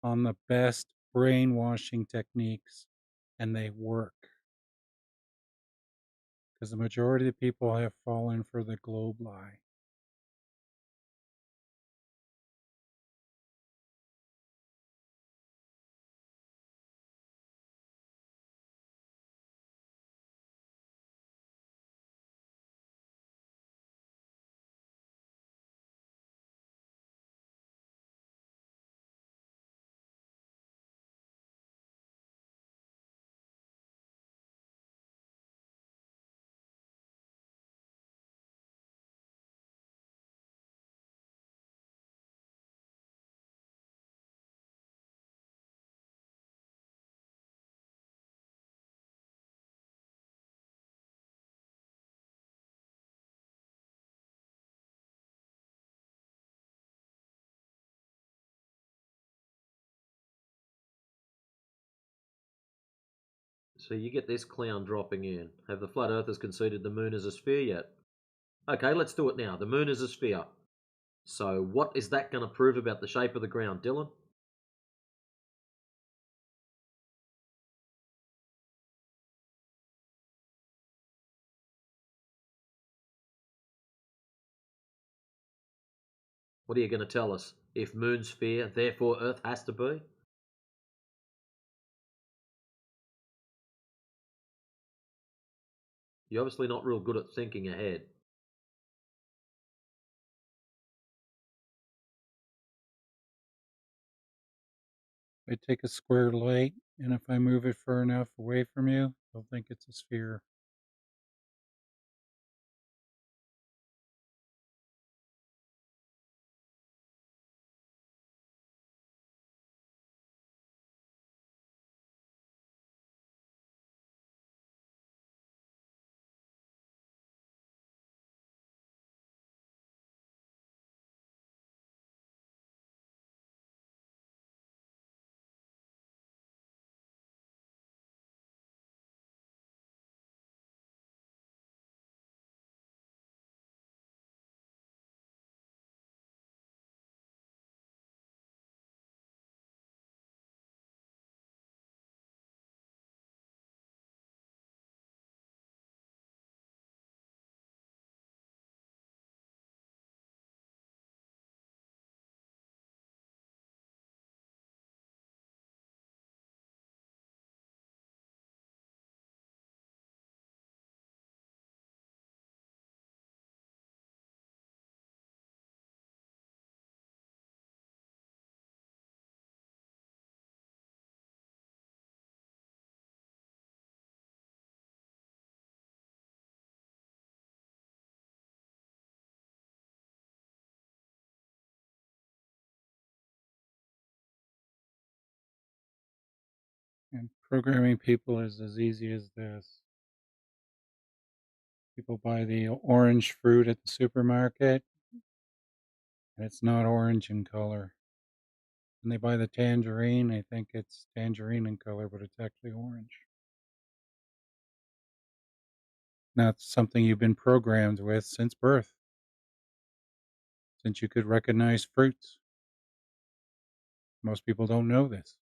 on the best brainwashing techniques, and they work. Because the majority of people have fallen for the globe lie. So you get this clown dropping in. Have the flat earthers conceded the moon is a sphere yet? Okay, let's do it now. The moon is a sphere. So what is that going to prove about the shape of the ground, Dylan? What are you going to tell us? If moon's sphere, therefore Earth has to be? You're obviously not real good at thinking ahead. I take a square light, and if I move it far enough away from you, they'll think it's a sphere. And programming people is as easy as this. People buy the orange fruit at the supermarket, and it's not orange in color. And they buy the tangerine, they think it's tangerine in color, but it's actually orange. That's something you've been programmed with since birth, since you could recognize fruits. Most people don't know this.